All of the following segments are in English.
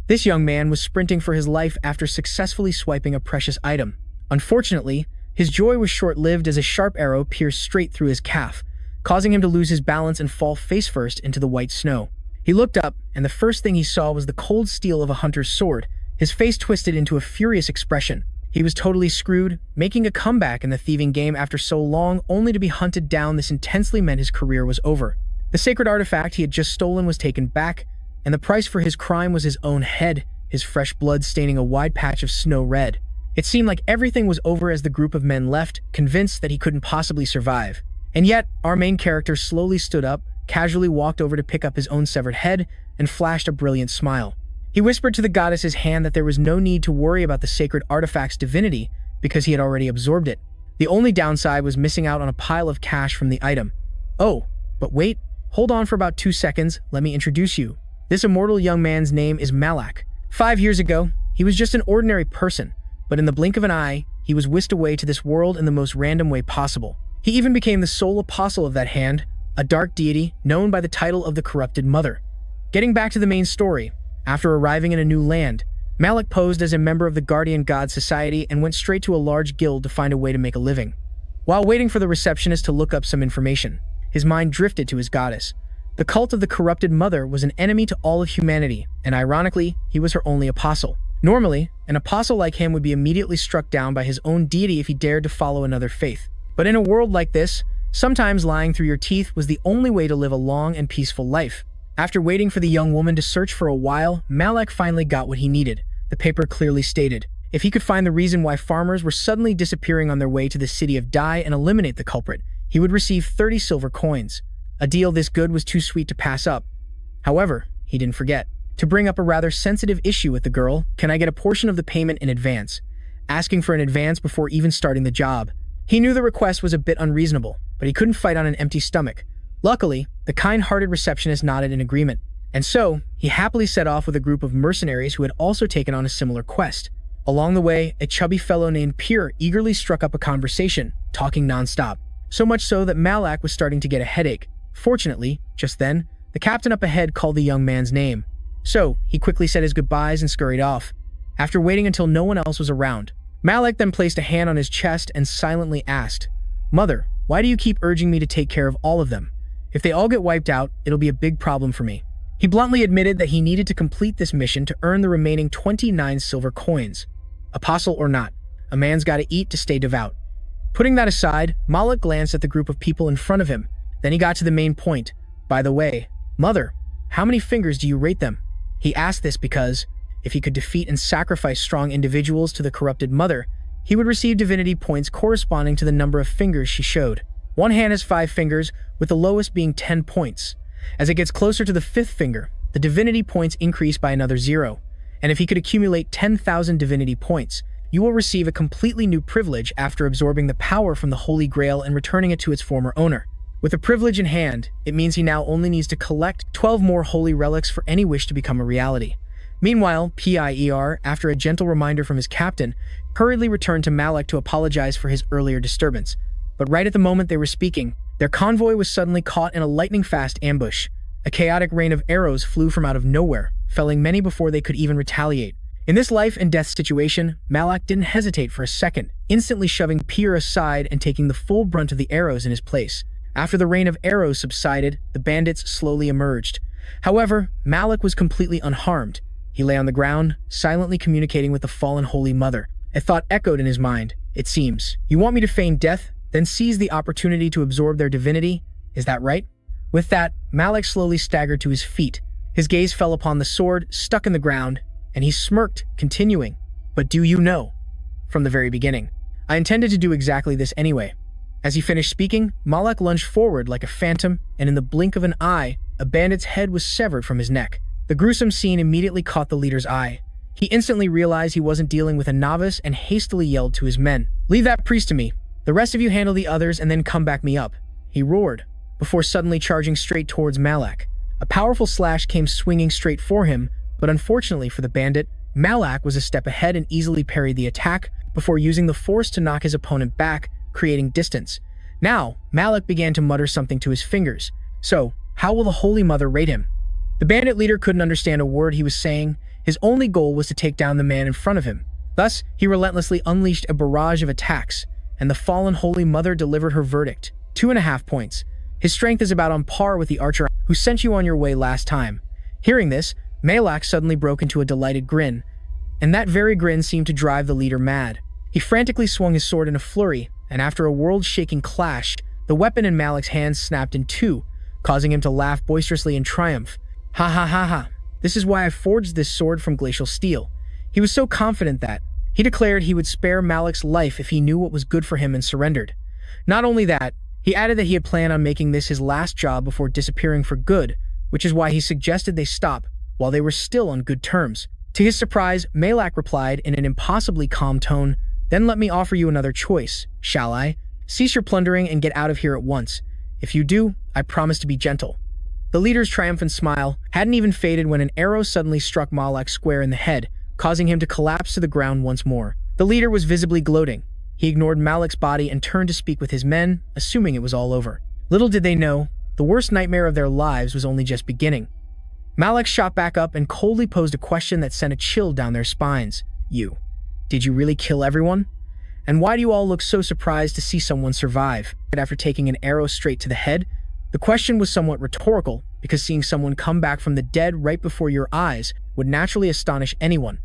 This young man was sprinting for his life after successfully swiping a precious item. Unfortunately, his joy was short-lived as a sharp arrow pierced straight through his calf, causing him to lose his balance and fall face-first into the white snow. He looked up, and the first thing he saw was the cold steel of a hunter's sword. His face twisted into a furious expression. He was totally screwed, making a comeback in the thieving game after so long only to be hunted down. This intensely meant his career was over. The sacred artifact he had just stolen was taken back, and the price for his crime was his own head, his fresh blood staining a wide patch of snow red. It seemed like everything was over as the group of men left, convinced that he couldn't possibly survive. And yet, our main character slowly stood up, casually walked over to pick up his own severed head, and flashed a brilliant smile. He whispered to the goddess's hand that there was no need to worry about the sacred artifact's divinity because he had already absorbed it. The only downside was missing out on a pile of cash from the item. Oh, but wait, hold on for about 2 seconds, let me introduce you. This immortal young man's name is Malak. 5 years ago, he was just an ordinary person, but in the blink of an eye, he was whisked away to this world in the most random way possible. He even became the sole apostle of that hand, a dark deity known by the title of the Corrupted Mother. Getting back to the main story, after arriving in a new land, Malak posed as a member of the Guardian God Society and went straight to a large guild to find a way to make a living. While waiting for the receptionist to look up some information, his mind drifted to his goddess. The cult of the Corrupted Mother was an enemy to all of humanity, and ironically, he was her only apostle. Normally, an apostle like him would be immediately struck down by his own deity if he dared to follow another faith. But in a world like this, sometimes lying through your teeth was the only way to live a long and peaceful life. After waiting for the young woman to search for a while, Malak finally got what he needed. The paper clearly stated, if he could find the reason why farmers were suddenly disappearing on their way to the city of Dai and eliminate the culprit, he would receive 30 silver coins. A deal this good was too sweet to pass up. However, he didn't forget to bring up a rather sensitive issue with the girl. Can I get a portion of the payment in advance? Asking for an advance before even starting the job. He knew the request was a bit unreasonable, but he couldn't fight on an empty stomach. Luckily, the kind-hearted receptionist nodded in agreement, and so he happily set off with a group of mercenaries who had also taken on a similar quest. Along the way, a chubby fellow named Pierre eagerly struck up a conversation, talking non-stop, so much so that Malak was starting to get a headache. Fortunately, just then, the captain up ahead called the young man's name. So, he quickly said his goodbyes and scurried off. After waiting until no one else was around, Malak then placed a hand on his chest and silently asked, "Mother, why do you keep urging me to take care of all of them? If they all get wiped out, it'll be a big problem for me." He bluntly admitted that he needed to complete this mission to earn the remaining 29 silver coins. Apostle or not, a man's gotta eat to stay devout. Putting that aside, Malak glanced at the group of people in front of him. Then he got to the main point. By the way, Mother, how many fingers do you rate them? He asked this because, if he could defeat and sacrifice strong individuals to the Corrupted Mother, he would receive divinity points corresponding to the number of fingers she showed. One hand has 5 fingers, with the lowest being 10 points. As it gets closer to the 5th finger, the divinity points increase by another 0. And if he could accumulate 10,000 divinity points, you will receive a completely new privilege after absorbing the power from the Holy Grail and returning it to its former owner. With the privilege in hand, it means he now only needs to collect 12 more holy relics for any wish to become a reality. Meanwhile, Pierre, after a gentle reminder from his captain, hurriedly returned to Malak to apologize for his earlier disturbance. But right at the moment they were speaking, their convoy was suddenly caught in a lightning-fast ambush. A chaotic rain of arrows flew from out of nowhere, felling many before they could even retaliate. In this life-and-death situation, Malak didn't hesitate for a second, instantly shoving Pierre aside and taking the full brunt of the arrows in his place. After the rain of arrows subsided, the bandits slowly emerged. However, Malak was completely unharmed. He lay on the ground, silently communicating with the fallen Holy Mother. A thought echoed in his mind. It seems, you want me to feign death, then seize the opportunity to absorb their divinity? Is that right? With that, Malak slowly staggered to his feet. His gaze fell upon the sword stuck in the ground, and he smirked, continuing, "But do you know? From the very beginning, I intended to do exactly this anyway." As he finished speaking, Malak lunged forward like a phantom, and in the blink of an eye, a bandit's head was severed from his neck. The gruesome scene immediately caught the leader's eye. He instantly realized he wasn't dealing with a novice and hastily yelled to his men, "Leave that priest to me. The rest of you handle the others and then come back me up," he roared, before suddenly charging straight towards Malak. A powerful slash came swinging straight for him, but unfortunately for the bandit, Malak was a step ahead and easily parried the attack before using the force to knock his opponent back, creating distance. Now, Malak began to mutter something to his fingers. So, how will the Holy Mother rate him? The bandit leader couldn't understand a word he was saying. His only goal was to take down the man in front of him. Thus, he relentlessly unleashed a barrage of attacks, and the fallen Holy Mother delivered her verdict. 2.5 points. His strength is about on par with the archer who sent you on your way last time. Hearing this, Malak suddenly broke into a delighted grin, and that very grin seemed to drive the leader mad. He frantically swung his sword in a flurry, and after a world-shaking clash, the weapon in Malak's hands snapped in two, causing him to laugh boisterously in triumph. Ha ha ha ha. This is why I forged this sword from glacial steel. He was so confident that he declared he would spare Malak's life if he knew what was good for him and surrendered. Not only that, he added that he had planned on making this his last job before disappearing for good, which is why he suggested they stop while they were still on good terms. To his surprise, Malak replied in an impossibly calm tone, "Then let me offer you another choice, shall I? Cease your plundering and get out of here at once. If you do, I promise to be gentle." The leader's triumphant smile hadn't even faded when an arrow suddenly struck Malak square in the head, causing him to collapse to the ground once more. The leader was visibly gloating. He ignored Malak's body and turned to speak with his men, assuming it was all over. Little did they know, the worst nightmare of their lives was only just beginning. Malak shot back up and coldly posed a question that sent a chill down their spines. Did you really kill everyone? And why do you all look so surprised to see someone survive?" After taking an arrow straight to the head, the question was somewhat rhetorical, because seeing someone come back from the dead right before your eyes would naturally astonish anyone.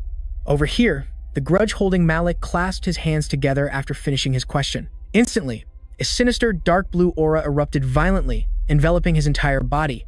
Over here, the grudge-holding Malak clasped his hands together after finishing his question. Instantly, a sinister dark blue aura erupted violently, enveloping his entire body.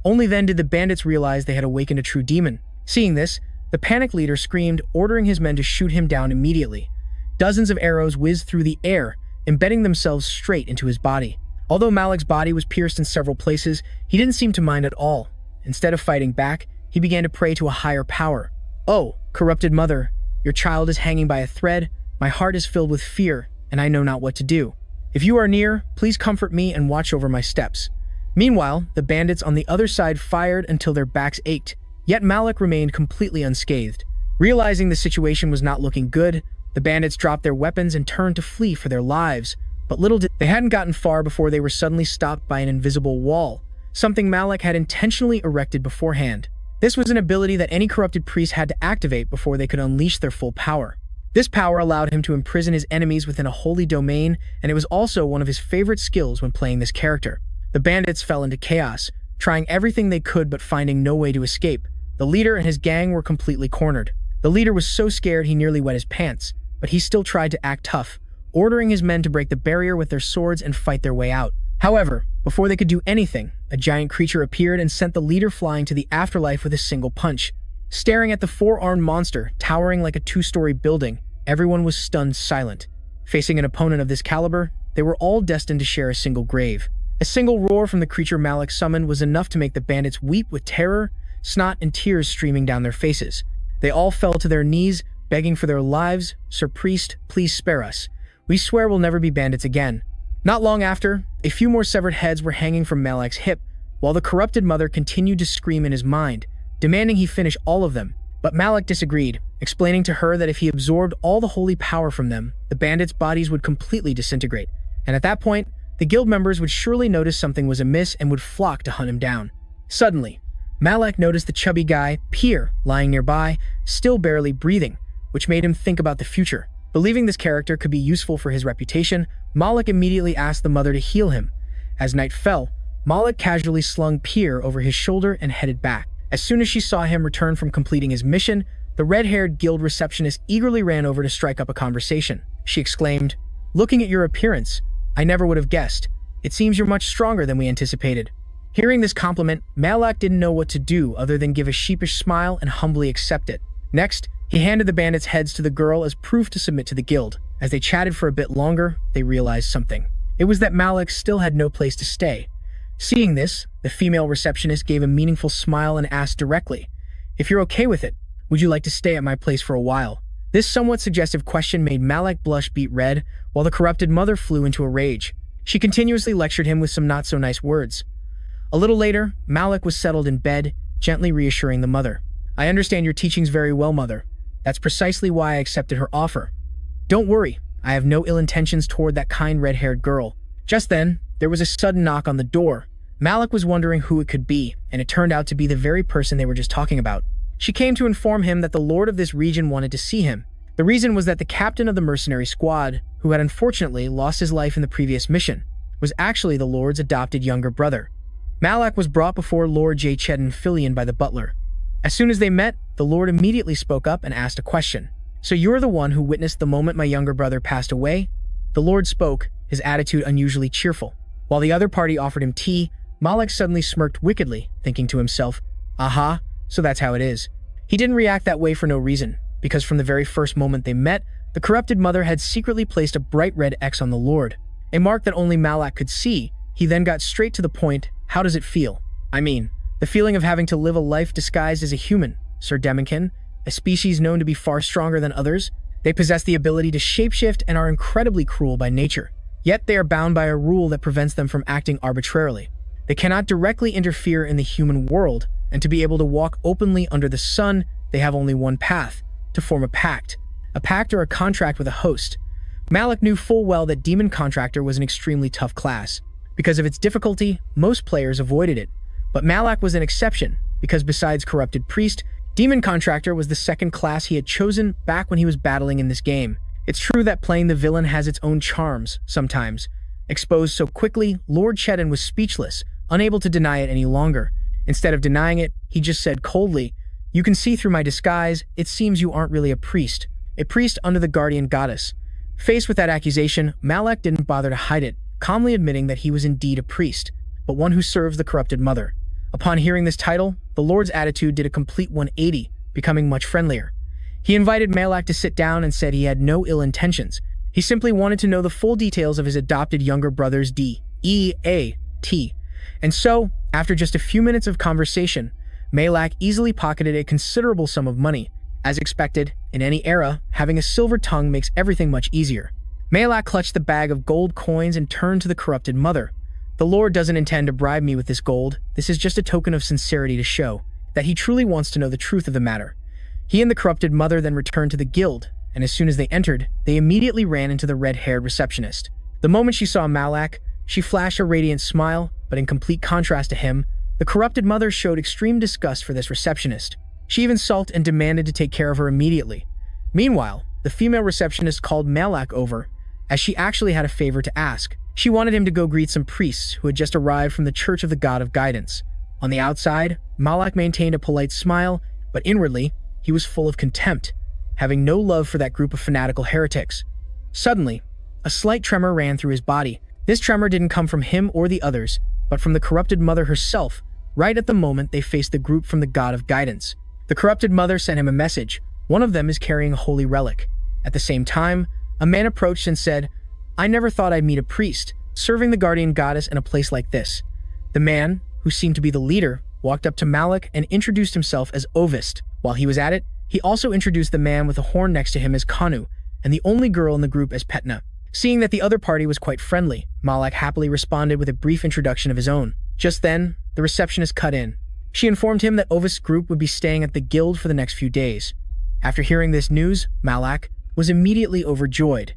Only then did the bandits realize they had awakened a true demon. Seeing this, the panic leader screamed, ordering his men to shoot him down immediately. Dozens of arrows whizzed through the air, embedding themselves straight into his body. Although Malak's body was pierced in several places, he didn't seem to mind at all. Instead of fighting back, he began to pray to a higher power. "Oh, corrupted mother, your child is hanging by a thread. My heart is filled with fear, and I know not what to do. If you are near, please comfort me and watch over my steps." Meanwhile, the bandits on the other side fired until their backs ached, yet Malak remained completely unscathed. Realizing the situation was not looking good, the bandits dropped their weapons and turned to flee for their lives. But little did they hadn't gotten far before they were suddenly stopped by an invisible wall, something Malak had intentionally erected beforehand. This was an ability that any corrupted priest had to activate before they could unleash their full power. This power allowed him to imprison his enemies within a holy domain, and it was also one of his favorite skills when playing this character. The bandits fell into chaos, trying everything they could but finding no way to escape. The leader and his gang were completely cornered. The leader was so scared he nearly wet his pants, but he still tried to act tough, ordering his men to break the barrier with their swords and fight their way out. However, before they could do anything, a giant creature appeared and sent the leader flying to the afterlife with a single punch. Staring at the four-armed monster, towering like a two-story building, everyone was stunned silent. Facing an opponent of this caliber, they were all destined to share a single grave. A single roar from the creature Malak summoned was enough to make the bandits weep with terror, snot and tears streaming down their faces. They all fell to their knees, begging for their lives. "Sir Priest, please spare us. We swear we'll never be bandits again." Not long after, a few more severed heads were hanging from Malak's hip, while the corrupted mother continued to scream in his mind, demanding he finish all of them. But Malak disagreed, explaining to her that if he absorbed all the holy power from them, the bandits' bodies would completely disintegrate. And at that point, the guild members would surely notice something was amiss and would flock to hunt him down. Suddenly, Malak noticed the chubby guy, Pierre, lying nearby, still barely breathing, which made him think about the future. Believing this character could be useful for his reputation, Malak immediately asked the mother to heal him. As night fell, Malak casually slung Pierre over his shoulder and headed back. As soon as she saw him return from completing his mission, the red-haired guild receptionist eagerly ran over to strike up a conversation. She exclaimed, "Looking at your appearance, I never would have guessed. It seems you're much stronger than we anticipated." Hearing this compliment, Malak didn't know what to do other than give a sheepish smile and humbly accept it. Next, he handed the bandits' heads to the girl as proof to submit to the guild. As they chatted for a bit longer, they realized something. It was that Malak still had no place to stay. Seeing this, the female receptionist gave a meaningful smile and asked directly, "If you're okay with it, would you like to stay at my place for a while?" This somewhat suggestive question made Malak blush beet red, while the corrupted mother flew into a rage. She continuously lectured him with some not-so-nice words. A little later, Malak was settled in bed, gently reassuring the mother. "I understand your teachings very well, mother. That's precisely why I accepted her offer. Don't worry, I have no ill intentions toward that kind red-haired girl." Just then, there was a sudden knock on the door. Malak was wondering who it could be, and it turned out to be the very person they were just talking about. She came to inform him that the lord of this region wanted to see him. The reason was that the captain of the mercenary squad, who had unfortunately lost his life in the previous mission, was actually the lord's adopted younger brother. Malak was brought before Lord J. Chedin Filian by the butler. As soon as they met, the lord immediately spoke up and asked a question. "So you're the one who witnessed the moment my younger brother passed away?" The lord spoke, his attitude unusually cheerful. While the other party offered him tea, Malak suddenly smirked wickedly, thinking to himself, "Aha, so that's how it is." He didn't react that way for no reason, because from the very first moment they met, the corrupted mother had secretly placed a bright red X on the lord, a mark that only Malak could see. He then got straight to the point. "How does it feel?" "I mean, the feeling of having to live a life disguised as a human, Sir Demonkin, a species known to be far stronger than others. They possess the ability to shapeshift and are incredibly cruel by nature. Yet they are bound by a rule that prevents them from acting arbitrarily. They cannot directly interfere in the human world, and to be able to walk openly under the sun, they have only one path: to form a pact. A pact or a contract with a host. Malak knew full well that Demon Contractor was an extremely tough class. Because of its difficulty, most players avoided it. But Malak was an exception, because besides Corrupted Priest, Demon Contractor was the second class he had chosen back when he was battling in this game. It's true that playing the villain has its own charms, sometimes. Exposed so quickly, Lord Chedin was speechless, unable to deny it any longer. Instead of denying it, he just said coldly, "You can see through my disguise, it seems you aren't really a priest under the guardian goddess." Faced with that accusation, Malak didn't bother to hide it, calmly admitting that he was indeed a priest, but one who serves the corrupted mother. Upon hearing this title, the Lord's attitude did a complete 180, becoming much friendlier. He invited Malak to sit down and said he had no ill intentions. He simply wanted to know the full details of his adopted younger brother's D.E.A.T. And so, after just a few minutes of conversation, Malak easily pocketed a considerable sum of money. As expected, in any era, having a silver tongue makes everything much easier. Malak clutched the bag of gold coins and turned to the corrupted mother. "The Lord doesn't intend to bribe me with this gold. This is just a token of sincerity to show that he truly wants to know the truth of the matter." He and the corrupted mother then returned to the guild, and as soon as they entered, they immediately ran into the red-haired receptionist. The moment she saw Malak, she flashed a radiant smile, but in complete contrast to him, the corrupted mother showed extreme disgust for this receptionist. She even sulked and demanded to take care of her immediately. Meanwhile, the female receptionist called Malak over, as she actually had a favor to ask. She wanted him to go greet some priests who had just arrived from the Church of the God of Guidance. On the outside, Malak maintained a polite smile, but inwardly, he was full of contempt, having no love for that group of fanatical heretics. Suddenly, a slight tremor ran through his body. This tremor didn't come from him or the others, but from the corrupted mother herself, right at the moment they faced the group from the God of Guidance. The corrupted mother sent him a message. One of them is carrying a holy relic. At the same time, a man approached and said, "I never thought I'd meet a priest serving the guardian goddess in a place like this." The man, who seemed to be the leader, walked up to Malak and introduced himself as Ovist. While he was at it, he also introduced the man with the horn next to him as Kanu, and the only girl in the group as Petna. Seeing that the other party was quite friendly, Malak happily responded with a brief introduction of his own. Just then, the receptionist cut in. She informed him that Ovist's group would be staying at the guild for the next few days. After hearing this news, Malak was immediately overjoyed.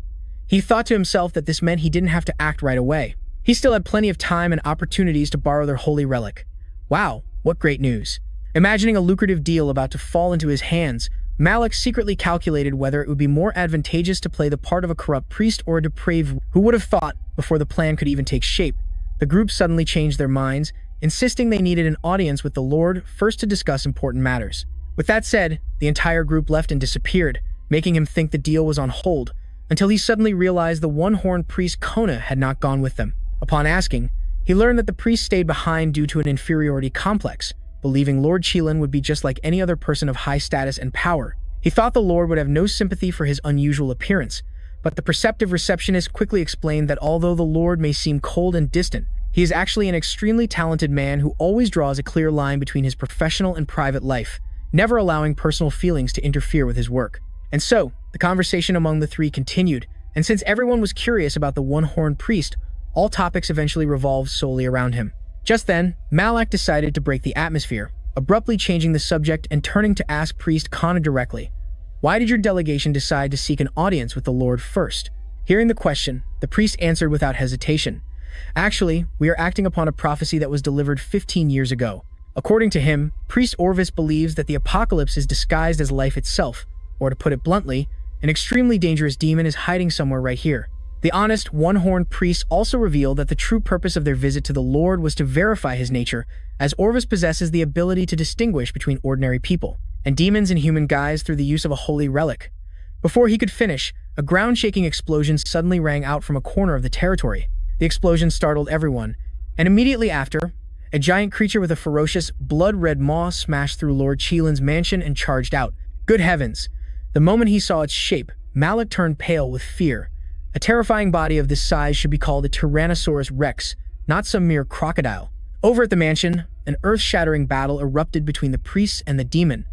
He thought to himself that this meant he didn't have to act right away. He still had plenty of time and opportunities to borrow their holy relic. Wow, what great news. Imagining a lucrative deal about to fall into his hands, Malak secretly calculated whether it would be more advantageous to play the part of a corrupt priest or a depraved. Who would have thought, before the plan could even take shape, the group suddenly changed their minds, insisting they needed an audience with the Lord first to discuss important matters. With that said, the entire group left and disappeared, making him think the deal was on hold, until he suddenly realized the one-horned priest Kona had not gone with them. Upon asking, he learned that the priest stayed behind due to an inferiority complex, believing Lord Qilin would be just like any other person of high status and power. He thought the Lord would have no sympathy for his unusual appearance, but the perceptive receptionist quickly explained that although the Lord may seem cold and distant, he is actually an extremely talented man who always draws a clear line between his professional and private life, never allowing personal feelings to interfere with his work. And so, the conversation among the three continued, and since everyone was curious about the one-horned priest, all topics eventually revolved solely around him. Just then, Malak decided to break the atmosphere, abruptly changing the subject and turning to ask Priest Kana directly, "Why did your delegation decide to seek an audience with the Lord first?" Hearing the question, the priest answered without hesitation, "Actually, we are acting upon a prophecy that was delivered 15 years ago. According to him, Priest Orvis believes that the apocalypse is disguised as life itself, or to put it bluntly, an extremely dangerous demon is hiding somewhere right here. The honest, one-horned priests also reveal that the true purpose of their visit to the Lord was to verify his nature, as Orvis possesses the ability to distinguish between ordinary people and demons in human guise through the use of a holy relic. Before he could finish, a ground-shaking explosion suddenly rang out from a corner of the territory. The explosion startled everyone, and immediately after, a giant creature with a ferocious, blood-red maw smashed through Lord Cheelin's mansion and charged out. Good heavens! The moment he saw its shape, Malik turned pale with fear. A terrifying body of this size should be called a Tyrannosaurus Rex, not some mere crocodile. Over at the mansion, an earth-shattering battle erupted between the priests and the demon.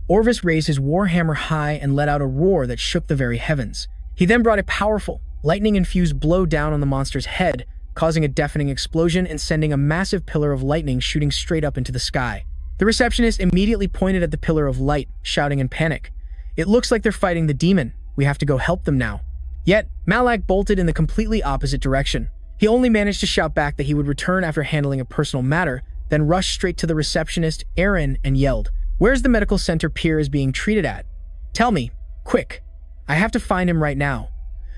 Orvis raised his warhammer high and let out a roar that shook the very heavens. He then brought a powerful, lightning-infused blow down on the monster's head, causing a deafening explosion and sending a massive pillar of lightning shooting straight up into the sky. The receptionist immediately pointed at the pillar of light, shouting in panic, "It looks like they're fighting the demon. We have to go help them now." Yet, Malak bolted in the completely opposite direction. He only managed to shout back that he would return after handling a personal matter, then rushed straight to the receptionist, Aaron, and yelled, "Where's the medical center Pierre is being treated at? Tell me, quick. I have to find him right now."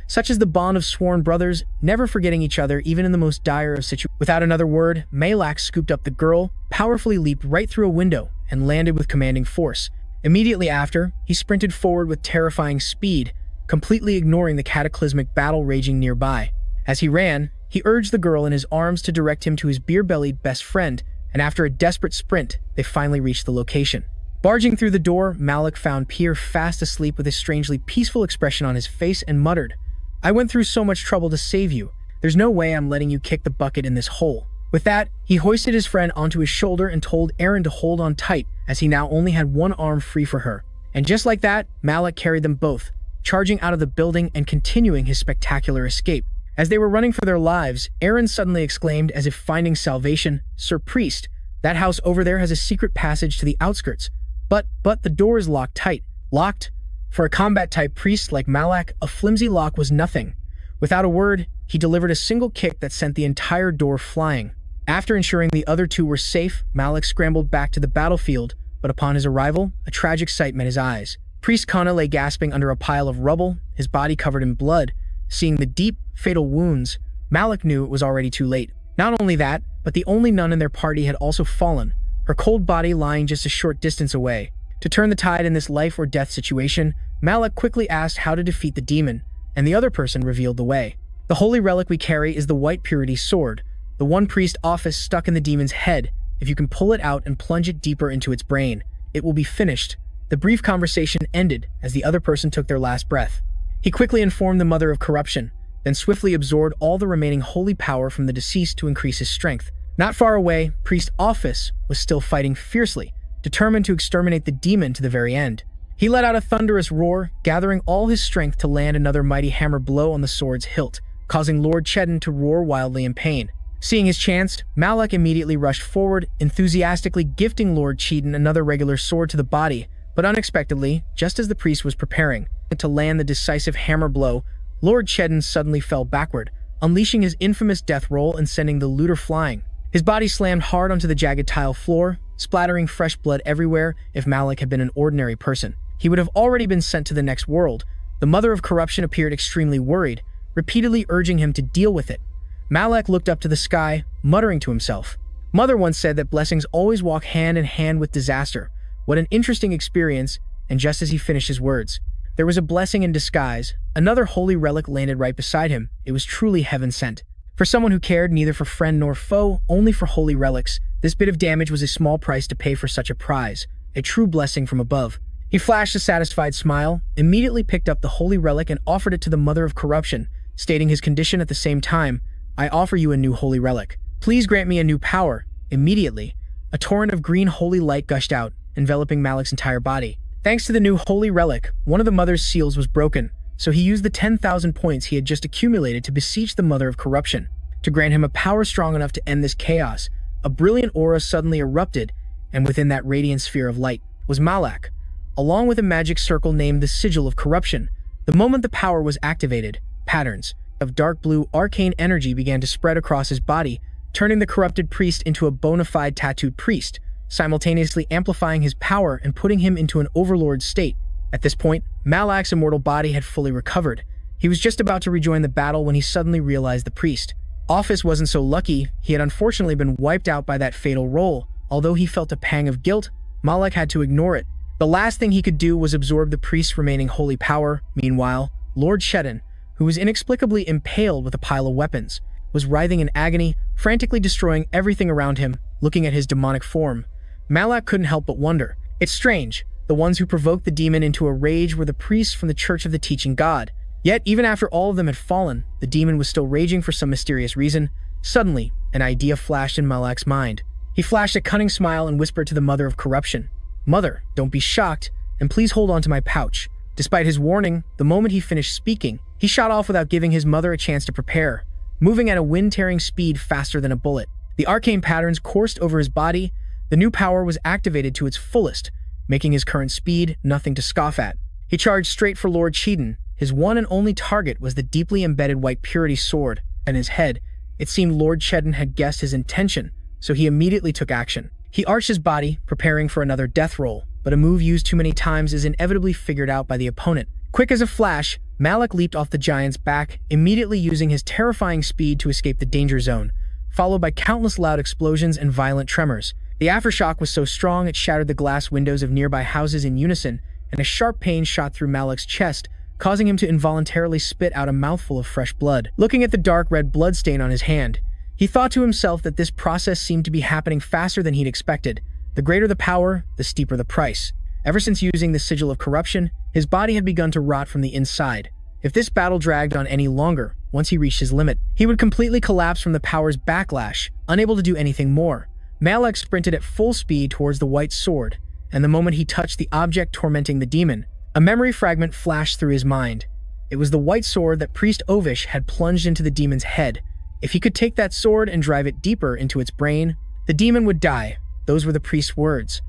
Such is the bond of sworn brothers, never forgetting each other even in the most dire of situations. Without another word, Malak scooped up the girl, powerfully leaped right through a window, and landed with commanding force. Immediately after, he sprinted forward with terrifying speed, completely ignoring the cataclysmic battle raging nearby. As he ran, he urged the girl in his arms to direct him to his beer-bellied best friend, and after a desperate sprint, they finally reached the location. Barging through the door, Malik found Pierre fast asleep with a strangely peaceful expression on his face and muttered, "I went through so much trouble to save you. There's no way I'm letting you kick the bucket in this hole." With that, he hoisted his friend onto his shoulder and told Aaron to hold on tight, as he now only had one arm free for her. And just like that, Malik carried them both, charging out of the building and continuing his spectacular escape. As they were running for their lives, Aaron suddenly exclaimed as if finding salvation, "Sir Priest, that house over there has a secret passage to the outskirts. But the door is locked tight." Locked? For a combat-type priest like Malak, a flimsy lock was nothing. Without a word, he delivered a single kick that sent the entire door flying. After ensuring the other two were safe, Malik scrambled back to the battlefield, but upon his arrival, a tragic sight met his eyes. Priest Kana lay gasping under a pile of rubble, his body covered in blood. Seeing the deep, fatal wounds, Malik knew it was already too late. Not only that, but the only nun in their party had also fallen, her cold body lying just a short distance away. To turn the tide in this life-or-death situation, Malik quickly asked how to defeat the demon, and the other person revealed the way. "The holy relic we carry is the White Purity Sword, the one priest office stuck in the demon's head. If you can pull it out and plunge it deeper into its brain, it will be finished." The brief conversation ended as the other person took their last breath. He quickly informed the Mother of Corruption, then swiftly absorbed all the remaining holy power from the deceased to increase his strength. Not far away, Priest Office was still fighting fiercely, determined to exterminate the demon to the very end. He let out a thunderous roar, gathering all his strength to land another mighty hammer blow on the sword's hilt, causing Lord Cheddin to roar wildly in pain. Seeing his chance, Malak immediately rushed forward, enthusiastically gifting Lord Cheddin another regular sword to the body, but unexpectedly, just as the priest was preparing to land the decisive hammer blow, Lord Cheddin suddenly fell backward, unleashing his infamous death roll and sending the looter flying. His body slammed hard onto the jagged tile floor, splattering fresh blood everywhere. If Malik had been an ordinary person, he would have already been sent to the next world. The Mother of Corruption appeared extremely worried, repeatedly urging him to deal with it. Malak looked up to the sky, muttering to himself. Mother once said that blessings always walk hand in hand with disaster. What an interesting experience, and just as he finished his words, there was a blessing in disguise. Another holy relic landed right beside him. It was truly heaven sent. For someone who cared neither for friend nor foe, only for holy relics, this bit of damage was a small price to pay for such a prize, a true blessing from above. He flashed a satisfied smile, immediately picked up the holy relic and offered it to the Mother of Corruption, stating his condition at the same time, "I offer you a new holy relic. Please grant me a new power." Immediately, a torrent of green holy light gushed out, enveloping Malik's entire body. Thanks to the new holy relic, one of the Mother's seals was broken, so he used the 10,000 points he had just accumulated to beseech the Mother of Corruption to grant him a power strong enough to end this chaos. A brilliant aura suddenly erupted, and within that radiant sphere of light was Malak, along with a magic circle named the Sigil of Corruption. The moment the power was activated, patterns of dark blue arcane energy began to spread across his body, turning the corrupted priest into a bona fide tattooed priest. simultaneously amplifying his power and putting him into an overlord state. At this point, Malak's immortal body had fully recovered. He was just about to rejoin the battle when he suddenly realized the priest. Office wasn't so lucky. He had unfortunately been wiped out by that fatal roll. Although he felt a pang of guilt, Malak had to ignore it. The last thing he could do was absorb the priest's remaining holy power. Meanwhile, Lord Shedden, who was inexplicably impaled with a pile of weapons, was writhing in agony, frantically destroying everything around him. Looking at his demonic form, Malak couldn't help but wonder. It's strange. The ones who provoked the demon into a rage were the priests from the Church of the Teaching God. Yet, even after all of them had fallen, the demon was still raging for some mysterious reason. Suddenly, an idea flashed in Malak's mind. He flashed a cunning smile and whispered to the Mother of Corruption, "Mother, don't be shocked, and please hold on to my pouch." Despite his warning, the moment he finished speaking, he shot off without giving his mother a chance to prepare, moving at a wind-tearing speed faster than a bullet. The arcane patterns coursed over his body. The new power was activated to its fullest, making his current speed nothing to scoff at. He charged straight for Lord Cheaton. His one and only target was the deeply embedded white purity sword in his head. It seemed Lord Cheaton had guessed his intention, so he immediately took action. He arched his body, preparing for another death roll, but a move used too many times is inevitably figured out by the opponent. Quick as a flash, Malak leaped off the giant's back, immediately using his terrifying speed to escape the danger zone, followed by countless loud explosions and violent tremors. The aftershock was so strong it shattered the glass windows of nearby houses in unison, and a sharp pain shot through Malak's chest, causing him to involuntarily spit out a mouthful of fresh blood. Looking at the dark red bloodstain on his hand, he thought to himself that this process seemed to be happening faster than he'd expected. The greater the power, the steeper the price. Ever since using the Sigil of Corruption, his body had begun to rot from the inside. If this battle dragged on any longer, once he reached his limit, he would completely collapse from the power's backlash, unable to do anything more. Malak sprinted at full speed towards the white sword, and the moment he touched the object tormenting the demon, a memory fragment flashed through his mind. It was the white sword that Priest Ovish had plunged into the demon's head. If he could take that sword and drive it deeper into its brain, the demon would die. Those were the priest's words.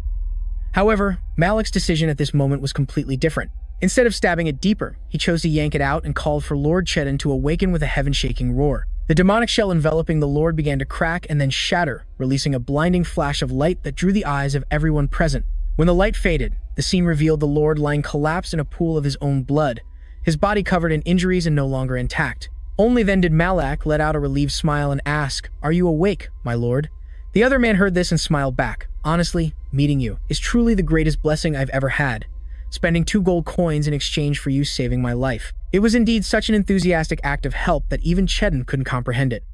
However, Malak's decision at this moment was completely different. Instead of stabbing it deeper, he chose to yank it out and called for Lord Cheaton to awaken with a heaven-shaking roar. The demonic shell enveloping the Lord began to crack and then shatter, releasing a blinding flash of light that drew the eyes of everyone present. When the light faded, the scene revealed the Lord lying collapsed in a pool of his own blood, his body covered in injuries and no longer intact. Only then did Malak let out a relieved smile and ask, "Are you awake, my lord?" The other man heard this and smiled back. "Honestly, meeting you is truly the greatest blessing I've ever had. Spending 2 gold coins in exchange for you saving my life. It was indeed such an enthusiastic act of help that even Cheaton couldn't comprehend it."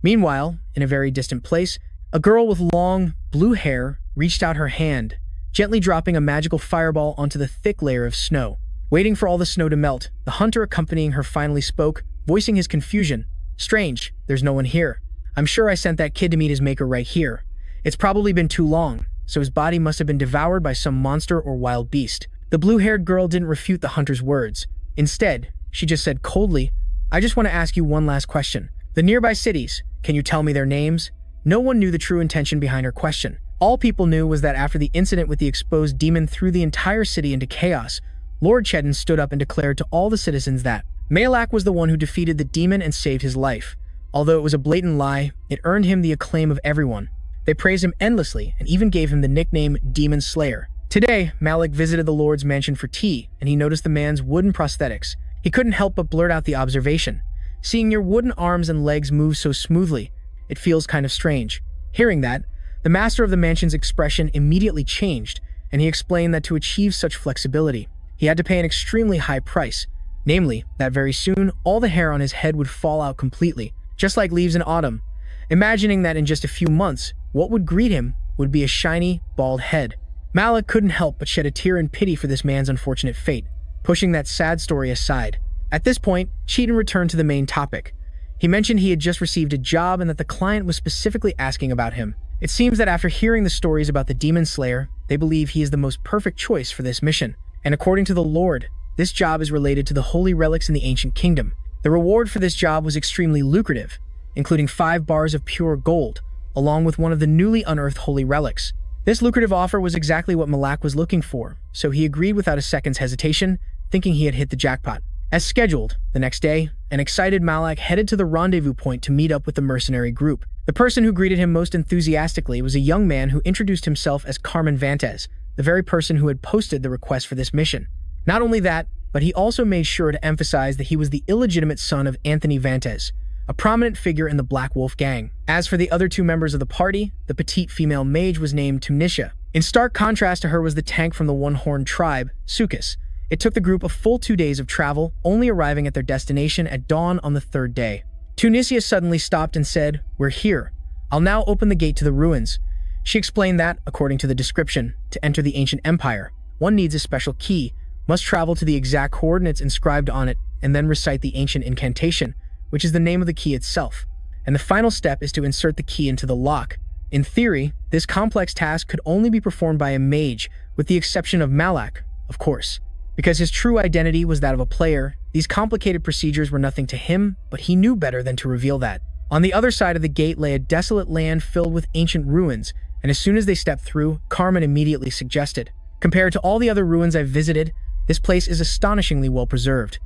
Meanwhile, in a very distant place, a girl with long, blue hair reached out her hand, gently dropping a magical fireball onto the thick layer of snow. Waiting for all the snow to melt, the hunter accompanying her finally spoke, voicing his confusion. "Strange, there's no one here. I'm sure I sent that kid to meet his maker right here. It's probably been too long, so his body must have been devoured by some monster or wild beast." The blue-haired girl didn't refute the hunter's words. Instead, she just said coldly, "I just want to ask you one last question. The nearby cities, can you tell me their names?" No one knew the true intention behind her question. All people knew was that after the incident with the exposed demon threw the entire city into chaos, Lord Cheaton stood up and declared to all the citizens that Malak was the one who defeated the demon and saved his life. Although it was a blatant lie, it earned him the acclaim of everyone. They praised him endlessly and even gave him the nickname Demon Slayer. Today, Malak visited the Lord's mansion for tea, and he noticed the man's wooden prosthetics. He couldn't help but blurt out the observation. "Seeing your wooden arms and legs move so smoothly, it feels kind of strange." Hearing that, the master of the mansion's expression immediately changed, and he explained that to achieve such flexibility, he had to pay an extremely high price. Namely, that very soon, all the hair on his head would fall out completely, just like leaves in autumn. Imagining that in just a few months, what would greet him would be a shiny, bald head. Malak couldn't help but shed a tear in pity for this man's unfortunate fate, pushing that sad story aside. At this point, Cheaton returned to the main topic. He mentioned he had just received a job and that the client was specifically asking about him. It seems that after hearing the stories about the Demon Slayer, they believe he is the most perfect choice for this mission. And according to the Lord, this job is related to the holy relics in the ancient kingdom. The reward for this job was extremely lucrative, including 5 bars of pure gold, along with one of the newly unearthed holy relics. This lucrative offer was exactly what Malak was looking for, so he agreed without a second's hesitation, thinking he had hit the jackpot. As scheduled, the next day, An excited Malak headed to the rendezvous point to meet up with the mercenary group. The person who greeted him most enthusiastically was a young man who introduced himself as Carmen Vantes, the very person who had posted the request for this mission. Not only that, but he also made sure to emphasize that he was the illegitimate son of Anthony Vantes, a prominent figure in the Black Wolf gang. As for the other two members of the party, the petite female mage was named Tunisia. In stark contrast to her was the tank from the One-Horned tribe, Sukis. It took the group a full 2 days of travel, only arriving at their destination at dawn on the third day. Tunisia suddenly stopped and said, "We're here. I'll now open the gate to the ruins." She explained that, according to the description, to enter the ancient empire, one needs a special key, must travel to the exact coordinates inscribed on it, and then recite the ancient incantation, which is the name of the key itself. And the final step is to insert the key into the lock. In theory, this complex task could only be performed by a mage, with the exception of Malak, of course. Because his true identity was that of a player, these complicated procedures were nothing to him, but he knew better than to reveal that. On the other side of the gate lay a desolate land filled with ancient ruins, and as soon as they stepped through, Carmen immediately suggested, "Compared to all the other ruins I've visited, this place is astonishingly well preserved.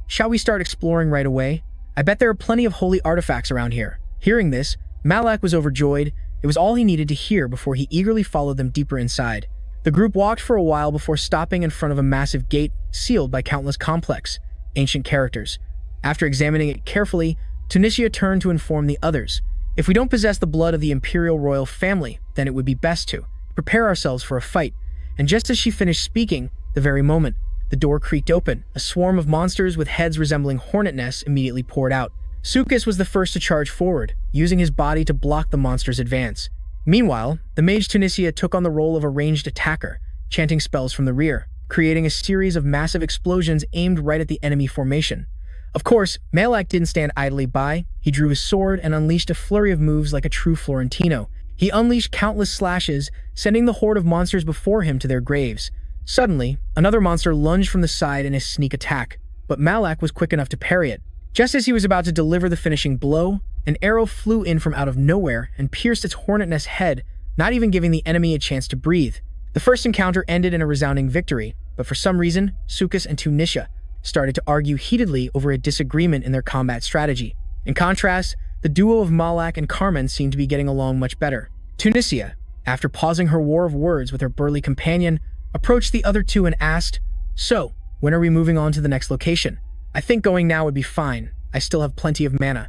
Shall we start exploring right away? I bet there are plenty of holy artifacts around here." Hearing this, Malak was overjoyed. It was all he needed to hear before he eagerly followed them deeper inside. The group walked for a while before stopping in front of a massive gate sealed by countless complex, ancient characters. After examining it carefully, Tunisia turned to inform the others. "If we don't possess the blood of the imperial royal family, then it would be best to prepare ourselves for a fight." And just as she finished speaking, the very moment, the door creaked open. A swarm of monsters with heads resembling hornet nests immediately poured out. Sukis was the first to charge forward, using his body to block the monster's advance. Meanwhile, the mage Tunisia took on the role of a ranged attacker, chanting spells from the rear, creating a series of massive explosions aimed right at the enemy formation. Of course, Malak didn't stand idly by. He drew his sword and unleashed a flurry of moves like a true Florentino. He unleashed countless slashes, sending the horde of monsters before him to their graves. Suddenly, another monster lunged from the side in a sneak attack, but Malak was quick enough to parry it. Just as he was about to deliver the finishing blow, an arrow flew in from out of nowhere and pierced its hornet nest head, not even giving the enemy a chance to breathe. The first encounter ended in a resounding victory, but for some reason, Sukis and Tunisia started to argue heatedly over a disagreement in their combat strategy. In contrast, the duo of Malak and Carmen seemed to be getting along much better. Tunisia, after pausing her war of words with her burly companion, approached the other two and asked, "So, when are we moving on to the next location? I think going now would be fine. I still have plenty of mana."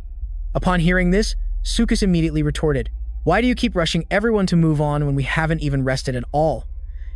Upon hearing this, Sukis immediately retorted, "Why do you keep rushing everyone to move on when we haven't even rested at all?"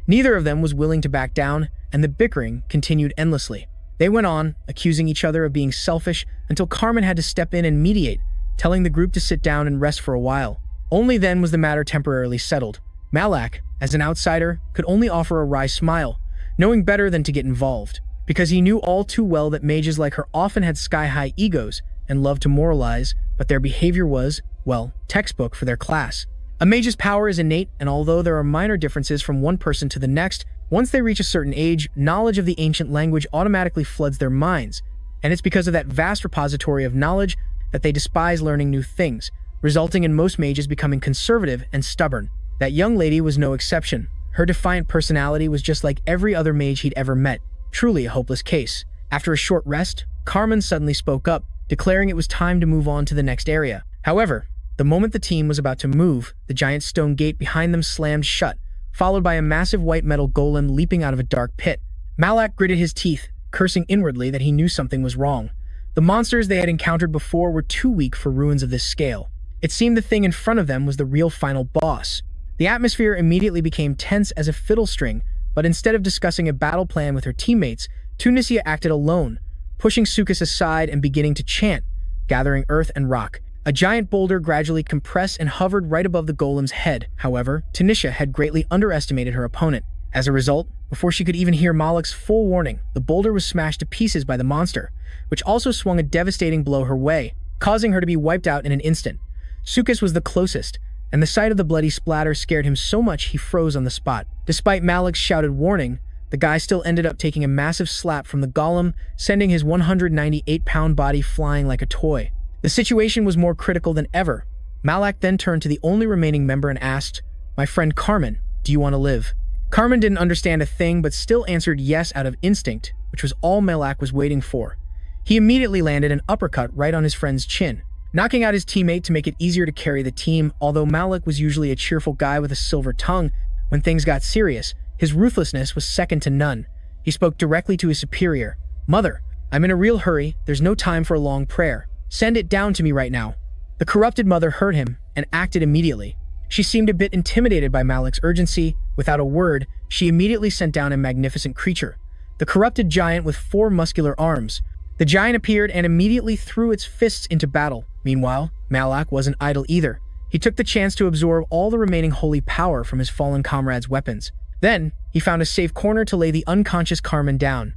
Neither of them was willing to back down, and the bickering continued endlessly. They went on, accusing each other of being selfish until Carmen had to step in and mediate, telling the group to sit down and rest for a while. Only then was the matter temporarily settled. Malak, as an outsider, could only offer a wry smile, knowing better than to get involved, because he knew all too well that mages like her often had sky-high egos and loved to moralize, but their behavior was, well, textbook for their class. A mage's power is innate, and although there are minor differences from one person to the next, once they reach a certain age, knowledge of the ancient language automatically floods their minds, and it's because of that vast repository of knowledge that they despise learning new things, resulting in most mages becoming conservative and stubborn. That young lady was no exception. Her defiant personality was just like every other mage he'd ever met, truly a hopeless case. After a short rest, Carmen suddenly spoke up, declaring it was time to move on to the next area. However, the moment the team was about to move, the giant stone gate behind them slammed shut, followed by a massive white metal golem leaping out of a dark pit. Malak gritted his teeth, cursing inwardly that he knew something was wrong. The monsters they had encountered before were too weak for ruins of this scale. It seemed the thing in front of them was the real final boss. The atmosphere immediately became tense as a fiddle string, but instead of discussing a battle plan with her teammates, Tunisia acted alone, pushing Sukis aside and beginning to chant, gathering earth and rock. A giant boulder gradually compressed and hovered right above the golem's head. However, Tunisia had greatly underestimated her opponent. As a result, before she could even hear Malak's full warning, the boulder was smashed to pieces by the monster, which also swung a devastating blow her way, causing her to be wiped out in an instant. Sukis was the closest, and the sight of the bloody splatter scared him so much he froze on the spot. Despite Malak's shouted warning, the guy still ended up taking a massive slap from the golem, sending his 198-pound body flying like a toy. The situation was more critical than ever. Malak then turned to the only remaining member and asked, "My friend Carmen, do you want to live?" Carmen didn't understand a thing but still answered yes out of instinct, which was all Malak was waiting for. He immediately landed an uppercut right on his friend's chin, knocking out his teammate to make it easier to carry the team. Although Malik was usually a cheerful guy with a silver tongue, when things got serious, his ruthlessness was second to none. He spoke directly to his superior. "Mother, I'm in a real hurry. There's no time for a long prayer. Send it down to me right now." The corrupted mother heard him and acted immediately. She seemed a bit intimidated by Malik's urgency. Without a word, she immediately sent down a magnificent creature, the corrupted giant with 4 muscular arms. The giant appeared and immediately threw its fists into battle. Meanwhile, Malik wasn't idle either. He took the chance to absorb all the remaining holy power from his fallen comrades' weapons. Then, he found a safe corner to lay the unconscious Carmen down.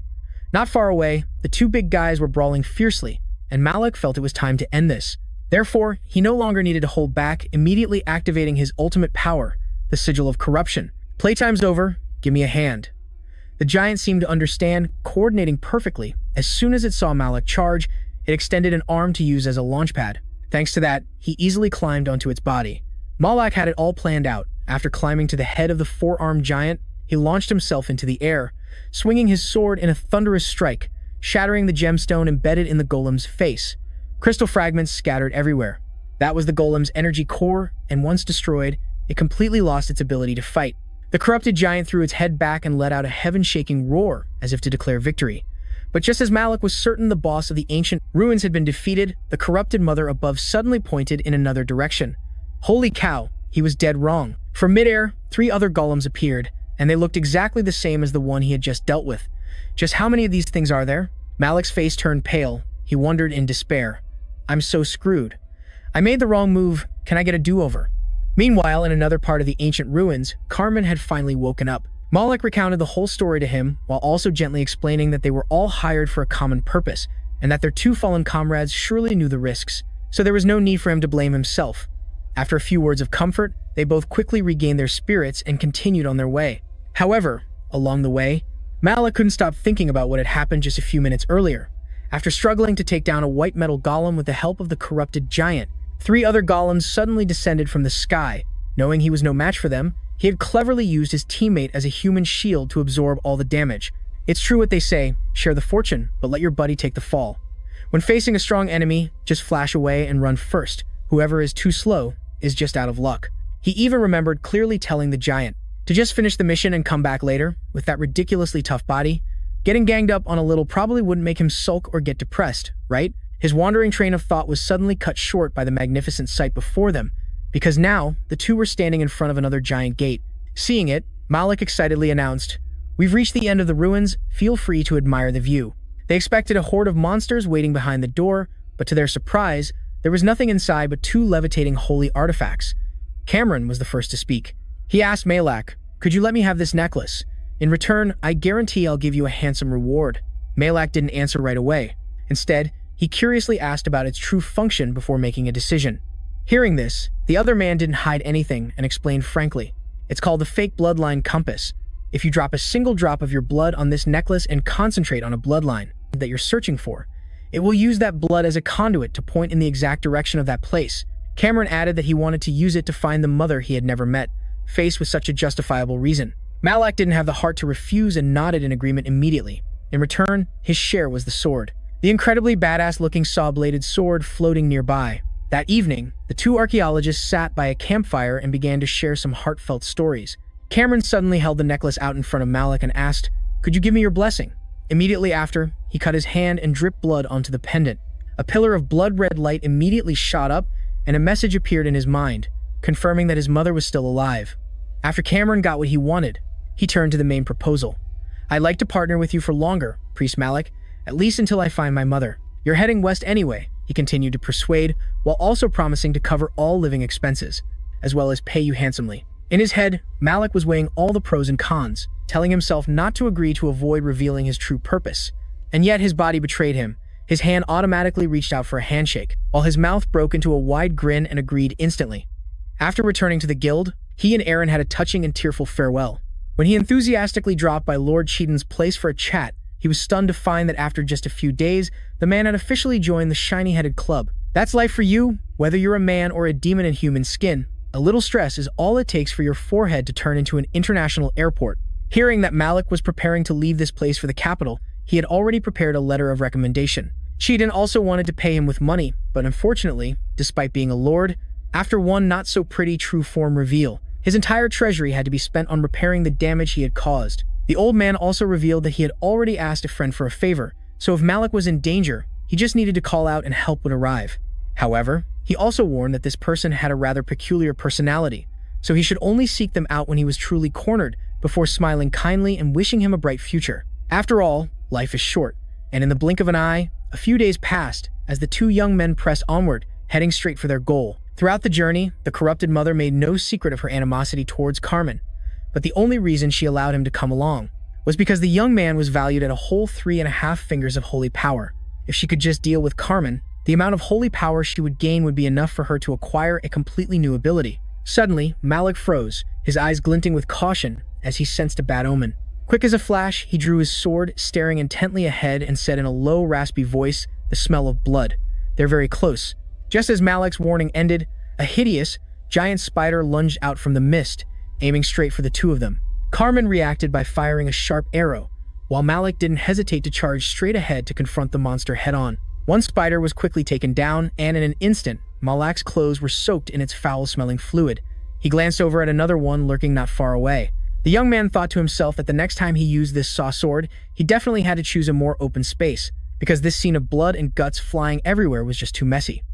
Not far away, the 2 big guys were brawling fiercely, and Malik felt it was time to end this. Therefore, he no longer needed to hold back, immediately activating his ultimate power, the Sigil of Corruption. "Playtime's over. Give me a hand." The giant seemed to understand, coordinating perfectly. As soon as it saw Malik charge, it extended an arm to use as a launchpad. Thanks to that, he easily climbed onto its body. Malik had it all planned out. After climbing to the head of the 4-armed giant, he launched himself into the air, swinging his sword in a thunderous strike, shattering the gemstone embedded in the golem's face. Crystal fragments scattered everywhere. That was the golem's energy core, and once destroyed, it completely lost its ability to fight. The corrupted giant threw its head back and let out a heaven-shaking roar, as if to declare victory. But just as Malik was certain the boss of the ancient ruins had been defeated, the corrupted mother above suddenly pointed in another direction. Holy cow, he was dead wrong. From midair, 3 other golems appeared, and they looked exactly the same as the one he had just dealt with. Just how many of these things are there? Malik's face turned pale. He wondered in despair. "I'm so screwed. I made the wrong move. Can I get a do-over?" Meanwhile, in another part of the ancient ruins, Carmen had finally woken up. Malik recounted the whole story to him, while also gently explaining that they were all hired for a common purpose, and that their 2 fallen comrades surely knew the risks, so there was no need for him to blame himself. After a few words of comfort, they both quickly regained their spirits and continued on their way. However, along the way, Malik couldn't stop thinking about what had happened just a few minutes earlier. After struggling to take down a white metal golem with the help of the corrupted giant, 3 other golems suddenly descended from the sky. Knowing he was no match for them, he had cleverly used his teammate as a human shield to absorb all the damage. It's true what they say, share the fortune, but let your buddy take the fall. When facing a strong enemy, just flash away and run first. Whoever is too slow is just out of luck. He even remembered clearly telling the giant to just finish the mission and come back later. With that ridiculously tough body, getting ganged up on a little probably wouldn't make him sulk or get depressed, right? His wandering train of thought was suddenly cut short by the magnificent sight before them, because now the 2 were standing in front of another giant gate. Seeing it, Malik excitedly announced, "We've reached the end of the ruins. Feel free to admire the view." They expected a horde of monsters waiting behind the door, but to their surprise, there was nothing inside but 2 levitating holy artifacts. Cameron was the first to speak. He asked Malik, "Could you let me have this necklace? In return, I guarantee I'll give you a handsome reward." Malik didn't answer right away. Instead, he curiously asked about its true function before making a decision. Hearing this, the other man didn't hide anything and explained frankly. "It's called the fake bloodline compass. If you drop a single drop of your blood on this necklace and concentrate on a bloodline that you're searching for, it will use that blood as a conduit to point in the exact direction of that place." Cameron added that he wanted to use it to find the mother he had never met, faced with such a justifiable reason. Malik didn't have the heart to refuse and nodded in agreement immediately. In return, his share was the sword. The incredibly badass-looking saw-bladed sword floating nearby. That evening, the 2 archaeologists sat by a campfire and began to share some heartfelt stories. Cameron suddenly held the necklace out in front of Malik and asked, "Could you give me your blessing?" Immediately after, he cut his hand and dripped blood onto the pendant. A pillar of blood-red light immediately shot up, and a message appeared in his mind, confirming that his mother was still alive. After Cameron got what he wanted, he turned to the main proposal. "I'd like to partner with you for longer, Priest Malik, at least until I find my mother. You're heading west anyway," he continued to persuade, while also promising to cover all living expenses, as well as pay you handsomely. In his head, Malik was weighing all the pros and cons, telling himself not to agree to avoid revealing his true purpose. And yet his body betrayed him. His hand automatically reached out for a handshake, while his mouth broke into a wide grin and agreed instantly. After returning to the guild, he and Aaron had a touching and tearful farewell. When he enthusiastically dropped by Lord Cheaton's place for a chat, he was stunned to find that after just a few days, the man had officially joined the Shiny-Headed Club. That's life for you, whether you're a man or a demon in human skin. A little stress is all it takes for your forehead to turn into an international airport. Hearing that Malik was preparing to leave this place for the capital, he had already prepared a letter of recommendation. Cheatin also wanted to pay him with money, but unfortunately, despite being a lord, after one not-so-pretty true form reveal, his entire treasury had to be spent on repairing the damage he had caused. The old man also revealed that he had already asked a friend for a favor, so if Malik was in danger, he just needed to call out and help would arrive. However, he also warned that this person had a rather peculiar personality, so he should only seek them out when he was truly cornered, before smiling kindly and wishing him a bright future. After all, life is short, and in the blink of an eye, a few days passed as the two young men pressed onward, heading straight for their goal. Throughout the journey, the corrupted mother made no secret of her animosity towards Carmen, but the only reason she allowed him to come along was because the young man was valued at a whole 3.5 fingers of holy power. If she could just deal with Carmen, the amount of holy power she would gain would be enough for her to acquire a completely new ability. Suddenly, Malik froze, his eyes glinting with caution as he sensed a bad omen. Quick as a flash, he drew his sword, staring intently ahead, and said in a low, raspy voice, "The smell of blood. They're very close." Just as Malik's warning ended, a hideous, giant spider lunged out from the mist, aiming straight for the two of them. Carmen reacted by firing a sharp arrow, while Malik didn't hesitate to charge straight ahead to confront the monster head-on. One spider was quickly taken down, and in an instant, Malik's clothes were soaked in its foul-smelling fluid. He glanced over at another one lurking not far away. The young man thought to himself that the next time he used this saw sword, he definitely had to choose a more open space, because this scene of blood and guts flying everywhere was just too messy.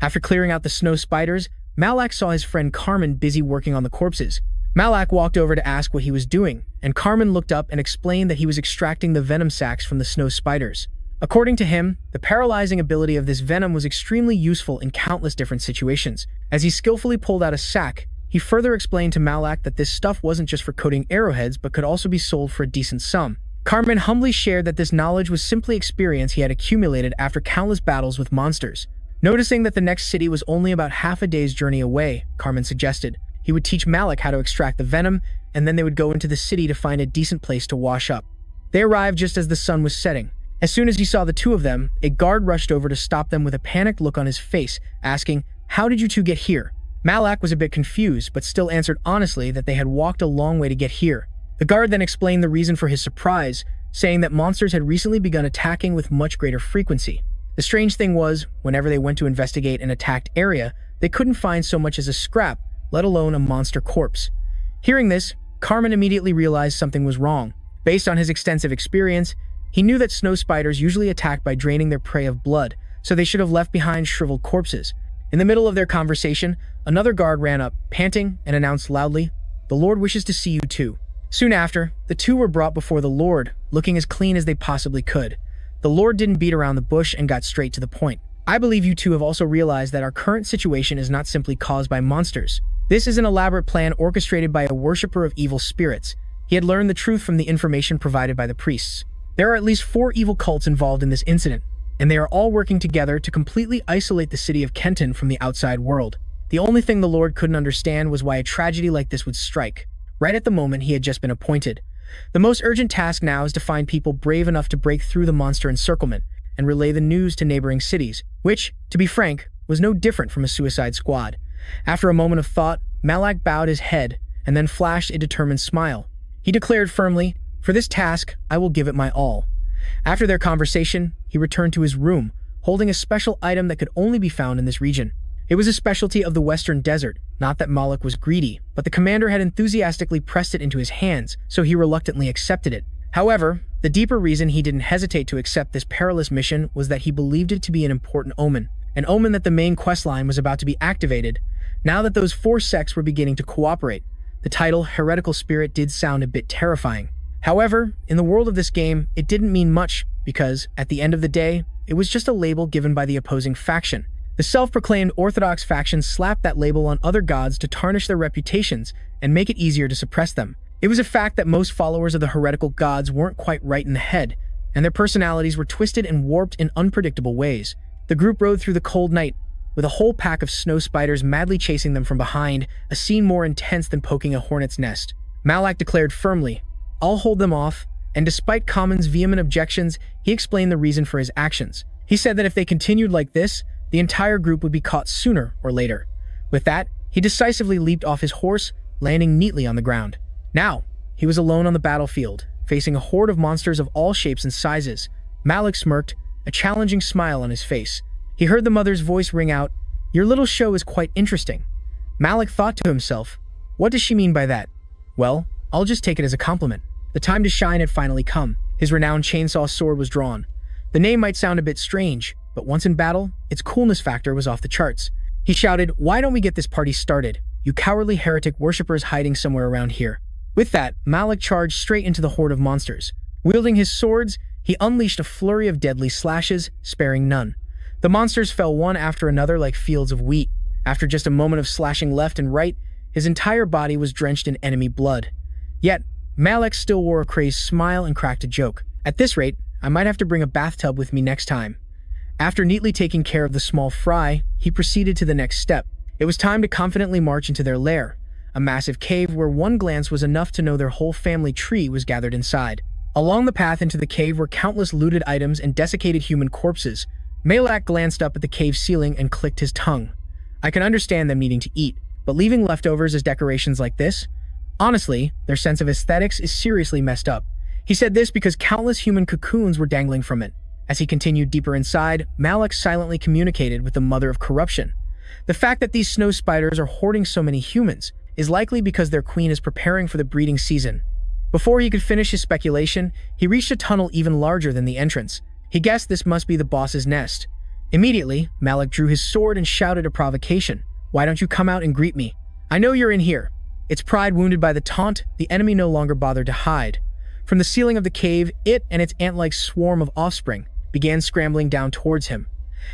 After clearing out the snow spiders, Malik saw his friend Carmen busy working on the corpses. Malik walked over to ask what he was doing, and Carmen looked up and explained that he was extracting the venom sacs from the snow spiders. According to him, the paralyzing ability of this venom was extremely useful in countless different situations. As he skillfully pulled out a sack, he further explained to Malik that this stuff wasn't just for coating arrowheads but could also be sold for a decent sum. Carmen humbly shared that this knowledge was simply experience he had accumulated after countless battles with monsters. Noticing that the next city was only about half a day's journey away, Carmen suggested he would teach Malik how to extract the venom, and then they would go into the city to find a decent place to wash up. They arrived just as the sun was setting. As soon as he saw the two of them, a guard rushed over to stop them with a panicked look on his face, asking, "How did you two get here?" Malik was a bit confused, but still answered honestly that they had walked a long way to get here. The guard then explained the reason for his surprise, saying that monsters had recently begun attacking with much greater frequency. The strange thing was, whenever they went to investigate an attacked area, they couldn't find so much as a scrap, let alone a monster corpse. Hearing this, Carmen immediately realized something was wrong. Based on his extensive experience, he knew that snow spiders usually attack by draining their prey of blood, so they should have left behind shriveled corpses. In the middle of their conversation, another guard ran up, panting, and announced loudly, "The Lord wishes to see you too." Soon after, the two were brought before the Lord, looking as clean as they possibly could. The Lord didn't beat around the bush and got straight to the point. "I believe you two have also realized that our current situation is not simply caused by monsters. This is an elaborate plan orchestrated by a worshipper of evil spirits." He had learned the truth from the information provided by the priests. There are at least 4 evil cults involved in this incident, and they are all working together to completely isolate the city of Kenton from the outside world. The only thing the Lord couldn't understand was why a tragedy like this would strike, right at the moment he had just been appointed. The most urgent task now is to find people brave enough to break through the monster encirclement and relay the news to neighboring cities, which, to be frank, was no different from a suicide squad. After a moment of thought, Malik bowed his head and then flashed a determined smile. He declared firmly, "For this task, I will give it my all." After their conversation, he returned to his room, holding a special item that could only be found in this region. It was a specialty of the Western Desert. Not that Malik was greedy, but the commander had enthusiastically pressed it into his hands, so he reluctantly accepted it. However, the deeper reason he didn't hesitate to accept this perilous mission was that he believed it to be an important omen. An omen that the main questline was about to be activated, now that those 4 sects were beginning to cooperate. The title, Heretical Spirit, did sound a bit terrifying. However, in the world of this game, it didn't mean much, because, at the end of the day, it was just a label given by the opposing faction. The self-proclaimed Orthodox faction slapped that label on other gods to tarnish their reputations and make it easier to suppress them. It was a fact that most followers of the heretical gods weren't quite right in the head, and their personalities were twisted and warped in unpredictable ways. The group rode through the cold night, with a whole pack of snow spiders madly chasing them from behind, a scene more intense than poking a hornet's nest. Malik declared firmly, "I'll hold them off," and despite Kamen's vehement objections, he explained the reason for his actions. He said that if they continued like this, the entire group would be caught sooner or later. With that, he decisively leaped off his horse, landing neatly on the ground. Now, he was alone on the battlefield, facing a horde of monsters of all shapes and sizes. Malik smirked, a challenging smile on his face. He heard the mother's voice ring out, "Your little show is quite interesting." Malik thought to himself, what does she mean by that? Well, I'll just take it as a compliment. The time to shine had finally come. His renowned chainsaw sword was drawn. The name might sound a bit strange, but once in battle, its coolness factor was off the charts. He shouted, "Why don't we get this party started? You cowardly heretic worshippers hiding somewhere around here." With that, Malik charged straight into the horde of monsters. Wielding his swords, he unleashed a flurry of deadly slashes, sparing none. The monsters fell one after another like fields of wheat. After just a moment of slashing left and right, his entire body was drenched in enemy blood. Yet, Malik still wore a crazed smile and cracked a joke. "At this rate, I might have to bring a bathtub with me next time." After neatly taking care of the small fry, he proceeded to the next step. It was time to confidently march into their lair, a massive cave where one glance was enough to know their whole family tree was gathered inside. Along the path into the cave were countless looted items and desiccated human corpses. Malak glanced up at the cave ceiling and clicked his tongue. I can understand them needing to eat, but leaving leftovers as decorations like this? Honestly, their sense of aesthetics is seriously messed up. He said this because countless human cocoons were dangling from it. As he continued deeper inside, Malak silently communicated with the mother of corruption. The fact that these snow spiders are hoarding so many humans is likely because their queen is preparing for the breeding season. Before he could finish his speculation, he reached a tunnel even larger than the entrance. He guessed this must be the boss's nest. Immediately, Malik drew his sword and shouted a provocation. "Why don't you come out and greet me? I know you're in here." Its pride wounded by the taunt, the enemy no longer bothered to hide. From the ceiling of the cave, it and its ant-like swarm of offspring began scrambling down towards him.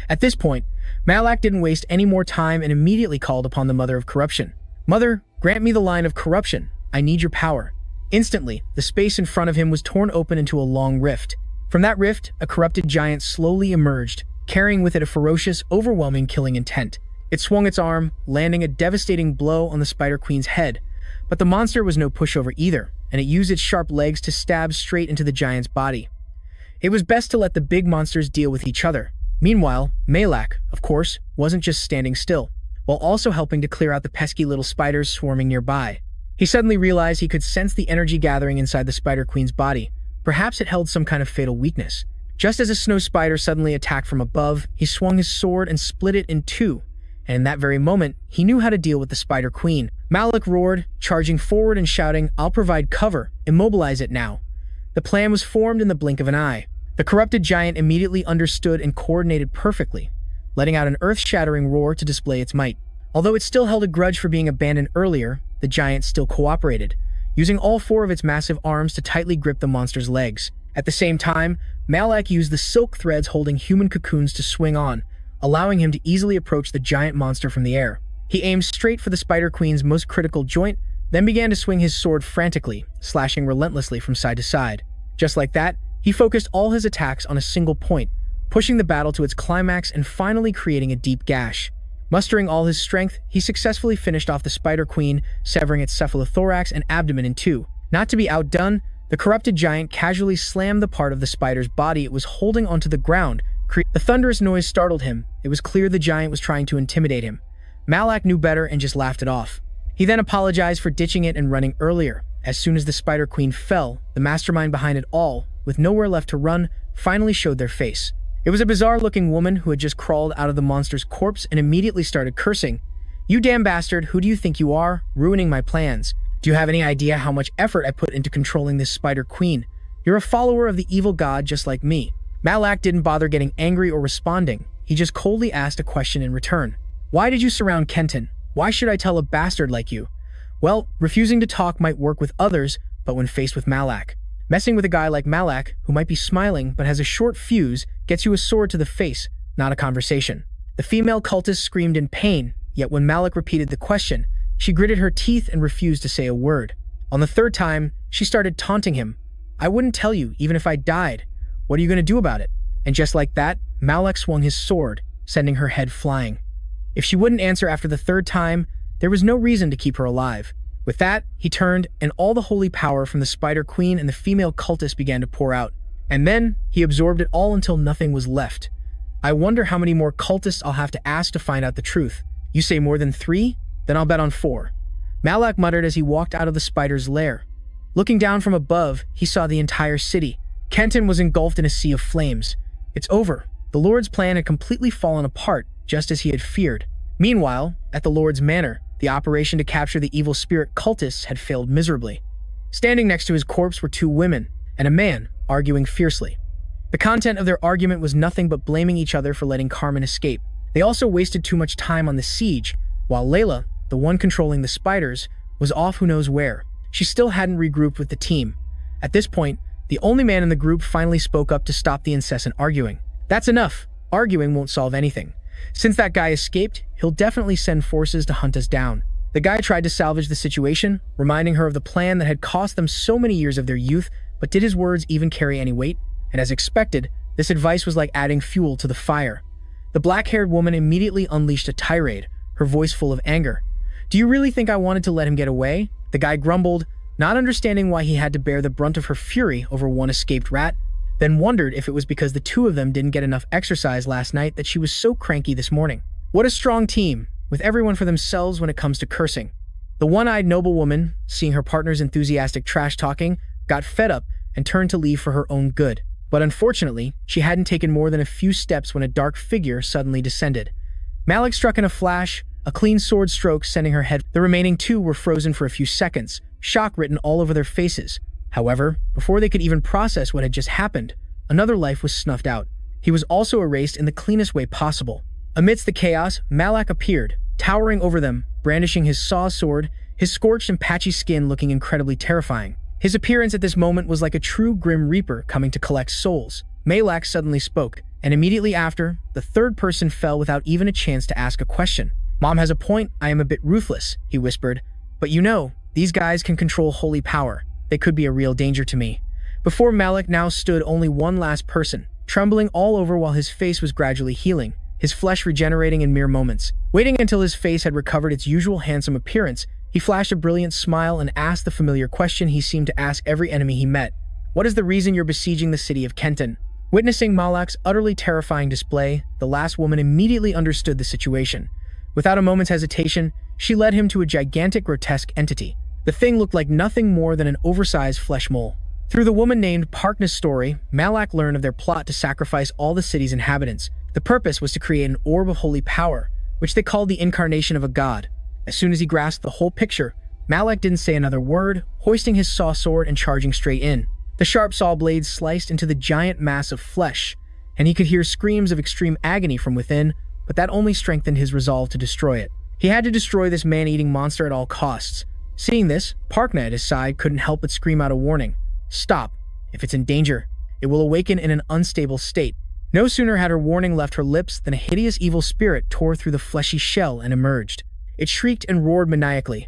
At this point, Malak didn't waste any more time and immediately called upon the mother of corruption. "Mother, grant me the line of corruption. I need your power." Instantly, the space in front of him was torn open into a long rift. From that rift, a corrupted giant slowly emerged, carrying with it a ferocious, overwhelming killing intent. It swung its arm, landing a devastating blow on the Spider Queen's head. But the monster was no pushover either, and it used its sharp legs to stab straight into the giant's body. It was best to let the big monsters deal with each other. Meanwhile, Malak, of course, wasn't just standing still, while also helping to clear out the pesky little spiders swarming nearby. He suddenly realized he could sense the energy gathering inside the Spider Queen's body. Perhaps it held some kind of fatal weakness. Just as a snow spider suddenly attacked from above, he swung his sword and split it in two, and in that very moment, he knew how to deal with the Spider Queen. Malik roared, charging forward and shouting, "I'll provide cover, immobilize it now." The plan was formed in the blink of an eye. The corrupted giant immediately understood and coordinated perfectly, letting out an earth-shattering roar to display its might. Although it still held a grudge for being abandoned earlier, the giant still cooperated, using all four of its massive arms to tightly grip the monster's legs. At the same time, Malak used the silk threads holding human cocoons to swing on, allowing him to easily approach the giant monster from the air. He aimed straight for the Spider Queen's most critical joint, then began to swing his sword frantically, slashing relentlessly from side to side. Just like that, he focused all his attacks on a single point, pushing the battle to its climax and finally creating a deep gash. Mustering all his strength, he successfully finished off the Spider Queen, severing its cephalothorax and abdomen in two. Not to be outdone, the corrupted giant casually slammed the part of the spider's body it was holding onto the ground. The thunderous noise startled him. It was clear the giant was trying to intimidate him. Malak knew better and just laughed it off. He then apologized for ditching it and running earlier. As soon as the Spider Queen fell, the mastermind behind it all, with nowhere left to run, finally showed their face. It was a bizarre-looking woman who had just crawled out of the monster's corpse and immediately started cursing. "You damn bastard, who do you think you are? Ruining my plans. Do you have any idea how much effort I put into controlling this Spider Queen? You're a follower of the evil god just like me." Malak didn't bother getting angry or responding. He just coldly asked a question in return. "Why did you surround Kenton? Why should I tell a bastard like you?" Well, refusing to talk might work with others, but when faced with Malak. Messing with a guy like Malak, who might be smiling but has a short fuse, gets you a sword to the face, not a conversation. The female cultist screamed in pain, yet when Malak repeated the question, she gritted her teeth and refused to say a word. On the third time, she started taunting him. "I wouldn't tell you, even if I died. What are you going to do about it?" And just like that, Malak swung his sword, sending her head flying. If she wouldn't answer after the third time, there was no reason to keep her alive. With that, he turned, and all the holy power from the Spider Queen and the female cultist began to pour out. And then, he absorbed it all until nothing was left. I wonder how many more cultists I'll have to ask to find out the truth. You say more than 3? Then I'll bet on 4. Malak muttered as he walked out of the spider's lair. Looking down from above, he saw the entire city. Kenton was engulfed in a sea of flames. It's over. The Lord's plan had completely fallen apart, just as he had feared. Meanwhile, at the Lord's manor, the operation to capture the evil spirit cultists had failed miserably. Standing next to his corpse were two women and a man, arguing fiercely. The content of their argument was nothing but blaming each other for letting Carmen escape. They also wasted too much time on the siege, while Layla, the one controlling the spiders, was off who knows where. She still hadn't regrouped with the team. At this point, the only man in the group finally spoke up to stop the incessant arguing. That's enough. Arguing won't solve anything. Since that guy escaped, he'll definitely send forces to hunt us down. The guy tried to salvage the situation, reminding her of the plan that had cost them so many years of their youth, but did his words even carry any weight? And as expected, this advice was like adding fuel to the fire. The black-haired woman immediately unleashed a tirade, her voice full of anger. "Do you really think I wanted to let him get away?" The guy grumbled, not understanding why he had to bear the brunt of her fury over one escaped rat, then wondered if it was because the two of them didn't get enough exercise last night that she was so cranky this morning. What a strong team, with everyone for themselves when it comes to cursing. The one-eyed noblewoman, seeing her partner's enthusiastic trash-talking, got fed up and turned to leave for her own good. But unfortunately, she hadn't taken more than a few steps when a dark figure suddenly descended. Malik struck in a flash, a clean sword stroke sending her head. The remaining two were frozen for a few seconds, shock written all over their faces. However, before they could even process what had just happened, another life was snuffed out. He was also erased in the cleanest way possible. Amidst the chaos, Malak appeared, towering over them, brandishing his saw sword, his scorched and patchy skin looking incredibly terrifying. His appearance at this moment was like a true Grim Reaper coming to collect souls. Malak suddenly spoke, and immediately after, the third person fell without even a chance to ask a question. "Mom has a point, I am a bit ruthless," he whispered. "But you know, these guys can control holy power. They could be a real danger to me." Before Malik now stood only one last person, trembling all over while his face was gradually healing, his flesh regenerating in mere moments. Waiting until his face had recovered its usual handsome appearance, he flashed a brilliant smile and asked the familiar question he seemed to ask every enemy he met. "What is the reason you're besieging the city of Kenton?" Witnessing Malak's utterly terrifying display, the last woman immediately understood the situation. Without a moment's hesitation, she led him to a gigantic, grotesque entity. The thing looked like nothing more than an oversized flesh mole. Through the woman named Parkna's story, Malak learned of their plot to sacrifice all the city's inhabitants. The purpose was to create an orb of holy power, which they called the incarnation of a god. As soon as he grasped the whole picture, Malak didn't say another word, hoisting his saw sword and charging straight in. The sharp saw blade sliced into the giant mass of flesh, and he could hear screams of extreme agony from within, but that only strengthened his resolve to destroy it. He had to destroy this man-eating monster at all costs. Seeing this, Parkna at his side couldn't help but scream out a warning. "Stop. If it's in danger, it will awaken in an unstable state." No sooner had her warning left her lips than a hideous evil spirit tore through the fleshy shell and emerged. It shrieked and roared maniacally.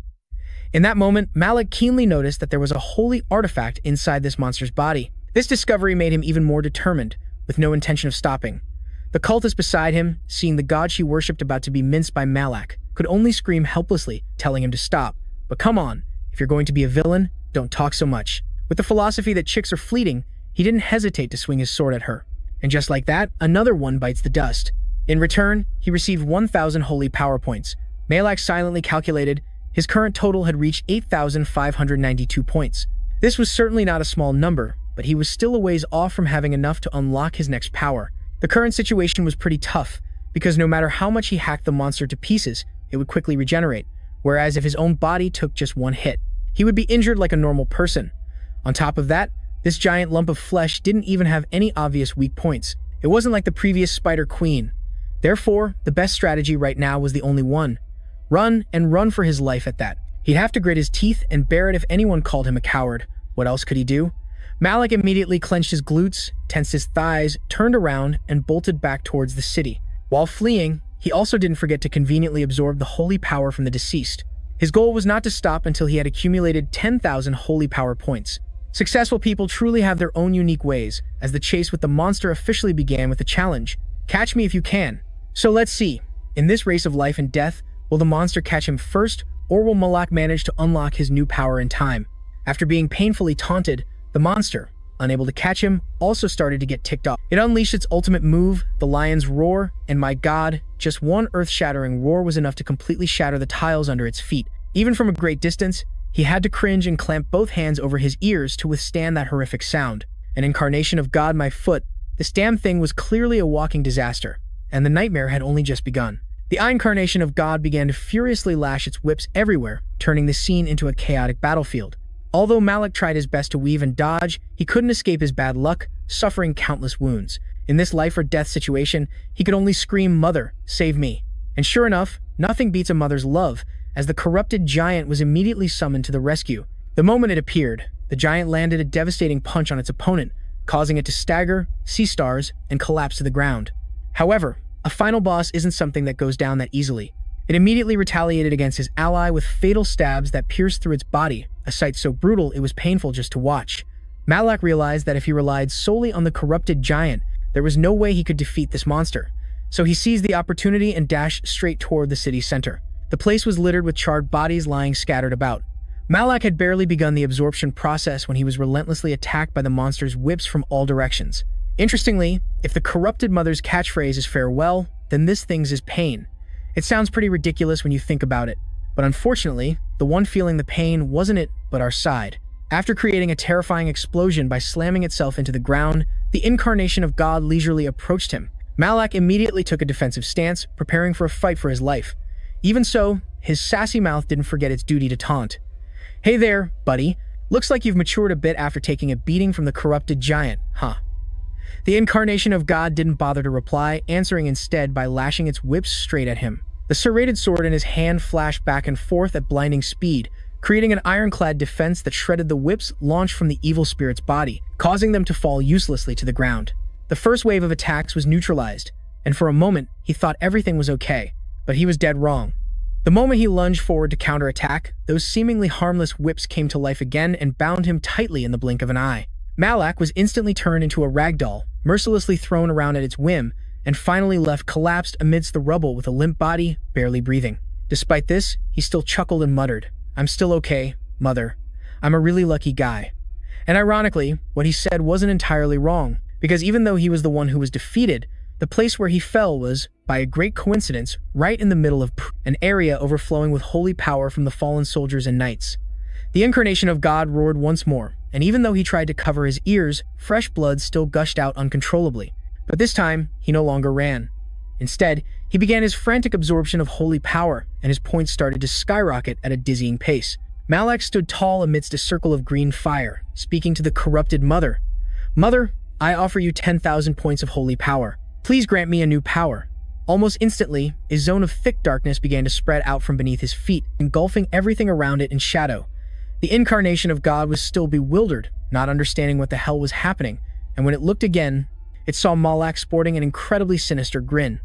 In that moment, Malik keenly noticed that there was a holy artifact inside this monster's body. This discovery made him even more determined, with no intention of stopping. The cultist beside him, seeing the god she worshipped about to be minced by Malak, could only scream helplessly, telling him to stop. But come on, if you're going to be a villain, don't talk so much. With the philosophy that chicks are fleeting, he didn't hesitate to swing his sword at her. And just like that, another one bites the dust. In return, he received 1,000 holy power points. Malak silently calculated his current total had reached 8,592 points. This was certainly not a small number, but he was still a ways off from having enough to unlock his next power. The current situation was pretty tough, because no matter how much he hacked the monster to pieces, it would quickly regenerate, whereas if his own body took just one hit, he would be injured like a normal person. On top of that, this giant lump of flesh didn't even have any obvious weak points. It wasn't like the previous Spider Queen. Therefore, the best strategy right now was the only one. Run, and run for his life at that. He'd have to grit his teeth and bear it if anyone called him a coward. What else could he do? Malik immediately clenched his glutes, tensed his thighs, turned around, and bolted back towards the city. While fleeing, he also didn't forget to conveniently absorb the holy power from the deceased. His goal was not to stop until he had accumulated 10,000 holy power points. Successful people truly have their own unique ways, as the chase with the monster officially began with a challenge. Catch me if you can. So let's see. In this race of life and death, will the monster catch him first, or will Malak manage to unlock his new power in time? After being painfully taunted, the monster, unable to catch him, also started to get ticked off. It unleashed its ultimate move, the lion's roar, and my god, just one earth-shattering roar was enough to completely shatter the tiles under its feet. Even from a great distance, he had to cringe and clamp both hands over his ears to withstand that horrific sound. An incarnation of God, my foot. This damn thing was clearly a walking disaster, and the nightmare had only just begun. The incarnation of God began to furiously lash its whips everywhere, turning the scene into a chaotic battlefield. Although Malak tried his best to weave and dodge, he couldn't escape his bad luck, suffering countless wounds. In this life-or-death situation, he could only scream, "Mother, save me." And sure enough, nothing beats a mother's love, as the corrupted giant was immediately summoned to the rescue. The moment it appeared, the giant landed a devastating punch on its opponent, causing it to stagger, see stars, and collapse to the ground. However, a final boss isn't something that goes down that easily. It immediately retaliated against his ally with fatal stabs that pierced through its body, a sight so brutal it was painful just to watch. Malak realized that if he relied solely on the corrupted giant, there was no way he could defeat this monster. So he seized the opportunity and dashed straight toward the city center. The place was littered with charred bodies lying scattered about. Malak had barely begun the absorption process when he was relentlessly attacked by the monster's whips from all directions. Interestingly, if the corrupted mother's catchphrase is farewell, then this thing's is pain. It sounds pretty ridiculous when you think about it, but unfortunately, the one feeling the pain wasn't it, but our side. After creating a terrifying explosion by slamming itself into the ground, the incarnation of God leisurely approached him. Malak immediately took a defensive stance, preparing for a fight for his life. Even so, his sassy mouth didn't forget its duty to taunt. "Hey there, buddy. Looks like you've matured a bit after taking a beating from the corrupted giant, huh?" The incarnation of God didn't bother to reply, answering instead by lashing its whips straight at him. The serrated sword in his hand flashed back and forth at blinding speed, creating an ironclad defense that shredded the whips launched from the evil spirit's body, causing them to fall uselessly to the ground. The first wave of attacks was neutralized, and for a moment, he thought everything was okay, but he was dead wrong. The moment he lunged forward to counterattack, those seemingly harmless whips came to life again and bound him tightly in the blink of an eye. Malak was instantly turned into a ragdoll, mercilessly thrown around at its whim, and finally left collapsed amidst the rubble with a limp body, barely breathing. Despite this, he still chuckled and muttered, "I'm still okay, mother. I'm a really lucky guy." And ironically, what he said wasn't entirely wrong, because even though he was the one who was defeated, the place where he fell was, by a great coincidence, right in the middle of an area overflowing with holy power from the fallen soldiers and knights. The incarnation of God roared once more, and even though he tried to cover his ears, fresh blood still gushed out uncontrollably. But this time, he no longer ran. Instead, he began his frantic absorption of holy power, and his points started to skyrocket at a dizzying pace. Malak stood tall amidst a circle of green fire, speaking to the corrupted mother. "Mother, I offer you 10,000 points of holy power. Please grant me a new power." Almost instantly, a zone of thick darkness began to spread out from beneath his feet, engulfing everything around it in shadow. The incarnation of God was still bewildered, not understanding what the hell was happening, and when it looked again, it saw Malak sporting an incredibly sinister grin.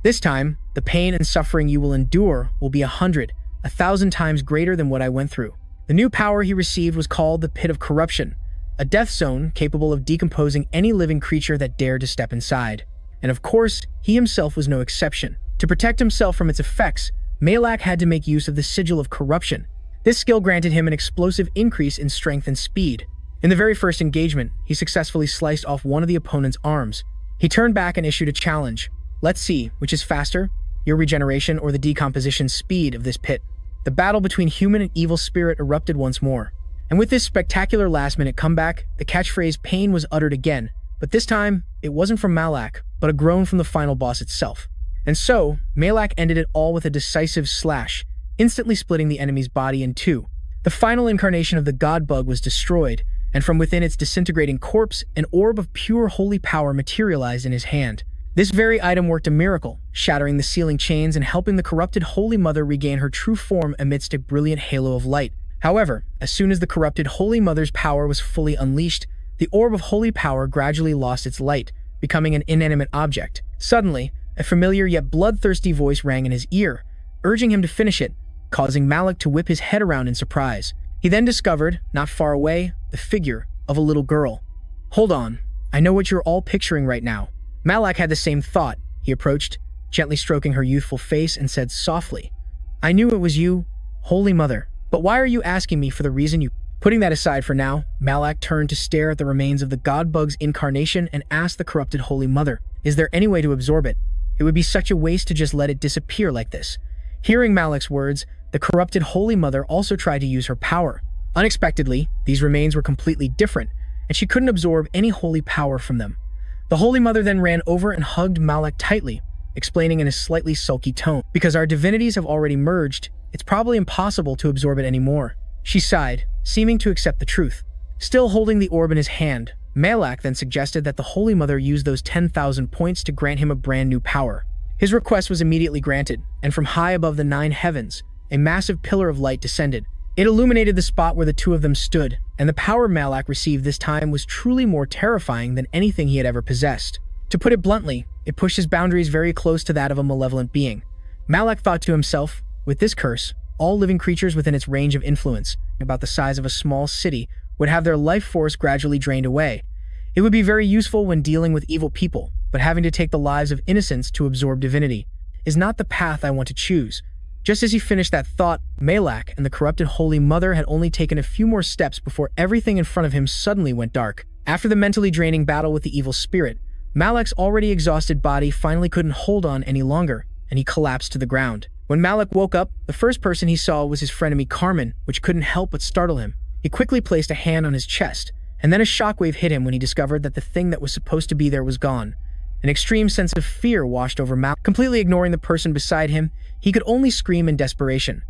"This time, the pain and suffering you will endure will be 1,000 times greater than what I went through." The new power he received was called the Pit of Corruption, a death zone capable of decomposing any living creature that dared to step inside. And of course, he himself was no exception. To protect himself from its effects, Malak had to make use of the Sigil of Corruption. This skill granted him an explosive increase in strength and speed. In the very first engagement, he successfully sliced off one of the opponent's arms. He turned back and issued a challenge. "Let's see, which is faster, your regeneration or the decomposition speed of this pit." The battle between human and evil spirit erupted once more. And with this spectacular last-minute comeback, the catchphrase "pain" was uttered again. But this time, it wasn't from Malak, but a groan from the final boss itself. And so, Malak ended it all with a decisive slash, instantly splitting the enemy's body in two. The final incarnation of the god bug was destroyed, and from within its disintegrating corpse, an orb of pure holy power materialized in his hand. This very item worked a miracle, shattering the sealing chains and helping the corrupted Holy Mother regain her true form amidst a brilliant halo of light. However, as soon as the corrupted Holy Mother's power was fully unleashed, the orb of holy power gradually lost its light, becoming an inanimate object. Suddenly, a familiar yet bloodthirsty voice rang in his ear, urging him to finish it, causing Malak to whip his head around in surprise. He then discovered, not far away, the figure of a little girl. "Hold on, I know what you're all picturing right now." Malak had the same thought. He approached, gently stroking her youthful face, and said softly, "I knew it was you, Holy Mother. But why are you asking me for the reason you—" Putting that aside for now, Malak turned to stare at the remains of the god bug's incarnation and asked the corrupted Holy Mother, "Is there any way to absorb it? It would be such a waste to just let it disappear like this." Hearing Malak's words, the corrupted Holy Mother also tried to use her power. Unexpectedly, these remains were completely different, and she couldn't absorb any holy power from them. The Holy Mother then ran over and hugged Malak tightly, explaining in a slightly sulky tone, "Because our divinities have already merged, it's probably impossible to absorb it anymore." She sighed, seeming to accept the truth. Still holding the orb in his hand, Malak then suggested that the Holy Mother use those 10,000 points to grant him a brand new power. His request was immediately granted, and from high above the 9 heavens, a massive pillar of light descended. It illuminated the spot where the two of them stood, and the power Malak received this time was truly more terrifying than anything he had ever possessed. To put it bluntly, it pushed his boundaries very close to that of a malevolent being. Malak thought to himself, with this curse, all living creatures within its range of influence, about the size of a small city, would have their life force gradually drained away. It would be very useful when dealing with evil people, but having to take the lives of innocents to absorb divinity is not the path I want to choose. Just as he finished that thought, Malak and the corrupted Holy Mother had only taken a few more steps before everything in front of him suddenly went dark. After the mentally draining battle with the evil spirit, Malak's already exhausted body finally couldn't hold on any longer, and he collapsed to the ground. When Malak woke up, the first person he saw was his frenemy Carmen, which couldn't help but startle him. He quickly placed a hand on his chest, and then a shockwave hit him when he discovered that the thing that was supposed to be there was gone. An extreme sense of fear washed over Malak. Completely ignoring the person beside him, he could only scream in desperation.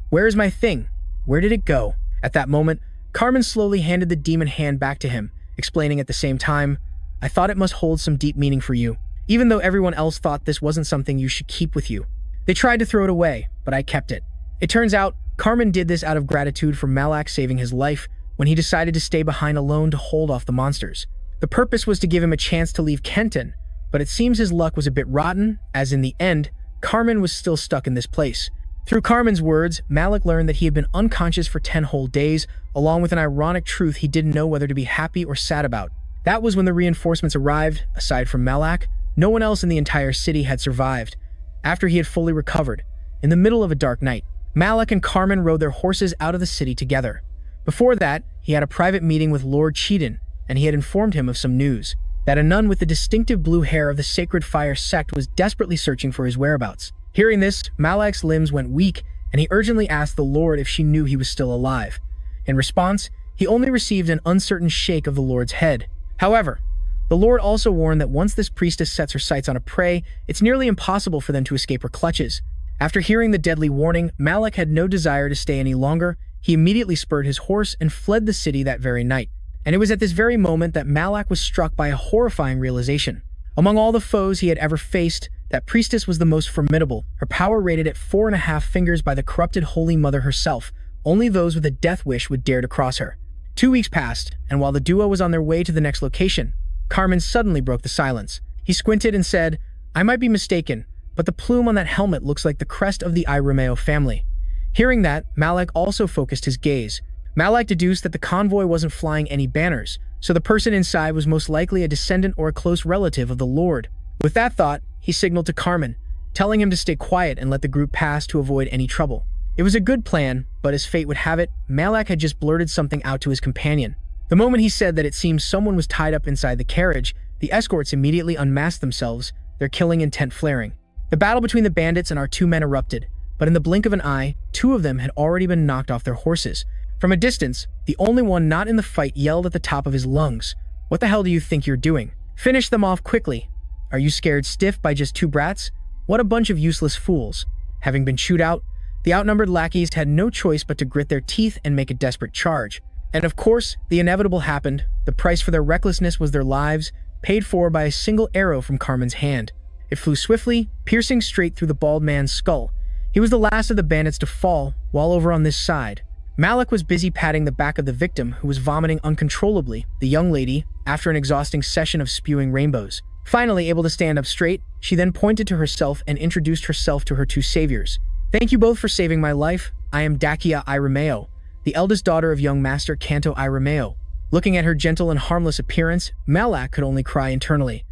"Where is my thing? Where did it go?" At that moment, Carmen slowly handed the demon hand back to him, explaining at the same time, "I thought it must hold some deep meaning for you, even though everyone else thought this wasn't something you should keep with you. They tried to throw it away, but I kept it." It turns out, Carmen did this out of gratitude for Malak saving his life when he decided to stay behind alone to hold off the monsters. The purpose was to give him a chance to leave Kenton, but it seems his luck was a bit rotten, as in the end, Carmen was still stuck in this place. Through Carmen's words, Malak learned that he had been unconscious for 10 whole days, along with an ironic truth he didn't know whether to be happy or sad about. That was when the reinforcements arrived. Aside from Malak, no one else in the entire city had survived. After he had fully recovered, in the middle of a dark night, Malak and Carmen rode their horses out of the city together. Before that, he had a private meeting with Lord Cheaton, and he had informed him of some news. That a nun with the distinctive blue hair of the Sacred Fire sect was desperately searching for his whereabouts. Hearing this, Malak's limbs went weak, and he urgently asked the Lord if she knew he was still alive. In response, he only received an uncertain shake of the Lord's head. However, the Lord also warned that once this priestess sets her sights on a prey, it's nearly impossible for them to escape her clutches. After hearing the deadly warning, Malak had no desire to stay any longer. He immediately spurred his horse and fled the city that very night. And it was at this very moment that Malak was struck by a horrifying realization. Among all the foes he had ever faced, that priestess was the most formidable, her power rated at 4.5 fingers by the corrupted Holy Mother herself. Only those with a death wish would dare to cross her. 2 weeks passed, and while the duo was on their way to the next location, Carmen suddenly broke the silence. He squinted and said, "I might be mistaken, but the plume on that helmet looks like the crest of the Romeo family." Hearing that, Malak also focused his gaze. Malak deduced that the convoy wasn't flying any banners, so the person inside was most likely a descendant or a close relative of the Lord. With that thought, he signaled to Carmen, telling him to stay quiet and let the group pass to avoid any trouble. It was a good plan, but as fate would have it, Malak had just blurted something out to his companion. The moment he said that it seemed someone was tied up inside the carriage, the escorts immediately unmasked themselves, their killing intent flaring. The battle between the bandits and our 2 men erupted, but in the blink of an eye, 2 of them had already been knocked off their horses. From a distance, the only one not in the fight yelled at the top of his lungs, "What the hell do you think you're doing? Finish them off quickly. Are you scared stiff by just 2 brats? What a bunch of useless fools." Having been chewed out, the outnumbered lackeys had no choice but to grit their teeth and make a desperate charge. And of course, the inevitable happened. The price for their recklessness was their lives, paid for by a single arrow from Carmen's hand. It flew swiftly, piercing straight through the bald man's skull. He was the last of the bandits to fall, while over on this side, Malak was busy patting the back of the victim, who was vomiting uncontrollably, the young lady, after an exhausting session of spewing rainbows. Finally able to stand up straight, she then pointed to herself and introduced herself to her 2 saviors. "Thank you both for saving my life. I am Dakia Romeo, the eldest daughter of young Master Kanto Romeo." Looking at her gentle and harmless appearance, Malak could only cry internally.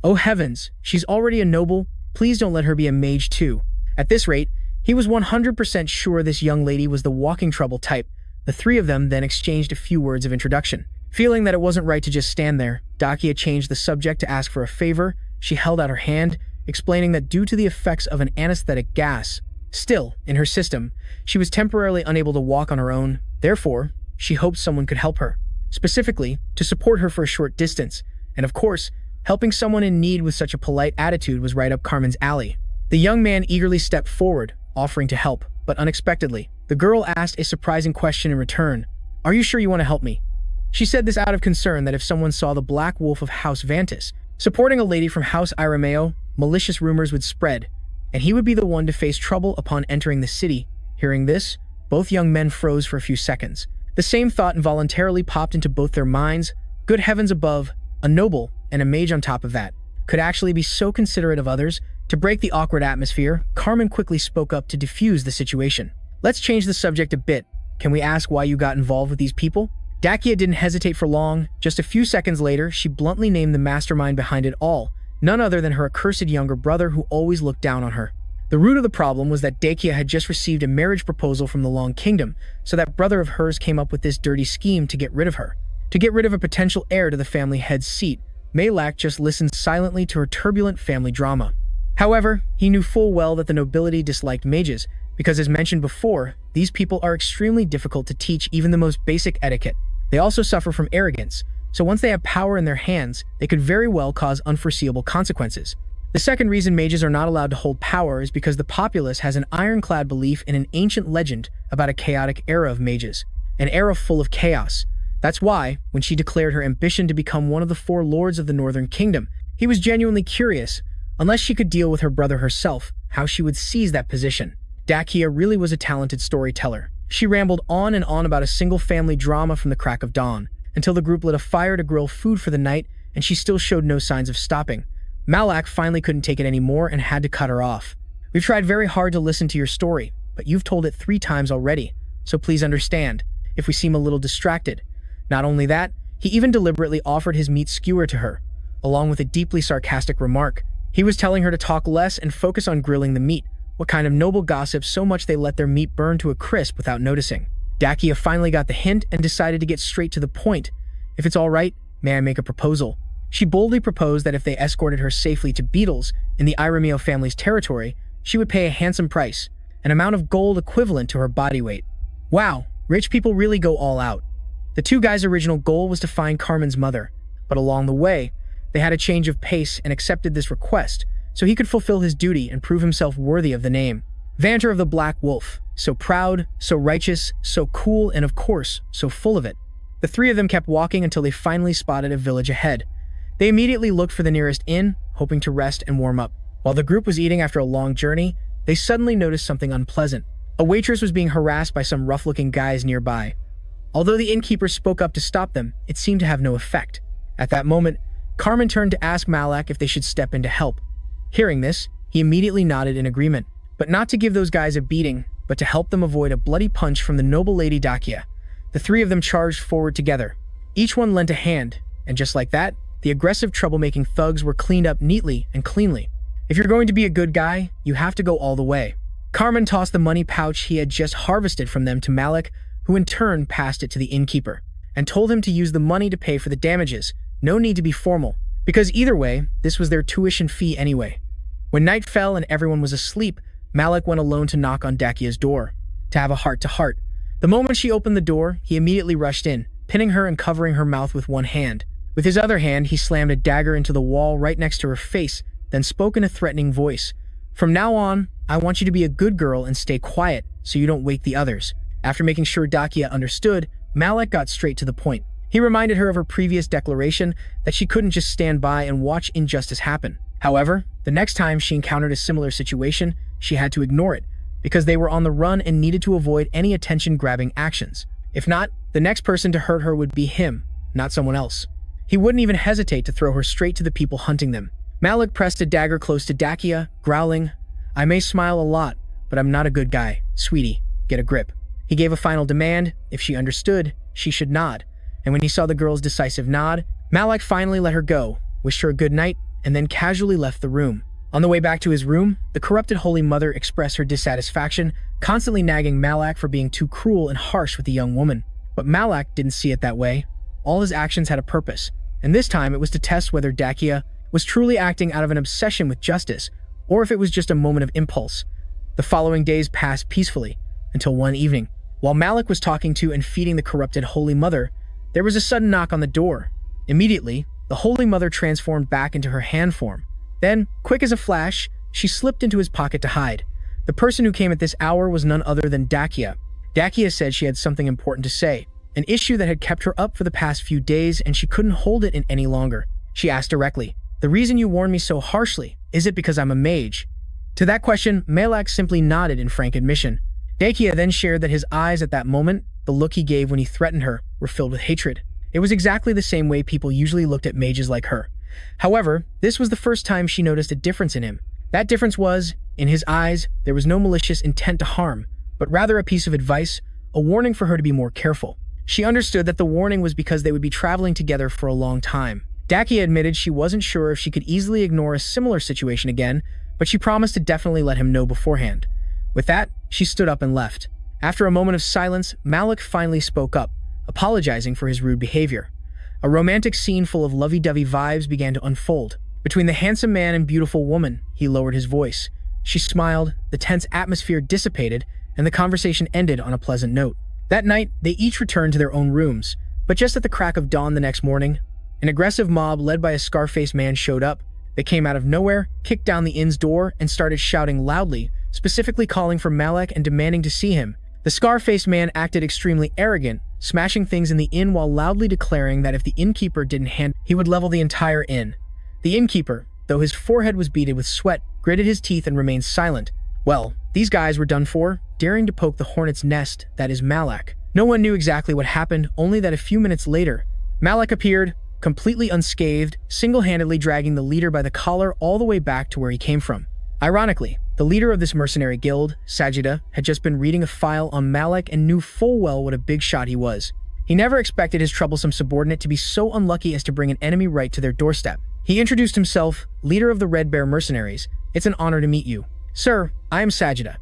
"Oh heavens, she's already a noble. Please don't let her be a mage too." At this rate, he was 100% sure this young lady was the walking trouble type. The 3 of them then exchanged a few words of introduction. Feeling that it wasn't right to just stand there, Dakia changed the subject to ask for a favor. She held out her hand, explaining that due to the effects of an anesthetic gas still in her system, she was temporarily unable to walk on her own. Therefore, she hoped someone could help her, specifically to support her for a short distance, and of course, Helping someone in need with such a polite attitude was right up Carmen's alley. The young man eagerly stepped forward, offering to help, but unexpectedly, the girl asked a surprising question in return. "Are you sure you want to help me?" She said this out of concern that if someone saw the Black Wolf of House Vantis supporting a lady from House Irameo, malicious rumors would spread, and he would be the one to face trouble upon entering the city. Hearing this, both young men froze for a few seconds. The same thought involuntarily popped into both their minds. Good heavens above, a noble, and a mage on top of that, could actually be so considerate of others. To break the awkward atmosphere, Carmen quickly spoke up to defuse the situation. "Let's change the subject a bit. Can we ask why you got involved with these people?" Dakia didn't hesitate for long. Just a few seconds later, she bluntly named the mastermind behind it all, none other than her accursed younger brother who always looked down on her. The root of the problem was that Dakia had just received a marriage proposal from the Long Kingdom, so that brother of hers came up with this dirty scheme to get rid of her. To get rid of a potential heir to the family head's seat, Malak just listened silently to her turbulent family drama. However, he knew full well that the nobility disliked mages, because as mentioned before, these people are extremely difficult to teach even the most basic etiquette. They also suffer from arrogance, so once they have power in their hands, they could very well cause unforeseeable consequences. The second reason mages are not allowed to hold power is because the populace has an ironclad belief in an ancient legend about a chaotic era of mages, an era full of chaos. That's why, when she declared her ambition to become one of the 4 lords of the Northern Kingdom, he was genuinely curious, unless she could deal with her brother herself, how she would seize that position. Dakia really was a talented storyteller. She rambled on and on about a single family drama from the crack of dawn, until the group lit a fire to grill food for the night, and she still showed no signs of stopping. Malak finally couldn't take it anymore and had to cut her off. "We've tried very hard to listen to your story, but you've told it 3 times already, so please understand if we seem a little distracted." Not only that, he even deliberately offered his meat skewer to her, along with a deeply sarcastic remark. He was telling her to talk less and focus on grilling the meat. What kind of noble gossip so much they let their meat burn to a crisp without noticing? Dakia finally got the hint and decided to get straight to the point. "If it's all right, may I make a proposal?" She boldly proposed that if they escorted her safely to Beetles in the Irameo family's territory, she would pay a handsome price, an amount of gold equivalent to her body weight. Wow, rich people really go all out. The 2 guys' original goal was to find Carmen's mother, but along the way, they had a change of pace and accepted this request, so he could fulfill his duty and prove himself worthy of the name. Vanter of the Black Wolf, so proud, so righteous, so cool, and of course, so full of it. The 3 of them kept walking until they finally spotted a village ahead. They immediately looked for the nearest inn, hoping to rest and warm up. While the group was eating after a long journey, they suddenly noticed something unpleasant. A waitress was being harassed by some rough-looking guys nearby. Although the innkeeper spoke up to stop them, it seemed to have no effect. At that moment, Carmen turned to ask Malak if they should step in to help. Hearing this, he immediately nodded in agreement, but not to give those guys a beating, but to help them avoid a bloody punch from the noble lady Dakia. The 3 of them charged forward together. Each one lent a hand, and just like that, the aggressive troublemaking thugs were cleaned up neatly and cleanly. If you're going to be a good guy, you have to go all the way. Carmen tossed the money pouch he had just harvested from them to Malak, who in turn passed it to the innkeeper, and told him to use the money to pay for the damages. No need to be formal, because either way, this was their tuition fee anyway. When night fell and everyone was asleep, Malak went alone to knock on Dakia's door, to have a heart-to-heart. The moment she opened the door, he immediately rushed in, pinning her and covering her mouth with one hand. With his other hand, he slammed a dagger into the wall right next to her face, then spoke in a threatening voice. "From now on, I want you to be a good girl and stay quiet so you don't wake the others." After making sure Dakia understood, Malak got straight to the point. He reminded her of her previous declaration that she couldn't just stand by and watch injustice happen. However, the next time she encountered a similar situation, she had to ignore it, because they were on the run and needed to avoid any attention-grabbing actions. If not, the next person to hurt her would be him, not someone else. He wouldn't even hesitate to throw her straight to the people hunting them. Malak pressed a dagger close to Dakia, growling, "I may smile a lot, but I'm not a good guy. Sweetie, get a grip." He gave a final demand. If she understood, she should nod. And when he saw the girl's decisive nod, Malak finally let her go, wished her a good night, and then casually left the room. On the way back to his room, the corrupted Holy Mother expressed her dissatisfaction, constantly nagging Malak for being too cruel and harsh with the young woman. But Malak didn't see it that way. All his actions had a purpose, and this time it was to test whether Dakia was truly acting out of an obsession with justice, or if it was just a moment of impulse. The following days passed peacefully, until one evening. While Malak was talking to and feeding the corrupted Holy Mother, there was a sudden knock on the door. Immediately, the Holy Mother transformed back into her hand form. Then, quick as a flash, she slipped into his pocket to hide. The person who came at this hour was none other than Dakia. Dakia said she had something important to say, an issue that had kept her up for the past few days and she couldn't hold it in any longer. She asked directly, "The reason you warned me so harshly, is it because I'm a mage?" To that question, Malak simply nodded in frank admission. Dakia then shared that his eyes at that moment, the look he gave when he threatened her, were filled with hatred. It was exactly the same way people usually looked at mages like her. However, this was the first time she noticed a difference in him. That difference was, in his eyes, there was no malicious intent to harm, but rather a piece of advice, a warning for her to be more careful. She understood that the warning was because they would be traveling together for a long time. Dakia admitted she wasn't sure if she could easily ignore a similar situation again, but she promised to definitely let him know beforehand. With that, she stood up and left. After a moment of silence, Malik finally spoke up, apologizing for his rude behavior. A romantic scene full of lovey-dovey vibes began to unfold. Between the handsome man and beautiful woman, he lowered his voice. She smiled, the tense atmosphere dissipated, and the conversation ended on a pleasant note. That night, they each returned to their own rooms, but just at the crack of dawn the next morning, an aggressive mob led by a scar-faced man showed up. They came out of nowhere, kicked down the inn's door, and started shouting loudly, specifically calling for Malak and demanding to see him. The scar-faced man acted extremely arrogant, smashing things in the inn while loudly declaring that if the innkeeper didn't hand, he would level the entire inn. The innkeeper, though his forehead was beaded with sweat, gritted his teeth and remained silent. Well, these guys were done for, daring to poke the hornet's nest, that is Malak. No one knew exactly what happened, only that a few minutes later, Malak appeared, completely unscathed, single-handedly dragging the leader by the collar all the way back to where he came from. Ironically, the leader of this mercenary guild, Sajida, had just been reading a file on Malak and knew full well what a big shot he was. He never expected his troublesome subordinate to be so unlucky as to bring an enemy right to their doorstep. He introduced himself, leader of the Red Bear mercenaries. "It's an honor to meet you. Sir, I am Sajida."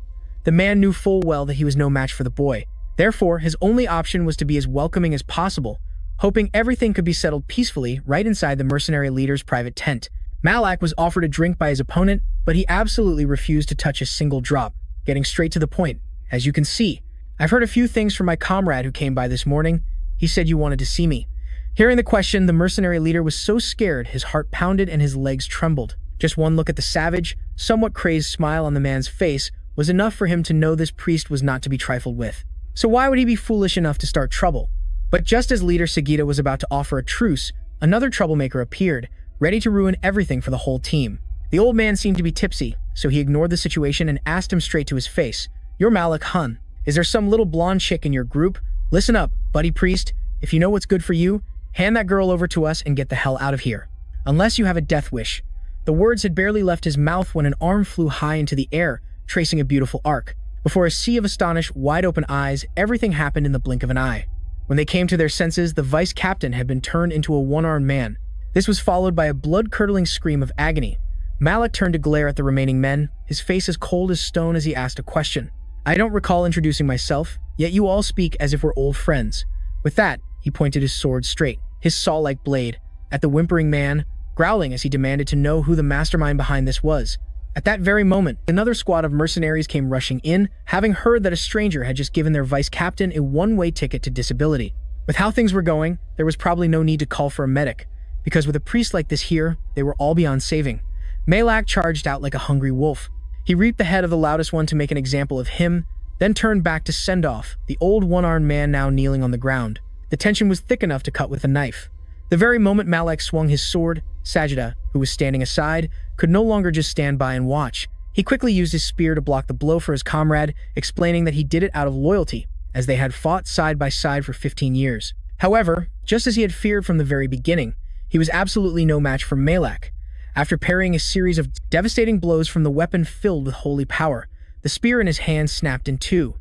The man knew full well that he was no match for the boy. Therefore, his only option was to be as welcoming as possible, hoping everything could be settled peacefully right inside the mercenary leader's private tent. Malak was offered a drink by his opponent, but he absolutely refused to touch a single drop, getting straight to the point. "As you can see, I've heard a few things from my comrade who came by this morning. He said you wanted to see me." Hearing the question, the mercenary leader was so scared his heart pounded and his legs trembled. Just one look at the savage, somewhat crazed smile on the man's face was enough for him to know this priest was not to be trifled with. So why would he be foolish enough to start trouble? But just as leader Sagita was about to offer a truce, another troublemaker appeared, ready to ruin everything for the whole team. The old man seemed to be tipsy, so he ignored the situation and asked him straight to his face, "You're Malik Hun. Is there some little blonde chick in your group? Listen up, buddy priest. If you know what's good for you, hand that girl over to us and get the hell out of here. Unless you have a death wish." The words had barely left his mouth when an arm flew high into the air, tracing a beautiful arc. Before a sea of astonished, wide-open eyes, everything happened in the blink of an eye. When they came to their senses, the vice captain had been turned into a one-armed man. This was followed by a blood-curdling scream of agony. Malik turned to glare at the remaining men, his face as cold as stone as he asked a question. "I don't recall introducing myself, yet you all speak as if we're old friends." With that, he pointed his sword straight, his saw-like blade, at the whimpering man, growling as he demanded to know who the mastermind behind this was. At that very moment, another squad of mercenaries came rushing in, having heard that a stranger had just given their vice captain a one-way ticket to disability. With how things were going, there was probably no need to call for a medic, because with a priest like this here, they were all beyond saving. Malak charged out like a hungry wolf. He reaped the head of the loudest one to make an example of him, then turned back to send off the old one-armed man now kneeling on the ground. The tension was thick enough to cut with a knife. The very moment Malak swung his sword, Sajida, who was standing aside, could no longer just stand by and watch. He quickly used his spear to block the blow for his comrade, explaining that he did it out of loyalty, as they had fought side by side for 15 years. However, just as he had feared from the very beginning, he was absolutely no match for Malak. After parrying a series of devastating blows from the weapon filled with holy power, the spear in his hand snapped in two.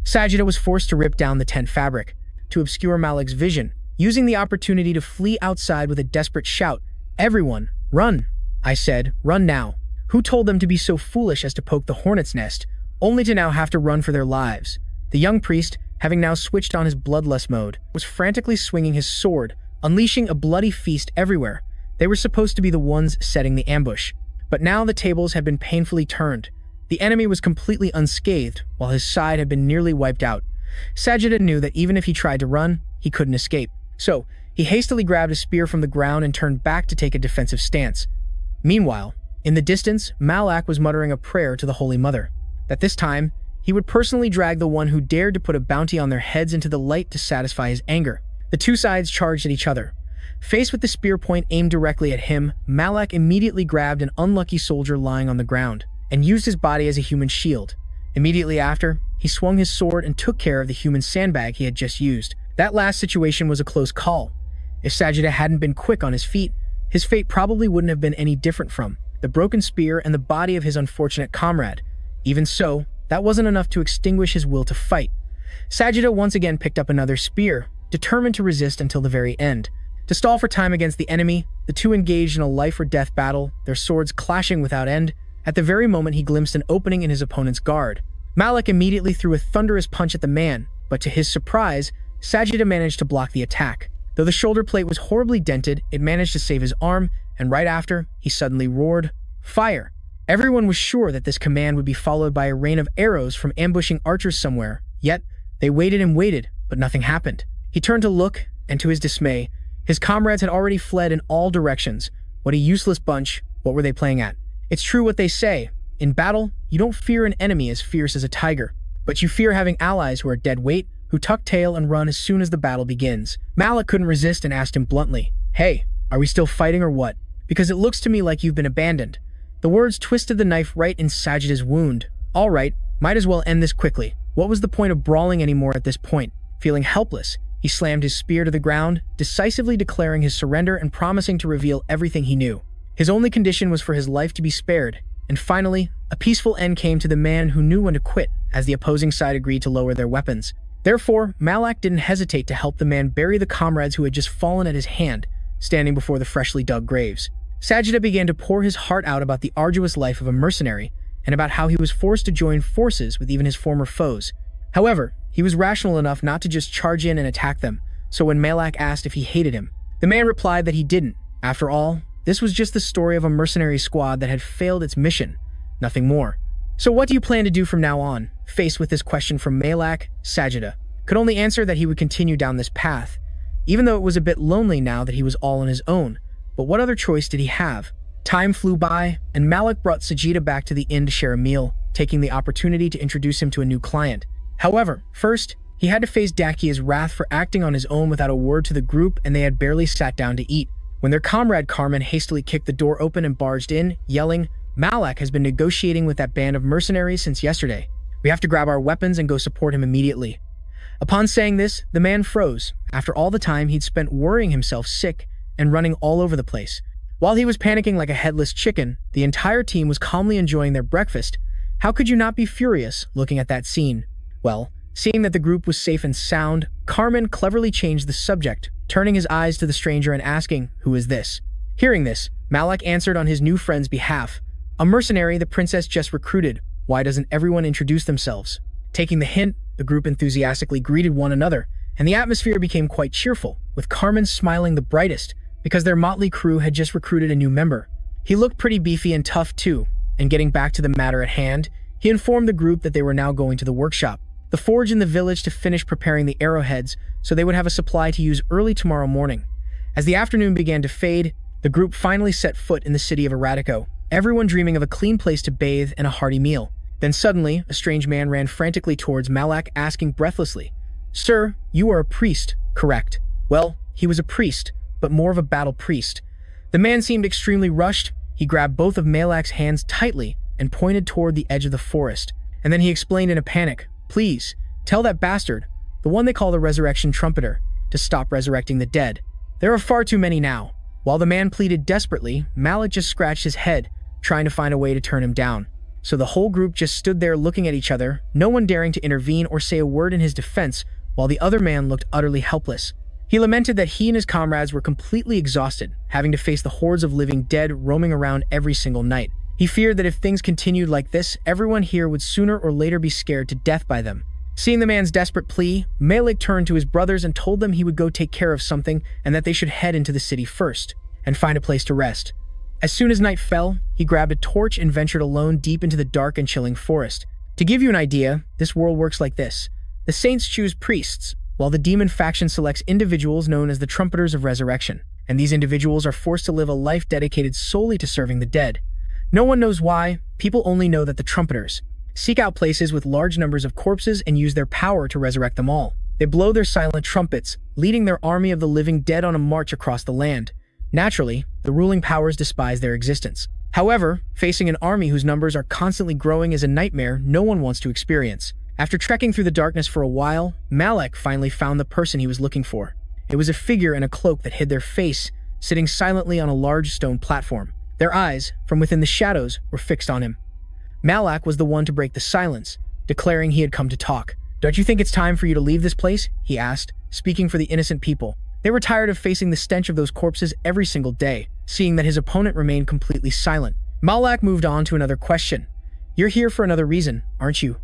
Sajida was forced to rip down the tent fabric, to obscure Malak's vision, using the opportunity to flee outside with a desperate shout. "Everyone, run!" I said, "Run now." Who told them to be so foolish as to poke the hornet's nest, only to now have to run for their lives? The young priest, having now switched on his bloodlust mode, was frantically swinging his sword, unleashing a bloody feast everywhere. They were supposed to be the ones setting the ambush. But now the tables had been painfully turned. The enemy was completely unscathed, while his side had been nearly wiped out. Sajida knew that even if he tried to run, he couldn't escape. So, He hastily grabbed a spear from the ground and turned back to take a defensive stance. Meanwhile, in the distance, Malak was muttering a prayer to the Holy Mother, that this time, he would personally drag the one who dared to put a bounty on their heads into the light to satisfy his anger. The two sides charged at each other. Faced with the spear point aimed directly at him, Malak immediately grabbed an unlucky soldier lying on the ground and used his body as a human shield. Immediately after, he swung his sword and took care of the human sandbag he had just used. That last situation was a close call. If Sajida hadn't been quick on his feet, his fate probably wouldn't have been any different from the broken spear and the body of his unfortunate comrade. Even so, that wasn't enough to extinguish his will to fight. Sajida once again picked up another spear, determined to resist until the very end. To stall for time against the enemy, the two engaged in a life-or-death battle, their swords clashing without end. At the very moment he glimpsed an opening in his opponent's guard. Malak immediately threw a thunderous punch at the man, but to his surprise, Sajida managed to block the attack. Though the shoulder plate was horribly dented, it managed to save his arm, and right after, he suddenly roared, "Fire!" Everyone was sure that this command would be followed by a rain of arrows from ambushing archers somewhere, yet they waited and waited, but nothing happened. He turned to look, and to his dismay, his comrades had already fled in all directions. What a useless bunch, what were they playing at? It's true what they say. In battle, you don't fear an enemy as fierce as a tiger, but you fear having allies who are dead weight, who tuck tail and run as soon as the battle begins. Malak couldn't resist and asked him bluntly, "Hey, are we still fighting or what? Because it looks to me like you've been abandoned." The words twisted the knife right in Sajida's wound. All right, might as well end this quickly. What was the point of brawling anymore at this point? Feeling helpless, he slammed his spear to the ground, decisively declaring his surrender and promising to reveal everything he knew. His only condition was for his life to be spared, and finally, a peaceful end came to the man who knew when to quit, as the opposing side agreed to lower their weapons. Therefore, Malak didn't hesitate to help the man bury the comrades who had just fallen at his hand, standing before the freshly dug graves. Sajida began to pour his heart out about the arduous life of a mercenary, and about how he was forced to join forces with even his former foes. However, he was rational enough not to just charge in and attack them, so when Malak asked if he hated him, the man replied that he didn't. After all, this was just the story of a mercenary squad that had failed its mission, nothing more. "So what do you plan to do from now on?" Faced with this question from Malak, Sajida could only answer that he would continue down this path, even though it was a bit lonely now that he was all on his own. But what other choice did he have? Time flew by, and Malak brought Sajida back to the inn to share a meal, taking the opportunity to introduce him to a new client. However, first, he had to face Dakia's wrath for acting on his own without a word to the group, and they had barely sat down to eat when their comrade Carmen hastily kicked the door open and barged in, yelling, "Malak has been negotiating with that band of mercenaries since yesterday. We have to grab our weapons and go support him immediately." Upon saying this, the man froze, after all the time he'd spent worrying himself sick and running all over the place. While he was panicking like a headless chicken, the entire team was calmly enjoying their breakfast. How could you not be furious looking at that scene? Well, seeing that the group was safe and sound, Carmen cleverly changed the subject, turning his eyes to the stranger and asking, "Who is this?" Hearing this, Malak answered on his new friend's behalf, "A mercenary the princess just recruited. Why doesn't everyone introduce themselves?" Taking the hint, the group enthusiastically greeted one another, and the atmosphere became quite cheerful, with Carmen smiling the brightest, because their motley crew had just recruited a new member. He looked pretty beefy and tough too, and getting back to the matter at hand, he informed the group that they were now going to the workshop, the forge in the village, to finish preparing the arrowheads so they would have a supply to use early tomorrow morning. As the afternoon began to fade, the group finally set foot in the city of Eradicco, everyone dreaming of a clean place to bathe and a hearty meal. Then suddenly, a strange man ran frantically towards Malak, asking breathlessly, "Sir, you are a priest, correct?" Well, he was a priest, but more of a battle priest. The man seemed extremely rushed. He grabbed both of Malak's hands tightly and pointed toward the edge of the forest. And then he explained in a panic, "Please, tell that bastard, the one they call the Resurrection Trumpeter, to stop resurrecting the dead. There are far too many now." While the man pleaded desperately, Malak just scratched his head, trying to find a way to turn him down. So the whole group just stood there looking at each other, no one daring to intervene or say a word in his defense, while the other man looked utterly helpless. He lamented that he and his comrades were completely exhausted, having to face the hordes of living dead roaming around every single night. He feared that if things continued like this, everyone here would sooner or later be scared to death by them. Seeing the man's desperate plea, Malik turned to his brothers and told them he would go take care of something and that they should head into the city first and find a place to rest. As soon as night fell, he grabbed a torch and ventured alone deep into the dark and chilling forest. To give you an idea, this world works like this. The saints choose priests, while the demon faction selects individuals known as the Trumpeters of Resurrection, and these individuals are forced to live a life dedicated solely to serving the dead. No one knows why, people only know that the Trumpeters seek out places with large numbers of corpses and use their power to resurrect them all. They blow their silent trumpets, leading their army of the living dead on a march across the land. Naturally, the ruling powers despise their existence. However, facing an army whose numbers are constantly growing is a nightmare no one wants to experience. After trekking through the darkness for a while, Malak finally found the person he was looking for. It was a figure in a cloak that hid their face, sitting silently on a large stone platform. Their eyes, from within the shadows, were fixed on him. Malak was the one to break the silence, declaring he had come to talk. "Don't you think it's time for you to leave this place?" he asked, speaking for the innocent people. They were tired of facing the stench of those corpses every single day, seeing that his opponent remained completely silent. Malak moved on to another question. "You're here for another reason, aren't you?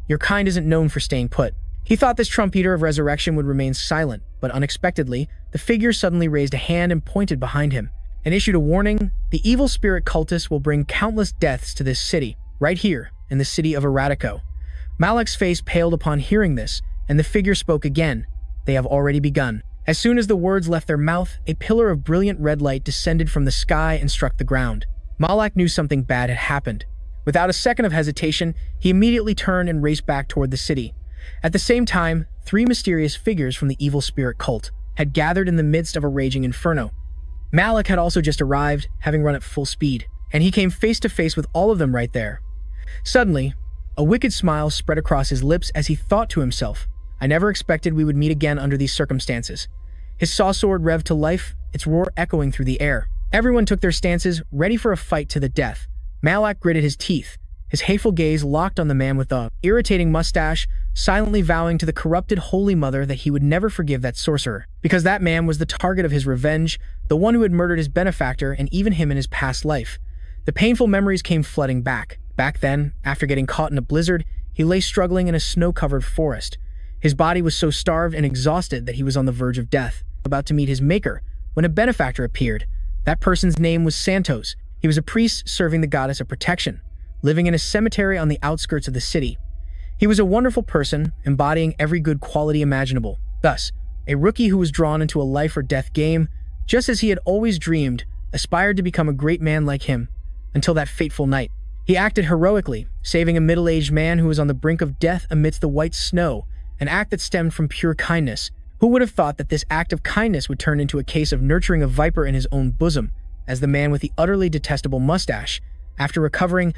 Your kind isn't known for staying put." He thought this trumpeter of resurrection would remain silent, but unexpectedly, the figure suddenly raised a hand and pointed behind him, and issued a warning. "The evil spirit cultists will bring countless deaths to this city, right here, in the city of Eratico." Malak's face paled upon hearing this, and the figure spoke again. "They have already begun." As soon as the words left their mouth, a pillar of brilliant red light descended from the sky and struck the ground. Malak knew something bad had happened. Without a second of hesitation, he immediately turned and raced back toward the city. At the same time, 3 mysterious figures from the evil spirit cult had gathered in the midst of a raging inferno. Malak had also just arrived, having run at full speed, and he came face to face with all of them right there. Suddenly, a wicked smile spread across his lips as he thought to himself, "I never expected we would meet again under these circumstances." His saw sword revved to life, its roar echoing through the air. Everyone took their stances, ready for a fight to the death. Malak gritted his teeth, his hateful gaze locked on the man with the irritating mustache, silently vowing to the corrupted Holy Mother that he would never forgive that sorcerer, because that man was the target of his revenge, the one who had murdered his benefactor and even him in his past life. The painful memories came flooding back. Back then, after getting caught in a blizzard, he lay struggling in a snow-covered forest. His body was so starved and exhausted that he was on the verge of death, about to meet his maker, when a benefactor appeared. That person's name was Santos. He was a priest serving the goddess of protection, living in a cemetery on the outskirts of the city. He was a wonderful person, embodying every good quality imaginable. Thus, a rookie who was drawn into a life-or-death game, just as he had always dreamed, aspired to become a great man like him, until that fateful night. He acted heroically, saving a middle-aged man who was on the brink of death amidst the white snow, an act that stemmed from pure kindness. Who would have thought that this act of kindness would turn into a case of nurturing a viper in his own bosom, as the man with the utterly detestable mustache, after recovering,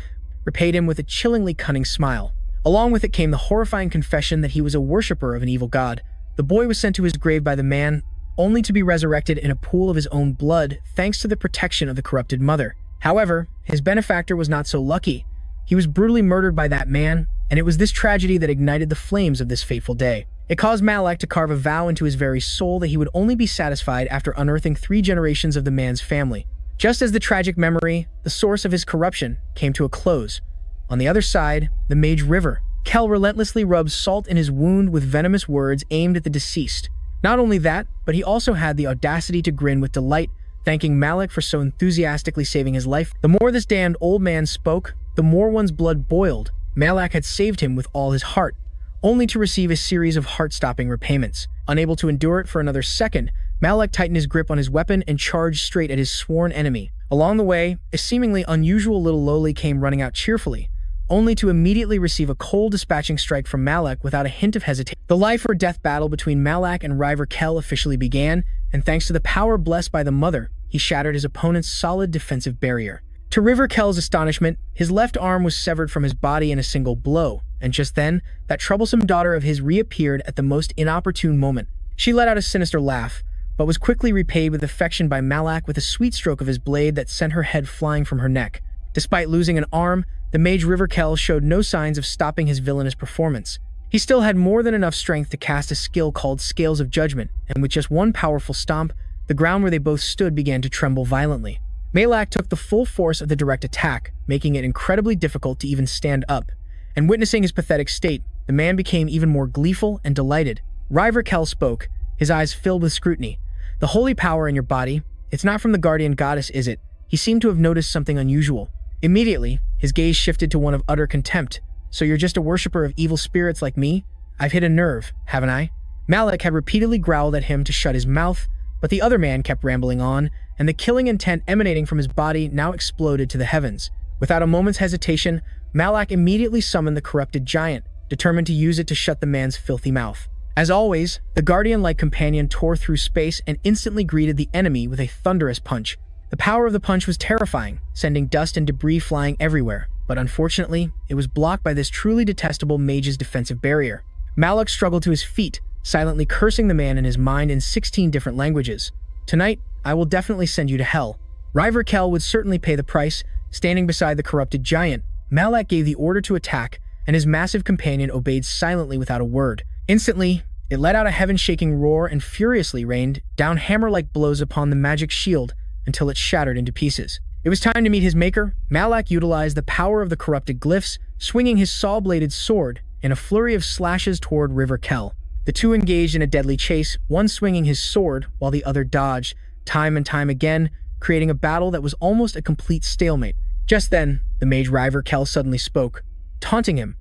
repaid him with a chillingly cunning smile. Along with it came the horrifying confession that he was a worshipper of an evil god. The boy was sent to his grave by the man, only to be resurrected in a pool of his own blood thanks to the protection of the corrupted mother. However, his benefactor was not so lucky. He was brutally murdered by that man, and it was this tragedy that ignited the flames of this fateful day. It caused Malak to carve a vow into his very soul that he would only be satisfied after unearthing 3 generations of the man's family. Just as the tragic memory, the source of his corruption, came to a close. On the other side, the Mage River. Kel relentlessly rubbed salt in his wound with venomous words aimed at the deceased. Not only that, but he also had the audacity to grin with delight, thanking Malak for so enthusiastically saving his life. The more this damned old man spoke, the more one's blood boiled. Malak had saved him with all his heart, only to receive a series of heart-stopping repayments. Unable to endure it for another second, Malak tightened his grip on his weapon and charged straight at his sworn enemy. Along the way, a seemingly unusual little loli came running out cheerfully, only to immediately receive a cold dispatching strike from Malak without a hint of hesitation. The life-or-death battle between Malak and River Kel officially began, and thanks to the power blessed by the mother, he shattered his opponent's solid defensive barrier. To River Kel's astonishment, his left arm was severed from his body in a single blow, and just then, that troublesome daughter of his reappeared at the most inopportune moment. She let out a sinister laugh, but was quickly repaid with affection by Malak with a sweet stroke of his blade that sent her head flying from her neck. Despite losing an arm, the mage River Kel showed no signs of stopping his villainous performance. He still had more than enough strength to cast a skill called Scales of Judgment, and with just one powerful stomp, the ground where they both stood began to tremble violently. Malak took the full force of the direct attack, making it incredibly difficult to even stand up. And witnessing his pathetic state, the man became even more gleeful and delighted. River Kel spoke, his eyes filled with scrutiny. "The holy power in your body, it's not from the guardian goddess, is it?" He seemed to have noticed something unusual. Immediately, his gaze shifted to one of utter contempt. "So you're just a worshiper of evil spirits like me? I've hit a nerve, haven't I?" Malak had repeatedly growled at him to shut his mouth, but the other man kept rambling on, and the killing intent emanating from his body now exploded to the heavens. Without a moment's hesitation, Malak immediately summoned the corrupted giant, determined to use it to shut the man's filthy mouth. As always, the guardian-like companion tore through space and instantly greeted the enemy with a thunderous punch. The power of the punch was terrifying, sending dust and debris flying everywhere, but unfortunately, it was blocked by this truly detestable mage's defensive barrier. Malak struggled to his feet, silently cursing the man in his mind in 16 different languages. "Tonight, I will definitely send you to hell." River Kell would certainly pay the price. Standing beside the corrupted giant, Malak gave the order to attack, and his massive companion obeyed silently without a word. Instantly, it let out a heaven-shaking roar and furiously rained down hammer-like blows upon the magic shield until it shattered into pieces. It was time to meet his maker. Malak utilized the power of the corrupted glyphs, swinging his saw-bladed sword in a flurry of slashes toward River Kell. The two engaged in a deadly chase, one swinging his sword while the other dodged, time and time again, creating a battle that was almost a complete stalemate. Just then, the mage River Kell suddenly spoke, taunting him.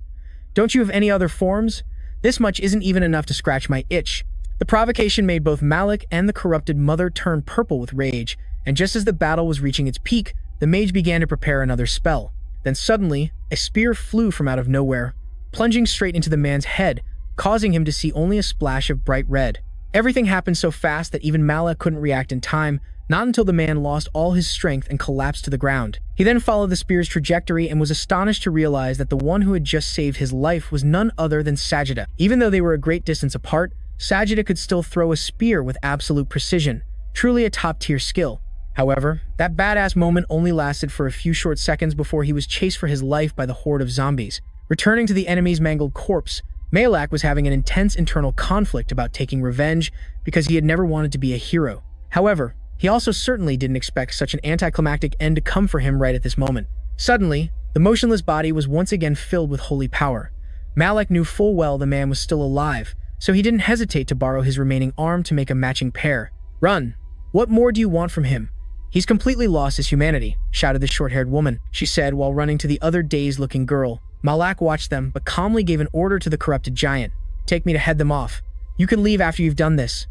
"Don't you have any other forms? This much isn't even enough to scratch my itch." The provocation made both Malak and the corrupted mother turn purple with rage, and just as the battle was reaching its peak, the mage began to prepare another spell. Then suddenly, a spear flew from out of nowhere, plunging straight into the man's head, causing him to see only a splash of bright red. Everything happened so fast that even Malak couldn't react in time, not until the man lost all his strength and collapsed to the ground. He then followed the spear's trajectory and was astonished to realize that the one who had just saved his life was none other than Sajida. Even though they were a great distance apart, Sajida could still throw a spear with absolute precision, truly a top-tier skill. However, that badass moment only lasted for a few short seconds before he was chased for his life by the horde of zombies. Returning to the enemy's mangled corpse, Malak was having an intense internal conflict about taking revenge because he had never wanted to be a hero. However, he also certainly didn't expect such an anticlimactic end to come for him right at this moment. Suddenly, the motionless body was once again filled with holy power. Malak knew full well the man was still alive, so he didn't hesitate to borrow his remaining arm to make a matching pair. "Run! What more do you want from him? He's completely lost his humanity," shouted the short-haired woman, she said while running to the other dazed-looking girl. Malak watched them, but calmly gave an order to the corrupted giant. "Take me to head them off. You can leave after you've done this."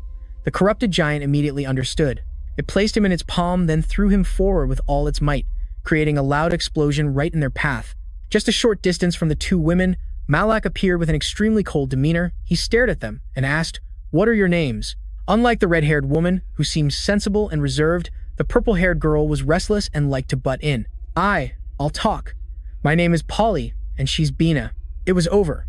The corrupted giant immediately understood. It placed him in its palm, then threw him forward with all its might, creating a loud explosion right in their path. Just a short distance from the two women, Malak appeared with an extremely cold demeanor. He stared at them and asked, "What are your names?" Unlike the red-haired woman, who seemed sensible and reserved, the purple-haired girl was restless and liked to butt in. I'll talk. My name is Polly, and she's Bina." It was over.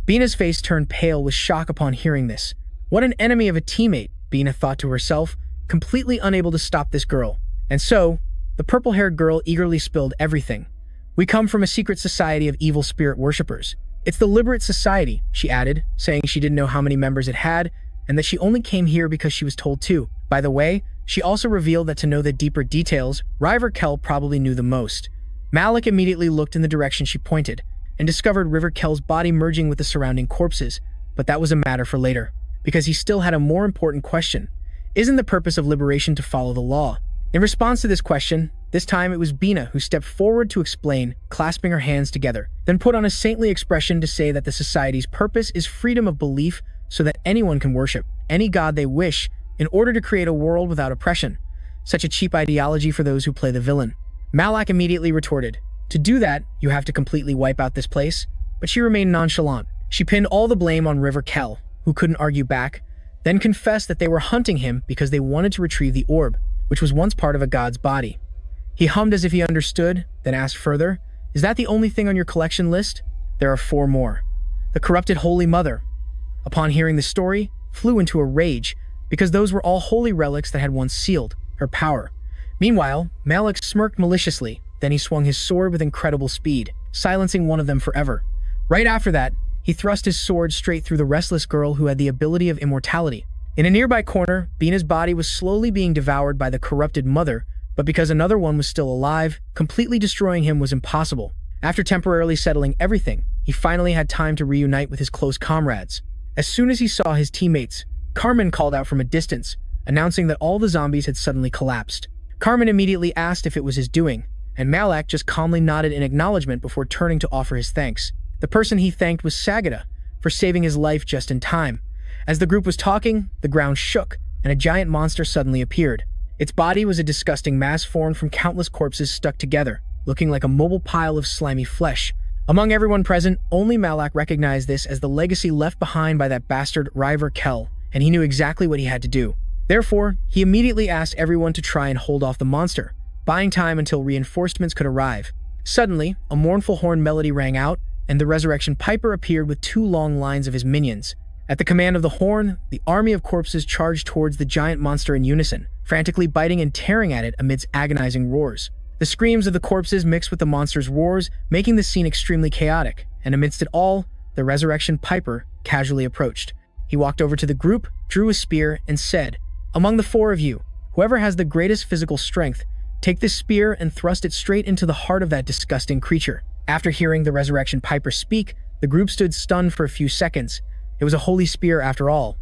Bina's face turned pale with shock upon hearing this. What an enemy of a teammate, Bina thought to herself, completely unable to stop this girl. And so, the purple-haired girl eagerly spilled everything. "We come from a secret society of evil spirit worshippers. It's the Liberate Society," she added, saying she didn't know how many members it had, and that she only came here because she was told to. By the way, she also revealed that to know the deeper details, River Kell probably knew the most. Malak immediately looked in the direction she pointed, and discovered River Kell's body merging with the surrounding corpses, but that was a matter for later, because he still had a more important question. Isn't the purpose of liberation to follow the law? In response to this question, this time it was Bina who stepped forward to explain, clasping her hands together, then put on a saintly expression to say that the society's purpose is freedom of belief so that anyone can worship any god they wish in order to create a world without oppression. Such a cheap ideology for those who play the villain. Malak immediately retorted, "To do that, you have to completely wipe out this place," but she remained nonchalant. She pinned all the blame on River Kell, who couldn't argue back, then confessed that they were hunting him because they wanted to retrieve the orb, which was once part of a god's body. He hummed as if he understood, then asked further, "Is that the only thing on your collection list? There are 4 more. The corrupted Holy Mother, upon hearing the story, flew into a rage, because those were all holy relics that had once sealed her power. Meanwhile, Malak smirked maliciously, then he swung his sword with incredible speed, silencing one of them forever. Right after that, he thrust his sword straight through the restless girl who had the ability of immortality. In a nearby corner, Bina's body was slowly being devoured by the corrupted mother, but because another one was still alive, completely destroying him was impossible. After temporarily settling everything, he finally had time to reunite with his close comrades. As soon as he saw his teammates, Carmen called out from a distance, announcing that all the zombies had suddenly collapsed. Carmen immediately asked if it was his doing, and Malak just calmly nodded in acknowledgement before turning to offer his thanks. The person he thanked was Sagada, for saving his life just in time. As the group was talking, the ground shook, and a giant monster suddenly appeared. Its body was a disgusting mass formed from countless corpses stuck together, looking like a mobile pile of slimy flesh. Among everyone present, only Malak recognized this as the legacy left behind by that bastard River Kell, and he knew exactly what he had to do. Therefore, he immediately asked everyone to try and hold off the monster, buying time until reinforcements could arrive. Suddenly, a mournful horn melody rang out, and the Resurrection Piper appeared with 2 long lines of his minions. At the command of the horn, the army of corpses charged towards the giant monster in unison, frantically biting and tearing at it amidst agonizing roars. The screams of the corpses mixed with the monster's roars, making the scene extremely chaotic, and amidst it all, the Resurrection Piper casually approached. He walked over to the group, drew a spear, and said, "Among the 4 of you, whoever has the greatest physical strength, take this spear and thrust it straight into the heart of that disgusting creature." After hearing the Resurrection Piper speak, the group stood stunned for a few seconds. It was a holy spear after all.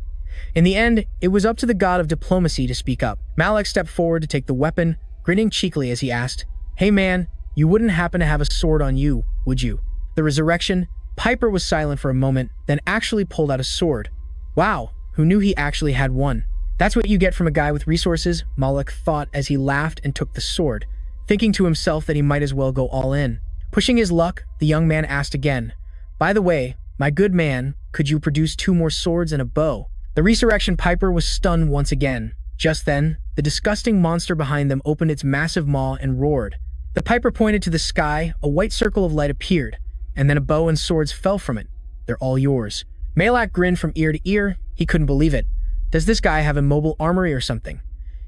In the end, it was up to the god of diplomacy to speak up. Malak stepped forward to take the weapon, grinning cheekily as he asked, "Hey man, you wouldn't happen to have a sword on you, would you?" The Resurrection Piper was silent for a moment, then actually pulled out a sword. Wow, who knew he actually had one? That's what you get from a guy with resources, Malak thought as he laughed and took the sword, thinking to himself that he might as well go all in. Pushing his luck, the young man asked again, "By the way, my good man, could you produce 2 more swords and a bow?" The Resurrection Piper was stunned once again. Just then, the disgusting monster behind them opened its massive maw and roared. The Piper pointed to the sky, a white circle of light appeared, and then a bow and swords fell from it. "They're all yours." Malak grinned from ear to ear. He couldn't believe it. Does this guy have a mobile armory or something?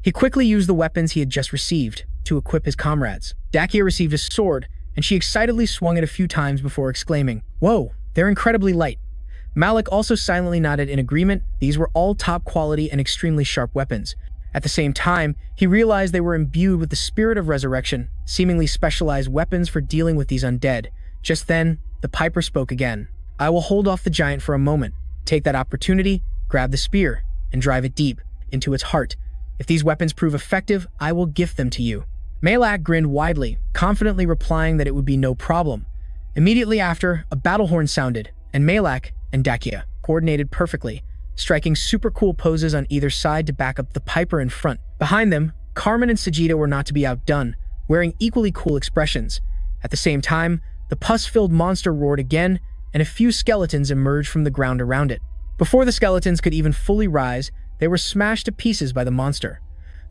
He quickly used the weapons he had just received to equip his comrades. Dakia received a sword, and she excitedly swung it a few times before exclaiming, "Whoa, they're incredibly light." Malak also silently nodded in agreement. These were all top quality and extremely sharp weapons. At the same time, he realized they were imbued with the spirit of resurrection, seemingly specialized weapons for dealing with these undead. Just then, the Piper spoke again. "I will hold off the giant for a moment. Take that opportunity, grab the spear, and drive it deep into its heart. If these weapons prove effective, I will gift them to you." Malak grinned widely, confidently replying that it would be no problem. Immediately after, a battle horn sounded, and Malak and Dakia coordinated perfectly, striking super cool poses on either side to back up the Piper in front. Behind them, Carmen and Sajida were not to be outdone, wearing equally cool expressions. At the same time, the pus-filled monster roared again, and a few skeletons emerged from the ground around it. Before the skeletons could even fully rise, they were smashed to pieces by the monster.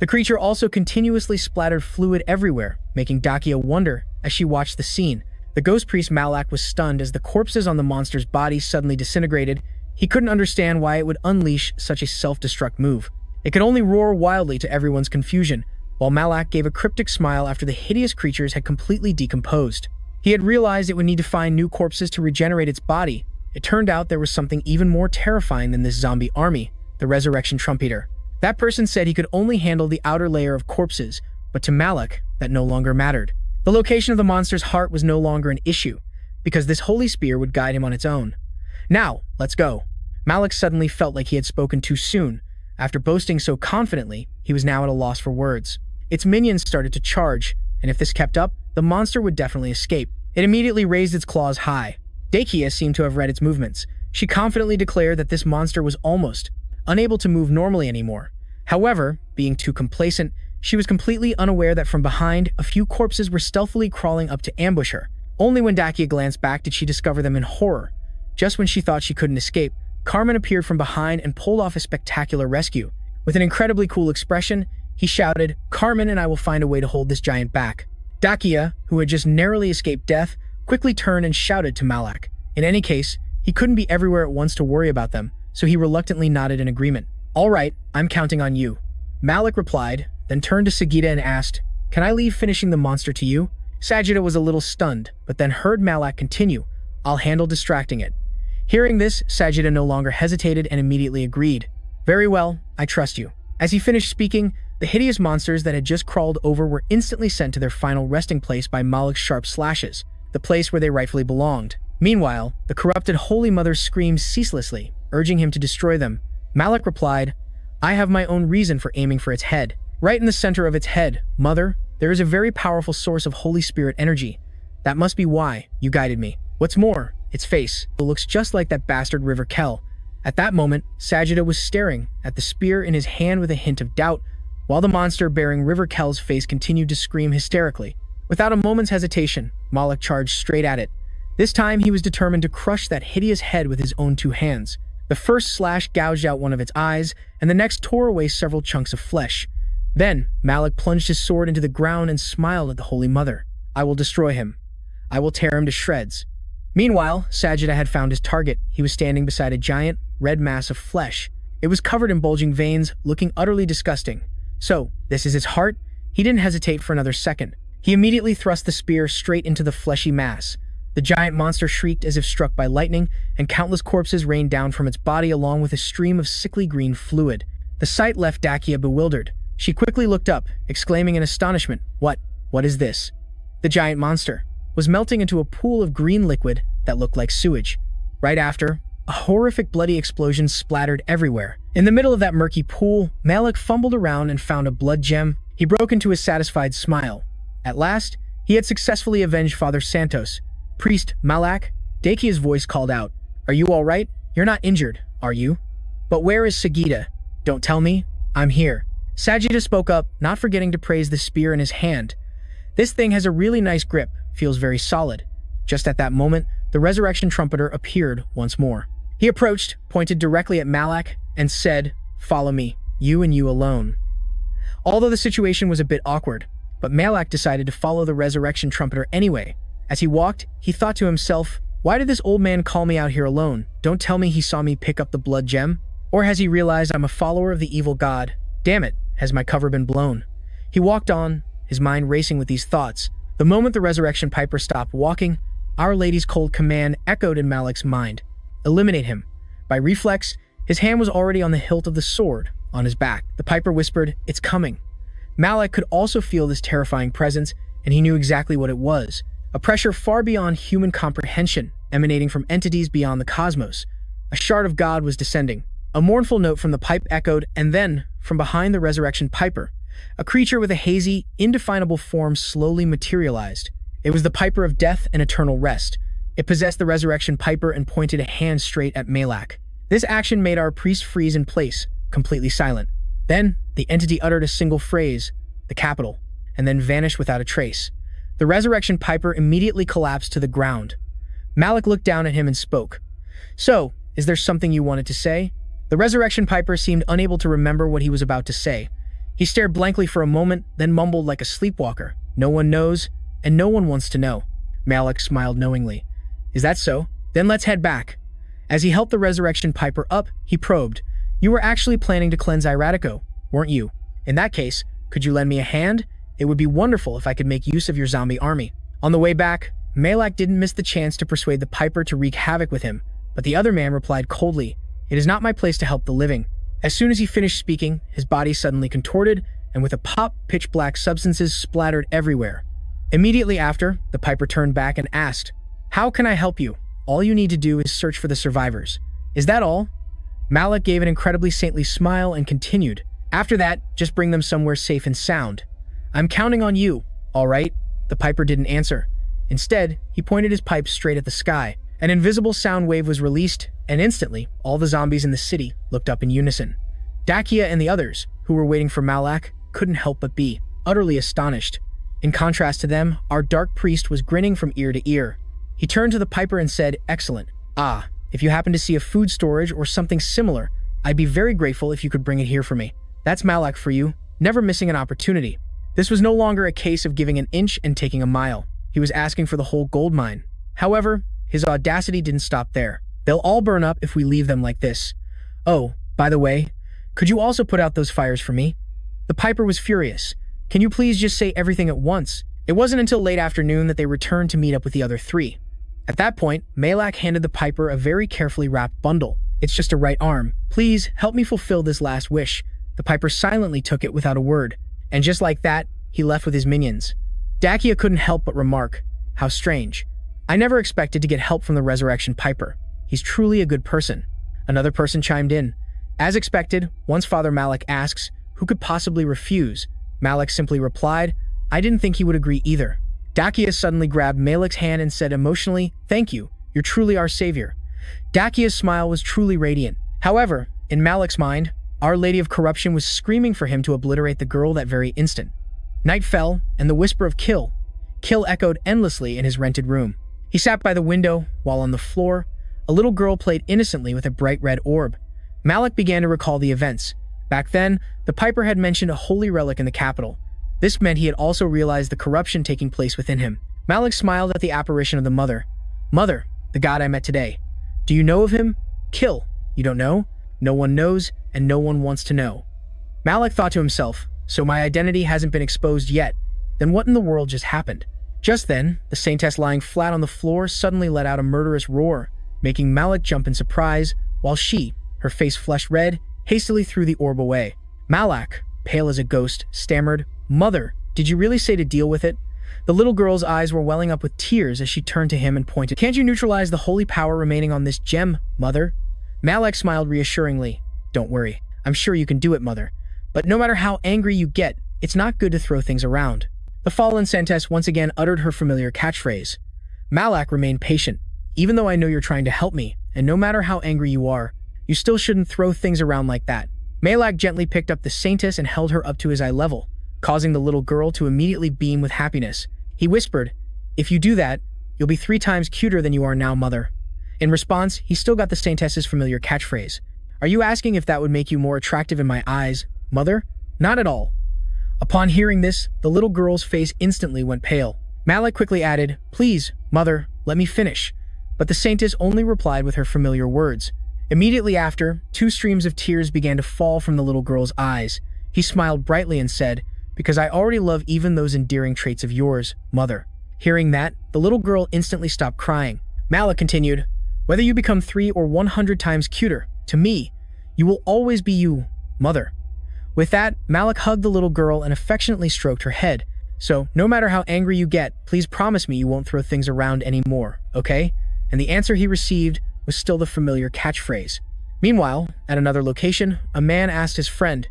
The creature also continuously splattered fluid everywhere, making Dakia wonder as she watched the scene. The ghost priest Malak was stunned as the corpses on the monster's body suddenly disintegrated. He couldn't understand why it would unleash such a self-destruct move. It could only roar wildly to everyone's confusion, while Malak gave a cryptic smile after the hideous creatures had completely decomposed. He had realized it would need to find new corpses to regenerate its body. It turned out there was something even more terrifying than this zombie army, the Resurrection Trumpeter. That person said he could only handle the outer layer of corpses, but to Malak, that no longer mattered. The location of the monster's heart was no longer an issue, because this holy spear would guide him on its own. "Now, let's go." Malak suddenly felt like he had spoken too soon. After boasting so confidently, he was now at a loss for words. Its minions started to charge, and if this kept up, the monster would definitely escape. It immediately raised its claws high. Dakia seemed to have read its movements. She confidently declared that this monster was almost unable to move normally anymore. However, being too complacent, she was completely unaware that from behind, a few corpses were stealthily crawling up to ambush her. Only when Dakia glanced back did she discover them in horror. Just when she thought she couldn't escape, Carmen appeared from behind and pulled off a spectacular rescue. With an incredibly cool expression, he shouted, "Carmen and I will find a way to hold this giant back." Dakia, who had just narrowly escaped death, quickly turned and shouted to Malak. In any case, he couldn't be everywhere at once to worry about them, so he reluctantly nodded in agreement. "All right, I'm counting on you." Malak replied, then turned to Sagita and asked, "Can I leave finishing the monster to you?" Sajida was a little stunned, but then heard Malak continue, "I'll handle distracting it." Hearing this, Sajida no longer hesitated and immediately agreed. "Very well, I trust you." As he finished speaking, the hideous monsters that had just crawled over were instantly sent to their final resting place by Malak's sharp slashes, the place where they rightfully belonged. Meanwhile, the corrupted Holy Mother screamed ceaselessly, urging him to destroy them. Malak replied, "I have my own reason for aiming for its head. Right in the center of its head, Mother, there is a very powerful source of Holy Spirit energy. That must be why you guided me. What's more, its face looks just like that bastard River Kell. At that moment, Sajida was staring at the spear in his hand with a hint of doubt, while the monster bearing River Kel's face continued to scream hysterically. Without a moment's hesitation, Malak charged straight at it. This time, he was determined to crush that hideous head with his own 2 hands. The first slash gouged out one of its eyes, and the next tore away several chunks of flesh. Then, Malak plunged his sword into the ground and smiled at the Holy Mother. "I will destroy him. I will tear him to shreds." Meanwhile, Sajida had found his target. He was standing beside a giant, red mass of flesh. It was covered in bulging veins, looking utterly disgusting. So, this is its heart? He didn't hesitate for another second. He immediately thrust the spear straight into the fleshy mass. The giant monster shrieked as if struck by lightning, and countless corpses rained down from its body along with a stream of sickly green fluid. The sight left Dakia bewildered. She quickly looked up, exclaiming in astonishment, What is this?" The giant monster was melting into a pool of green liquid that looked like sewage. Right after, a horrific bloody explosion splattered everywhere. In the middle of that murky pool, Malak fumbled around and found a blood gem. He broke into a satisfied smile. At last, he had successfully avenged Father Santos. "Priest Malak," Dakia's voice called out. "Are you all right? You're not injured, are you? But where is Sagita? Don't tell me. I'm here." Sajida spoke up, not forgetting to praise the spear in his hand. "This thing has a really nice grip, feels very solid." Just at that moment, the resurrection trumpeter appeared once more. He approached, pointed directly at Malak, and said, "Follow me, you and you alone." Although the situation was a bit awkward, but Malak decided to follow the resurrection trumpeter anyway. As he walked, he thought to himself, "Why did this old man call me out here alone? Don't tell me he saw me pick up the blood gem? Or has he realized I'm a follower of the evil god? Damn it, has my cover been blown?" He walked on, his mind racing with these thoughts. The moment the resurrection piper stopped walking, Our Lady's cold command echoed in Malak's mind. "Eliminate him." By reflex, his hand was already on the hilt of the sword on his back. The piper whispered, "It's coming." Malak could also feel this terrifying presence, and he knew exactly what it was. A pressure far beyond human comprehension, emanating from entities beyond the cosmos. A shard of God was descending. A mournful note from the pipe echoed, and then, from behind the resurrection piper, a creature with a hazy, indefinable form slowly materialized. It was the piper of death and eternal rest. It possessed the resurrection piper and pointed a hand straight at Malak. This action made our priest freeze in place, completely silent. Then, the entity uttered a single phrase, the capital, and then vanished without a trace. The resurrection piper immediately collapsed to the ground. Malak looked down at him and spoke. "So, is there something you wanted to say?" The resurrection piper seemed unable to remember what he was about to say. He stared blankly for a moment, then mumbled like a sleepwalker. "No one knows, and no one wants to know." Malak smiled knowingly. "Is that so? Then let's head back." As he helped the resurrection piper up, he probed. "You were actually planning to cleanse Iratico, weren't you? In that case, could you lend me a hand? It would be wonderful if I could make use of your zombie army." On the way back, Malak didn't miss the chance to persuade the piper to wreak havoc with him, but the other man replied coldly, "It is not my place to help the living." As soon as he finished speaking, his body suddenly contorted, and with a pop, pitch-black substances splattered everywhere. Immediately after, the piper turned back and asked, "How can I help you? All you need to do is search for the survivors." "Is that all?" Malak gave an incredibly saintly smile and continued, "After that, just bring them somewhere safe and sound. I'm counting on you, all right?" The piper didn't answer. Instead, he pointed his pipe straight at the sky. An invisible sound wave was released, and instantly, all the zombies in the city looked up in unison. Dakia and the others, who were waiting for Malak, couldn't help but be utterly astonished. In contrast to them, our dark priest was grinning from ear to ear. He turned to the piper and said, "Excellent. Ah, if you happen to see a food storage or something similar, I'd be very grateful if you could bring it here for me. That's Malak for you, never missing an opportunity." This was no longer a case of giving an inch and taking a mile. He was asking for the whole gold mine. However, his audacity didn't stop there. "They'll all burn up if we leave them like this. Oh, by the way, could you also put out those fires for me?" The piper was furious. "Can you please just say everything at once?" It wasn't until late afternoon that they returned to meet up with the other three. At that point, Malak handed the piper a very carefully wrapped bundle. "It's just a right arm. Please, help me fulfill this last wish." The piper silently took it without a word. And just like that, he left with his minions. Dakia couldn't help but remark, "How strange. I never expected to get help from the resurrection piper. He's truly a good person." Another person chimed in. As expected, once Father Malak asks, "Who could possibly refuse?" Malak simply replied, "I didn't think he would agree either." Dakia suddenly grabbed Malak's hand and said emotionally, "Thank you, you're truly our savior." Dakia's smile was truly radiant. However, in Malak's mind, Our Lady of Corruption was screaming for him to obliterate the girl that very instant. Night fell, and the whisper of kill echoed endlessly in his rented room. He sat by the window, while on the floor, a little girl played innocently with a bright red orb. Malak began to recall the events. Back then, the Piper had mentioned a holy relic in the capital. This meant he had also realized the corruption taking place within him. Malak smiled at the apparition of the mother. Mother, the god I met today. Do you know of him? Kill. You don't know? No one knows, and no one wants to know. Malak thought to himself, so my identity hasn't been exposed yet. Then what in the world just happened? Just then, the saintess lying flat on the floor suddenly let out a murderous roar, making Malak jump in surprise, while she, her face flushed red, hastily threw the orb away. Malak, pale as a ghost, stammered, Mother, did you really say to deal with it? The little girl's eyes were welling up with tears as she turned to him and pointed. Can't you neutralize the holy power remaining on this gem, Mother? Malak smiled reassuringly. Don't worry, I'm sure you can do it, Mother. But no matter how angry you get, it's not good to throw things around. The fallen saintess once again uttered her familiar catchphrase. Malak remained patient. Even though I know you're trying to help me, and no matter how angry you are, you still shouldn't throw things around like that. Malak gently picked up the saintess and held her up to his eye level, causing the little girl to immediately beam with happiness. He whispered, If you do that, you'll be 3 times cuter than you are now, Mother. In response, he still got the saintess's familiar catchphrase. Are you asking if that would make you more attractive in my eyes, Mother? Not at all. Upon hearing this, the little girl's face instantly went pale. Malak quickly added, Please, Mother, let me finish. But the saintess only replied with her familiar words. Immediately after, 2 streams of tears began to fall from the little girl's eyes. He smiled brightly and said, Because I already love even those endearing traits of yours, Mother. Hearing that, the little girl instantly stopped crying. Malak continued, Whether you become 3 or 100 times cuter, to me, you will always be you, Mother. With that, Malak hugged the little girl and affectionately stroked her head. So, no matter how angry you get, please promise me you won't throw things around anymore, okay? And the answer he received was still the familiar catchphrase. Meanwhile, at another location, a man asked his friend,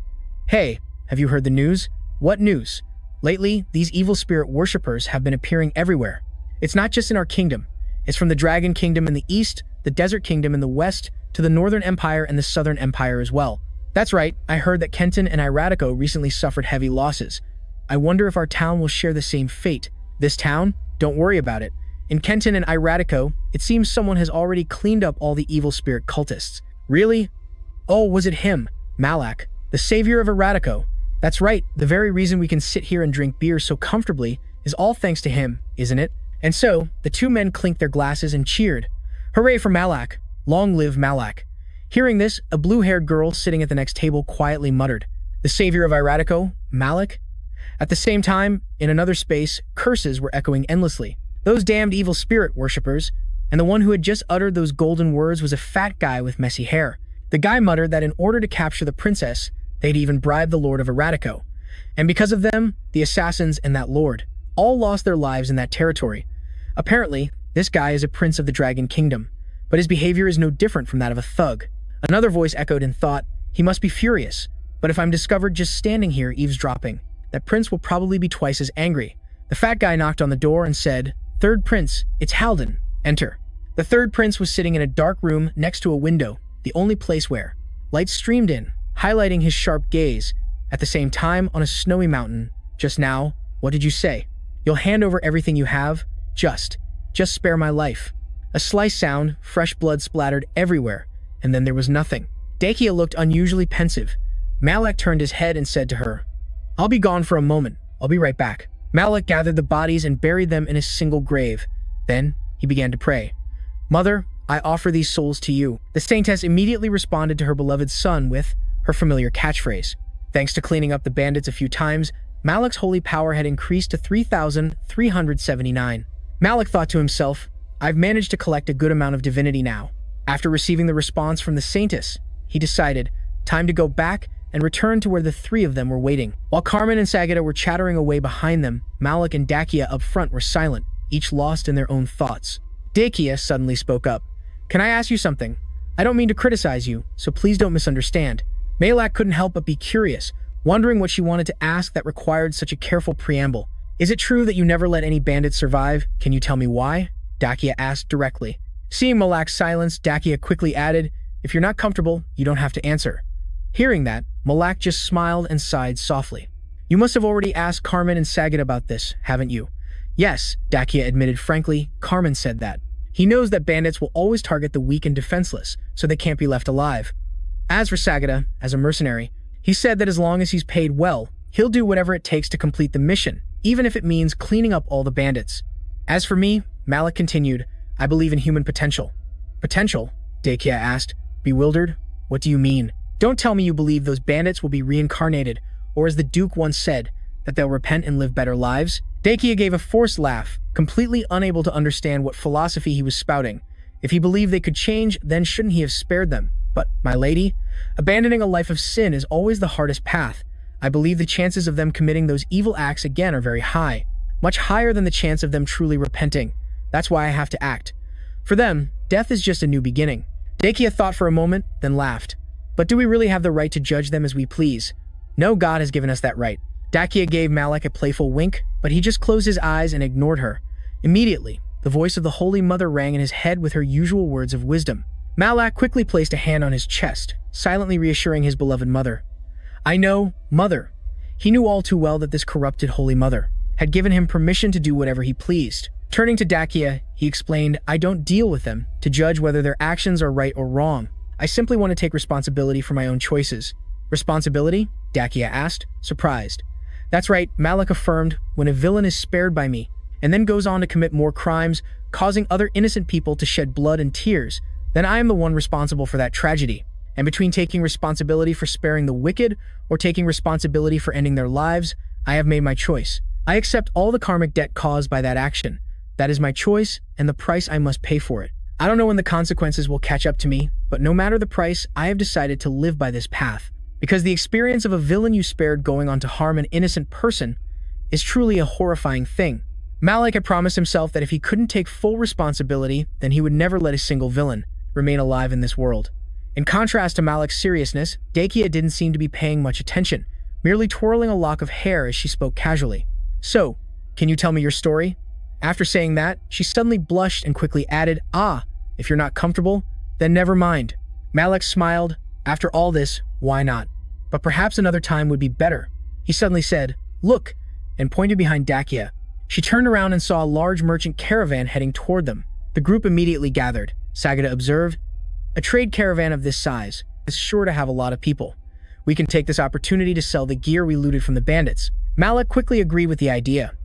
Hey, have you heard the news? What news? Lately, these evil spirit worshippers have been appearing everywhere. It's not just in our kingdom. It's from the Dragon Kingdom in the east, the Desert Kingdom in the west, to the Northern Empire and the Southern Empire as well. That's right, I heard that Kenton and Iratico recently suffered heavy losses. I wonder if our town will share the same fate. This town? Don't worry about it. In Kenton and Iratico, it seems someone has already cleaned up all the evil spirit cultists. Really? Oh, was it him, Malak, the savior of Iratico? That's right, the very reason we can sit here and drink beer so comfortably is all thanks to him, isn't it? And so, the 2 men clinked their glasses and cheered. Hooray for Malak! Long live Malak! Hearing this, a blue-haired girl sitting at the next table quietly muttered, The savior of Iratico? Malak? At the same time, in another space, curses were echoing endlessly. Those damned evil spirit worshippers, and the one who had just uttered those golden words was a fat guy with messy hair. The guy muttered that in order to capture the princess, they'd even bribed the Lord of Iratico. And because of them, the assassins and that lord all lost their lives in that territory. Apparently, this guy is a prince of the Dragon Kingdom, but his behavior is no different from that of a thug. Another voice echoed and thought, He must be furious, but if I'm discovered just standing here eavesdropping, that prince will probably be twice as angry. The fat guy knocked on the door and said, Third prince, it's Halden. Enter. The third prince was sitting in a dark room next to a window, the only place where light streamed in, highlighting his sharp gaze. At the same time, on a snowy mountain, just now, what did you say? You'll hand over everything you have? Just spare my life. A slice sound, fresh blood splattered everywhere, and then there was nothing. Dakia looked unusually pensive. Malak turned his head and said to her, I'll be gone for a moment. I'll be right back. Malak gathered the bodies and buried them in a single grave. Then, he began to pray. Mother, I offer these souls to you. The saintess immediately responded to her beloved son with her familiar catchphrase. Thanks to cleaning up the bandits a few times, Malak's holy power had increased to 3,379. Malak thought to himself, I've managed to collect a good amount of divinity now. After receiving the response from the saintess, he decided, time to go back and return to where the 3 of them were waiting. While Carmen and Sagita were chattering away behind them, Malak and Dakia up front were silent, each lost in their own thoughts. Dakia suddenly spoke up. Can I ask you something? I don't mean to criticize you, so please don't misunderstand. Malak couldn't help but be curious, wondering what she wanted to ask that required such a careful preamble. Is it true that you never let any bandits survive? Can you tell me why? Dakia asked directly. Seeing Malak's silence, Dakia quickly added, If you're not comfortable, you don't have to answer. Hearing that, Malak just smiled and sighed softly. You must have already asked Carmen and Sagat about this, haven't you? Yes, Dakia admitted frankly. Carmen said that. He knows that bandits will always target the weak and defenseless, so they can't be left alive. As for Sagata, as a mercenary, he said that as long as he's paid well, he'll do whatever it takes to complete the mission, even if it means cleaning up all the bandits. As for me, Malik continued, I believe in human potential. Potential? Dakia asked, bewildered. What do you mean? Don't tell me you believe those bandits will be reincarnated, or as the Duke once said, that they'll repent and live better lives? Dakia gave a forced laugh, completely unable to understand what philosophy he was spouting. If he believed they could change, then shouldn't he have spared them? But, my lady, abandoning a life of sin is always the hardest path. I believe the chances of them committing those evil acts again are very high, much higher than the chance of them truly repenting. That's why I have to act. For them, death is just a new beginning. Dakia thought for a moment, then laughed. But do we really have the right to judge them as we please? No, God has given us that right. Dakia gave Malik a playful wink, but he just closed his eyes and ignored her. Immediately, the voice of the Holy Mother rang in his head with her usual words of wisdom. Malak quickly placed a hand on his chest, silently reassuring his beloved mother. I know, Mother. He knew all too well that this corrupted Holy Mother had given him permission to do whatever he pleased. Turning to Dakia, he explained, I don't deal with them to judge whether their actions are right or wrong. I simply want to take responsibility for my own choices. Responsibility? Dakia asked, surprised. That's right, Malik affirmed, when a villain is spared by me, and then goes on to commit more crimes, causing other innocent people to shed blood and tears, then I am the one responsible for that tragedy. And between taking responsibility for sparing the wicked or taking responsibility for ending their lives, I have made my choice. I accept all the karmic debt caused by that action. That is my choice and the price I must pay for it. I don't know when the consequences will catch up to me, but no matter the price, I have decided to live by this path. Because the experience of a villain you spared going on to harm an innocent person is truly a horrifying thing. Malik had promised himself that if he couldn't take full responsibility, then he would never let a single villain remain alive in this world. In contrast to Malik's seriousness, Dakia didn't seem to be paying much attention, merely twirling a lock of hair as she spoke casually. So, can you tell me your story? After saying that, she suddenly blushed and quickly added, if you're not comfortable, then never mind. Malik smiled. After all this, why not? But perhaps another time would be better. He suddenly said, look, and pointed behind Dakia. She turned around and saw a large merchant caravan heading toward them. The group immediately gathered. Sagata observed, a trade caravan of this size is sure to have a lot of people. We can take this opportunity to sell the gear we looted from the bandits. Malik quickly agreed with the idea.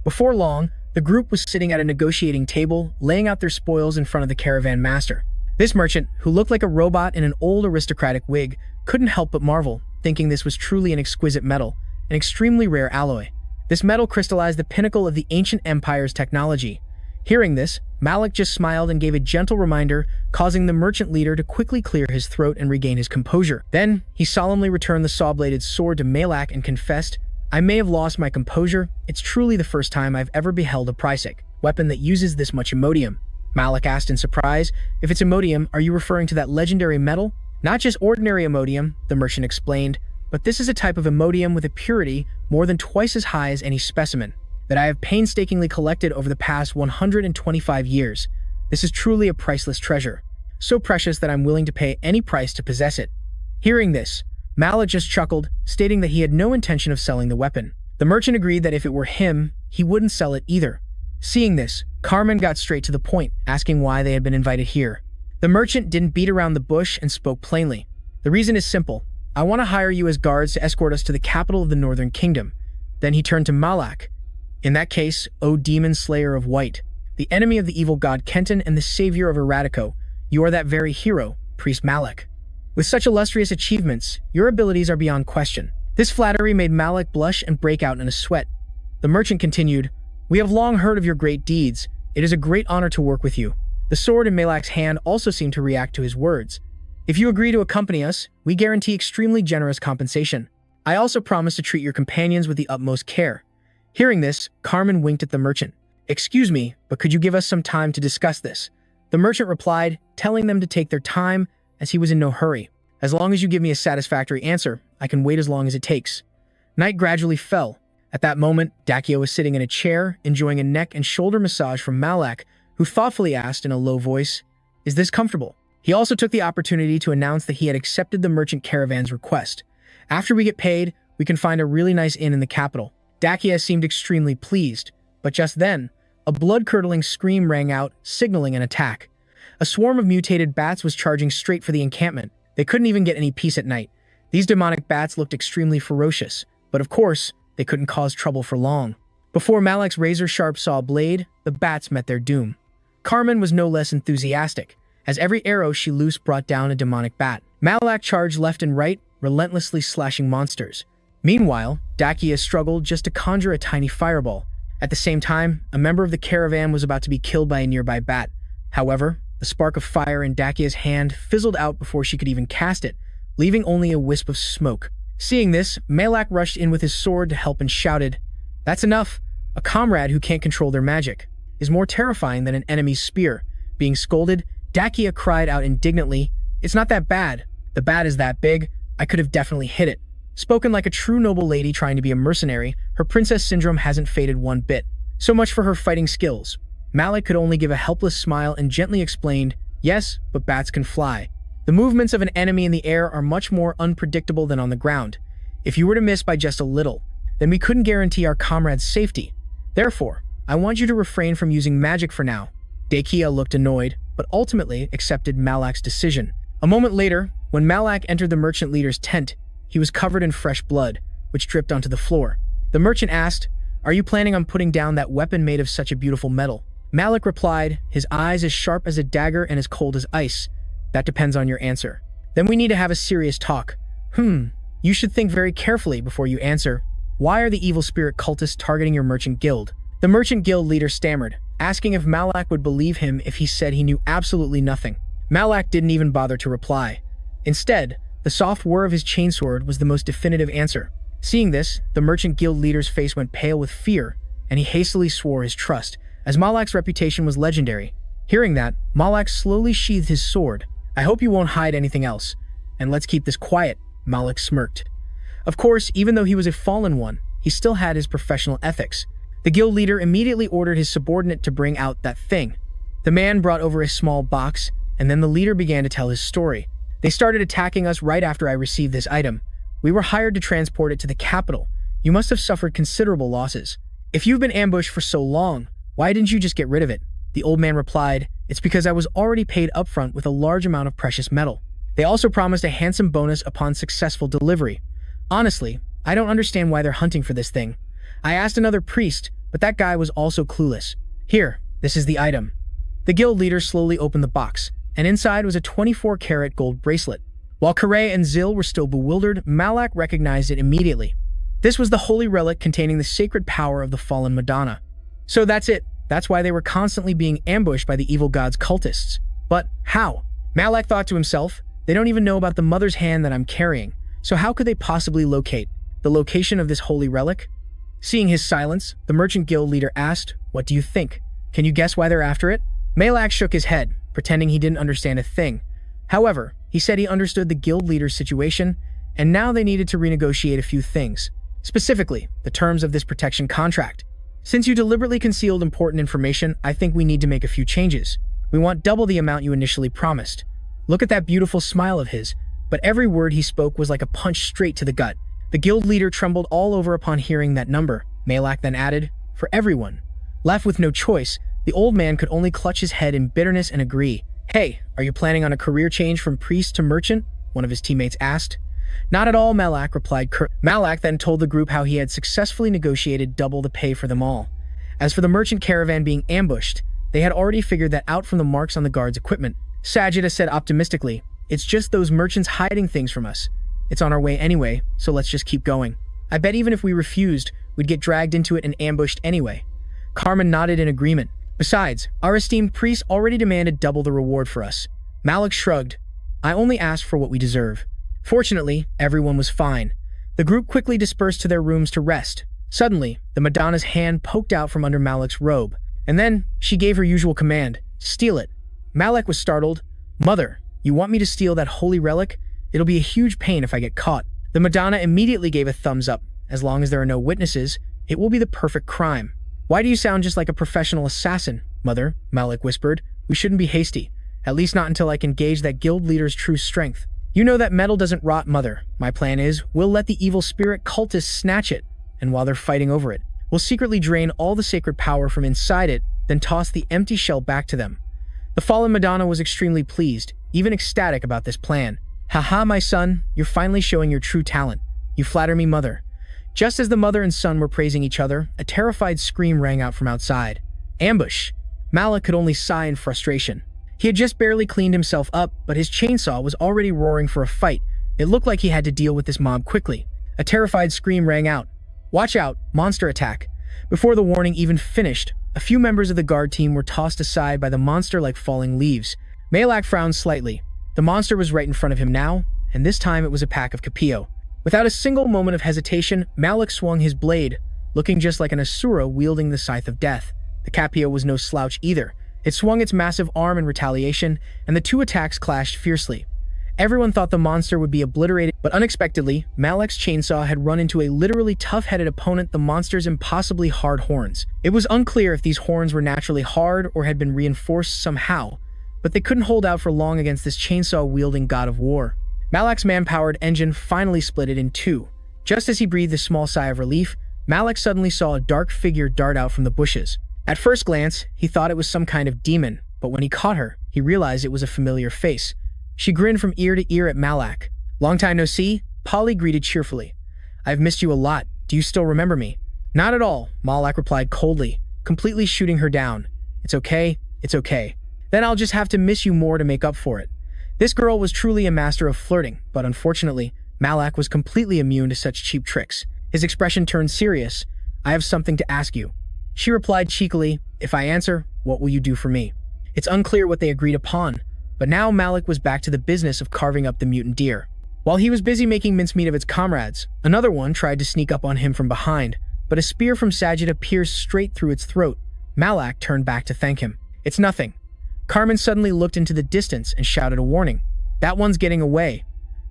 Before long, the group was sitting at a negotiating table, laying out their spoils in front of the caravan master. This merchant, who looked like a robot in an old aristocratic wig, couldn't help but marvel, thinking this was truly an exquisite metal, an extremely rare alloy. This metal crystallized the pinnacle of the ancient empire's technology. Hearing this, Malik just smiled and gave a gentle reminder, causing the merchant leader to quickly clear his throat and regain his composure. Then, he solemnly returned the saw-bladed sword to Malak and confessed, I may have lost my composure. It's truly the first time I've ever beheld a Prysic weapon that uses this much imodium. Malik asked in surprise, if it's imodium, are you referring to that legendary metal? Not just ordinary imodium, the merchant explained, but this is a type of imodium with a purity more than twice as high as any specimen that I have painstakingly collected over the past 125 years. This is truly a priceless treasure, so precious that I'm willing to pay any price to possess it. Hearing this, Malik just chuckled, stating that he had no intention of selling the weapon. The merchant agreed that if it were him, he wouldn't sell it either. Seeing this, Carmen got straight to the point, asking why they had been invited here. The merchant didn't beat around the bush and spoke plainly. The reason is simple. I want to hire you as guards to escort us to the capital of the Northern Kingdom. Then he turned to Malak. In that case, O demon slayer of white, the enemy of the evil god Kenton and the savior of Eradicate, you are that very hero, Priest Malak. With such illustrious achievements, your abilities are beyond question. This flattery made Malik blush and break out in a sweat. The merchant continued, we have long heard of your great deeds. It is a great honor to work with you. The sword in Malak's hand also seemed to react to his words. If you agree to accompany us, we guarantee extremely generous compensation. I also promise to treat your companions with the utmost care. Hearing this, Carmen winked at the merchant. Excuse me, but could you give us some time to discuss this? The merchant replied, telling them to take their time, as he was in no hurry. As long as you give me a satisfactory answer, I can wait as long as it takes. Night gradually fell. At that moment, Dakia was sitting in a chair, enjoying a neck and shoulder massage from Malak, who thoughtfully asked in a low voice, is this comfortable? He also took the opportunity to announce that he had accepted the merchant caravan's request. After we get paid, we can find a really nice inn in the capital. Dakia seemed extremely pleased, but just then, a blood-curdling scream rang out, signaling an attack. A swarm of mutated bats was charging straight for the encampment. They couldn't even get any peace at night. These demonic bats looked extremely ferocious, but of course, they couldn't cause trouble for long. Before Malak's razor-sharp saw blade, the bats met their doom. Carmen was no less enthusiastic, as every arrow she loosed brought down a demonic bat. Malak charged left and right, relentlessly slashing monsters. Meanwhile, Dakia struggled just to conjure a tiny fireball. At the same time, a member of the caravan was about to be killed by a nearby bat. However, the spark of fire in Dakia's hand fizzled out before she could even cast it, leaving only a wisp of smoke. Seeing this, Malak rushed in with his sword to help and shouted, "That's enough! A comrade who can't control their magic is more terrifying than an enemy's spear." Being scolded, Dakia cried out indignantly, "It's not that bad. The bat is that big. I could have definitely hit it." Spoken like a true noble lady trying to be a mercenary, her princess syndrome hasn't faded one bit. So much for her fighting skills. Malak could only give a helpless smile and gently explained, "Yes, but bats can fly. The movements of an enemy in the air are much more unpredictable than on the ground. If you were to miss by just a little, then we couldn't guarantee our comrade's safety. Therefore, I want you to refrain from using magic for now." Dakia looked annoyed, but ultimately accepted Malak's decision. A moment later, when Malak entered the merchant leader's tent, he was covered in fresh blood, which dripped onto the floor. The merchant asked, "Are you planning on putting down that weapon made of such a beautiful metal?" Malak replied, his eyes as sharp as a dagger and as cold as ice, "That depends on your answer." "Then we need to have a serious talk." You should think very carefully before you answer. Why are the evil spirit cultists targeting your merchant guild?" The merchant guild leader stammered, asking if Malak would believe him if he said he knew absolutely nothing. Malak didn't even bother to reply. Instead, the soft whir of his chainsword was the most definitive answer. Seeing this, the merchant guild leader's face went pale with fear, and he hastily swore his trust, as Malak's reputation was legendary. Hearing that, Malak slowly sheathed his sword. "I hope you won't hide anything else, and let's keep this quiet," Malak smirked. Of course, even though he was a fallen one, he still had his professional ethics. The guild leader immediately ordered his subordinate to bring out that thing. The man brought over a small box, and then the leader began to tell his story. "They started attacking us right after I received this item. We were hired to transport it to the capital. You must have suffered considerable losses. If you've been ambushed for so long, why didn't you just get rid of it?" The old man replied, "It's because I was already paid upfront with a large amount of precious metal. They also promised a handsome bonus upon successful delivery. Honestly, I don't understand why they're hunting for this thing. I asked another priest, but that guy was also clueless. Here, this is the item." The guild leader slowly opened the box, and inside was a 24-karat gold bracelet. While Kare and Zil were still bewildered, Malak recognized it immediately. This was the holy relic containing the sacred power of the fallen Madonna. So that's it. That's why they were constantly being ambushed by the evil god's cultists. But how? Malak thought to himself, they don't even know about the mother's hand that I'm carrying, so how could they possibly locate the location of this holy relic? Seeing his silence, the merchant guild leader asked, "What do you think? Can you guess why they're after it?" Malak shook his head, pretending he didn't understand a thing. However, he said he understood the guild leader's situation, and now they needed to renegotiate a few things. Specifically, the terms of this protection contract. "Since you deliberately concealed important information, I think we need to make a few changes. We want double the amount you initially promised." Look at that beautiful smile of his, but every word he spoke was like a punch straight to the gut. The guild leader trembled all over upon hearing that number. Malak then added, "For everyone." Left with no choice, the old man could only clutch his head in bitterness and agree. "Hey, are you planning on a career change from priest to merchant?" one of his teammates asked. "Not at all," Malak replied curtly. Malak then told the group how he had successfully negotiated double the pay for them all. As for the merchant caravan being ambushed, they had already figured that out from the marks on the guard's equipment. Sajida said optimistically, "It's just those merchants hiding things from us. It's on our way anyway, so let's just keep going. I bet even if we refused, we'd get dragged into it and ambushed anyway." Carmen nodded in agreement. "Besides, our esteemed priest already demanded double the reward for us." Malak shrugged. "I only asked for what we deserve." Fortunately, everyone was fine. The group quickly dispersed to their rooms to rest. Suddenly, the Madonna's hand poked out from under Malak's robe, and then she gave her usual command, "Steal it." Malak was startled. "Mother, you want me to steal that holy relic? It'll be a huge pain if I get caught." The Madonna immediately gave a thumbs up. "As long as there are no witnesses, it will be the perfect crime." "Why do you sound just like a professional assassin, Mother?" Malak whispered. "We shouldn't be hasty. At least not until I can gauge that guild leader's true strength. You know that metal doesn't rot, mother. My plan is, we'll let the evil spirit cultists snatch it, and while they're fighting over it, we'll secretly drain all the sacred power from inside it, then toss the empty shell back to them. The fallen Madonna was extremely pleased, even ecstatic about this plan. Haha, my son, you're finally showing your true talent. You flatter me, mother. Just as the mother and son were praising each other, a terrified scream rang out from outside. Ambush! Malak could only sigh in frustration. He had just barely cleaned himself up, but his chainsaw was already roaring for a fight. It looked like he had to deal with this mob quickly. A terrified scream rang out. Watch out, monster attack. Before the warning even finished, a few members of the guard team were tossed aside by the monster like falling leaves. Malak frowned slightly. The monster was right in front of him now, and this time it was a pack of Capio. Without a single moment of hesitation, Malak swung his blade, looking just like an Asura wielding the scythe of death. The Capio was no slouch either. It swung its massive arm in retaliation, and the two attacks clashed fiercely. Everyone thought the monster would be obliterated, but unexpectedly, Malak's chainsaw had run into a literally tough-headed opponent, the monster's impossibly hard horns. It was unclear if these horns were naturally hard or had been reinforced somehow, but they couldn't hold out for long against this chainsaw-wielding god of war. Malak's man-powered engine finally split it in two. Just as he breathed a small sigh of relief, Malak suddenly saw a dark figure dart out from the bushes. At first glance, he thought it was some kind of demon, but when he caught her, he realized it was a familiar face. She grinned from ear to ear at Malak. "Long time no see," Polly greeted cheerfully. "I've missed you a lot. Do you still remember me?" "Not at all," Malak replied coldly, completely shooting her down. "It's okay, it's okay. Then I'll just have to miss you more to make up for it." This girl was truly a master of flirting, but unfortunately, Malak was completely immune to such cheap tricks. His expression turned serious. "I have something to ask you." She replied cheekily, "If I answer, what will you do for me?" It's unclear what they agreed upon, but now Malak was back to the business of carving up the mutant deer. While he was busy making mincemeat of its comrades, another one tried to sneak up on him from behind, but a spear from Sajida pierced straight through its throat. Malak turned back to thank him. "It's nothing." Carmen suddenly looked into the distance and shouted a warning. "That one's getting away."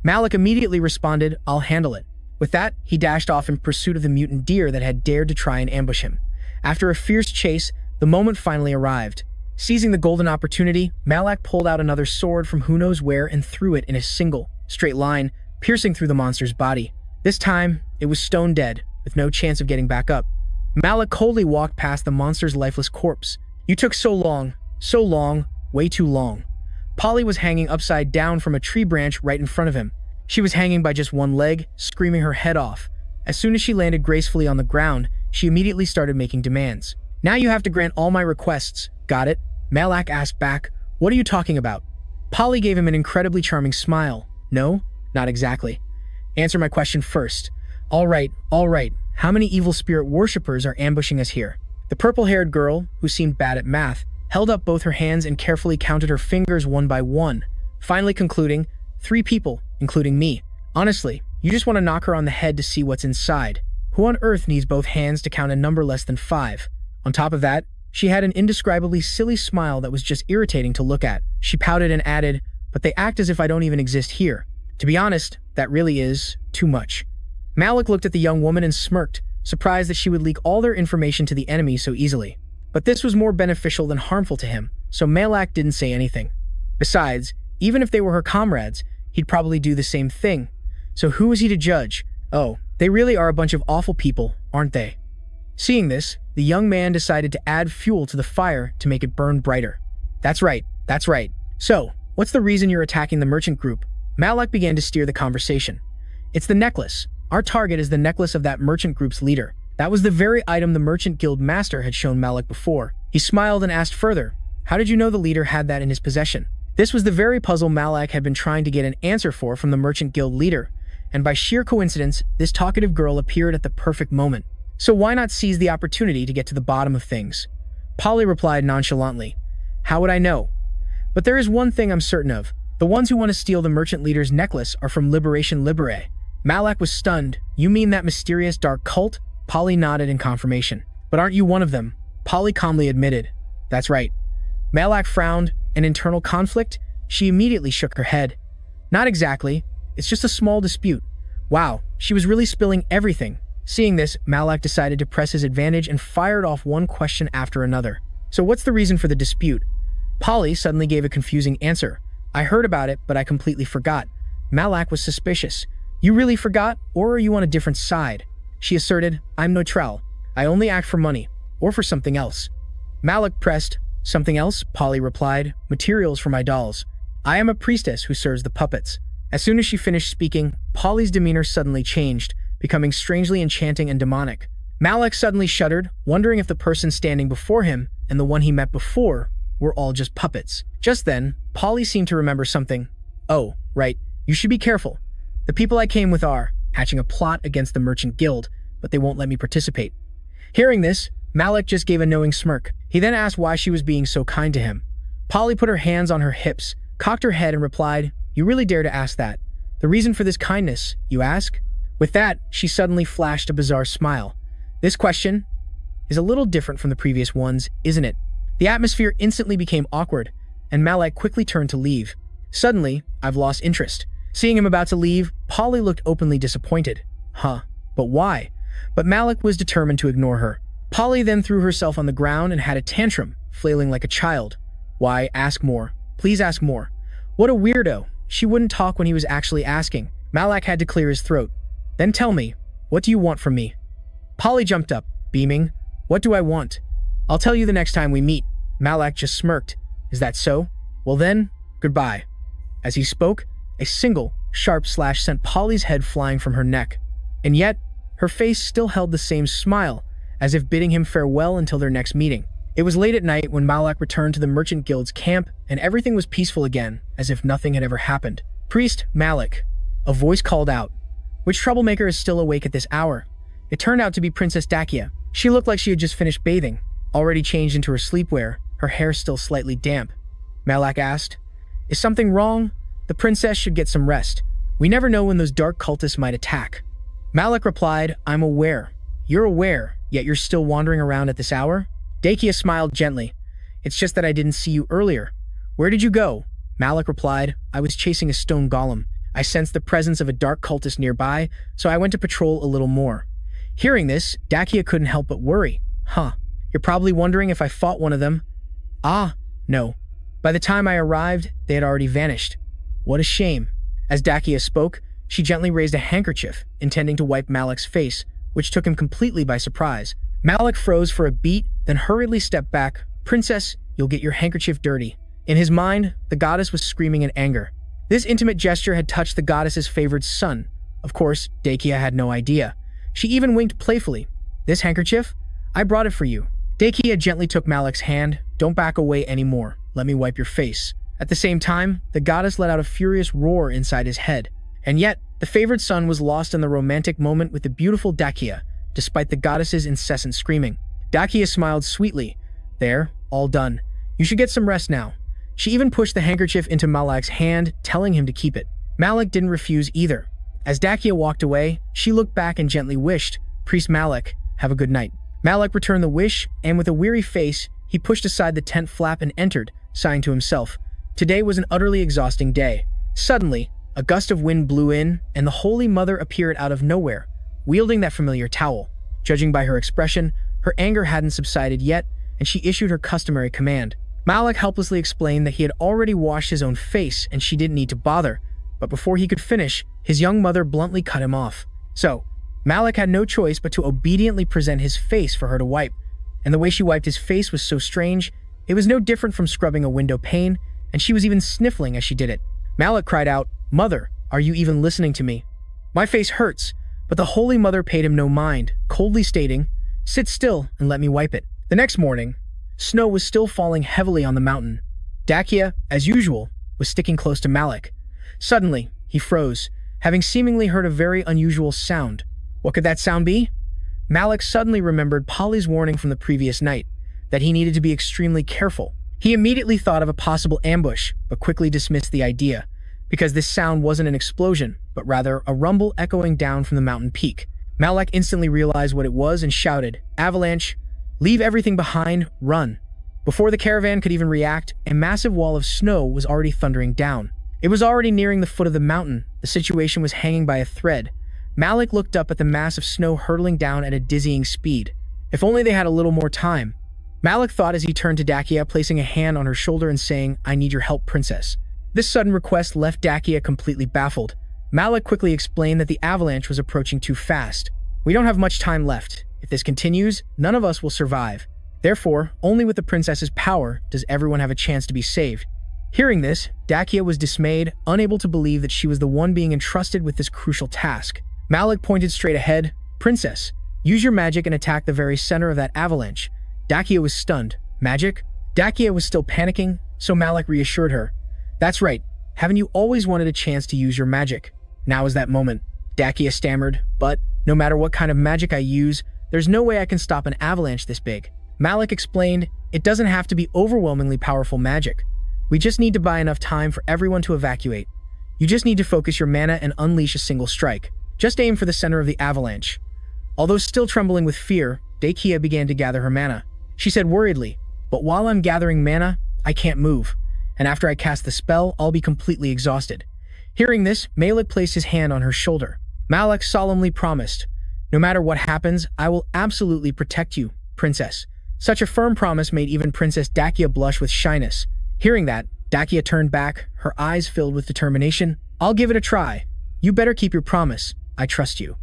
Malak immediately responded, "I'll handle it." With that, he dashed off in pursuit of the mutant deer that had dared to try and ambush him. After a fierce chase, the moment finally arrived. Seizing the golden opportunity, Malak pulled out another sword from who knows where and threw it in a single, straight line, piercing through the monster's body. This time, it was stone dead, with no chance of getting back up. Malak coldly walked past the monster's lifeless corpse. "You took so long, way too long." Polly was hanging upside down from a tree branch right in front of him. She was hanging by just one leg, screaming her head off. As soon as she landed gracefully on the ground, she immediately started making demands. "Now you have to grant all my requests. Got it?" Malak asked back. "What are you talking about?" Polly gave him an incredibly charming smile. "No, not exactly. Answer my question first." All right. How many evil spirit worshippers are ambushing us here?" The purple-haired girl, who seemed bad at math, held up both her hands and carefully counted her fingers one by one, finally concluding, 3 people, including me. "Honestly, you just want to knock her on the head to see what's inside. Who on earth needs both hands to count a number less than 5? On top of that, she had an indescribably silly smile that was just irritating to look at. She pouted and added, "But they act as if I don't even exist here. To be honest, that really is too much." Malak looked at the young woman and smirked, surprised that she would leak all their information to the enemy so easily. But this was more beneficial than harmful to him, so Malak didn't say anything. Besides, even if they were her comrades, he'd probably do the same thing. So who was he to judge? Oh, they really are a bunch of awful people, aren't they? Seeing this, the young man decided to add fuel to the fire to make it burn brighter. That's right. So, what's the reason you're attacking the merchant group?" Malak began to steer the conversation. "It's the necklace. Our target is the necklace of that merchant group's leader." That was the very item the merchant guild master had shown Malak before. He smiled and asked further, "How did you know the leader had that in his possession?" This was the very puzzle Malak had been trying to get an answer for from the merchant guild leader, and by sheer coincidence, this talkative girl appeared at the perfect moment. So why not seize the opportunity to get to the bottom of things? Polly replied nonchalantly, "How would I know? But there is one thing I'm certain of. The ones who want to steal the merchant leader's necklace are from Liberation Libere." Malak was stunned. "You mean that mysterious dark cult?" Polly nodded in confirmation. "But aren't you one of them?" Polly calmly admitted. "That's right." Malak frowned. "An internal conflict?" She immediately shook her head. "Not exactly. It's just a small dispute." Wow, she was really spilling everything. Seeing this, Malak decided to press his advantage and fired off one question after another. "So what's the reason for the dispute?" Polly suddenly gave a confusing answer. I heard about it, but I completely forgot. Malak was suspicious. You really forgot, or are you on a different side? She asserted, I'm neutral. I only act for money, or for something else. Malak pressed, something else? Polly replied, materials for my dolls. I am a priestess who serves the puppets. As soon as she finished speaking, Polly's demeanor suddenly changed, becoming strangely enchanting and demonic. Malak suddenly shuddered, wondering if the person standing before him and the one he met before were all just puppets. Just then, Polly seemed to remember something. Oh, right, you should be careful. The people I came with are hatching a plot against the Merchant Guild, but they won't let me participate. Hearing this, Malak just gave a knowing smirk. He then asked why she was being so kind to him. Polly put her hands on her hips, cocked her head and replied, You really dare to ask that? The reason for this kindness, you ask? With that, she suddenly flashed a bizarre smile. This question is a little different from the previous ones, isn't it? The atmosphere instantly became awkward, and Malak quickly turned to leave. Suddenly, I've lost interest. Seeing him about to leave, Polly looked openly disappointed. Huh, but why? But Malak was determined to ignore her. Polly then threw herself on the ground and had a tantrum, flailing like a child. Why, ask more. Please ask more. What a weirdo. She wouldn't talk when he was actually asking. Malak had to clear his throat. Then tell me, what do you want from me? Polly jumped up, beaming. What do I want? I'll tell you the next time we meet. Malak just smirked. Is that so? Well then, goodbye. As he spoke, a single, sharp slash sent Polly's head flying from her neck. And yet, her face still held the same smile, as if bidding him farewell until their next meeting. It was late at night when Malak returned to the Merchant Guild's camp, and everything was peaceful again, as if nothing had ever happened. Priest Malak. A voice called out. Which troublemaker is still awake at this hour? It turned out to be Princess Dakia. She looked like she had just finished bathing, already changed into her sleepwear, her hair still slightly damp. Malak asked, Is something wrong? The princess should get some rest. We never know when those dark cultists might attack. Malak replied, I'm aware. You're aware, yet you're still wandering around at this hour? Dakia smiled gently. It's just that I didn't see you earlier. Where did you go? Malak replied, I was chasing a stone golem. I sensed the presence of a dark cultist nearby, so I went to patrol a little more. Hearing this, Dakia couldn't help but worry. Huh, you're probably wondering if I fought one of them. Ah, no. By the time I arrived, they had already vanished. What a shame. As Dakia spoke, she gently raised a handkerchief, intending to wipe Malak's face, which took him completely by surprise. Malak froze for a beat, then hurriedly stepped back. Princess, you'll get your handkerchief dirty. In his mind, the goddess was screaming in anger. This intimate gesture had touched the goddess's favored son. Of course, Dakia had no idea. She even winked playfully. This handkerchief? I brought it for you. Dakia gently took Malak's hand. Don't back away anymore. Let me wipe your face. At the same time, the goddess let out a furious roar inside his head. And yet, the favored son was lost in the romantic moment with the beautiful Dakia, despite the goddess's incessant screaming. Dakia smiled sweetly. There, all done. You should get some rest now. She even pushed the handkerchief into Malak's hand, telling him to keep it. Malak didn't refuse either. As Dakia walked away, she looked back and gently wished, Priest Malak, have a good night. Malak returned the wish, and with a weary face, he pushed aside the tent flap and entered, sighing to himself. Today was an utterly exhausting day. Suddenly, a gust of wind blew in, and the Holy Mother appeared out of nowhere, wielding that familiar towel. Judging by her expression, her anger hadn't subsided yet, and she issued her customary command. Malak helplessly explained that he had already washed his own face and she didn't need to bother, but before he could finish, his young mother bluntly cut him off. So, Malak had no choice but to obediently present his face for her to wipe, and the way she wiped his face was so strange, it was no different from scrubbing a window pane, and she was even sniffling as she did it. Malak cried out, Mother, are you even listening to me? My face hurts, but the Holy Mother paid him no mind, coldly stating, Sit still and let me wipe it. The next morning, snow was still falling heavily on the mountain. Dakia, as usual, was sticking close to Malak. Suddenly, he froze, having seemingly heard a very unusual sound. What could that sound be? Malak suddenly remembered Polly's warning from the previous night, that he needed to be extremely careful. He immediately thought of a possible ambush, but quickly dismissed the idea, because this sound wasn't an explosion, but rather a rumble echoing down from the mountain peak. Malak instantly realized what it was and shouted, Avalanche! Leave everything behind, run. Before the caravan could even react, a massive wall of snow was already thundering down. It was already nearing the foot of the mountain. The situation was hanging by a thread. Malak looked up at the mass of snow hurtling down at a dizzying speed. If only they had a little more time. Malik thought as he turned to Dakia, placing a hand on her shoulder and saying, "I need your help, princess." This sudden request left Dakia completely baffled. Malik quickly explained that the avalanche was approaching too fast. "We don't have much time left. If this continues, none of us will survive. Therefore, only with the princess's power does everyone have a chance to be saved." Hearing this, Dakia was dismayed, unable to believe that she was the one being entrusted with this crucial task. Malik pointed straight ahead. "Princess, use your magic and attack the very center of that avalanche." Dakia was stunned. "Magic?" Dakia was still panicking, so Malik reassured her. "That's right. Haven't you always wanted a chance to use your magic? Now is that moment." Dakia stammered, "But no matter what kind of magic I use, there's no way I can stop an avalanche this big." Malik explained, "It doesn't have to be overwhelmingly powerful magic. We just need to buy enough time for everyone to evacuate. You just need to focus your mana and unleash a single strike. Just aim for the center of the avalanche." Although still trembling with fear, Dakia began to gather her mana. She said worriedly, "But while I'm gathering mana, I can't move. And after I cast the spell, I'll be completely exhausted." Hearing this, Malik placed his hand on her shoulder. Malik solemnly promised, "No matter what happens, I will absolutely protect you, princess." Such a firm promise made even Princess Dakia blush with shyness. Hearing that, Dakia turned back, her eyes filled with determination. "I'll give it a try. You better keep your promise. I trust you."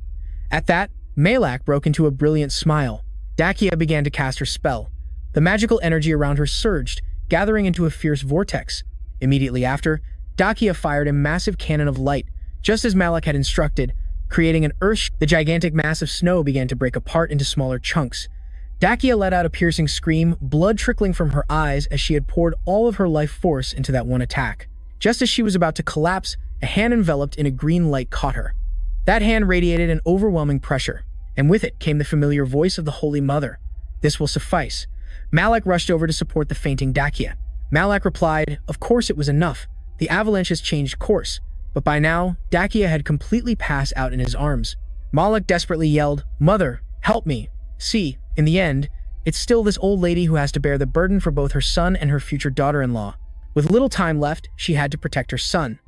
At that, Malak broke into a brilliant smile. Dakia began to cast her spell. The magical energy around her surged, gathering into a fierce vortex. Immediately after, Dakia fired a massive cannon of light, just as Malak had instructed, creating an earth. The gigantic mass of snow began to break apart into smaller chunks. Dakia let out a piercing scream, blood trickling from her eyes as she had poured all of her life force into that one attack. Just as she was about to collapse, a hand enveloped in a green light caught her. That hand radiated an overwhelming pressure, and with it came the familiar voice of the Holy Mother. "This will suffice." Malak rushed over to support the fainting Dakia. Malak replied, "Of course it was enough. The avalanche has changed course." But by now, Dakia had completely passed out in his arms. Malak desperately yelled, "Mother, help me. See, in the end, it's still this old lady who has to bear the burden for both her son and her future daughter-in-law." With little time left, she had to protect her son.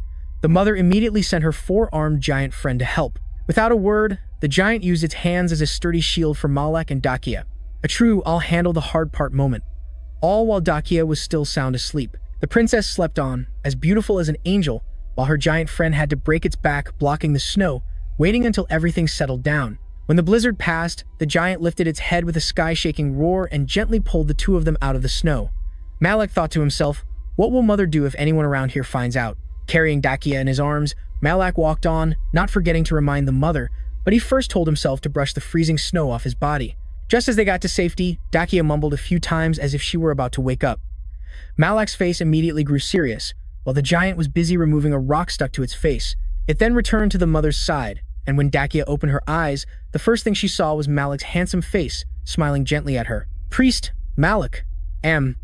The mother immediately sent her four-armed giant friend to help. Without a word, the giant used its hands as a sturdy shield for Malak and Dakia. A true "I'll handle the hard part" moment. All while Dakia was still sound asleep. The princess slept on, as beautiful as an angel, while her giant friend had to break its back, blocking the snow, waiting until everything settled down. When the blizzard passed, the giant lifted its head with a sky-shaking roar and gently pulled the two of them out of the snow. Malak thought to himself, "What will Mother do if anyone around here finds out?" Carrying Dakia in his arms, Malak walked on, not forgetting to remind the mother, but he first told himself to brush the freezing snow off his body. Just as they got to safety, Dakia mumbled a few times as if she were about to wake up. Malak's face immediately grew serious, while the giant was busy removing a rock stuck to its face. It then returned to the mother's side, and when Dakia opened her eyes, the first thing she saw was Malak's handsome face, smiling gently at her. "Priest, Malak, am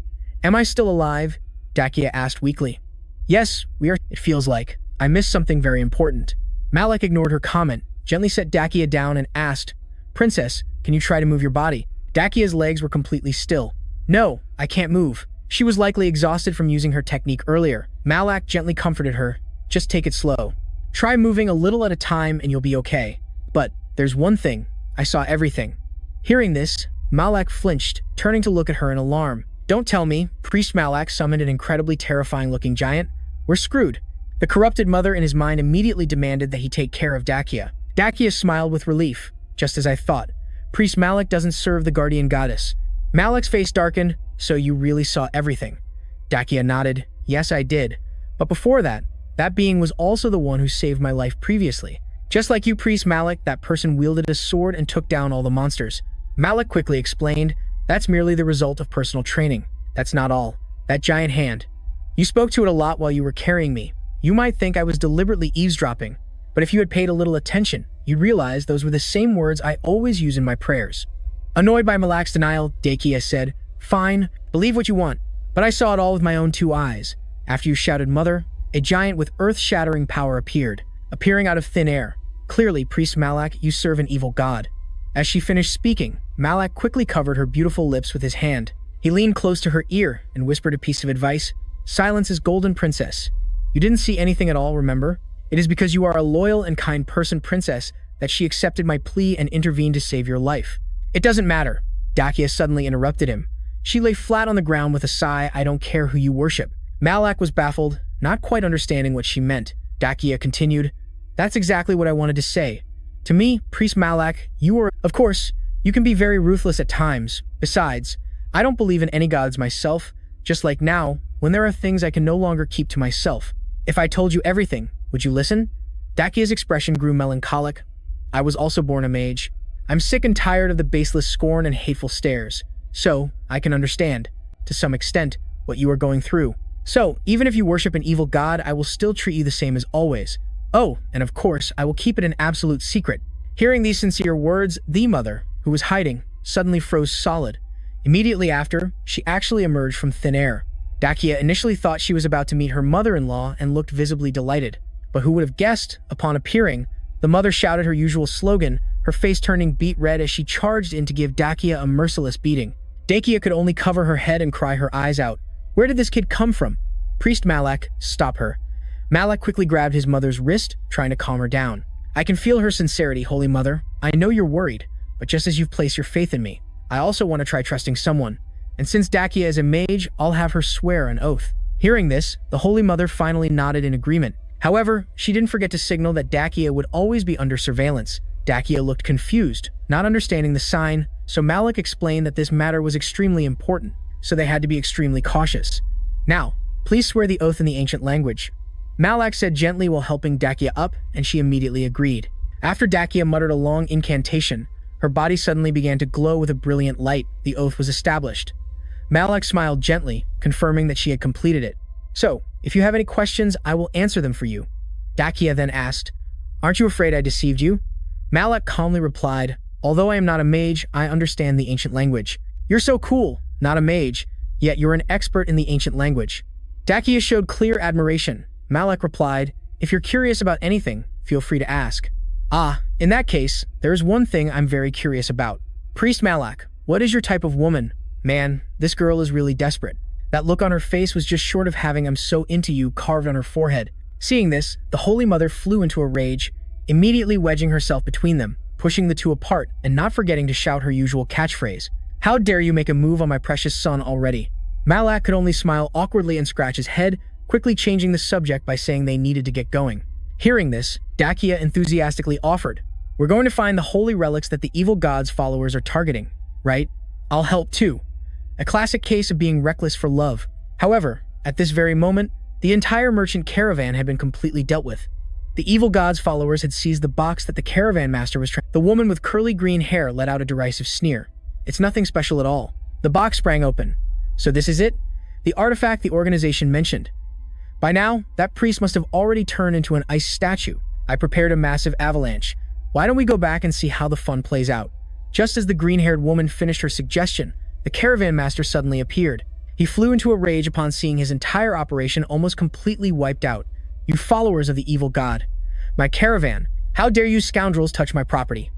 I still alive?" Dakia asked weakly. "Yes, we are. It feels like I missed something very important." Malak ignored her comment, gently set Dakia down and asked, "Princess, can you try to move your body?" Dakia's legs were completely still. "No, I can't move." She was likely exhausted from using her technique earlier. Malak gently comforted her. "Just take it slow. Try moving a little at a time and you'll be okay. But there's one thing. I saw everything." Hearing this, Malak flinched, turning to look at her in alarm. "Don't tell me." Priest Malak summoned an incredibly terrifying-looking giant. "We're screwed." The corrupted mother in his mind immediately demanded that he take care of Dakia. Dakia smiled with relief. "Just as I thought. Priest Malak doesn't serve the guardian goddess." Malak's face darkened. "So you really saw everything?" Dakia nodded. "Yes, I did. But before that being was also the one who saved my life previously. Just like you, Priest Malak, that person wielded a sword and took down all the monsters." Malak quickly explained, "That's merely the result of personal training. That's not all. That giant hand. You spoke to it a lot while you were carrying me. You might think I was deliberately eavesdropping, but if you had paid a little attention, you'd realize those were the same words I always use in my prayers." Annoyed by Malak's denial, Dakia said, "Fine, believe what you want, but I saw it all with my own two eyes. After you shouted 'Mother,' a giant with earth-shattering power appearing out of thin air. Clearly, Priest Malak, you serve an evil god." As she finished speaking, Malak quickly covered her beautiful lips with his hand. He leaned close to her ear and whispered a piece of advice. "Silence is golden, princess. You didn't see anything at all, remember? It is because you are a loyal and kind person, princess, that she accepted my plea and intervened to save your life." "It doesn't matter." Dakia suddenly interrupted him. She lay flat on the ground with a sigh. "I don't care who you worship." Malak was baffled, not quite understanding what she meant. Dakia continued, "That's exactly what I wanted to say. To me, Priest Malak, you are... Of course, you can be very ruthless at times. Besides, I don't believe in any gods myself, just like now, when there are things I can no longer keep to myself. If I told you everything, would you listen?" Dakia's expression grew melancholic. "I was also born a mage. I'm sick and tired of the baseless scorn and hateful stares. So, I can understand, to some extent, what you are going through. So, even if you worship an evil god, I will still treat you the same as always. Oh, and of course, I will keep it an absolute secret." Hearing these sincere words, the mother, who was hiding, suddenly froze solid. Immediately after, she actually emerged from thin air. Dakia initially thought she was about to meet her mother-in-law and looked visibly delighted. But who would have guessed, upon appearing, the mother shouted her usual slogan, her face turning beet red as she charged in to give Dakia a merciless beating. Dakia could only cover her head and cry her eyes out. Where did this kid come from? "Priest Malak, stop her." Malak quickly grabbed his mother's wrist, trying to calm her down. "I can feel her sincerity, Holy Mother. I know you're worried, but just as you've placed your faith in me, I also want to try trusting someone. And since Dakia is a mage, I'll have her swear an oath." Hearing this, the Holy Mother finally nodded in agreement. However, she didn't forget to signal that Dakia would always be under surveillance. Dakia looked confused, not understanding the sign, so Malak explained that this matter was extremely important, so they had to be extremely cautious. "Now, please swear the oath in the ancient language." Malak said gently while helping Dakia up, and she immediately agreed. After Dakia muttered a long incantation, her body suddenly began to glow with a brilliant light. The oath was established. Malak smiled gently, confirming that she had completed it. "So, if you have any questions, I will answer them for you." Dakia then asked, "Aren't you afraid I deceived you?" Malak calmly replied, "Although I am not a mage, I understand the ancient language." "You're so cool, not a mage, yet you're an expert in the ancient language." Dakia showed clear admiration. Malak replied, "If you're curious about anything, feel free to ask." "Ah, in that case, there is one thing I'm very curious about. Priest Malak, what is your type of woman?" Man, this girl is really desperate. That look on her face was just short of having "I'm so into you" carved on her forehead. Seeing this, the Holy Mother flew into a rage, immediately wedging herself between them, pushing the two apart and not forgetting to shout her usual catchphrase, "How dare you make a move on my precious son already?" Malak could only smile awkwardly and scratch his head, quickly changing the subject by saying they needed to get going. Hearing this, Dakia enthusiastically offered, "We're going to find the holy relics that the evil god's followers are targeting, right? I'll help too." A classic case of being reckless for love. However, at this very moment, the entire merchant caravan had been completely dealt with. The evil god's followers had seized the box that the caravan master was trying. The woman with curly green hair let out a derisive sneer. "It's nothing special at all." The box sprang open. "So this is it? The artifact the organization mentioned. By now, that priest must have already turned into an ice statue. I prepared a massive avalanche. Why don't we go back and see how the fun plays out?" Just as the green-haired woman finished her suggestion, the caravan master suddenly appeared. He flew into a rage upon seeing his entire operation almost completely wiped out. "You followers of the evil god! My caravan! How dare you scoundrels touch my property!"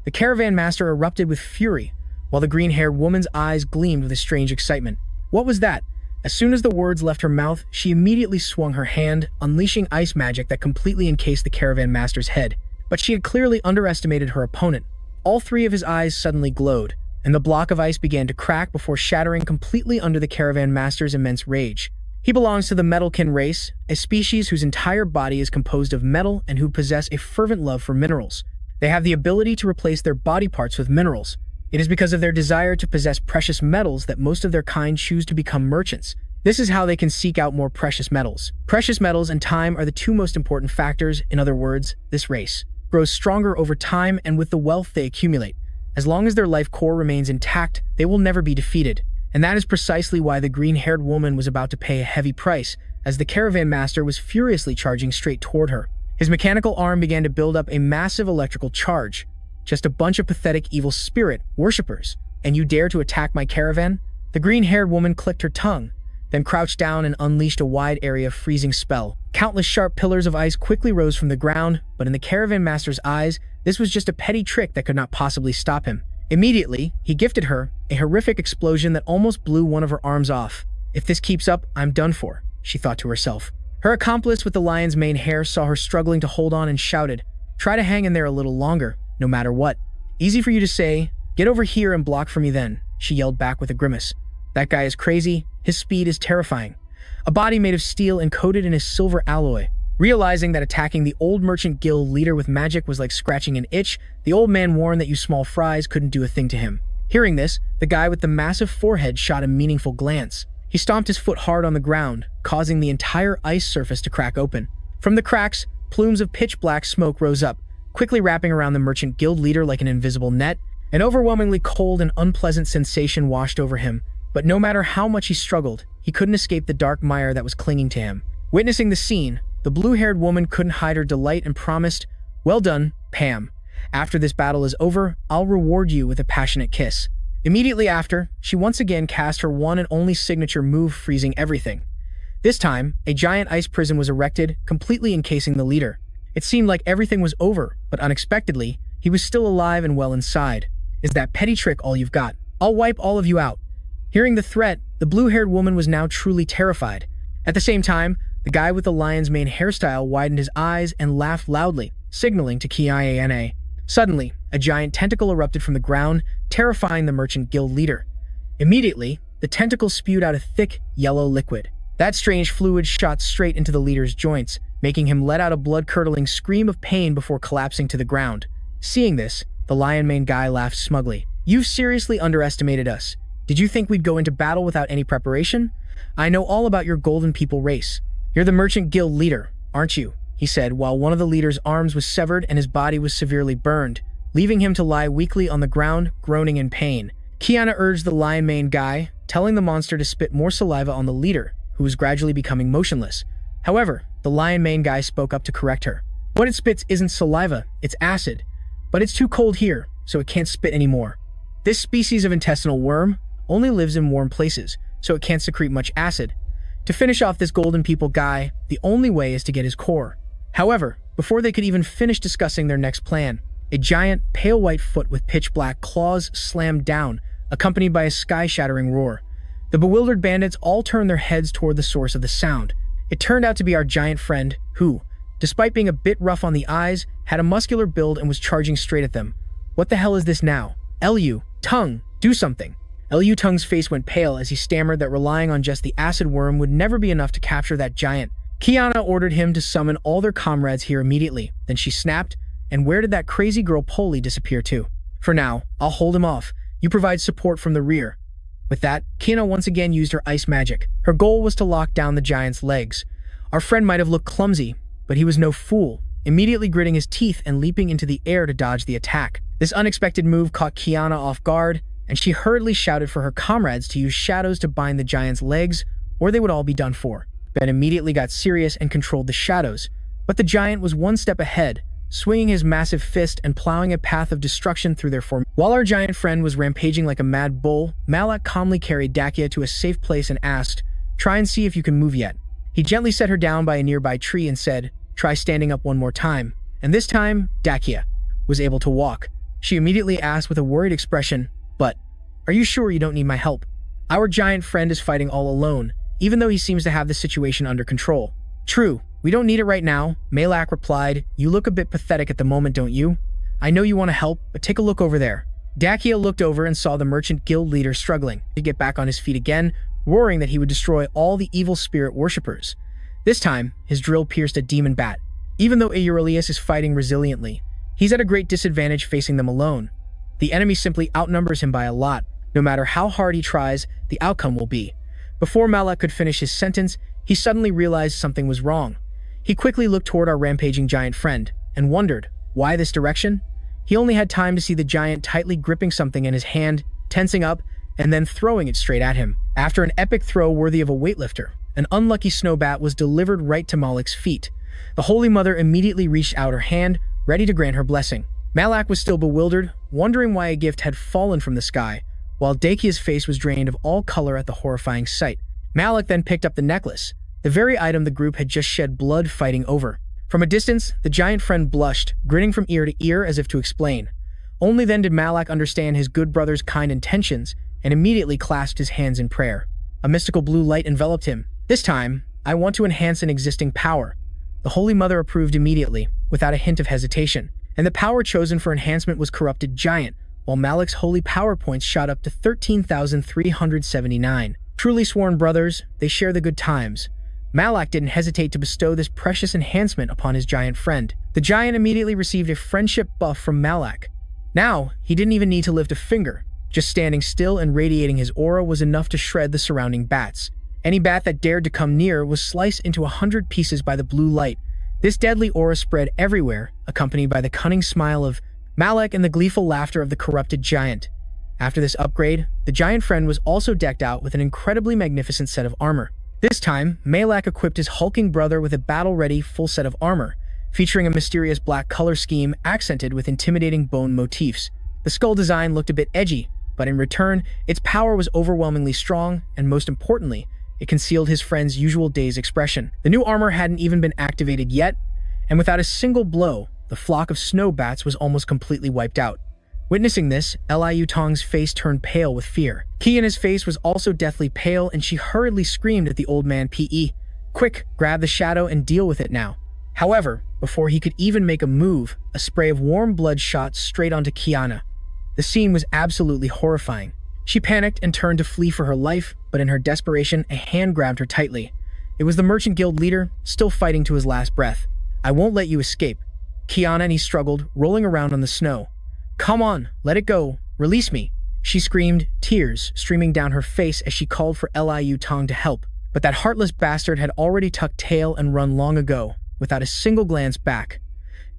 The caravan master erupted with fury, while the green-haired woman's eyes gleamed with a strange excitement. What was that? As soon as the words left her mouth, she immediately swung her hand, unleashing ice magic that completely encased the caravan master's head. But she had clearly underestimated her opponent. All three of his eyes suddenly glowed, and the block of ice began to crack before shattering completely under the caravan master's immense rage. He belongs to the Metalkin race, a species whose entire body is composed of metal and who possess a fervent love for minerals. They have the ability to replace their body parts with minerals. It is because of their desire to possess precious metals that most of their kind choose to become merchants. This is how they can seek out more precious metals. Precious metals and time are the two most important factors. In other words, this race grows stronger over time and with the wealth they accumulate. As long as their life core remains intact, they will never be defeated. And that is precisely why the green-haired woman was about to pay a heavy price, as the caravan master was furiously charging straight toward her. His mechanical arm began to build up a massive electrical charge. "Just a bunch of pathetic evil spirit worshippers, and you dare to attack my caravan?" The green-haired woman clicked her tongue, then crouched down and unleashed a wide area of freezing spell. Countless sharp pillars of ice quickly rose from the ground, but in the caravan master's eyes, this was just a petty trick that could not possibly stop him. Immediately, he gifted her a horrific explosion that almost blew one of her arms off. "If this keeps up, I'm done for," she thought to herself. Her accomplice with the lion's mane hair saw her struggling to hold on and shouted, "Try to hang in there a little longer, no matter what." "Easy for you to say. Get over here and block for me then," she yelled back with a grimace. That guy is crazy. His speed is terrifying. A body made of steel encoded in a silver alloy. Realizing that attacking the old merchant guild leader with magic was like scratching an itch, the old man warned that you small fries couldn't do a thing to him. Hearing this, the guy with the massive forehead shot a meaningful glance. He stomped his foot hard on the ground, causing the entire ice surface to crack open. From the cracks, plumes of pitch-black smoke rose up, quickly wrapping around the merchant guild leader like an invisible net. An overwhelmingly cold and unpleasant sensation washed over him, but no matter how much he struggled, he couldn't escape the dark mire that was clinging to him. Witnessing the scene, the blue-haired woman couldn't hide her delight and promised, "Well done, Pam. After this battle is over, I'll reward you with a passionate kiss." Immediately after, she once again cast her one and only signature move, freezing everything. This time, a giant ice prison was erected, completely encasing the leader. It seemed like everything was over, but unexpectedly, he was still alive and well inside. "Is that petty trick all you've got? I'll wipe all of you out." Hearing the threat, the blue-haired woman was now truly terrified. At the same time, the guy with the lion's mane hairstyle widened his eyes and laughed loudly, signaling to Kiana. Suddenly, a giant tentacle erupted from the ground, terrifying the merchant guild leader. Immediately, the tentacle spewed out a thick, yellow liquid. That strange fluid shot straight into the leader's joints, making him let out a blood-curdling scream of pain before collapsing to the ground. Seeing this, the lion mane guy laughed smugly. "You've seriously underestimated us. Did you think we'd go into battle without any preparation? I know all about your golden people race. You're the merchant guild leader, aren't you?" he said, while one of the leader's arms was severed and his body was severely burned, leaving him to lie weakly on the ground, groaning in pain. Kiana urged the lion mane guy, telling the monster to spit more saliva on the leader, who was gradually becoming motionless. However, the lion mane guy spoke up to correct her. "What it spits isn't saliva, it's acid. But it's too cold here, so it can't spit anymore. This species of intestinal worm only lives in warm places, so it can't secrete much acid. To finish off this golden people guy, the only way is to get his core." However, before they could even finish discussing their next plan, a giant, pale white foot with pitch-black claws slammed down, accompanied by a sky-shattering roar. The bewildered bandits all turned their heads toward the source of the sound. It turned out to be our giant friend, who, despite being a bit rough on the eyes, had a muscular build and was charging straight at them. "What the hell is this now? Lu, Tongue, do something." Lu Tongue's face went pale as he stammered that relying on just the acid worm would never be enough to capture that giant. Kiana ordered him to summon all their comrades here immediately. Then she snapped, "And where did that crazy girl Polly disappear to? For now, I'll hold him off. You provide support from the rear." With that, Kiana once again used her ice magic. Her goal was to lock down the giant's legs. Our friend might have looked clumsy, but he was no fool, immediately gritting his teeth and leaping into the air to dodge the attack. This unexpected move caught Kiana off guard, and she hurriedly shouted for her comrades to use shadows to bind the giant's legs, or they would all be done for. Ben immediately got serious and controlled the shadows, but the giant was one step ahead, swinging his massive fist and plowing a path of destruction through their form. While our giant friend was rampaging like a mad bull, Malak calmly carried Dakia to a safe place and asked, "Try and see if you can move yet." He gently set her down by a nearby tree and said, "Try standing up one more time." And this time, Dakia was able to walk. She immediately asked with a worried expression, "But, are you sure you don't need my help? Our giant friend is fighting all alone, even though he seems to have the situation under control." "True, we don't need it right now," Malak replied. "You look a bit pathetic at the moment, don't you? I know you want to help, but take a look over there." Dakia looked over and saw the merchant guild leader struggling to get back on his feet again, roaring that he would destroy all the evil spirit worshippers. This time, his drill pierced a demon bat. Even though Aurelius is fighting resiliently, he's at a great disadvantage facing them alone. The enemy simply outnumbers him by a lot. No matter how hard he tries, the outcome will be. Before Malak could finish his sentence, he suddenly realized something was wrong. He quickly looked toward our rampaging giant friend and wondered, why this direction? He only had time to see the giant tightly gripping something in his hand, tensing up, and then throwing it straight at him. After an epic throw worthy of a weightlifter, an unlucky snowbat was delivered right to Malak's feet. The Holy Mother immediately reached out her hand, ready to grant her blessing. Malak was still bewildered, wondering why a gift had fallen from the sky, while Dakia's face was drained of all color at the horrifying sight. Malak then picked up the necklace, the very item the group had just shed blood fighting over. From a distance, the giant friend blushed, grinning from ear to ear as if to explain. Only then did Malak understand his good brother's kind intentions and immediately clasped his hands in prayer. A mystical blue light enveloped him. "This time, I want to enhance an existing power." The Holy Mother approved immediately, without a hint of hesitation, and the power chosen for enhancement was Corrupted Giant, while Malak's holy power points shot up to 13,379. Truly sworn brothers, they share the good times. Malak didn't hesitate to bestow this precious enhancement upon his giant friend. The giant immediately received a friendship buff from Malak. Now, he didn't even need to lift a finger. Just standing still and radiating his aura was enough to shred the surrounding bats. Any bat that dared to come near was sliced into 100 pieces by the blue light. This deadly aura spread everywhere, accompanied by the cunning smile of Malak and the gleeful laughter of the corrupted giant. After this upgrade, the giant friend was also decked out with an incredibly magnificent set of armor. This time, Malak equipped his hulking brother with a battle-ready full set of armor, featuring a mysterious black color scheme accented with intimidating bone motifs. The skull design looked a bit edgy, but in return, its power was overwhelmingly strong, and most importantly, it concealed his friend's usual dazed expression. The new armor hadn't even been activated yet, and without a single blow, the flock of snow bats was almost completely wiped out. Witnessing this, Liu Tong's face turned pale with fear. Qiana's face was also deathly pale, and she hurriedly screamed at the old man P.E. "Quick, grab the shadow and deal with it now." However, before he could even make a move, a spray of warm blood shot straight onto Qiana. The scene was absolutely horrifying. She panicked and turned to flee for her life, but in her desperation, a hand grabbed her tightly. It was the Merchant Guild leader, still fighting to his last breath. "I won't let you escape." Qiana and he struggled, rolling around on the snow. "Come on, let it go. Release me," she screamed, tears streaming down her face as she called for Liu Tong to help. But that heartless bastard had already tucked tail and run long ago, without a single glance back.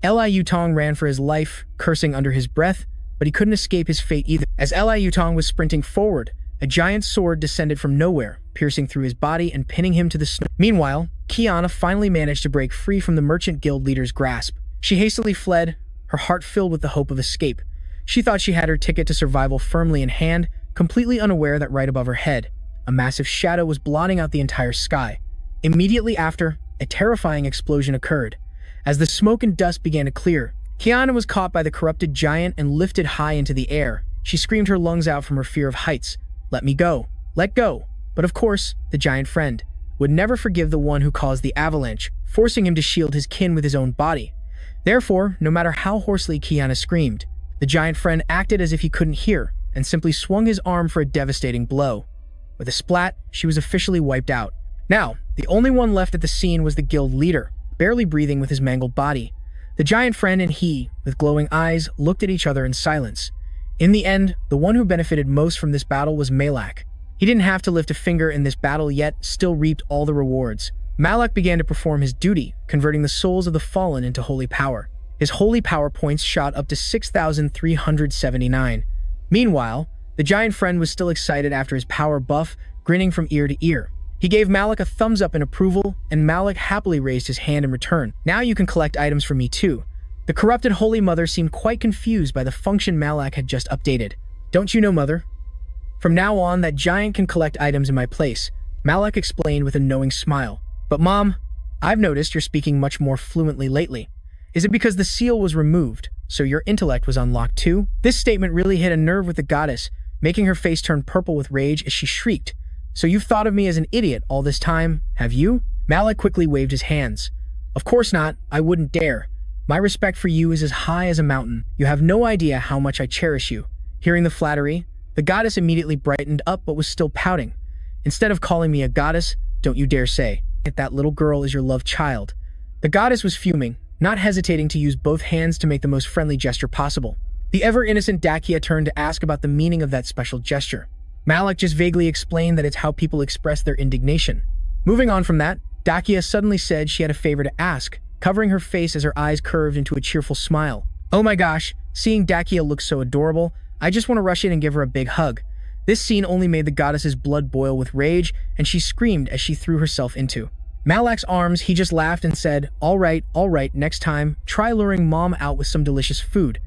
Liu Tong ran for his life, cursing under his breath, but he couldn't escape his fate either. As Liu Tong was sprinting forward, a giant sword descended from nowhere, piercing through his body and pinning him to the snow. Meanwhile, Qiana finally managed to break free from the Merchant Guild leader's grasp. She hastily fled, her heart filled with the hope of escape. She thought she had her ticket to survival firmly in hand, completely unaware that right above her head, a massive shadow was blotting out the entire sky. Immediately after, a terrifying explosion occurred. As the smoke and dust began to clear, Qiana was caught by the corrupted giant and lifted high into the air. She screamed her lungs out from her fear of heights. "Let me go! Let go!" But of course, the giant friend would never forgive the one who caused the avalanche, forcing him to shield his kin with his own body. Therefore, no matter how hoarsely Qiana screamed, the giant friend acted as if he couldn't hear, and simply swung his arm for a devastating blow. With a splat, she was officially wiped out. Now, the only one left at the scene was the guild leader, barely breathing with his mangled body. The giant friend and he, with glowing eyes, looked at each other in silence. In the end, the one who benefited most from this battle was Malak. He didn't have to lift a finger in this battle yet still reaped all the rewards. Malak began to perform his duty, converting the souls of the fallen into holy power. His holy power points shot up to 6,379. Meanwhile, the giant friend was still excited after his power buff, grinning from ear to ear. He gave Malak a thumbs up in approval, and Malak happily raised his hand in return. "Now you can collect items from me too." The corrupted Holy Mother seemed quite confused by the function Malak had just updated. "Don't you know, Mother? From now on, that giant can collect items in my place," Malak explained with a knowing smile. "But Mom, I've noticed you're speaking much more fluently lately. Is it because the seal was removed, so your intellect was unlocked too?" This statement really hit a nerve with the goddess, making her face turn purple with rage as she shrieked. "So you've thought of me as an idiot all this time, have you?" Malak quickly waved his hands. "Of course not, I wouldn't dare. My respect for you is as high as a mountain. You have no idea how much I cherish you." Hearing the flattery, the goddess immediately brightened up but was still pouting. "Instead of calling me a goddess, don't you dare say that little girl is your loved child." The goddess was fuming, not hesitating to use both hands to make the most friendly gesture possible. The ever-innocent Dakia turned to ask about the meaning of that special gesture. Malak just vaguely explained that it's how people express their indignation. Moving on from that, Dakia suddenly said she had a favor to ask, covering her face as her eyes curved into a cheerful smile. "Oh my gosh, seeing Dakia look so adorable, I just want to rush in and give her a big hug." This scene only made the goddess's blood boil with rage, and she screamed as she threw herself into Malak's arms. He just laughed and said, all right, next time, try luring Mom out with some delicious food."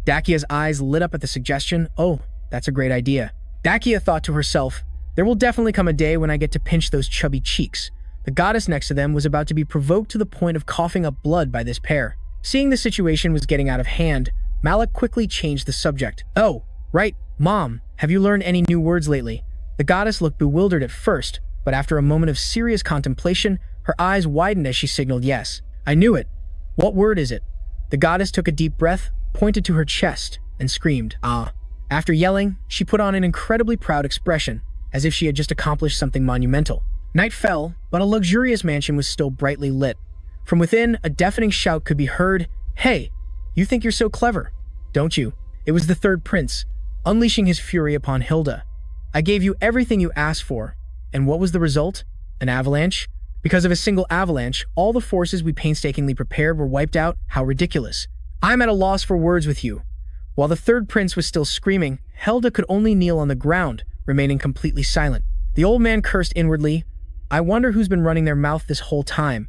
Dakia's eyes lit up at the suggestion. "Oh, that's a great idea." Dakia thought to herself, "There will definitely come a day when I get to pinch those chubby cheeks." The goddess next to them was about to be provoked to the point of coughing up blood by this pair. Seeing the situation was getting out of hand, Malak quickly changed the subject. "Oh, right, Mom, have you learned any new words lately?" The goddess looked bewildered at first, but after a moment of serious contemplation, her eyes widened as she signaled yes. "I knew it. What word is it?" The goddess took a deep breath, pointed to her chest, and screamed, "Ah." After yelling, she put on an incredibly proud expression, as if she had just accomplished something monumental. Night fell, but a luxurious mansion was still brightly lit. From within, a deafening shout could be heard, "Hey, you think you're so clever, don't you?" It was the third prince, unleashing his fury upon Hilda. "I gave you everything you asked for, and what was the result? An avalanche? Because of a single avalanche, all the forces we painstakingly prepared were wiped out? How ridiculous. I'm at a loss for words with you." While the third prince was still screaming, Hilda could only kneel on the ground, remaining completely silent. The old man cursed inwardly. "I wonder who's been running their mouth this whole time."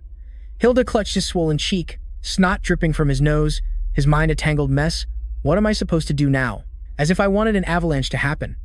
Hilda clutched his swollen cheek, snot dripping from his nose, his mind a tangled mess. "What am I supposed to do now? As if I wanted an avalanche to happen.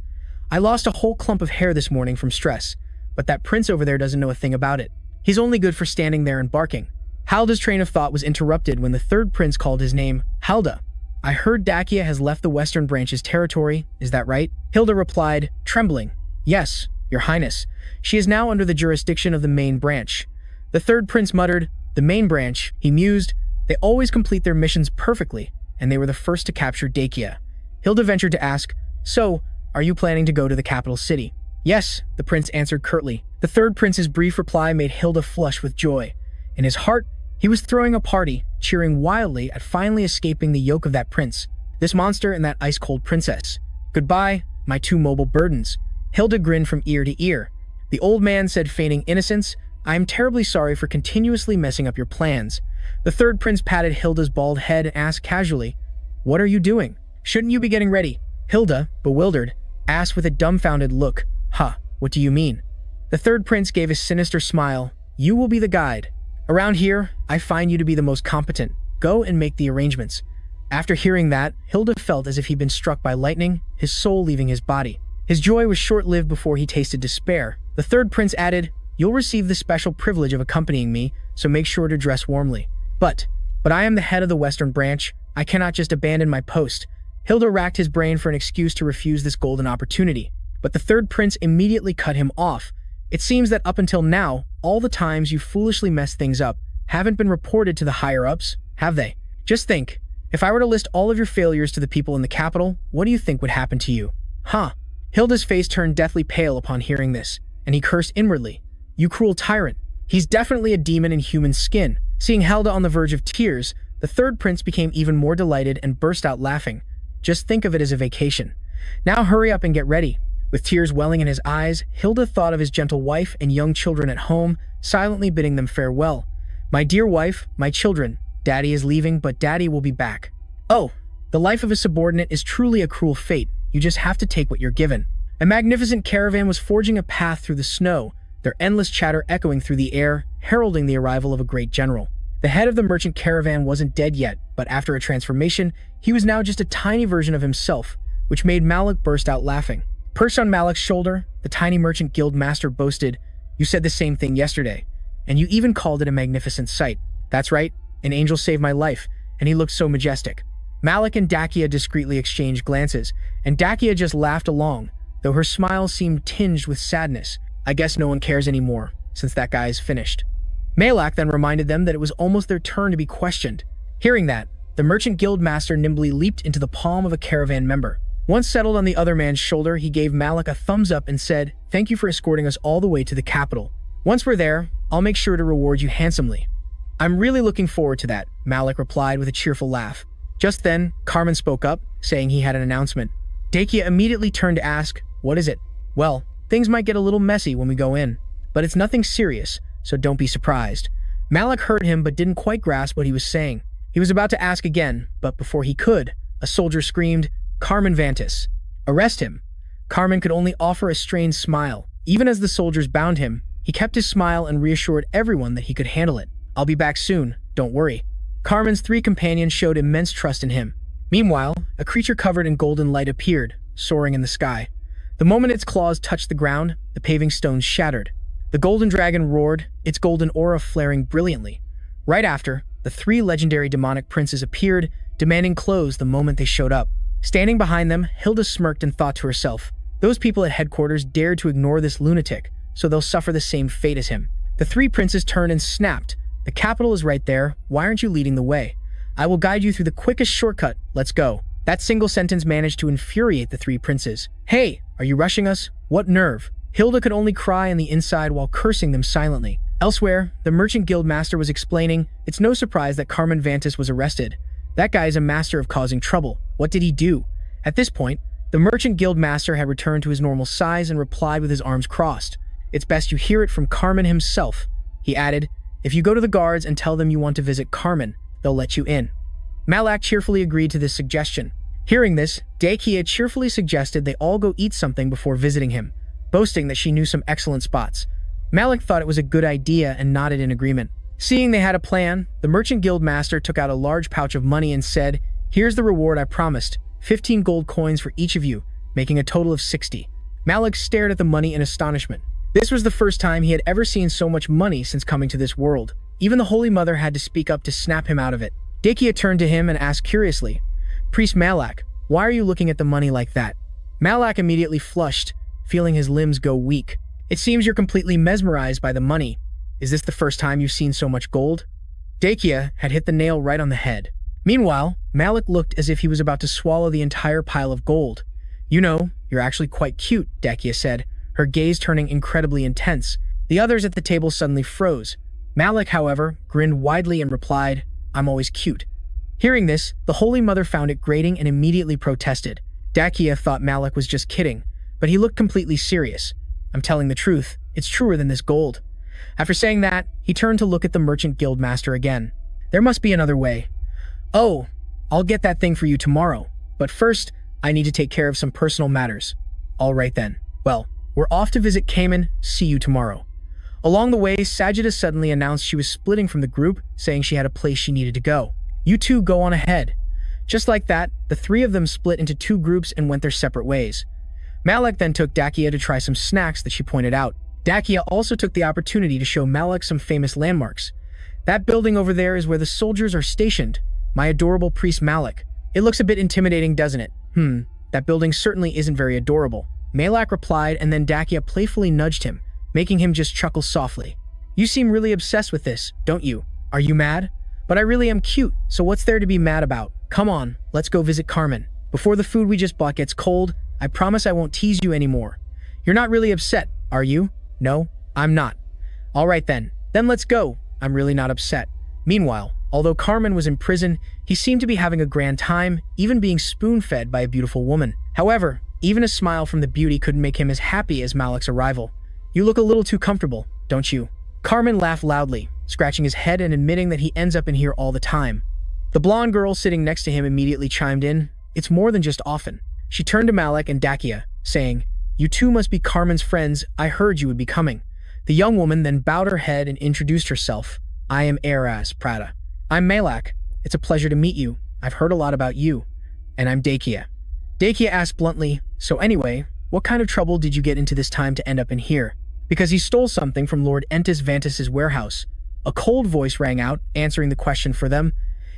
I lost a whole clump of hair this morning from stress, but that prince over there doesn't know a thing about it. He's only good for standing there and barking." Hilda's train of thought was interrupted when the third prince called his name. "Hilda, I heard Dakia has left the Western Branch's territory, is that right?" Hilda replied, trembling. "Yes, your highness. She is now under the jurisdiction of the main branch." The third prince muttered, "The main branch," he mused. "They always complete their missions perfectly, and they were the first to capture Dakia." Hilda ventured to ask, "So, are you planning to go to the capital city?" "Yes," the prince answered curtly. The third prince's brief reply made Hilda flush with joy. In his heart, he was throwing a party, cheering wildly at finally escaping the yoke of that prince, this monster and that ice-cold princess. "Goodbye, my two mobile burdens." Hilda grinned from ear to ear. The old man said, feigning innocence, "I am terribly sorry for continuously messing up your plans." The third prince patted Hilda's bald head and asked casually, "What are you doing? Shouldn't you be getting ready?" Hilda, bewildered, asked with a dumbfounded look, "Huh, what do you mean?" The third prince gave a sinister smile. "You will be the guide. Around here, I find you to be the most competent. Go and make the arrangements." After hearing that, Hilda felt as if he'd been struck by lightning, his soul leaving his body. His joy was short-lived before he tasted despair. The third prince added, "You'll receive the special privilege of accompanying me, so make sure to dress warmly." But I am the head of the Western Branch. I cannot just abandon my post." Hilda racked his brain for an excuse to refuse this golden opportunity. But the third prince immediately cut him off. "It seems that up until now, all the times you foolishly messed things up haven't been reported to the higher-ups, have they? Just think, if I were to list all of your failures to the people in the capital, what do you think would happen to you?" "Huh." Hilda's face turned deathly pale upon hearing this, and he cursed inwardly. "You cruel tyrant. He's definitely a demon in human skin." Seeing Hilda on the verge of tears, the third prince became even more delighted and burst out laughing. "Just think of it as a vacation. Now hurry up and get ready." With tears welling in his eyes, Hilda thought of his gentle wife and young children at home, silently bidding them farewell. "My dear wife, my children, Daddy is leaving, but Daddy will be back." Oh, the life of a subordinate is truly a cruel fate. You just have to take what you're given. A magnificent caravan was forging a path through the snow, their endless chatter echoing through the air, heralding the arrival of a great general. The head of the merchant caravan wasn't dead yet, but after a transformation, he was now just a tiny version of himself, which made Malik burst out laughing. Perched on Malik's shoulder, the tiny merchant guild master boasted, "You said the same thing yesterday, and you even called it a magnificent sight." "That's right, an angel saved my life, and he looked so majestic." Malik and Dakia discreetly exchanged glances, and Dakia just laughed along, though her smile seemed tinged with sadness. "I guess no one cares anymore, since that guy is finished." Malak then reminded them that it was almost their turn to be questioned. Hearing that, the merchant guild master nimbly leaped into the palm of a caravan member. Once settled on the other man's shoulder, he gave Malik a thumbs up and said, "Thank you for escorting us all the way to the capital. Once we're there, I'll make sure to reward you handsomely." "I'm really looking forward to that," Malik replied with a cheerful laugh. Just then, Carmen spoke up, saying he had an announcement. Dakia immediately turned to ask, "What is it?" "Well, things might get a little messy when we go in, but it's nothing serious, so don't be surprised." Malik heard him but didn't quite grasp what he was saying. He was about to ask again, but before he could, a soldier screamed, "Carmen Vantis! Arrest him!" Carmen could only offer a strained smile. Even as the soldiers bound him, he kept his smile and reassured everyone that he could handle it. "I'll be back soon, don't worry." Carmen's three companions showed immense trust in him. Meanwhile, a creature covered in golden light appeared, soaring in the sky. The moment its claws touched the ground, the paving stones shattered. The golden dragon roared, its golden aura flaring brilliantly. Right after, the three legendary demonic princes appeared, demanding clothes the moment they showed up. Standing behind them, Hilda smirked and thought to herself, "Those people at headquarters dared to ignore this lunatic, so they'll suffer the same fate as him." The three princes turned and snapped, "The capital is right there, why aren't you leading the way? I will guide you through the quickest shortcut, let's go." That single sentence managed to infuriate the three princes. Hey, are you rushing us? What nerve? Hilda could only cry on the inside while cursing them silently. Elsewhere, the merchant guild master was explaining, it's no surprise that Carmen Vantis was arrested. That guy is a master of causing trouble. What did he do? At this point, the merchant guild master had returned to his normal size and replied with his arms crossed. It's best you hear it from Carmen himself. He added, if you go to the guards and tell them you want to visit Carmen, they'll let you in. Malak cheerfully agreed to this suggestion. Hearing this, Dakia cheerfully suggested they all go eat something before visiting him, boasting that she knew some excellent spots. Malik thought it was a good idea and nodded in agreement. Seeing they had a plan, the merchant guild master took out a large pouch of money and said, here's the reward I promised, 15 gold coins for each of you, making a total of 60. Malik stared at the money in astonishment. This was the first time he had ever seen so much money since coming to this world. Even the Holy Mother had to speak up to snap him out of it. Dakia turned to him and asked curiously, Priest Malak, why are you looking at the money like that? Malak immediately flushed, feeling his limbs go weak. It seems you're completely mesmerized by the money. Is this the first time you've seen so much gold? Dakia had hit the nail right on the head. Meanwhile, Malik looked as if he was about to swallow the entire pile of gold. You know, you're actually quite cute, Dakia said, her gaze turning incredibly intense. The others at the table suddenly froze. Malik, however, grinned widely and replied, I'm always cute. Hearing this, the Holy Mother found it grating and immediately protested. Dakia thought Malik was just kidding, but he looked completely serious. I'm telling the truth, it's truer than this gold. After saying that, he turned to look at the merchant guild master again. There must be another way. Oh, I'll get that thing for you tomorrow, but first, I need to take care of some personal matters. All right then. Well, we're off to visit Cayman. See you tomorrow. Along the way, Sajida suddenly announced she was splitting from the group, saying she had a place she needed to go. You two go on ahead. Just like that, the three of them split into two groups and went their separate ways. Malik then took Dakia to try some snacks that she pointed out. Dakia also took the opportunity to show Malik some famous landmarks. That building over there is where the soldiers are stationed. My adorable priest Malik. It looks a bit intimidating, doesn't it? That building certainly isn't very adorable. Malak replied, and then Dakia playfully nudged him, making him just chuckle softly. You seem really obsessed with this, don't you? Are you mad? But I really am cute, so what's there to be mad about? Come on, let's go visit Carmen. Before the food we just bought gets cold, I promise I won't tease you anymore. You're not really upset, are you? No, I'm not. All right then. Then let's go. I'm really not upset. Meanwhile, although Carmen was in prison, he seemed to be having a grand time, even being spoon-fed by a beautiful woman. However, even a smile from the beauty couldn't make him as happy as Malik's arrival. You look a little too comfortable, don't you? Carmen laughed loudly, scratching his head and admitting that he ends up in here all the time. The blonde girl sitting next to him immediately chimed in, it's more than just often. She turned to Malik and Dakia, saying, you two must be Carmen's friends, I heard you would be coming. The young woman then bowed her head and introduced herself. I am Eras Prada. I'm Malak. It's a pleasure to meet you. I've heard a lot about you. And I'm Dakia. Dakia asked bluntly, so anyway, what kind of trouble did you get into this time to end up in here? Because he stole something from Lord Entis Vantis' warehouse. A cold voice rang out, answering the question for them.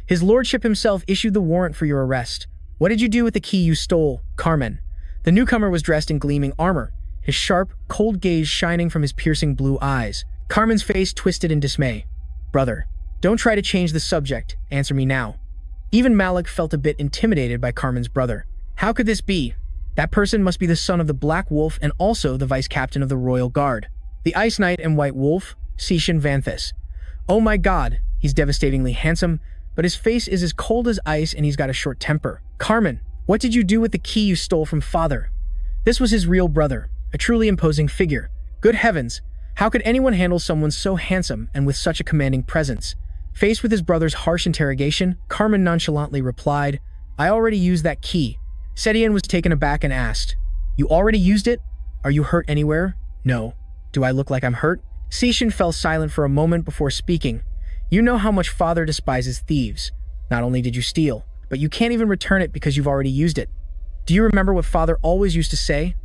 His lordship himself issued the warrant for your arrest. What did you do with the key you stole, Carmen? The newcomer was dressed in gleaming armor, his sharp, cold gaze shining from his piercing blue eyes. Carmen's face twisted in dismay. Brother, don't try to change the subject, answer me now. Even Malik felt a bit intimidated by Carmen's brother. How could this be? That person must be the son of the Black Wolf and also the vice-captain of the Royal Guard. The Ice Knight and White Wolf, Sishan Vanthis. Oh my god, he's devastatingly handsome, but his face is as cold as ice and he's got a short temper. Carmen, what did you do with the key you stole from father? This was his real brother, a truly imposing figure. Good heavens, how could anyone handle someone so handsome and with such a commanding presence? Faced with his brother's harsh interrogation, Carmen nonchalantly replied, I already used that key. Setian was taken aback and asked, You already used it? Are you hurt anywhere? No. Do I look like I'm hurt? Sishan fell silent for a moment before speaking. You know how much father despises thieves. Not only did you steal, but you can't even return it because you've already used it. Do you remember what father always used to say?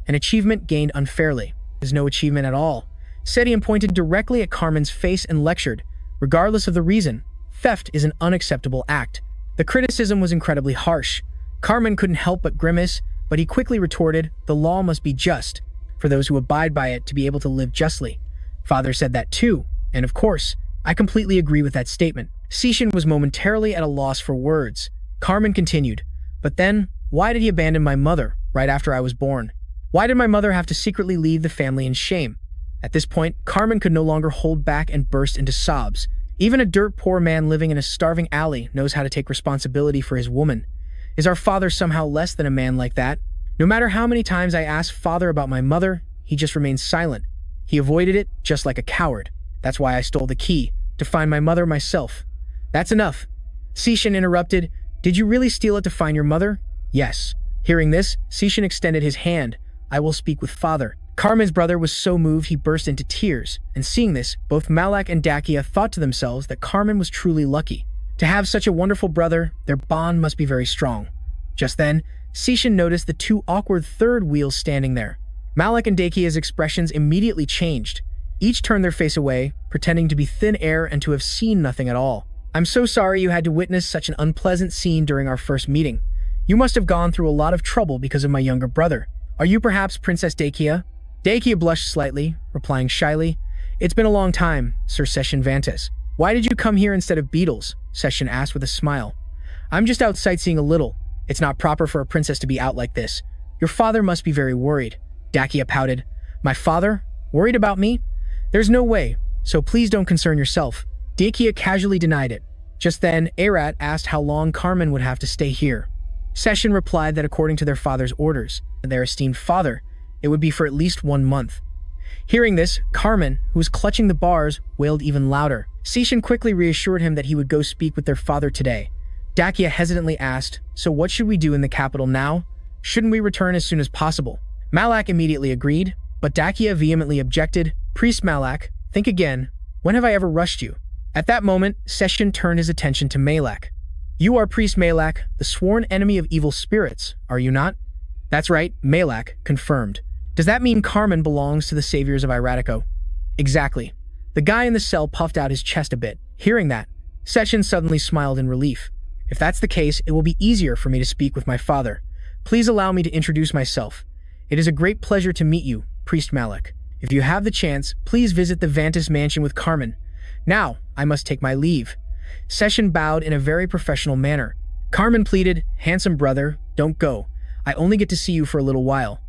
An achievement gained unfairly is no achievement at all. Setian pointed directly at Carmen's face and lectured, regardless of the reason, theft is an unacceptable act. The criticism was incredibly harsh. Carmen couldn't help but grimace, but he quickly retorted, the law must be just, for those who abide by it to be able to live justly. Father said that too, and of course, I completely agree with that statement. Sishan was momentarily at a loss for words. Carmen continued, But then, why did he abandon my mother right after I was born? Why did my mother have to secretly leave the family in shame? At this point, Carmen could no longer hold back and burst into sobs. Even a dirt-poor man living in a starving alley knows how to take responsibility for his woman. Is our father somehow less than a man like that? No matter how many times I asked father about my mother, he just remained silent. He avoided it just like a coward. That's why I stole the key, to find my mother myself. That's enough. Sishin interrupted. Did you really steal it to find your mother? Yes. Hearing this, Sishin extended his hand. I will speak with father. Carmen's brother was so moved he burst into tears, and seeing this, both Malak and Dakia thought to themselves that Carmen was truly lucky. To have such a wonderful brother, their bond must be very strong. Just then, Sishin noticed the two awkward third wheels standing there. Malak and Dakia's expressions immediately changed. Each turned their face away, pretending to be thin air and to have seen nothing at all. I'm so sorry you had to witness such an unpleasant scene during our first meeting. You must have gone through a lot of trouble because of my younger brother. Are you perhaps Princess Dakia? Dakia blushed slightly, replying shyly, It's been a long time, Sir Session Vantes. Why did you come here instead of Beetles? Session asked with a smile. I'm just out sightseeing a little. It's not proper for a princess to be out like this. Your father must be very worried. Dakia pouted. My father? Worried about me? There's no way, so please don't concern yourself. Dakia casually denied it. Just then, Arat asked how long Carmen would have to stay here. Session replied that according to their father's orders, their esteemed father, it would be for at least 1 month. Hearing this, Carmen, who was clutching the bars, wailed even louder. Sishin quickly reassured him that he would go speak with their father today. Dakia hesitantly asked, So what should we do in the capital now? Shouldn't we return as soon as possible? Malak immediately agreed, but Dakia vehemently objected. Priest Malak, think again. When have I ever rushed you? At that moment, Session turned his attention to Malak. You are Priest Malak, the sworn enemy of evil spirits, are you not? That's right, Malak confirmed. Does that mean Carmen belongs to the saviors of Iratico? Exactly. The guy in the cell puffed out his chest a bit. Hearing that, Session suddenly smiled in relief. If that's the case, it will be easier for me to speak with my father. Please allow me to introduce myself. It is a great pleasure to meet you, Priest Malak. If you have the chance, please visit the Vantis mansion with Carmen. Now, I must take my leave. Session bowed in a very professional manner. Carmen pleaded, Handsome brother, don't go. I only get to see you for a little while.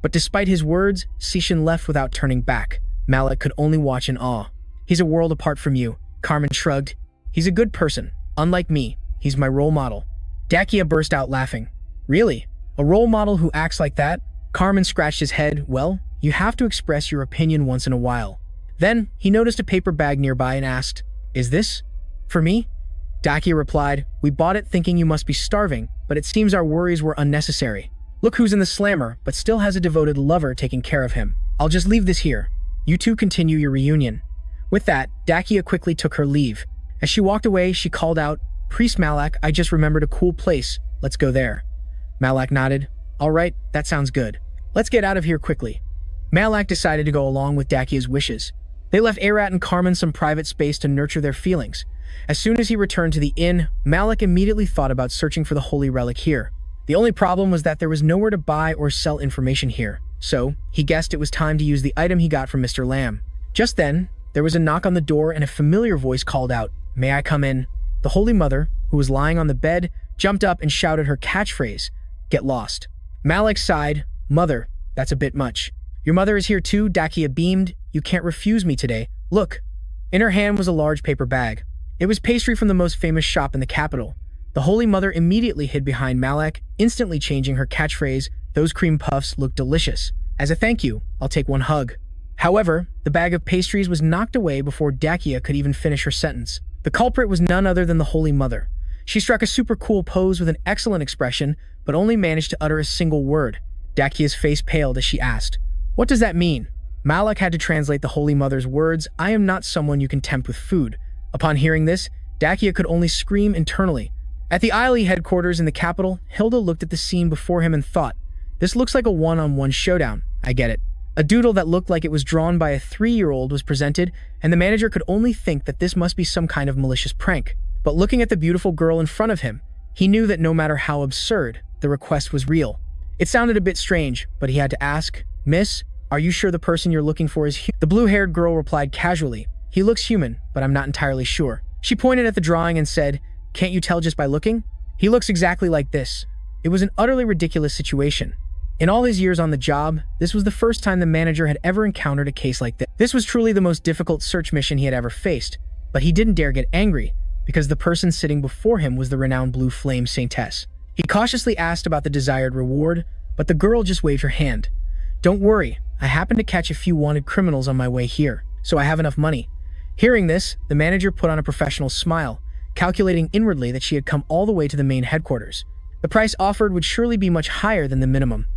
But despite his words, Sishin left without turning back. Malak could only watch in awe. He's a world apart from you. Carmen shrugged. He's a good person. Unlike me, he's my role model. Dakia burst out laughing. Really? A role model who acts like that? Carmen scratched his head. Well, you have to express your opinion once in a while. Then, he noticed a paper bag nearby and asked, Is this for me? Dakia replied, We bought it thinking you must be starving, but it seems our worries were unnecessary. Look who's in the slammer, but still has a devoted lover taking care of him. I'll just leave this here. You two continue your reunion. With that, Dakia quickly took her leave. As she walked away, she called out, Priest Malak, I just remembered a cool place. Let's go there. Malak nodded. All right, that sounds good. Let's get out of here quickly. Malak decided to go along with Dakia's wishes. They left Arat and Carmen some private space to nurture their feelings. As soon as he returned to the inn, Malak immediately thought about searching for the holy relic here. The only problem was that there was nowhere to buy or sell information here, so he guessed it was time to use the item he got from Mr. Lamb. Just then, there was a knock on the door and a familiar voice called out, May I come in? The Holy Mother, who was lying on the bed, jumped up and shouted her catchphrase, Get lost. Malak sighed, Mother, that's a bit much. Your mother is here too, Dakia beamed. You can't refuse me today. Look. In her hand was a large paper bag. It was pastry from the most famous shop in the capital. The Holy Mother immediately hid behind Malak, instantly changing her catchphrase, Those cream puffs look delicious. As a thank you, I'll take one hug. However, the bag of pastries was knocked away before Dakia could even finish her sentence. The culprit was none other than the Holy Mother. She struck a super cool pose with an excellent expression, but only managed to utter a single word. Dakia's face paled as she asked, What does that mean? Malak had to translate the Holy Mother's words, I am not someone you can tempt with food. Upon hearing this, Dakia could only scream internally. At the Eiley headquarters in the capital, Hilda looked at the scene before him and thought, This looks like a one-on-one showdown. I get it. A doodle that looked like it was drawn by a 3-year-old was presented, and the manager could only think that this must be some kind of malicious prank. But looking at the beautiful girl in front of him, he knew that no matter how absurd, the request was real. It sounded a bit strange, but he had to ask, Miss, are you sure the person you're looking for is human? The blue-haired girl replied casually, He looks human, but I'm not entirely sure. She pointed at the drawing and said, Can't you tell just by looking? He looks exactly like this. It was an utterly ridiculous situation. In all his years on the job, this was the first time the manager had ever encountered a case like this. This was truly the most difficult search mission he had ever faced, but he didn't dare get angry because the person sitting before him was the renowned Blue Flame Saintess. He cautiously asked about the desired reward, but the girl just waved her hand. "Don't worry, I happened to catch a few wanted criminals on my way here, so I have enough money." Hearing this, the manager put on a professional smile, calculating inwardly that she had come all the way to the main headquarters. The price offered would surely be much higher than the minimum.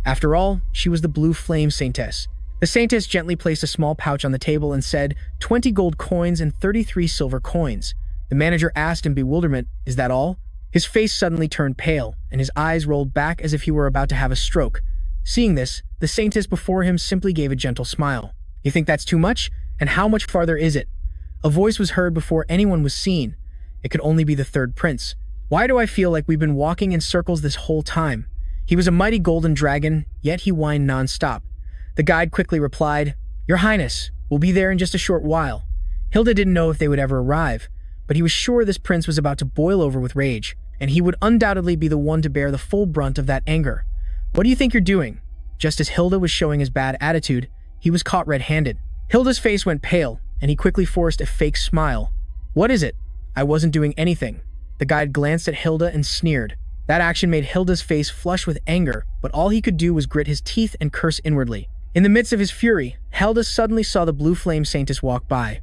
After all, she was the Blue Flame Saintess. The Saintess gently placed a small pouch on the table and said, 20 gold coins and 33 silver coins. The manager asked in bewilderment, "Is that all?" His face suddenly turned pale, and his eyes rolled back as if he were about to have a stroke. Seeing this, the Saintess before him simply gave a gentle smile. "You think that's too much? And how much farther is it?" A voice was heard before anyone was seen. It could only be the third prince. "Why do I feel like we've been walking in circles this whole time?" He was a mighty golden dragon, yet he whined non-stop. The guide quickly replied, "Your Highness, we'll be there in just a short while." Hilda didn't know if they would ever arrive, but he was sure this prince was about to boil over with rage, and he would undoubtedly be the one to bear the full brunt of that anger. "What do you think you're doing?" Just as Hilda was showing his bad attitude, he was caught red-handed. Hilda's face went pale, and he quickly forced a fake smile. "What is it?" "I wasn't doing anything." The guide glanced at Hilda and sneered. That action made Hilda's face flush with anger, but all he could do was grit his teeth and curse inwardly. In the midst of his fury, Hilda suddenly saw the Blue Flame Saintess walk by.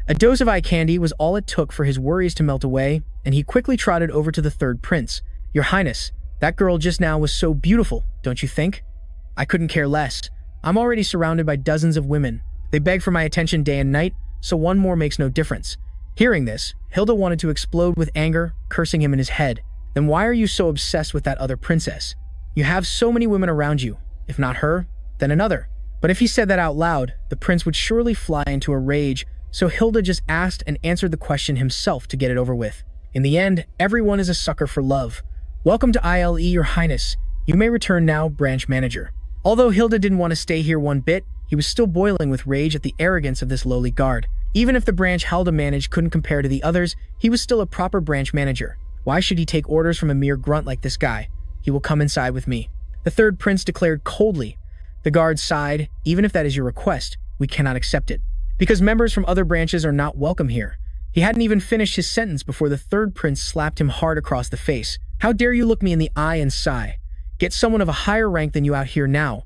A dose of eye candy was all it took for his worries to melt away, and he quickly trotted over to the third prince. "Your Highness, that girl just now was so beautiful, don't you think?" "I couldn't care less. I'm already surrounded by dozens of women. They beg for my attention day and night, so one more makes no difference." Hearing this, Hilda wanted to explode with anger, cursing him in his head. "Then why are you so obsessed with that other princess? You have so many women around you. If not her, then another." But if he said that out loud, the prince would surely fly into a rage, so Hilda just asked and answered the question himself to get it over with. In the end, everyone is a sucker for love. "Welcome to ILE, Your Highness. You may return now, branch manager." Although Hilda didn't want to stay here one bit, he was still boiling with rage at the arrogance of this lowly guard. Even if the branch Hilda managed couldn't compare to the others, he was still a proper branch manager. Why should he take orders from a mere grunt like this guy? He will come inside with me. The third prince declared coldly. The guard sighed. "Even if that is your request, we cannot accept it, because members from other branches are not welcome here." He hadn't even finished his sentence before the third prince slapped him hard across the face. "How dare you look me in the eye and sigh? Get someone of a higher rank than you out here now."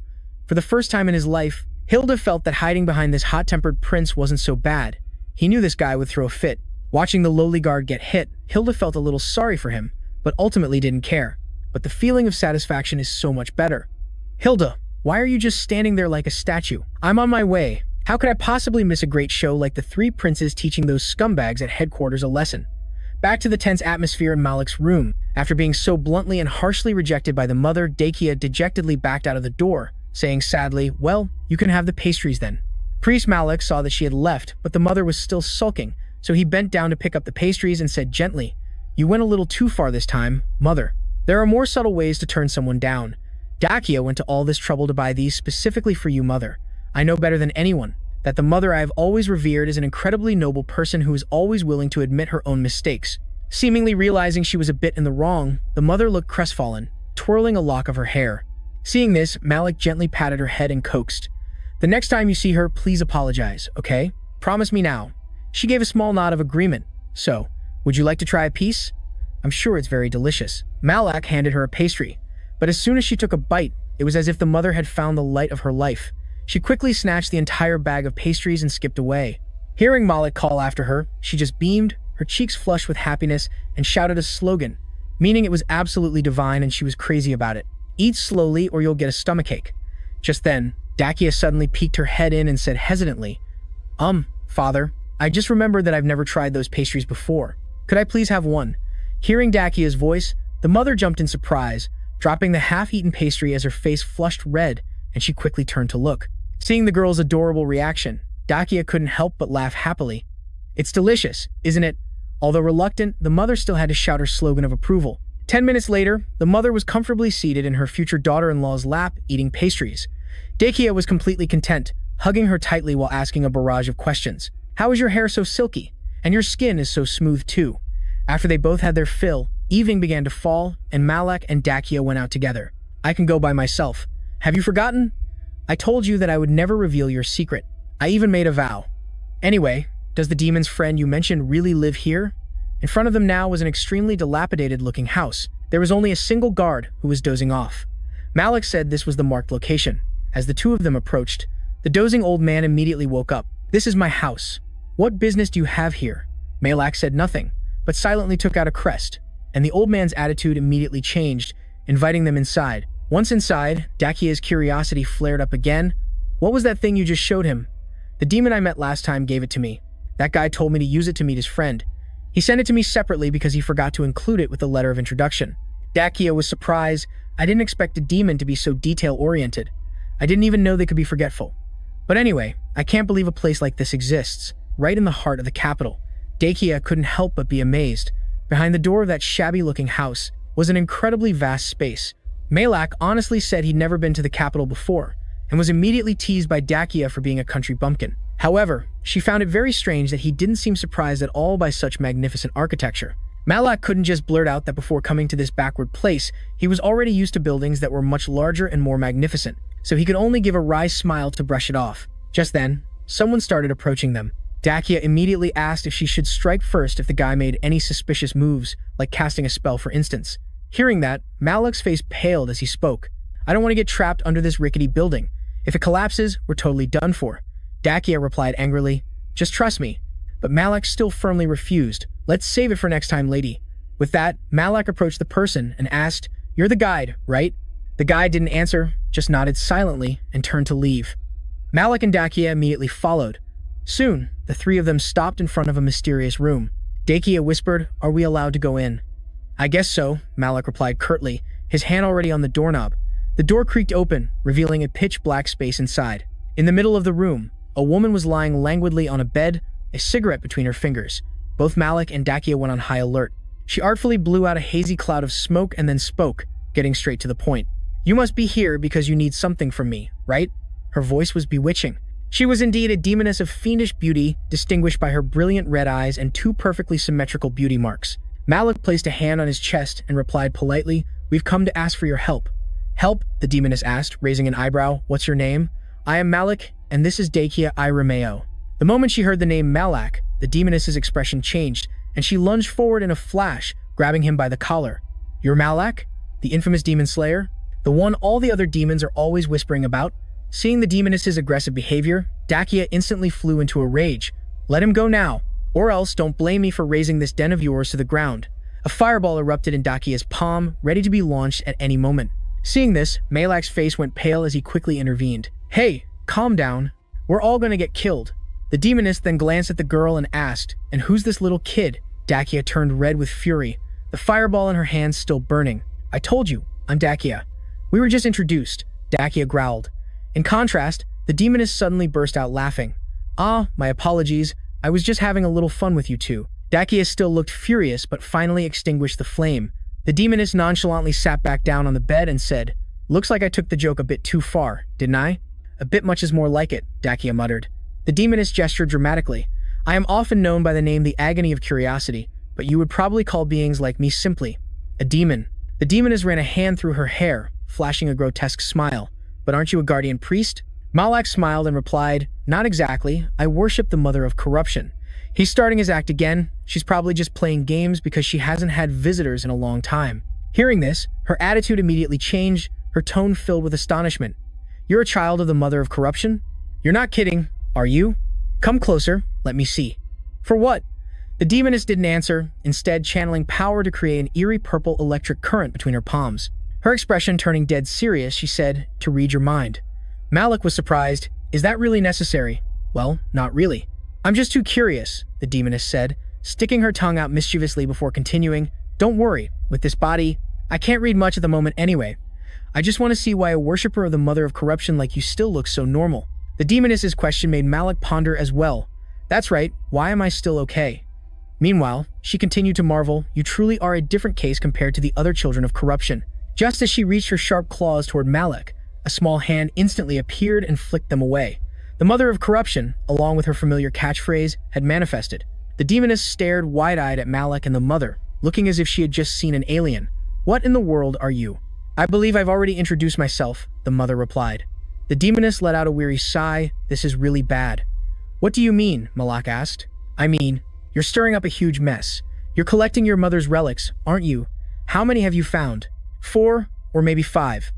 For the first time in his life, Hilda felt that hiding behind this hot-tempered prince wasn't so bad. He knew this guy would throw a fit. Watching the lowly guard get hit, Hilda felt a little sorry for him, but ultimately didn't care. But the feeling of satisfaction is so much better. "Hilda, why are you just standing there like a statue?" "I'm on my way. How could I possibly miss a great show like the three princes teaching those scumbags at headquarters a lesson?" Back to the tense atmosphere in Malik's room. After being so bluntly and harshly rejected by the mother, Dakia dejectedly backed out of the door, saying sadly, "Well, you can have the pastries then." Priest Malik saw that she had left, but the mother was still sulking, so he bent down to pick up the pastries and said gently, "You went a little too far this time, mother. There are more subtle ways to turn someone down. Dakia went to all this trouble to buy these specifically for you, mother. I know better than anyone that the mother I have always revered is an incredibly noble person who is always willing to admit her own mistakes." Seemingly realizing she was a bit in the wrong, the mother looked crestfallen, twirling a lock of her hair. Seeing this, Malik gently patted her head and coaxed, "The next time you see her, please apologize, okay? Promise me now." She gave a small nod of agreement. "So, would you like to try a piece? I'm sure it's very delicious." Malak handed her a pastry, but as soon as she took a bite, it was as if the mother had found the light of her life. She quickly snatched the entire bag of pastries and skipped away. Hearing Malik call after her, she just beamed, her cheeks flushed with happiness, and shouted a slogan, meaning it was absolutely divine and she was crazy about it. "Eat slowly or you'll get a stomachache." Just then, Dakia suddenly peeked her head in and said hesitantly, Father, I just remembered that I've never tried those pastries before. Could I please have one?" Hearing Dakia's voice, the mother jumped in surprise, dropping the half-eaten pastry as her face flushed red, and she quickly turned to look. Seeing the girl's adorable reaction, Dakia couldn't help but laugh happily. "It's delicious, isn't it?" Although reluctant, the mother still had to shout her slogan of approval. 10 minutes later, the mother was comfortably seated in her future daughter-in-law's lap, eating pastries. Dakia was completely content, hugging her tightly while asking a barrage of questions. "How is your hair so silky? And your skin is so smooth too?" After they both had their fill, Evening began to fall, and Malak and Dakia went out together. I can go by myself. Have you forgotten? I told you that I would never reveal your secret. I even made a vow. Anyway, does the demon's friend you mentioned really live here? In front of them now was an extremely dilapidated-looking house. There was only a single guard who was dozing off. Malak said this was the marked location. As the two of them approached, the dozing old man immediately woke up. This is my house. What business do you have here? Malak said nothing, but silently took out a crest, and the old man's attitude immediately changed, inviting them inside. Once inside, Dakia's curiosity flared up again. What was that thing you just showed him? The demon I met last time gave it to me. That guy told me to use it to meet his friend. He sent it to me separately because he forgot to include it with the letter of introduction. Dakia was surprised. I didn't expect a demon to be so detail-oriented. I didn't even know they could be forgetful. But anyway, I can't believe a place like this exists, right in the heart of the capital. Dakia couldn't help but be amazed. Behind the door of that shabby-looking house was an incredibly vast space. Malak honestly said he'd never been to the capital before, and was immediately teased by Dakia for being a country bumpkin. However, she found it very strange that he didn't seem surprised at all by such magnificent architecture. Malak couldn't just blurt out that before coming to this backward place, he was already used to buildings that were much larger and more magnificent, so he could only give a wry smile to brush it off. Just then, someone started approaching them. Dakia immediately asked if she should strike first if the guy made any suspicious moves, like casting a spell for instance. Hearing that, Malak's face paled as he spoke. I don't want to get trapped under this rickety building. If it collapses, we're totally done for. Dakia replied angrily, just trust me. But Malak still firmly refused. Let's save it for next time, lady. With that, Malak approached the person and asked, you're the guide, right? The guide didn't answer, just nodded silently and turned to leave. Malak and Dakia immediately followed. Soon, the three of them stopped in front of a mysterious room. Dakia whispered, are we allowed to go in? I guess so, Malak replied curtly, his hand already on the doorknob. The door creaked open, revealing a pitch-black space inside. In the middle of the room, a woman was lying languidly on a bed, a cigarette between her fingers. Both Malak and Dakia went on high alert. She artfully blew out a hazy cloud of smoke and then spoke, getting straight to the point. You must be here because you need something from me, right? Her voice was bewitching. She was indeed a demoness of fiendish beauty, distinguished by her brilliant red eyes and two perfectly symmetrical beauty marks. Malak placed a hand on his chest and replied politely, we've come to ask for your help. Help? The demoness asked, raising an eyebrow. What's your name? I am Malak, and this is Dakia Irameo. The moment she heard the name Malak, the demoness's expression changed, and she lunged forward in a flash, grabbing him by the collar. You're Malak? The infamous demon slayer? The one all the other demons are always whispering about? Seeing the demoness's aggressive behavior, Dakia instantly flew into a rage. Let him go now, or else don't blame me for raising this den of yours to the ground. A fireball erupted in Dakia's palm, ready to be launched at any moment. Seeing this, Malak's face went pale as he quickly intervened. Hey, calm down. We're all gonna get killed. The demoness then glanced at the girl and asked, and who's this little kid? Dakia turned red with fury, the fireball in her hand still burning. I told you, I'm Dakia. We were just introduced, Dakia growled. In contrast, the demoness suddenly burst out laughing. Ah, my apologies, I was just having a little fun with you two. Dakia still looked furious but finally extinguished the flame. The demoness nonchalantly sat back down on the bed and said, looks like I took the joke a bit too far, didn't I? A bit much is more like it, Dakia muttered. The demoness gestured dramatically. I am often known by the name the Agony of Curiosity, but you would probably call beings like me simply a demon. The demoness ran a hand through her hair, flashing a grotesque smile. But aren't you a guardian priest? Malak smiled and replied, not exactly, I worship the mother of corruption. He's starting his act again. She's probably just playing games because she hasn't had visitors in a long time. Hearing this, her attitude immediately changed, her tone filled with astonishment. You're a child of the mother of corruption? You're not kidding, are you? Come closer, let me see. For what? The demoness didn't answer, instead channeling power to create an eerie purple electric current between her palms. Her expression turning dead serious, she said, to read your mind. Malak was surprised. Is that really necessary? Well, not really. I'm just too curious, the demoness said, sticking her tongue out mischievously before continuing. Don't worry, with this body, I can't read much at the moment anyway. I just want to see why a worshipper of the mother of corruption like you still looks so normal. The demoness's question made Malak ponder as well. That's right, why am I still okay? Meanwhile, she continued to marvel, you truly are a different case compared to the other children of corruption. Just as she reached her sharp claws toward Malak, a small hand instantly appeared and flicked them away. The mother of corruption, along with her familiar catchphrase, had manifested. The demoness stared wide-eyed at Malak and the mother, looking as if she had just seen an alien. "What in the world are you?" "I believe I've already introduced myself," the mother replied. The demoness let out a weary sigh. "This is really bad." "What do you mean?" Malak asked. "I mean, you're stirring up a huge mess. You're collecting your mother's relics, aren't you? How many have you found?" "4, or maybe 5.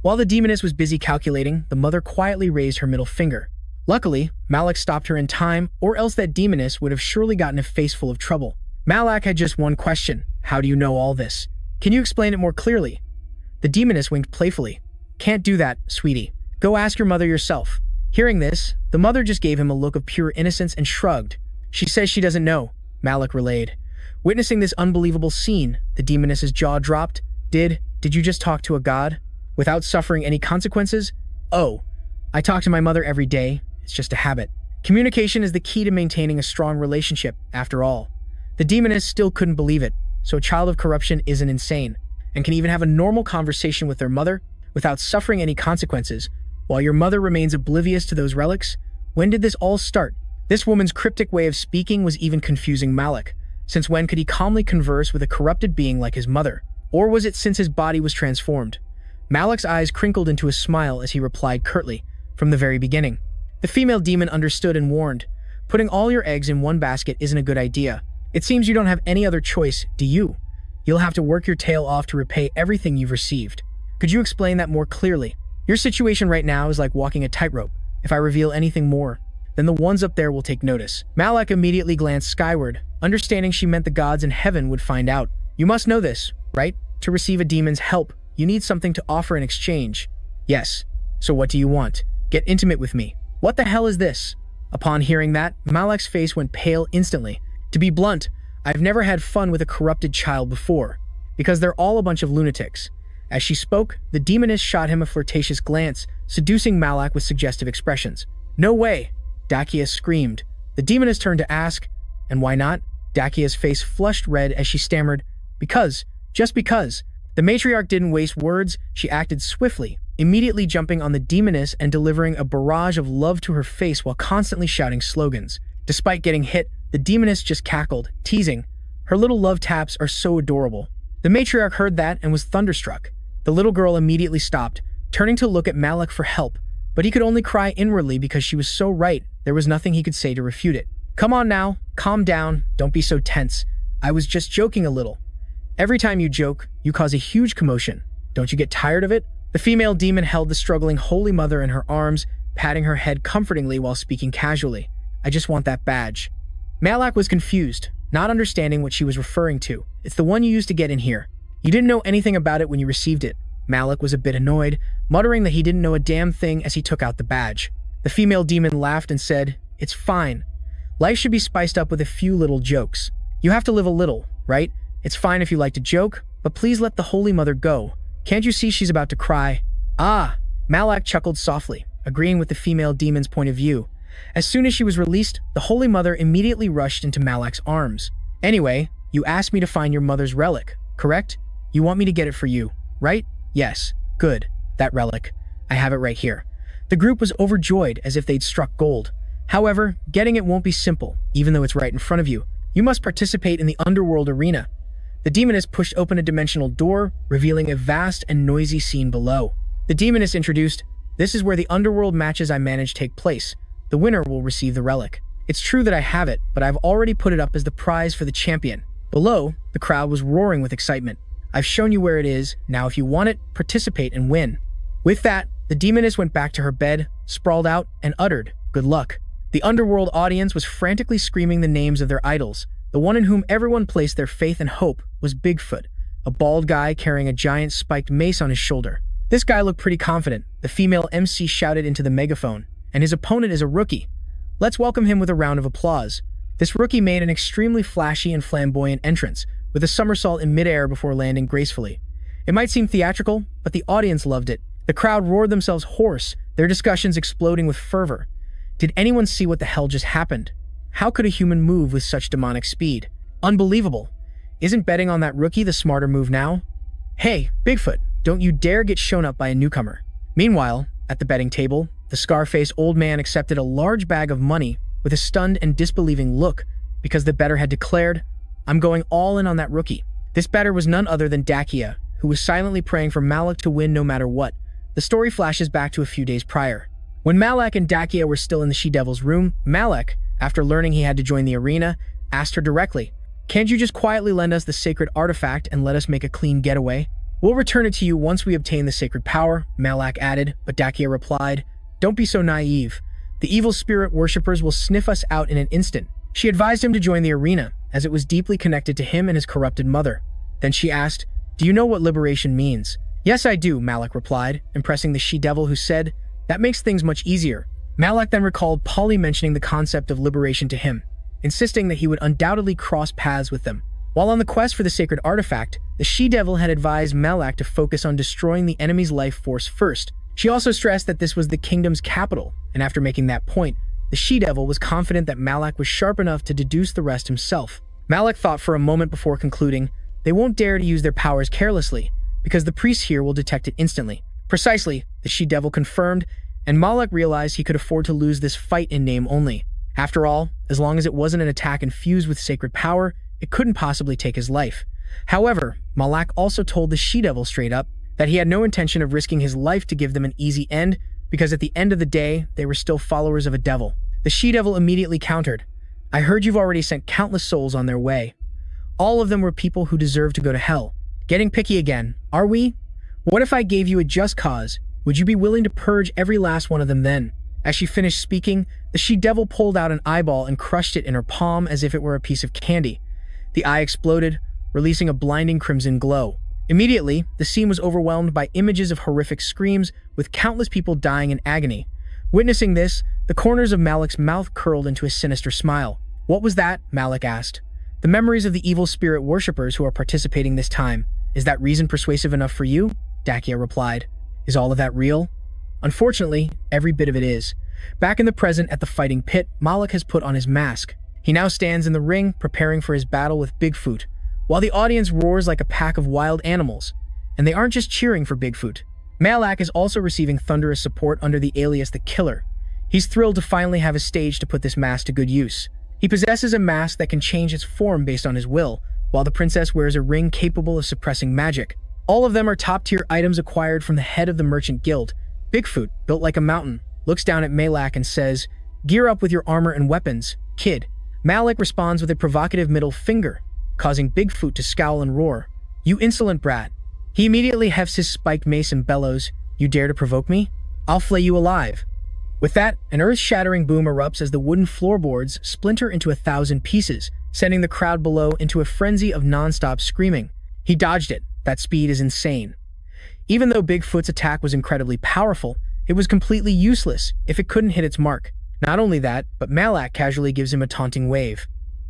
While the demoness was busy calculating, the mother quietly raised her middle finger. Luckily, Malak stopped her in time, or else that demoness would have surely gotten a face full of trouble. Malak had just one question. "How do you know all this? Can you explain it more clearly?" The demoness winked playfully. "Can't do that, sweetie. Go ask your mother yourself." Hearing this, the mother just gave him a look of pure innocence and shrugged. "She says she doesn't know," Malak relayed. Witnessing this unbelievable scene, the demoness's jaw dropped. Did you just talk to a god? Without suffering any consequences? "Oh, I talk to my mother every day. It's just a habit." Communication is the key to maintaining a strong relationship, after all. The demoness still couldn't believe it. So a child of corruption isn't insane, and can even have a normal conversation with their mother without suffering any consequences, while your mother remains oblivious to those relics? When did this all start? This woman's cryptic way of speaking was even confusing Malak. Since when could he calmly converse with a corrupted being like his mother? Or was it since his body was transformed? Malak's eyes crinkled into a smile as he replied curtly, "From the very beginning." The female demon understood and warned, "Putting all your eggs in one basket isn't a good idea. It seems you don't have any other choice, do you? You'll have to work your tail off to repay everything you've received. Could you explain that more clearly? Your situation right now is like walking a tightrope. If I reveal anything more, then the ones up there will take notice." Malak immediately glanced skyward, understanding she meant the gods in heaven would find out. "You must know this, right? To receive a demon's help, you need something to offer in exchange." "Yes. So what do you want? Get intimate with me." "What the hell is this?" Upon hearing that, Malak's face went pale instantly. "To be blunt, I've never had fun with a corrupted child before, because they're all a bunch of lunatics." As she spoke, the demoness shot him a flirtatious glance, seducing Malak with suggestive expressions. "No way!" Dakia screamed. The demoness turned to ask, "And why not?" Dakia's face flushed red as she stammered, "Because. Just because." The matriarch didn't waste words. She acted swiftly, immediately jumping on the demoness and delivering a barrage of love to her face while constantly shouting slogans. Despite getting hit, the demoness just cackled, teasing. Her little love taps are so adorable. The matriarch heard that and was thunderstruck. The little girl immediately stopped, turning to look at Malak for help, but he could only cry inwardly because she was so right. There was nothing he could say to refute it. "Come on now, calm down, don't be so tense. I was just joking a little." "Every time you joke, you cause a huge commotion. Don't you get tired of it?" The female demon held the struggling Holy Mother in her arms, patting her head comfortingly while speaking casually. "I just want that badge." Malak was confused, not understanding what she was referring to. "It's the one you used to get in here. You didn't know anything about it when you received it." Malak was a bit annoyed, muttering that he didn't know a damn thing as he took out the badge. The female demon laughed and said, "It's fine. Life should be spiced up with a few little jokes. You have to live a little, right? It's fine if you like to joke, but please let the Holy Mother go. Can't you see she's about to cry?" "Ah!" Malak chuckled softly, agreeing with the female demon's point of view. As soon as she was released, the Holy Mother immediately rushed into Malak's arms. "Anyway, you asked me to find your mother's relic, correct? You want me to get it for you, right?" "Yes. Good. That relic. I have it right here." The group was overjoyed as if they'd struck gold. "However, getting it won't be simple, even though it's right in front of you. You must participate in the underworld arena." The demoness pushed open a dimensional door, revealing a vast and noisy scene below. The demoness introduced, "This is where the underworld matches I manage take place. The winner will receive the relic. It's true that I have it, but I've already put it up as the prize for the champion." Below, the crowd was roaring with excitement. "I've shown you where it is. Now if you want it, participate and win." With that, the demoness went back to her bed, sprawled out, and uttered, "Good luck." The underworld audience was frantically screaming the names of their idols. The one in whom everyone placed their faith and hope was Bigfoot, a bald guy carrying a giant spiked mace on his shoulder. This guy looked pretty confident. The female MC shouted into the megaphone, "And his opponent is a rookie. Let's welcome him with a round of applause." This rookie made an extremely flashy and flamboyant entrance, with a somersault in midair before landing gracefully. It might seem theatrical, but the audience loved it. The crowd roared themselves hoarse, their discussions exploding with fervor. Did anyone see what the hell just happened? How could a human move with such demonic speed? Unbelievable. Isn't betting on that rookie the smarter move now? "Hey, Bigfoot, don't you dare get shown up by a newcomer." Meanwhile, at the betting table, the scar-faced old man accepted a large bag of money with a stunned and disbelieving look because the bettor had declared, I'm going all in on that rookie. This batter was none other than Dakia, who was silently praying for Malak to win no matter what. The story flashes back to a few days prior. When Malak and Dakia were still in the She-Devil's room, Malak, after learning he had to join the arena, asked her directly, "Can't you just quietly lend us the sacred artifact and let us make a clean getaway? We'll return it to you once we obtain the sacred power," Malak added, but Dakia replied, "Don't be so naive. The evil spirit worshippers will sniff us out in an instant." She advised him to join the arena, as it was deeply connected to him and his corrupted mother. Then she asked, "Do you know what liberation means?" "Yes, I do," Malak replied, impressing the She-Devil, who said, "That makes things much easier." Malak then recalled Polly mentioning the concept of liberation to him, insisting that he would undoubtedly cross paths with them. While on the quest for the sacred artifact, the She-Devil had advised Malak to focus on destroying the enemy's life force first. She also stressed that this was the kingdom's capital, and after making that point, the She-Devil was confident that Malak was sharp enough to deduce the rest himself. Malak thought for a moment before concluding, "They won't dare to use their powers carelessly, because the priests here will detect it instantly." Precisely, the She-Devil confirmed, and Malak realized he could afford to lose this fight in name only. After all, as long as it wasn't an attack infused with sacred power, it couldn't possibly take his life. However, Malak also told the She-Devil straight up that he had no intention of risking his life to give them an easy end, because at the end of the day, they were still followers of a devil. The She-Devil immediately countered, "I heard you've already sent countless souls on their way. All of them were people who deserve to go to hell. Getting picky again, are we? What if I gave you a just cause? Would you be willing to purge every last one of them then?" As she finished speaking, the She-Devil pulled out an eyeball and crushed it in her palm as if it were a piece of candy. The eye exploded, releasing a blinding crimson glow. Immediately, the scene was overwhelmed by images of horrific screams, with countless people dying in agony. Witnessing this, the corners of Malak's mouth curled into a sinister smile. "What was that?" Malak asked. "The memories of the evil spirit worshippers who are participating this time. Is that reason persuasive enough for you?" Dakia replied. "Is all of that real?" "Unfortunately, every bit of it is." Back in the present at the fighting pit, Malak has put on his mask. He now stands in the ring, preparing for his battle with Bigfoot, while the audience roars like a pack of wild animals. And they aren't just cheering for Bigfoot. Malak is also receiving thunderous support under the alias The Killer. He's thrilled to finally have a stage to put this mask to good use. He possesses a mask that can change its form based on his will, while the princess wears a ring capable of suppressing magic. All of them are top-tier items acquired from the head of the Merchant Guild. Bigfoot, built like a mountain, looks down at Malak and says, "Gear up with your armor and weapons, kid." Malak responds with a provocative middle finger, causing Bigfoot to scowl and roar, "You insolent brat." He immediately hefts his spiked mace and bellows, "You dare to provoke me? I'll flay you alive." With that, an earth-shattering boom erupts as the wooden floorboards splinter into 1,000 pieces, sending the crowd below into a frenzy of non-stop screaming. He dodged it. That speed is insane. Even though Bigfoot's attack was incredibly powerful, it was completely useless if it couldn't hit its mark. Not only that, but Malak casually gives him a taunting wave.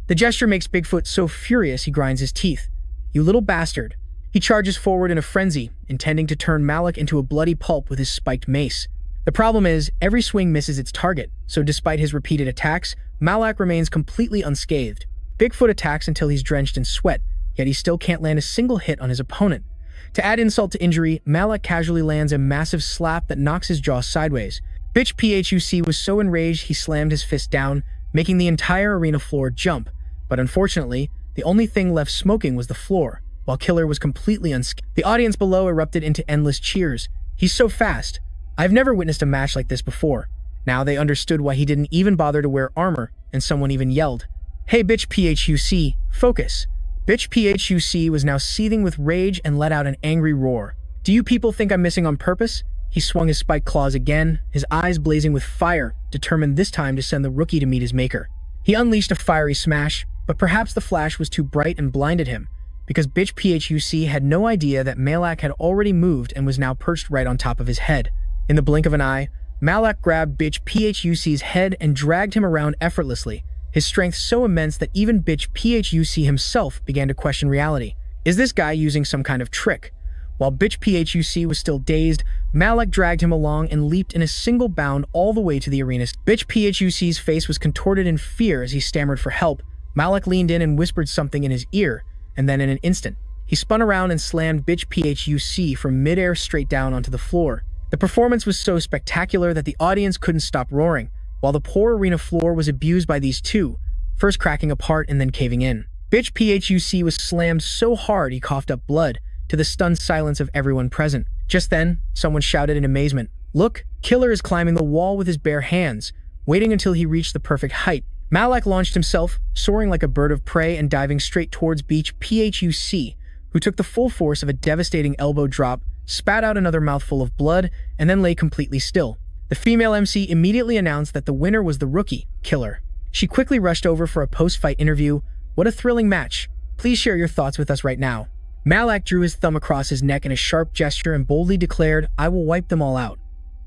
The gesture makes Bigfoot so furious he grinds his teeth. "You little bastard." He charges forward in a frenzy, intending to turn Malak into a bloody pulp with his spiked mace. The problem is, every swing misses its target, so despite his repeated attacks, Malak remains completely unscathed. Bigfoot attacks until he's drenched in sweat, yet he still can't land a single hit on his opponent. To add insult to injury, Malak casually lands a massive slap that knocks his jaw sideways. Bitch Phuc was so enraged he slammed his fist down, making the entire arena floor jump. But unfortunately, the only thing left smoking was the floor, while Killer was completely unscathed. The audience below erupted into endless cheers. "He's so fast. I've never witnessed a match like this before." Now they understood why he didn't even bother to wear armor, and someone even yelled, "Hey bitch Phuc, focus." Bitch Phuc was now seething with rage and let out an angry roar. "Do you people think I'm missing on purpose?" He swung his spiked claws again, his eyes blazing with fire, determined this time to send the rookie to meet his maker. He unleashed a fiery smash, but perhaps the flash was too bright and blinded him, because Bitch Phuc had no idea that Malak had already moved and was now perched right on top of his head. In the blink of an eye, Malak grabbed Bitch Phuc's head and dragged him around effortlessly, his strength so immense that even Bitch Phuc himself began to question reality. Is this guy using some kind of trick? While Bitch Phuc was still dazed, Malak dragged him along and leaped in a single bound all the way to the arena. Bitch Phuc's face was contorted in fear as he stammered for help. Malak leaned in and whispered something in his ear, and then in an instant, he spun around and slammed Bitch Phuc from midair straight down onto the floor. The performance was so spectacular that the audience couldn't stop roaring, while the poor arena floor was abused by these two, first cracking apart and then caving in. Bitch PHUC was slammed so hard he coughed up blood, to the stunned silence of everyone present. Just then, someone shouted in amazement, "Look, Killer is climbing the wall with his bare hands, waiting until he reached the perfect height." Malak launched himself, soaring like a bird of prey and diving straight towards Beach PHUC, who took the full force of a devastating elbow drop, spat out another mouthful of blood, and then lay completely still. The female MC immediately announced that the winner was the rookie, Killer. She quickly rushed over for a post-fight interview. "What a thrilling match. Please share your thoughts with us right now." Malak drew his thumb across his neck in a sharp gesture and boldly declared, "I will wipe them all out."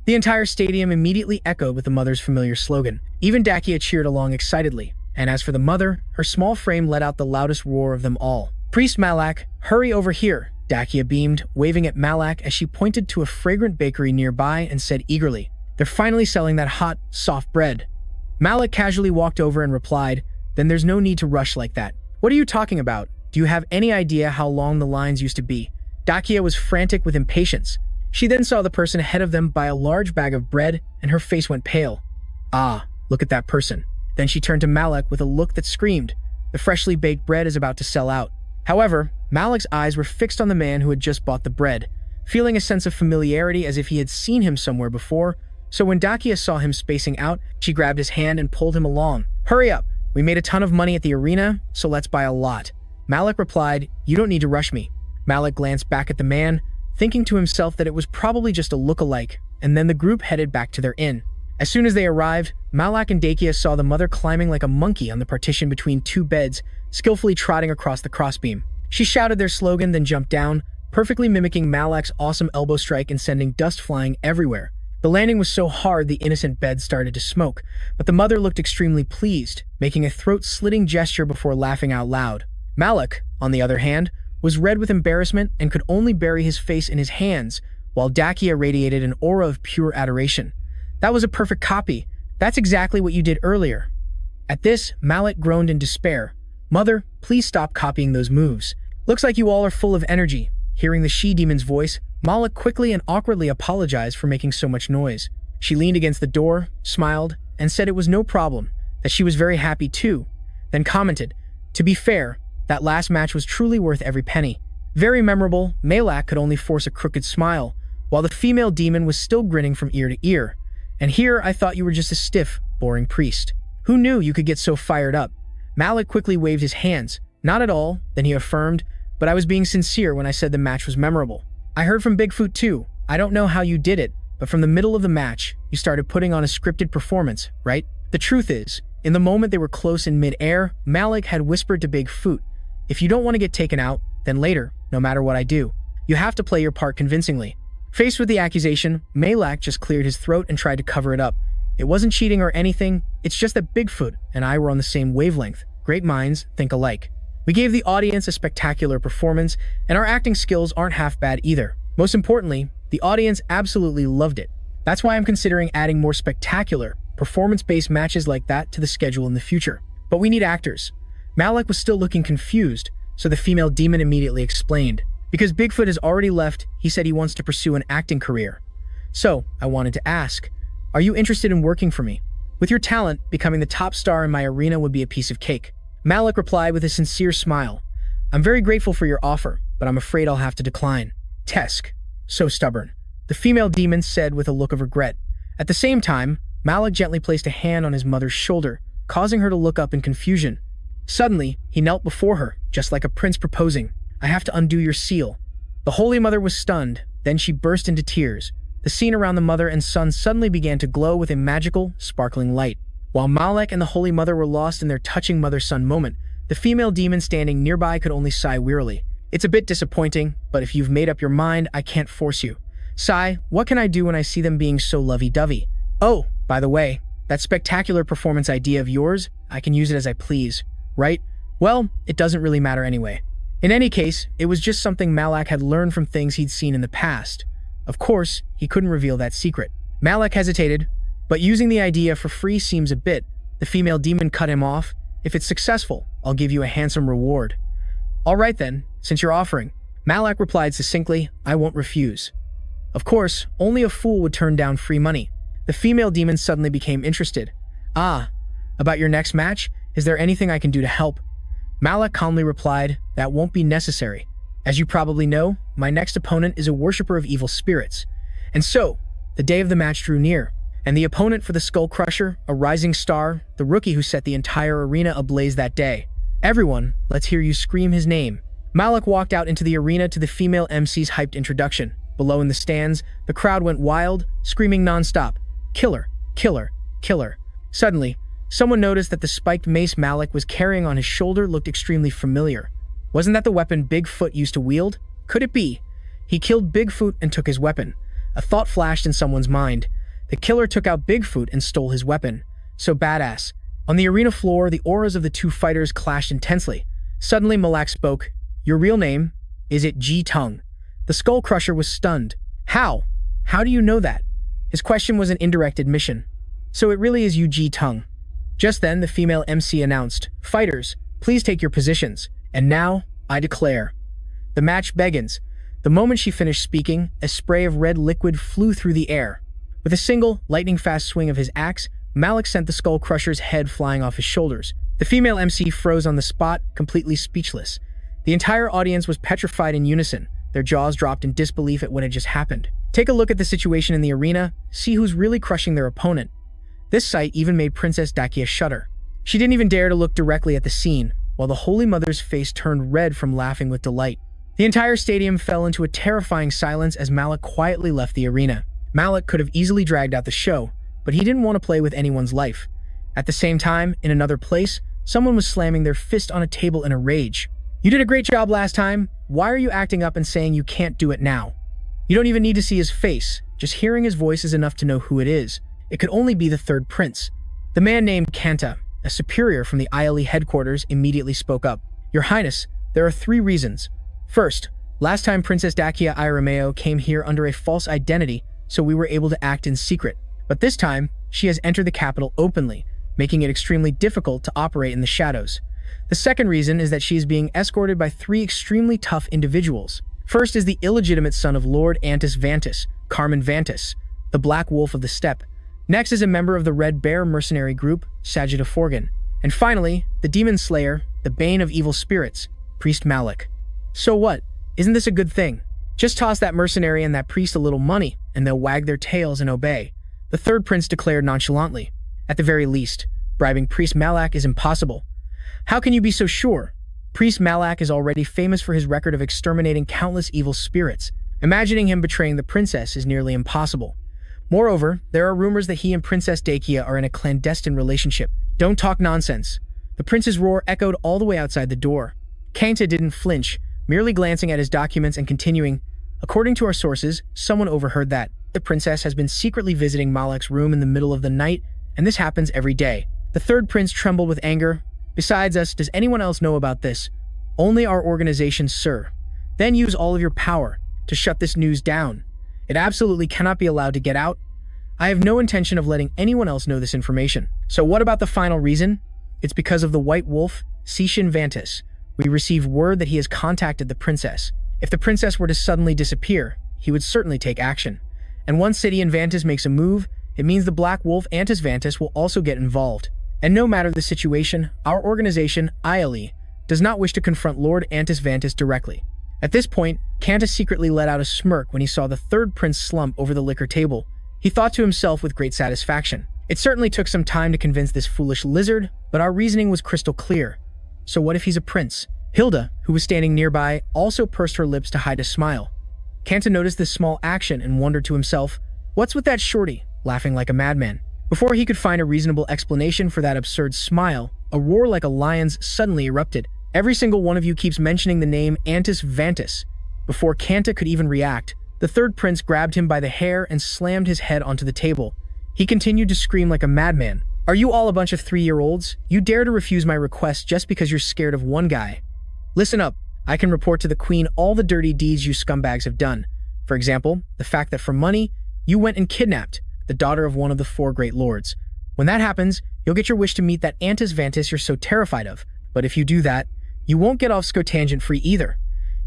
The entire stadium immediately echoed with the mother's familiar slogan. Even Dakia cheered along excitedly, and as for the mother, her small frame let out the loudest roar of them all. "Priest Malak, hurry over here," Dakia beamed, waving at Malak as she pointed to a fragrant bakery nearby and said eagerly, "They're finally selling that hot, soft bread." Malak casually walked over and replied, "Then there's no need to rush like that. What are you talking about? Do you have any idea how long the lines used to be?" Dakia was frantic with impatience. She then saw the person ahead of them buy a large bag of bread, and her face went pale. "Ah, look at that person." Then she turned to Malak with a look that screamed, "The freshly baked bread is about to sell out." However, Malak's eyes were fixed on the man who had just bought the bread, feeling a sense of familiarity as if he had seen him somewhere before. So when Dakia saw him spacing out, she grabbed his hand and pulled him along. "Hurry up. We made a ton of money at the arena, so let's buy a lot." Malak replied, "You don't need to rush me." Malak glanced back at the man, thinking to himself that it was probably just a look-alike, and then the group headed back to their inn. As soon as they arrived, Malak and Dakia saw the mother climbing like a monkey on the partition between two beds, skillfully trotting across the crossbeam. She shouted their slogan, then jumped down, perfectly mimicking Malak's awesome elbow strike and sending dust flying everywhere. The landing was so hard the innocent bed started to smoke, but the mother looked extremely pleased, making a throat-slitting gesture before laughing out loud. Malak, on the other hand, was red with embarrassment and could only bury his face in his hands, while Dakia radiated an aura of pure adoration. "That was a perfect copy. That's exactly what you did earlier." At this, Malak groaned in despair. "Mother, please stop copying those moves. Looks like you all are full of energy." Hearing the she-demon's voice, Malak quickly and awkwardly apologized for making so much noise. She leaned against the door, smiled, and said it was no problem, that she was very happy too, then commented, "To be fair, that last match was truly worth every penny." Very memorable, Malak could only force a crooked smile, while the female demon was still grinning from ear to ear. "And here I thought you were just a stiff, boring priest. Who knew you could get so fired up?" Malak quickly waved his hands. "Not at all," then he affirmed, "but I was being sincere when I said the match was memorable. I heard from Bigfoot too. I don't know how you did it, but from the middle of the match, you started putting on a scripted performance, right?" The truth is, in the moment they were close in mid-air, Malak had whispered to Bigfoot, "If you don't want to get taken out, then later, no matter what I do, you have to play your part convincingly." Faced with the accusation, Malak just cleared his throat and tried to cover it up. "It wasn't cheating or anything, it's just that Bigfoot and I were on the same wavelength. Great minds think alike. We gave the audience a spectacular performance, and our acting skills aren't half bad either. Most importantly, the audience absolutely loved it. That's why I'm considering adding more spectacular, performance-based matches like that to the schedule in the future. But we need actors." Malak was still looking confused, so the female demon immediately explained. "Because Bigfoot has already left, he said he wants to pursue an acting career. So, I wanted to ask, are you interested in working for me? With your talent, becoming the top star in my arena would be a piece of cake." Malak replied with a sincere smile, "I'm very grateful for your offer, but I'm afraid I'll have to decline." "Tesk, so stubborn," the female demon said with a look of regret. At the same time, Malak gently placed a hand on his mother's shoulder, causing her to look up in confusion. Suddenly, he knelt before her, just like a prince proposing. "I have to undo your seal." The Holy Mother was stunned, then she burst into tears. The scene around the mother and son suddenly began to glow with a magical, sparkling light. While Malak and the Holy Mother were lost in their touching mother-son moment, the female demon standing nearby could only sigh wearily. "It's a bit disappointing, but if you've made up your mind, I can't force you." "Sigh, what can I do when I see them being so lovey-dovey? Oh, by the way, that spectacular performance idea of yours, I can use it as I please, right? Well, it doesn't really matter anyway." In any case, it was just something Malak had learned from things he'd seen in the past. Of course, he couldn't reveal that secret. Malak hesitated, but using the idea for free seems a bit. The female demon cut him off. "If it's successful, I'll give you a handsome reward." "All right then, since you're offering." Malak replied succinctly, "I won't refuse." Of course, only a fool would turn down free money. The female demon suddenly became interested. "Ah, about your next match? Is there anything I can do to help?" Malak calmly replied, "That won't be necessary. As you probably know, my next opponent is a worshipper of evil spirits." And so, the day of the match drew near, and the opponent for the Skull Crusher, a rising star, the rookie who set the entire arena ablaze that day. "Everyone, let's hear you scream his name." Malak walked out into the arena to the female MC's hyped introduction. Below in the stands, the crowd went wild, screaming non-stop, "Killer, killer, killer." Suddenly, someone noticed that the spiked mace Malak was carrying on his shoulder looked extremely familiar. Wasn't that the weapon Bigfoot used to wield? Could it be? He killed Bigfoot and took his weapon. A thought flashed in someone's mind. The killer took out Bigfoot and stole his weapon. So badass. On the arena floor, the auras of the two fighters clashed intensely. Suddenly, Malak spoke. "Your real name? Is it Ji Tung?" The Skull Crusher was stunned. "How? How do you know that?" His question was an indirect admission. "So it really is you, Ji Tung." Just then, the female MC announced, "Fighters, please take your positions. And now, I declare." The match begins. The moment she finished speaking, a spray of red liquid flew through the air. With a single, lightning-fast swing of his axe, Malak sent the Skull Crusher's head flying off his shoulders. The female MC froze on the spot, completely speechless. The entire audience was petrified in unison. Their jaws dropped in disbelief at what had just happened. Take a look at the situation in the arena, see who's really crushing their opponent. This sight even made Princess Dakia shudder. She didn't even dare to look directly at the scene, while the Holy Mother's face turned red from laughing with delight. The entire stadium fell into a terrifying silence as Malak quietly left the arena. Malak could have easily dragged out the show, but he didn't want to play with anyone's life. At the same time, in another place, someone was slamming their fist on a table in a rage. "You did a great job last time. Why are you acting up and saying you can't do it now?" You don't even need to see his face. Just hearing his voice is enough to know who it is. It could only be the third prince. The man named Kanta, a superior from the ILE headquarters, immediately spoke up. "Your Highness, there are 3 reasons. First, last time Princess Dakia Irameo came here under a false identity, so we were able to act in secret. But this time, she has entered the capital openly, making it extremely difficult to operate in the shadows. The second reason is that she is being escorted by 3 extremely tough individuals. First is the illegitimate son of Lord Antis Vantis, Carmen Vantis, the Black Wolf of the Steppe. Next is a member of the Red Bear mercenary group, Sajida Forgan. And finally, the Demon Slayer, the Bane of Evil Spirits, Priest Malak. So what? Isn't this a good thing? Just toss that mercenary and that priest a little money, and they'll wag their tails and obey." The third prince declared nonchalantly. "At the very least, bribing Priest Malak is impossible." "How can you be so sure? Priest Malak is already famous for his record of exterminating countless evil spirits. Imagining him betraying the princess is nearly impossible. Moreover, there are rumors that he and Princess Dakia are in a clandestine relationship." "Don't talk nonsense." The prince's roar echoed all the way outside the door. Kanta didn't flinch, merely glancing at his documents and continuing, "According to our sources, someone overheard that the princess has been secretly visiting Malak's room in the middle of the night, and this happens every day." The third prince trembled with anger. "Besides us, does anyone else know about this?" "Only our organization, sir." "Then use all of your power to shut this news down. It absolutely cannot be allowed to get out. I have no intention of letting anyone else know this information." "So what about the final reason?" "It's because of the White Wolf, Sishin Vantis. We received word that he has contacted the princess. If the princess were to suddenly disappear, he would certainly take action. And once City and Vantis makes a move, it means the Black Wolf Antis Vantis will also get involved. And no matter the situation, our organization, ILE, does not wish to confront Lord Antis Vantis directly." At this point, Kanta secretly let out a smirk when he saw the third prince slump over the liquor table. He thought to himself with great satisfaction. It certainly took some time to convince this foolish lizard, but our reasoning was crystal clear. So what if he's a prince? Hilda, who was standing nearby, also pursed her lips to hide a smile. Kanta noticed this small action and wondered to himself, what's with that shorty, laughing like a madman? Before he could find a reasonable explanation for that absurd smile, a roar like a lion's suddenly erupted. "Every single one of you keeps mentioning the name Antis Vantis." Before Kanta could even react, the third prince grabbed him by the hair and slammed his head onto the table. He continued to scream like a madman. "Are you all a bunch of 3-year-olds? You dare to refuse my request just because you're scared of one guy? Listen up. I can report to the queen all the dirty deeds you scumbags have done. For example, the fact that for money, you went and kidnapped the daughter of one of the 4 great lords. When that happens, you'll get your wish to meet that Antis Vantis you're so terrified of. But if you do that, you won't get off scotangent-free either.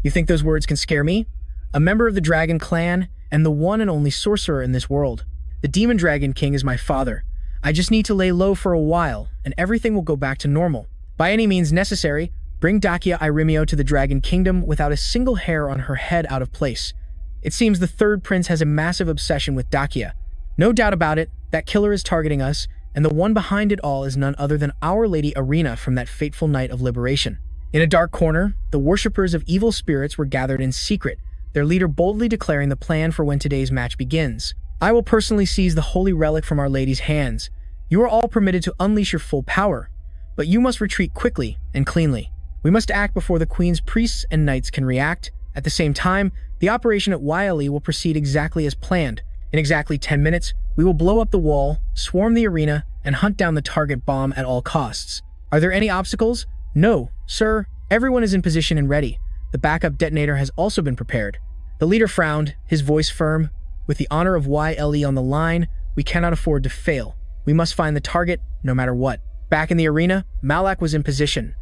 You think those words can scare me? A member of the Dragon Clan, and the one and only sorcerer in this world. The Demon Dragon King is my father. I just need to lay low for a while, and everything will go back to normal. By any means necessary, Bring Dakia Irimio to the Dragon Kingdom without a single hair on her head out of place. It seems the third prince has a massive obsession with Dakia. No doubt about it, that killer is targeting us, and the one behind it all is none other than Our Lady Irina from that fateful night of liberation. In a dark corner, the worshippers of evil spirits were gathered in secret, their leader boldly declaring the plan for when today's match begins. I will personally seize the holy relic from Our Lady's hands. You are all permitted to unleash your full power, but you must retreat quickly and cleanly. We must act before the Queen's priests and knights can react. At the same time, the operation at Yle will proceed exactly as planned. In exactly 10 minutes, we will blow up the wall, swarm the arena, and hunt down the target bomb at all costs. Are there any obstacles? No, sir. Everyone is in position and ready. The backup detonator has also been prepared. The leader frowned, his voice firm. With the honor of Yle on the line, we cannot afford to fail. We must find the target, no matter what. Back in the arena, Malak was in position.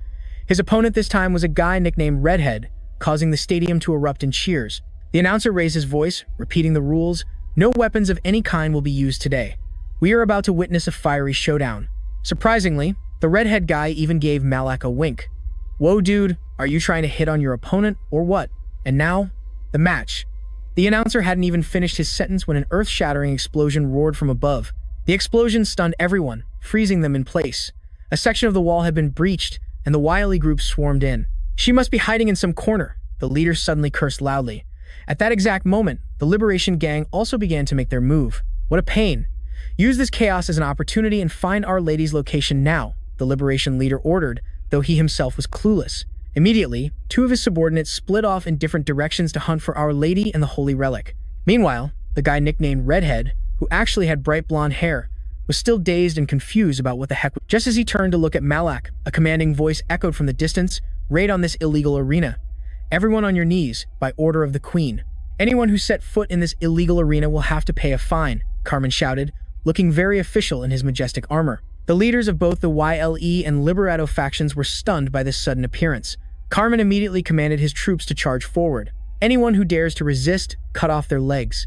His opponent this time was a guy nicknamed Redhead, causing the stadium to erupt in cheers. The announcer raised his voice, repeating the rules. No weapons of any kind will be used today. We are about to witness a fiery showdown. Surprisingly, the Redhead guy even gave Malak a wink. Whoa, dude, are you trying to hit on your opponent, or what? And now, the match. The announcer hadn't even finished his sentence when an earth-shattering explosion roared from above. The explosion stunned everyone, freezing them in place. A section of the wall had been breached, and the Yle group swarmed in. She must be hiding in some corner. The leader suddenly cursed loudly. At that exact moment, the Liberation Gang also began to make their move. What a pain. Use this chaos as an opportunity and find Our Lady's location now, the Liberation leader ordered, though he himself was clueless. Immediately, two of his subordinates split off in different directions to hunt for Our Lady and the Holy Relic. Meanwhile, the guy nicknamed Redhead, who actually had bright blonde hair, was still dazed and confused about what the heck. Just as he turned to look at Malak, a commanding voice echoed from the distance, "Raid on this illegal arena. Everyone on your knees, by order of the Queen. Anyone who set foot in this illegal arena will have to pay a fine," Carmen shouted, looking very official in his majestic armor. The leaders of both the Yle and Liberato factions were stunned by this sudden appearance. Carmen immediately commanded his troops to charge forward. Anyone who dares to resist, cut off their legs.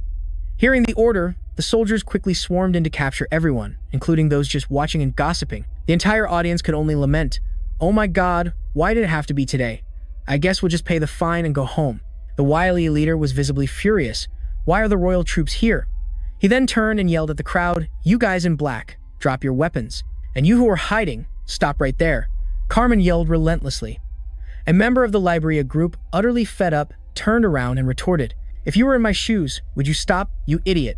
Hearing the order, the soldiers quickly swarmed in to capture everyone, including those just watching and gossiping. The entire audience could only lament, "Oh my God, why did it have to be today? I guess we'll just pay the fine and go home." The Yle leader was visibly furious. "Why are the royal troops here?" He then turned and yelled at the crowd, "You guys in black, drop your weapons. And you who are hiding, stop right there." Carmen yelled relentlessly. A member of the Liberia group, utterly fed up, turned around and retorted, "If you were in my shoes, would you stop, you idiot?"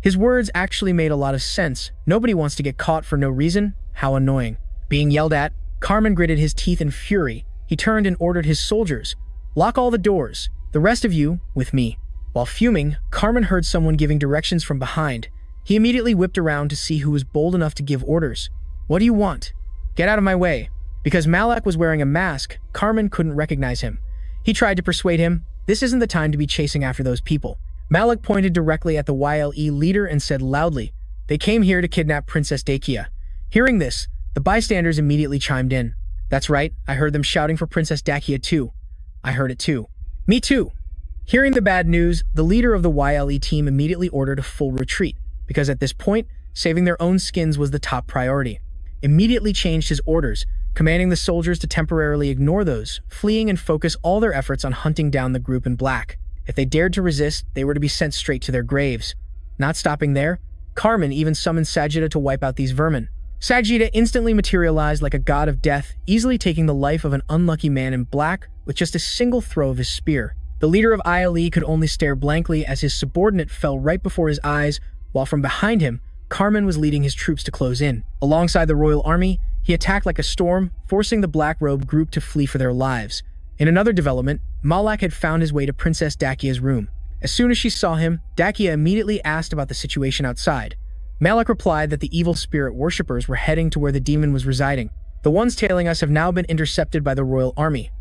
His words actually made a lot of sense. Nobody wants to get caught for no reason. How annoying. Being yelled at, Carmen gritted his teeth in fury. He turned and ordered his soldiers, "Lock all the doors. The rest of you, with me." While fuming, Carmen heard someone giving directions from behind. He immediately whipped around to see who was bold enough to give orders. "What do you want? Get out of my way." Because Malak was wearing a mask, Carmen couldn't recognize him. He tried to persuade him, "This isn't the time to be chasing after those people." Malak pointed directly at the Yle leader and said loudly, "They came here to kidnap Princess Dakia." Hearing this, the bystanders immediately chimed in. "That's right, I heard them shouting for Princess Dakia too." "I heard it too." "Me too." Hearing the bad news, the leader of the Yle team immediately ordered a full retreat, because at this point, saving their own skins was the top priority. Immediately changed his orders, commanding the soldiers to temporarily ignore those, fleeing and focus all their efforts on hunting down the group in black. If they dared to resist, they were to be sent straight to their graves. Not stopping there, Carmen even summoned Sajida to wipe out these vermin. Sajida instantly materialized like a god of death, easily taking the life of an unlucky man in black with just a single throw of his spear. The leader of Yle could only stare blankly as his subordinate fell right before his eyes, while from behind him, Carmen was leading his troops to close in. Alongside the royal army, he attacked like a storm, forcing the black-robed group to flee for their lives. In another development, Malak had found his way to Princess Dakia's room. As soon as she saw him, Dakia immediately asked about the situation outside. Malak replied that the evil spirit worshippers were heading to where the demon was residing. "The ones tailing us have now been intercepted by the royal army."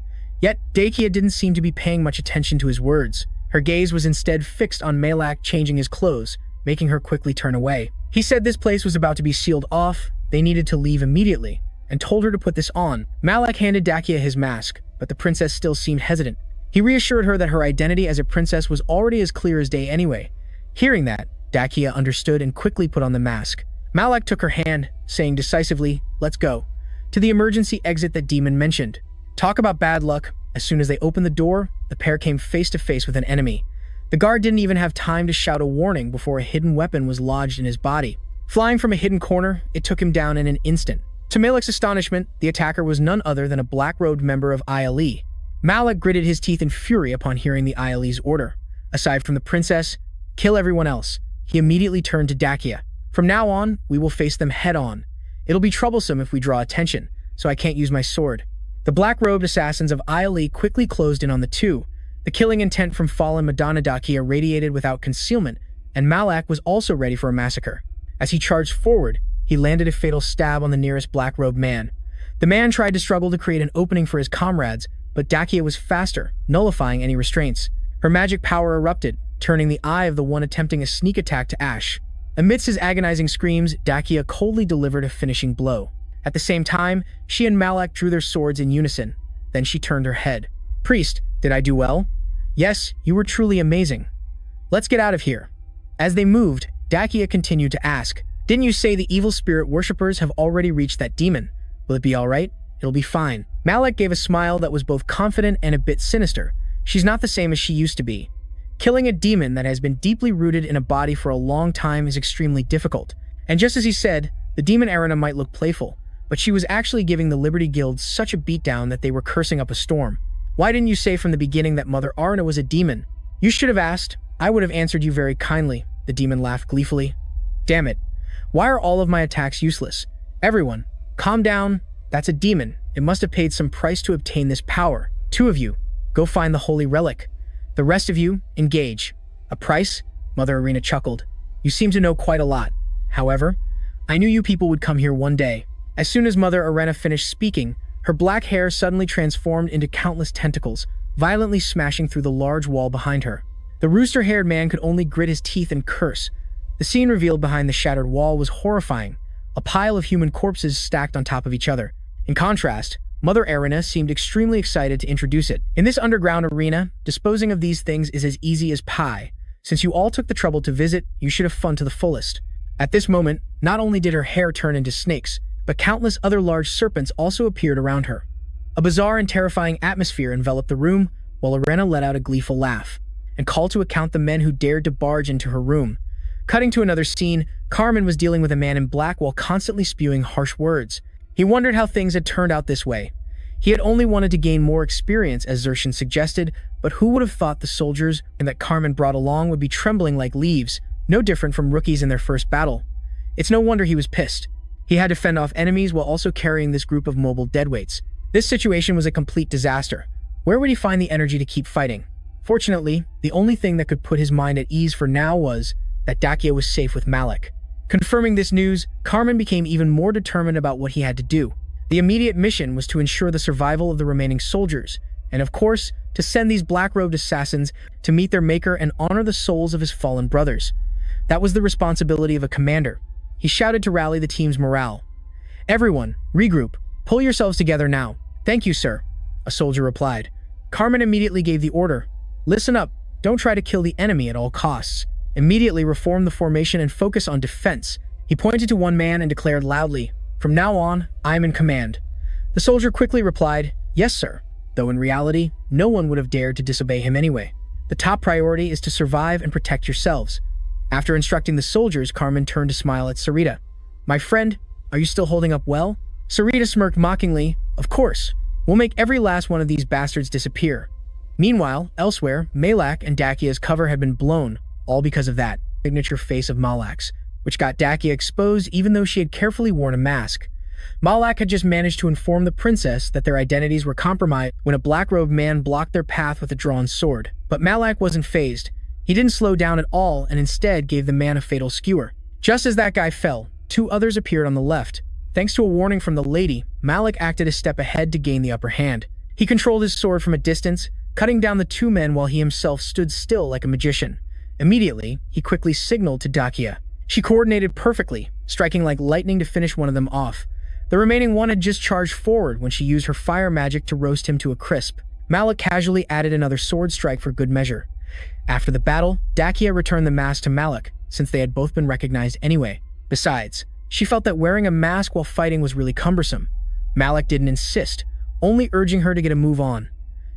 Yet, Dakia didn't seem to be paying much attention to his words. Her gaze was instead fixed on Malak changing his clothes, making her quickly turn away. He said this place was about to be sealed off, they needed to leave immediately, and told her to put this on. Malak handed Dakia his mask, but the princess still seemed hesitant. He reassured her that her identity as a princess was already as clear as day anyway. Hearing that, Dakia understood and quickly put on the mask. Malak took her hand, saying decisively, "Let's go," to the emergency exit that Demon mentioned. Talk about bad luck. As soon as they opened the door, the pair came face to face with an enemy. The guard didn't even have time to shout a warning before a hidden weapon was lodged in his body. Flying from a hidden corner, it took him down in an instant. To Malak's astonishment, the attacker was none other than a black-robed member of ILE. Malak gritted his teeth in fury upon hearing the ILE's order. Aside from the princess, kill everyone else. He immediately turned to Dakia. From now on, we will face them head-on. It'll be troublesome if we draw attention, so I can't use my sword. The black-robed assassins of ILE quickly closed in on the two. The killing intent from fallen Madonna Dakia radiated without concealment, and Malak was also ready for a massacre. As he charged forward, he landed a fatal stab on the nearest black-robed man. The man tried to struggle to create an opening for his comrades, but Dakia was faster, nullifying any restraints. Her magic power erupted, turning the eye of the one attempting a sneak attack to ash. Amidst his agonizing screams, Dakia coldly delivered a finishing blow. At the same time, she and Malak drew their swords in unison. Then she turned her head. "Priest, did I do well?" "Yes, you were truly amazing. Let's get out of here." As they moved, Dakia continued to ask, "Didn't you say the evil spirit worshippers have already reached that demon? Will it be all right? It'll be fine." Malak gave a smile that was both confident and a bit sinister. She's not the same as she used to be. Killing a demon that has been deeply rooted in a body for a long time is extremely difficult. And just as he said, the demon Arena might look playful, but she was actually giving the Liberty Guild such a beatdown that they were cursing up a storm. "Why didn't you say from the beginning that Mother Arna was a demon?" "You should have asked. I would have answered you very kindly," the demon laughed gleefully. "Damn it. Why are all of my attacks useless? Everyone, calm down. That's a demon. It must have paid some price to obtain this power. Two of you, go find the holy relic. The rest of you, engage." "A price?" Mother Arena chuckled. "You seem to know quite a lot. However, I knew you people would come here one day." As soon as Mother Arena finished speaking, her black hair suddenly transformed into countless tentacles, violently smashing through the large wall behind her. The rooster-haired man could only grit his teeth and curse. The scene revealed behind the shattered wall was horrifying, a pile of human corpses stacked on top of each other. In contrast, Mother Arena seemed extremely excited to introduce it. "In this underground arena, disposing of these things is as easy as pie. Since you all took the trouble to visit, you should have fun to the fullest." At this moment, not only did her hair turn into snakes, but countless other large serpents also appeared around her. A bizarre and terrifying atmosphere enveloped the room, while Arena let out a gleeful laugh and called to account the men who dared to barge into her room. Cutting to another scene, Carmen was dealing with a man in black while constantly spewing harsh words. He wondered how things had turned out this way. He had only wanted to gain more experience, as Zershin suggested, but who would have thought the soldiers that Carmen brought along would be trembling like leaves, no different from rookies in their first battle. It's no wonder he was pissed. He had to fend off enemies while also carrying this group of mobile deadweights. This situation was a complete disaster. Where would he find the energy to keep fighting? Fortunately, the only thing that could put his mind at ease for now was that Dakia was safe with Malak. Confirming this news, Carmen became even more determined about what he had to do. The immediate mission was to ensure the survival of the remaining soldiers, and of course, to send these black-robed assassins to meet their maker and honor the souls of his fallen brothers. That was the responsibility of a commander. He shouted to rally the team's morale. "Everyone, regroup. Pull yourselves together now." "Thank you, sir," a soldier replied. Carmen immediately gave the order. "Listen up. Don't try to kill the enemy at all costs. Immediately reform the formation and focus on defense." He pointed to one man and declared loudly, "From now on, I am in command." The soldier quickly replied, "Yes, sir," though in reality, no one would have dared to disobey him anyway. The top priority is to survive and protect yourselves. After instructing the soldiers, Carmen turned to smile at Sarita. "My friend, are you still holding up well?" Sarita smirked mockingly. "Of course. We'll make every last one of these bastards disappear." Meanwhile, elsewhere, Malak and Dakia's cover had been blown, all because of that signature face of Malak's, which got Dakia exposed even though she had carefully worn a mask. Malak had just managed to inform the princess that their identities were compromised when a black-robed man blocked their path with a drawn sword. But Malak wasn't fazed. He didn't slow down at all and instead gave the man a fatal skewer. Just as that guy fell, two others appeared on the left. Thanks to a warning from the lady, Malak acted a step ahead to gain the upper hand. He controlled his sword from a distance, cutting down the two men while he himself stood still like a magician. Immediately, he quickly signaled to Dakia. She coordinated perfectly, striking like lightning to finish one of them off. The remaining one had just charged forward when she used her fire magic to roast him to a crisp. Malak casually added another sword strike for good measure. After the battle, Dakia returned the mask to Malak, since they had both been recognized anyway. Besides, she felt that wearing a mask while fighting was really cumbersome. Malak didn't insist, only urging her to get a move on.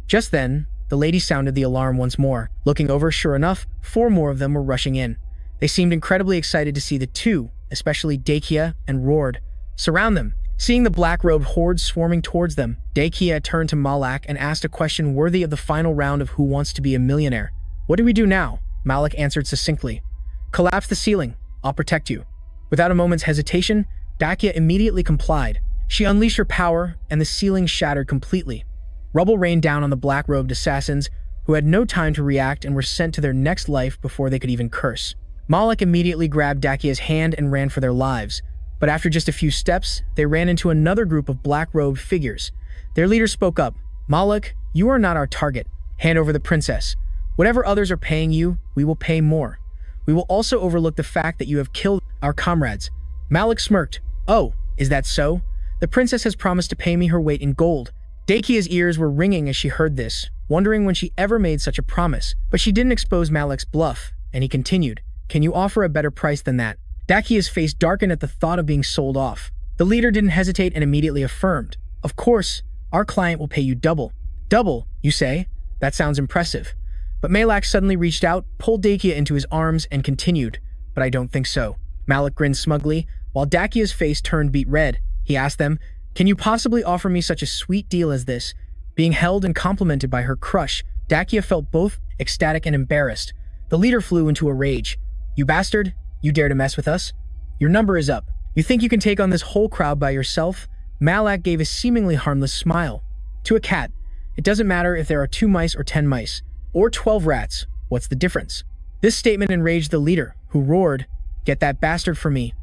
Just then, the lady sounded the alarm once more. Looking over, sure enough, 4 more of them were rushing in. They seemed incredibly excited to see the two, especially Dakia, and roared, "Surround them!" Seeing the black-robed horde swarming towards them, Dakia turned to Malak and asked a question worthy of the final round of Who Wants to Be a Millionaire. "What do we do now?" Malak answered succinctly. "Collapse the ceiling. I'll protect you." Without a moment's hesitation, Dakia immediately complied. She unleashed her power, and the ceiling shattered completely. Rubble rained down on the black-robed assassins, who had no time to react and were sent to their next life before they could even curse. Malak immediately grabbed Dakia's hand and ran for their lives, but after just a few steps, they ran into another group of black-robed figures. Their leader spoke up. "Malak, you are not our target. Hand over the princess. Whatever others are paying you, we will pay more. We will also overlook the fact that you have killed our comrades." Malak smirked. "Oh, is that so? The princess has promised to pay me her weight in gold." Dakia's ears were ringing as she heard this, wondering when she ever made such a promise. But she didn't expose Malak's bluff, and he continued, "Can you offer a better price than that?" Dakia's face darkened at the thought of being sold off. The leader didn't hesitate and immediately affirmed, "Of course, our client will pay you double." "Double, you say? That sounds impressive." But Malak suddenly reached out, pulled Dakia into his arms, and continued, "But I don't think so." Malak grinned smugly, while Dakia's face turned beet red. He asked them, "Can you possibly offer me such a sweet deal as this?" Being held and complimented by her crush, Dakia felt both ecstatic and embarrassed. The leader flew into a rage. "You bastard! You dare to mess with us? Your number is up. You think you can take on this whole crowd by yourself?" Malak gave a seemingly harmless smile. "To a cat, it doesn't matter if there are 2 mice or 10 mice, or 12 rats. What's the difference?" This statement enraged the leader, who roared, "Get that bastard for me."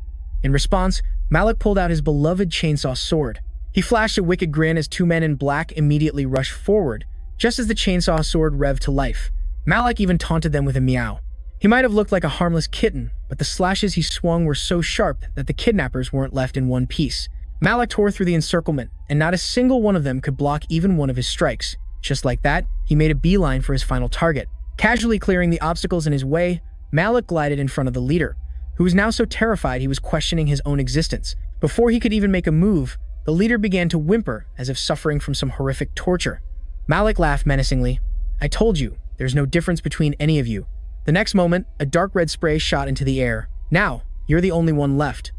In response, Malak pulled out his beloved chainsaw sword. He flashed a wicked grin as 2 men in black immediately rushed forward, just as the chainsaw sword revved to life. Malak even taunted them with a meow. He might have looked like a harmless kitten, but the slashes he swung were so sharp that the kidnappers weren't left in one piece. Malak tore through the encirclement, and not a single one of them could block even one of his strikes. Just like that, he made a beeline for his final target. Casually clearing the obstacles in his way, Malak glided in front of the leader, who was now so terrified he was questioning his own existence. Before he could even make a move, the leader began to whimper as if suffering from some horrific torture. Malak laughed menacingly. "I told you, there's no difference between any of you." The next moment, a dark red spray shot into the air. "Now, you're the only one left."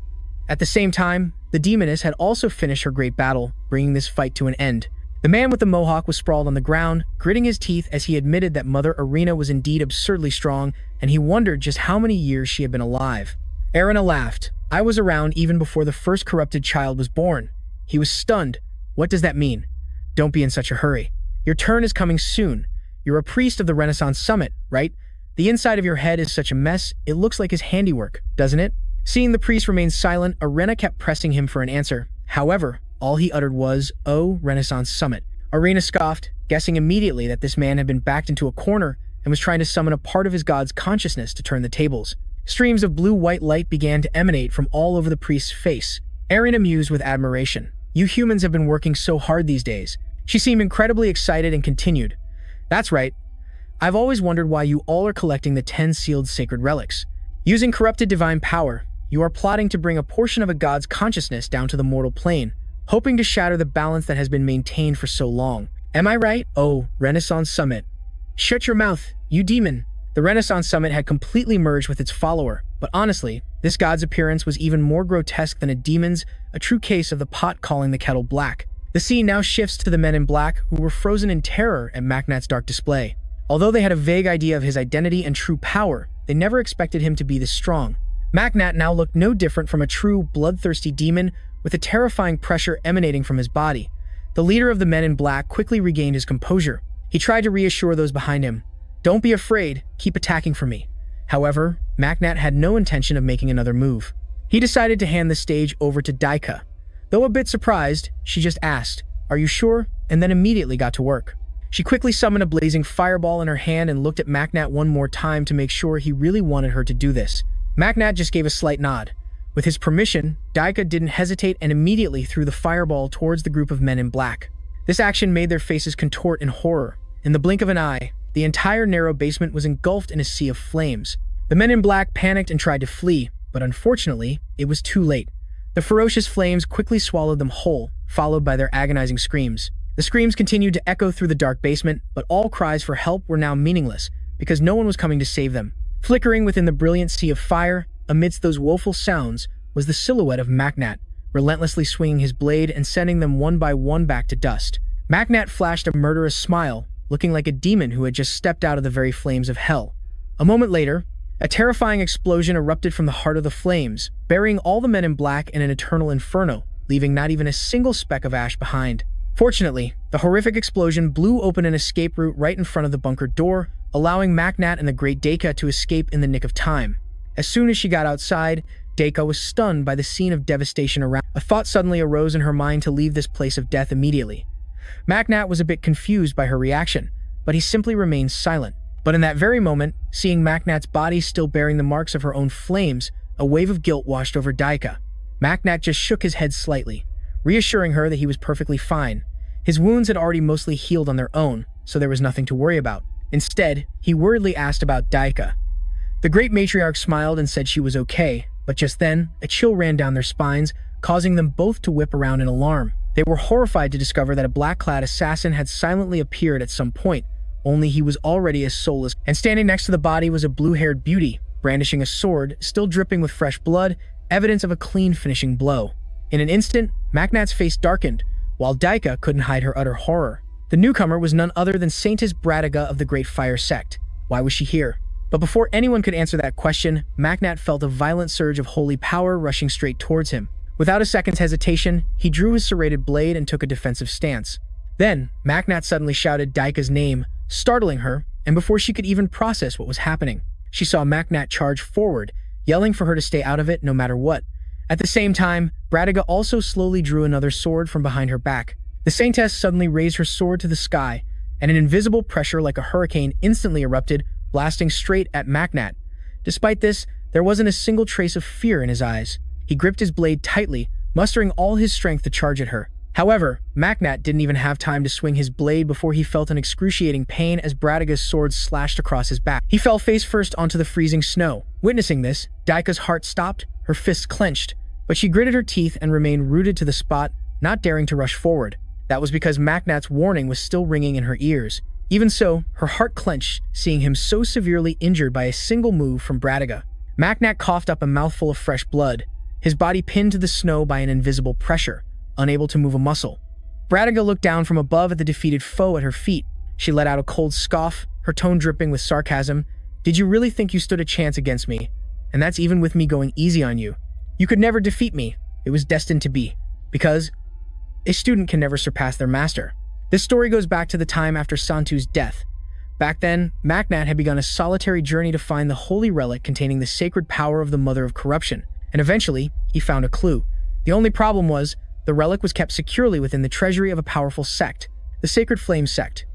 At the same time, the demoness had also finished her great battle, bringing this fight to an end. The man with the mohawk was sprawled on the ground, gritting his teeth as he admitted that Mother Arena was indeed absurdly strong, and he wondered just how many years she had been alive. Arena laughed. "I was around even before the first corrupted child was born." He was stunned. "What does that mean?" "Don't be in such a hurry. Your turn is coming soon. You're a priest of the Renaissance Summit, right? The inside of your head is such a mess, it looks like his handiwork, doesn't it?" Seeing the priest remain silent, Arena kept pressing him for an answer. However, all he uttered was, "Oh, Renaissance Summit." Arena scoffed, guessing immediately that this man had been backed into a corner and was trying to summon a part of his god's consciousness to turn the tables. Streams of blue-white light began to emanate from all over the priest's face. Arena mused with admiration. "You humans have been working so hard these days." She seemed incredibly excited and continued, "That's right. I've always wondered why you all are collecting the 10 sealed sacred relics. Using corrupted divine power, you are plotting to bring a portion of a god's consciousness down to the mortal plane, hoping to shatter the balance that has been maintained for so long. Am I right? Oh, Renaissance Summit." "Shut your mouth, you demon." The Renaissance Summit had completely merged with its follower, but honestly, this god's appearance was even more grotesque than a demon's, a true case of the pot calling the kettle black. The scene now shifts to the men in black, who were frozen in terror at Macnat's dark display. Although they had a vague idea of his identity and true power, they never expected him to be this strong. Macnat now looked no different from a true, bloodthirsty demon, with a terrifying pressure emanating from his body. The leader of the men in black quickly regained his composure. He tried to reassure those behind him. "Don't be afraid, keep attacking for me." However, Macnat had no intention of making another move. He decided to hand the stage over to Daika. Though a bit surprised, she just asked, "Are you sure?" and then immediately got to work. She quickly summoned a blazing fireball in her hand and looked at Macnat one more time to make sure he really wanted her to do this. Macnat just gave a slight nod. With his permission, Daika didn't hesitate and immediately threw the fireball towards the group of men in black. This action made their faces contort in horror. In the blink of an eye, the entire narrow basement was engulfed in a sea of flames. The men in black panicked and tried to flee, but unfortunately, it was too late. The ferocious flames quickly swallowed them whole, followed by their agonizing screams. The screams continued to echo through the dark basement, but all cries for help were now meaningless because no one was coming to save them. Flickering within the brilliant sea of fire, amidst those woeful sounds, was the silhouette of Macnat, relentlessly swinging his blade and sending them one by one back to dust. Macnat flashed a murderous smile, looking like a demon who had just stepped out of the very flames of hell. A moment later, a terrifying explosion erupted from the heart of the flames, burying all the men in black in an eternal inferno, leaving not even a single speck of ash behind. Fortunately, the horrific explosion blew open an escape route right in front of the bunker door, allowing Macnat and the great Deka to escape in the nick of time. As soon as she got outside, Deka was stunned by the scene of devastation around. A thought suddenly arose in her mind to leave this place of death immediately. Macnat was a bit confused by her reaction, but he simply remained silent. But in that very moment, seeing Macnat's body still bearing the marks of her own flames, a wave of guilt washed over Deka. Macnat just shook his head slightly, reassuring her that he was perfectly fine. His wounds had already mostly healed on their own, so there was nothing to worry about. Instead, he worriedly asked about Deka. The great matriarch smiled and said she was okay, but just then, a chill ran down their spines, causing them both to whip around in alarm. They were horrified to discover that a black-clad assassin had silently appeared at some point, only he was already as soulless, and standing next to the body was a blue-haired beauty, brandishing a sword, still dripping with fresh blood, evidence of a clean finishing blow. In an instant, Macnat's face darkened, while Deka couldn't hide her utter horror. The newcomer was none other than Saintess Bradiga of the Great Fire Sect. Why was she here? But before anyone could answer that question, Macnat felt a violent surge of holy power rushing straight towards him. Without a second's hesitation, he drew his serrated blade and took a defensive stance. Then, Macnat suddenly shouted Deka's name, startling her, and before she could even process what was happening, she saw Macnat charge forward, yelling for her to stay out of it no matter what. At the same time, Bradiga also slowly drew another sword from behind her back. The Saintess suddenly raised her sword to the sky, and an invisible pressure like a hurricane instantly erupted, blasting straight at Macnat. Despite this, there wasn't a single trace of fear in his eyes. He gripped his blade tightly, mustering all his strength to charge at her. However, Macnat didn't even have time to swing his blade before he felt an excruciating pain as Bradiga's sword slashed across his back. He fell face first onto the freezing snow. Witnessing this, Deka's heart stopped, her fists clenched, but she gritted her teeth and remained rooted to the spot, not daring to rush forward. That was because Macnat's warning was still ringing in her ears. Even so, her heart clenched, seeing him so severely injured by a single move from Bradiga. Macnat coughed up a mouthful of fresh blood, his body pinned to the snow by an invisible pressure, unable to move a muscle. Bradiga looked down from above at the defeated foe at her feet. She let out a cold scoff, her tone dripping with sarcasm. "Did you really think you stood a chance against me? And that's even with me going easy on you. You could never defeat me. It was destined to be. Because a student can never surpass their master." This story goes back to the time after Santu's death. Back then, Macnat had begun a solitary journey to find the holy relic containing the sacred power of the Mother of Corruption, and eventually, he found a clue. The only problem was, the relic was kept securely within the treasury of a powerful sect, the Sacred Flame sect.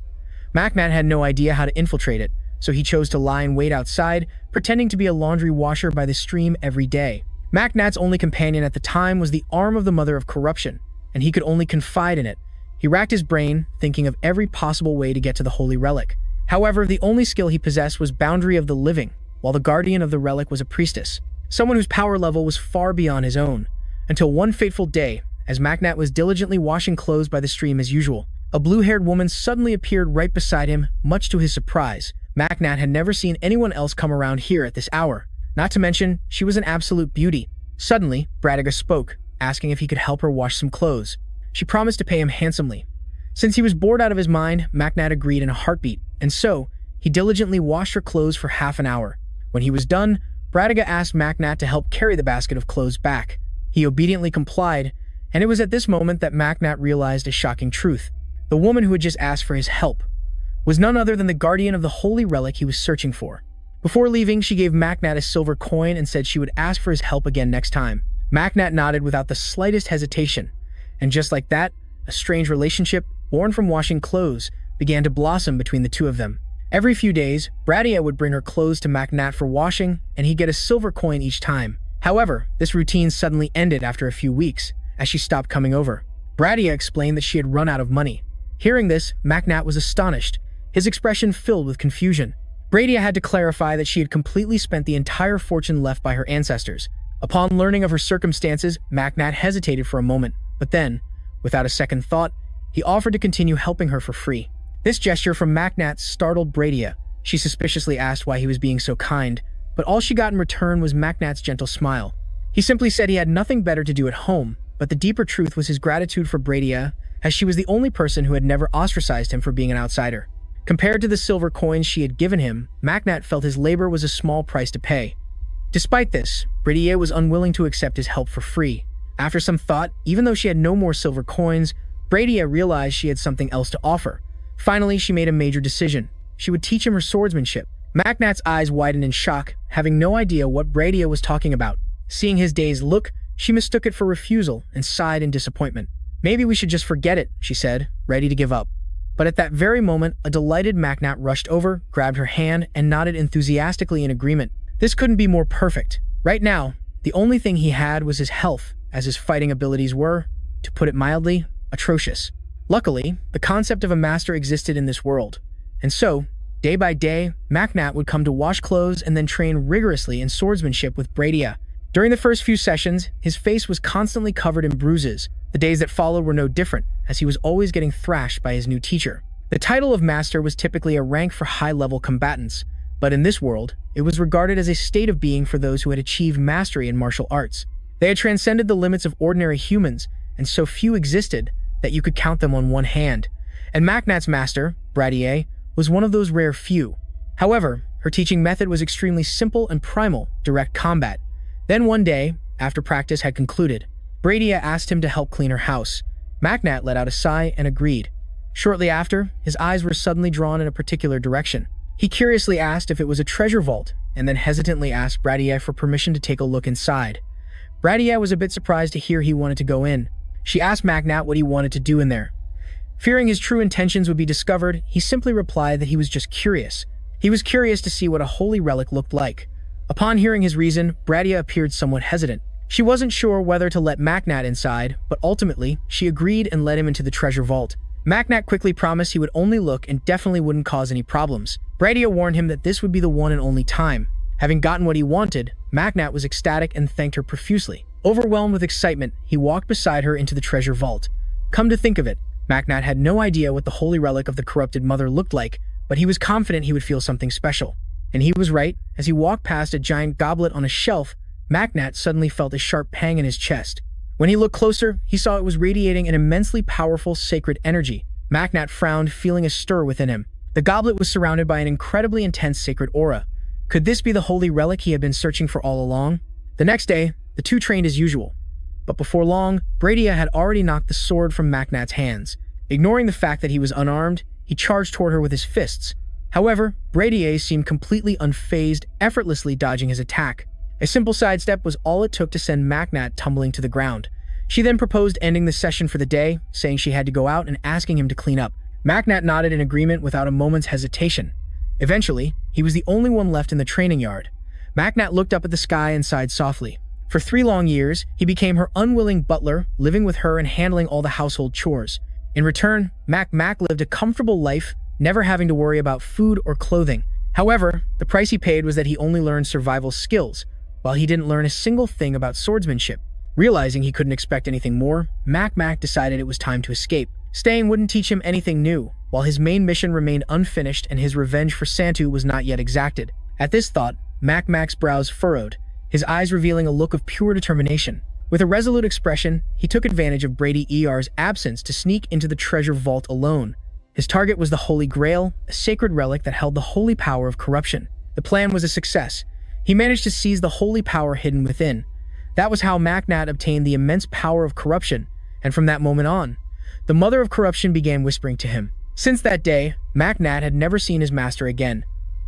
Macnat had no idea how to infiltrate it, so he chose to lie in wait outside, pretending to be a laundry washer by the stream every day. Macnat's only companion at the time was the arm of the Mother of Corruption, and he could only confide in it. He racked his brain, thinking of every possible way to get to the holy relic. However, the only skill he possessed was Boundary of the Living, while the guardian of the relic was a priestess, someone whose power level was far beyond his own. Until one fateful day, as Macnat was diligently washing clothes by the stream as usual, a blue-haired woman suddenly appeared right beside him, much to his surprise. Macnat had never seen anyone else come around here at this hour. Not to mention, she was an absolute beauty. Suddenly, Bradiga spoke, asking if he could help her wash some clothes. She promised to pay him handsomely. Since he was bored out of his mind, Macnat agreed in a heartbeat, and so, he diligently washed her clothes for half an hour. When he was done, Bradiga asked Macnat to help carry the basket of clothes back. He obediently complied, and it was at this moment that Macnat realized a shocking truth. The woman who had just asked for his help was none other than the guardian of the holy relic he was searching for. Before leaving, she gave Macnat a silver coin and said she would ask for his help again next time. Macnat nodded without the slightest hesitation, and just like that, a strange relationship, born from washing clothes, began to blossom between the two of them. Every few days, Bradiga would bring her clothes to Macnat for washing, and he'd get a silver coin each time. However, this routine suddenly ended after a few weeks, as she stopped coming over. Bradiga explained that she had run out of money. Hearing this, Macnat was astonished, his expression filled with confusion. Bradiga had to clarify that she had completely spent the entire fortune left by her ancestors. Upon learning of her circumstances, Macnat hesitated for a moment, but then, without a second thought, He offered to continue helping her for free. This gesture from Maknat startled Bradia. She suspiciously asked why he was being so kind, but all she got in return was Maknat's gentle smile. He simply said he had nothing better to do at home, but the deeper truth was his gratitude for Bradia, as she was the only person who had never ostracized him for being an outsider. Compared to the silver coins she had given him, Maknat felt his labor was a small price to pay. Despite this, Bradia was unwilling to accept his help for free. After some thought, even though she had no more silver coins, Bradia realized she had something else to offer. Finally, she made a major decision. She would teach him her swordsmanship. Maknat's eyes widened in shock, having no idea what Bradia was talking about. Seeing his dazed look, she mistook it for refusal and sighed in disappointment. "Maybe we should just forget it," she said, ready to give up. But at that very moment, a delighted Maknat rushed over, grabbed her hand, and nodded enthusiastically in agreement. This couldn't be more perfect. Right now, the only thing he had was his health, as his fighting abilities were, to put it mildly, atrocious. Luckily, the concept of a master existed in this world. And so, day by day, Maknat would come to wash clothes and then train rigorously in swordsmanship with Bradia. During the first few sessions, his face was constantly covered in bruises. The days that followed were no different, as he was always getting thrashed by his new teacher. The title of master was typically a rank for high-level combatants, but in this world, it was regarded as a state of being for those who had achieved mastery in martial arts. They had transcended the limits of ordinary humans, and so few existed that you could count them on one hand. And Maknat's master, Bradia, was one of those rare few. However, her teaching method was extremely simple and primal, direct combat. Then one day, after practice had concluded, Bradia asked him to help clean her house. Maknat let out a sigh and agreed. Shortly after, his eyes were suddenly drawn in a particular direction. He curiously asked if it was a treasure vault, and then hesitantly asked Bradia for permission to take a look inside. Bradia was a bit surprised to hear he wanted to go in. She asked Maknat what he wanted to do in there. Fearing his true intentions would be discovered, he simply replied that he was just curious. He was curious to see what a holy relic looked like. Upon hearing his reason, Bradia appeared somewhat hesitant. She wasn't sure whether to let Maknat inside, but ultimately, she agreed and led him into the treasure vault. Maknat quickly promised he would only look and definitely wouldn't cause any problems. Bradia warned him that this would be the one and only time. Having gotten what he wanted, Maknat was ecstatic and thanked her profusely. Overwhelmed with excitement, he walked beside her into the treasure vault. Come to think of it, Maknat had no idea what the holy relic of the corrupted mother looked like, but he was confident he would feel something special. And he was right. As he walked past a giant goblet on a shelf, Maknat suddenly felt a sharp pang in his chest. When he looked closer, he saw it was radiating an immensely powerful sacred energy. Maknat frowned, feeling a stir within him. The goblet was surrounded by an incredibly intense sacred aura. Could this be the holy relic he had been searching for all along? The next day, the two trained as usual. But before long, Bradia had already knocked the sword from Maknat's hands. Ignoring the fact that he was unarmed, he charged toward her with his fists. However, Bradia seemed completely unfazed, effortlessly dodging his attack. A simple sidestep was all it took to send Maknat tumbling to the ground. She then proposed ending the session for the day, saying she had to go out and asking him to clean up. Maknat nodded in agreement without a moment's hesitation. Eventually, he was the only one left in the training yard. Maknat looked up at the sky and sighed softly. For 3 long years, he became her unwilling butler, living with her and handling all the household chores. In return, Mac lived a comfortable life, never having to worry about food or clothing. However, the price he paid was that he only learned survival skills, while he didn't learn a single thing about swordsmanship. Realizing he couldn't expect anything more, Mac decided it was time to escape. Staying wouldn't teach him anything new, while his main mission remained unfinished and his revenge for Santu was not yet exacted. At this thought, Mac's brows furrowed, his eyes revealing a look of pure determination. With a resolute expression, he took advantage of Brady ER's absence to sneak into the treasure vault alone. His target was the Holy Grail, a sacred relic that held the holy power of corruption. The plan was a success. He managed to seize the holy power hidden within. That was how Maknat obtained the immense power of corruption, and from that moment on, the mother of corruption began whispering to him. Since that day, Maknat had never seen his master again.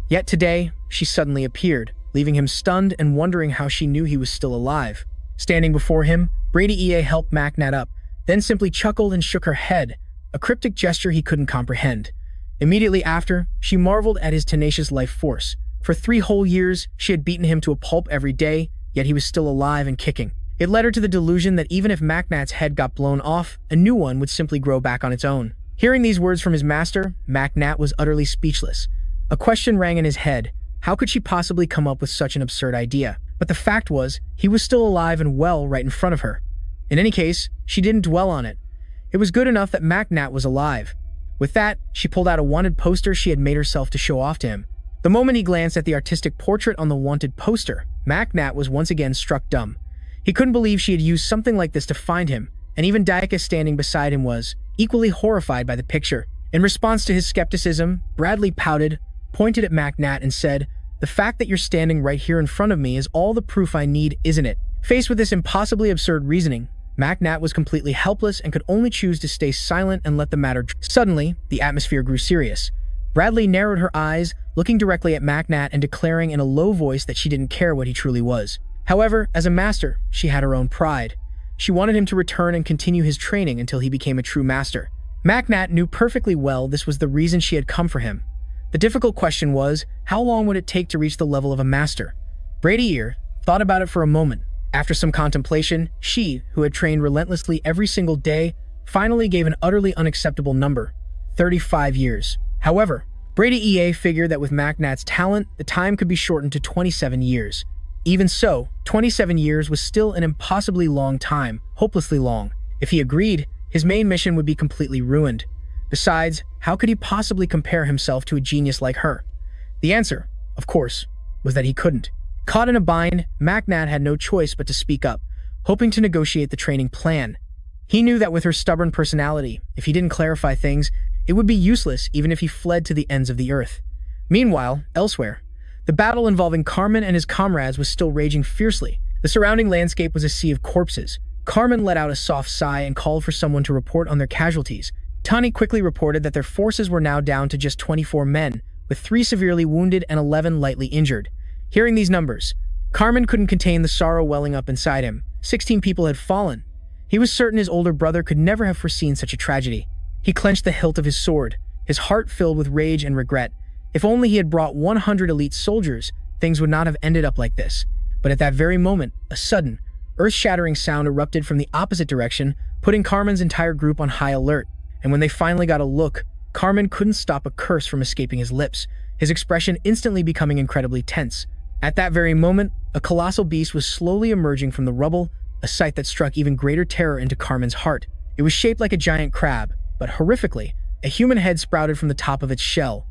Yet today, she suddenly appeared, leaving him stunned and wondering how she knew he was still alive. Standing before him, Brady EA helped Maknat up, then simply chuckled and shook her head, a cryptic gesture he couldn't comprehend. Immediately after, she marveled at his tenacious life force. For 3 whole years, she had beaten him to a pulp every day, yet he was still alive and kicking. It led her to the delusion that even if Maknat's head got blown off, a new one would simply grow back on its own. Hearing these words from his master, Maknat was utterly speechless. A question rang in his head. How could she possibly come up with such an absurd idea? But the fact was, he was still alive and well right in front of her. In any case, she didn't dwell on it. It was good enough that Macnat was alive. With that, she pulled out a wanted poster she had made herself to show off to him. The moment he glanced at the artistic portrait on the wanted poster, Macnat was once again struck dumb. He couldn't believe she had used something like this to find him, and even Daika standing beside him was equally horrified by the picture. In response to his skepticism, Bradley pouted, pointed at Macnat and said, "The fact that you're standing right here in front of me is all the proof I need, isn't it?" Faced with this impossibly absurd reasoning, Macnat was completely helpless and could only choose to stay silent and let the matter Suddenly, the atmosphere grew serious. Bradley narrowed her eyes, looking directly at Macnat and declaring in a low voice that she didn't care what he truly was. However, as a master, she had her own pride. She wanted him to return and continue his training until he became a true master. Macnat knew perfectly well this was the reason she had come for him. The difficult question was, how long would it take to reach the level of a master? Brady Ear thought about it for a moment. After some contemplation, she, who had trained relentlessly every single day, finally gave an utterly unacceptable number: 35 years. However, Brady EA figured that with Macnat's talent, the time could be shortened to 27 years. Even so, 27 years was still an impossibly long time, hopelessly long. If he agreed, his main mission would be completely ruined. Besides, how could he possibly compare himself to a genius like her? The answer, of course, was that he couldn't. Caught in a bind, Macnat had no choice but to speak up, hoping to negotiate the training plan. He knew that with her stubborn personality, if he didn't clarify things, it would be useless even if he fled to the ends of the earth. Meanwhile, elsewhere, the battle involving Carmen and his comrades was still raging fiercely. The surrounding landscape was a sea of corpses. Carmen let out a soft sigh and called for someone to report on their casualties. Tani quickly reported that their forces were now down to just 24 men, with 3 severely wounded and 11 lightly injured. Hearing these numbers, Carmen couldn't contain the sorrow welling up inside him. 16 people had fallen. He was certain his older brother could never have foreseen such a tragedy. He clenched the hilt of his sword, his heart filled with rage and regret. If only he had brought 100 elite soldiers, things would not have ended up like this. But at that very moment, a sudden, earth-shattering sound erupted from the opposite direction, putting Carmen's entire group on high alert. And when they finally got a look, Carmen couldn't stop a curse from escaping his lips, his expression instantly becoming incredibly tense. At that very moment, a colossal beast was slowly emerging from the rubble, a sight that struck even greater terror into Carmen's heart. It was shaped like a giant crab, but horrifically, a human head sprouted from the top of its shell.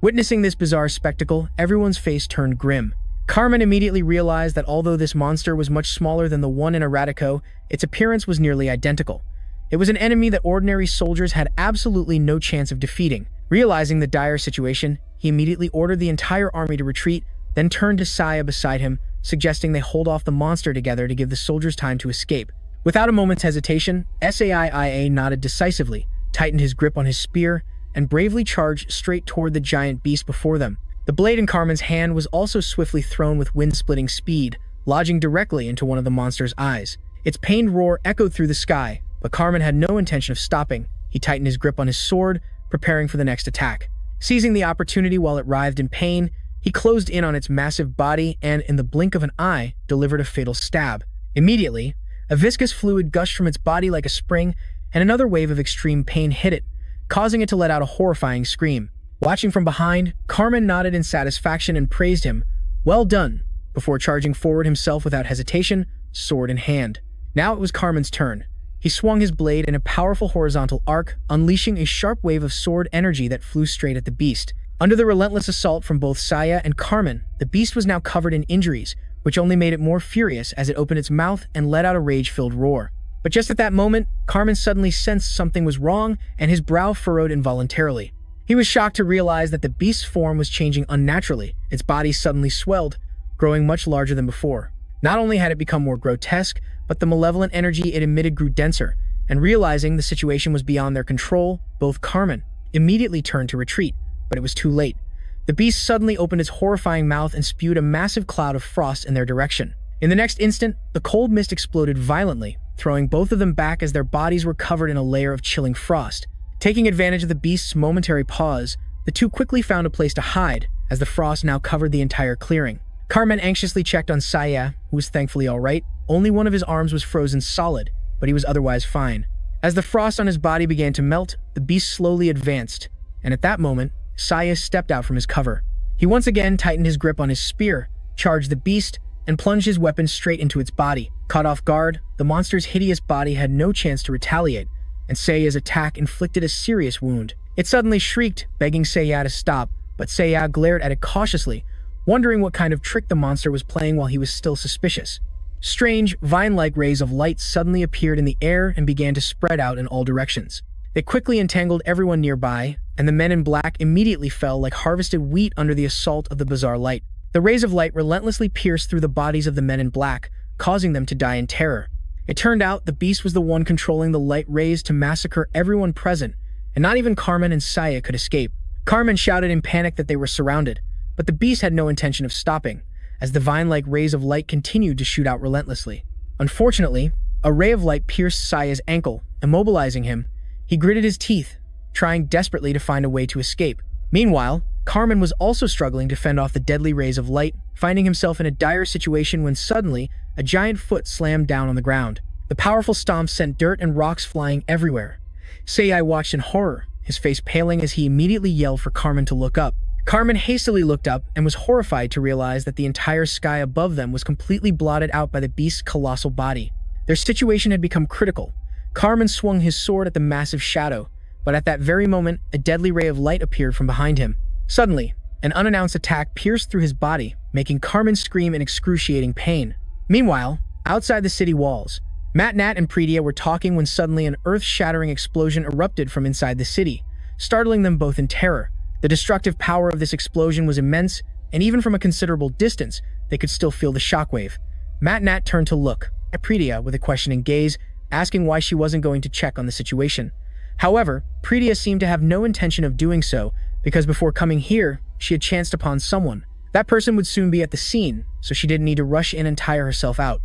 Witnessing this bizarre spectacle, everyone's face turned grim. Carmen immediately realized that although this monster was much smaller than the one in Aratico, its appearance was nearly identical. It was an enemy that ordinary soldiers had absolutely no chance of defeating. Realizing the dire situation, he immediately ordered the entire army to retreat, then turned to Saya beside him, suggesting they hold off the monster together to give the soldiers time to escape. Without a moment's hesitation, Saiia nodded decisively, tightened his grip on his spear, and bravely charged straight toward the giant beast before them. The blade in Carmen's hand was also swiftly thrown with wind-splitting speed, lodging directly into one of the monster's eyes. Its pained roar echoed through the sky, but Carmen had no intention of stopping. He tightened his grip on his sword, preparing for the next attack. Seizing the opportunity while it writhed in pain, he closed in on its massive body and, in the blink of an eye, delivered a fatal stab. Immediately, a viscous fluid gushed from its body like a spring, and another wave of extreme pain hit it, causing it to let out a horrifying scream. Watching from behind, Carmen nodded in satisfaction and praised him. "Well done," before charging forward himself without hesitation, sword in hand. Now it was Carmen's turn. He swung his blade in a powerful horizontal arc, unleashing a sharp wave of sword energy that flew straight at the beast. Under the relentless assault from both Saya and Carmen, the beast was now covered in injuries, which only made it more furious as it opened its mouth and let out a rage-filled roar. But just at that moment, Carmen suddenly sensed something was wrong, and his brow furrowed involuntarily. He was shocked to realize that the beast's form was changing unnaturally. Its body suddenly swelled, growing much larger than before. Not only had it become more grotesque, but the malevolent energy it emitted grew denser, and realizing the situation was beyond their control, both Carmen immediately turned to retreat, but it was too late. The beast suddenly opened its horrifying mouth and spewed a massive cloud of frost in their direction. In the next instant, the cold mist exploded violently, throwing both of them back as their bodies were covered in a layer of chilling frost. Taking advantage of the beast's momentary pause, the two quickly found a place to hide, as the frost now covered the entire clearing. Carmen anxiously checked on Saya, who was thankfully all right. Only one of his arms was frozen solid, but he was otherwise fine. As the frost on his body began to melt, the beast slowly advanced, and at that moment, Saya stepped out from his cover. He once again tightened his grip on his spear, charged the beast, and plunged his weapon straight into its body. Caught off guard, the monster's hideous body had no chance to retaliate, and Seiya's attack inflicted a serious wound. It suddenly shrieked, begging Seiya to stop, but Seiya glared at it cautiously, wondering what kind of trick the monster was playing while he was still suspicious. Strange, vine-like rays of light suddenly appeared in the air and began to spread out in all directions. They quickly entangled everyone nearby, and the men in black immediately fell like harvested wheat under the assault of the bizarre light. The rays of light relentlessly pierced through the bodies of the men in black, causing them to die in terror. It turned out the beast was the one controlling the light rays to massacre everyone present, and not even Carmen and Saya could escape. Carmen shouted in panic that they were surrounded, but the beast had no intention of stopping, as the vine-like rays of light continued to shoot out relentlessly. Unfortunately, a ray of light pierced Saya's ankle, immobilizing him. He gritted his teeth, trying desperately to find a way to escape. Meanwhile, Carmen was also struggling to fend off the deadly rays of light, finding himself in a dire situation when suddenly, a giant foot slammed down on the ground. The powerful stomp sent dirt and rocks flying everywhere. Seiya watched in horror, his face paling as he immediately yelled for Carmen to look up. Carmen hastily looked up and was horrified to realize that the entire sky above them was completely blotted out by the beast's colossal body. Their situation had become critical. Carmen swung his sword at the massive shadow, but at that very moment, a deadly ray of light appeared from behind him. Suddenly, an unannounced attack pierced through his body, making Carmen scream in excruciating pain. Meanwhile, outside the city walls, Matnat and Pretia were talking when suddenly an earth-shattering explosion erupted from inside the city, startling them both in terror. The destructive power of this explosion was immense, and even from a considerable distance, they could still feel the shockwave. Matnat turned to look at Pretia with a questioning gaze, asking why she wasn't going to check on the situation. However, Pretia seemed to have no intention of doing so, because before coming here, she had chanced upon someone. That person would soon be at the scene, so she didn't need to rush in and tire herself out.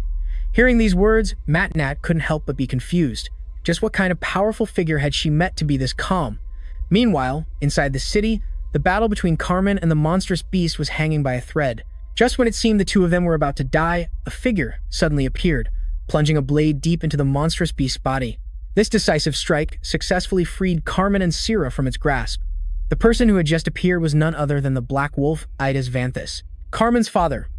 Hearing these words, Matnat couldn't help but be confused. Just what kind of powerful figure had she met to be this calm? Meanwhile, inside the city, the battle between Carmen and the monstrous beast was hanging by a thread. Just when it seemed the two of them were about to die, a figure suddenly appeared, plunging a blade deep into the monstrous beast's body. This decisive strike successfully freed Carmen and Sira from its grasp. The person who had just appeared was none other than the Black Wolf, Idas Vanthus, Carmen's father.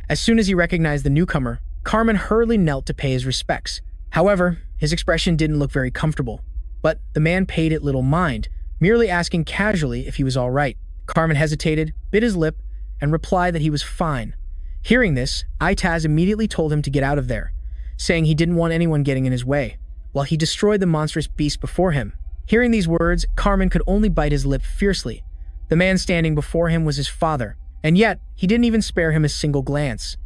As soon as he recognized the newcomer, Carmen hurriedly knelt to pay his respects. However, his expression didn't look very comfortable. But the man paid it little mind, merely asking casually if he was all right. Carmen hesitated, bit his lip, and replied that he was fine. Hearing this, Itaz immediately told him to get out of there, saying he didn't want anyone getting in his way, while he destroyed the monstrous beast before him. Hearing these words, Carmen could only bite his lip fiercely. The man standing before him was his father, and yet he didn't even spare him a single glance.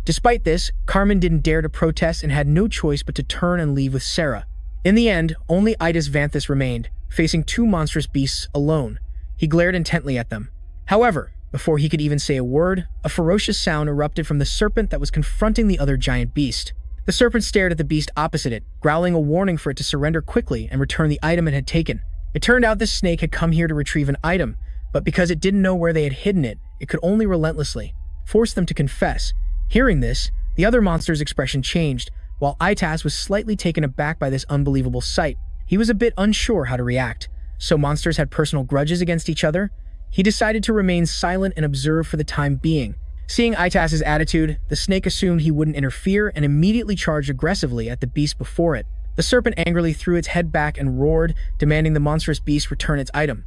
Despite this, Carmen didn't dare to protest and had no choice but to turn and leave with Sarah. In the end, only Idas Vanthus remained, facing two monstrous beasts alone. He glared intently at them. However, before he could even say a word, a ferocious sound erupted from the serpent that was confronting the other giant beast. The serpent stared at the beast opposite it, growling a warning for it to surrender quickly and return the item it had taken. It turned out this snake had come here to retrieve an item, but because it didn't know where they had hidden it, it could only relentlessly force them to confess. Hearing this, the other monster's expression changed, while Itas was slightly taken aback by this unbelievable sight. He was a bit unsure how to react. So monsters had personal grudges against each other? He decided to remain silent and observe for the time being. Seeing Itas's attitude, the snake assumed he wouldn't interfere and immediately charged aggressively at the beast before it. The serpent angrily threw its head back and roared, demanding the monstrous beast return its item.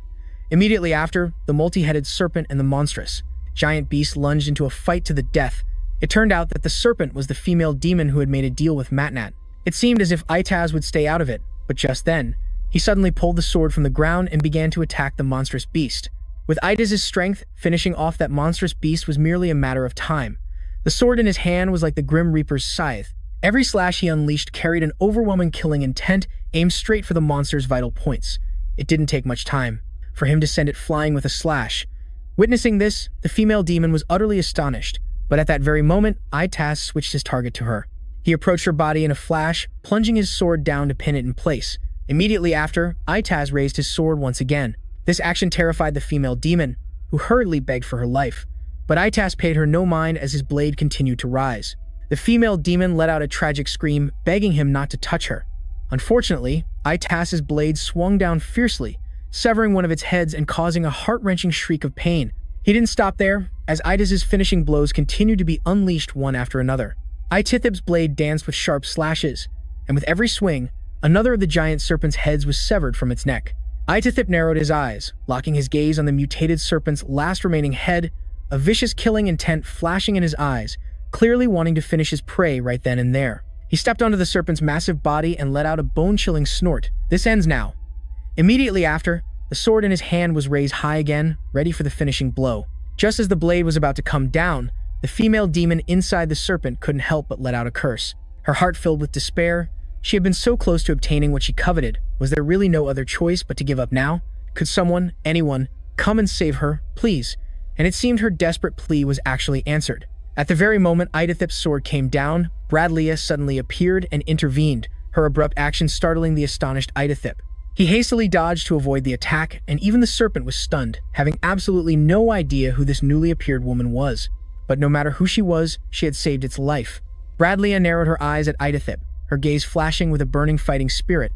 Immediately after, the multi-headed serpent and the monstrous giant beast lunged into a fight to the death. It turned out that the serpent was the female demon who had made a deal with Matnat. It seemed as if Itaz would stay out of it, but just then, he suddenly pulled the sword from the ground and began to attack the monstrous beast. With Idas' strength, finishing off that monstrous beast was merely a matter of time. The sword in his hand was like the Grim Reaper's scythe. Every slash he unleashed carried an overwhelming killing intent, aimed straight for the monster's vital points. It didn't take much time for him to send it flying with a slash. Witnessing this, the female demon was utterly astonished, but at that very moment, Itas switched his target to her. He approached her body in a flash, plunging his sword down to pin it in place. Immediately after, Itas raised his sword once again. This action terrified the female demon, who hurriedly begged for her life. But Itas paid her no mind as his blade continued to rise. The female demon let out a tragic scream, begging him not to touch her. Unfortunately, Itas's blade swung down fiercely, severing one of its heads and causing a heart-wrenching shriek of pain. He didn't stop there, as Idas's finishing blows continued to be unleashed one after another. Itithib's blade danced with sharp slashes, and with every swing, Another of the giant serpent's heads was severed from its neck. Itithip narrowed his eyes, locking his gaze on the mutated serpent's last remaining head, a vicious killing intent flashing in his eyes, clearly wanting to finish his prey right then and there. He stepped onto the serpent's massive body and let out a bone-chilling snort. "This ends now." Immediately after, the sword in his hand was raised high again, ready for the finishing blow. Just as the blade was about to come down, the female demon inside the serpent couldn't help but let out a curse. Her heart filled with despair. She had been so close to obtaining what she coveted. Was there really no other choice but to give up now? Could someone, anyone, come and save her, please? And it seemed her desperate plea was actually answered. At the very moment Itithip's sword came down, Bradlea suddenly appeared and intervened, her abrupt action startling the astonished Itithip. He hastily dodged to avoid the attack, and even the serpent was stunned, having absolutely no idea who this newly appeared woman was. But no matter who she was, she had saved its life. Bradlea narrowed her eyes at Itithip, her gaze flashing with a burning fighting spirit,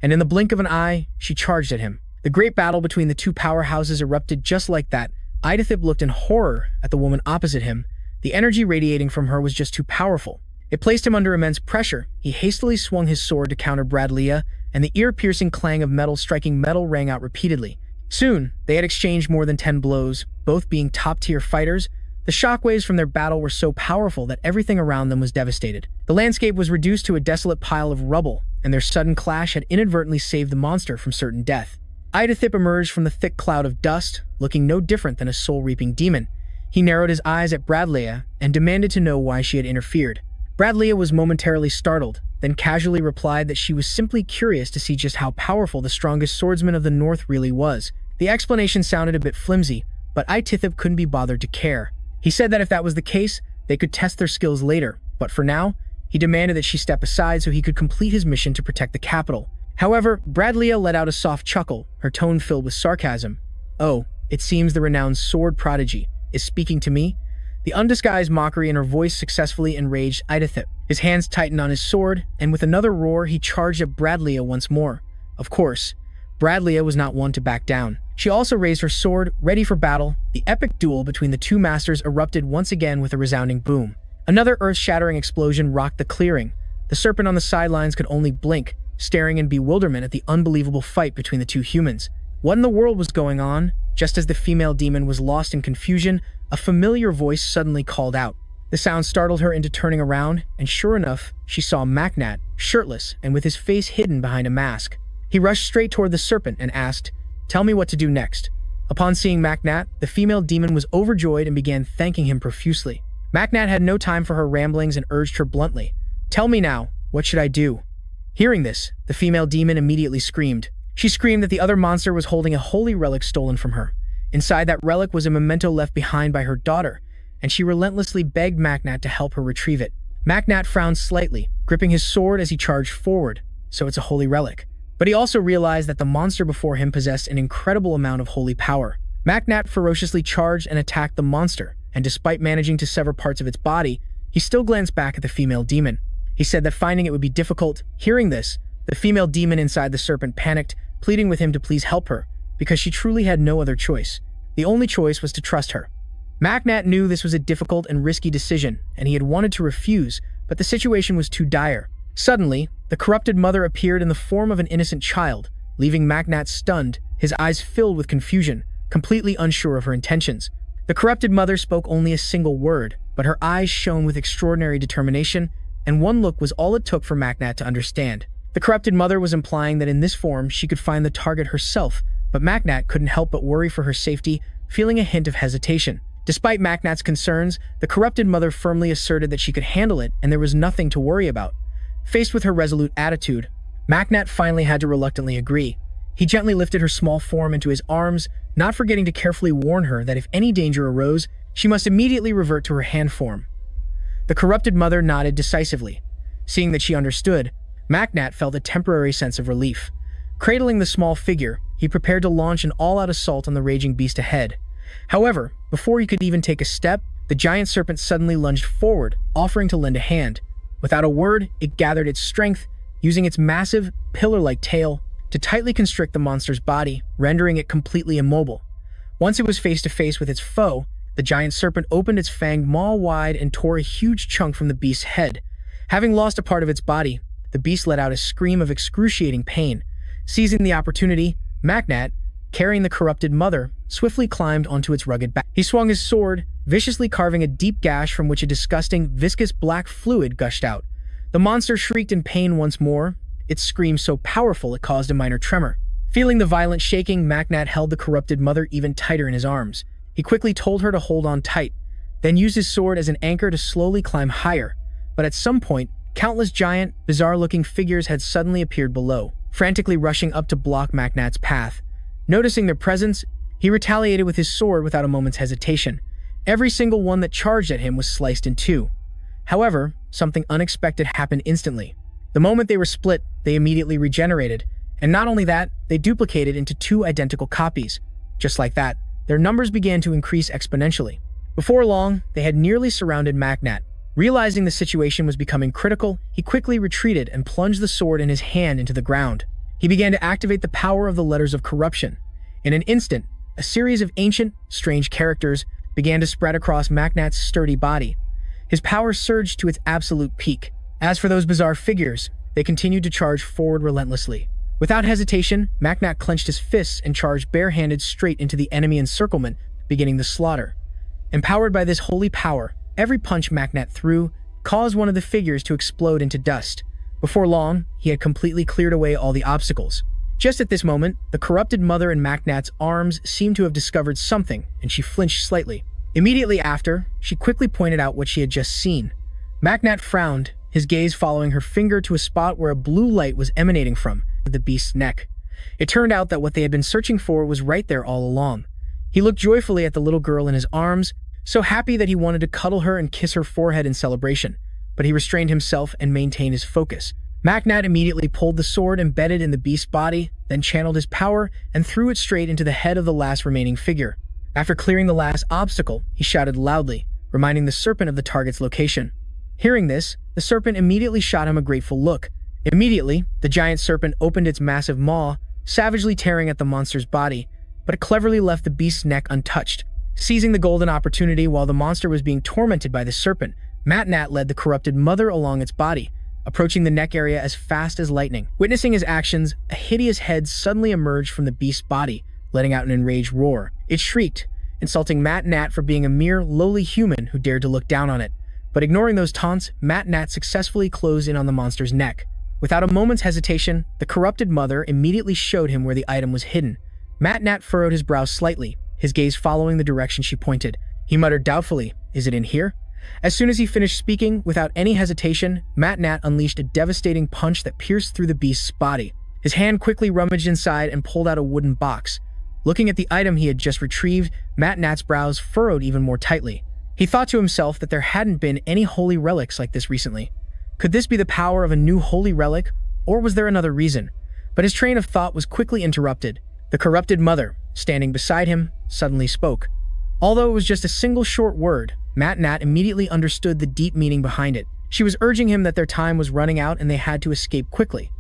and in the blink of an eye, she charged at him. The great battle between the two powerhouses erupted just like that. Itithip looked in horror at the woman opposite him. The energy radiating from her was just too powerful. It placed him under immense pressure. He hastily swung his sword to counter Bradlea, and the ear-piercing clang of metal striking metal rang out repeatedly. Soon, they had exchanged more than 10 blows, both being top-tier fighters. The shockwaves from their battle were so powerful that everything around them was devastated. The landscape was reduced to a desolate pile of rubble, and their sudden clash had inadvertently saved the monster from certain death. Itithip emerged from the thick cloud of dust, looking no different than a soul-reaping demon. He narrowed his eyes at Bradlea and demanded to know why she had interfered. Bradlea was momentarily startled, then casually replied that she was simply curious to see just how powerful the strongest swordsman of the North really was. The explanation sounded a bit flimsy, but Itithip couldn't be bothered to care. He said that if that was the case, they could test their skills later, but for now, he demanded that she step aside so he could complete his mission to protect the capital. However, Bradlea let out a soft chuckle, her tone filled with sarcasm. "Oh, it seems the renowned sword prodigy is speaking to me?" The undisguised mockery in her voice successfully enraged Itithip. His hands tightened on his sword, and with another roar, he charged at Bradlea once more. Of course, Bradlea was not one to back down. She also raised her sword, ready for battle. The epic duel between the two masters erupted once again with a resounding boom. Another earth-shattering explosion rocked the clearing. The serpent on the sidelines could only blink, staring in bewilderment at the unbelievable fight between the two humans. What in the world was going on? Just as the female demon was lost in confusion, a familiar voice suddenly called out. The sound startled her into turning around, and sure enough, she saw Macnat, shirtless and with his face hidden behind a mask. He rushed straight toward the serpent and asked, "Tell me what to do next." Upon seeing Macnat, the female demon was overjoyed and began thanking him profusely. Macnat had no time for her ramblings and urged her bluntly, "Tell me now, what should I do?" Hearing this, the female demon immediately screamed. She screamed that the other monster was holding a holy relic stolen from her. Inside that relic was a memento left behind by her daughter, and she relentlessly begged Macnat to help her retrieve it. Macnat frowned slightly, gripping his sword as he charged forward. So it's a holy relic. But he also realized that the monster before him possessed an incredible amount of holy power. Macnat ferociously charged and attacked the monster, and despite managing to sever parts of its body, he still glanced back at the female demon. He said that finding it would be difficult. Hearing this, the female demon inside the serpent panicked, pleading with him to please help her, because she truly had no other choice. The only choice was to trust her. Macnat knew this was a difficult and risky decision, and he had wanted to refuse, but the situation was too dire. Suddenly, the corrupted mother appeared in the form of an innocent child, leaving Macnat stunned, his eyes filled with confusion, completely unsure of her intentions. The corrupted mother spoke only a single word, but her eyes shone with extraordinary determination, and one look was all it took for Macnat to understand. The corrupted mother was implying that in this form she could find the target herself, but Macnat couldn't help but worry for her safety, feeling a hint of hesitation. Despite Macnat's concerns, the corrupted mother firmly asserted that she could handle it and there was nothing to worry about. Faced with her resolute attitude, Macnat finally had to reluctantly agree. He gently lifted her small form into his arms, not forgetting to carefully warn her that if any danger arose, she must immediately revert to her hand form. The corrupted mother nodded decisively. Seeing that she understood, Macnat felt a temporary sense of relief. Cradling the small figure, he prepared to launch an all-out assault on the raging beast ahead. However, before he could even take a step, the giant serpent suddenly lunged forward, offering to lend a hand. Without a word, it gathered its strength, using its massive, pillar-like tail to tightly constrict the monster's body, rendering it completely immobile. Once it was face to face with its foe, the giant serpent opened its fanged maw wide and tore a huge chunk from the beast's head. Having lost a part of its body, the beast let out a scream of excruciating pain. Seizing the opportunity, Macnat, carrying the corrupted mother, swiftly climbed onto its rugged back. He swung his sword, viciously carving a deep gash from which a disgusting, viscous black fluid gushed out. The monster shrieked in pain once more, its scream so powerful it caused a minor tremor. Feeling the violent shaking, Macnat held the corrupted mother even tighter in his arms. He quickly told her to hold on tight, then used his sword as an anchor to slowly climb higher. But at some point, countless giant, bizarre-looking figures had suddenly appeared below, frantically rushing up to block Macnat's path. Noticing their presence, he retaliated with his sword without a moment's hesitation. Every single one that charged at him was sliced in two. However, something unexpected happened instantly. The moment they were split, they immediately regenerated, and not only that, they duplicated into two identical copies. Just like that, their numbers began to increase exponentially. Before long, they had nearly surrounded Macnat. Realizing the situation was becoming critical, he quickly retreated and plunged the sword in his hand into the ground. He began to activate the power of the letters of corruption. In an instant, a series of ancient, strange characters began to spread across Macnat's sturdy body. His power surged to its absolute peak. As for those bizarre figures, they continued to charge forward relentlessly. Without hesitation, Macnat clenched his fists and charged barehanded straight into the enemy encirclement, beginning the slaughter. Empowered by this holy power, every punch Macnat threw caused one of the figures to explode into dust. Before long, he had completely cleared away all the obstacles. Just at this moment, the corrupted mother in Macnat's arms seemed to have discovered something, and she flinched slightly. Immediately after, she quickly pointed out what she had just seen. Macnat frowned, his gaze following her finger to a spot where a blue light was emanating from the beast's neck. It turned out that what they had been searching for was right there all along. He looked joyfully at the little girl in his arms, so happy that he wanted to cuddle her and kiss her forehead in celebration, but he restrained himself and maintained his focus. Macnat immediately pulled the sword embedded in the beast's body, then channeled his power and threw it straight into the head of the last remaining figure. After clearing the last obstacle, he shouted loudly, reminding the serpent of the target's location. Hearing this, the serpent immediately shot him a grateful look. Immediately, the giant serpent opened its massive maw, savagely tearing at the monster's body, but it cleverly left the beast's neck untouched. Seizing the golden opportunity while the monster was being tormented by the serpent, Macnat led the corrupted mother along its body, approaching the neck area as fast as lightning. Witnessing his actions, a hideous head suddenly emerged from the beast's body, letting out an enraged roar. It shrieked, insulting Macnat for being a mere lowly human who dared to look down on it. But ignoring those taunts, Macnat successfully closed in on the monster's neck. Without a moment's hesitation, the corrupted mother immediately showed him where the item was hidden. Macnat furrowed his brow slightly, his gaze following the direction she pointed. He muttered doubtfully, "Is it in here?" As soon as he finished speaking, without any hesitation, Macnat unleashed a devastating punch that pierced through the beast's body. His hand quickly rummaged inside and pulled out a wooden box. Looking at the item he had just retrieved, Macnat's brows furrowed even more tightly. He thought to himself that there hadn't been any holy relics like this recently. Could this be the power of a new holy relic, or was there another reason? But his train of thought was quickly interrupted. The corrupted mother, standing beside him, suddenly spoke. Although it was just a single short word, Macnat immediately understood the deep meaning behind it. She was urging him that their time was running out and they had to escape quickly.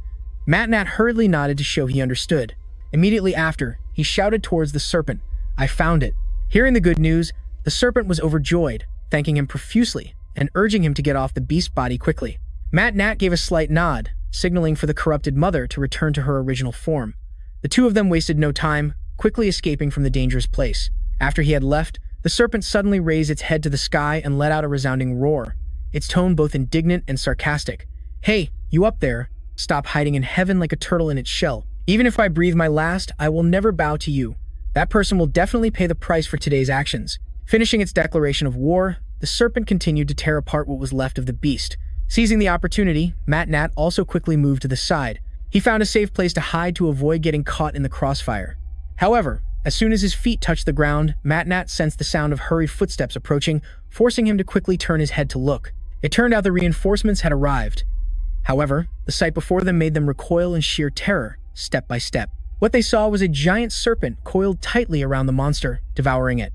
Macnat hurriedly nodded to show he understood. Immediately after, he shouted towards the serpent, "I found it." Hearing the good news, the serpent was overjoyed, thanking him profusely and urging him to get off the beast's body quickly. Macnat gave a slight nod, signaling for the corrupted mother to return to her original form. The two of them wasted no time, quickly escaping from the dangerous place. After he had left, the serpent suddenly raised its head to the sky and let out a resounding roar, its tone both indignant and sarcastic. "Hey, you up there, stop hiding in heaven like a turtle in its shell. Even if I breathe my last, I will never bow to you. That person will definitely pay the price for today's actions." Finishing its declaration of war, the serpent continued to tear apart what was left of the beast. Seizing the opportunity, Macnat also quickly moved to the side. He found a safe place to hide to avoid getting caught in the crossfire. However, as soon as his feet touched the ground, Macnat sensed the sound of hurried footsteps approaching, forcing him to quickly turn his head to look. It turned out the reinforcements had arrived. However, the sight before them made them recoil in sheer terror, step by step. What they saw was a giant serpent coiled tightly around the monster, devouring it.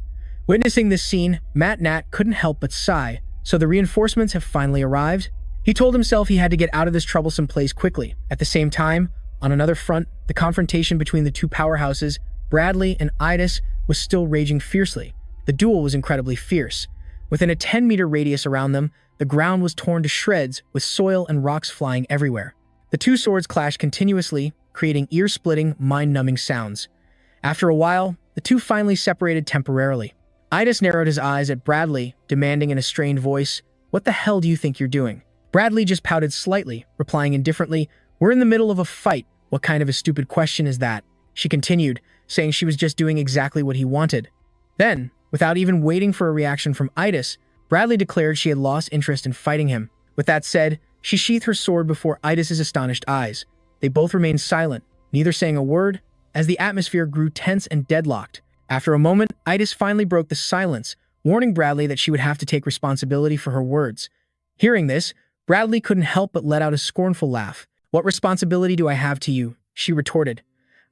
Witnessing this scene, Macnat couldn't help but sigh. So the reinforcements have finally arrived? He told himself he had to get out of this troublesome place quickly. At the same time, on another front, the confrontation between the two powerhouses, Bradley and Idis, was still raging fiercely. The duel was incredibly fierce. Within a 10-meter radius around them, the ground was torn to shreds, with soil and rocks flying everywhere. The two swords clashed continuously, creating ear-splitting, mind-numbing sounds. After a while, the two finally separated temporarily. Idis narrowed his eyes at Bradley, demanding in a strained voice, "What the hell do you think you're doing?" Bradley just pouted slightly, replying indifferently, "We're in the middle of a fight. What kind of a stupid question is that?" She continued, saying she was just doing exactly what he wanted. Then, without even waiting for a reaction from Idis, Bradley declared she had lost interest in fighting him. With that said, she sheathed her sword before Idis's astonished eyes. They both remained silent, neither saying a word, as the atmosphere grew tense and deadlocked. After a moment, Idis finally broke the silence, warning Bradley that she would have to take responsibility for her words. Hearing this, Bradley couldn't help but let out a scornful laugh. "What responsibility do I have to you?" she retorted.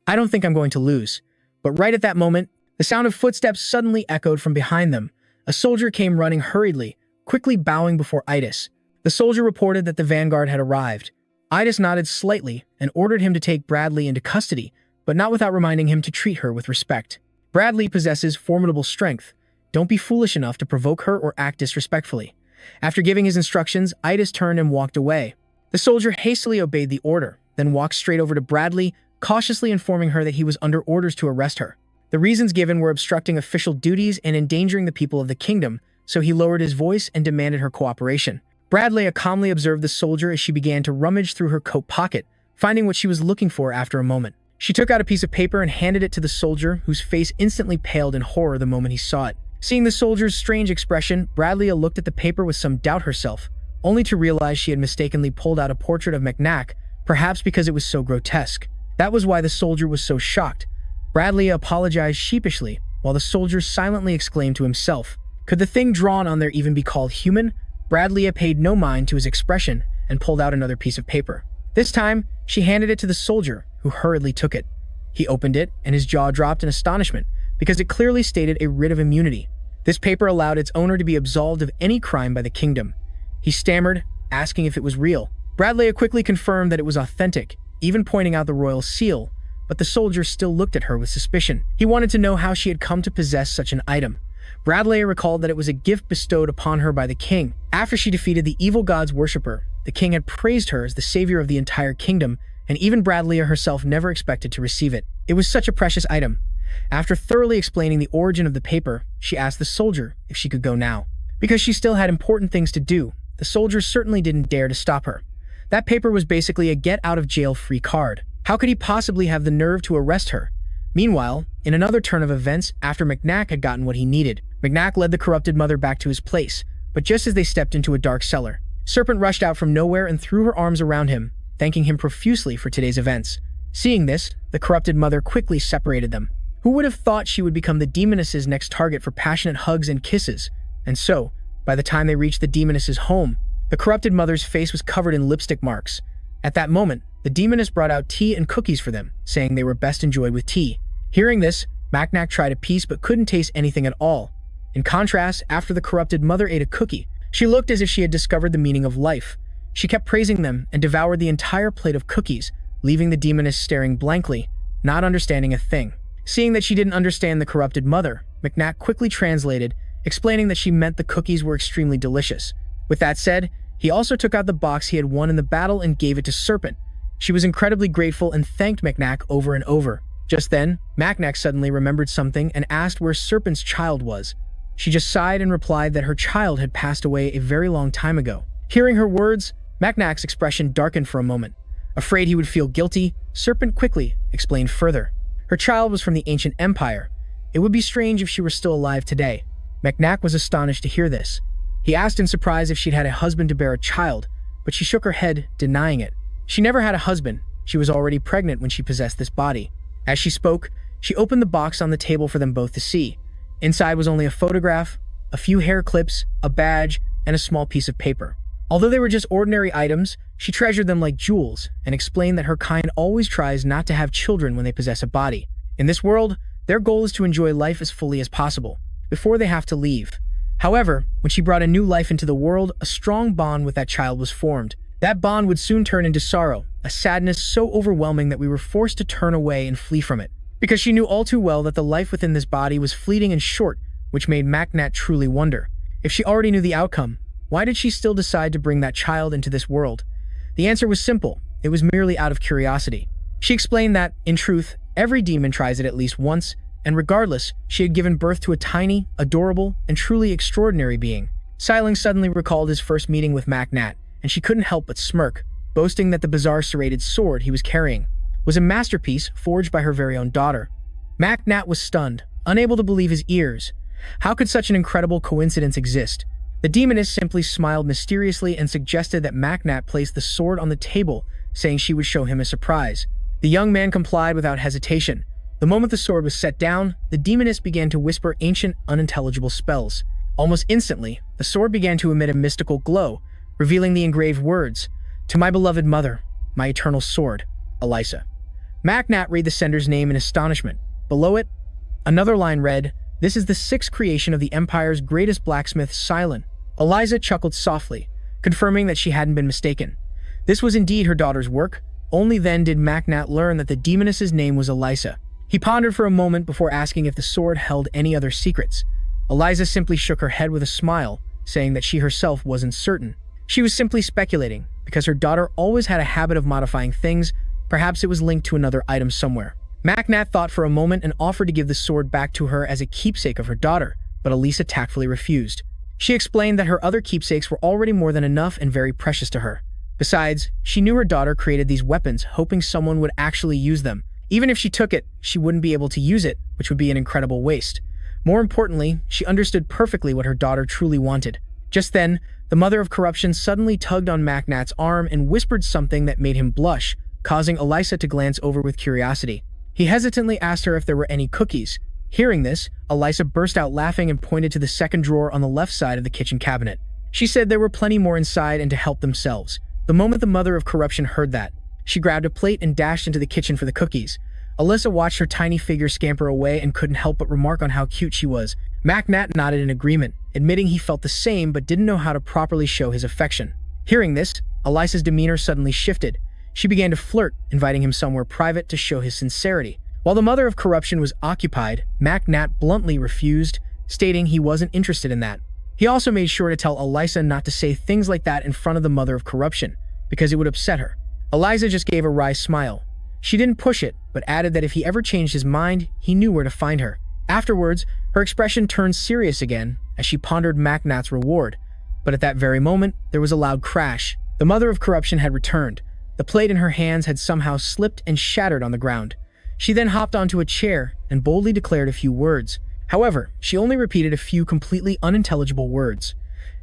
"I don't think I'm going to lose." But right at that moment, the sound of footsteps suddenly echoed from behind them. A soldier came running hurriedly, quickly bowing before Idis. The soldier reported that the vanguard had arrived. Idis nodded slightly and ordered him to take Bradley into custody, but not without reminding him to treat her with respect. Bradley possesses formidable strength. Don't be foolish enough to provoke her or act disrespectfully. After giving his instructions, Idis turned and walked away. The soldier hastily obeyed the order, then walked straight over to Bradley, cautiously informing her that he was under orders to arrest her. The reasons given were obstructing official duties and endangering the people of the kingdom, so he lowered his voice and demanded her cooperation. Bradley calmly observed the soldier as she began to rummage through her coat pocket, finding what she was looking for after a moment. She took out a piece of paper and handed it to the soldier, whose face instantly paled in horror the moment he saw it. Seeing the soldier's strange expression, Bradley looked at the paper with some doubt herself, only to realize she had mistakenly pulled out a portrait of Macnac, perhaps because it was so grotesque. That was why the soldier was so shocked. Bradley apologized sheepishly, while the soldier silently exclaimed to himself, "Could the thing drawn on there even be called human?" Bradley paid no mind to his expression and pulled out another piece of paper. This time, she handed it to the soldier, who hurriedly took it. He opened it, and his jaw dropped in astonishment, because it clearly stated a writ of immunity. This paper allowed its owner to be absolved of any crime by the kingdom. He stammered, asking if it was real. Bradley quickly confirmed that it was authentic, even pointing out the royal seal, but the soldier still looked at her with suspicion. He wanted to know how she had come to possess such an item. Bradley recalled that it was a gift bestowed upon her by the king. After she defeated the evil god's worshipper, the king had praised her as the savior of the entire kingdom, and even Bradley herself never expected to receive it. It was such a precious item. After thoroughly explaining the origin of the paper, she asked the soldier if she could go now. Because she still had important things to do, the soldier certainly didn't dare to stop her. That paper was basically a get-out-of-jail-free card. How could he possibly have the nerve to arrest her? Meanwhile, in another turn of events, after Macnac had gotten what he needed, Macnac led the corrupted mother back to his place, but just as they stepped into a dark cellar, Serpent rushed out from nowhere and threw her arms around him, thanking him profusely for today's events. Seeing this, the corrupted mother quickly separated them. Who would have thought she would become the demoness's next target for passionate hugs and kisses? And so, by the time they reached the demoness's home, the corrupted mother's face was covered in lipstick marks. At that moment, the demoness brought out tea and cookies for them, saying they were best enjoyed with tea. Hearing this, Macnac tried a piece but couldn't taste anything at all. In contrast, after the corrupted mother ate a cookie, she looked as if she had discovered the meaning of life. She kept praising them and devoured the entire plate of cookies, leaving the demoness staring blankly, not understanding a thing. Seeing that she didn't understand the corrupted mother, Macnac quickly translated, explaining that she meant the cookies were extremely delicious. With that said, he also took out the box he had won in the battle and gave it to Serpent. She was incredibly grateful and thanked Macnac over and over. Just then, Macnac suddenly remembered something and asked where Serpent's child was. She just sighed and replied that her child had passed away a very long time ago. Hearing her words, Macnac's expression darkened for a moment. Afraid he would feel guilty, Serpent quickly explained further. Her child was from the ancient empire. It would be strange if she were still alive today. Macnac was astonished to hear this. He asked in surprise if she'd had a husband to bear a child, but she shook her head, denying it. She never had a husband. She was already pregnant when she possessed this body. As she spoke, she opened the box on the table for them both to see. Inside was only a photograph, a few hair clips, a badge, and a small piece of paper. Although they were just ordinary items, she treasured them like jewels and explained that her kind always tries not to have children when they possess a body. In this world, their goal is to enjoy life as fully as possible, before they have to leave. However, when she brought a new life into the world, a strong bond with that child was formed. That bond would soon turn into sorrow, a sadness so overwhelming that we were forced to turn away and flee from it. Because she knew all too well that the life within this body was fleeting and short, which made Macnac truly wonder. If she already knew the outcome, why did she still decide to bring that child into this world? The answer was simple. it was merely out of curiosity. She explained that, in truth, every demon tries it at least once, and regardless, she had given birth to a tiny, adorable, and truly extraordinary being. Xiling suddenly recalled his first meeting with Nat, and she couldn't help but smirk, boasting that the bizarre serrated sword he was carrying was a masterpiece forged by her very own daughter. Nat was stunned, unable to believe his ears. How could such an incredible coincidence exist? The demoness simply smiled mysteriously and suggested that Nat place the sword on the table, saying she would show him a surprise. The young man complied without hesitation. The moment the sword was set down, the demoness began to whisper ancient, unintelligible spells. Almost instantly, the sword began to emit a mystical glow, revealing the engraved words, "To my beloved mother, my eternal sword, Elisa." Nat read the sender's name in astonishment. Below it, another line read, "This is the sixth creation of the Empire's greatest blacksmith, Xiling." Eliza chuckled softly, confirming that she hadn't been mistaken. This was indeed her daughter's work. Only then did Nat learn that the demoness's name was Elisa. He pondered for a moment before asking if the sword held any other secrets. Eliza simply shook her head with a smile, saying that she herself wasn't certain. She was simply speculating, because her daughter always had a habit of modifying things. Perhaps it was linked to another item somewhere. Nat thought for a moment and offered to give the sword back to her as a keepsake of her daughter, but Elisa tactfully refused. She explained that her other keepsakes were already more than enough and very precious to her. Besides, she knew her daughter created these weapons hoping someone would actually use them. Even if she took it, she wouldn't be able to use it, which would be an incredible waste. More importantly, she understood perfectly what her daughter truly wanted. Just then, the mother of corruption suddenly tugged on Nat's arm and whispered something that made him blush, causing Elisa to glance over with curiosity. He hesitantly asked her if there were any cookies. Hearing this, Elisa burst out laughing and pointed to the second drawer on the left side of the kitchen cabinet. She said there were plenty more inside and to help themselves. The moment the mother of corruption heard that, she grabbed a plate and dashed into the kitchen for the cookies. Alyssa watched her tiny figure scamper away and couldn't help but remark on how cute she was. Nat nodded in agreement, admitting he felt the same but didn't know how to properly show his affection. Hearing this, Elisa's demeanor suddenly shifted. She began to flirt, inviting him somewhere private to show his sincerity. While the mother of corruption was occupied, Nat bluntly refused, stating he wasn't interested in that. He also made sure to tell Elisa not to say things like that in front of the mother of corruption, because it would upset her. Eliza just gave a wry smile. She didn't push it, but added that if he ever changed his mind, he knew where to find her. Afterwards, her expression turned serious again as she pondered Nat's reward. But at that very moment, there was a loud crash. The mother of corruption had returned. The plate in her hands had somehow slipped and shattered on the ground. She then hopped onto a chair and boldly declared a few words. However, she only repeated a few completely unintelligible words.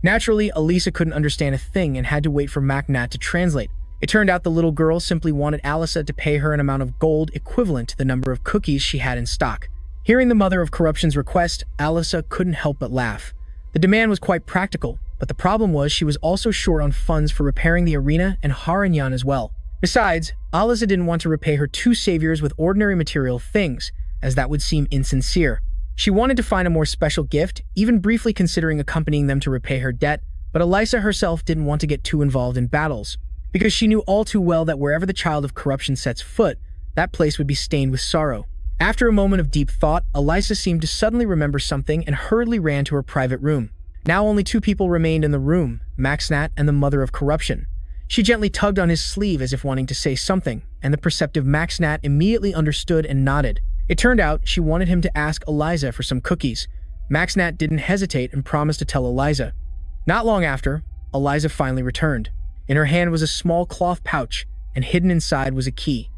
Naturally, Elisa couldn't understand a thing and had to wait for Nat to translate. It turned out the little girl simply wanted Alisa to pay her an amount of gold equivalent to the number of cookies she had in stock. Hearing the mother of corruption's request, Alisa couldn't help but laugh. The demand was quite practical, but the problem was she was also short on funds for repairing the arena and Haranyan as well. Besides, Alisa didn't want to repay her two saviors with ordinary material things, as that would seem insincere. She wanted to find a more special gift, even briefly considering accompanying them to repay her debt, but Elisa herself didn't want to get too involved in battles, because she knew all too well that wherever the child of corruption sets foot, that place would be stained with sorrow. After a moment of deep thought, Elisa seemed to suddenly remember something and hurriedly ran to her private room. Now only two people remained in the room, Nat and the mother of corruption. She gently tugged on his sleeve as if wanting to say something, and the perceptive Nat immediately understood and nodded. It turned out she wanted him to ask Eliza for some cookies. Nat didn't hesitate and promised to tell Eliza. Not long after, Eliza finally returned. In her hand was a small cloth pouch, and hidden inside was a key.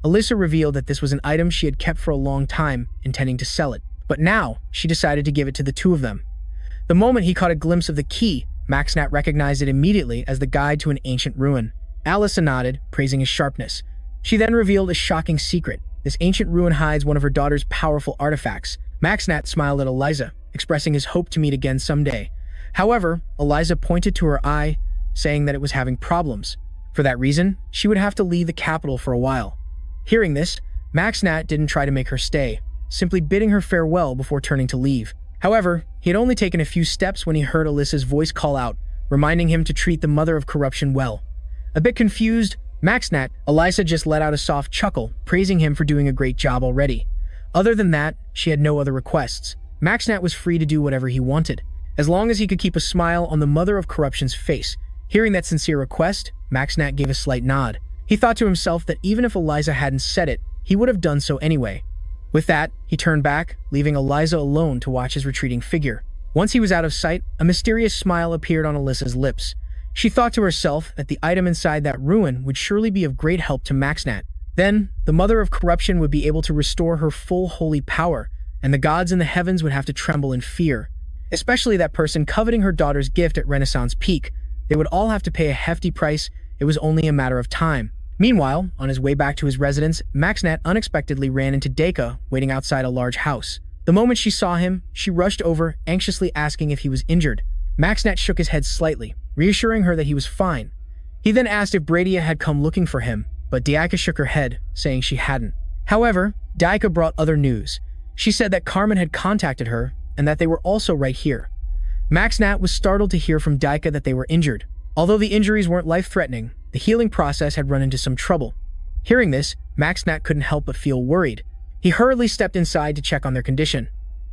Alyssa revealed that this was an item she had kept for a long time, intending to sell it. But now, she decided to give it to the two of them. The moment he caught a glimpse of the key, Nat recognized it immediately as the guide to an ancient ruin. Alyssa nodded, praising his sharpness. She then revealed a shocking secret. This ancient ruin hides one of her daughter's powerful artifacts. Nat smiled at Eliza, expressing his hope to meet again someday. However, Eliza pointed to her eye, saying that it was having problems. For that reason, she would have to leave the capital for a while. Hearing this, Nat didn't try to make her stay, simply bidding her farewell before turning to leave. However, he had only taken a few steps when he heard Alyssa's voice call out, reminding him to treat the mother of corruption well. A bit confused, Nat, Eliza just let out a soft chuckle, praising him for doing a great job already. Other than that, she had no other requests. Nat was free to do whatever he wanted, as long as he could keep a smile on the mother of corruption's face. Hearing that sincere request, Nat gave a slight nod. He thought to himself that even if Eliza hadn't said it, he would have done so anyway. With that, he turned back, leaving Eliza alone to watch his retreating figure. Once he was out of sight, a mysterious smile appeared on Alyssa's lips. She thought to herself that the item inside that ruin would surely be of great help to Maxnat. Then, the Mother of Corruption would be able to restore her full holy power, and the gods in the heavens would have to tremble in fear. Especially that person coveting her daughter's gift at Renaissance Peak. They would all have to pay a hefty price. It was only a matter of time. Meanwhile, on his way back to his residence, Maxnat unexpectedly ran into Deka, waiting outside a large house. The moment she saw him, she rushed over, anxiously asking if he was injured. Maxnat shook his head slightly, reassuring her that he was fine. He then asked if Bradia had come looking for him, but Daika shook her head, saying she hadn't. However, Daika brought other news. She said that Carmen had contacted her, and that they were also right here. Maxnat was startled to hear from Daika that they were injured. Although the injuries weren't life-threatening, the healing process had run into some trouble. Hearing this, Maxnat couldn't help but feel worried. He hurriedly stepped inside to check on their condition.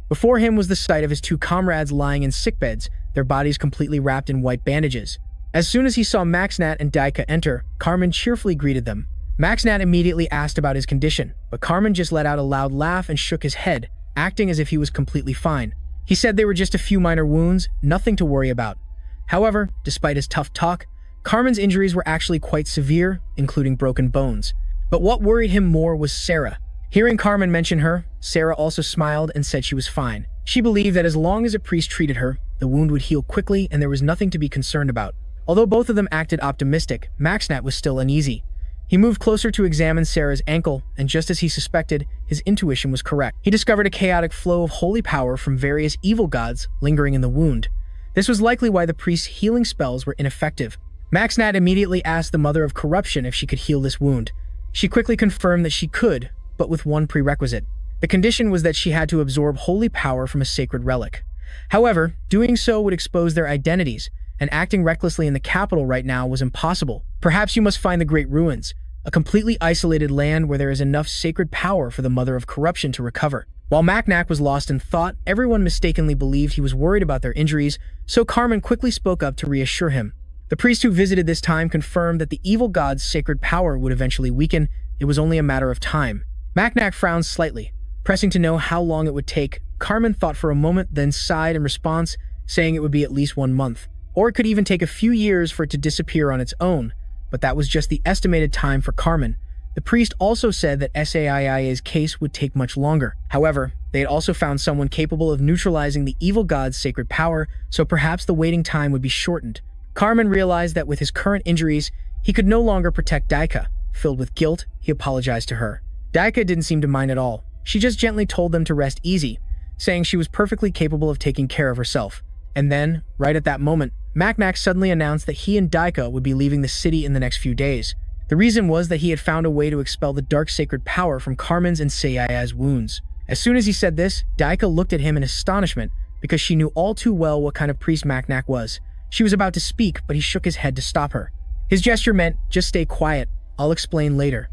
Before him was the sight of his two comrades lying in sickbeds, their bodies completely wrapped in white bandages. As soon as he saw Maxnat and Daika enter, Carmen cheerfully greeted them. Maxnat immediately asked about his condition, but Carmen just let out a loud laugh and shook his head, acting as if he was completely fine. He said they were just a few minor wounds, nothing to worry about. However, despite his tough talk, Carmen's injuries were actually quite severe, including broken bones. But what worried him more was Sarah. Hearing Carmen mention her, Sarah also smiled and said she was fine. She believed that as long as a priest treated her, the wound would heal quickly and there was nothing to be concerned about. Although both of them acted optimistic, Maxnat was still uneasy. He moved closer to examine Sarah's ankle, and just as he suspected, his intuition was correct. He discovered a chaotic flow of holy power from various evil gods lingering in the wound. This was likely why the priest's healing spells were ineffective. Maxnat immediately asked the Mother of Corruption if she could heal this wound. She quickly confirmed that she could, but with one prerequisite. The condition was that she had to absorb holy power from a sacred relic. However, doing so would expose their identities, and acting recklessly in the capital right now was impossible. Perhaps you must find the Great Ruins, a completely isolated land where there is enough sacred power for the Mother of Corruption to recover. While Maxnat was lost in thought, everyone mistakenly believed he was worried about their injuries, so Carmen quickly spoke up to reassure him. The priest who visited this time confirmed that the evil god's sacred power would eventually weaken. It was only a matter of time. Maxnat frowned slightly, pressing to know how long it would take. Carmen thought for a moment, then sighed in response, saying it would be at least 1 month. Or it could even take a few years for it to disappear on its own, but that was just the estimated time for Carmen. The priest also said that Saiia's case would take much longer. However, they had also found someone capable of neutralizing the evil god's sacred power, so perhaps the waiting time would be shortened. Carmen realized that with his current injuries, he could no longer protect Daika. Filled with guilt, he apologized to her. Daika didn't seem to mind at all. She just gently told them to rest easy, saying she was perfectly capable of taking care of herself. And then, right at that moment, Maxnat suddenly announced that he and Daika would be leaving the city in the next few days. The reason was that he had found a way to expel the dark sacred power from Carmen's and Seiya's wounds. As soon as he said this, Daika looked at him in astonishment because she knew all too well what kind of priest Maxnat was. She was about to speak, but he shook his head to stop her. His gesture meant, just stay quiet, I'll explain later.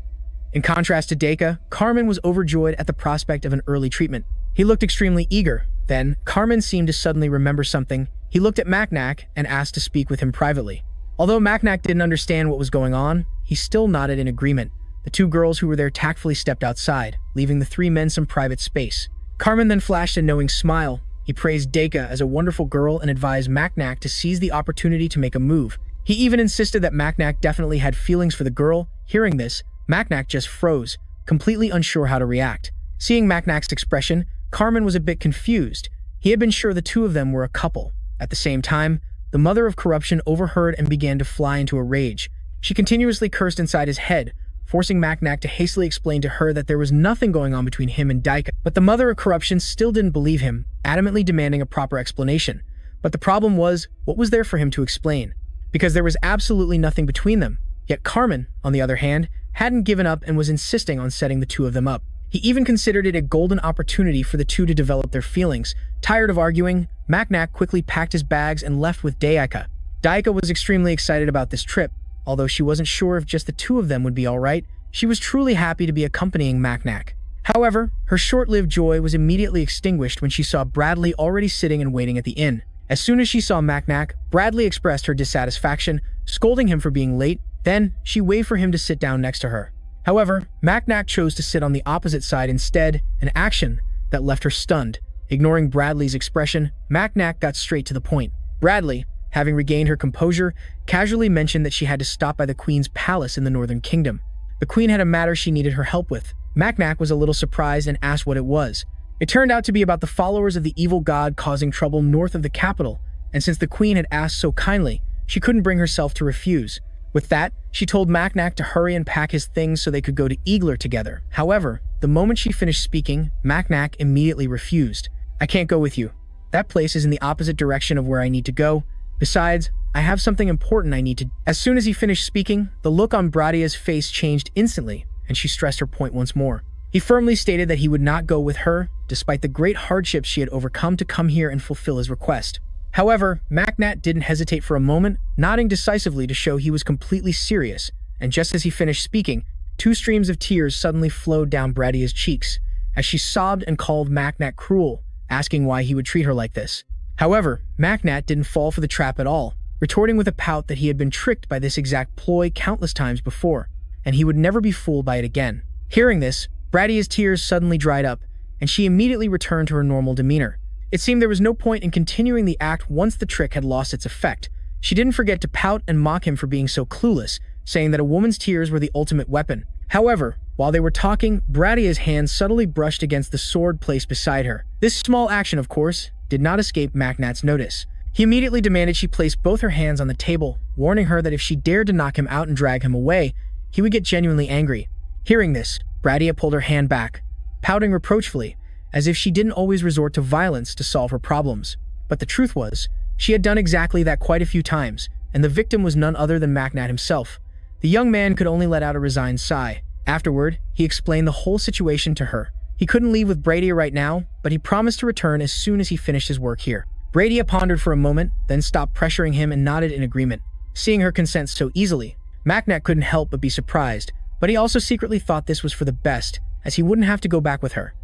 In contrast to Daika, Carmen was overjoyed at the prospect of an early treatment. He looked extremely eager. Then, Carmen seemed to suddenly remember something. He looked at Maxnat and asked to speak with him privately. Although Maxnat didn't understand what was going on, he still nodded in agreement. The 2 girls who were there tactfully stepped outside, leaving the 3 men some private space. Carmen then flashed a knowing smile. He praised Daika as a wonderful girl and advised Maxnat to seize the opportunity to make a move. He even insisted that Maxnat definitely had feelings for the girl. Hearing this, Maxnat just froze, completely unsure how to react. Seeing Maxnat's expression, Carmen was a bit confused. He had been sure the 2 of them were a couple. At the same time, the Mother of Corruption overheard and began to fly into a rage. She continuously cursed inside his head, forcing Maxnat to hastily explain to her that there was nothing going on between him and Daika. But the Mother of Corruption still didn't believe him, adamantly demanding a proper explanation. But the problem was, what was there for him to explain? Because there was absolutely nothing between them. Yet Carmen, on the other hand, hadn't given up and was insisting on setting the 2 of them up. He even considered it a golden opportunity for the 2 to develop their feelings. Tired of arguing, Maxnat quickly packed his bags and left with Daika. Daika was extremely excited about this trip. Although she wasn't sure if just the 2 of them would be alright, she was truly happy to be accompanying Maxnat. However, her short-lived joy was immediately extinguished when she saw Bradley already sitting and waiting at the inn. As soon as she saw Maxnat, Bradley expressed her dissatisfaction, scolding him for being late. Then, she waved for him to sit down next to her. However, Macnac chose to sit on the opposite side instead, an action that left her stunned. Ignoring Bradley's expression, Macnac got straight to the point. Bradley, having regained her composure, casually mentioned that she had to stop by the Queen's palace in the Northern Kingdom. The Queen had a matter she needed her help with. Macnac was a little surprised and asked what it was. It turned out to be about the followers of the evil god causing trouble north of the capital, and since the Queen had asked so kindly, she couldn't bring herself to refuse. With that, she told Macnac to hurry and pack his things so they could go to Eagler together. However, the moment she finished speaking, Macnac immediately refused. "I can't go with you. That place is in the opposite direction of where I need to go. Besides, I have something important I need to..." As soon as he finished speaking, the look on Bradia's face changed instantly, and she stressed her point once more. He firmly stated that he would not go with her, despite the great hardships she had overcome to come here and fulfill his request. However, Macnac didn't hesitate for a moment, nodding decisively to show he was completely serious, and just as he finished speaking, 2 streams of tears suddenly flowed down Bradia's cheeks, as she sobbed and called Macnac cruel, asking why he would treat her like this. However, Macnac didn't fall for the trap at all, retorting with a pout that he had been tricked by this exact ploy countless times before, and he would never be fooled by it again. Hearing this, Bradia's tears suddenly dried up, and she immediately returned to her normal demeanor. It seemed there was no point in continuing the act once the trick had lost its effect. She didn't forget to pout and mock him for being so clueless, saying that a woman's tears were the ultimate weapon. However, while they were talking, Bradia's hand subtly brushed against the sword placed beside her. This small action, of course, did not escape Macnac's notice. He immediately demanded she place both her hands on the table, warning her that if she dared to knock him out and drag him away, he would get genuinely angry. Hearing this, Bradia pulled her hand back, pouting reproachfully, as if she didn't always resort to violence to solve her problems. But the truth was, she had done exactly that quite a few times, and the victim was none other than Macnac himself. The young man could only let out a resigned sigh. Afterward, he explained the whole situation to her. He couldn't leave with Bradia right now, but he promised to return as soon as he finished his work here. Bradia pondered for a moment, then stopped pressuring him and nodded in agreement. Seeing her consent so easily, Macnac couldn't help but be surprised, but he also secretly thought this was for the best, as he wouldn't have to go back with her.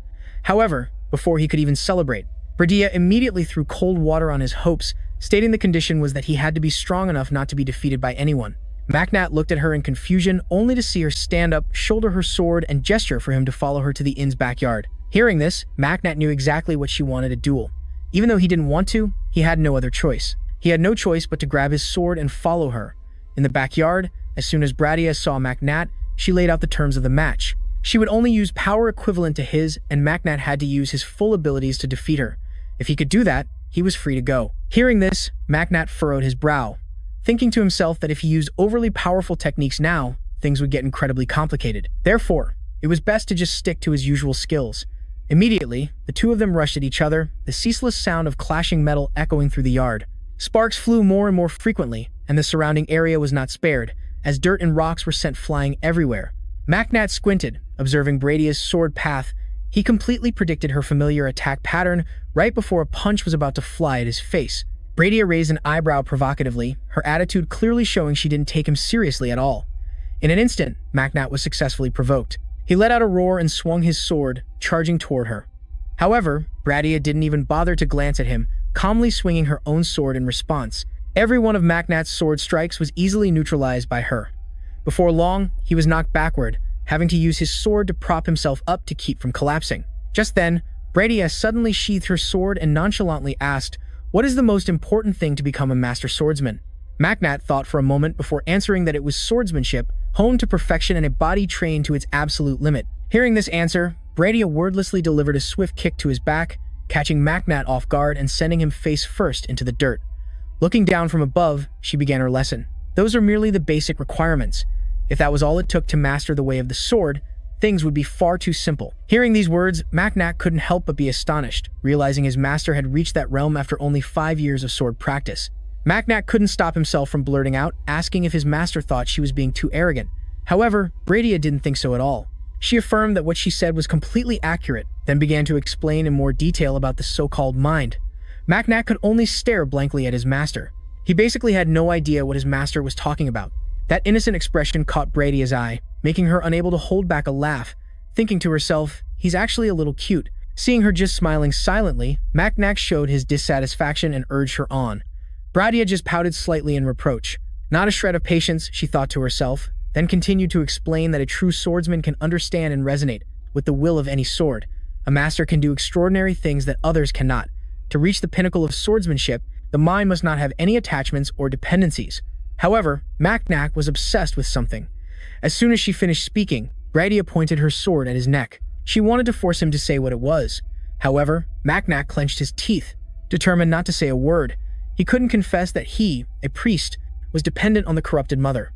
However, before he could even celebrate, Bradia immediately threw cold water on his hopes, stating the condition was that he had to be strong enough not to be defeated by anyone. Macnac looked at her in confusion, only to see her stand up, shoulder her sword, and gesture for him to follow her to the inn's backyard. Hearing this, Macnac knew exactly what she wanted: a duel. Even though he didn't want to, he had no other choice. He had no choice but to grab his sword and follow her. In the backyard, as soon as Bradia saw Macnac, she laid out the terms of the match. She would only use power equivalent to his, and Macnac had to use his full abilities to defeat her. If he could do that, he was free to go. Hearing this, Macnac furrowed his brow, thinking to himself that if he used overly powerful techniques now, things would get incredibly complicated. Therefore, it was best to just stick to his usual skills. Immediately, the two of them rushed at each other, the ceaseless sound of clashing metal echoing through the yard. Sparks flew more and more frequently, and the surrounding area was not spared, as dirt and rocks were sent flying everywhere. Macnac squinted, observing Bradia's sword path. He completely predicted her familiar attack pattern right before a punch was about to fly at his face. Bradia raised an eyebrow provocatively, her attitude clearly showing she didn't take him seriously at all. In an instant, Macnac was successfully provoked. He let out a roar and swung his sword, charging toward her. However, Bradia didn't even bother to glance at him, calmly swinging her own sword in response. Every one of Macnac's sword strikes was easily neutralized by her. Before long, he was knocked backward, having to use his sword to prop himself up to keep from collapsing. Just then, Bradia suddenly sheathed her sword and nonchalantly asked, "What is the most important thing to become a master swordsman?" Macnac thought for a moment before answering that it was swordsmanship, honed to perfection and a body trained to its absolute limit. Hearing this answer, Bradia wordlessly delivered a swift kick to his back, catching Macnac off guard and sending him face first into the dirt. Looking down from above, she began her lesson. Those are merely the basic requirements. If that was all it took to master the way of the sword, things would be far too simple. Hearing these words, Macnac couldn't help but be astonished, realizing his master had reached that realm after only 5 years of sword practice. Macnac couldn't stop himself from blurting out, asking if his master thought she was being too arrogant. However, Bradia didn't think so at all. She affirmed that what she said was completely accurate, then began to explain in more detail about the so-called mind. Macnac could only stare blankly at his master. He basically had no idea what his master was talking about. That innocent expression caught Bradia's eye, making her unable to hold back a laugh, thinking to herself, he's actually a little cute. Seeing her just smiling silently, Macnac showed his dissatisfaction and urged her on. Bradia just pouted slightly in reproach. Not a shred of patience, she thought to herself, then continued to explain that a true swordsman can understand and resonate with the will of any sword. A master can do extraordinary things that others cannot. To reach the pinnacle of swordsmanship, the mind must not have any attachments or dependencies. However, Macnac was obsessed with something. As soon as she finished speaking, Bradia pointed her sword at his neck. She wanted to force him to say what it was. However, Macnac clenched his teeth, determined not to say a word. He couldn't confess that he, a priest, was dependent on the corrupted mother.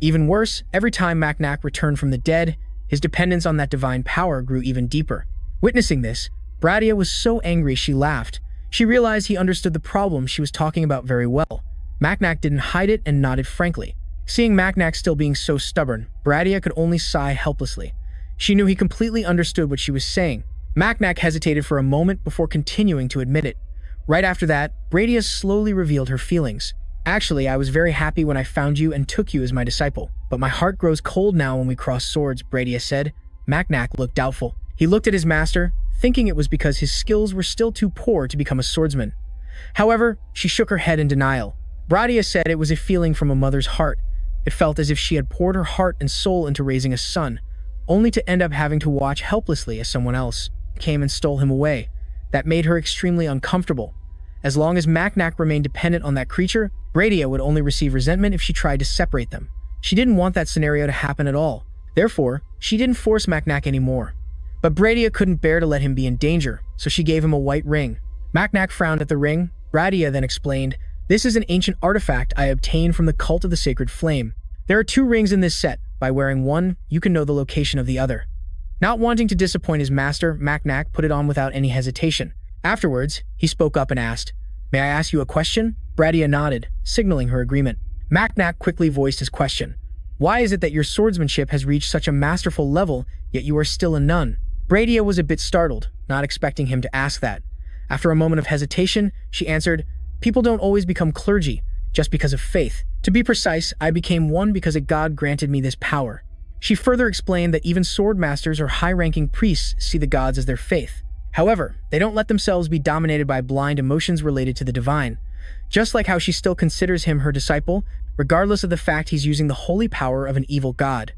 Even worse, every time Macnac returned from the dead, his dependence on that divine power grew even deeper. Witnessing this, Bradia was so angry she laughed. She realized he understood the problem she was talking about very well. Macnac didn't hide it and nodded frankly. Seeing Macnac still being so stubborn, Bradia could only sigh helplessly. She knew he completely understood what she was saying. Macnac hesitated for a moment before continuing to admit it. Right after that, Bradia slowly revealed her feelings. Actually, I was very happy when I found you and took you as my disciple, but my heart grows cold now when we cross swords, Bradia said. Macnac looked doubtful. He looked at his master, thinking it was because his skills were still too poor to become a swordsman. However, she shook her head in denial. Bradia said it was a feeling from a mother's heart. It felt as if she had poured her heart and soul into raising a son, only to end up having to watch helplessly as someone else came and stole him away. That made her extremely uncomfortable. As long as Macnac remained dependent on that creature, Bradia would only receive resentment if she tried to separate them. She didn't want that scenario to happen at all. Therefore, she didn't force Macnac anymore. But Bradia couldn't bear to let him be in danger, so she gave him a white ring. Macnac frowned at the ring. Bradia then explained, "This is an ancient artifact I obtained from the cult of the sacred flame. There are 2 rings in this set. By wearing one, you can know the location of the other." Not wanting to disappoint his master, Macnac put it on without any hesitation. Afterwards, he spoke up and asked, "May I ask you a question?" Bradia nodded, signaling her agreement. Macnac quickly voiced his question. "Why is it that your swordsmanship has reached such a masterful level, yet you are still a nun?" Bradia was a bit startled, not expecting him to ask that. After a moment of hesitation, she answered, "People don't always become clergy just because of faith. To be precise, I became one because a god granted me this power." She further explained that even sword masters or high-ranking priests see the gods as their faith. However, they don't let themselves be dominated by blind emotions related to the divine. Just like how she still considers him her disciple, regardless of the fact he's using the holy power of an evil god.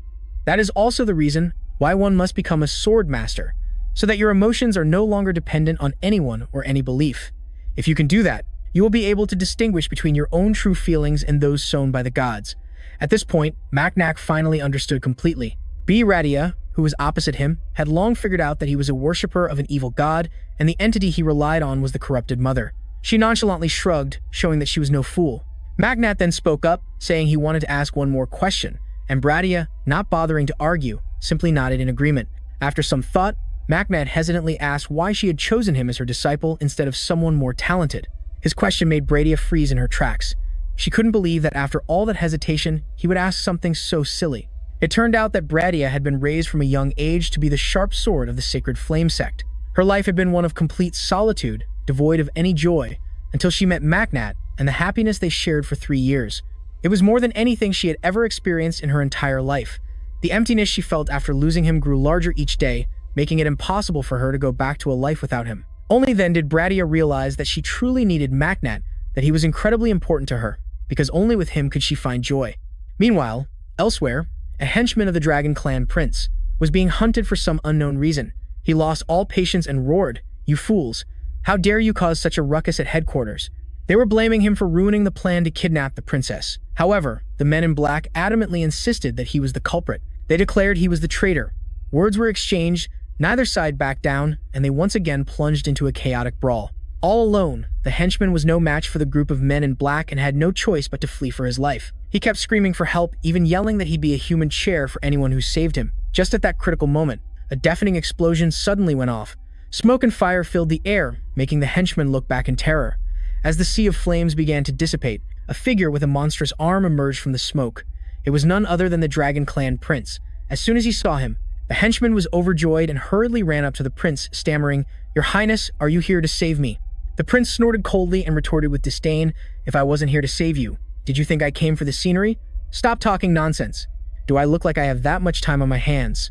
That is also the reason why one must become a sword master, so that your emotions are no longer dependent on anyone or any belief. If you can do that, you will be able to distinguish between your own true feelings and those sown by the gods. At this point, Macnac finally understood completely. Bradia, who was opposite him, had long figured out that he was a worshipper of an evil god, and the entity he relied on was the corrupted mother. She nonchalantly shrugged, showing that she was no fool. Macnac then spoke up, saying he wanted to ask one more question, and Bradia, not bothering to argue, simply nodded in agreement. After some thought, Macnac hesitantly asked why she had chosen him as her disciple instead of someone more talented. His question made Bradia freeze in her tracks. She couldn't believe that after all that hesitation, he would ask something so silly. It turned out that Bradia had been raised from a young age to be the sharp sword of the sacred flame sect. Her life had been one of complete solitude, devoid of any joy, until she met Macnac and the happiness they shared for 3 years. It was more than anything she had ever experienced in her entire life. The emptiness she felt after losing him grew larger each day, making it impossible for her to go back to a life without him. Only then did Bradia realize that she truly needed Macnac, that he was incredibly important to her, because only with him could she find joy. Meanwhile, elsewhere, a henchman of the Dragon Clan prince was being hunted for some unknown reason. He lost all patience and roared, "You fools! How dare you cause such a ruckus at headquarters?" They were blaming him for ruining the plan to kidnap the princess. However, the men in black adamantly insisted that he was the culprit. They declared he was the traitor. Words were exchanged, neither side backed down, and they once again plunged into a chaotic brawl. All alone, the henchman was no match for the group of men in black and had no choice but to flee for his life. He kept screaming for help, even yelling that he'd be a human chair for anyone who saved him. Just at that critical moment, a deafening explosion suddenly went off. Smoke and fire filled the air, making the henchman look back in terror. As the sea of flames began to dissipate, a figure with a monstrous arm emerged from the smoke. It was none other than the Dragon Clan prince. As soon as he saw him, the henchman was overjoyed and hurriedly ran up to the prince, stammering, "Your Highness, are you here to save me?" The prince snorted coldly and retorted with disdain, "If I wasn't here to save you, did you think I came for the scenery? Stop talking nonsense. Do I look like I have that much time on my hands?"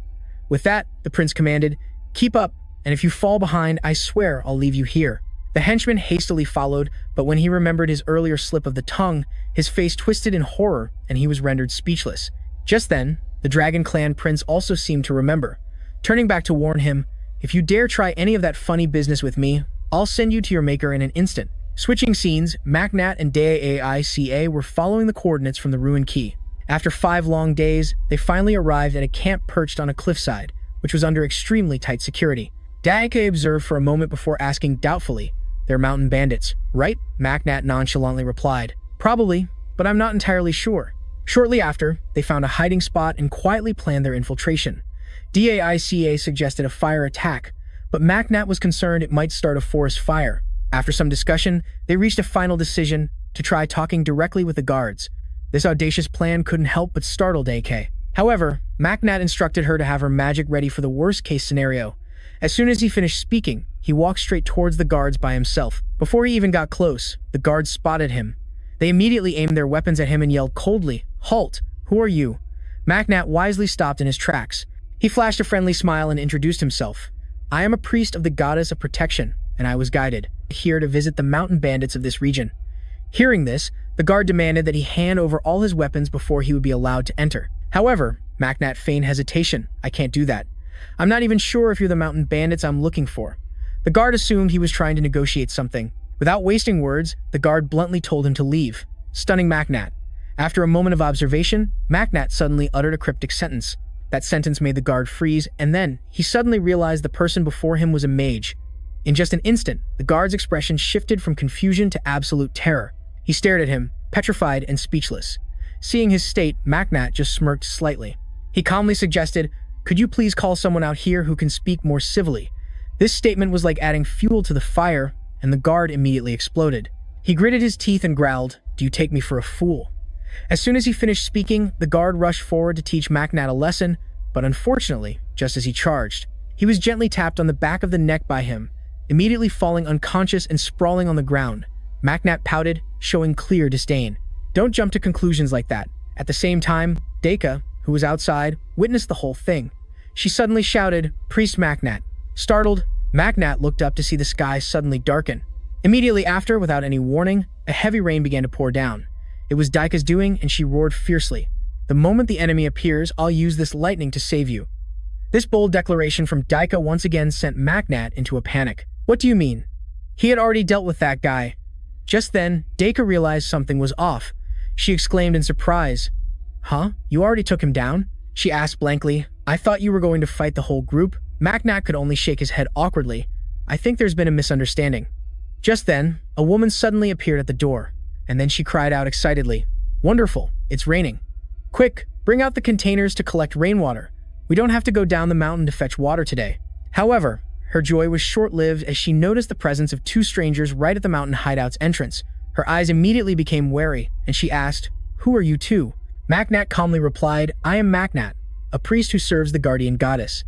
With that, the prince commanded, "Keep up, and if you fall behind, I swear I'll leave you here." The henchman hastily followed, but when he remembered his earlier slip of the tongue, his face twisted in horror and he was rendered speechless. Just then, the Dragon Clan prince also seemed to remember, turning back to warn him, "If you dare try any of that funny business with me, I'll send you to your maker in an instant." Switching scenes, Macnat and Daica were following the coordinates from the ruined key. After 5 long days, they finally arrived at a camp perched on a cliffside, which was under extremely tight security. Daica observed for a moment before asking doubtfully, "They're mountain bandits, right?" Macnat nonchalantly replied, "Probably, but I'm not entirely sure." Shortly after, they found a hiding spot and quietly planned their infiltration. Daica suggested a fire attack, but Macnat was concerned it might start a forest fire. After some discussion, they reached a final decision to try talking directly with the guards. This audacious plan couldn't help but startle Daica. However, Macnat instructed her to have her magic ready for the worst-case scenario. As soon as he finished speaking, he walked straight towards the guards by himself. Before he even got close, the guards spotted him. They immediately aimed their weapons at him and yelled coldly, "Halt! Who are you?" Macnat wisely stopped in his tracks. He flashed a friendly smile and introduced himself. "I am a priest of the goddess of protection, and I was guided here to visit the mountain bandits of this region." Hearing this, the guard demanded that he hand over all his weapons before he would be allowed to enter. However, Macnat feigned hesitation. "I can't do that. I'm not even sure if you're the mountain bandits I'm looking for." The guard assumed he was trying to negotiate something. Without wasting words, the guard bluntly told him to leave, stunning Macnat. After a moment of observation, Macnat suddenly uttered a cryptic sentence. That sentence made the guard freeze, and then he suddenly realized the person before him was a mage. In just an instant, the guard's expression shifted from confusion to absolute terror. He stared at him, petrified and speechless. Seeing his state, Macnat just smirked slightly. He calmly suggested, "Could you please call someone out here who can speak more civilly?" This statement was like adding fuel to the fire, and the guard immediately exploded. He gritted his teeth and growled, "Do you take me for a fool?" As soon as he finished speaking, the guard rushed forward to teach Macnat a lesson, but unfortunately, just as he charged, he was gently tapped on the back of the neck by him, immediately falling unconscious and sprawling on the ground. Macnat pouted, showing clear disdain. "Don't jump to conclusions like that." At the same time, Daica, who was outside, witnessed the whole thing. She suddenly shouted, "Priest Macnat." Startled, Macnat looked up to see the sky suddenly darken. Immediately after, without any warning, a heavy rain began to pour down. It was Daica's doing, and she roared fiercely, "The moment the enemy appears, I'll use this lightning to save you." This bold declaration from Daica once again sent Macnat into a panic. "What do you mean? He had already dealt with that guy." Just then, Daica realized something was off. She exclaimed in surprise, "Huh? You already took him down?" She asked blankly, "I thought you were going to fight the whole group." Macnat could only shake his head awkwardly. "I think there's been a misunderstanding." Just then, a woman suddenly appeared at the door, and then she cried out excitedly, "Wonderful, it's raining. Quick, bring out the containers to collect rainwater. We don't have to go down the mountain to fetch water today." However, her joy was short-lived as she noticed the presence of 2 strangers right at the mountain hideout's entrance. Her eyes immediately became wary, and she asked, "Who are you two?" Macnat calmly replied, "I am Macnat, a priest who serves the guardian goddess."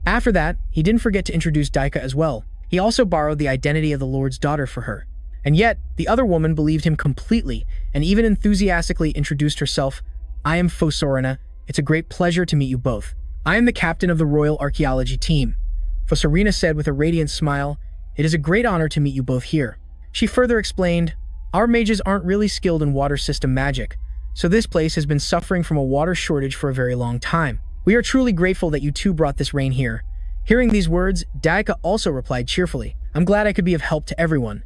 After that, he didn't forget to introduce Daica as well. He also borrowed the identity of the Lord's daughter for her. And yet, the other woman believed him completely and even enthusiastically introduced herself, "I am Fosorina. It's a great pleasure to meet you both. I am the captain of the Royal Archaeology team." Fosorina said with a radiant smile, "It is a great honor to meet you both here." She further explained, "Our mages aren't really skilled in water system magic, so this place has been suffering from a water shortage for a very long time. We are truly grateful that you two brought this rain here." Hearing these words, Daica also replied cheerfully, "I'm glad I could be of help to everyone."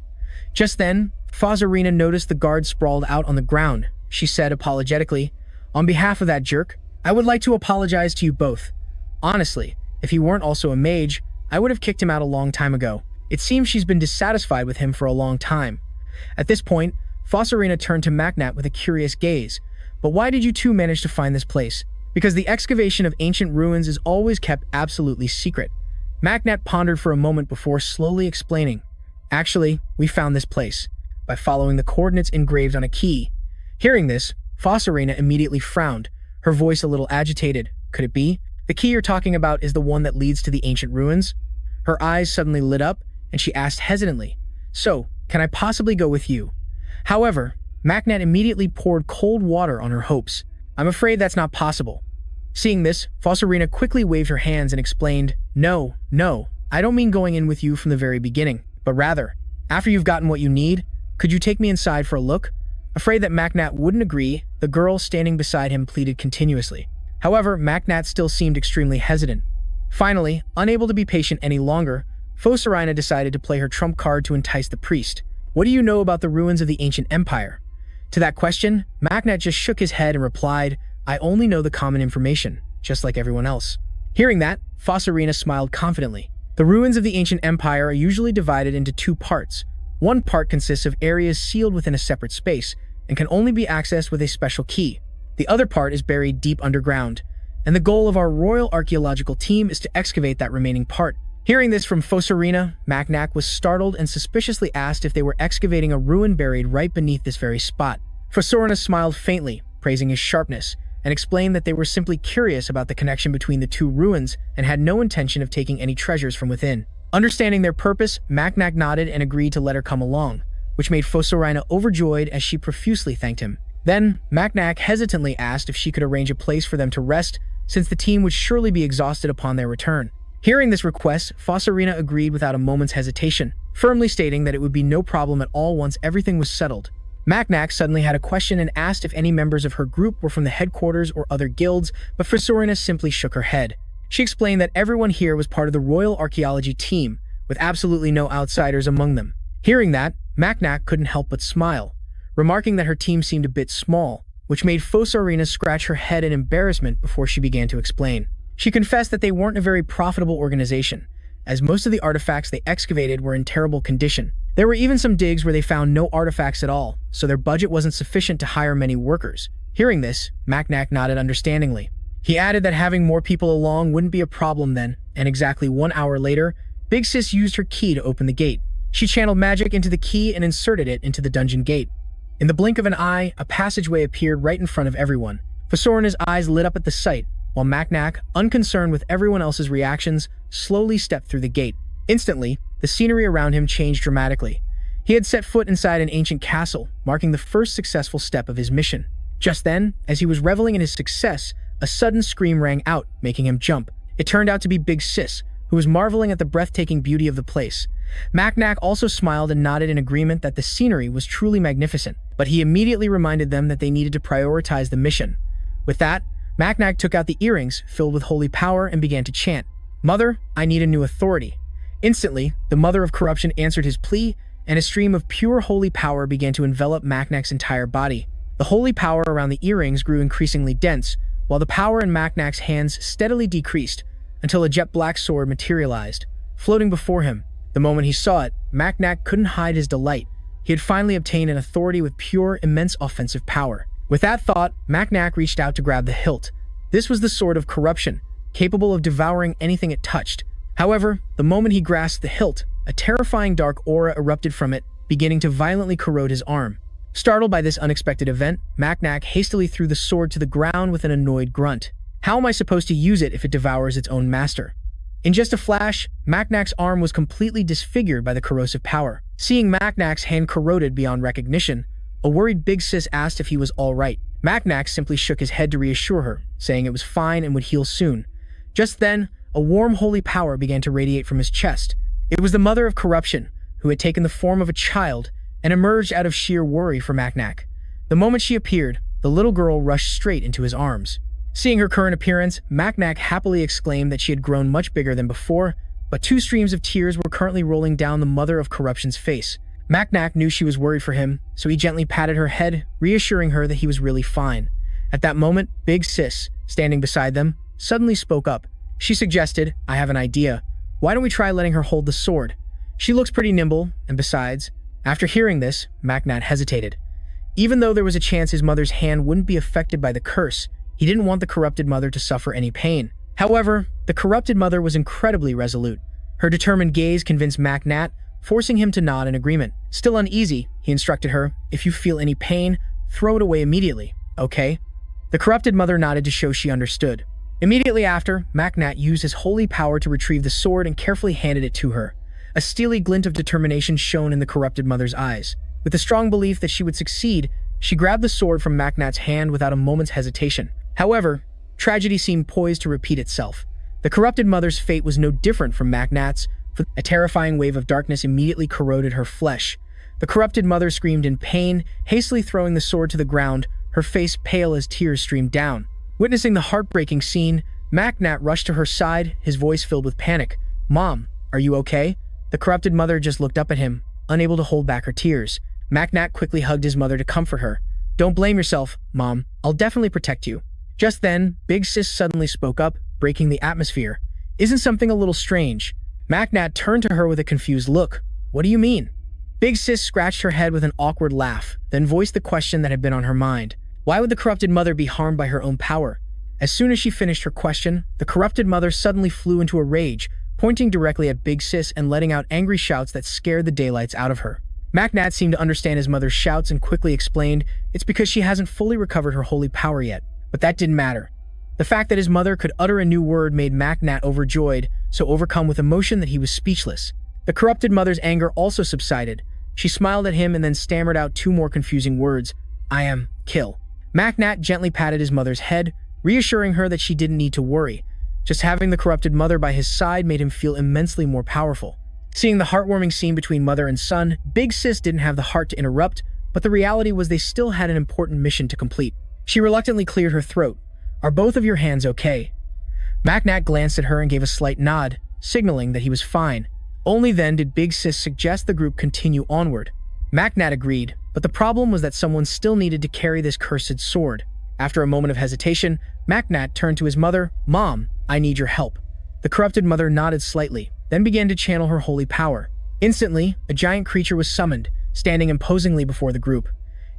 Just then, Fosorina noticed the guard sprawled out on the ground. She said apologetically, "On behalf of that jerk, I would like to apologize to you both. Honestly, if he weren't also a mage, I would have kicked him out a long time ago. It seems she's been dissatisfied with him for a long time." At this point, Fosorina turned to Macnat with a curious gaze. "But why did you two manage to find this place?" "Because the excavation of ancient ruins is always kept absolutely secret." Macnat pondered for a moment before slowly explaining, "Actually, we found this place by following the coordinates engraved on a key." Hearing this, Fosorina immediately frowned, her voice a little agitated. "Could it be? The key you're talking about is the one that leads to the ancient ruins?" Her eyes suddenly lit up, and she asked hesitantly, "So, can I possibly go with you?" However, Macnat immediately poured cold water on her hopes. "I'm afraid that's not possible." Seeing this, Fosorina quickly waved her hands and explained, No, I don't mean going in with you from the very beginning, but rather, After you've gotten what you need, could you take me inside for a look? Afraid that Macnat wouldn't agree, the girl standing beside him pleaded continuously. However, Macnat still seemed extremely hesitant. Finally, unable to be patient any longer, Fosarina decided to play her trump card to entice the priest. What do you know about the ruins of the ancient empire? To that question, Macnat just shook his head and replied, I only know the common information, just like everyone else. Hearing that, Fosarina smiled confidently. The ruins of the ancient empire are usually divided into two parts. One part consists of areas sealed within a separate space and can only be accessed with a special key. The other part is buried deep underground, and the goal of our Royal Archaeological Team is to excavate that remaining part. Hearing this from Fosarina, Macnat was startled and suspiciously asked if they were excavating a ruin buried right beneath this very spot. Fosarina smiled faintly, praising his sharpness, and explained that they were simply curious about the connection between the two ruins and had no intention of taking any treasures from within. Understanding their purpose, Macnat nodded and agreed to let her come along, which made Fosarina overjoyed as she profusely thanked him. Then, Macnat hesitantly asked if she could arrange a place for them to rest, since the team would surely be exhausted upon their return. Hearing this request, Fosarina agreed without a moment's hesitation, firmly stating that it would be no problem at all once everything was settled. Macnat suddenly had a question and asked if any members of her group were from the headquarters or other guilds, but Fosarina simply shook her head. She explained that everyone here was part of the Royal Archaeology Team, with absolutely no outsiders among them. Hearing that, Macnat couldn't help but smile, remarking that her team seemed a bit small, which made Fosarina scratch her head in embarrassment before she began to explain. She confessed that they weren't a very profitable organization, as most of the artifacts they excavated were in terrible condition. There were even some digs where they found no artifacts at all, so their budget wasn't sufficient to hire many workers. Hearing this, Macnat nodded understandingly. He added that having more people along wouldn't be a problem then, and exactly 1 hour later, Big Sis used her key to open the gate. She channeled magic into the key and inserted it into the dungeon gate. In the blink of an eye, a passageway appeared right in front of everyone. Fosarina's eyes lit up at the sight, while Macnat, unconcerned with everyone else's reactions, slowly stepped through the gate. Instantly, the scenery around him changed dramatically. He had set foot inside an ancient castle, marking the first successful step of his mission. Just then, as he was reveling in his success, a sudden scream rang out, making him jump. It turned out to be Big Sis, who was marveling at the breathtaking beauty of the place. Macnat also smiled and nodded in agreement that the scenery was truly magnificent, but he immediately reminded them that they needed to prioritize the mission. With that, Macnat took out the earrings filled with holy power and began to chant, "Mother, I need a new authority." Instantly, the Mother of Corruption answered his plea, and a stream of pure holy power began to envelop Macnat's entire body. The holy power around the earrings grew increasingly dense, while the power in Macnat's hands steadily decreased, until a jet black sword materialized, floating before him. The moment he saw it, Macnat couldn't hide his delight. He had finally obtained an authority with pure, immense offensive power. With that thought, Macnat reached out to grab the hilt. This was the sword of corruption, capable of devouring anything it touched. However, the moment he grasped the hilt, a terrifying dark aura erupted from it, beginning to violently corrode his arm. Startled by this unexpected event, Macnat hastily threw the sword to the ground with an annoyed grunt. How am I supposed to use it if it devours its own master? In just a flash, Macnat's arm was completely disfigured by the corrosive power. Seeing Macnat's hand corroded beyond recognition, a worried Big Sis asked if he was all right. Macnat simply shook his head to reassure her, saying it was fine and would heal soon. Just then, a warm holy power began to radiate from his chest. It was the Mother of Corruption, who had taken the form of a child and emerged out of sheer worry for Macnat. The moment she appeared, the little girl rushed straight into his arms. Seeing her current appearance, Macnat happily exclaimed that she had grown much bigger than before, but 2 streams of tears were currently rolling down the Mother of Corruption's face. Macnat knew she was worried for him, so he gently patted her head, reassuring her that he was really fine. At that moment, Big Sis, standing beside them, suddenly spoke up. She suggested, "I have an idea. Why don't we try letting her hold the sword? She looks pretty nimble, and besides..." After hearing this, Macnat hesitated. Even though there was a chance his mother's hand wouldn't be affected by the curse, he didn't want the corrupted mother to suffer any pain. However, the corrupted mother was incredibly resolute. Her determined gaze convinced Macnat, forcing him to nod in agreement. Still uneasy, he instructed her, "If you feel any pain, throw it away immediately, okay?" The corrupted mother nodded to show she understood. Immediately after, Macnat used his holy power to retrieve the sword and carefully handed it to her. A steely glint of determination shone in the corrupted mother's eyes. With the strong belief that she would succeed, she grabbed the sword from Macnat's hand without a moment's hesitation. However, tragedy seemed poised to repeat itself. The corrupted mother's fate was no different from Macnat's, A terrifying wave of darkness immediately corroded her flesh. The corrupted mother screamed in pain, hastily throwing the sword to the ground, her face pale as tears streamed down. Witnessing the heartbreaking scene, Macnat rushed to her side, his voice filled with panic. "Mom, are you okay?" The corrupted mother just looked up at him, unable to hold back her tears. Macnat quickly hugged his mother to comfort her. "Don't blame yourself, Mom. I'll definitely protect you." Just then, Big Sis suddenly spoke up, breaking the atmosphere. "Isn't something a little strange?" Macnat turned to her with a confused look. "What do you mean?" Big Sis scratched her head with an awkward laugh, then voiced the question that had been on her mind. Why would the corrupted mother be harmed by her own power? As soon as she finished her question, the corrupted mother suddenly flew into a rage, pointing directly at Big Sis and letting out angry shouts that scared the daylights out of her. Macnat seemed to understand his mother's shouts and quickly explained it's because she hasn't fully recovered her holy power yet. But that didn't matter. The fact that his mother could utter a new word made Macnat overjoyed, so overcome with emotion that he was speechless. The corrupted mother's anger also subsided. She smiled at him and then stammered out two more confusing words. "I am, kill." Macnat gently patted his mother's head, reassuring her that she didn't need to worry. Just having the corrupted mother by his side made him feel immensely more powerful. Seeing the heartwarming scene between mother and son, Big Sis didn't have the heart to interrupt, but the reality was they still had an important mission to complete. She reluctantly cleared her throat. "Are both of your hands okay?" Macnat glanced at her and gave a slight nod, signaling that he was fine. Only then did Big Sis suggest the group continue onward. Macnat agreed, but the problem was that someone still needed to carry this cursed sword. After a moment of hesitation, Macnat turned to his mother. "Mom, I need your help." The corrupted mother nodded slightly, then began to channel her holy power. Instantly, a giant creature was summoned, standing imposingly before the group.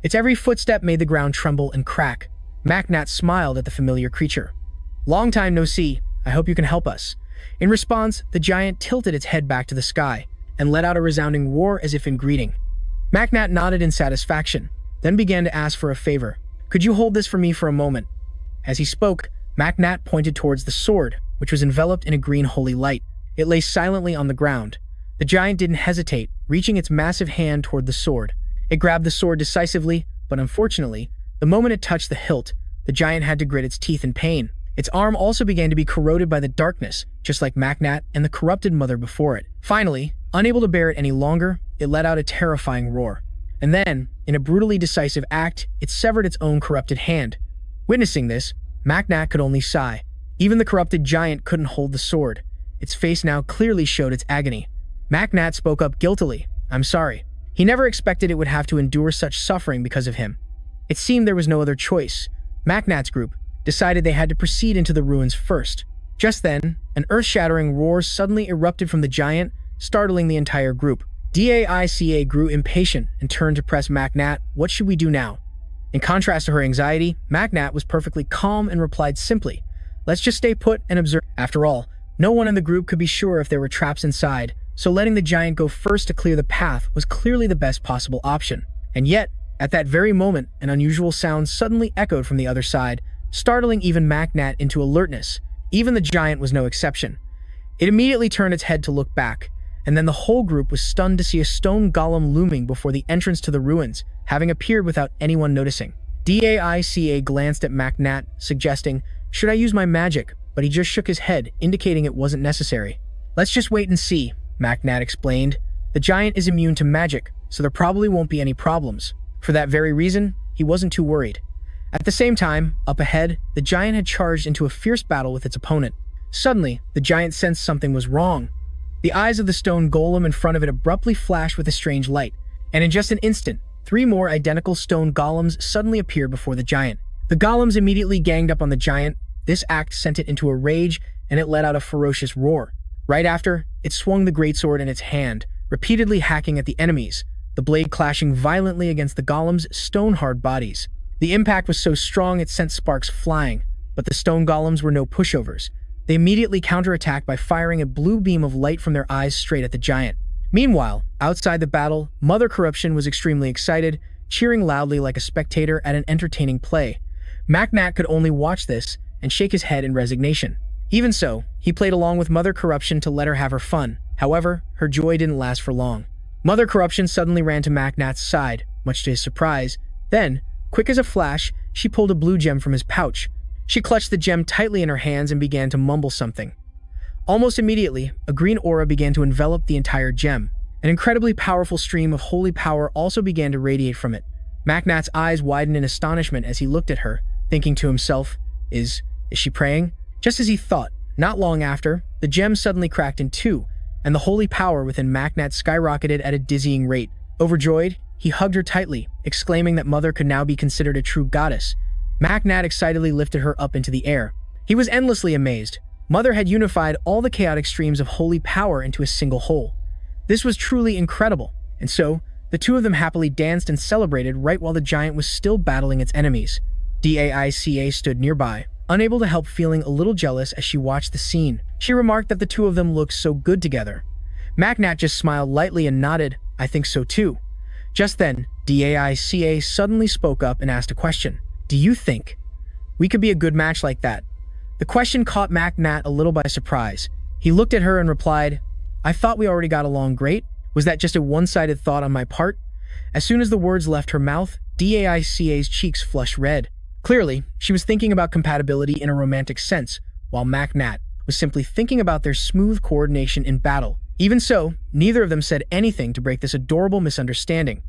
Its every footstep made the ground tremble and crack. Macnat smiled at the familiar creature. "Long time no see. I hope you can help us." In response, the giant tilted its head back to the sky and let out a resounding roar as if in greeting. Macnat nodded in satisfaction, then began to ask for a favor. "Could you hold this for me for a moment?" As he spoke, Macnat pointed towards the sword, which was enveloped in a green holy light. It lay silently on the ground. The giant didn't hesitate, reaching its massive hand toward the sword. It grabbed the sword decisively, but unfortunately, the moment it touched the hilt, the giant had to grit its teeth in pain. Its arm also began to be corroded by the darkness, just like Macnat and the corrupted mother before it. Finally, unable to bear it any longer, it let out a terrifying roar. And then, in a brutally decisive act, it severed its own corrupted hand. Witnessing this, Macnat could only sigh. Even the corrupted giant couldn't hold the sword. Its face now clearly showed its agony. Macnat spoke up guiltily. "I'm sorry." He never expected it would have to endure such suffering because of him. It seemed there was no other choice. Macnat's group decided they had to proceed into the ruins first. Just then, an earth-shattering roar suddenly erupted from the giant, startling the entire group. Daica grew impatient and turned to press Macnat. "What should we do now?" In contrast to her anxiety, Macnat was perfectly calm and replied simply, "Let's just stay put and observe." After all, no one in the group could be sure if there were traps inside, so letting the giant go first to clear the path was clearly the best possible option. And yet, at that very moment, an unusual sound suddenly echoed from the other side, startling even Macnat into alertness. Even the giant was no exception. It immediately turned its head to look back, and then the whole group was stunned to see a stone golem looming before the entrance to the ruins, having appeared without anyone noticing. Daica glanced at Macnat, suggesting, "Should I use my magic?" But he just shook his head, indicating it wasn't necessary. "Let's just wait and see," Macnat explained. "The giant is immune to magic, so there probably won't be any problems." For that very reason, he wasn't too worried. At the same time, up ahead, the giant had charged into a fierce battle with its opponent. Suddenly, the giant sensed something was wrong. The eyes of the stone golem in front of it abruptly flashed with a strange light, and in just an instant, 3 more identical stone golems suddenly appeared before the giant. The golems immediately ganged up on the giant. This act sent it into a rage, and it let out a ferocious roar. Right after, it swung the greatsword in its hand, repeatedly hacking at the enemies, the blade clashing violently against the golems' stone-hard bodies. The impact was so strong it sent sparks flying, but the stone golems were no pushovers. They immediately counterattacked by firing a blue beam of light from their eyes straight at the giant. Meanwhile, outside the battle, Mother Corruption was extremely excited, cheering loudly like a spectator at an entertaining play. Macnat could only watch this and shake his head in resignation. Even so, he played along with Mother Corruption to let her have her fun. However, her joy didn't last for long. Mother Corruption suddenly ran to Macnat's side, much to his surprise. Then, quick as a flash, she pulled a blue gem from his pouch. She clutched the gem tightly in her hands and began to mumble something. Almost immediately, a green aura began to envelop the entire gem. An incredibly powerful stream of holy power also began to radiate from it. Maknat's eyes widened in astonishment as he looked at her, thinking to himself, Is she praying? Just as he thought, not long after, the gem suddenly cracked in two, and the holy power within Maknat skyrocketed at a dizzying rate. Overjoyed, he hugged her tightly, exclaiming that Mother could now be considered a true goddess. Maknat excitedly lifted her up into the air. He was endlessly amazed. Mother had unified all the chaotic streams of holy power into a single whole. This was truly incredible, and so, the two of them happily danced and celebrated right while the giant was still battling its enemies. Daica stood nearby, unable to help feeling a little jealous as she watched the scene. She remarked that the two of them looked so good together. Maknat just smiled lightly and nodded, I think so too. Just then, Daica suddenly spoke up and asked a question. Do you think we could be a good match like that? The question caught Maknat a little by surprise. He looked at her and replied, I thought we already got along great. Was that just a one-sided thought on my part? As soon as the words left her mouth, Daica's cheeks flushed red. Clearly, she was thinking about compatibility in a romantic sense, while Maknat was simply thinking about their smooth coordination in battle. Even so, neither of them said anything to break this adorable misunderstanding.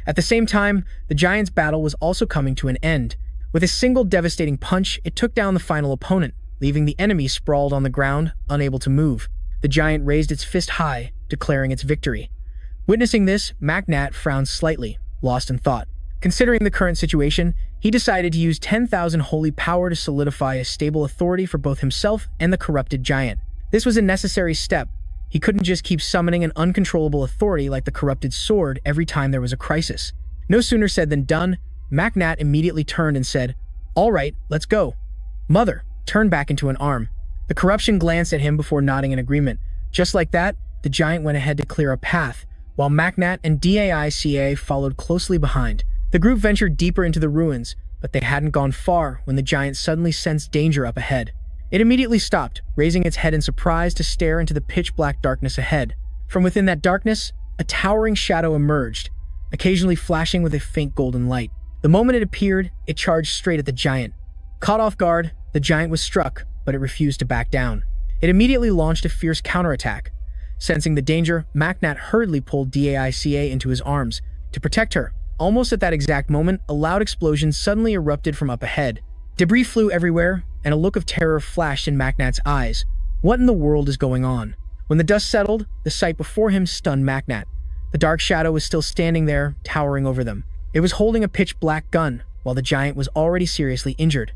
At the same time, the giant's battle was also coming to an end. With a single devastating punch, it took down the final opponent, leaving the enemy sprawled on the ground, unable to move. The giant raised its fist high, declaring its victory. Witnessing this, Maknat frowned slightly, lost in thought. Considering the current situation, he decided to use 10,000 holy power to solidify a stable authority for both himself and the corrupted giant. This was a necessary step. He couldn't just keep summoning an uncontrollable authority like the corrupted sword every time there was a crisis. No sooner said than done, Maknat immediately turned and said, All right, let's go. Mother turned back into an arm. The corruption glanced at him before nodding in agreement. Just like that, the giant went ahead to clear a path, while Maknat and Daica followed closely behind. The group ventured deeper into the ruins, but they hadn't gone far when the giant suddenly sensed danger up ahead. It immediately stopped, raising its head in surprise to stare into the pitch-black darkness ahead. From within that darkness, a towering shadow emerged, occasionally flashing with a faint golden light. The moment it appeared, it charged straight at the giant. Caught off guard, the giant was struck, but it refused to back down. It immediately launched a fierce counterattack. Sensing the danger, Maknat hurriedly pulled Daica into his arms to protect her. Almost at that exact moment, a loud explosion suddenly erupted from up ahead. Debris flew everywhere, and a look of terror flashed in Maknat's eyes. What in the world is going on? When the dust settled, the sight before him stunned Maknat. The dark shadow was still standing there, towering over them. It was holding a pitch-black gun, while the giant was already seriously injured.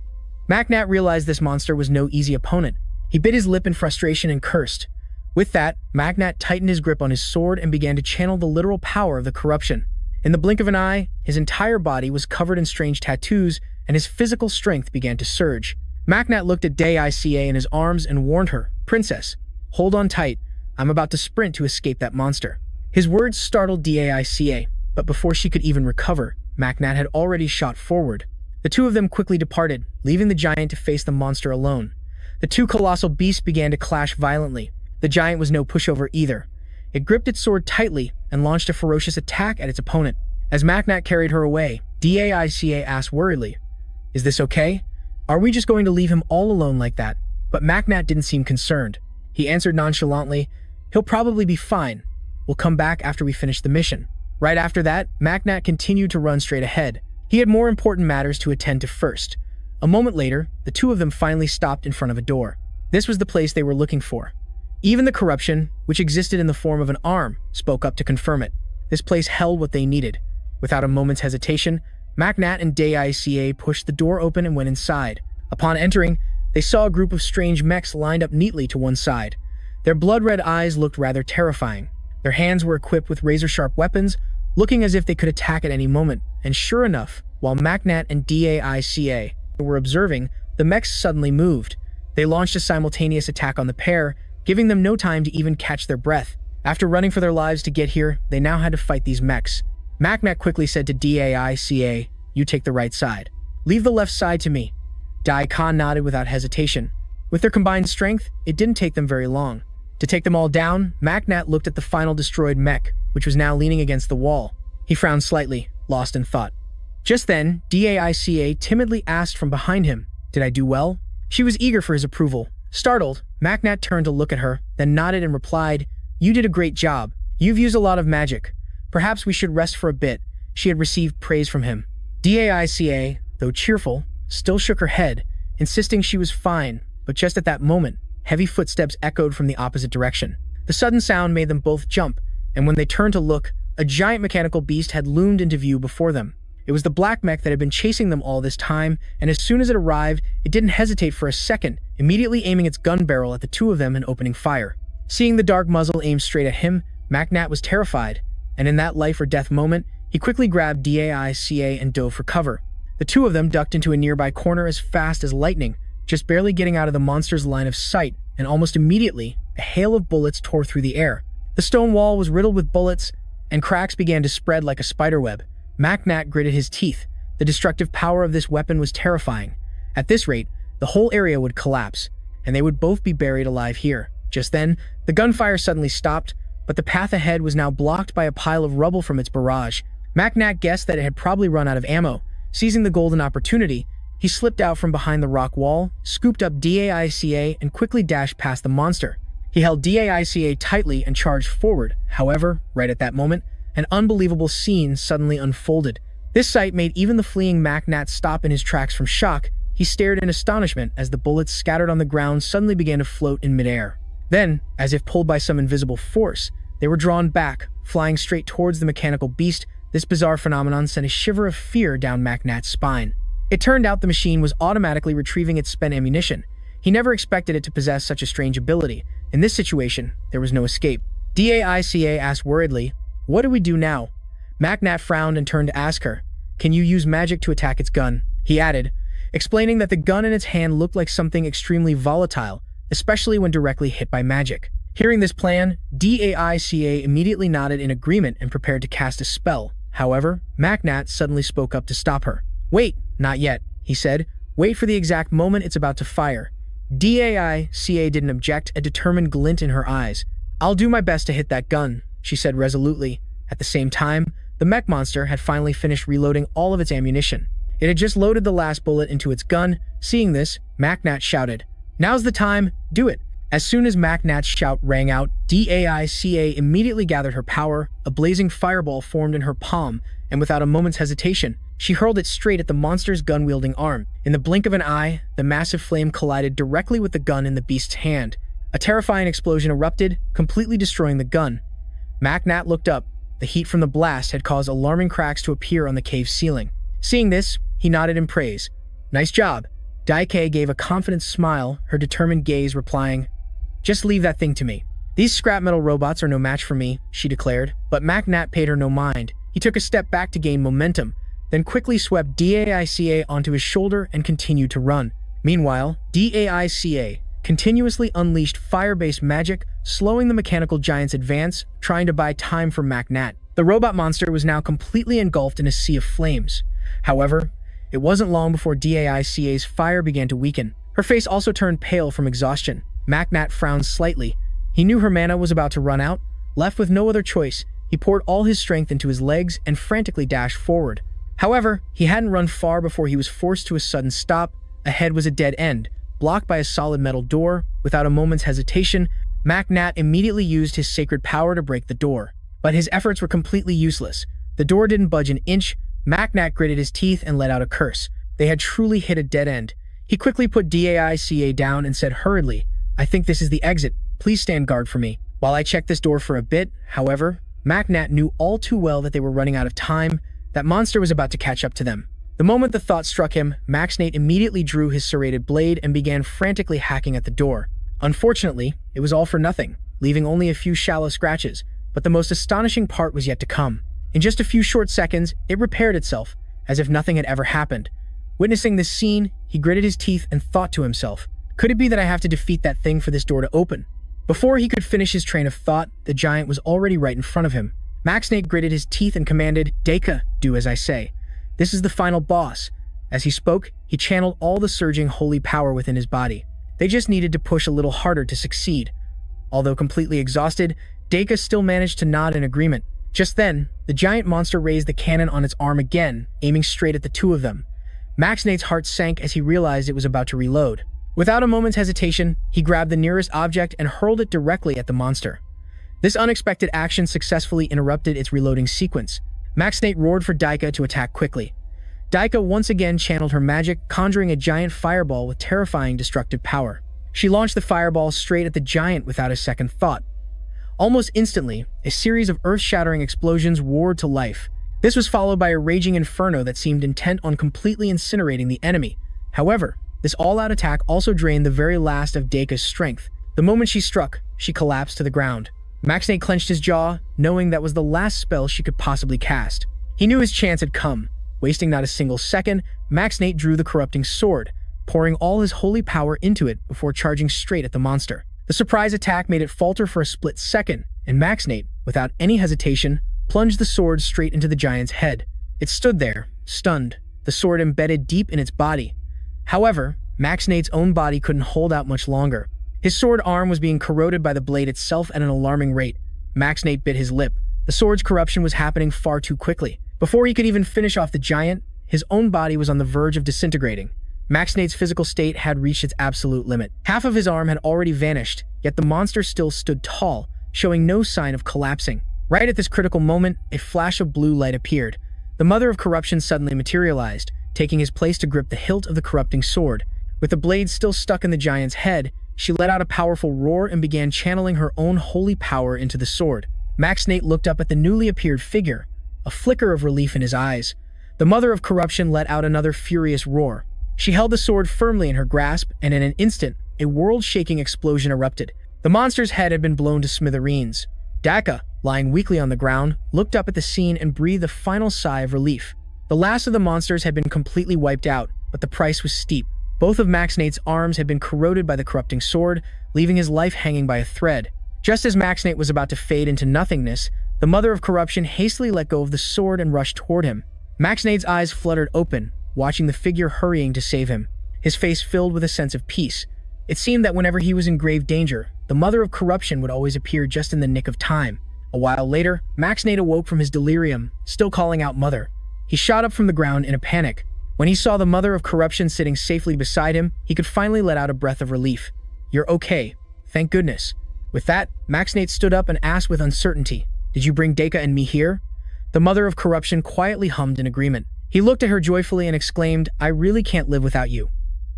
Maknat realized this monster was no easy opponent. He bit his lip in frustration and cursed. With that, Maknat tightened his grip on his sword and began to channel the literal power of the corruption. In the blink of an eye, his entire body was covered in strange tattoos, and his physical strength began to surge. Maknat looked at Daica in his arms and warned her, Princess, hold on tight. I'm about to sprint to escape that monster. His words startled Daica, but before she could even recover, Maknat had already shot forward. The two of them quickly departed, leaving the giant to face the monster alone. The two colossal beasts began to clash violently. The giant was no pushover either. It gripped its sword tightly and launched a ferocious attack at its opponent. As Maknat carried her away, Daica asked worriedly, Is this okay? Are we just going to leave him all alone like that? But Maknat didn't seem concerned. He answered nonchalantly, He'll probably be fine. We'll come back after we finish the mission. Right after that, Maknat continued to run straight ahead. He had more important matters to attend to first. A moment later, the two of them finally stopped in front of a door. This was the place they were looking for. Even the corruption, which existed in the form of an arm, spoke up to confirm it. This place held what they needed. Without a moment's hesitation, Maknat and Daica pushed the door open and went inside. Upon entering, they saw a group of strange mechs lined up neatly to one side. Their blood-red eyes looked rather terrifying. Their hands were equipped with razor-sharp weapons, looking as if they could attack at any moment. And sure enough, while Maknat and Daica were observing, the mechs suddenly moved. They launched a simultaneous attack on the pair, giving them no time to even catch their breath. After running for their lives to get here, they now had to fight these mechs. Maknat quickly said to Daica, You take the right side. Leave the left side to me. Daica nodded without hesitation. With their combined strength, it didn't take them very long. To take them all down, Maknat looked at the final destroyed mech, which was now leaning against the wall. He frowned slightly, lost in thought. Just then, Daica timidly asked from behind him, Did I do well? She was eager for his approval, Startled, Macnat turned to look at her, then nodded and replied, "You did a great job. You've used a lot of magic. Perhaps we should rest for a bit." She had received praise from him. Daica, though cheerful, still shook her head, insisting she was fine, but just at that moment, heavy footsteps echoed from the opposite direction. The sudden sound made them both jump, and when they turned to look, a giant mechanical beast had loomed into view before them. It was the black mech that had been chasing them all this time, and as soon as it arrived, it didn't hesitate for a second, immediately aiming its gun barrel at the two of them and opening fire. Seeing the dark muzzle aimed straight at him, Macnat was terrified, and in that life or death moment, he quickly grabbed Daica and dove for cover. The two of them ducked into a nearby corner as fast as lightning, just barely getting out of the monster's line of sight, and almost immediately, a hail of bullets tore through the air. The stone wall was riddled with bullets, and cracks began to spread like a spiderweb. Macnat gritted his teeth. The destructive power of this weapon was terrifying. At this rate, the whole area would collapse, and they would both be buried alive here. Just then, the gunfire suddenly stopped, but the path ahead was now blocked by a pile of rubble from its barrage. Macnat guessed that it had probably run out of ammo. Seizing the golden opportunity, he slipped out from behind the rock wall, scooped up Daica, and quickly dashed past the monster. He held Daica tightly and charged forward. However, right at that moment, an unbelievable scene suddenly unfolded. This sight made even the fleeing Macnat stop in his tracks from shock. He stared in astonishment as the bullets scattered on the ground suddenly began to float in midair. Then, as if pulled by some invisible force, they were drawn back, flying straight towards the mechanical beast. This bizarre phenomenon sent a shiver of fear down Macnat's spine. It turned out the machine was automatically retrieving its spent ammunition. He never expected it to possess such a strange ability. In this situation, there was no escape. Daica asked worriedly, "What do we do now?" Macnat frowned and turned to ask her, "Can you use magic to attack its gun?" He added, explaining that the gun in its hand looked like something extremely volatile, especially when directly hit by magic. Hearing this plan, Daica immediately nodded in agreement and prepared to cast a spell. However, Macnat suddenly spoke up to stop her. "Wait, not yet," he said. "Wait for the exact moment it's about to fire." Daica didn't object, a determined glint in her eyes. "I'll do my best to hit that gun," she said resolutely. At the same time, the mech monster had finally finished reloading all of its ammunition. It had just loaded the last bullet into its gun. Seeing this, Macnat shouted, "Now's the time, do it!" As soon as Macnat's shout rang out, Daica immediately gathered her power. A blazing fireball formed in her palm, and without a moment's hesitation, she hurled it straight at the monster's gun-wielding arm. In the blink of an eye, the massive flame collided directly with the gun in the beast's hand. A terrifying explosion erupted, completely destroying the gun. Macnat looked up. The heat from the blast had caused alarming cracks to appear on the cave's ceiling. Seeing this, he nodded in praise. "Nice job." Daica gave a confident smile, her determined gaze replying, "Just leave that thing to me. These scrap metal robots are no match for me," she declared. But Macnat paid her no mind. He took a step back to gain momentum, then quickly swept Daica onto his shoulder and continued to run. Meanwhile, Daica continuously unleashed fire-based magic, slowing the mechanical giant's advance, trying to buy time for Macnat. The robot monster was now completely engulfed in a sea of flames. However, it wasn't long before Daica's fire began to weaken. Her face also turned pale from exhaustion. Macnat frowned slightly. He knew her mana was about to run out. Left with no other choice, he poured all his strength into his legs and frantically dashed forward. However, he hadn't run far before he was forced to a sudden stop. Ahead was a dead end, blocked by a solid metal door. Without a moment's hesitation, Macnat immediately used his sacred power to break the door. But his efforts were completely useless. The door didn't budge an inch. Macnat gritted his teeth and let out a curse. They had truly hit a dead end. He quickly put Daica down and said hurriedly, "I think this is the exit. Please stand guard for me while I check this door for a bit." However, Macnat knew all too well that they were running out of time. That monster was about to catch up to them. The moment the thought struck him, Macnat immediately drew his serrated blade and began frantically hacking at the door. Unfortunately, it was all for nothing, leaving only a few shallow scratches. But the most astonishing part was yet to come. In just a few short seconds, it repaired itself, as if nothing had ever happened. Witnessing this scene, he gritted his teeth and thought to himself, "Could it be that I have to defeat that thing for this door to open?" Before he could finish his train of thought, the giant was already right in front of him. Macnat gritted his teeth and commanded, "Daica, do as I say. This is the final boss." As he spoke, he channeled all the surging holy power within his body. They just needed to push a little harder to succeed. Although completely exhausted, Daica still managed to nod in agreement. Just then, the giant monster raised the cannon on its arm again, aiming straight at the two of them. Macnat's heart sank as he realized it was about to reload. Without a moment's hesitation, he grabbed the nearest object and hurled it directly at the monster. This unexpected action successfully interrupted its reloading sequence. Maxnate roared for Daika to attack quickly. Daika once again channeled her magic, conjuring a giant fireball with terrifying destructive power. She launched the fireball straight at the giant without a second thought. Almost instantly, a series of earth-shattering explosions roared to life. This was followed by a raging inferno that seemed intent on completely incinerating the enemy. However, this all-out attack also drained the very last of Daika's strength. The moment she struck, she collapsed to the ground. Maxnate clenched his jaw, knowing that was the last spell she could possibly cast. He knew his chance had come. Wasting not a single second, Maxnate drew the corrupting sword, pouring all his holy power into it before charging straight at the monster. The surprise attack made it falter for a split second, and Maxnate, without any hesitation, plunged the sword straight into the giant's head. It stood there, stunned, the sword embedded deep in its body. However, Maxnate's own body couldn't hold out much longer. His sword arm was being corroded by the blade itself at an alarming rate. Maxnate bit his lip. The sword's corruption was happening far too quickly. Before he could even finish off the giant, his own body was on the verge of disintegrating. Maxnate's physical state had reached its absolute limit. Half of his arm had already vanished, yet the monster still stood tall, showing no sign of collapsing. Right at this critical moment, a flash of blue light appeared. The Mother of Corruption suddenly materialized, taking his place to grip the hilt of the corrupting sword. With the blade still stuck in the giant's head, she let out a powerful roar and began channeling her own holy power into the sword. Maxnate looked up at the newly appeared figure, a flicker of relief in his eyes. The Mother of Corruption let out another furious roar. She held the sword firmly in her grasp, and in an instant, a world-shaking explosion erupted. The monster's head had been blown to smithereens. Daika, lying weakly on the ground, looked up at the scene and breathed a final sigh of relief. The last of the monsters had been completely wiped out, but the price was steep. Both of Maxnate's arms had been corroded by the corrupting sword, leaving his life hanging by a thread. Just as Maxnate was about to fade into nothingness, the Mother of Corruption hastily let go of the sword and rushed toward him. Maxnate's eyes fluttered open, watching the figure hurrying to save him. His face filled with a sense of peace. It seemed that whenever he was in grave danger, the Mother of Corruption would always appear just in the nick of time. A while later, Maxnate awoke from his delirium, still calling out Mother. He shot up from the ground in a panic. When he saw the Mother of Corruption sitting safely beside him, he could finally let out a breath of relief. "You're okay. Thank goodness." With that, Maxnate stood up and asked with uncertainty, "Did you bring Daika and me here?" The Mother of Corruption quietly hummed in agreement. He looked at her joyfully and exclaimed, "I really can't live without you."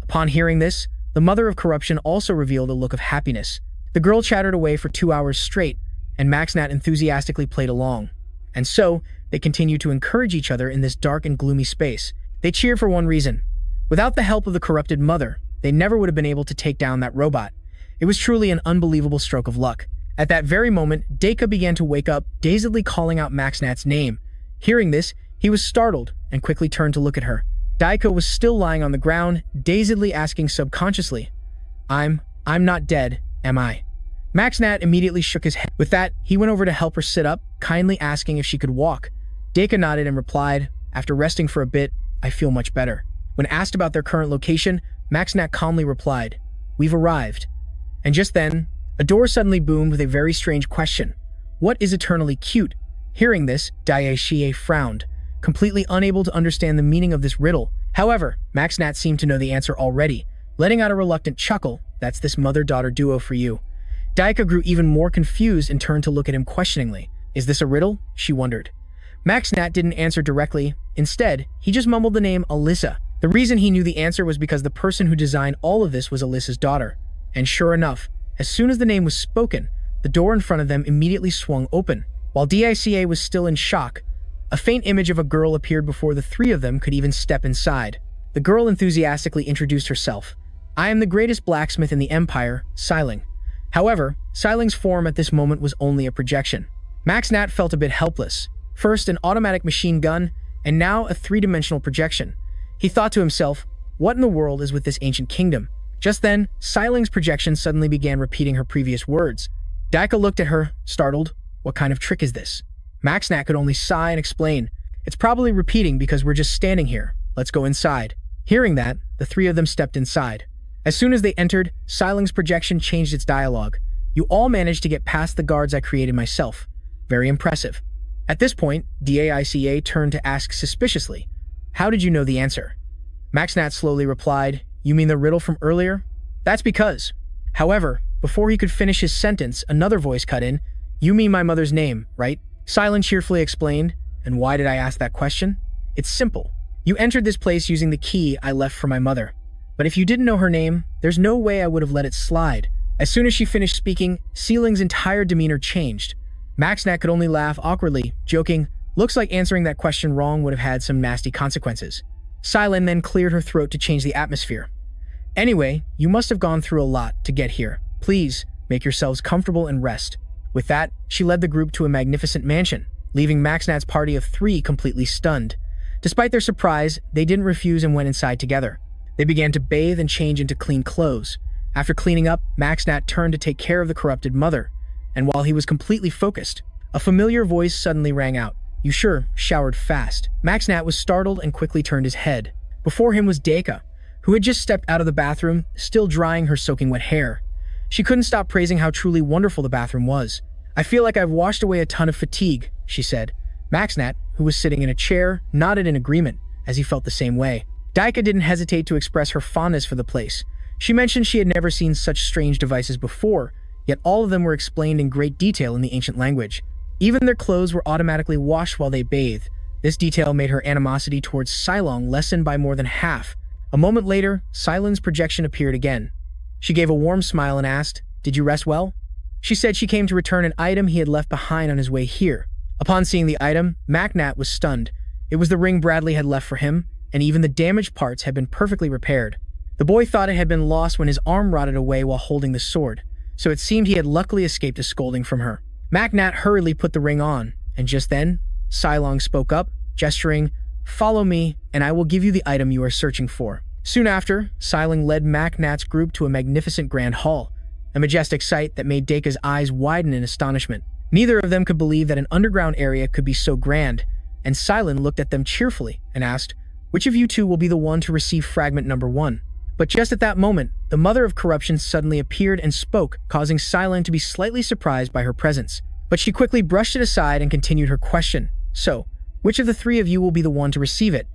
Upon hearing this, the Mother of Corruption also revealed a look of happiness. The girl chattered away for 2 hours straight, and Maxnate enthusiastically played along. And so, they continued to encourage each other in this dark and gloomy space. They cheered for one reason. Without the help of the corrupted mother, they never would have been able to take down that robot. It was truly an unbelievable stroke of luck. At that very moment, Daika began to wake up, dazedly calling out Maxnate's name. Hearing this, he was startled and quickly turned to look at her. Daika was still lying on the ground, dazedly asking subconsciously, I'm not dead, am I?" Maxnate immediately shook his head. With that, he went over to help her sit up, kindly asking if she could walk. Daika nodded and replied, "After resting for a bit, I feel much better." When asked about their current location, Maxnate calmly replied, "We've arrived." And just then, a door suddenly boomed with a very strange question. "What is eternally cute?" Hearing this, Daishie frowned, completely unable to understand the meaning of this riddle. However, Maxnate seemed to know the answer already, letting out a reluctant chuckle. "That's this mother-daughter duo for you." Daika grew even more confused and turned to look at him questioningly. "Is this a riddle?" she wondered. Maxnate didn't answer directly. Instead, he just mumbled the name Alyssa. The reason he knew the answer was because the person who designed all of this was Alyssa's daughter. And sure enough, as soon as the name was spoken, the door in front of them immediately swung open. While Dica was still in shock, a faint image of a girl appeared before the three of them could even step inside. The girl enthusiastically introduced herself. "I am the greatest blacksmith in the Empire, Xiling." However, Xiling's form at this moment was only a projection. Maxnate felt a bit helpless. First an automatic machine gun, and now a three-dimensional projection. He thought to himself, what in the world is with this ancient kingdom? Just then, Xiling's projection suddenly began repeating her previous words. Daika looked at her, startled. What kind of trick is this? Maxnate could only sigh and explain. "It's probably repeating because we're just standing here. Let's go inside." Hearing that, the three of them stepped inside. As soon as they entered, Xiling's projection changed its dialogue. "You all managed to get past the guards I created myself. Very impressive." At this point, Daica turned to ask suspiciously, "How did you know the answer?" Maxnate slowly replied, "You mean the riddle from earlier? That's because. However, before he could finish his sentence, another voice cut in. You mean my mother's name, right? Silent cheerfully explained. And why did I ask that question? It's simple. You entered this place using the key I left for my mother. But if you didn't know her name, there's no way I would have let it slide. As soon as she finished speaking, Sealing's entire demeanor changed. Maxnat could only laugh awkwardly, joking, looks like answering that question wrong would have had some nasty consequences. Silent then cleared her throat to change the atmosphere. Anyway, you must have gone through a lot to get here. Please, make yourselves comfortable and rest. With that, she led the group to a magnificent mansion, leaving Maxnat's party of 3 completely stunned. Despite their surprise, they didn't refuse and went inside together. They began to bathe and change into clean clothes. After cleaning up, Maxnat turned to take care of the corrupted mother. And while he was completely focused, a familiar voice suddenly rang out. You sure showered fast. Maxnat was startled and quickly turned his head. Before him was Deka, who had just stepped out of the bathroom, still drying her soaking wet hair. She couldn't stop praising how truly wonderful the bathroom was. I feel like I've washed away a ton of fatigue, she said. Maxnat, who was sitting in a chair, nodded in agreement, as he felt the same way. Deka didn't hesitate to express her fondness for the place. She mentioned she had never seen such strange devices before, yet all of them were explained in great detail in the ancient language. Even their clothes were automatically washed while they bathed. This detail made her animosity towards Silong lessen by more than half. A moment later, Silong's projection appeared again. She gave a warm smile and asked, Did you rest well? She said she came to return an item he had left behind on his way here. Upon seeing the item, Maxnat was stunned. It was the ring Bradley had left for him, and even the damaged parts had been perfectly repaired. The boy thought it had been lost when his arm rotted away while holding the sword, so it seemed he had luckily escaped a scolding from her. Maxnat hurriedly put the ring on, and just then, Silong spoke up, gesturing, Follow me, and I will give you the item you are searching for. Soon after, Silong led Maxnat's group to a magnificent grand hall, a majestic sight that made Deka's eyes widen in astonishment. Neither of them could believe that an underground area could be so grand, and Silong looked at them cheerfully and asked, Which of you two will be the one to receive fragment number 1? But just at that moment, the mother of corruption suddenly appeared and spoke, causing Silong to be slightly surprised by her presence. But she quickly brushed it aside and continued her question. So, which of the 3 of you will be the one to receive it?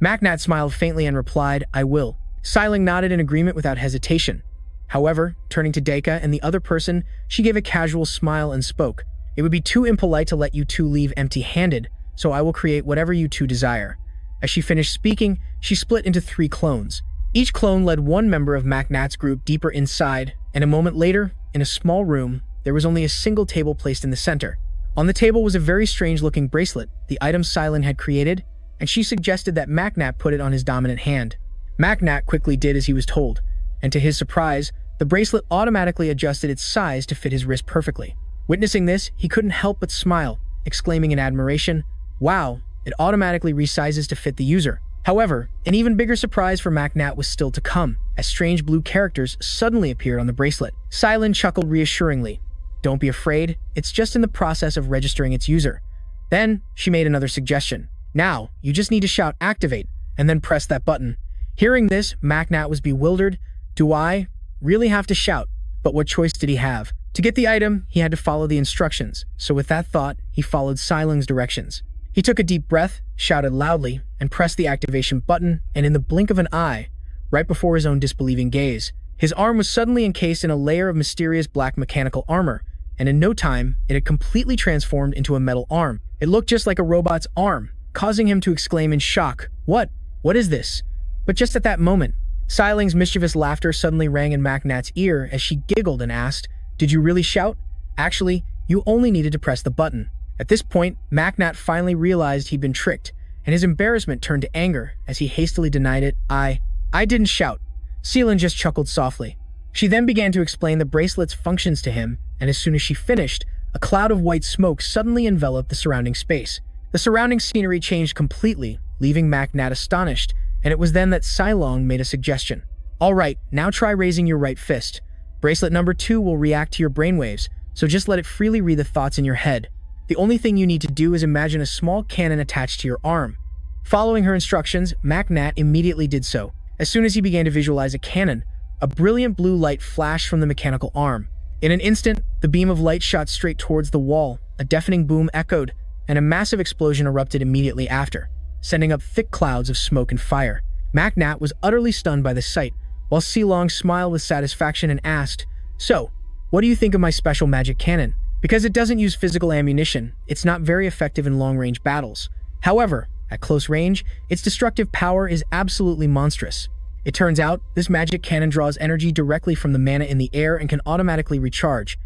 Maxnat smiled faintly and replied, I will. Silong nodded in agreement without hesitation. However, turning to Deka and the other person, she gave a casual smile and spoke. It would be too impolite to let you two leave empty-handed, so I will create whatever you two desire. As she finished speaking, she split into 3 clones. Each clone led one member of Maxnat's group deeper inside, and a moment later, in a small room, there was only a single table placed in the center. On the table was a very strange-looking bracelet, the item Silong had created, and she suggested that Maxnat put it on his dominant hand. Maxnat quickly did as he was told, and to his surprise, the bracelet automatically adjusted its size to fit his wrist perfectly. Witnessing this, he couldn't help but smile, exclaiming in admiration, Wow, it automatically resizes to fit the user. However, an even bigger surprise for Maxnat was still to come, as strange blue characters suddenly appeared on the bracelet. Silong chuckled reassuringly. Don't be afraid, it's just in the process of registering its user. Then, she made another suggestion. Now, you just need to shout activate, and then press that button. Hearing this, Maxnat was bewildered. Do I really have to shout? But what choice did he have? To get the item, he had to follow the instructions, so with that thought, he followed Silong's directions. He took a deep breath, shouted loudly, and pressed the activation button, and in the blink of an eye, right before his own disbelieving gaze, his arm was suddenly encased in a layer of mysterious black mechanical armor, and in no time, it had completely transformed into a metal arm. It looked just like a robot's arm, causing him to exclaim in shock, What? What is this? But just at that moment, Silong's mischievous laughter suddenly rang in Maxnat's ear as she giggled and asked, Did you really shout? Actually, you only needed to press the button. At this point, Maxnat finally realized he'd been tricked, and his embarrassment turned to anger as he hastily denied it. I didn't shout. Silong just chuckled softly. She then began to explain the bracelet's functions to him, and as soon as she finished, a cloud of white smoke suddenly enveloped the surrounding space. The surrounding scenery changed completely, leaving Maxnat astonished, and it was then that Silong made a suggestion. Alright, now try raising your right fist. Bracelet number 2 will react to your brainwaves, so just let it freely read the thoughts in your head. The only thing you need to do is imagine a small cannon attached to your arm. Following her instructions, Maxnat immediately did so. As soon as he began to visualize a cannon, a brilliant blue light flashed from the mechanical arm. In an instant, the beam of light shot straight towards the wall, a deafening boom echoed, and a massive explosion erupted immediately after, sending up thick clouds of smoke and fire. Maxnat was utterly stunned by the sight, while Silong smiled with satisfaction and asked, "So, what do you think of my special magic cannon? Because it doesn't use physical ammunition, it's not very effective in long-range battles. However, at close range, its destructive power is absolutely monstrous. It turns out, this magic cannon draws energy directly from the mana in the air and can automatically recharge."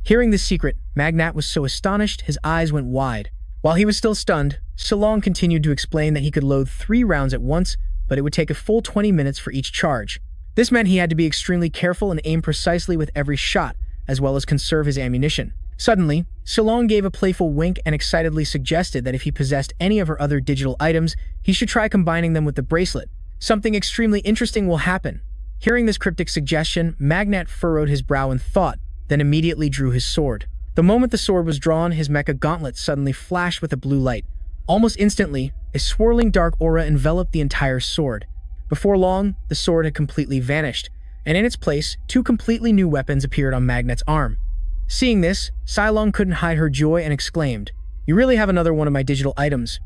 Hearing this secret, Magnat was so astonished his eyes went wide. While he was still stunned, Silong continued to explain that he could load 3 rounds at once, but it would take a full 20 minutes for each charge. This meant he had to be extremely careful and aim precisely with every shot, as well as conserve his ammunition. Suddenly, Silong gave a playful wink and excitedly suggested that if he possessed any of her other digital items, he should try combining them with the bracelet. Something extremely interesting will happen. Hearing this cryptic suggestion, Magnat furrowed his brow in thought, then immediately drew his sword. The moment the sword was drawn, his mecha gauntlet suddenly flashed with a blue light. Almost instantly, a swirling dark aura enveloped the entire sword. Before long, the sword had completely vanished, and in its place, 2 completely new weapons appeared on Magnat's arm. Seeing this, Silong couldn't hide her joy and exclaimed, "You really have another one of my digital items.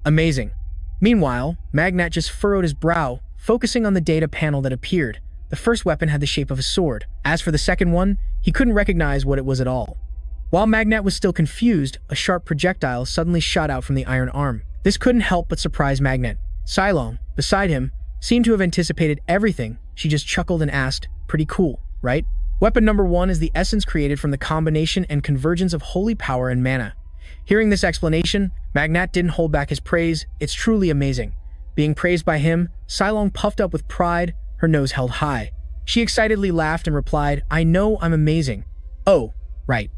Amazing." Meanwhile, Magnat just furrowed his brow, focusing on the data panel that appeared. The first weapon had the shape of a sword. As for the second one, he couldn't recognize what it was at all. While Magnat was still confused, a sharp projectile suddenly shot out from the iron arm. This couldn't help but surprise Magnat. Silong, beside him, seemed to have anticipated everything. She just chuckled and asked, "Pretty cool, right?" Weapon number 1 is the essence created from the combination and convergence of holy power and mana. Hearing this explanation, Magnat didn't hold back his praise. "It's truly amazing." Being praised by him, Silong puffed up with pride, her nose held high. She excitedly laughed and replied, "I know I'm amazing." "Oh, right.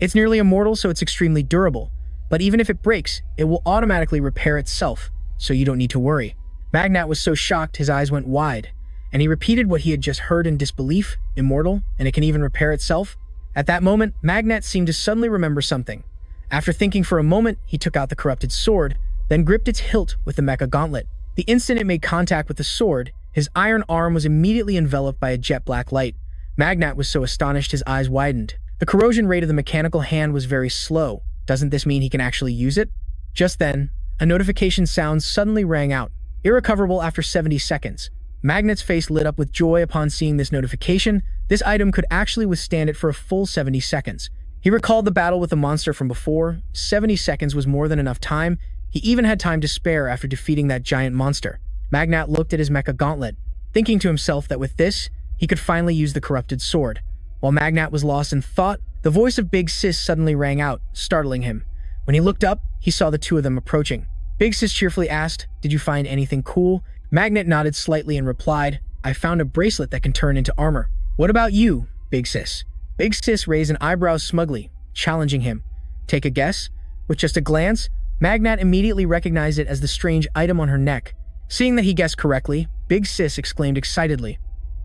It's nearly immortal, so it's extremely durable. But even if it breaks, it will automatically repair itself, so you don't need to worry." Magnat was so shocked his eyes went wide, and he repeated what he had just heard in disbelief. "Immortal, and it can even repair itself?" At that moment, Magnat seemed to suddenly remember something. After thinking for a moment, he took out the corrupted sword, then gripped its hilt with the mecha gauntlet. The instant it made contact with the sword, his iron arm was immediately enveloped by a jet black light. Magnat was so astonished his eyes widened. The corrosion rate of the mechanical hand was very slow. Doesn't this mean he can actually use it? Just then, a notification sound suddenly rang out. Irrecoverable after 70 seconds. Magnat's face lit up with joy upon seeing this notification. This item could actually withstand it for a full 70 seconds. He recalled the battle with the monster from before. 70 seconds was more than enough time. He even had time to spare after defeating that giant monster. Magnat looked at his mecha gauntlet, thinking to himself that with this, he could finally use the corrupted sword. While Magnat was lost in thought, the voice of Big Sis suddenly rang out, startling him. When he looked up, he saw the two of them approaching. Big Sis cheerfully asked, "Did you find anything cool?" Magnat nodded slightly and replied, "I found a bracelet that can turn into armor." "What about you, Big Sis?" Big Sis raised an eyebrow smugly, challenging him. "Take a guess?" With just a glance, Magnat immediately recognized it as the strange item on her neck. Seeing that he guessed correctly, Big Sis exclaimed excitedly,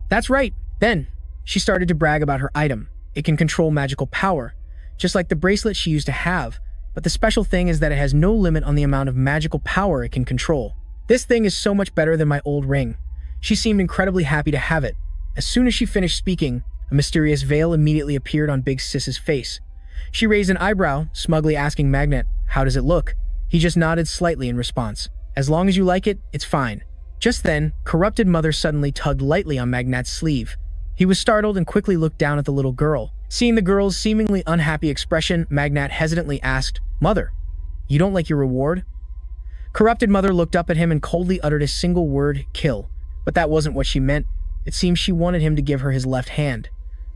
"That's right!" Then, she started to brag about her item. It can control magical power, just like the bracelet she used to have, but the special thing is that it has no limit on the amount of magical power it can control. "This thing is so much better than my old ring." She seemed incredibly happy to have it. As soon as she finished speaking, a mysterious veil immediately appeared on Big Sis's face. She raised an eyebrow, smugly asking Magnat, "How does it look?" He just nodded slightly in response. "As long as you like it, it's fine." Just then, Corrupted Mother suddenly tugged lightly on Magnat's sleeve. He was startled and quickly looked down at the little girl. Seeing the girl's seemingly unhappy expression, Magnat hesitantly asked, "Mother, you don't like your reward?" Corrupted Mother looked up at him and coldly uttered a single word, "Kill." But that wasn't what she meant. It seemed she wanted him to give her his left hand.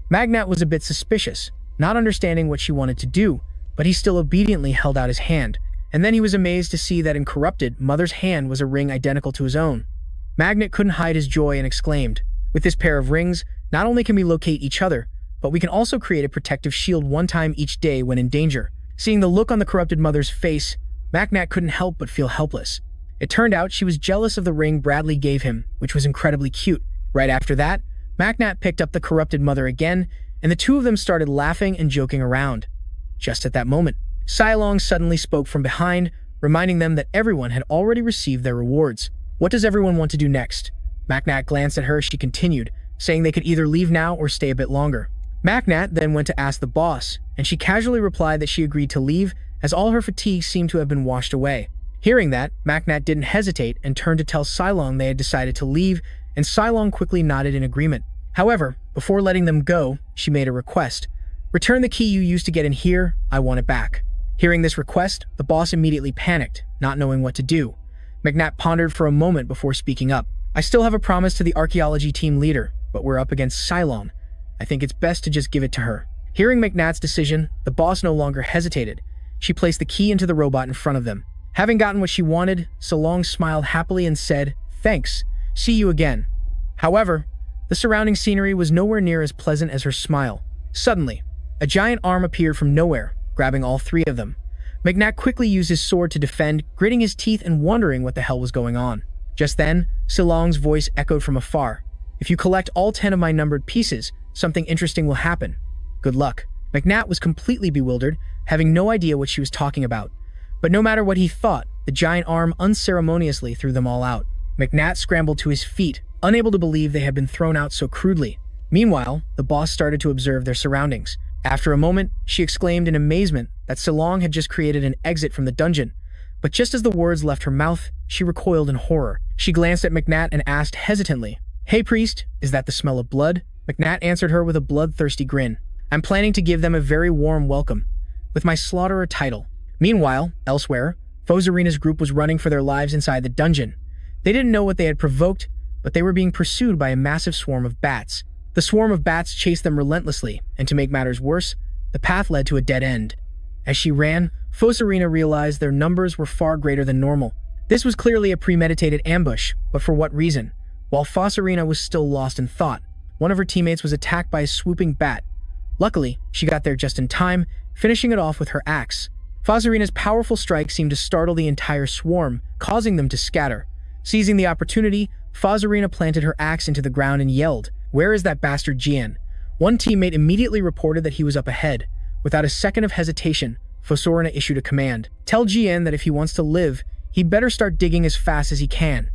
Magnat was a bit suspicious, not understanding what she wanted to do, but he still obediently held out his hand. And then he was amazed to see that in Corrupted Mother's hand was a ring identical to his own. Magnat couldn't hide his joy and exclaimed, "With this pair of rings, not only can we locate each other, but we can also create a protective shield one time each day when in danger." Seeing the look on the Corrupted Mother's face, Magnat couldn't help but feel helpless. It turned out she was jealous of the ring Bradley gave him, which was incredibly cute. Right after that, Magnat picked up the Corrupted Mother again, and the two of them started laughing and joking around. Just at that moment, Silong suddenly spoke from behind, reminding them that everyone had already received their rewards. "What does everyone want to do next?" Magnat glanced at her as she continued, saying they could either leave now or stay a bit longer. Magnat then went to ask the boss, and she casually replied that she agreed to leave, as all her fatigue seemed to have been washed away. Hearing that, Magnat didn't hesitate and turned to tell Silong they had decided to leave, and Cylon quickly nodded in agreement. However, before letting them go, she made a request. "Return the key you used to get in here, I want it back." Hearing this request, the boss immediately panicked, not knowing what to do. McNatt pondered for a moment before speaking up. "I still have a promise to the archaeology team leader, but we're up against Cylon. I think it's best to just give it to her." Hearing McNatt's decision, the boss no longer hesitated. She placed the key into the robot in front of them. Having gotten what she wanted, Cylon smiled happily and said, "Thanks. See you again." However, the surrounding scenery was nowhere near as pleasant as her smile. Suddenly, a giant arm appeared from nowhere, grabbing all three of them. McNatt quickly used his sword to defend, gritting his teeth and wondering what the hell was going on. Just then, Cylon's voice echoed from afar. "If you collect all 10 of my numbered pieces, something interesting will happen. Good luck." McNatt was completely bewildered, having no idea what she was talking about. But no matter what he thought, the giant arm unceremoniously threw them all out. McNatt scrambled to his feet, unable to believe they had been thrown out so crudely. Meanwhile, the boss started to observe their surroundings. After a moment, she exclaimed in amazement that Cylon had just created an exit from the dungeon. But just as the words left her mouth, she recoiled in horror. She glanced at McNatt and asked hesitantly, "Hey priest, is that the smell of blood?" McNatt answered her with a bloodthirsty grin. "I'm planning to give them a very warm welcome, with my slaughterer title." Meanwhile, elsewhere, Fozarina's group was running for their lives inside the dungeon. They didn't know what they had provoked, but they were being pursued by a massive swarm of bats. The swarm of bats chased them relentlessly, and to make matters worse, the path led to a dead end. As she ran, Fozarina realized their numbers were far greater than normal. This was clearly a premeditated ambush, but for what reason? While Fozarina was still lost in thought, one of her teammates was attacked by a swooping bat. Luckily, she got there just in time, finishing it off with her axe. Fozarina's powerful strike seemed to startle the entire swarm, causing them to scatter. Seizing the opportunity, Fozarina planted her axe into the ground and yelled, "Where is that bastard Jian?" One teammate immediately reported that he was up ahead. Without a second of hesitation, Fozarina issued a command. "Tell Jian that if he wants to live, he'd better start digging as fast as he can."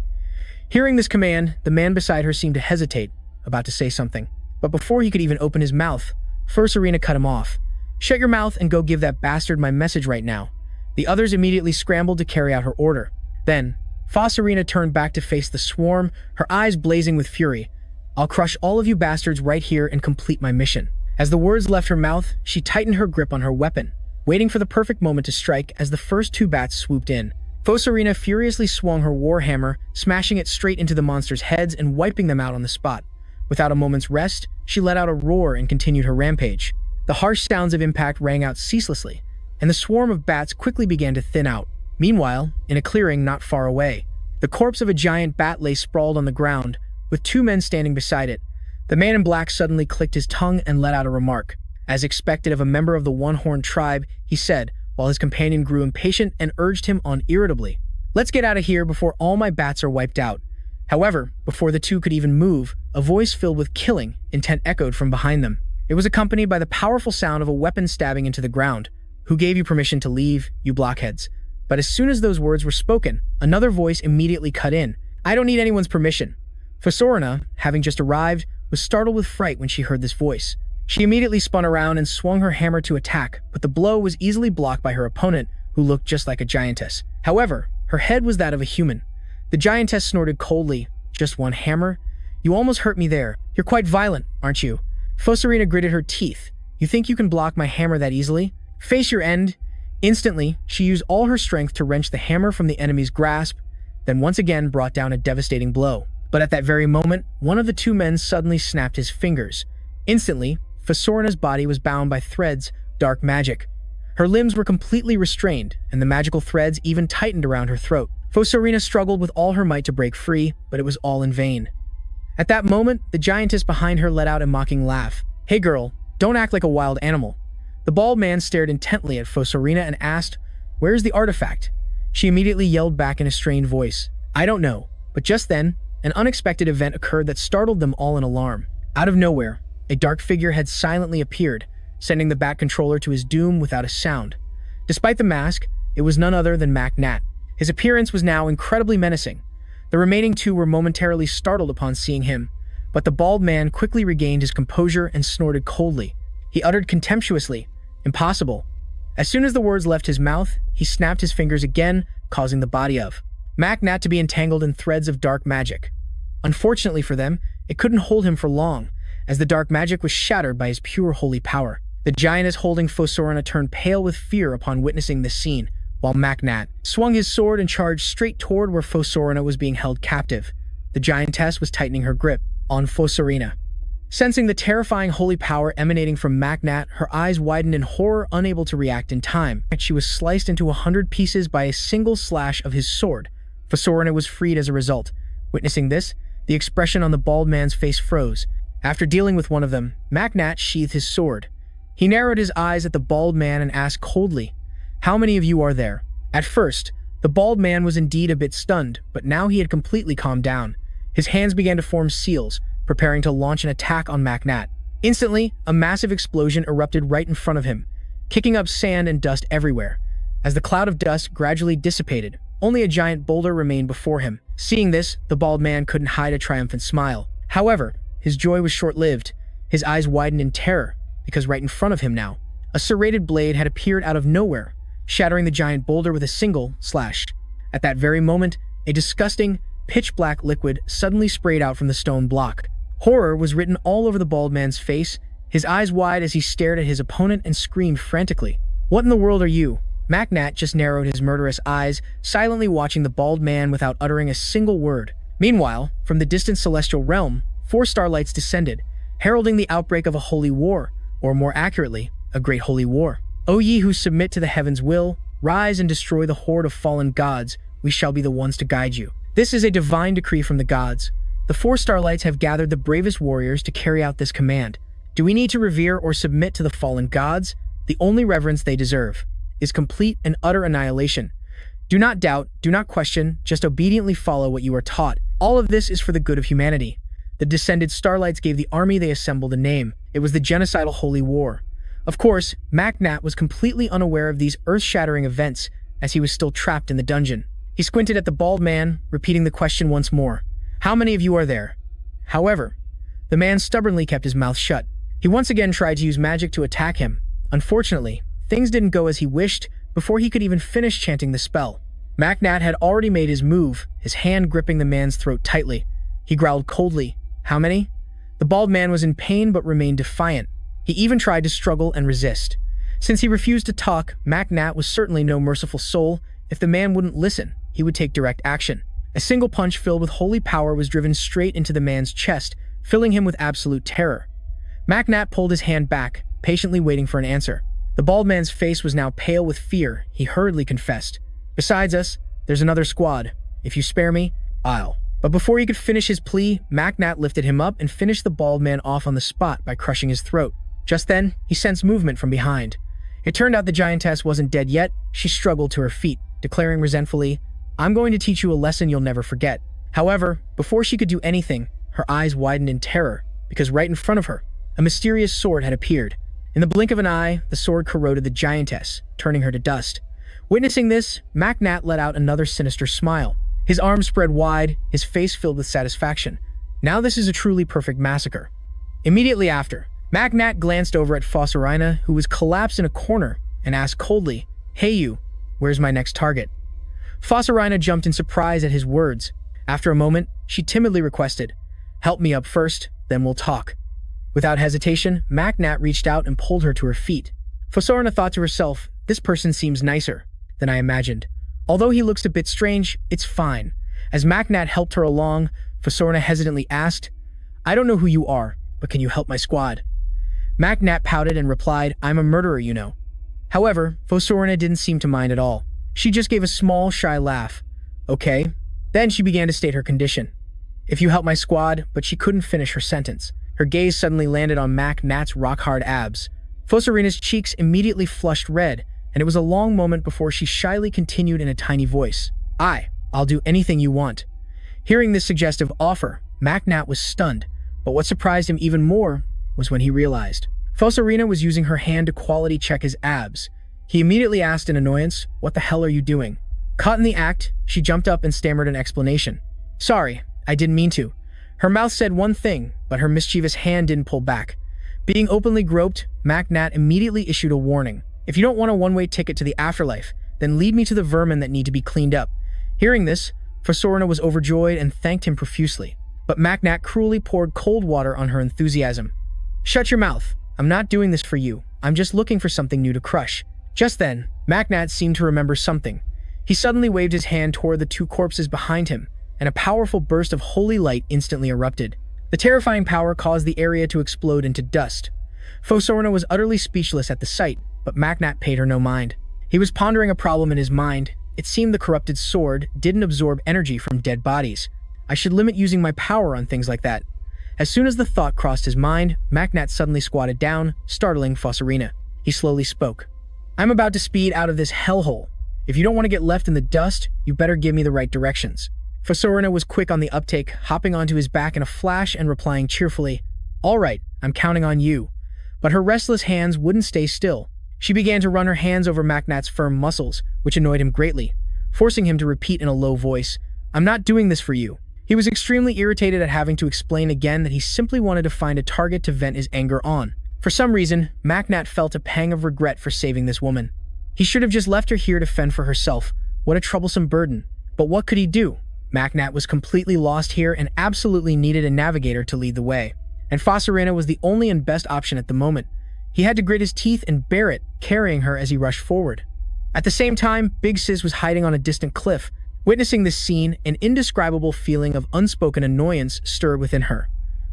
Hearing this command, the man beside her seemed to hesitate, about to say something. But before he could even open his mouth, Fozarina cut him off. "Shut your mouth and go give that bastard my message right now." The others immediately scrambled to carry out her order. Then, Fozarina turned back to face the swarm, her eyes blazing with fury. "I'll crush all of you bastards right here and complete my mission." As the words left her mouth, she tightened her grip on her weapon, waiting for the perfect moment to strike as the first two bats swooped in. Fozarina furiously swung her warhammer, smashing it straight into the monsters' heads and wiping them out on the spot. Without a moment's rest, she let out a roar and continued her rampage. The harsh sounds of impact rang out ceaselessly, and the swarm of bats quickly began to thin out. Meanwhile, in a clearing not far away, the corpse of a giant bat lay sprawled on the ground, with two men standing beside it. The man in black suddenly clicked his tongue and let out a remark. As expected of a member of the one-horned tribe, he said, while his companion grew impatient and urged him on irritably, "Let's get out of here before all my bats are wiped out." However, before the two could even move, a voice filled with killing intent echoed from behind them. It was accompanied by the powerful sound of a weapon stabbing into the ground. "Who gave you permission to leave, you blockheads?" But as soon as those words were spoken, another voice immediately cut in. "I don't need anyone's permission." Fozarina, having just arrived, was startled with fright when she heard this voice. She immediately spun around and swung her hammer to attack, but the blow was easily blocked by her opponent, who looked just like a giantess. However, her head was that of a human. The giantess snorted coldly. "Just one hammer? You almost hurt me there. You're quite violent, aren't you?" Fozarina gritted her teeth. "You think you can block my hammer that easily? Face your end." Instantly, she used all her strength to wrench the hammer from the enemy's grasp, then once again brought down a devastating blow. But at that very moment, one of the two men suddenly snapped his fingers. Instantly, Fozarina's body was bound by threads, dark magic. Her limbs were completely restrained, and the magical threads even tightened around her throat. Fozarina struggled with all her might to break free, but it was all in vain. At that moment, the giantess behind her let out a mocking laugh. "Hey girl, don't act like a wild animal." The bald man stared intently at Fozarina and asked, "Where's the artifact?" She immediately yelled back in a strained voice, "I don't know." But just then, an unexpected event occurred that startled them all in alarm. Out of nowhere, a dark figure had silently appeared, sending the Bat Controller to his doom without a sound. Despite the mask, it was none other than McNatt. His appearance was now incredibly menacing. The remaining two were momentarily startled upon seeing him, but the bald man quickly regained his composure and snorted coldly. He uttered contemptuously, "Impossible." As soon as the words left his mouth, he snapped his fingers again, causing the body of McNatt to be entangled in threads of dark magic. Unfortunately for them, it couldn't hold him for long, as the dark magic was shattered by his pure holy power. The giantess holding Fosorina turned pale with fear upon witnessing this scene, while Macnat swung his sword and charged straight toward where Fosorina was being held captive. The giantess was tightening her grip on Fosorina. Sensing the terrifying holy power emanating from Macnat, her eyes widened in horror, unable to react in time. She was sliced into 100 pieces by a single slash of his sword. Fosorina was freed as a result. Witnessing this, the expression on the bald man's face froze. After dealing with one of them, Macnat sheathed his sword. He narrowed his eyes at the bald man and asked coldly, "How many of you are there?" At first, the bald man was indeed a bit stunned, but now he had completely calmed down. His hands began to form seals, preparing to launch an attack on Macnat. Instantly, a massive explosion erupted right in front of him, kicking up sand and dust everywhere. As the cloud of dust gradually dissipated, only a giant boulder remained before him. Seeing this, the bald man couldn't hide a triumphant smile. However, his joy was short-lived. His eyes widened in terror, because right in front of him now, a serrated blade had appeared out of nowhere, shattering the giant boulder with a single slash. At that very moment, a disgusting, pitch-black liquid suddenly sprayed out from the stone block. Horror was written all over the bald man's face, his eyes wide as he stared at his opponent and screamed frantically. "What in the world are you?" Macnat just narrowed his murderous eyes, silently watching the bald man without uttering a single word. Meanwhile, from the distant celestial realm, 4 starlights descended, heralding the outbreak of a holy war, or more accurately, a great holy war. "O ye who submit to the heaven's will, rise and destroy the horde of fallen gods. We shall be the ones to guide you. This is a divine decree from the gods. The 4 starlights have gathered the bravest warriors to carry out this command. Do we need to revere or submit to the fallen gods? The only reverence they deserve is complete and utter annihilation. Do not doubt, do not question, just obediently follow what you are taught. All of this is for the good of humanity." The descended starlights gave the army they assembled a name. It was the genocidal holy war. Of course, Macnat was completely unaware of these earth-shattering events, as he was still trapped in the dungeon. He squinted at the bald man, repeating the question once more. "How many of you are there?" However, the man stubbornly kept his mouth shut. He once again tried to use magic to attack him. Unfortunately, things didn't go as he wished before he could even finish chanting the spell. Macnat had already made his move, his hand gripping the man's throat tightly. He growled coldly, "How many?" The bald man was in pain but remained defiant. He even tried to struggle and resist. Since he refused to talk, Macnat was certainly no merciful soul. If the man wouldn't listen, he would take direct action. A single punch filled with holy power was driven straight into the man's chest, filling him with absolute terror. Macnat pulled his hand back, patiently waiting for an answer. The bald man's face was now pale with fear. He hurriedly confessed, "Besides us, there's another squad. If you spare me, I'll..." But before he could finish his plea, Macnat lifted him up and finished the bald man off on the spot by crushing his throat. Just then, he sensed movement from behind. It turned out the giantess wasn't dead yet. She struggled to her feet, declaring resentfully, "I'm going to teach you a lesson you'll never forget." However, before she could do anything, her eyes widened in terror, because right in front of her, a mysterious sword had appeared. In the blink of an eye, the sword corroded the giantess, turning her to dust. Witnessing this, Macnat let out another sinister smile. His arms spread wide, his face filled with satisfaction. Now this is a truly perfect massacre. Immediately after, Macnat glanced over at Fosorina, who was collapsed in a corner, and asked coldly, "Hey you, where's my next target?" Fosorina jumped in surprise at his words. After a moment, she timidly requested, "Help me up first, then we'll talk." Without hesitation, Macnat reached out and pulled her to her feet. Fosorina thought to herself, "This person seems nicer than I imagined. Although he looks a bit strange, it's fine." As Macnat helped her along, Fosorina hesitantly asked, "I don't know who you are, but can you help my squad?" Macnat pouted and replied, "I'm a murderer, you know." However, Fosorina didn't seem to mind at all. She just gave a small, shy laugh. "Okay." Then she began to state her condition. "If you help my squad," but she couldn't finish her sentence. Her gaze suddenly landed on Macnat's rock-hard abs. Fosorina's cheeks immediately flushed red, and it was a long moment before she shyly continued in a tiny voice, I'll do anything you want." Hearing this suggestive offer, Macnat was stunned, but what surprised him even more was when he realized Fosorina was using her hand to quality check his abs. He immediately asked in annoyance, "What the hell are you doing?" Caught in the act, she jumped up and stammered an explanation. "Sorry, I didn't mean to." Her mouth said one thing, but her mischievous hand didn't pull back. Being openly groped, Macnat immediately issued a warning. "If you don't want a one-way ticket to the afterlife, then lead me to the vermin that need to be cleaned up." Hearing this, Fosorina was overjoyed and thanked him profusely. but Macnat cruelly poured cold water on her enthusiasm. "Shut your mouth. I'm not doing this for you. I'm just looking for something new to crush." Just then, Macnat seemed to remember something. He suddenly waved his hand toward the two corpses behind him, and a powerful burst of holy light instantly erupted. The terrifying power caused the area to explode into dust. Fosorna was utterly speechless at the sight, but Macnat paid her no mind. He was pondering a problem in his mind. It seemed the corrupted sword didn't absorb energy from dead bodies. I should limit using my power on things like that. As soon as the thought crossed his mind, Macnat suddenly squatted down, startling Fosorina. He slowly spoke. "I'm about to speed out of this hellhole. If you don't want to get left in the dust, you better give me the right directions." Fosorina was quick on the uptake, hopping onto his back in a flash and replying cheerfully, "All right, I'm counting on you." But her restless hands wouldn't stay still. She began to run her hands over Macnat's firm muscles, which annoyed him greatly, forcing him to repeat in a low voice, "I'm not doing this for you." He was extremely irritated at having to explain again that he simply wanted to find a target to vent his anger on. For some reason, Macnat felt a pang of regret for saving this woman. He should have just left her here to fend for herself. What a troublesome burden. But what could he do? Macnat was completely lost here and absolutely needed a navigator to lead the way. And Fosorina was the only and best option at the moment. He had to grit his teeth and bear it, carrying her as he rushed forward. At the same time, Big Sis was hiding on a distant cliff. Witnessing this scene, an indescribable feeling of unspoken annoyance stirred within her.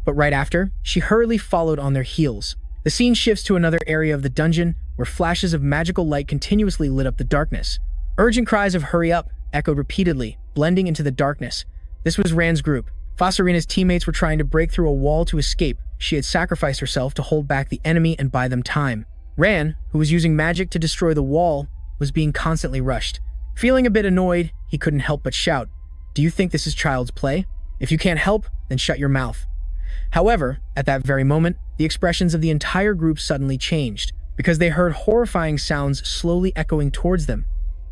But right after, she hurriedly followed on their heels. The scene shifts to another area of the dungeon, where flashes of magical light continuously lit up the darkness. Urgent cries of "hurry up" echoed repeatedly, blending into the darkness. This was Rand's group. Fosorina's teammates were trying to break through a wall to escape. She had sacrificed herself to hold back the enemy and buy them time. Rand, who was using magic to destroy the wall, was being constantly rushed. Feeling a bit annoyed, he couldn't help but shout, "Do you think this is child's play? If you can't help, then shut your mouth." However, at that very moment, the expressions of the entire group suddenly changed, because they heard horrifying sounds slowly echoing towards them.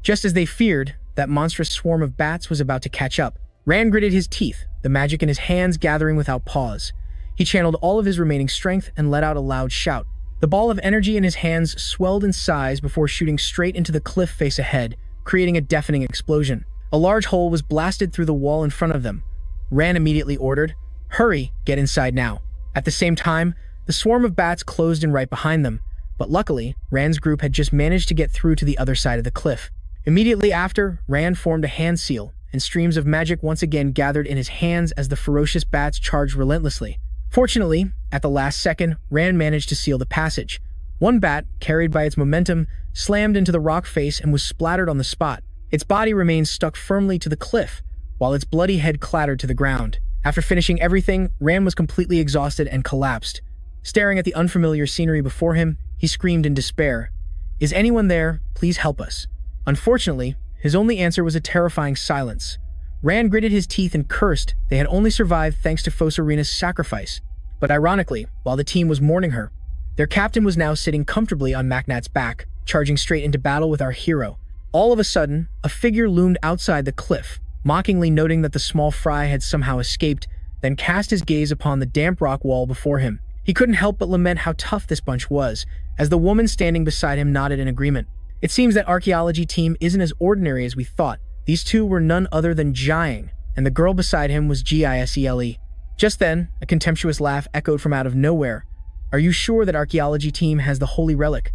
Just as they feared, that monstrous swarm of bats was about to catch up. Rand gritted his teeth, the magic in his hands gathering without pause. He channeled all of his remaining strength and let out a loud shout. The ball of energy in his hands swelled in size before shooting straight into the cliff face ahead, creating a deafening explosion. A large hole was blasted through the wall in front of them. Rand immediately ordered, "Hurry, get inside now." At the same time, the swarm of bats closed in right behind them, but luckily, Rand's group had just managed to get through to the other side of the cliff. Immediately after, Rand formed a hand seal, and streams of magic once again gathered in his hands as the ferocious bats charged relentlessly. Fortunately, at the last second, Rand managed to seal the passage. One bat, carried by its momentum, slammed into the rock face and was splattered on the spot. Its body remained stuck firmly to the cliff, while its bloody head clattered to the ground. After finishing everything, Rand was completely exhausted and collapsed. Staring at the unfamiliar scenery before him, he screamed in despair, "Is anyone there? Please help us." Unfortunately, his only answer was a terrifying silence. Rand gritted his teeth and cursed they had only survived thanks to Fosorina's sacrifice. But ironically, while the team was mourning her, their captain was now sitting comfortably on Macnat's back, charging straight into battle with our hero. All of a sudden, a figure loomed outside the cliff, mockingly noting that the small fry had somehow escaped, then cast his gaze upon the damp rock wall before him. He couldn't help but lament how tough this bunch was, as the woman standing beside him nodded in agreement. It seems that archaeology team isn't as ordinary as we thought. These two were none other than Jiang, and the girl beside him was Gisele. Just then, a contemptuous laugh echoed from out of nowhere. "Are you sure that archaeology team has the holy relic?"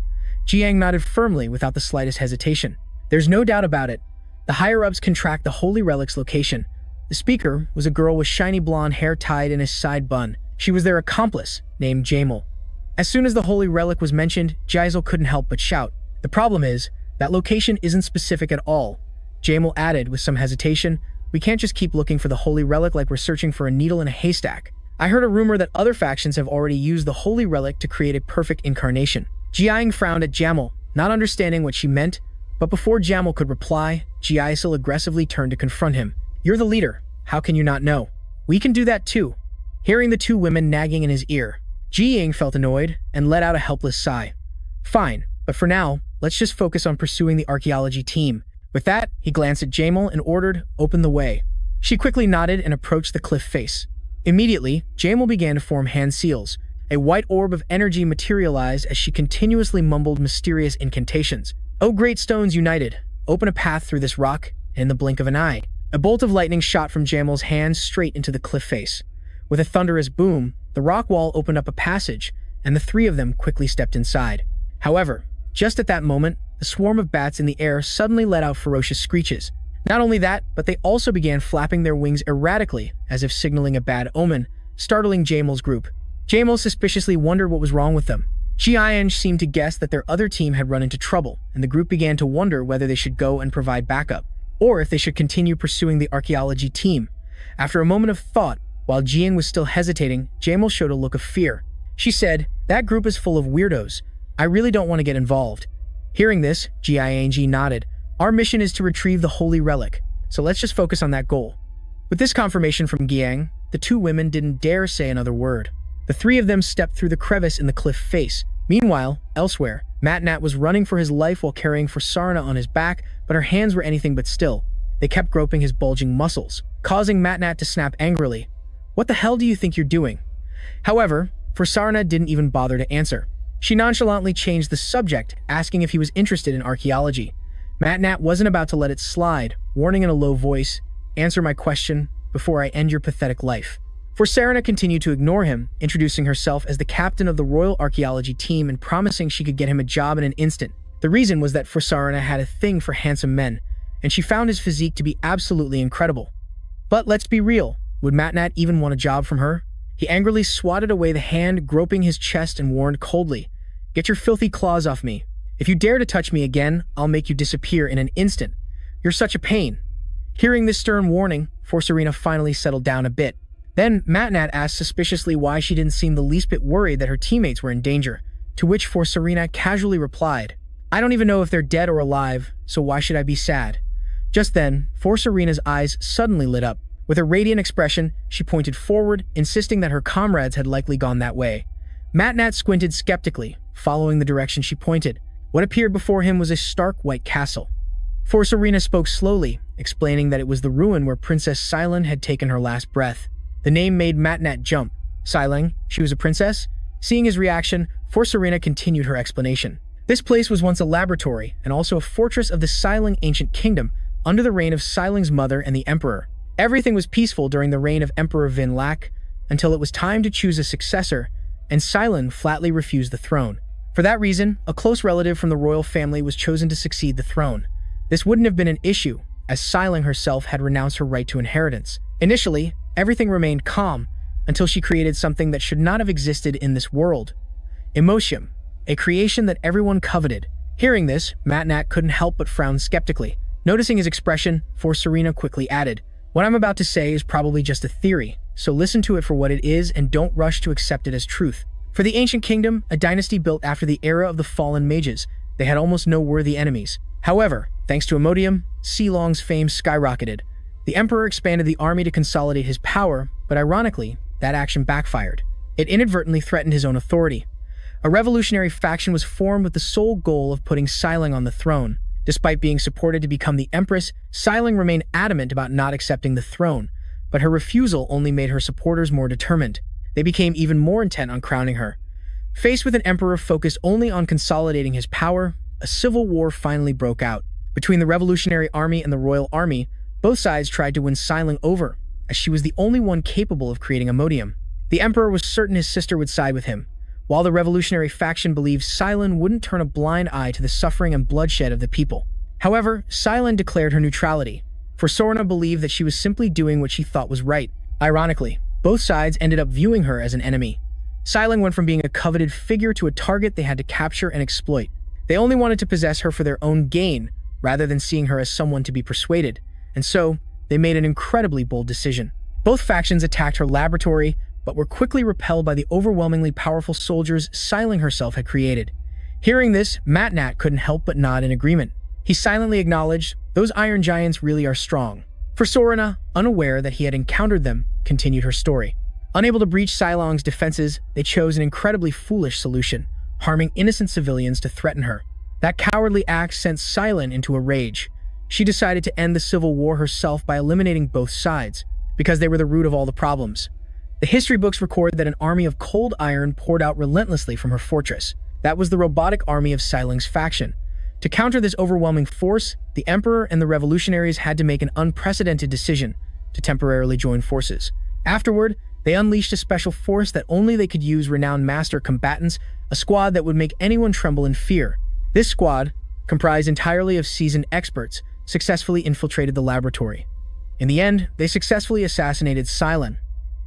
Jiang nodded firmly without the slightest hesitation. "There's no doubt about it. The higher-ups can track the holy relic's location." The speaker was a girl with shiny blonde hair tied in a side bun. She was their accomplice, named Jamel. As soon as the holy relic was mentioned, Gisele couldn't help but shout, "The problem is, that location isn't specific at all." Jamel added with some hesitation, "We can't just keep looking for the holy relic like we're searching for a needle in a haystack. I heard a rumor that other factions have already used the holy relic to create a perfect incarnation." Jiang frowned at Jamel, not understanding what she meant, but before Jamel could reply, Gisele aggressively turned to confront him. "You're the leader. How can you not know? We can do that too." Hearing the two women nagging in his ear, Jiang felt annoyed and let out a helpless sigh. "Fine, but for now, let's just focus on pursuing the archaeology team." With that, he glanced at Jamel and ordered, "Open the way." She quickly nodded and approached the cliff face. Immediately, Jamel began to form hand seals. A white orb of energy materialized as she continuously mumbled mysterious incantations. "O great stones united, open a path through this rock, and in the blink of an eye." A bolt of lightning shot from Jamel's hand straight into the cliff face. With a thunderous boom, the rock wall opened up a passage, and the three of them quickly stepped inside. However, just at that moment, a swarm of bats in the air suddenly let out ferocious screeches. Not only that, but they also began flapping their wings erratically, as if signaling a bad omen, startling Jamal's group. Jamal suspiciously wondered what was wrong with them. Jian seemed to guess that their other team had run into trouble, and the group began to wonder whether they should go and provide backup, or if they should continue pursuing the archaeology team. After a moment of thought, while Jian was still hesitating, Jamal showed a look of fear. She said, "That group is full of weirdos. I really don't want to get involved." Hearing this, Jiang nodded. "Our mission is to retrieve the holy relic, so let's just focus on that goal." With this confirmation from Giang, the two women didn't dare say another word. The three of them stepped through the crevice in the cliff face. Meanwhile, elsewhere, Matnat was running for his life while carrying Forsarna on his back, but her hands were anything but still. They kept groping his bulging muscles, causing Matnat to snap angrily. "What the hell do you think you're doing?" However, Forsarna didn't even bother to answer. She nonchalantly changed the subject, asking if he was interested in archaeology. Matnat wasn't about to let it slide, warning in a low voice, "Answer my question before I end your pathetic life." Forsarna continued to ignore him, introducing herself as the captain of the Royal Archaeology team and promising she could get him a job in an instant. The reason was that Forsarna had a thing for handsome men, and she found his physique to be absolutely incredible. But let's be real, would Matnat even want a job from her? He angrily swatted away the hand groping his chest and warned coldly, "Get your filthy claws off me. If you dare to touch me again, I'll make you disappear in an instant. You're such a pain." Hearing this stern warning, Forsarina finally settled down a bit. Then Matnat asked suspiciously why she didn't seem the least bit worried that her teammates were in danger, to which Forsarina casually replied, "I don't even know if they're dead or alive, so why should I be sad?" Just then, Forsarina's eyes suddenly lit up. With a radiant expression, she pointed forward, insisting that her comrades had likely gone that way. Matnat squinted skeptically, following the direction she pointed. What appeared before him was a stark white castle. Forsarina spoke slowly, explaining that it was the ruin where Princess Silen had taken her last breath. The name made Matnat jump. Silen? She was a princess? Seeing his reaction, Forsarina continued her explanation. This place was once a laboratory, and also a fortress of the Siling ancient kingdom, under the reign of Siling's mother and the emperor. Everything was peaceful during the reign of Emperor Vin Lac, until it was time to choose a successor, and Silen flatly refused the throne. For that reason, a close relative from the royal family was chosen to succeed the throne. This wouldn't have been an issue, as Siling herself had renounced her right to inheritance. Initially, everything remained calm, until she created something that should not have existed in this world. Emotium, a creation that everyone coveted. Hearing this, Matnat couldn't help but frown skeptically. Noticing his expression, Forsarina quickly added, "What I'm about to say is probably just a theory, so listen to it for what it is and don't rush to accept it as truth. For the ancient kingdom, a dynasty built after the era of the fallen mages, they had almost no worthy enemies. However, thanks to Emotium, Silong's fame skyrocketed. The emperor expanded the army to consolidate his power, but ironically, that action backfired. It inadvertently threatened his own authority. A revolutionary faction was formed with the sole goal of putting Siling on the throne. Despite being supported to become the empress, Siling remained adamant about not accepting the throne, but her refusal only made her supporters more determined. They became even more intent on crowning her. Faced with an emperor focused only on consolidating his power, a civil war finally broke out. Between the revolutionary army and the royal army, both sides tried to win Siling over, as she was the only one capable of creating Emotium. The emperor was certain his sister would side with him, while the revolutionary faction believed Silen wouldn't turn a blind eye to the suffering and bloodshed of the people. However, Silen declared her neutrality, for Sorna believed that she was simply doing what she thought was right. Ironically, both sides ended up viewing her as an enemy. Silen went from being a coveted figure to a target they had to capture and exploit. They only wanted to possess her for their own gain, rather than seeing her as someone to be persuaded, and so they made an incredibly bold decision. Both factions attacked her laboratory, but were quickly repelled by the overwhelmingly powerful soldiers Siling herself had created. Hearing this, Matnat couldn't help but nod in agreement. He silently acknowledged, "Those iron giants really are strong." For Sorna, unaware that he had encountered them, continued her story. Unable to breach Silong's defenses, they chose an incredibly foolish solution, harming innocent civilians to threaten her. That cowardly act sent Silen into a rage. She decided to end the civil war herself by eliminating both sides, because they were the root of all the problems. The history books record that an army of cold iron poured out relentlessly from her fortress. That was the robotic army of Siling's faction. To counter this overwhelming force, the Emperor and the revolutionaries had to make an unprecedented decision to temporarily join forces. Afterward, They unleashed a special force that only they could use, renowned master combatants, a squad that would make anyone tremble in fear. This squad, comprised entirely of seasoned experts, successfully infiltrated the laboratory. In the end, they successfully assassinated Silen.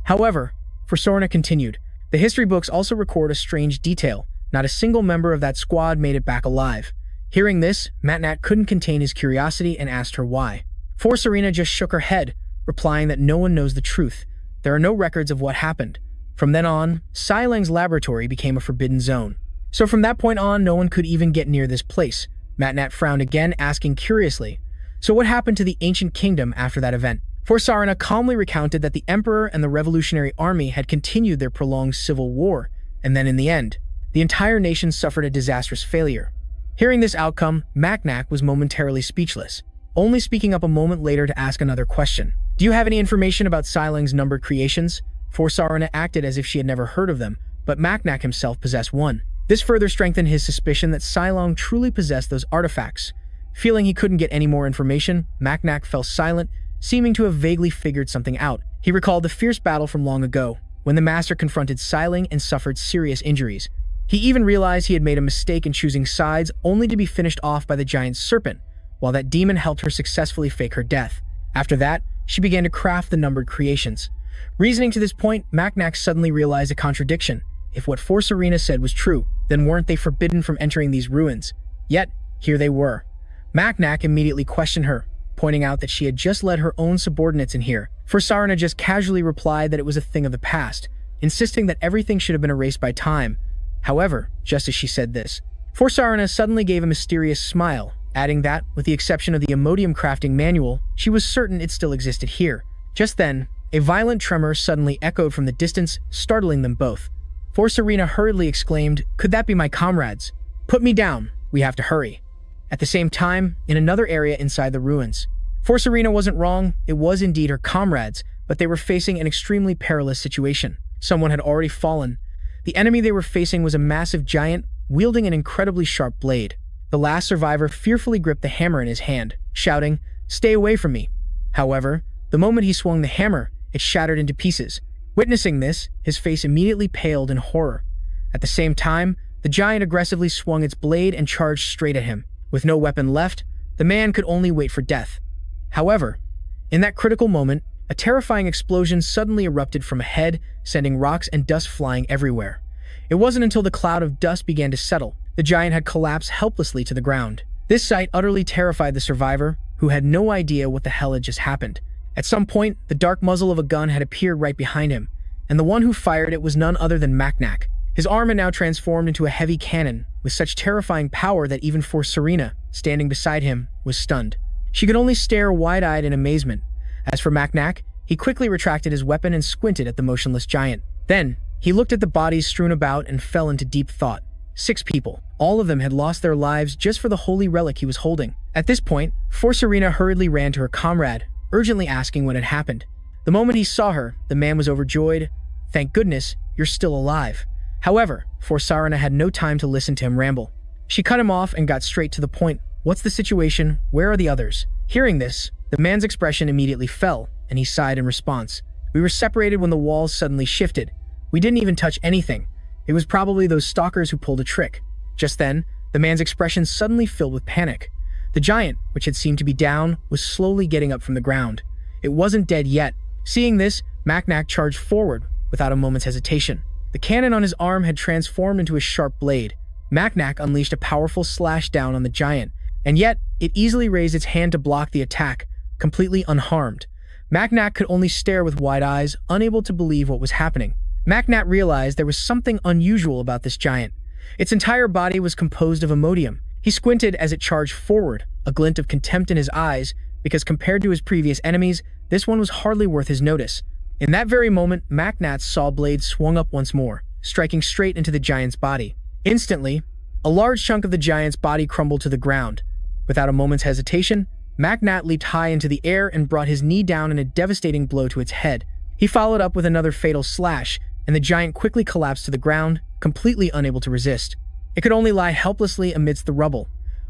However, Forsorna continued, the history books also record a strange detail. Not a single member of that squad made it back alive. Hearing this, Matnat couldn't contain his curiosity and asked her why. Forsorna just shook her head, replying that no one knows the truth. There are no records of what happened. From then on, Silang's laboratory became a forbidden zone. So from that point on, no one could even get near this place. Matnat frowned again, asking curiously, so what happened to the ancient kingdom after that event? Forsorna calmly recounted that the Emperor and the Revolutionary Army had continued their prolonged civil war, and then in the end, the entire nation suffered a disastrous failure. Hearing this outcome, Macnac was momentarily speechless, only speaking up a moment later to ask another question. Do you have any information about Silang's numbered creations? Forsorna acted as if she had never heard of them, but Macnac himself possessed one. This further strengthened his suspicion that Silang truly possessed those artifacts. Feeling he couldn't get any more information, Macnac fell silent, seeming to have vaguely figured something out. He recalled the fierce battle from long ago, when the master confronted Silang and suffered serious injuries. He even realized he had made a mistake in choosing sides, only to be finished off by the giant serpent, while that demon helped her successfully fake her death. After that, she began to craft the numbered creations. Reasoning to this point, Macnac suddenly realized a contradiction. If what Forsorna said was true, then weren't they forbidden from entering these ruins? Yet, here they were. Macnac immediately questioned her, pointing out that she had just led her own subordinates in here. Forsorna just casually replied that it was a thing of the past, insisting that everything should have been erased by time. However, just as she said this, Forsorna suddenly gave a mysterious smile, adding that, with the exception of the Emodium crafting manual, she was certain it still existed here. Just then, a violent tremor suddenly echoed from the distance, startling them both. Forsorna hurriedly exclaimed, "Could that be my comrades? Put me down, we have to hurry." At the same time, in another area inside the ruins, Forsorna wasn't wrong, it was indeed her comrades, but they were facing an extremely perilous situation. Someone had already fallen. The enemy they were facing was a massive giant, wielding an incredibly sharp blade. The last survivor fearfully gripped the hammer in his hand, shouting, "Stay away from me." However, the moment he swung the hammer, it shattered into pieces. Witnessing this, his face immediately paled in horror. At the same time, the giant aggressively swung its blade and charged straight at him. With no weapon left, the man could only wait for death. However, in that critical moment, a terrifying explosion suddenly erupted from ahead, sending rocks and dust flying everywhere. It wasn't until the cloud of dust began to settle, the giant had collapsed helplessly to the ground. This sight utterly terrified the survivor, who had no idea what the hell had just happened. At some point, the dark muzzle of a gun had appeared right behind him, and the one who fired it was none other than Macnac. His arm had now transformed into a heavy cannon, with such terrifying power that even Forsorna, standing beside him, was stunned. She could only stare wide-eyed in amazement. As for Macnac, he quickly retracted his weapon and squinted at the motionless giant. Then, he looked at the bodies strewn about and fell into deep thought. 6 people. All of them had lost their lives just for the holy relic he was holding. At this point, Forsorna hurriedly ran to her comrade, urgently asking what had happened. The moment he saw her, the man was overjoyed. "Thank goodness, you're still alive." However, Forsorna had no time to listen to him ramble. She cut him off and got straight to the point. "What's the situation? Where are the others?" Hearing this, the man's expression immediately fell, and he sighed in response. "We were separated when the walls suddenly shifted. We didn't even touch anything. It was probably those stalkers who pulled a trick." Just then, the man's expression suddenly filled with panic. The giant, which had seemed to be down, was slowly getting up from the ground. It wasn't dead yet. Seeing this, Macnac charged forward, without a moment's hesitation. The cannon on his arm had transformed into a sharp blade. Macnac unleashed a powerful slash down on the giant, and yet, it easily raised its hand to block the attack, completely unharmed. Macnac could only stare with wide eyes, unable to believe what was happening. Macnac realized there was something unusual about this giant. Its entire body was composed of Emodium. He squinted as it charged forward, a glint of contempt in his eyes, because compared to his previous enemies, this one was hardly worth his notice. In that very moment, Macnac's saw blade swung up once more, striking straight into the giant's body. Instantly, a large chunk of the giant's body crumbled to the ground. Without a moment's hesitation, Macnac leaped high into the air and brought his knee down in a devastating blow to its head. He followed up with another fatal slash, and the giant quickly collapsed to the ground, completely unable to resist. It could only lie helplessly amidst the rubble.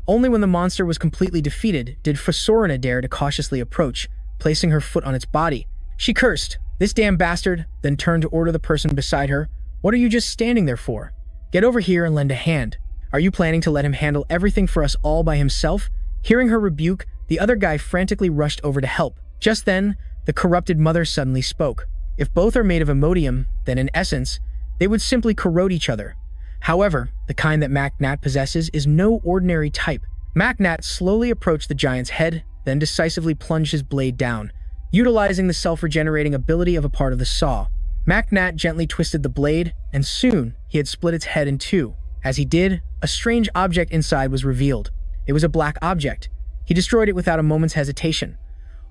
Only when the monster was completely defeated did Forsorna dare to cautiously approach, placing her foot on its body. She cursed, This damn bastard then turned to order the person beside her. What are you just standing there for? Get over here and lend a hand. Are you planning to let him handle everything for us all by himself? Hearing her rebuke, the other guy frantically rushed over to help. Just then, the corrupted mother suddenly spoke. If both are made of emodium, then in essence, they would simply corrode each other. However, the kind that Macnat possesses is no ordinary type. Macnat slowly approached the giant's head, then decisively plunged his blade down, utilizing the self-regenerating ability of a part of the saw. Macnat gently twisted the blade, and soon he had split its head in two. As he did, a strange object inside was revealed. It was a black object. He destroyed it without a moment's hesitation.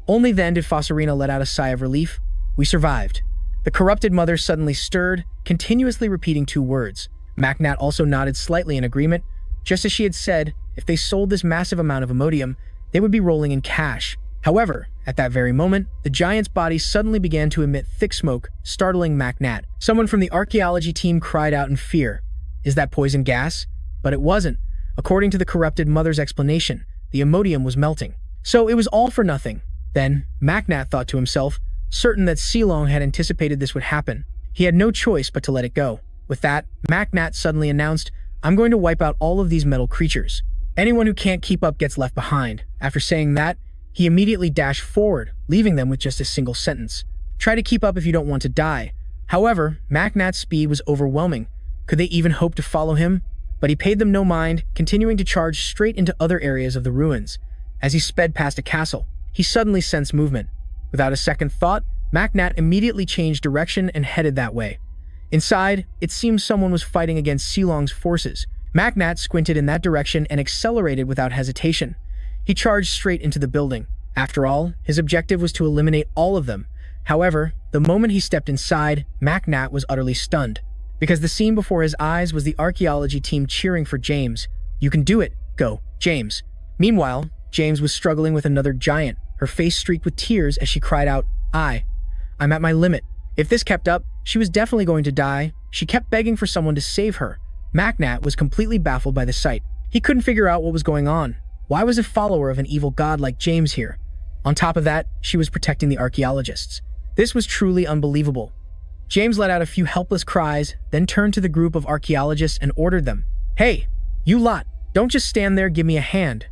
Only then did Fossarina let out a sigh of relief. We survived. The corrupted mother suddenly stirred, continuously repeating two words. Macnat also nodded slightly in agreement. Just as she had said, if they sold this massive amount of emodium, they would be rolling in cash. However, at that very moment, the giant's body suddenly began to emit thick smoke, startling Macnat. Someone from the archaeology team cried out in fear. Is that poison gas? But it wasn't. According to the corrupted mother's explanation, the emodium was melting. So it was all for nothing. Then, Macnat thought to himself, certain that Silong had anticipated this would happen. He had no choice but to let it go. With that, Macnat suddenly announced, I'm going to wipe out all of these metal creatures. Anyone who can't keep up gets left behind. After saying that, he immediately dashed forward, leaving them with just a single sentence. Try to keep up if you don't want to die. However, Macnat's speed was overwhelming. Could they even hope to follow him? But he paid them no mind, continuing to charge straight into other areas of the ruins. As he sped past a castle, he suddenly sensed movement. Without a second thought, Macnat immediately changed direction and headed that way. Inside, it seemed someone was fighting against Silong's forces. Macnat squinted in that direction and accelerated without hesitation. He charged straight into the building. After all, his objective was to eliminate all of them. However, the moment he stepped inside, Macnat was utterly stunned. Because the scene before his eyes was the archaeology team cheering for James. You can do it. Go, James. Meanwhile, James was struggling with another giant, her face streaked with tears as she cried out, I'm at my limit. If this kept up, she was definitely going to die. She kept begging for someone to save her. Macnat was completely baffled by the sight. He couldn't figure out what was going on. Why was a follower of an evil god like James here? On top of that, she was protecting the archaeologists. This was truly unbelievable. James let out a few helpless cries, then turned to the group of archaeologists and ordered them, Hey, you lot, don't just stand there, give me a hand.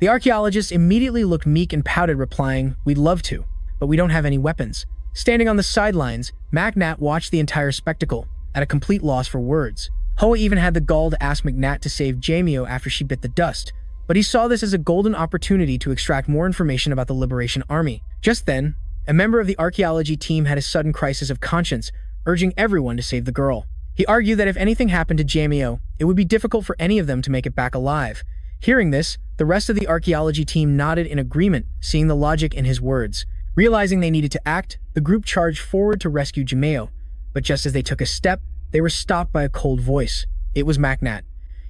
The archaeologists immediately looked meek and pouted, replying, We'd love to, but we don't have any weapons. Standing on the sidelines, Macnat watched the entire spectacle, at a complete loss for words. Hoa even had the gall to ask Macnat to save Jamio after she bit the dust, but he saw this as a golden opportunity to extract more information about the Liberation Army. Just then, a member of the archaeology team had a sudden crisis of conscience, urging everyone to save the girl. He argued that if anything happened to Jamio, it would be difficult for any of them to make it back alive. Hearing this, the rest of the archaeology team nodded in agreement, seeing the logic in his words. Realizing they needed to act, the group charged forward to rescue Jameo, but just as they took a step, they were stopped by a cold voice. It was Macnat.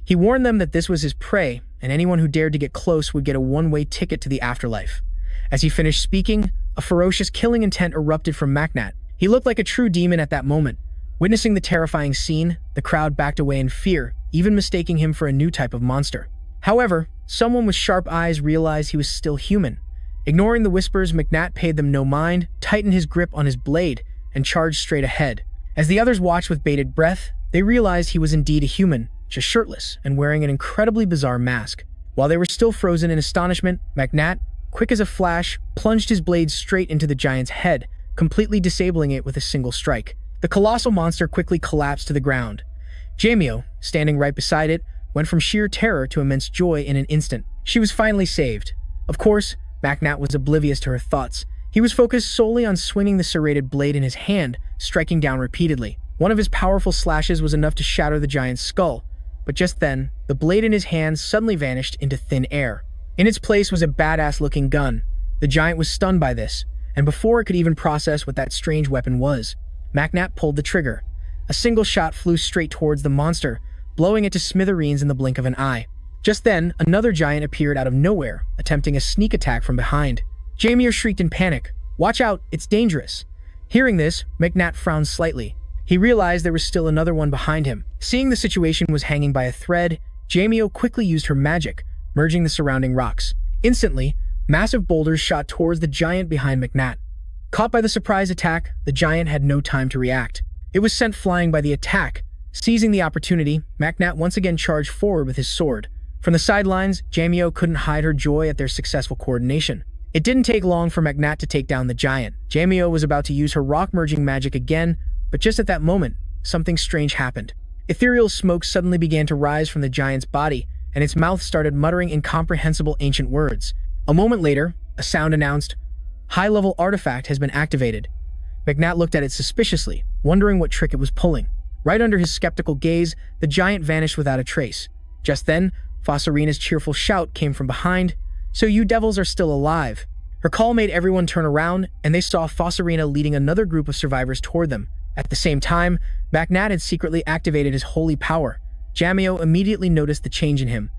He warned them that this was his prey, and anyone who dared to get close would get a one-way ticket to the afterlife. As he finished speaking, a ferocious killing intent erupted from Macnat. He looked like a true demon at that moment. Witnessing the terrifying scene, the crowd backed away in fear, even mistaking him for a new type of monster. However, someone with sharp eyes realized he was still human. Ignoring the whispers, Macnat paid them no mind, tightened his grip on his blade, and charged straight ahead. As the others watched with bated breath, they realized he was indeed a human, just shirtless and wearing an incredibly bizarre mask. While they were still frozen in astonishment, Macnat, quick as a flash, plunged his blade straight into the giant's head, completely disabling it with a single strike. The colossal monster quickly collapsed to the ground. Jamio, standing right beside it, went from sheer terror to immense joy in an instant. She was finally saved. Of course, Macnat was oblivious to her thoughts. He was focused solely on swinging the serrated blade in his hand, striking down repeatedly. One of his powerful slashes was enough to shatter the giant's skull, but just then, the blade in his hand suddenly vanished into thin air. In its place was a badass-looking gun. The giant was stunned by this, and before it could even process what that strange weapon was, Macnat pulled the trigger. A single shot flew straight towards the monster, blowing it to smithereens in the blink of an eye. Just then, another giant appeared out of nowhere, attempting a sneak attack from behind. Jamir shrieked in panic, "Watch out, it's dangerous." Hearing this, Macnat frowned slightly. He realized there was still another one behind him. Seeing the situation was hanging by a thread, Jamio quickly used her magic, merging the surrounding rocks. Instantly, massive boulders shot towards the giant behind Macnat. Caught by the surprise attack, the giant had no time to react. It was sent flying by the attack. Seizing the opportunity, Macnat once again charged forward with his sword. From the sidelines, Jamio couldn't hide her joy at their successful coordination. It didn't take long for Macnat to take down the giant. Jamio was about to use her rock-merging magic again, but just at that moment, something strange happened. Ethereal smoke suddenly began to rise from the giant's body, and its mouth started muttering incomprehensible ancient words. A moment later, a sound announced, "High-level artifact has been activated." Macnat looked at it suspiciously, wondering what trick it was pulling. Right under his skeptical gaze, the giant vanished without a trace. Just then, Fossarina's cheerful shout came from behind, "So you devils are still alive." Her call made everyone turn around, and they saw Fossarina leading another group of survivors toward them. At the same time, Macnat had secretly activated his holy power. Jamio immediately noticed the change in him.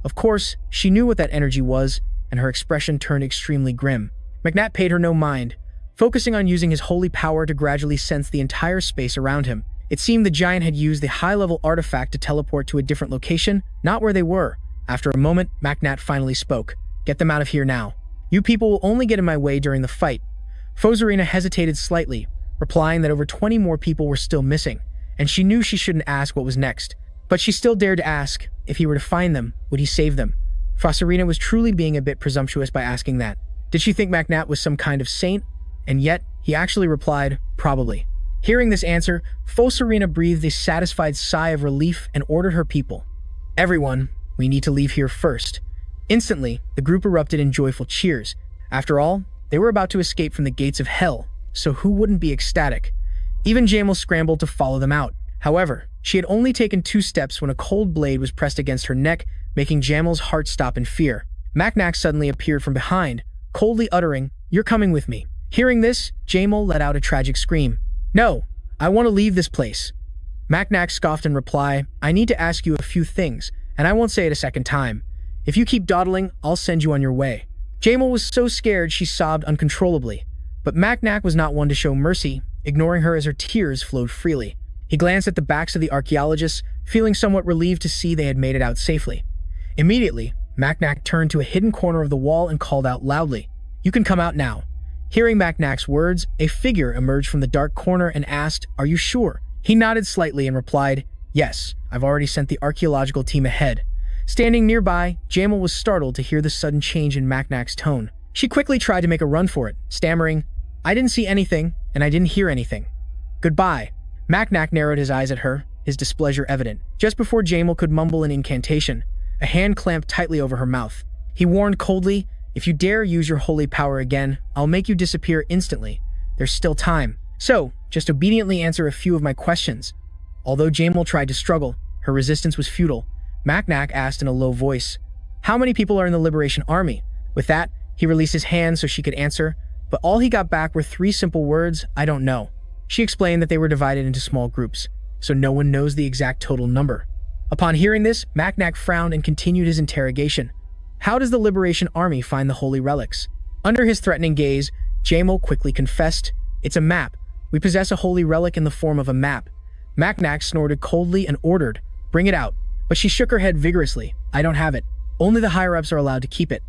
Of course, she knew what that energy was, and her expression turned extremely grim. Macnat paid her no mind, focusing on using his holy power to gradually sense the entire space around him. It seemed the giant had used the high-level artifact to teleport to a different location, not where they were. After a moment, Macnat finally spoke. "Get them out of here now. You people will only get in my way during the fight." Fossarina hesitated slightly, replying that over 20 more people were still missing, and she knew she shouldn't ask what was next. But she still dared to ask, if he were to find them, would he save them? Fossarina was truly being a bit presumptuous by asking that. Did she think Macnat was some kind of saint? And yet, he actually replied, "Probably." Hearing this answer, Fossarina breathed a satisfied sigh of relief and ordered her people, "Everyone, we need to leave here first." Instantly, the group erupted in joyful cheers. After all, they were about to escape from the gates of hell, so who wouldn't be ecstatic? Even Jamel scrambled to follow them out. However, she had only taken 2 steps when a cold blade was pressed against her neck, making Jamel's heart stop in fear. Macnat suddenly appeared from behind, coldly uttering, "You're coming with me." Hearing this, Jamel let out a tragic scream. "No, I want to leave this place." Macnat scoffed in reply, "I need to ask you a few things, and I won't say it a second time. If you keep dawdling, I'll send you on your way." Jamel was so scared she sobbed uncontrollably, but Macnat was not one to show mercy, ignoring her as her tears flowed freely. He glanced at the backs of the archaeologists, feeling somewhat relieved to see they had made it out safely. Immediately, Macnat turned to a hidden corner of the wall and called out loudly, "You can come out now." Hearing Macnat's words, a figure emerged from the dark corner and asked, "Are you sure?" He nodded slightly and replied, "Yes, I've already sent the archaeological team ahead." Standing nearby, Jamel was startled to hear the sudden change in Macnat's tone. She quickly tried to make a run for it, stammering, "I didn't see anything, and I didn't hear anything. Goodbye." Macnat narrowed his eyes at her, his displeasure evident. Just before Jamel could mumble an incantation, a hand clamped tightly over her mouth. He warned coldly, "If you dare use your holy power again, I'll make you disappear instantly. There's still time. So, just obediently answer a few of my questions." Although Jamel tried to struggle, her resistance was futile. Macnat asked in a low voice, "How many people are in the Liberation Army?" With that, he released his hand so she could answer, but all he got back were 3 simple words, "I don't know." She explained that they were divided into small groups, so no one knows the exact total number. Upon hearing this, Macnat frowned and continued his interrogation. "How does the Liberation Army find the holy relics?" Under his threatening gaze, Jamel quickly confessed, "It's a map. We possess a holy relic in the form of a map." Macnat snorted coldly and ordered, "Bring it out." But she shook her head vigorously, "I don't have it. Only the higher-ups are allowed to keep it."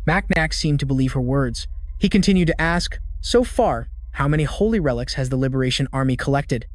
Macnat seemed to believe her words. He continued to ask, "So far, how many holy relics has the Liberation Army collected?"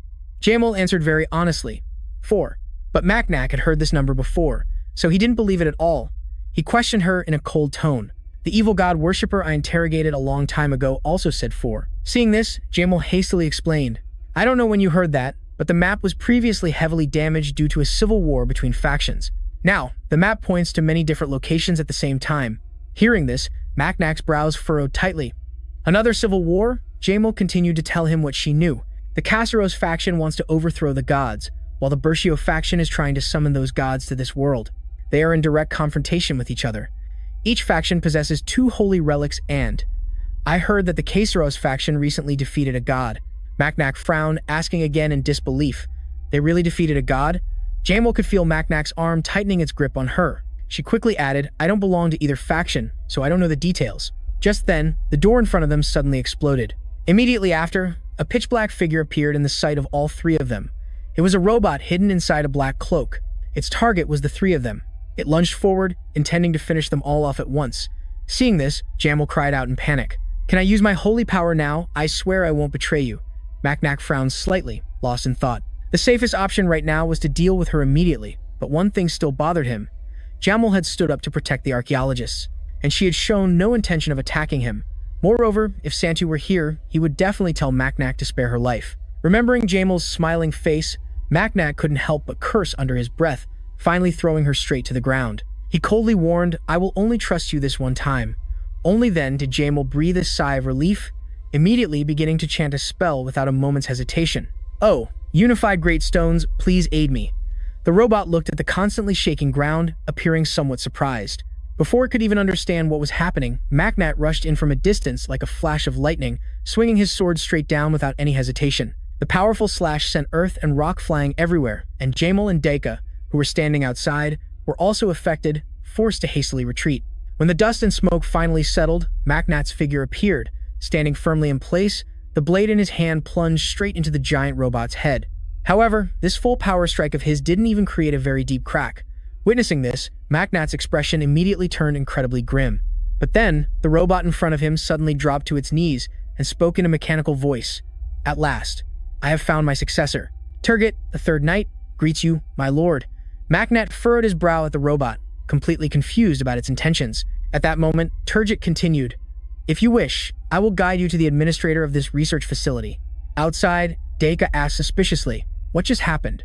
Jamel answered very honestly, 4. But Macnat had heard this number before, so he didn't believe it at all. He questioned her in a cold tone. "The evil god worshipper I interrogated a long time ago also said 4. Seeing this, Jamel hastily explained, "I don't know when you heard that, but the map was previously heavily damaged due to a civil war between factions. Now, the map points to many different locations at the same time." Hearing this, Macnat's brows furrowed tightly. "Another civil war?" Jamel continued to tell him what she knew. "The Kasseros faction wants to overthrow the gods, while the Bertio faction is trying to summon those gods to this world. They are in direct confrontation with each other. Each faction possesses 2 holy relics and I heard that the Kasseros faction recently defeated a god." Macnat frowned, asking again in disbelief, "They really defeated a god?" Jamel could feel Macnat's arm tightening its grip on her. She quickly added, "I don't belong to either faction, so I don't know the details." Just then, the door in front of them suddenly exploded. Immediately after, a pitch-black figure appeared in the sight of all 3 of them. It was a robot hidden inside a black cloak. Its target was the 3 of them. It lunged forward, intending to finish them all off at once. Seeing this, Jamel cried out in panic. Can I use my holy power now? I swear I won't betray you. Macnak frowned slightly, lost in thought. The safest option right now was to deal with her immediately, but one thing still bothered him. Jamil had stood up to protect the archaeologists, and she had shown no intention of attacking him. Moreover, if Santu were here, he would definitely tell Macnak to spare her life. Remembering Jamil's smiling face, Macnak couldn't help but curse under his breath, finally throwing her straight to the ground. He coldly warned, I will only trust you this one time. Only then did Jamil breathe a sigh of relief, immediately beginning to chant a spell without a moment's hesitation. Oh, unified great stones, please aid me. The robot looked at the constantly shaking ground, appearing somewhat surprised. Before it could even understand what was happening, Macnak rushed in from a distance like a flash of lightning, swinging his sword straight down without any hesitation. The powerful slash sent earth and rock flying everywhere, and Jamil and Daika, who were standing outside, were also affected, forced to hastily retreat. When the dust and smoke finally settled, Macnak's figure appeared, standing firmly in place, the blade in his hand plunged straight into the giant robot's head. However, this full power strike of his didn't even create a very deep crack. Witnessing this, Macnak's expression immediately turned incredibly grim. But then, the robot in front of him suddenly dropped to its knees and spoke in a mechanical voice. At last, I have found my successor. Turgot, the third knight, greets you, my lord. Macnak furrowed his brow at the robot, completely confused about its intentions. At that moment, Turgot continued, If you wish, I will guide you to the administrator of this research facility. Outside, Daika asked suspiciously, what just happened?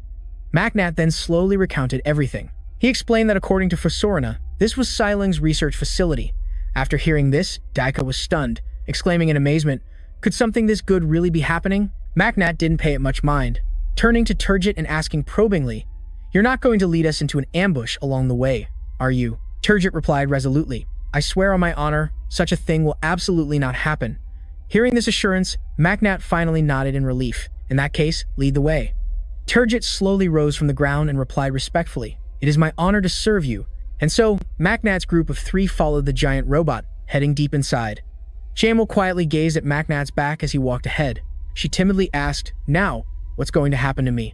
Macnak then slowly recounted everything. He explained that according to Fosorina, this was Siling's research facility. After hearing this, Daika was stunned, exclaiming in amazement, could something this good really be happening? Macnak didn't pay it much mind, turning to Turgot and asking probingly, You're not going to lead us into an ambush along the way, are you? Turgot replied resolutely, I swear on my honor, such a thing will absolutely not happen. Hearing this assurance, Macnak finally nodded in relief. In that case, lead the way. Turgot slowly rose from the ground and replied respectfully, It is my honor to serve you. And so, Macnak's group of 3 followed the giant robot, heading deep inside. Jamil quietly gazed at Macnak's back as he walked ahead. She timidly asked, Now, what's going to happen to me?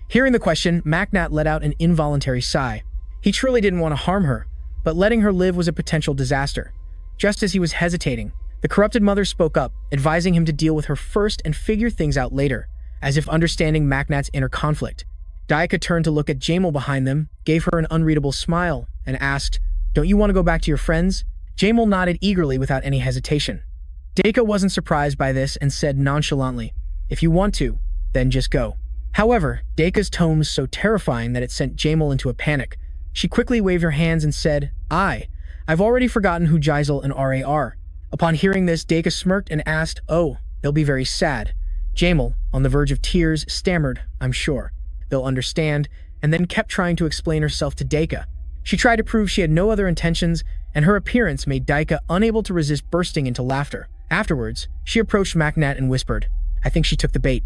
Hearing the question, Macnak let out an involuntary sigh. He truly didn't want to harm her, but letting her live was a potential disaster. Just as he was hesitating, the corrupted mother spoke up, advising him to deal with her first and figure things out later, as if understanding Macnak's inner conflict. Daika turned to look at Jamil behind them, gave her an unreadable smile, and asked, Don't you want to go back to your friends? Jamil nodded eagerly without any hesitation. Daika wasn't surprised by this and said nonchalantly, If you want to, then just go. However, Daika's tone was so terrifying that it sent Jamil into a panic. She quickly waved her hands and said, I've already forgotten who Jaizel and Ra are. Upon hearing this, Daika smirked and asked, Oh, they'll be very sad. Jamil, on the verge of tears, stammered, I'm sure. They'll understand, and then kept trying to explain herself to Daika. She tried to prove she had no other intentions, and her appearance made Daika unable to resist bursting into laughter. Afterwards, she approached Macnak and whispered, I think she took the bait.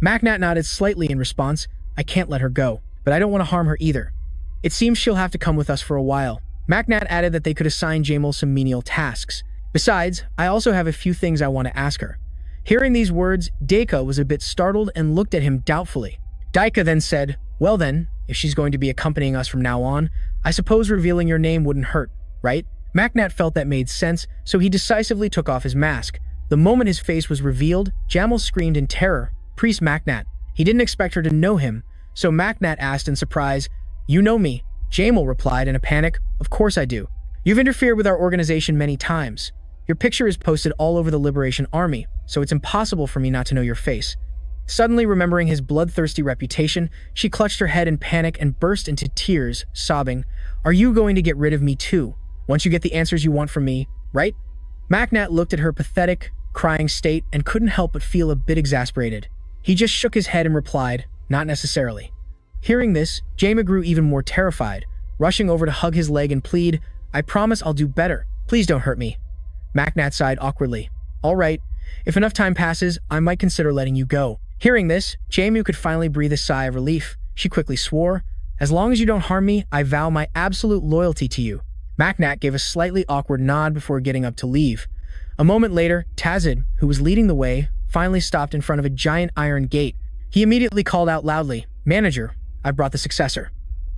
Macnak nodded slightly in response, I can't let her go, but I don't want to harm her either. It seems she'll have to come with us for a while. Macnak added that they could assign Jamil some menial tasks. Besides, I also have a few things I want to ask her. Hearing these words, Daika was a bit startled and looked at him doubtfully. Daika then said, Well then, if she's going to be accompanying us from now on, I suppose revealing your name wouldn't hurt, right? Macnak felt that made sense, so he decisively took off his mask. The moment his face was revealed, Jamil screamed in terror, Priest Macnak. He didn't expect her to know him, so Macnak asked in surprise, You know me? Jamil replied in a panic, Of course I do. You've interfered with our organization many times. Your picture is posted all over the Liberation Army, so it's impossible for me not to know your face. Suddenly remembering his bloodthirsty reputation, she clutched her head in panic and burst into tears, sobbing, Are you going to get rid of me too? Once you get the answers you want from me, right? Macnak looked at her pathetic, crying state and couldn't help but feel a bit exasperated. He just shook his head and replied, Not necessarily. Hearing this, Jamil grew even more terrified, rushing over to hug his leg and plead, I promise I'll do better. Please don't hurt me. Macnak sighed awkwardly. All right, if enough time passes, I might consider letting you go. Hearing this, Jamil could finally breathe a sigh of relief. She quickly swore, As long as you don't harm me, I vow my absolute loyalty to you. Macnak gave a slightly awkward nod before getting up to leave. A moment later, Tazid, who was leading the way, finally stopped in front of a giant iron gate. He immediately called out loudly, Manager, I brought the successor.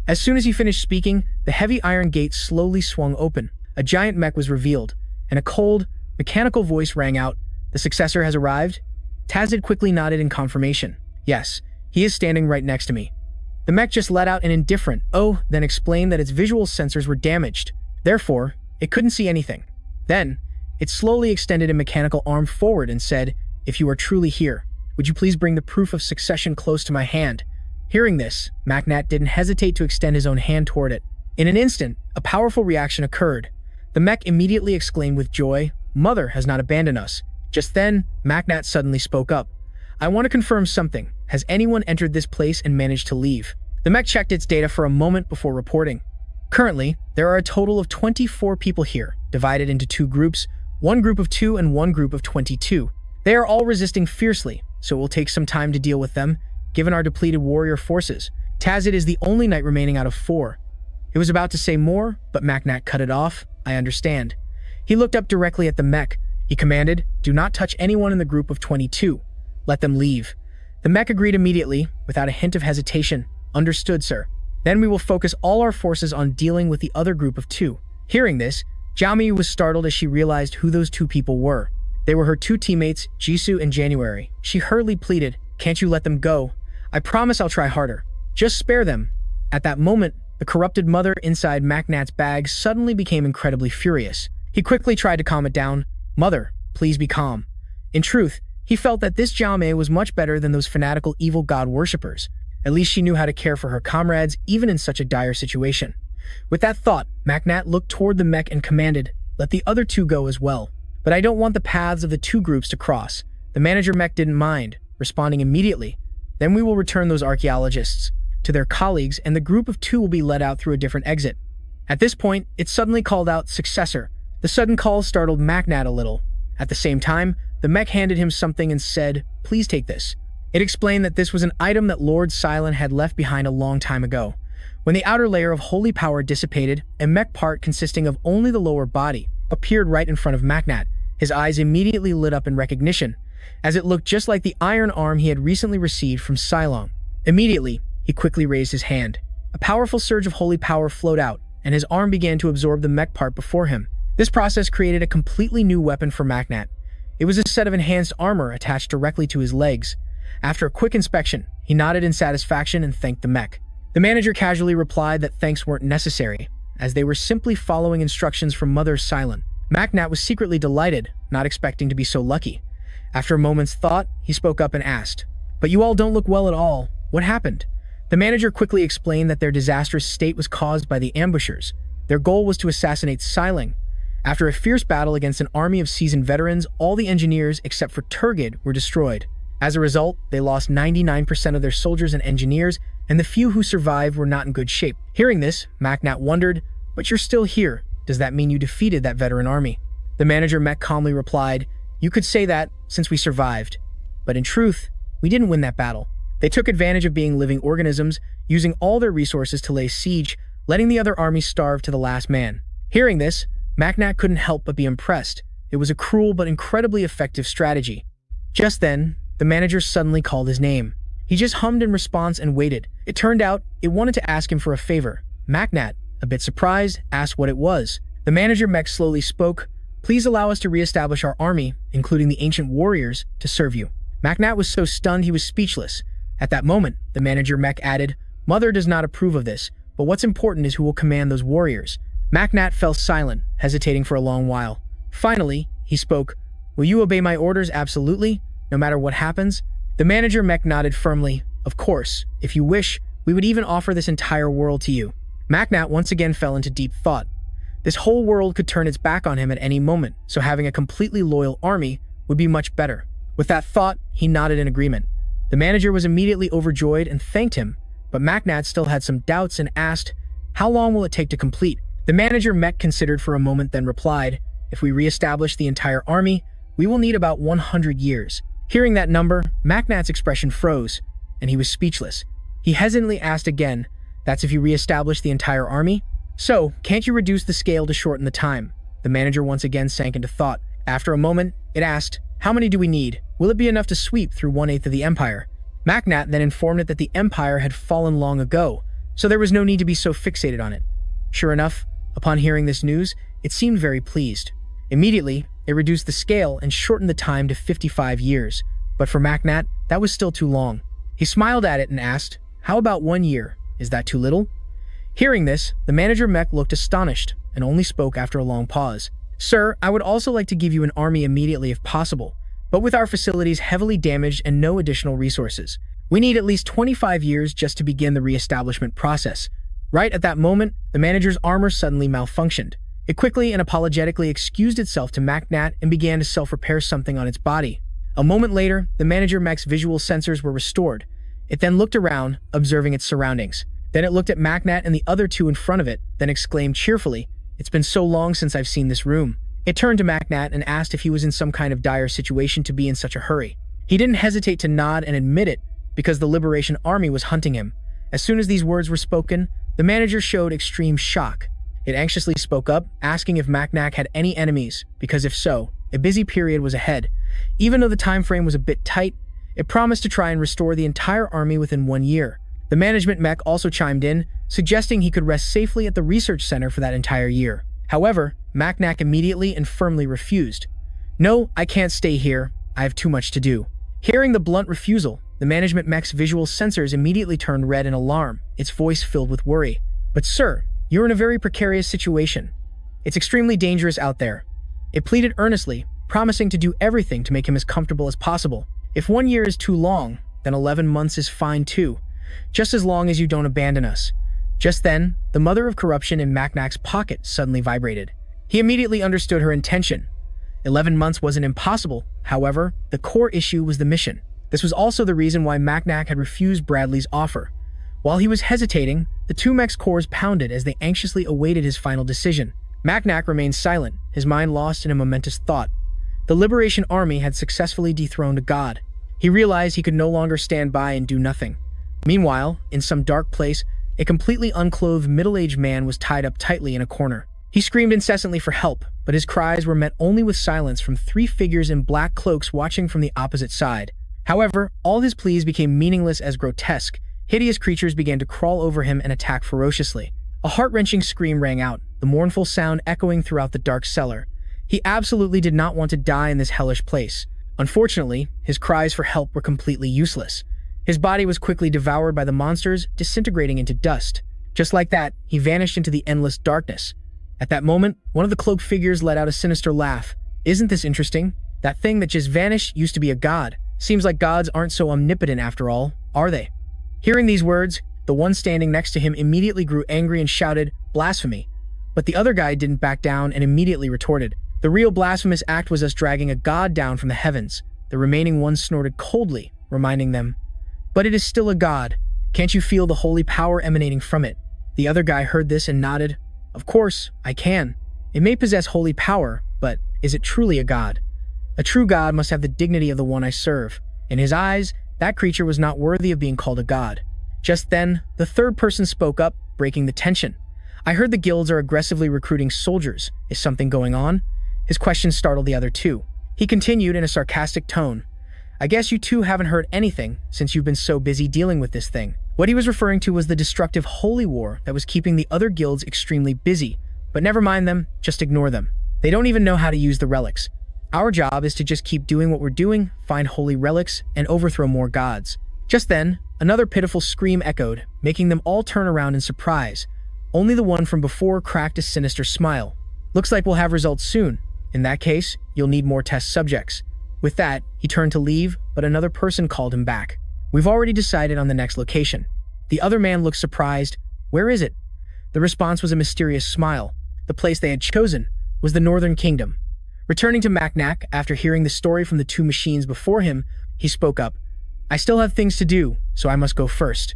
As soon as he finished speaking, the heavy iron gate slowly swung open. A giant mech was revealed, and a cold, mechanical voice rang out, "The successor has arrived?" Tazid quickly nodded in confirmation. "Yes, he is standing right next to me." The mech just let out an indifferent "oh," then explained that its visual sensors were damaged. Therefore, it couldn't see anything. Then, it slowly extended a mechanical arm forward and said, "If you are truly here, would you please bring the proof of succession close to my hand?" Hearing this, Macnat didn't hesitate to extend his own hand toward it. In an instant, a powerful reaction occurred. The mech immediately exclaimed with joy, "Mother has not abandoned us." Just then, Macnat suddenly spoke up. "I want to confirm something. Has anyone entered this place and managed to leave?" The mech checked its data for a moment before reporting. Currently, there are a total of 24 people here, divided into two groups, one group of 2 and one group of 22. They are all resisting fiercely, so it will take some time to deal with them, given our depleted warrior forces. Tazid is the only knight remaining out of 4. It was about to say more, but Macnat cut it off. "I understand." He looked up directly at the mech. He commanded, "Do not touch anyone in the group of 22. Let them leave." The mech agreed immediately, without a hint of hesitation. "Understood, sir. Then we will focus all our forces on dealing with the other group of 2. Hearing this, Jiaomi was startled as she realized who those 2 people were. They were her 2 teammates, Jisoo and January. She hurriedly pleaded, "Can't you let them go? I promise I'll try harder. Just spare them." At that moment, the corrupted mother inside Macnat's bag suddenly became incredibly furious. He quickly tried to calm it down. "Mother, please be calm." In truth, he felt that this Jiaomei was much better than those fanatical evil god worshippers. At least she knew how to care for her comrades even in such a dire situation. With that thought, Macnat looked toward the mech and commanded, "Let the other 2 go as well. But I don't want the paths of the 2 groups to cross." The manager mech didn't mind, responding immediately. "Then we will return those archaeologists to their colleagues and the group of 2 will be let out through a different exit." At this point, it suddenly called out, "Successor." The sudden call startled Macnat a little. At the same time, the mech handed him something and said, "Please take this." It explained that this was an item that Lord Silent had left behind a long time ago. When the outer layer of holy power dissipated, a mech part consisting of only the lower body appeared right in front of Macnat. His eyes immediately lit up in recognition, as it looked just like the iron arm he had recently received from Cylon. Immediately, he quickly raised his hand. A powerful surge of holy power flowed out, and his arm began to absorb the mech part before him. This process created a completely new weapon for Macnat. It was a set of enhanced armor attached directly to his legs. After a quick inspection, he nodded in satisfaction and thanked the mech. The manager casually replied that thanks weren't necessary, as they were simply following instructions from Mother Silent. Macnat was secretly delighted, not expecting to be so lucky. After a moment's thought, he spoke up and asked, "But you all don't look well at all. What happened?" The manager quickly explained that their disastrous state was caused by the ambushers. Their goal was to assassinate Siling. After a fierce battle against an army of seasoned veterans, all the engineers except for Turgid were destroyed. As a result, they lost 99% of their soldiers and engineers, and the few who survived were not in good shape. Hearing this, Macnat wondered, "But you're still here. Does that mean you defeated that veteran army?" The manager mech calmly replied, "You could say that, since we survived. But in truth, we didn't win that battle. They took advantage of being living organisms, using all their resources to lay siege, letting the other armies starve to the last man." Hearing this, Macnat couldn't help but be impressed. It was a cruel but incredibly effective strategy. Just then, the manager suddenly called his name. He just hummed in response and waited. It turned out it wanted to ask him for a favor. Macnat, a bit surprised, asked what it was. The manager mech slowly spoke, "Please allow us to reestablish our army, including the ancient warriors, to serve you." Macnat was so stunned he was speechless. At that moment, the manager mech added, "Mother does not approve of this, but what's important is who will command those warriors." Macnat fell silent, hesitating for a long while. Finally, he spoke, "Will you obey my orders absolutely, no matter what happens?" The manager mech nodded firmly. "Of course, if you wish, we would even offer this entire world to you." Macnat once again fell into deep thought. This whole world could turn its back on him at any moment, so having a completely loyal army would be much better. With that thought, he nodded in agreement. The manager was immediately overjoyed and thanked him, but Macnat still had some doubts and asked, "How long will it take to complete?" The manager mech considered for a moment, then replied, "If we re-establish the entire army, we will need about 100 years. Hearing that number, Macnat's expression froze, and he was speechless. He hesitantly asked again, "That's if you re-establish the entire army? So, can't you reduce the scale to shorten the time?" The manager once again sank into thought. After a moment, it asked, "How many do we need? Will it be enough to sweep through 1/8 of the empire?" Macnat then informed it that the empire had fallen long ago, so there was no need to be so fixated on it. Sure enough, upon hearing this news, it seemed very pleased. Immediately, It reduced the scale and shortened the time to 55 years. But for Macnat, that was still too long. He smiled at it and asked, "How about 1 year? Is that too little?" Hearing this, the manager mech looked astonished and only spoke after a long pause. "Sir, I would also like to give you an army immediately if possible, but with our facilities heavily damaged and no additional resources. We need at least 25 years just to begin the reestablishment process." Right at that moment, the manager's armor suddenly malfunctioned. It quickly and apologetically excused itself to Macnat and began to self-repair something on its body. A moment later, the manager mech's visual sensors were restored. It then looked around, observing its surroundings. Then it looked at Macnat and the other two in front of it, then exclaimed cheerfully, "It's been so long since I've seen this room." It turned to Macnat and asked if he was in some kind of dire situation to be in such a hurry. He didn't hesitate to nod and admit it, because the Liberation Army was hunting him. As soon as these words were spoken, the manager showed extreme shock. It anxiously spoke up, asking if Macnat had any enemies, because if so, a busy period was ahead. Even though the time frame was a bit tight, it promised to try and restore the entire army within 1 year. The management mech also chimed in, suggesting he could rest safely at the research center for that entire year. However, Macnat immediately and firmly refused. "No, I can't stay here. I have too much to do." Hearing the blunt refusal, the management mech's visual sensors immediately turned red in alarm, its voice filled with worry. "But sir, you're in a very precarious situation. It's extremely dangerous out there." It pleaded earnestly, promising to do everything to make him as comfortable as possible. "If 1 year is too long, then 11 months is fine too, just as long as you don't abandon us." Just then, the mother of corruption in Macnat's pocket suddenly vibrated. He immediately understood her intention. 11 months wasn't impossible, however, the core issue was the mission. This was also the reason why Macnat had refused Bradley's offer. While he was hesitating, the two mech's cores pounded as they anxiously awaited his final decision. Macnat remained silent, his mind lost in a momentous thought. The Liberation Army had successfully dethroned a god. He realized he could no longer stand by and do nothing. Meanwhile, in some dark place, a completely unclothed middle-aged man was tied up tightly in a corner. He screamed incessantly for help, but his cries were met only with silence from 3 figures in black cloaks watching from the opposite side. However, all his pleas became meaningless as grotesque. Hideous creatures began to crawl over him and attack ferociously. A heart-wrenching scream rang out, the mournful sound echoing throughout the dark cellar. He absolutely did not want to die in this hellish place. Unfortunately, his cries for help were completely useless. His body was quickly devoured by the monsters, disintegrating into dust. Just like that, he vanished into the endless darkness. At that moment, one of the cloaked figures let out a sinister laugh. "Isn't this interesting? That thing that just vanished used to be a god. Seems like gods aren't so omnipotent after all, are they?" Hearing these words, the one standing next to him immediately grew angry and shouted, "Blasphemy!" But the other guy didn't back down and immediately retorted, "The real blasphemous act was us dragging a god down from the heavens." The remaining one snorted coldly, reminding them, "But it is still a god. Can't you feel the holy power emanating from it?" The other guy heard this and nodded, "Of course, I can. It may possess holy power, but is it truly a god? A true god must have the dignity of the one I serve." In his eyes, that creature was not worthy of being called a god. Just then, the third person spoke up, breaking the tension. "I heard the guilds are aggressively recruiting soldiers. Is something going on?" His question startled the other two. He continued in a sarcastic tone, "I guess you two haven't heard anything since you've been so busy dealing with this thing." What he was referring to was the destructive holy war that was keeping the other guilds extremely busy. But never mind them, just ignore them. They don't even know how to use the relics. Our job is to just keep doing what we're doing, find holy relics, and overthrow more gods. Just then, another pitiful scream echoed, making them all turn around in surprise. Only the one from before cracked a sinister smile. "Looks like we'll have results soon. In that case, you'll need more test subjects." With that, he turned to leave, but another person called him back. "We've already decided on the next location." The other man looked surprised. "Where is it?" The response was a mysterious smile. The place they had chosen was the Northern Kingdom. Returning to Macnat after hearing the story from the two machines before him, he spoke up, "I still have things to do, so I must go first."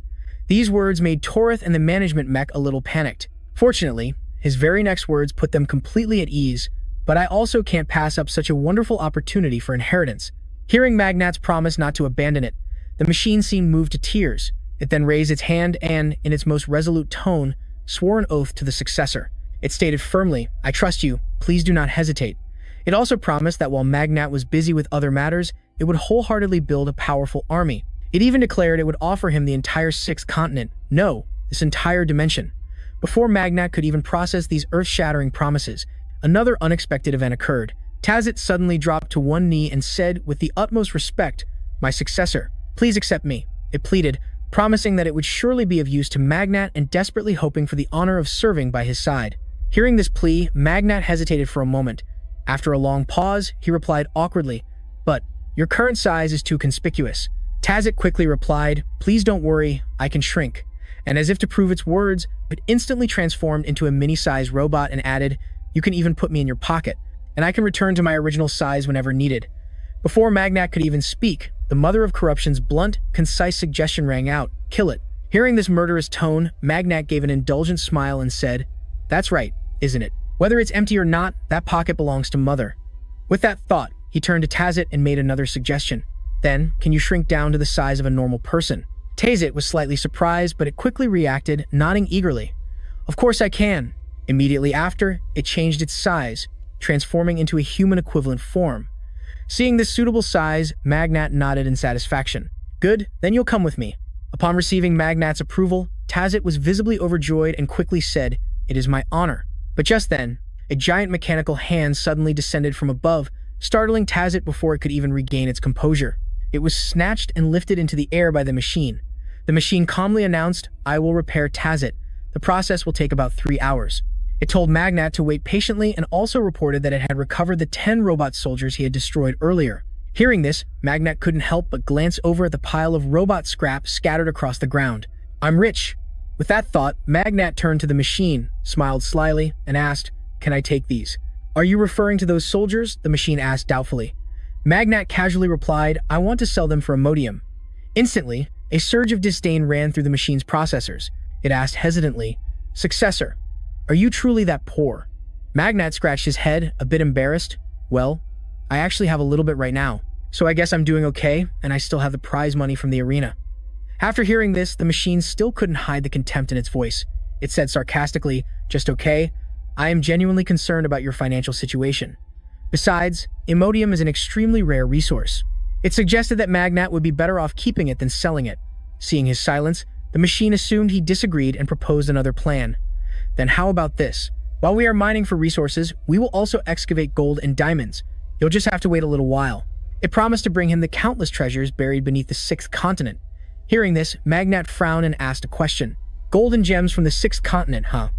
These words made Torith and the management mech a little panicked. Fortunately, his very next words put them completely at ease, "But I also can't pass up such a wonderful opportunity for inheritance." Hearing Magnat's promise not to abandon it, the machine seemed moved to tears. It then raised its hand and, in its most resolute tone, swore an oath to the successor. It stated firmly, "I trust you, please do not hesitate." It also promised that while Magnat was busy with other matters, it would wholeheartedly build a powerful army. It even declared it would offer him the entire 6th continent, no, this entire dimension. Before Magnat could even process these earth-shattering promises, another unexpected event occurred. Tazit suddenly dropped to one knee and said with the utmost respect, "My successor, please accept me," it pleaded, promising that it would surely be of use to Magnat and desperately hoping for the honor of serving by his side. Hearing this plea, Magnat hesitated for a moment. After a long pause, he replied awkwardly, "But your current size is too conspicuous." Tazit quickly replied, "Please don't worry, I can shrink." And as if to prove its words, it instantly transformed into a mini-sized robot and added, "You can even put me in your pocket, and I can return to my original size whenever needed." Before Magnat could even speak, the mother of corruption's blunt, concise suggestion rang out, "Kill it." Hearing this murderous tone, Magnat gave an indulgent smile and said, "That's right, isn't it? Whether it's empty or not, that pocket belongs to Mother." With that thought, he turned to Tazit and made another suggestion. "Then, can you shrink down to the size of a normal person?" Tazit was slightly surprised, but it quickly reacted, nodding eagerly. "Of course I can." Immediately after, it changed its size, transforming into a human equivalent form. Seeing this suitable size, Magnat nodded in satisfaction. "Good, then you'll come with me." Upon receiving Magnat's approval, Tazit was visibly overjoyed and quickly said, "It is my honor." But just then, a giant mechanical hand suddenly descended from above, startling Tazit before it could even regain its composure. It was snatched and lifted into the air by the machine. The machine calmly announced, "I will repair Tazit. The process will take about 3 hours." It told Magnat to wait patiently and also reported that it had recovered the 10 robot soldiers he had destroyed earlier. Hearing this, Magnat couldn't help but glance over at the pile of robot scrap scattered across the ground. "I'm rich." With that thought, Magnat turned to the machine, smiled slyly, and asked, "Can I take these?" "Are you referring to those soldiers?" the machine asked doubtfully. Magnat casually replied, "I want to sell them for Imodium." Instantly, a surge of disdain ran through the machine's processors. It asked hesitantly, "Successor, are you truly that poor?" Magnat scratched his head, a bit embarrassed. "Well, I actually have a little bit right now, so I guess I'm doing okay, and I still have the prize money from the arena." After hearing this, the machine still couldn't hide the contempt in its voice. It said sarcastically, "Just okay? I am genuinely concerned about your financial situation. Besides, Imodium is an extremely rare resource." It suggested that Magnat would be better off keeping it than selling it. Seeing his silence, the machine assumed he disagreed and proposed another plan. "Then how about this? While we are mining for resources, we will also excavate gold and diamonds. You'll just have to wait a little while." It promised to bring him the countless treasures buried beneath the 6th continent. Hearing this, Magnat frowned and asked a question. "Gold and gems from the 6th continent, huh?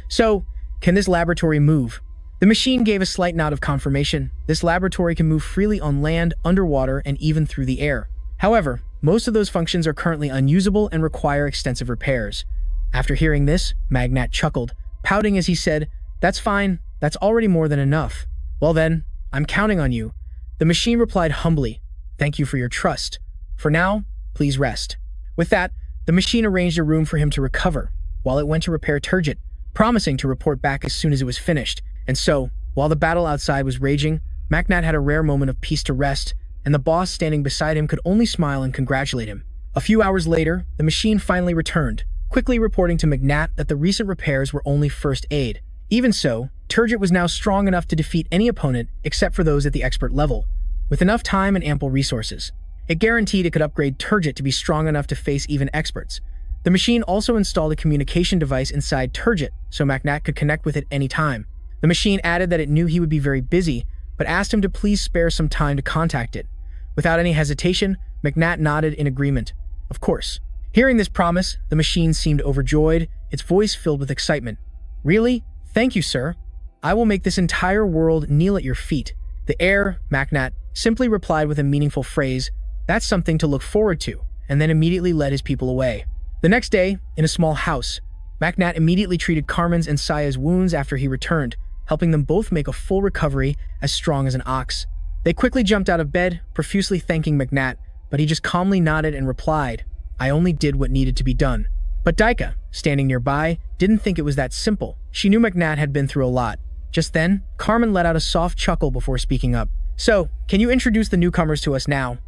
So, can this laboratory move?" The machine gave a slight nod of confirmation. This laboratory can move freely on land, underwater, and even through the air. However, most of those functions are currently unusable and require extensive repairs. After hearing this, Magnat chuckled, pouting as he said, "That's fine, that's already more than enough." "Well then, I'm counting on you." The machine replied humbly, "Thank you for your trust. For now, please rest." With that, the machine arranged a room for him to recover, while it went to repair Turgid, promising to report back as soon as it was finished. And so, while the battle outside was raging, Magnat had a rare moment of peace to rest, and the boss standing beside him could only smile and congratulate him. A few hours later, the machine finally returned, quickly reporting to Magnat that the recent repairs were only first aid. Even so, Turgid was now strong enough to defeat any opponent except for those at the expert level, with enough time and ample resources. It guaranteed it could upgrade Turgid to be strong enough to face even experts. The machine also installed a communication device inside Turgid, so Magnat could connect with it any time. The machine added that it knew he would be very busy, but asked him to please spare some time to contact it. Without any hesitation, Magnat nodded in agreement. Of course. Hearing this promise, the machine seemed overjoyed, its voice filled with excitement. "Really? Thank you, sir. I will make this entire world kneel at your feet." The heir, Magnat, simply replied with a meaningful phrase, "That's something to look forward to," and then immediately led his people away. The next day, in a small house, Magnat immediately treated Carmen's and Saya's wounds after he returned, helping them both make a full recovery, as strong as an ox. They quickly jumped out of bed, profusely thanking Magnat, but he just calmly nodded and replied, "I only did what needed to be done." But Daika, standing nearby, didn't think it was that simple. She knew Magnat had been through a lot. Just then, Carmen let out a soft chuckle before speaking up. "So, can you introduce the newcomers to us now?"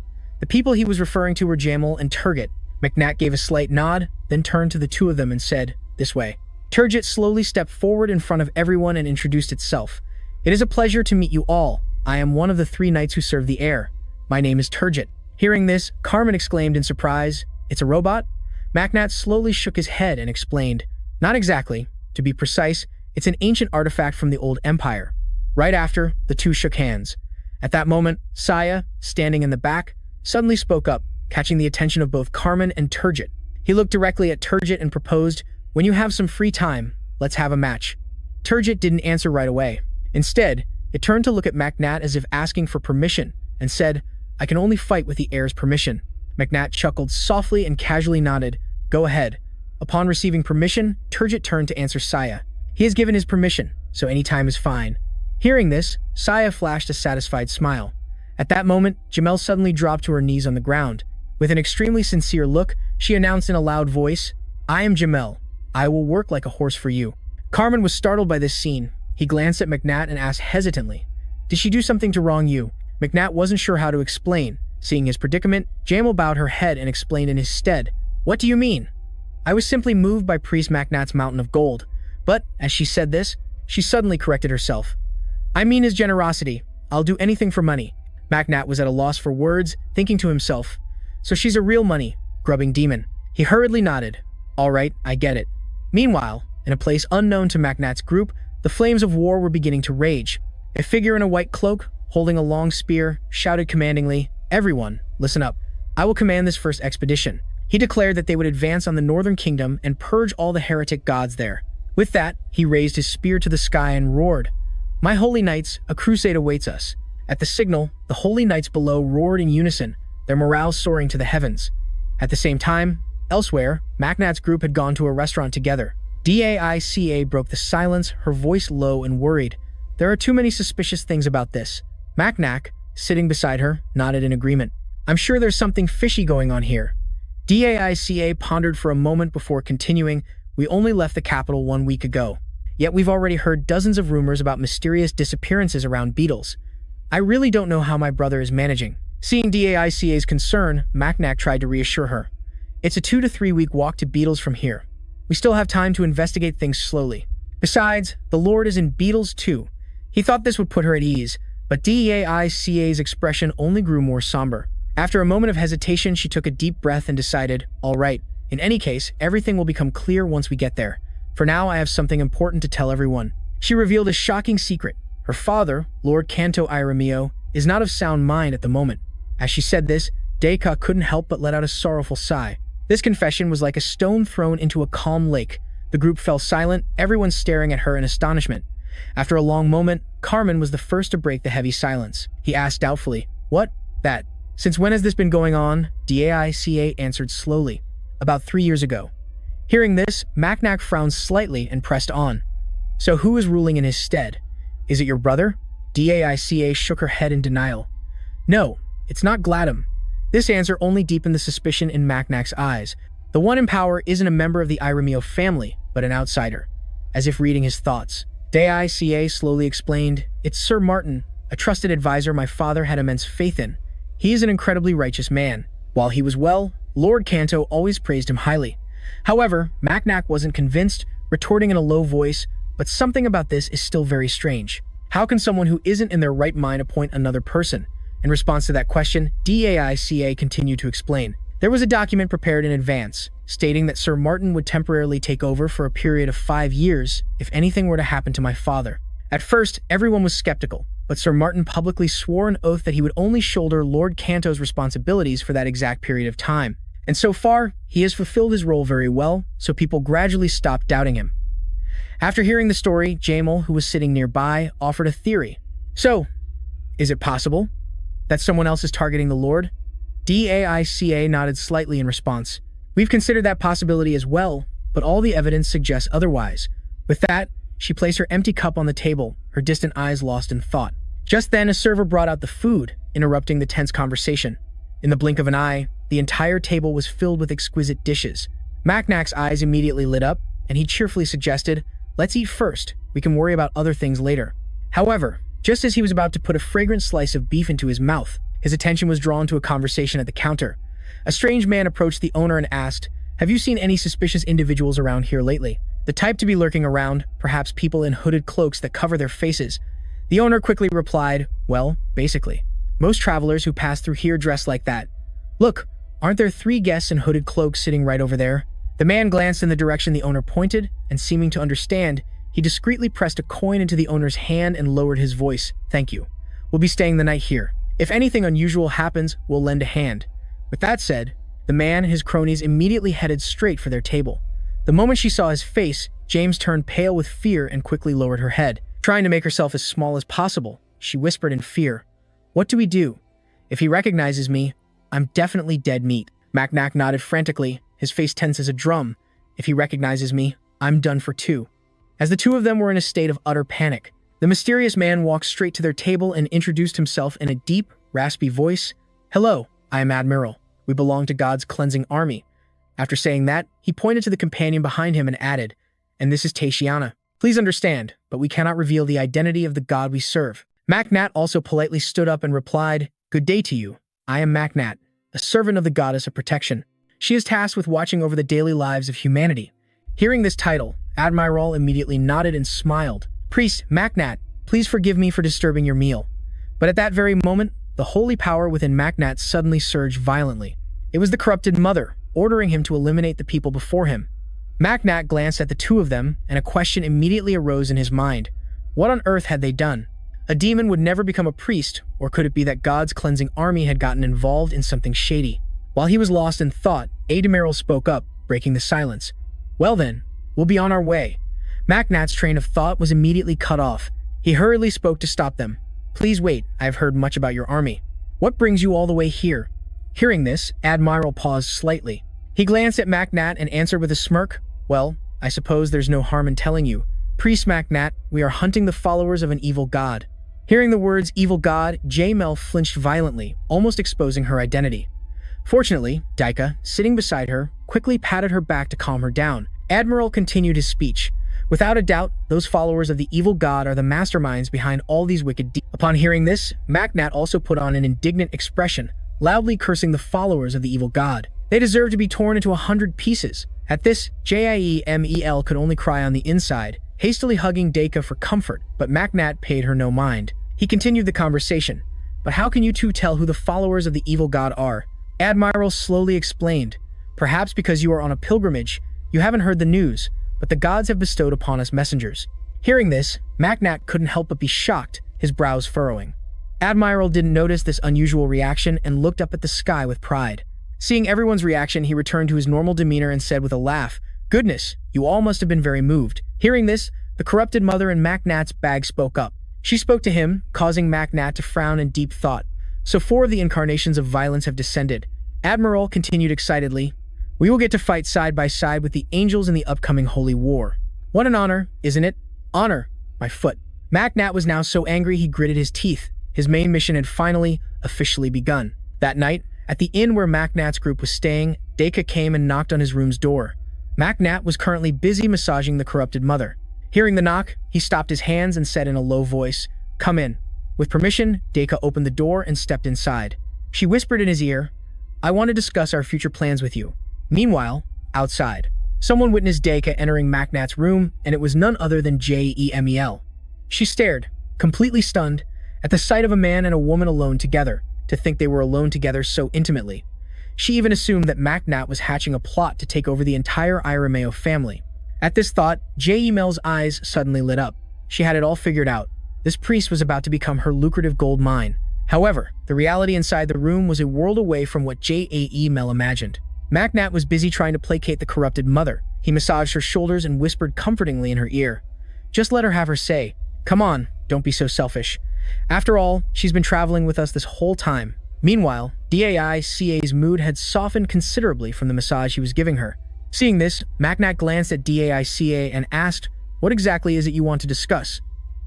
The people he was referring to were Jamal and Turgid. Magnat gave a slight nod, then turned to the two of them and said, "This way." Turgid slowly stepped forward in front of everyone and introduced itself. "It is a pleasure to meet you all. I am one of the 3 knights who serve the heir. My name is Turgid." Hearing this, Carmen exclaimed in surprise, "It's a robot?" Magnat slowly shook his head and explained, "Not exactly. To be precise, it's an ancient artifact from the old empire. Right after, the two shook hands. At that moment, Saya, standing in the back, suddenly spoke up, catching the attention of both Carmen and Turgid. He looked directly at Turgid and proposed, "When you have some free time, let's have a match." Turgid didn't answer right away. Instead, it turned to look at MacNat as if asking for permission, and said, "I can only fight with the heir's permission." MacNat chuckled softly and casually nodded, "Go ahead." Upon receiving permission, Turgid turned to answer Saya. He has given his permission, so any time is fine. Hearing this, Saya flashed a satisfied smile. At that moment, Jamel suddenly dropped to her knees on the ground. With an extremely sincere look, she announced in a loud voice, "I am Jamel. I will work like a horse for you." Carmen was startled by this scene. He glanced at MacNat and asked hesitantly, "Did she do something to wrong you?" MacNat wasn't sure how to explain. Seeing his predicament, Jamel bowed her head and explained in his stead, "What do you mean?" "I was simply moved by Priest MacNat's mountain of gold." But, as she said this, she suddenly corrected herself. "I mean his generosity. I'll do anything for money." MacNat was at a loss for words, thinking to himself, "So she's a real money-grubbing demon." He hurriedly nodded. "All right, I get it." Meanwhile, in a place unknown to MacNat's group, the flames of war were beginning to rage. A figure in a white cloak, holding a long spear, shouted commandingly, "Everyone, listen up. I will command this first expedition." He declared that they would advance on the northern kingdom and purge all the heretic gods there. With that, he raised his spear to the sky and roared, "My holy knights, a crusade awaits us." At the signal, the holy knights below roared in unison, their morale soaring to the heavens. At the same time, elsewhere, MacNat's group had gone to a restaurant together. Daica broke the silence, her voice low and worried. "There are too many suspicious things about this." MacNac, sitting beside her, nodded in agreement. "I'm sure there's something fishy going on here." Daica pondered for a moment before continuing, "We only left the capital 1 week ago. Yet we've already heard dozens of rumors about mysterious disappearances around beetles. I really don't know how my brother is managing." Seeing Daica's concern, MacNac tried to reassure her. "It's a 2 to 3 week walk to Beetles from here. We still have time to investigate things slowly. Besides, the Lord is in Beetles too." He thought this would put her at ease, but Daica's expression only grew more somber. After a moment of hesitation, she took a deep breath and decided, "All right, in any case, everything will become clear once we get there. For now, I have something important to tell everyone." She revealed a shocking secret. Her father, Lord Kanto Iramio, is not of sound mind at the moment. As she said this, Daica couldn't help but let out a sorrowful sigh. This confession was like a stone thrown into a calm lake. The group fell silent, everyone staring at her in astonishment. After a long moment, Carmen was the first to break the heavy silence. He asked doubtfully, "What? That? Since when has this been going on?" Daica answered slowly, "About 3 years ago." Hearing this, MacNac frowned slightly and pressed on. "So who is ruling in his stead? Is it your brother?" Daica shook her head in denial. "No, it's not Gladym." This answer only deepened the suspicion in MacNac's eyes. The one in power isn't a member of the Iramio family, but an outsider. As if reading his thoughts, Daica slowly explained, "It's Sir Martin, a trusted advisor my father had immense faith in. He is an incredibly righteous man. While he was well, Lord Kanto always praised him highly." However, MacNac wasn't convinced, retorting in a low voice, "But something about this is still very strange. How can someone who isn't in their right mind appoint another person?" In response to that question, Daica continued to explain. There was a document prepared in advance, stating that Sir Martin would temporarily take over for a period of 5 years if anything were to happen to my father. At first, everyone was skeptical, but Sir Martin publicly swore an oath that he would only shoulder Lord Kanto's responsibilities for that exact period of time. And so far, he has fulfilled his role very well, so people gradually stopped doubting him. After hearing the story, Jamel, who was sitting nearby, offered a theory. "So, is it possible that someone else is targeting the Lord?" Daica nodded slightly in response. "We've considered that possibility as well, but all the evidence suggests otherwise." With that, she placed her empty cup on the table, her distant eyes lost in thought. Just then, a server brought out the food, interrupting the tense conversation. In the blink of an eye, the entire table was filled with exquisite dishes. MacNac's eyes immediately lit up, and he cheerfully suggested, "Let's eat first. We can worry about other things later." However, just as he was about to put a fragrant slice of beef into his mouth, his attention was drawn to a conversation at the counter. A strange man approached the owner and asked, "Have you seen any suspicious individuals around here lately? The type to be lurking around, perhaps people in hooded cloaks that cover their faces." The owner quickly replied, "Well, basically. Most travelers who pass through here dress like that. Look, aren't there 3 guests in hooded cloaks sitting right over there?" The man glanced in the direction the owner pointed, and seeming to understand, He discreetly pressed a coin into the owner's hand and lowered his voice. "Thank you. We'll be staying the night here. If anything unusual happens, we'll lend a hand." With that said, the man and his cronies immediately headed straight for their table. The moment she saw his face, James turned pale with fear and quickly lowered her head. Trying to make herself as small as possible, she whispered in fear, "What do we do? If he recognizes me, I'm definitely dead meat." Macnac nodded frantically, his face tense as a drum. "If he recognizes me, I'm done for too." As the two of them were in a state of utter panic, the mysterious man walked straight to their table and introduced himself in a deep, raspy voice. "Hello, I am Admiral. We belong to God's cleansing army." After saying that, he pointed to the companion behind him and added, "And this is Taishiana. Please understand, but we cannot reveal the identity of the God we serve." Macnat also politely stood up and replied, "Good day to you. I am Macnat, a servant of the goddess of protection. She is tasked with watching over the daily lives of humanity." Hearing this title, Admiral immediately nodded and smiled. "Priest Macnat, please forgive me for disturbing your meal." But at that very moment, the holy power within Macnat suddenly surged violently. It was the corrupted mother, ordering him to eliminate the people before him. Macnat glanced at the two of them, and a question immediately arose in his mind. What on earth had they done? A demon would never become a priest, or could it be that God's cleansing army had gotten involved in something shady? While he was lost in thought, Admiral spoke up, breaking the silence. "Well then, we'll be on our way." Macnat's train of thought was immediately cut off. He hurriedly spoke to stop them. "Please wait, I have heard much about your army. What brings you all the way here?" Hearing this, Admiral paused slightly. He glanced at Macnat and answered with a smirk, "Well, I suppose there's no harm in telling you. Priest Macnat, we are hunting the followers of an evil god." Hearing the words evil god, J-Mel flinched violently, almost exposing her identity. Fortunately, Daika, sitting beside her, quickly patted her back to calm her down. Admiral continued his speech. "Without a doubt, those followers of the evil god are the masterminds behind all these wicked deeds." Upon hearing this, Macnat also put on an indignant expression, loudly cursing the followers of the evil god. They deserve to be torn into 100 pieces. At this, Jiemel could only cry on the inside, hastily hugging Daika for comfort, but Macnat paid her no mind. He continued the conversation. "But how can you two tell who the followers of the evil god are?" Admiral slowly explained. "Perhaps because you are on a pilgrimage, you haven't heard the news, but the gods have bestowed upon us messengers." Hearing this, Macnat couldn't help but be shocked, his brows furrowing. Admiral didn't notice this unusual reaction and looked up at the sky with pride. Seeing everyone's reaction, he returned to his normal demeanor and said with a laugh, "Goodness, you all must have been very moved." Hearing this, the corrupted mother in Macnat's bag spoke up. She spoke to him, causing Macnat to frown in deep thought. "So 4 of the incarnations of violence have descended." Admiral continued excitedly, "We will get to fight side by side with the angels in the upcoming holy war. What an honor, isn't it? Honor, my foot." Macnat was now so angry he gritted his teeth. His main mission had finally, officially begun. That night, at the inn where Macnat's group was staying, Daika came and knocked on his room's door. Macnat was currently busy massaging the corrupted mother. Hearing the knock, he stopped his hands and said in a low voice, "Come in." With permission, Daika opened the door and stepped inside. She whispered in his ear, "I want to discuss our future plans with you." Meanwhile, outside, someone witnessed Daika entering Macnat's room, and it was none other than Jemel. She stared, completely stunned, at the sight of a man and a woman alone together, to think they were alone together so intimately. She even assumed that Macnat was hatching a plot to take over the entire Irameo family. At this thought, Jemel's eyes suddenly lit up. She had it all figured out. This priest was about to become her lucrative gold mine. However, the reality inside the room was a world away from what Jemel imagined. Macnat was busy trying to placate the corrupted mother. He massaged her shoulders and whispered comfortingly in her ear, "Just let her have her say. Come on, don't be so selfish. After all, she's been traveling with us this whole time." Meanwhile, Daica's mood had softened considerably from the massage he was giving her. Seeing this, Macnat glanced at Daica and asked, "What exactly is it you want to discuss?"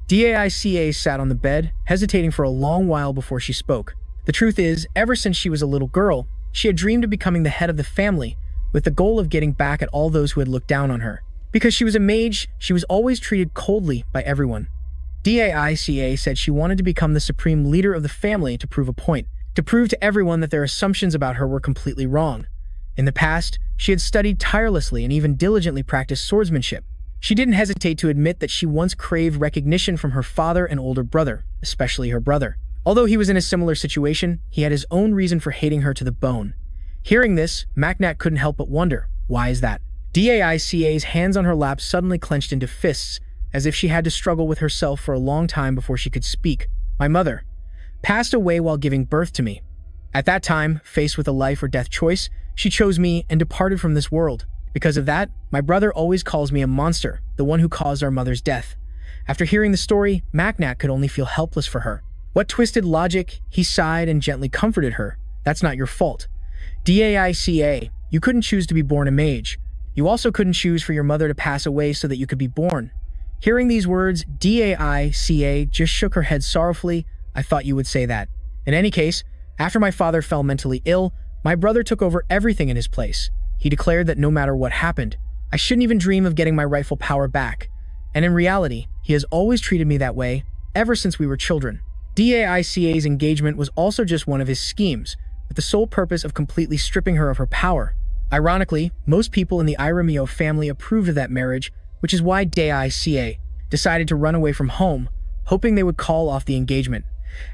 Daica sat on the bed, hesitating for a long while before she spoke. The truth is, ever since she was a little girl, she had dreamed of becoming the head of the family, with the goal of getting back at all those who had looked down on her. Because she was a mage, she was always treated coldly by everyone. Daica said she wanted to become the supreme leader of the family to prove a point, to prove to everyone that their assumptions about her were completely wrong. In the past, she had studied tirelessly and even diligently practiced swordsmanship. She didn't hesitate to admit that she once craved recognition from her father and older brother, especially her brother. Although he was in a similar situation, he had his own reason for hating her to the bone. Hearing this, Macnat couldn't help but wonder, why is that? Daica's hands on her lap suddenly clenched into fists, as if she had to struggle with herself for a long time before she could speak. My mother passed away while giving birth to me. At that time, faced with a life or death choice, she chose me and departed from this world. Because of that, my brother always calls me a monster, the one who caused our mother's death. After hearing the story, Macnat could only feel helpless for her. What twisted logic? He sighed and gently comforted her. That's not your fault. Daica, you couldn't choose to be born a mage. You also couldn't choose for your mother to pass away so that you could be born. Hearing these words, Daica just shook her head sorrowfully. I thought you would say that. In any case, after my father fell mentally ill, my brother took over everything in his place. He declared that no matter what happened, I shouldn't even dream of getting my rightful power back. And in reality, he has always treated me that way, ever since we were children. Daica's engagement was also just one of his schemes, with the sole purpose of completely stripping her of her power. Ironically, most people in the Iramio family approved of that marriage, which is why Daica decided to run away from home, hoping they would call off the engagement.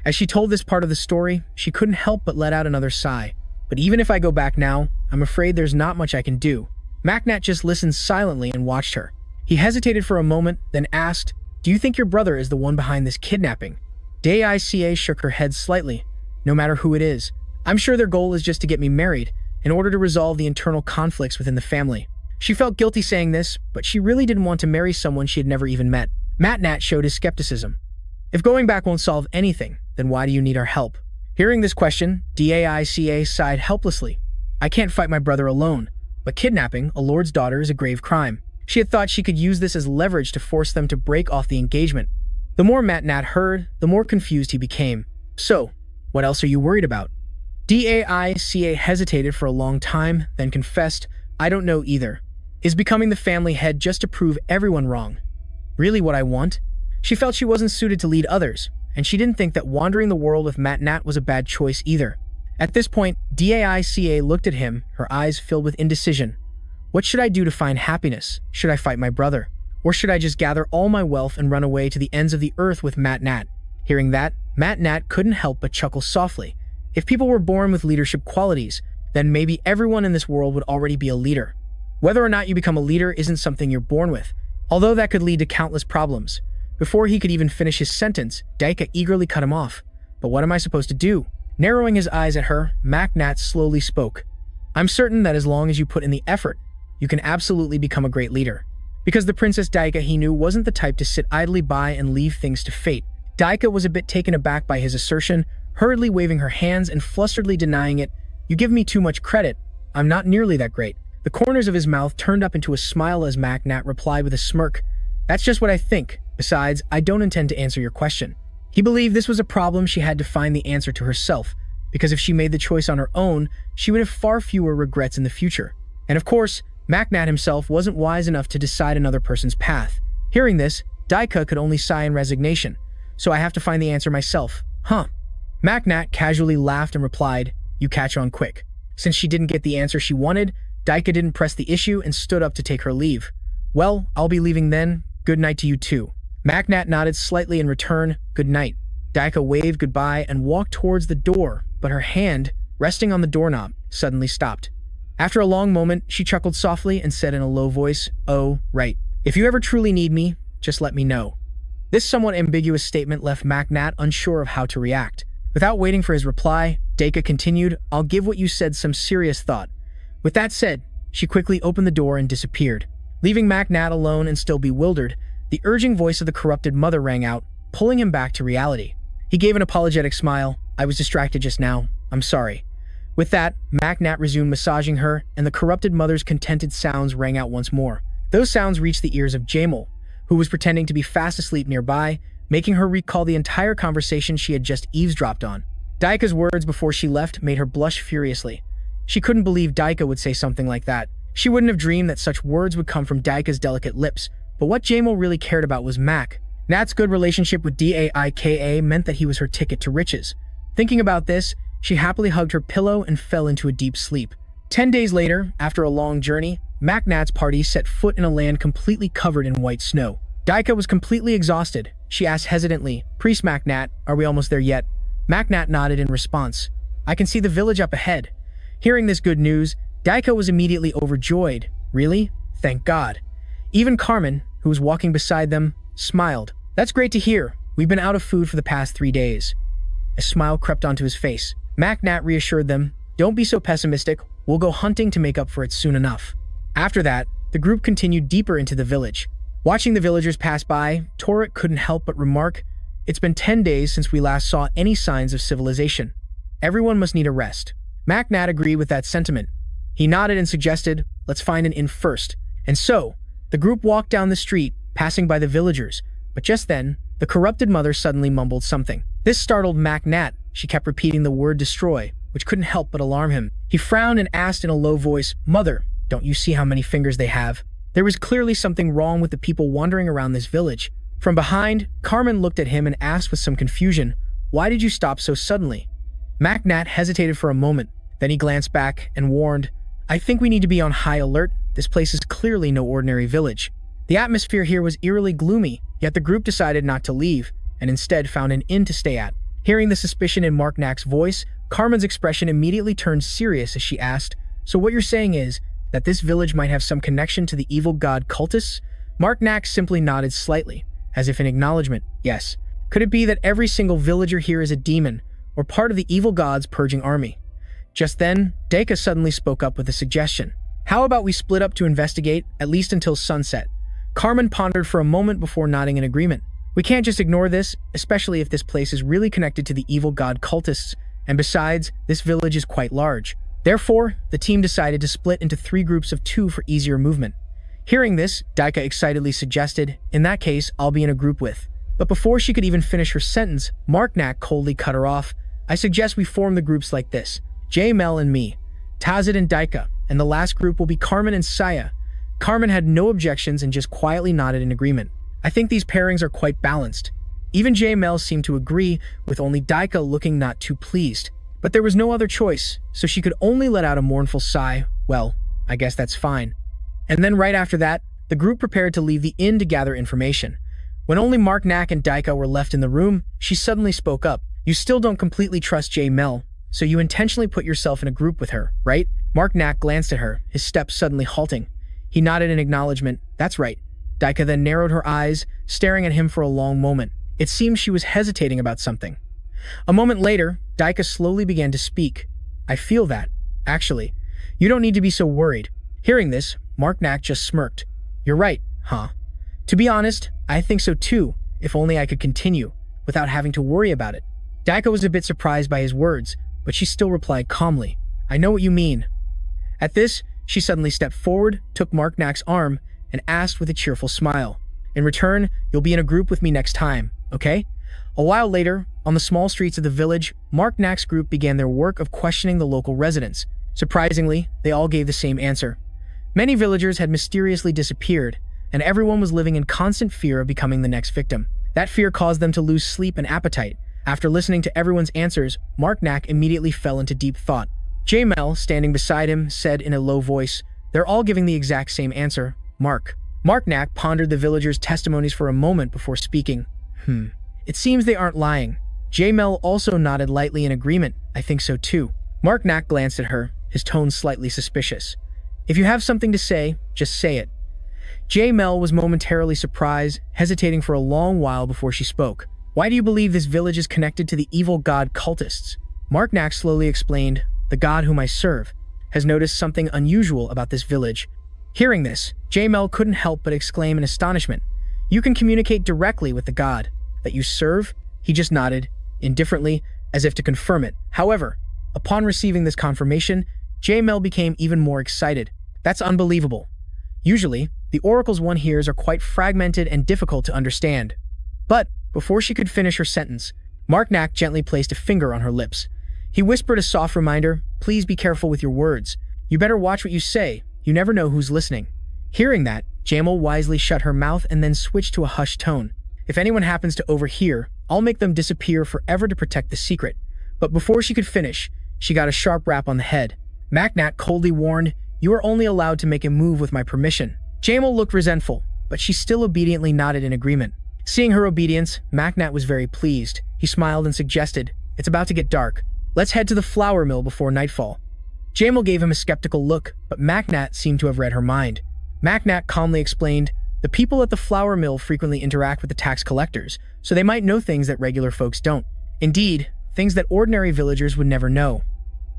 As she told this part of the story, she couldn't help but let out another sigh. But even if I go back now, I'm afraid there's not much I can do. Macnat just listened silently and watched her. He hesitated for a moment, then asked, "Do you think your brother is the one behind this kidnapping?" Daica shook her head slightly. "No matter who it is, I'm sure their goal is just to get me married, in order to resolve the internal conflicts within the family." She felt guilty saying this, but she really didn't want to marry someone she had never even met. Macnat showed his skepticism. "If going back won't solve anything, then why do you need our help?" Hearing this question, Daica sighed helplessly. "I can't fight my brother alone, but kidnapping a lord's daughter is a grave crime." She had thought she could use this as leverage to force them to break off the engagement. The more Macnat heard, the more confused he became. "So, what else are you worried about?" Daica hesitated for a long time, then confessed, "I don't know either. Is becoming the family head just to prove everyone wrong really what I want?" She felt she wasn't suited to lead others, and she didn't think that wandering the world with Macnat was a bad choice either. At this point, Daica looked at him, her eyes filled with indecision. What should I do to find happiness? Should I fight my brother? Or should I just gather all my wealth and run away to the ends of the earth with Macnat? Hearing that, Macnat couldn't help but chuckle softly. If people were born with leadership qualities, then maybe everyone in this world would already be a leader. Whether or not you become a leader isn't something you're born with, although that could lead to countless problems. Before he could even finish his sentence, Daica eagerly cut him off. "But what am I supposed to do?" Narrowing his eyes at her, Macnat slowly spoke. "I'm certain that as long as you put in the effort, you can absolutely become a great leader." Because the Princess Daica he knew wasn't the type to sit idly by and leave things to fate. Daica was a bit taken aback by his assertion, hurriedly waving her hands and flusteredly denying it. "You give me too much credit. I'm not nearly that great." The corners of his mouth turned up into a smile as Macnat replied with a smirk. "That's just what I think. Besides, I don't intend to answer your question." He believed this was a problem she had to find the answer to herself, because if she made the choice on her own, she would have far fewer regrets in the future. And of course, Macnat himself wasn't wise enough to decide another person's path. Hearing this, Daica could only sigh in resignation. "So I have to find the answer myself, huh?" Macnat casually laughed and replied, "You catch on quick." Since she didn't get the answer she wanted, Daica didn't press the issue and stood up to take her leave. "Well, I'll be leaving then. Good night to you too." Macnat nodded slightly in return. "Good night." Daica waved goodbye and walked towards the door, but her hand, resting on the doorknob, suddenly stopped. After a long moment, she chuckled softly and said in a low voice, "Oh, right. If you ever truly need me, just let me know." This somewhat ambiguous statement left Macnat unsure of how to react. Without waiting for his reply, Daica continued, "I'll give what you said some serious thought." With that said, she quickly opened the door and disappeared. Leaving Macnat alone and still bewildered, the urging voice of the corrupted mother rang out, pulling him back to reality. He gave an apologetic smile. "I was distracted just now. I'm sorry." With that, Macnat resumed massaging her, and the corrupted mother's contented sounds rang out once more. Those sounds reached the ears of Jamal, who was pretending to be fast asleep nearby, making her recall the entire conversation she had just eavesdropped on. Daica's words before she left made her blush furiously. She couldn't believe Daica would say something like that. She wouldn't have dreamed that such words would come from Daica's delicate lips, but what Jamal really cared about was Mac. Nat's good relationship with Daica meant that he was her ticket to riches. Thinking about this, she happily hugged her pillow and fell into a deep sleep. 10 days later, after a long journey, Macnat's party set foot in a land completely covered in white snow. Daica was completely exhausted. She asked hesitantly, "Priest Macnat, are we almost there yet?" Macnat nodded in response. "I can see the village up ahead." Hearing this good news, Daica was immediately overjoyed. "Really? Thank God." Even Carmen, who was walking beside them, smiled. That's great to hear. We've been out of food for the past 3 days. A smile crept onto his face. Macnat reassured them, don't be so pessimistic, we'll go hunting to make up for it soon enough. After that, the group continued deeper into the village. Watching the villagers pass by, Torek couldn't help but remark, it's been 10 days since we last saw any signs of civilization. Everyone must need a rest. Macnat agreed with that sentiment. He nodded and suggested, let's find an inn first. And so, the group walked down the street, passing by the villagers, but just then, the corrupted mother suddenly mumbled something. This startled Macnat. She kept repeating the word destroy, which couldn't help but alarm him. He frowned and asked in a low voice, Mother, don't you see how many fingers they have? There was clearly something wrong with the people wandering around this village. From behind, Carmen looked at him and asked with some confusion, why did you stop so suddenly? Macnat hesitated for a moment. Then he glanced back and warned, I think we need to be on high alert. This place is clearly no ordinary village. The atmosphere here was eerily gloomy, yet the group decided not to leave, and instead found an inn to stay at. Hearing the suspicion in Macnat's voice, Carmen's expression immediately turned serious as she asked, so what you're saying is that this village might have some connection to the evil god cultists? Macnat simply nodded slightly, as if in acknowledgement, yes. Could it be that every single villager here is a demon, or part of the evil god's purging army? Just then, Deka suddenly spoke up with a suggestion. How about we split up to investigate, at least until sunset? Carmen pondered for a moment before nodding in agreement. We can't just ignore this, especially if this place is really connected to the evil god cultists, and besides, this village is quite large. Therefore, the team decided to split into 3 groups of 2 for easier movement. Hearing this, Deka excitedly suggested, in that case, I'll be in a group with. But before she could even finish her sentence, Macnat coldly cut her off. I suggest we form the groups like this. J. Mel and me, Tazit and Deka, and the last group will be Carmen and Saya. Carmen had no objections and just quietly nodded in agreement. I think these pairings are quite balanced. Even J. Mel seemed to agree, with only Deka looking not too pleased. But there was no other choice, so she could only let out a mournful sigh. Well, I guess that's fine. And then right after that, the group prepared to leave the inn to gather information. When only Macnat and Deka were left in the room, she suddenly spoke up. You still don't completely trust J. Mel, so you intentionally put yourself in a group with her, right? Macnat glanced at her, his steps suddenly halting. He nodded in acknowledgement. That's right. Deka then narrowed her eyes, staring at him for a long moment. It seemed she was hesitating about something. A moment later, Deka slowly began to speak. I feel that. Actually, you don't need to be so worried. Hearing this, Macnat just smirked. You're right, huh? To be honest, I think so too, if only I could continue, without having to worry about it. Deka was a bit surprised by his words, but she still replied calmly. I know what you mean. At this, she suddenly stepped forward, took Macnat's arm, and asked with a cheerful smile. In return, you'll be in a group with me next time, okay? A while later, on the small streets of the village, Macnat's group began their work of questioning the local residents. Surprisingly, they all gave the same answer. Many villagers had mysteriously disappeared, and everyone was living in constant fear of becoming the next victim. That fear caused them to lose sleep and appetite. After listening to everyone's answers, Macnat immediately fell into deep thought. J. Mel, standing beside him, said in a low voice, they're all giving the exact same answer, Mark. Macnat pondered the villagers' testimonies for a moment before speaking. It seems they aren't lying. J. Mel also nodded lightly in agreement. I think so too. Macnat glanced at her, his tone slightly suspicious. If you have something to say, just say it. J. Mel was momentarily surprised, hesitating for a long while before she spoke. Why do you believe this village is connected to the evil god cultists? Macnat slowly explained, the god whom I serve has noticed something unusual about this village. Hearing this, J. Mel couldn't help but exclaim in astonishment. You can communicate directly with the god that you serve? He just nodded, indifferently, as if to confirm it. However, upon receiving this confirmation, J. Mel became even more excited. That's unbelievable. Usually, the oracles one hears are quite fragmented and difficult to understand. But, before she could finish her sentence, Macnat gently placed a finger on her lips. He whispered a soft reminder, please be careful with your words. You better watch what you say. You never know who's listening. Hearing that, J. Mel wisely shut her mouth and then switched to a hushed tone. If anyone happens to overhear, I'll make them disappear forever to protect the secret. But before she could finish, she got a sharp rap on the head. Macnat coldly warned, you are only allowed to make a move with my permission. J. Mel looked resentful, but she still obediently nodded in agreement. Seeing her obedience, Macnat was very pleased. He smiled and suggested, it's about to get dark. Let's head to the flour mill before nightfall. J. Mel gave him a skeptical look, but Macnat seemed to have read her mind. Macnat calmly explained, The people at the flour mill frequently interact with the tax collectors, so they might know things that regular folks don't. Indeed, things that ordinary villagers would never know.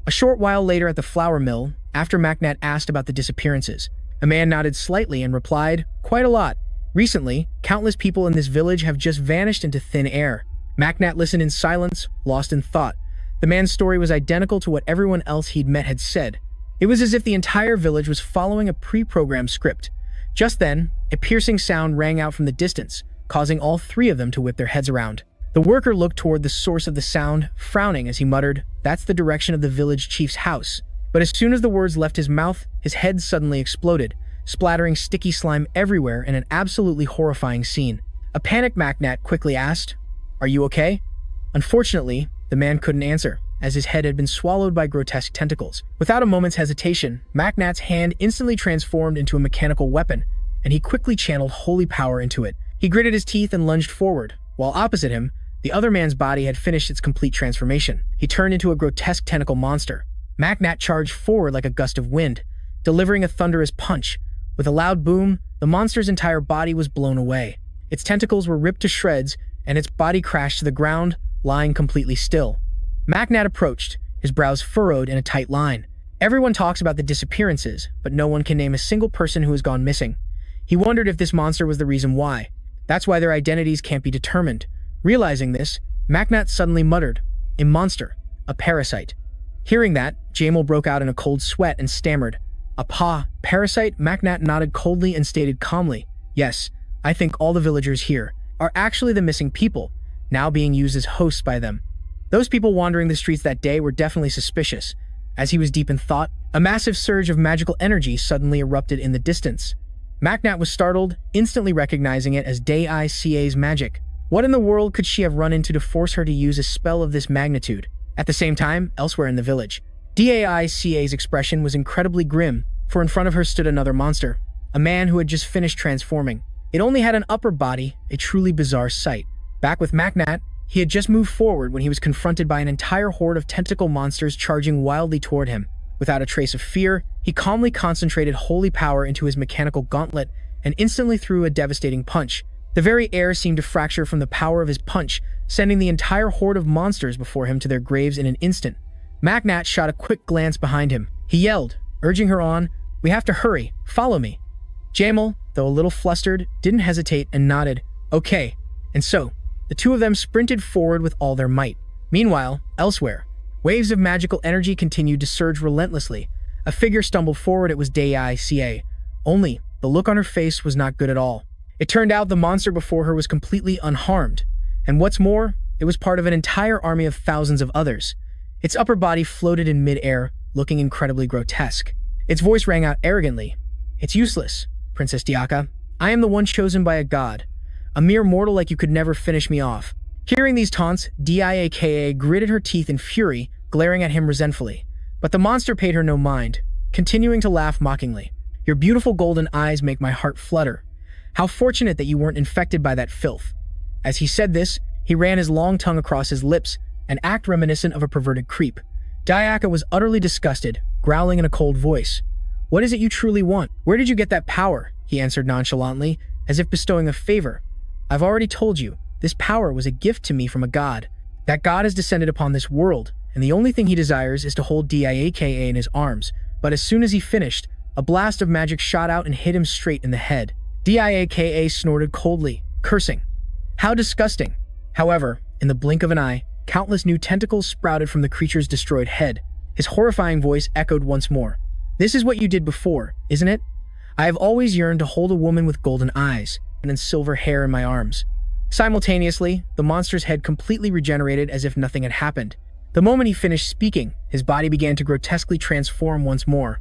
A short while later at the flour mill, after Macnat asked about the disappearances, a man nodded slightly and replied, "Quite a lot. Recently, countless people in this village have just vanished into thin air." Macnat listened in silence, lost in thought. The man's story was identical to what everyone else he'd met had said. It was as if the entire village was following a pre-programmed script. Just then, a piercing sound rang out from the distance, causing all three of them to whip their heads around. The worker looked toward the source of the sound, frowning as he muttered, "That's the direction of the village chief's house." But as soon as the words left his mouth, his head suddenly exploded, splattering sticky slime everywhere in an absolutely horrifying scene. A panicked Macnat quickly asked, "Are you okay?" Unfortunately, the man couldn't answer, as his head had been swallowed by grotesque tentacles. Without a moment's hesitation, Macnat's hand instantly transformed into a mechanical weapon, and he quickly channeled holy power into it. He gritted his teeth and lunged forward, while opposite him, the other man's body had finished its complete transformation. He turned into a grotesque tentacle monster. Macnat charged forward like a gust of wind, delivering a thunderous punch. With a loud boom, the monster's entire body was blown away. Its tentacles were ripped to shreds, and its body crashed to the ground, lying completely still. Macnat approached, his brows furrowed in a tight line. Everyone talks about the disappearances, but no one can name a single person who has gone missing. He wondered if this monster was the reason why. That's why their identities can't be determined. Realizing this, Macnat suddenly muttered, "A monster, a parasite." Hearing that, Jamal broke out in a cold sweat and stammered, Parasite?" Macnat nodded coldly and stated calmly, "Yes, I think all the villagers here are actually the missing people, now being used as hosts by them." Those people wandering the streets that day were definitely suspicious. As he was deep in thought, a massive surge of magical energy suddenly erupted in the distance. Macnat was startled, instantly recognizing it as Daica's magic. What in the world could she have run into to force her to use a spell of this magnitude? At the same time, elsewhere in the village, Daica's expression was incredibly grim, for in front of her stood another monster, a man who had just finished transforming. It only had an upper body, a truly bizarre sight. Back with Macnat, he had just moved forward when he was confronted by an entire horde of tentacle monsters charging wildly toward him. Without a trace of fear, he calmly concentrated holy power into his mechanical gauntlet and instantly threw a devastating punch. The very air seemed to fracture from the power of his punch, sending the entire horde of monsters before him to their graves in an instant. Macnat shot a quick glance behind him. He yelled, urging her on, "We have to hurry, follow me." Jamal, though a little flustered, didn't hesitate and nodded, "Okay." And so, the two of them sprinted forward with all their might. Meanwhile, elsewhere, waves of magical energy continued to surge relentlessly. A figure stumbled forward. It was Daica. Only, the look on her face was not good at all. It turned out the monster before her was completely unharmed. And what's more, it was part of an entire army of thousands of others. Its upper body floated in mid-air, looking incredibly grotesque. Its voice rang out arrogantly. "It's useless, Princess Daica. I am the one chosen by a god. A mere mortal like you could never finish me off." Hearing these taunts, Daica gritted her teeth in fury, glaring at him resentfully. But the monster paid her no mind, continuing to laugh mockingly. "Your beautiful golden eyes make my heart flutter. How fortunate that you weren't infected by that filth." As he said this, he ran his long tongue across his lips, an act reminiscent of a perverted creep. Daica was utterly disgusted, growling in a cold voice. "What is it you truly want? Where did you get that power?" he answered nonchalantly, as if bestowing a favor. "I've already told you, this power was a gift to me from a god. That god has descended upon this world, and the only thing he desires is to hold Daica in his arms." But as soon as he finished, a blast of magic shot out and hit him straight in the head. Daica snorted coldly, cursing. How disgusting! However, in the blink of an eye, countless new tentacles sprouted from the creature's destroyed head. His horrifying voice echoed once more. "This is what you did before, isn't it? I have always yearned to hold a woman with golden eyes and silver hair in my arms." Simultaneously, the monster's head completely regenerated as if nothing had happened. The moment he finished speaking, his body began to grotesquely transform once more.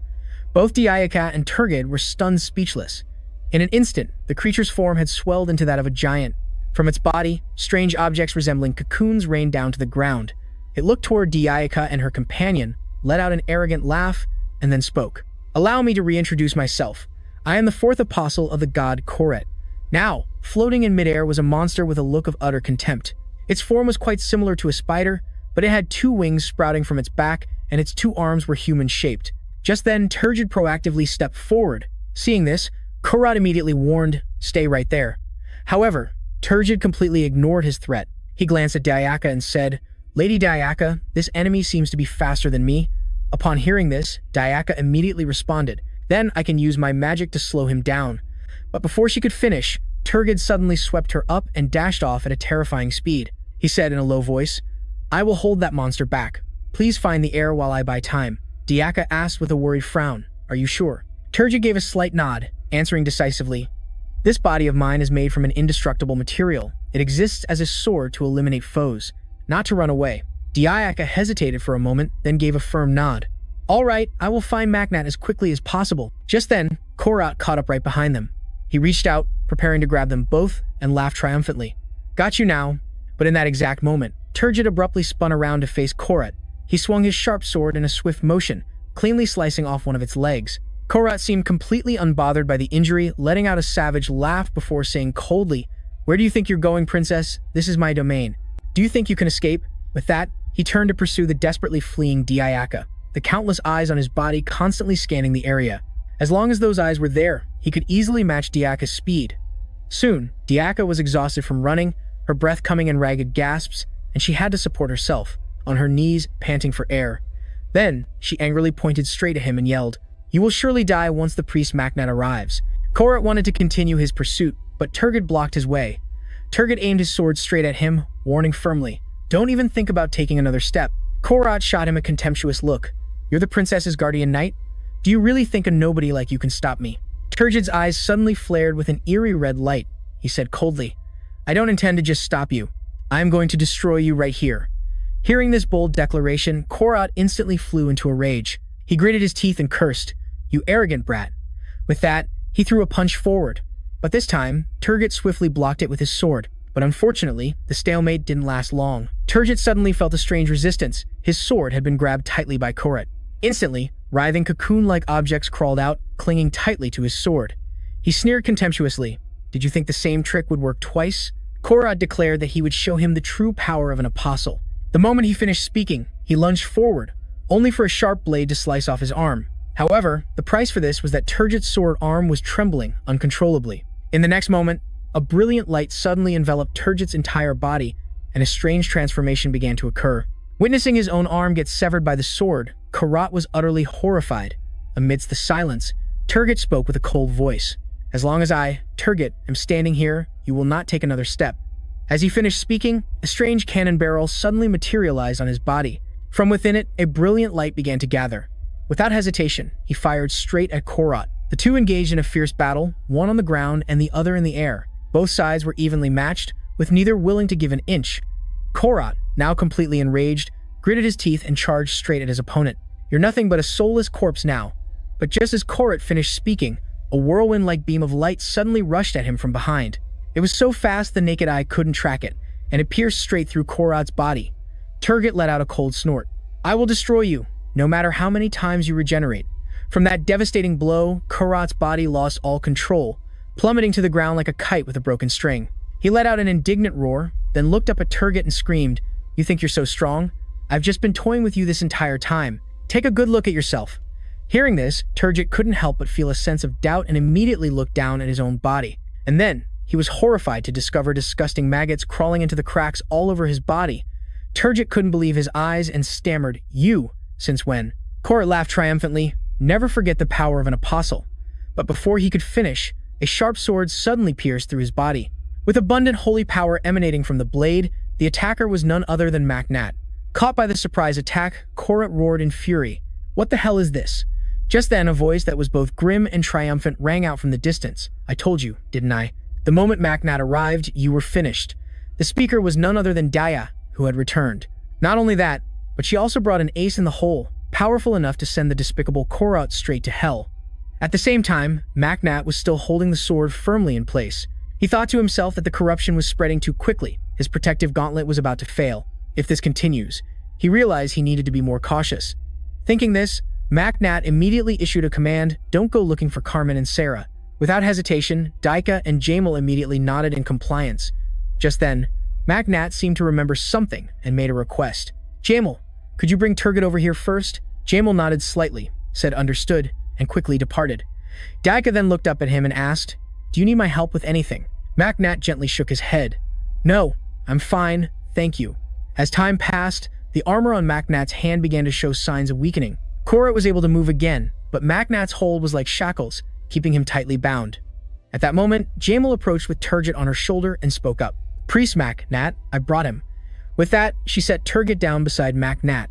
Both Daica and Turgid were stunned speechless. In an instant, the creature's form had swelled into that of a giant. From its body, strange objects resembling cocoons rained down to the ground. It looked toward Daica and her companion, let out an arrogant laugh, and then spoke. "Allow me to reintroduce myself. I am the fourth apostle of the god Koret." Now, floating in midair was a monster with a look of utter contempt. Its form was quite similar to a spider, but it had two wings sprouting from its back, and its two arms were human-shaped. Just then, Turgid proactively stepped forward. Seeing this, Korat immediately warned, "Stay right there." However, Turgid completely ignored his threat. He glanced at Dayaka and said, "Lady Dayaka, this enemy seems to be faster than me." Upon hearing this, Dayaka immediately responded, "Then I can use my magic to slow him down." But before she could finish, Turgid suddenly swept her up and dashed off at a terrifying speed. He said in a low voice, "I will hold that monster back. Please find the air while I buy time." Dayaka asked with a worried frown, "Are you sure?" Turgid gave a slight nod, answering decisively, "This body of mine is made from an indestructible material. It exists as a sword to eliminate foes, not to run away." Dayaka hesitated for a moment, then gave a firm nod. "All right, I will find Magnat as quickly as possible." Just then, Korat caught up right behind them. He reached out, preparing to grab them both, and laughed triumphantly. "Got you now." But in that exact moment, Turgid abruptly spun around to face Korat. He swung his sharp sword in a swift motion, cleanly slicing off one of its legs. Korat seemed completely unbothered by the injury, letting out a savage laugh before saying coldly, "Where do you think you're going, princess? This is my domain. Do you think you can escape?" With that, he turned to pursue the desperately fleeing Dayaka, the countless eyes on his body constantly scanning the area. As long as those eyes were there, he could easily match Dayaka's speed. Soon, Dayaka was exhausted from running, her breath coming in ragged gasps, and she had to support herself, on her knees, panting for air. Then, she angrily pointed straight at him and yelled, "You will surely die once the priest Magnat arrives." Korat wanted to continue his pursuit, but Turgid blocked his way. Turgid aimed his sword straight at him, warning firmly, "Don't even think about taking another step." Korat shot him a contemptuous look. "You're the princess's guardian knight? Do you really think a nobody like you can stop me?" Turgid's eyes suddenly flared with an eerie red light. He said coldly, "I don't intend to just stop you. I am going to destroy you right here." Hearing this bold declaration, Korat instantly flew into a rage. He gritted his teeth and cursed, "You arrogant brat." With that, he threw a punch forward. But this time, Turgid swiftly blocked it with his sword. But unfortunately, the stalemate didn't last long. Turgid suddenly felt a strange resistance. His sword had been grabbed tightly by Korat. Instantly, writhing cocoon-like objects crawled out, clinging tightly to his sword. He sneered contemptuously. "Did you think the same trick would work twice?" Korat declared that he would show him the true power of an apostle. The moment he finished speaking, he lunged forward, only for a sharp blade to slice off his arm. However, the price for this was that Turgid's sword arm was trembling uncontrollably. In the next moment, a brilliant light suddenly enveloped Turgid's entire body, and a strange transformation began to occur. Witnessing his own arm get severed by the sword, Korat was utterly horrified. Amidst the silence, Turgid spoke with a cold voice. "As long as I, Turgid, am standing here, you will not take another step." As he finished speaking, a strange cannon barrel suddenly materialized on his body. From within it, a brilliant light began to gather. Without hesitation, he fired straight at Korat. The two engaged in a fierce battle, one on the ground and the other in the air. Both sides were evenly matched, with neither willing to give an inch. Korat, now completely enraged, gritted his teeth and charged straight at his opponent. "You're nothing but a soulless corpse now." But just as Korat finished speaking, a whirlwind-like beam of light suddenly rushed at him from behind. It was so fast the naked eye couldn't track it, and it pierced straight through Korat's body. Turgid let out a cold snort. "I will destroy you, no matter how many times you regenerate." From that devastating blow, Korat's body lost all control, plummeting to the ground like a kite with a broken string. He let out an indignant roar, then looked up at Turgid and screamed, "You think you're so strong? I've just been toying with you this entire time. Take a good look at yourself." Hearing this, Turgid couldn't help but feel a sense of doubt and immediately looked down at his own body. And then, he was horrified to discover disgusting maggots crawling into the cracks all over his body. Turgid couldn't believe his eyes and stammered, "You? Since when?" Korat laughed triumphantly. "Never forget the power of an apostle." But before he could finish, a sharp sword suddenly pierced through his body. With abundant holy power emanating from the blade, the attacker was none other than Magnat. Caught by the surprise attack, Korat roared in fury. "What the hell is this?" Just then, a voice that was both grim and triumphant rang out from the distance. "I told you, didn't I? The moment Magnat arrived, you were finished." The speaker was none other than Daya, who had returned. Not only that, but she also brought an ace in the hole, powerful enough to send the despicable Korat straight to hell. At the same time, Magnat was still holding the sword firmly in place. He thought to himself that the corruption was spreading too quickly. His protective gauntlet was about to fail. If this continues, he realized he needed to be more cautious. Thinking this, Magnat immediately issued a command, "Don't go looking for Carmen and Sarah." Without hesitation, Daika and Jamal immediately nodded in compliance. Just then, Magnat seemed to remember something and made a request. "Jamal, could you bring Turgid over here first?" Jamal nodded slightly, said understood, and quickly departed. Daika then looked up at him and asked, "Do you need my help with anything?" Macnat gently shook his head. "No, I'm fine, thank you." As time passed, the armor on Macnat's hand began to show signs of weakening. Korot was able to move again, but Macnat's hold was like shackles, keeping him tightly bound. At that moment, Jamal approached with Turgid on her shoulder and spoke up. "Priest Macnat, I brought him." With that, she set Turgid down beside Macnat.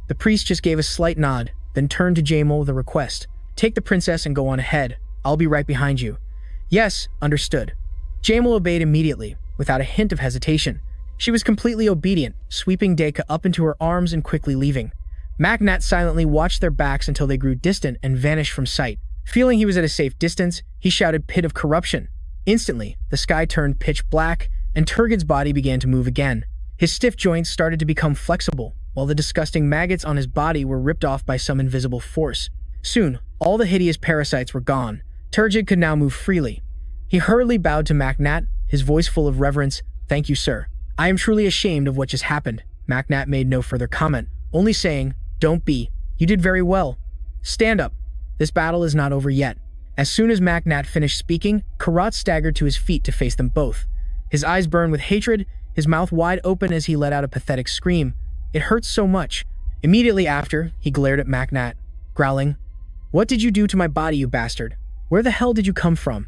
The priest just gave a slight nod, then turned to Jamal with a request. "Take the princess and go on ahead. I'll be right behind you." "Yes, understood." Jamal obeyed immediately, without a hint of hesitation. She was completely obedient, sweeping Daika up into her arms and quickly leaving. Macnat silently watched their backs until they grew distant and vanished from sight. Feeling he was at a safe distance, he shouted, "Pit of corruption." Instantly, the sky turned pitch black, and Turgid's body began to move again. His stiff joints started to become flexible, while the disgusting maggots on his body were ripped off by some invisible force. Soon, all the hideous parasites were gone. Turgid could now move freely. He hurriedly bowed to Macnat, his voice full of reverence. "Thank you, sir. I am truly ashamed of what just happened." Macnat made no further comment, only saying, "Don't be. You did very well. Stand up. This battle is not over yet." As soon as Macnat finished speaking, Korot staggered to his feet to face them both. His eyes burned with hatred, his mouth wide open as he let out a pathetic scream. "It hurts so much." Immediately after, he glared at Macnat, growling, "What did you do to my body, you bastard? Where the hell did you come from?"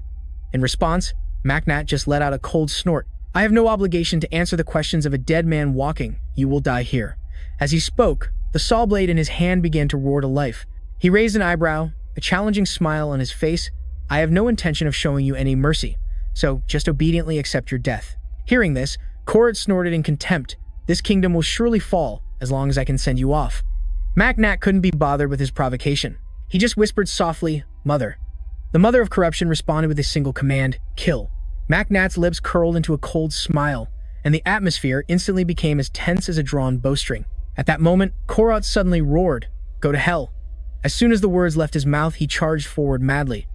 In response, Macnat just let out a cold snort. "I have no obligation to answer the questions of a dead man walking. You will die here." As he spoke, the saw blade in his hand began to roar to life. He raised an eyebrow, a challenging smile on his face. "I have no intention of showing you any mercy, so just obediently accept your death." Hearing this, Korot snorted in contempt. "This kingdom will surely fall, as long as I can send you off." Macnat couldn't be bothered with his provocation. He just whispered softly, "Mother." The Mother of Corruption responded with a single command, "Kill." Macnat's lips curled into a cold smile, and the atmosphere instantly became as tense as a drawn bowstring. At that moment, Korot suddenly roared, "Go to hell." As soon as the words left his mouth, he charged forward madly.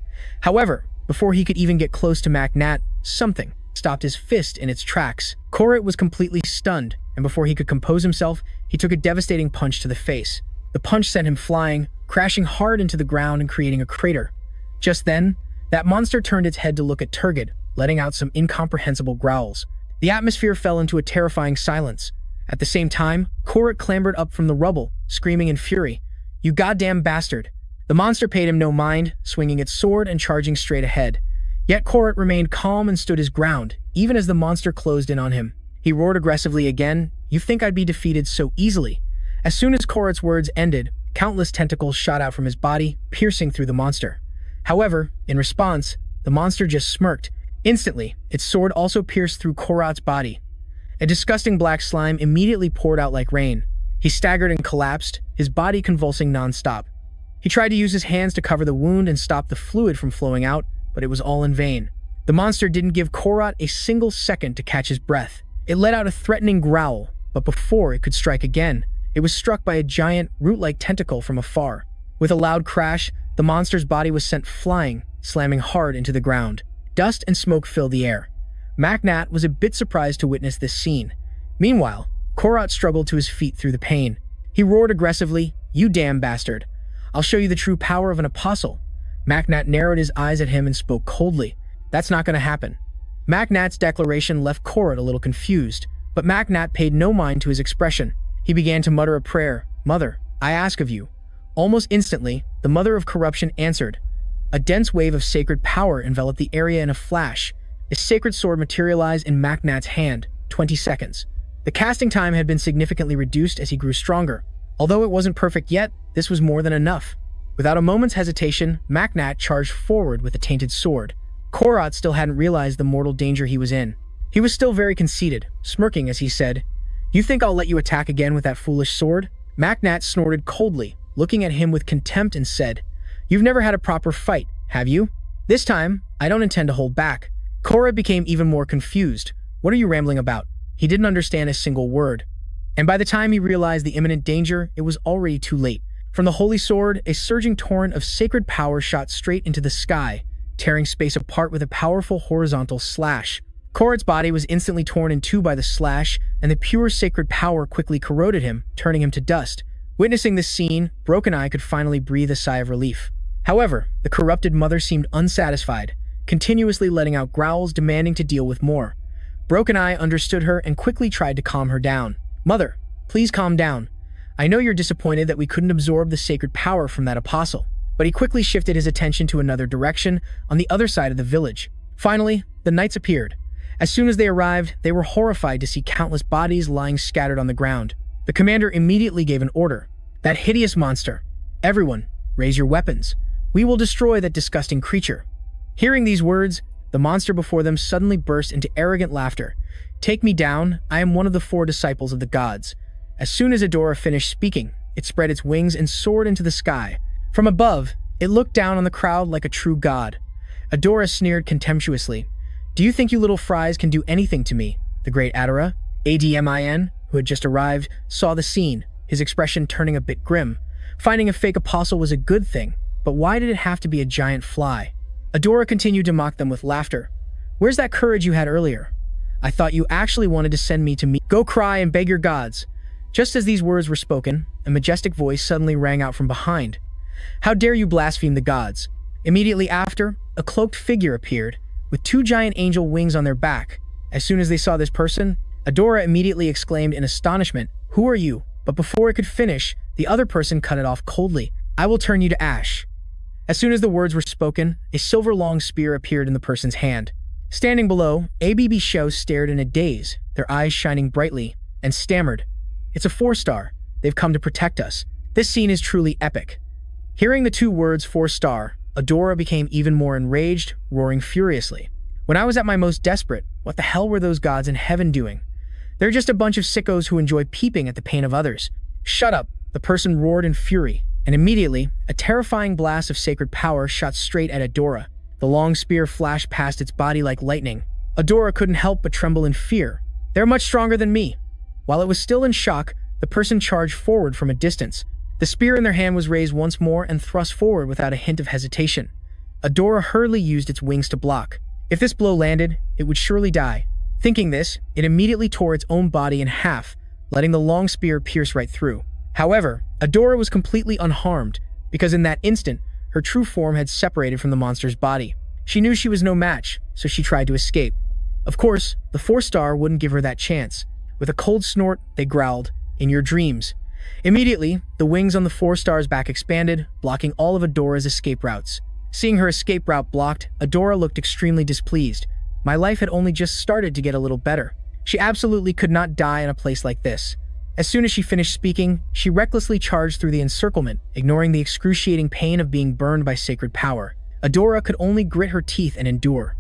However, before he could even get close to Macnat, something stopped his fist in its tracks. Korot was completely stunned, and before he could compose himself, he took a devastating punch to the face. The punch sent him flying, crashing hard into the ground and creating a crater. Just then, that monster turned its head to look at Turgid, letting out some incomprehensible growls. The atmosphere fell into a terrifying silence. At the same time, Korot clambered up from the rubble, screaming in fury, "You goddamn bastard!" The monster paid him no mind, swinging its sword and charging straight ahead. Yet Korot remained calm and stood his ground, even as the monster closed in on him. He roared aggressively again, "You think I'd be defeated so easily?" As soon as Korot's words ended, countless tentacles shot out from his body, piercing through the monster. However, in response, the monster just smirked. Instantly, its sword also pierced through Korot's body. A disgusting black slime immediately poured out like rain. He staggered and collapsed, his body convulsing non-stop. He tried to use his hands to cover the wound and stop the fluid from flowing out, but it was all in vain. The monster didn't give Korot a single second to catch his breath. It let out a threatening growl, but before it could strike again, it was struck by a giant, root-like tentacle from afar. With a loud crash, the monster's body was sent flying, slamming hard into the ground. Dust and smoke filled the air. Macnat was a bit surprised to witness this scene. Meanwhile, Korot struggled to his feet through the pain. He roared aggressively, "You damn bastard. I'll show you the true power of an apostle." Macnat narrowed his eyes at him and spoke coldly. "That's not going to happen." Macnat's declaration left Korot a little confused, but Macnat paid no mind to his expression. He began to mutter a prayer, "Mother, I ask of you." Almost instantly, the Mother of Corruption answered. A dense wave of sacred power enveloped the area in a flash. A sacred sword materialized in Macnat's hand, 20 seconds. The casting time had been significantly reduced as he grew stronger. Although it wasn't perfect yet, this was more than enough. Without a moment's hesitation, Macnat charged forward with the tainted sword. Korot still hadn't realized the mortal danger he was in. He was still very conceited, smirking as he said, "You think I'll let you attack again with that foolish sword?" Macnat snorted coldly, looking at him with contempt and said, "You've never had a proper fight, have you? This time, I don't intend to hold back." Korot became even more confused. "What are you rambling about?" He didn't understand a single word. And by the time he realized the imminent danger, it was already too late. From the holy sword, a surging torrent of sacred power shot straight into the sky, tearing space apart with a powerful horizontal slash. Korot's body was instantly torn in two by the slash, and the pure sacred power quickly corroded him, turning him to dust. Witnessing this scene, Broken Eye could finally breathe a sigh of relief. However, the corrupted mother seemed unsatisfied, continuously letting out growls demanding to deal with more. Broken Eye understood her and quickly tried to calm her down. "Mother, please calm down. I know you're disappointed that we couldn't absorb the sacred power from that apostle." But he quickly shifted his attention to another direction, on the other side of the village. Finally, the knights appeared. As soon as they arrived, they were horrified to see countless bodies lying scattered on the ground. The commander immediately gave an order. "That hideous monster! Everyone, raise your weapons. We will destroy that disgusting creature." Hearing these words, the monster before them suddenly burst into arrogant laughter. "Take me down, I am one of the 4 disciples of the gods." As soon as Adora finished speaking, it spread its wings and soared into the sky. From above, it looked down on the crowd like a true god. Adora sneered contemptuously. "Do you think you little fries can do anything to me?" The great Adora, Admin, who had just arrived, saw the scene, his expression turning a bit grim. Finding a fake apostle was a good thing, but why did it have to be a giant fly? Adora continued to mock them with laughter. "Where's that courage you had earlier? I thought you actually wanted to send me to meet. Go cry and beg your gods." Just as these words were spoken, a majestic voice suddenly rang out from behind. "How dare you blaspheme the gods?" Immediately after, a cloaked figure appeared, with 2 giant angel wings on their back. As soon as they saw this person, Adora immediately exclaimed in astonishment, "Who are you?" But before it could finish, the other person cut it off coldly. "I will turn you to ash." As soon as the words were spoken, a silver-long spear appeared in the person's hand. Standing below, ABB Show stared in a daze, their eyes shining brightly, and stammered, "It's a 4-star. They've come to protect us." This scene is truly epic. Hearing the 2 words 4-star, Adora became even more enraged, roaring furiously. "When I was at my most desperate, what the hell were those gods in heaven doing? They're just a bunch of sickos who enjoy peeping at the pain of others." "Shut up," the person roared in fury, and immediately, a terrifying blast of sacred power shot straight at Adora. The long spear flashed past its body like lightning. Adora couldn't help but tremble in fear. "They're much stronger than me." While it was still in shock, the person charged forward from a distance. The spear in their hand was raised once more and thrust forward without a hint of hesitation. Adora hurriedly used its wings to block. If this blow landed, it would surely die. Thinking this, it immediately tore its own body in half, letting the long spear pierce right through. However, Adora was completely unharmed, because in that instant, her true form had separated from the monster's body. She knew she was no match, so she tried to escape. Of course, the 4-star wouldn't give her that chance. With a cold snort, they growled, "In your dreams." Immediately, the wings on the 4-star's back expanded, blocking all of Adora's escape routes. Seeing her escape route blocked, Adora looked extremely displeased. My life had only just started to get a little better. She absolutely could not die in a place like this. As soon as she finished speaking, she recklessly charged through the encirclement, ignoring the excruciating pain of being burned by sacred power. Adora could only grit her teeth and endure.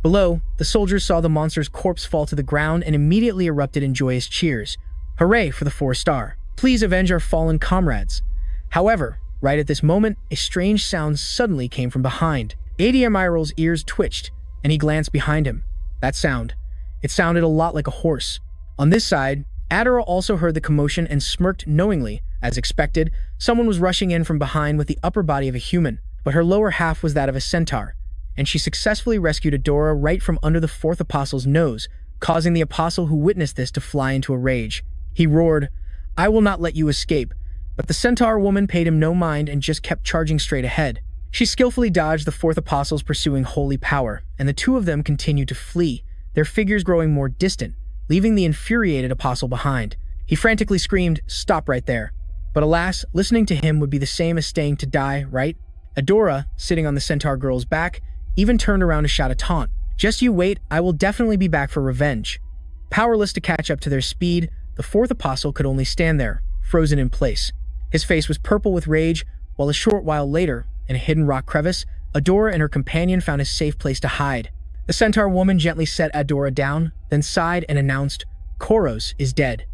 Below, the soldiers saw the monster's corpse fall to the ground and immediately erupted in joyous cheers. "Hooray for the 4-star. Please avenge our fallen comrades." However, right at this moment, a strange sound suddenly came from behind. Admiral's ears twitched, and he glanced behind him. That sound. It sounded a lot like a horse. On this side, Adora also heard the commotion and smirked knowingly. As expected, someone was rushing in from behind with the upper body of a human, but her lower half was that of a centaur, and she successfully rescued Adora right from under the 4th apostle's nose, causing the apostle who witnessed this to fly into a rage. He roared, "I will not let you escape." But the centaur woman paid him no mind and just kept charging straight ahead. She skillfully dodged the 4th apostle's pursuing holy power, and the 2 of them continued to flee, their figures growing more distant, leaving the infuriated apostle behind. He frantically screamed, "Stop right there." But alas, listening to him would be the same as staying to die, right? Adora, sitting on the centaur girl's back, even turned around to shout a taunt. "Just you wait, I will definitely be back for revenge." Powerless to catch up to their speed, the 4th apostle could only stand there, frozen in place. His face was purple with rage, while a short while later, in a hidden rock crevice, Adora and her companion found a safe place to hide. The centaur woman gently set Adora down, then sighed and announced, "Koros is dead."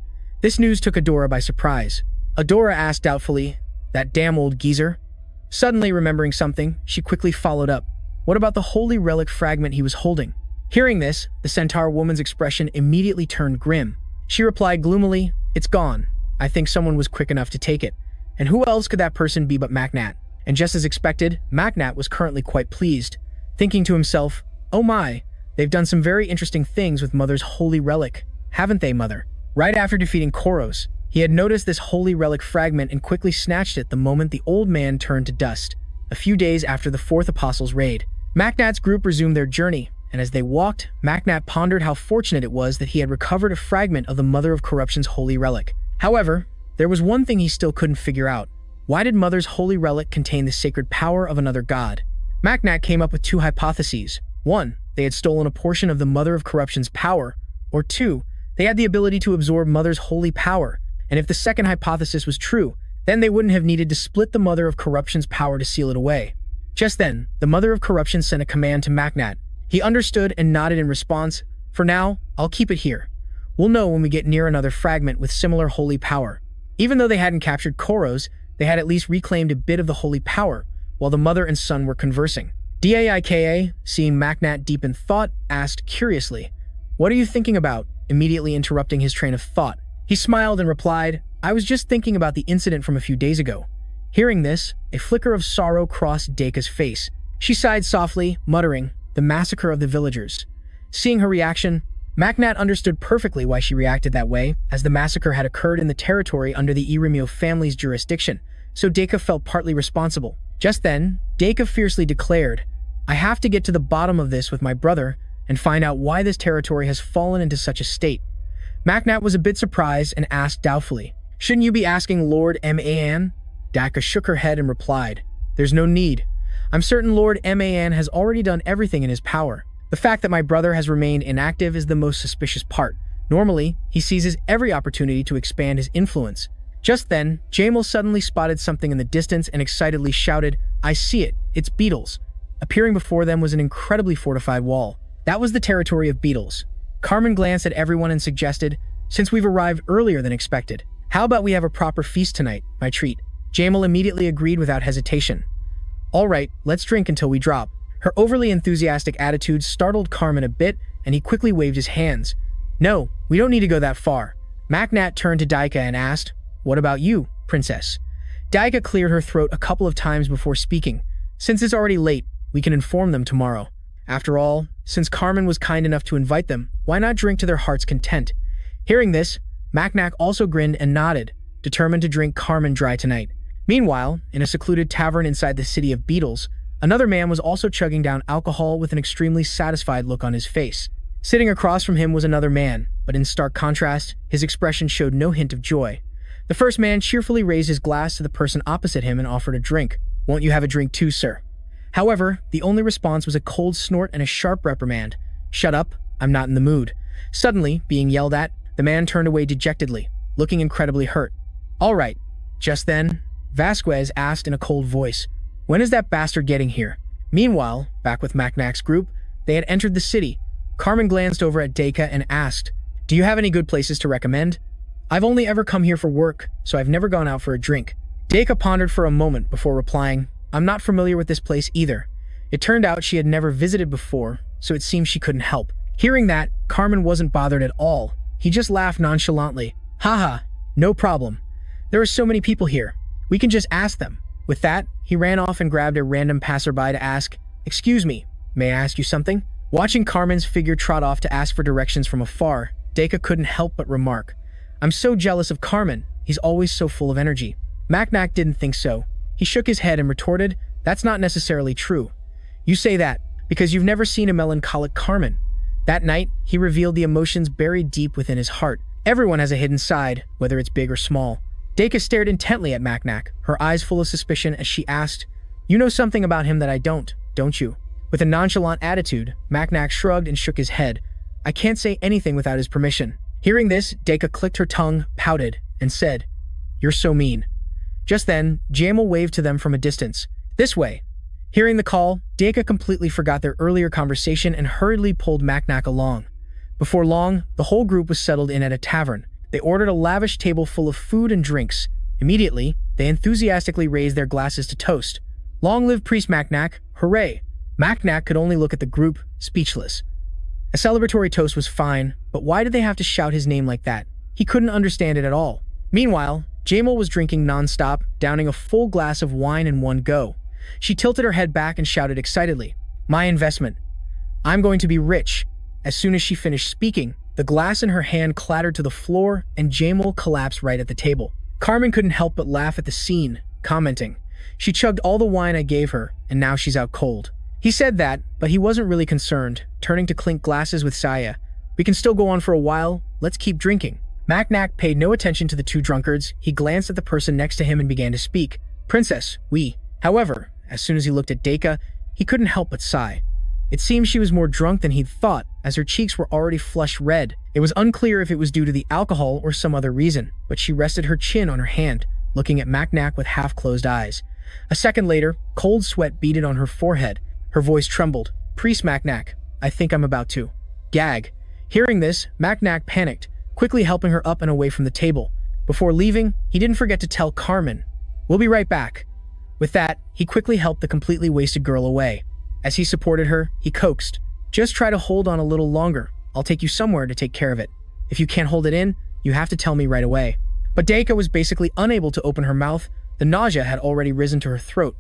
This news took Adora by surprise. Adora asked doubtfully, "That damn old geezer?" Suddenly remembering something, she quickly followed up. "What about the holy relic fragment he was holding?" Hearing this, the centaur woman's expression immediately turned grim. She replied gloomily, "It's gone. I think someone was quick enough to take it. And who else could that person be but Macnat?" And just as expected, Macnat was currently quite pleased, thinking to himself, "Oh my, they've done some very interesting things with Mother's holy relic, haven't they, Mother?" Right after defeating Koros, he had noticed this holy relic fragment and quickly snatched it the moment the old man turned to dust. a few days after the fourth apostles' raid. Macnat's group resumed their journey, and as they walked, Macnat pondered how fortunate it was that he had recovered a fragment of the Mother of Corruption's holy relic. However, there was one thing he still couldn't figure out. Why did Mother's holy relic contain the sacred power of another god? Macnat came up with two hypotheses. One, they had stolen a portion of the Mother of Corruption's power, or two, they had the ability to absorb Mother's holy power, and if the second hypothesis was true, then they wouldn't have needed to split the Mother of Corruption's power to seal it away. Just then, the Mother of Corruption sent a command to Macnat. He understood and nodded in response. For now, I'll keep it here. We'll know when we get near another fragment with similar holy power. Even though they hadn't captured Koros, they had at least reclaimed a bit of the holy power, while the mother and son were conversing. Daika, seeing Macnat deep in thought, asked curiously, "What are you thinking about?" immediately interrupting his train of thought. He smiled and replied, "I was just thinking about the incident from a few days ago." Hearing this, a flicker of sorrow crossed Daika's face. She sighed softly, muttering, "The massacre of the villagers." Seeing her reaction, Macnat understood perfectly why she reacted that way, as the massacre had occurred in the territory under the Irimio family's jurisdiction, so Daika felt partly responsible. Just then, Daika fiercely declared, "I have to get to the bottom of this with my brother and find out why this territory has fallen into such a state." Macnat was a bit surprised and asked doubtfully, "Shouldn't you be asking Lord Man?" Daika shook her head and replied, "There's no need. I'm certain Lord Man has already done everything in his power. The fact that my brother has remained inactive is the most suspicious part. Normally, he seizes every opportunity to expand his influence." Just then, Jamal suddenly spotted something in the distance and excitedly shouted, "I see it, it's beetles." Appearing before them was an incredibly fortified wall. That was the territory of beetles. Carmen glanced at everyone and suggested, "Since we've arrived earlier than expected, how about we have a proper feast tonight, my treat?" Jamal immediately agreed without hesitation. "All right, let's drink until we drop." Her overly enthusiastic attitude startled Carmen a bit, and he quickly waved his hands. "No, we don't need to go that far." Macnat turned to Daika and asked, "What about you, princess?" Daika cleared her throat a couple of times before speaking. "Since it's already late, we can inform them tomorrow. After all, since Carmen was kind enough to invite them, why not drink to their heart's content?" Hearing this, Macnat also grinned and nodded, determined to drink Carmen dry tonight. Meanwhile, in a secluded tavern inside the city of Beetles, another man was also chugging down alcohol with an extremely satisfied look on his face. Sitting across from him was another man, but in stark contrast, his expression showed no hint of joy. The first man cheerfully raised his glass to the person opposite him and offered a drink. "Won't you have a drink too, sir?" However, the only response was a cold snort and a sharp reprimand. "Shut up, I'm not in the mood." Suddenly, being yelled at, the man turned away dejectedly, looking incredibly hurt. "All right." Just then, Vasquez asked in a cold voice, "When is that bastard getting here?" Meanwhile, back with Macnac's group, they had entered the city. Carmen glanced over at Daika and asked, "Do you have any good places to recommend?" "I've only ever come here for work, so I've never gone out for a drink." Daika pondered for a moment before replying, "I'm not familiar with this place either." It turned out she had never visited before, so it seemed she couldn't help. Hearing that, Carmen wasn't bothered at all. He just laughed nonchalantly. "Haha, no problem. There are so many people here. We can just ask them." With that, he ran off and grabbed a random passerby to ask, "Excuse me, may I ask you something?" Watching Carmen's figure trot off to ask for directions from afar, Daika couldn't help but remark, "I'm so jealous of Carmen. He's always so full of energy." Macnac didn't think so. He shook his head and retorted, "That's not necessarily true. You say that because you've never seen a melancholic Carmen." That night, he revealed the emotions buried deep within his heart. Everyone has a hidden side, whether it's big or small. Daika stared intently at Macnac, her eyes full of suspicion as she asked, "You know something about him that I don't you?" With a nonchalant attitude, Macnac shrugged and shook his head. "I can't say anything without his permission." Hearing this, Daika clicked her tongue, pouted, and said, "You're so mean." Just then, Jamal waved to them from a distance. "This way." Hearing the call, Daika completely forgot their earlier conversation and hurriedly pulled Macnac along. Before long, the whole group was settled in at a tavern. They ordered a lavish table full of food and drinks. Immediately, they enthusiastically raised their glasses to toast. "Long live Priest Macnac, hooray!" Macnac could only look at the group, speechless. A celebratory toast was fine, but why did they have to shout his name like that? He couldn't understand it at all. Meanwhile, Jamal was drinking non-stop, downing a full glass of wine in one go. She tilted her head back and shouted excitedly, "My investment. I'm going to be rich." As soon as she finished speaking, the glass in her hand clattered to the floor and Jamal collapsed right at the table. Carmen couldn't help but laugh at the scene, commenting, She chugged all the wine I gave her, and now she's out cold. He said that, but he wasn't really concerned, turning to clink glasses with Saya. We can still go on for a while, let's keep drinking. Macnac paid no attention to the two drunkards. He glanced at the person next to him and began to speak. Princess, we. However, as soon as he looked at Deka, he couldn't help but sigh. It seemed she was more drunk than he'd thought, as her cheeks were already flushed red. It was unclear if it was due to the alcohol or some other reason, but she rested her chin on her hand, looking at Macnac with half-closed eyes. A second later, cold sweat beaded on her forehead. Her voice trembled. Priest Macnac, I think I'm about to gag. Hearing this, Macnac panicked, quickly helping her up and away from the table. Before leaving, he didn't forget to tell Carmen, "We'll be right back." With that, he quickly helped the completely wasted girl away. As he supported her, he coaxed, "Just try to hold on a little longer. I'll take you somewhere to take care of it. If you can't hold it in, you have to tell me right away." But Deka was basically unable to open her mouth. The nausea had already risen to her throat,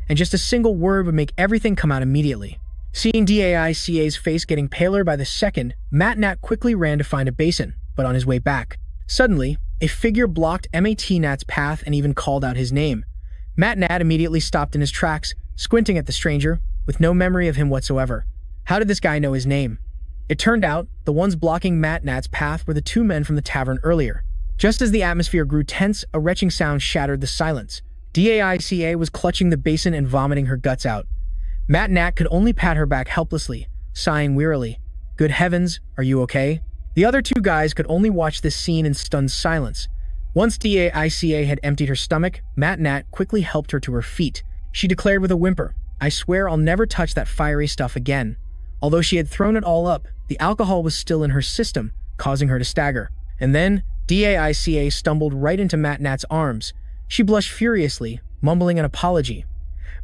and just a single word would make everything come out immediately. Seeing Daica's face getting paler by the second, Macnac quickly ran to find a basin, but on his way back, suddenly, a figure blocked Matnat's path and even called out his name. Macnac immediately stopped in his tracks, squinting at the stranger, with no memory of him whatsoever. How did this guy know his name? It turned out, the ones blocking Matnat's path were the two men from the tavern earlier. Just as the atmosphere grew tense, a retching sound shattered the silence. Daica was clutching the basin and vomiting her guts out. Macnac could only pat her back helplessly, sighing wearily. Good heavens, are you okay? The other two guys could only watch this scene in stunned silence. Once Daica had emptied her stomach, Macnac quickly helped her to her feet. She declared with a whimper, "I swear I'll never touch that fiery stuff again." Although she had thrown it all up, the alcohol was still in her system, causing her to stagger. And then, Daica stumbled right into Macnat's arms. She blushed furiously, mumbling an apology.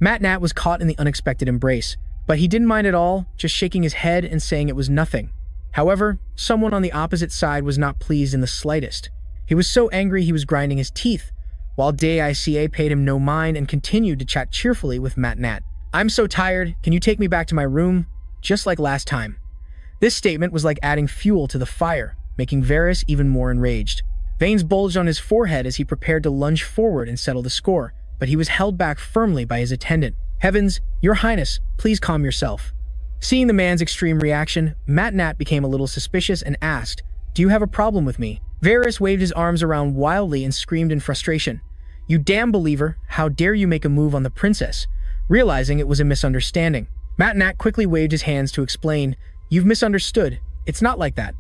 Macnat was caught in the unexpected embrace, but he didn't mind at all, just shaking his head and saying it was nothing. However, someone on the opposite side was not pleased in the slightest. He was so angry he was grinding his teeth, while Daica paid him no mind and continued to chat cheerfully with Macnat. "I'm so tired, can you take me back to my room? Just like last time." This statement was like adding fuel to the fire, making Varys even more enraged. Veins bulged on his forehead as he prepared to lunge forward and settle the score, but he was held back firmly by his attendant. "Heavens, Your Highness, please calm yourself." Seeing the man's extreme reaction, Macnat became a little suspicious and asked, "Do you have a problem with me?" Varys waved his arms around wildly and screamed in frustration, "You damn believer, how dare you make a move on the princess?" Realizing it was a misunderstanding, Macnat quickly waved his hands to explain, "You've misunderstood, it's not like that."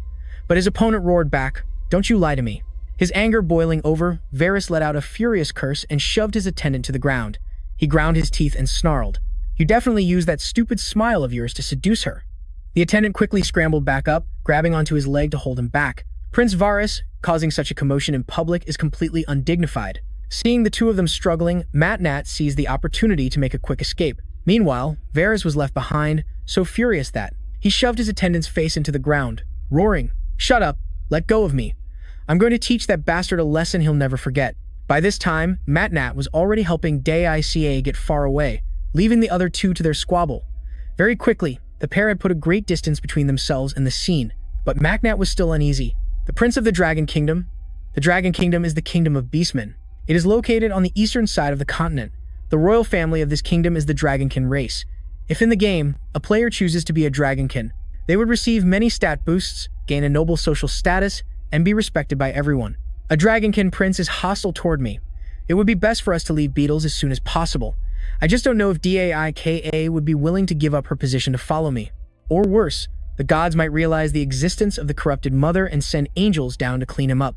But his opponent roared back, "Don't you lie to me." His anger boiling over, Varys let out a furious curse and shoved his attendant to the ground. He ground his teeth and snarled, "You definitely used that stupid smile of yours to seduce her." The attendant quickly scrambled back up, grabbing onto his leg to hold him back. Prince Varys, causing such a commotion in public, is completely undignified. Seeing the two of them struggling, Macnat seized the opportunity to make a quick escape. Meanwhile, Varys was left behind, so furious that he shoved his attendant's face into the ground, roaring, "Shut up, let go of me. I'm going to teach that bastard a lesson he'll never forget." By this time, Macnat was already helping Daica get far away, leaving the other two to their squabble. Very quickly, the pair had put a great distance between themselves and the scene, but Macnat was still uneasy. The Prince of the Dragon Kingdom. The Dragon Kingdom is the kingdom of beastmen. It is located on the eastern side of the continent. The royal family of this kingdom is the Dragonkin race. If in the game, a player chooses to be a Dragonkin, they would receive many stat boosts, gain a noble social status, and be respected by everyone. A Dragonkin prince is hostile toward me. It would be best for us to leave Beetles as soon as possible. I just don't know if Daica would be willing to give up her position to follow me. Or worse, the gods might realize the existence of the corrupted mother and send angels down to clean him up.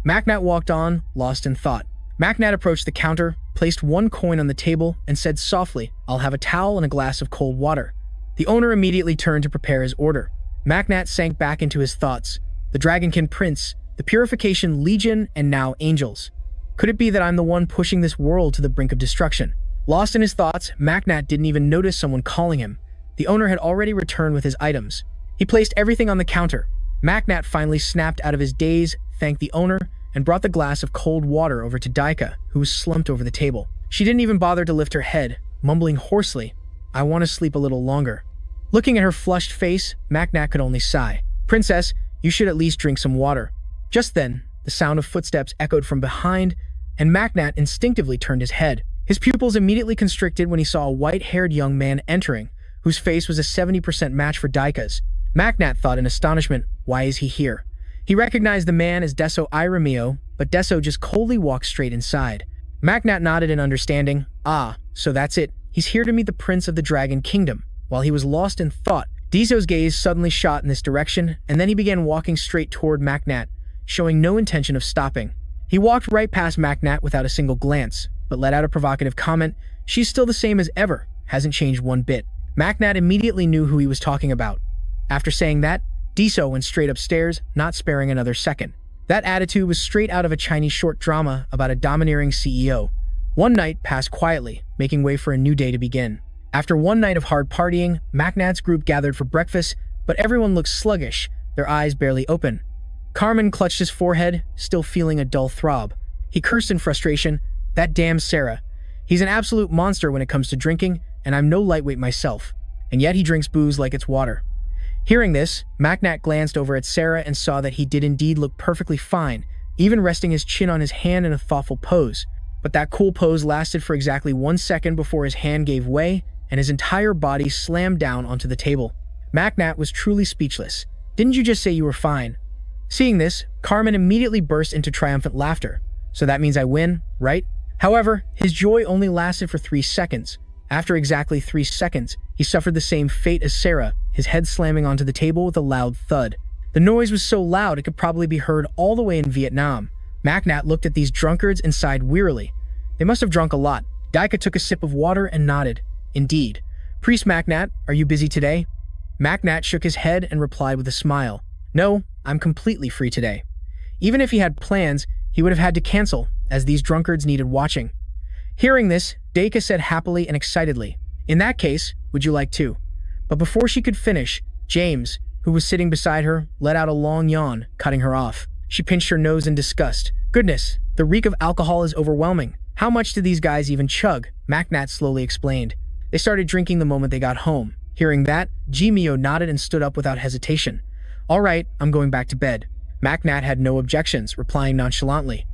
Macnat walked on, lost in thought. Macnat approached the counter, placed one coin on the table, and said softly, "I'll have a towel and a glass of cold water." The owner immediately turned to prepare his order. Macnat sank back into his thoughts. The Dragonkin Prince, the Purification Legion, and now angels. Could it be that I'm the one pushing this world to the brink of destruction? Lost in his thoughts, Macnat didn't even notice someone calling him. The owner had already returned with his items. He placed everything on the counter. Macnat finally snapped out of his daze, thanked the owner, and brought the glass of cold water over to Daica, who was slumped over the table. She didn't even bother to lift her head, mumbling hoarsely, "I want to sleep a little longer." Looking at her flushed face, Macnat could only sigh. "Princess, you should at least drink some water." Just then, the sound of footsteps echoed from behind, and Macnat instinctively turned his head. His pupils immediately constricted when he saw a white-haired young man entering, whose face was a 70% match for Daika's. Maknat thought in astonishment, why is he here? He recognized the man as Deso Iramio, but Deso just coldly walked straight inside. Maknat nodded in understanding. Ah, so that's it. He's here to meet the Prince of the Dragon Kingdom. While he was lost in thought, Deso's gaze suddenly shot in this direction, and then he began walking straight toward Maknat, showing no intention of stopping. He walked right past Maknat without a single glance, but let out a provocative comment, "She's still the same as ever, hasn't changed one bit." Maknat immediately knew who he was talking about. After saying that, Deso went straight upstairs, not sparing another second. That attitude was straight out of a Chinese short drama about a domineering CEO. One night passed quietly, making way for a new day to begin. After one night of hard partying, Maknat's group gathered for breakfast, but everyone looked sluggish, their eyes barely open. Carmen clutched his forehead, still feeling a dull throb. He cursed in frustration, "That damn Sarah. He's an absolute monster when it comes to drinking, and I'm no lightweight myself. And yet he drinks booze like it's water." Hearing this, Maknat glanced over at Sarah and saw that he did indeed look perfectly fine, even resting his chin on his hand in a thoughtful pose. But that cool pose lasted for exactly 1 second before his hand gave way, and his entire body slammed down onto the table. Maknat was truly speechless. "Didn't you just say you were fine?" Seeing this, Carmen immediately burst into triumphant laughter. "So that means I win, right?" However, his joy only lasted for 3 seconds. After exactly 3 seconds, he suffered the same fate as Sarah, his head slamming onto the table with a loud thud. The noise was so loud it could probably be heard all the way in Vietnam. Maknat looked at these drunkards and sighed wearily. They must have drunk a lot. Daika took a sip of water and nodded. "Indeed. Priest Maknat, are you busy today?" Maknat shook his head and replied with a smile. "No, I'm completely free today." Even if he had plans, he would have had to cancel, as these drunkards needed watching. Hearing this, Daika said happily and excitedly, "In that case, would you like to?" But before she could finish, James, who was sitting beside her, let out a long yawn, cutting her off. She pinched her nose in disgust. "Goodness, the reek of alcohol is overwhelming. How much do these guys even chug?" Maknat slowly explained. "They started drinking the moment they got home." Hearing that, Jimio nodded and stood up without hesitation. "All right, I'm going back to bed." Maknat had no objections, replying nonchalantly,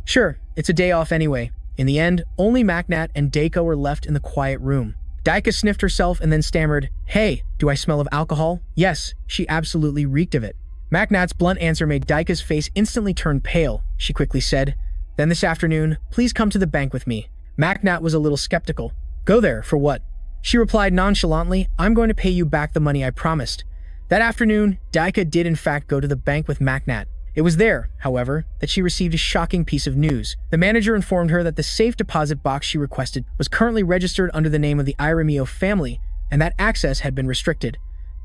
"Sure, it's a day off anyway." In the end, only Maknat and Daika were left in the quiet room. Daika sniffed herself and then stammered, "Hey, do I smell of alcohol?" Yes, she absolutely reeked of it. Maknat's blunt answer made Daika's face instantly turn pale. She quickly said, "Then this afternoon, please come to the bank with me." Maknat was a little skeptical. "Go there, for what?" She replied nonchalantly, "I'm going to pay you back the money I promised." That afternoon, Daika did in fact go to the bank with Maknat. It was there, however, that she received a shocking piece of news. The manager informed her that the safe deposit box she requested was currently registered under the name of the Iramio family, and that access had been restricted.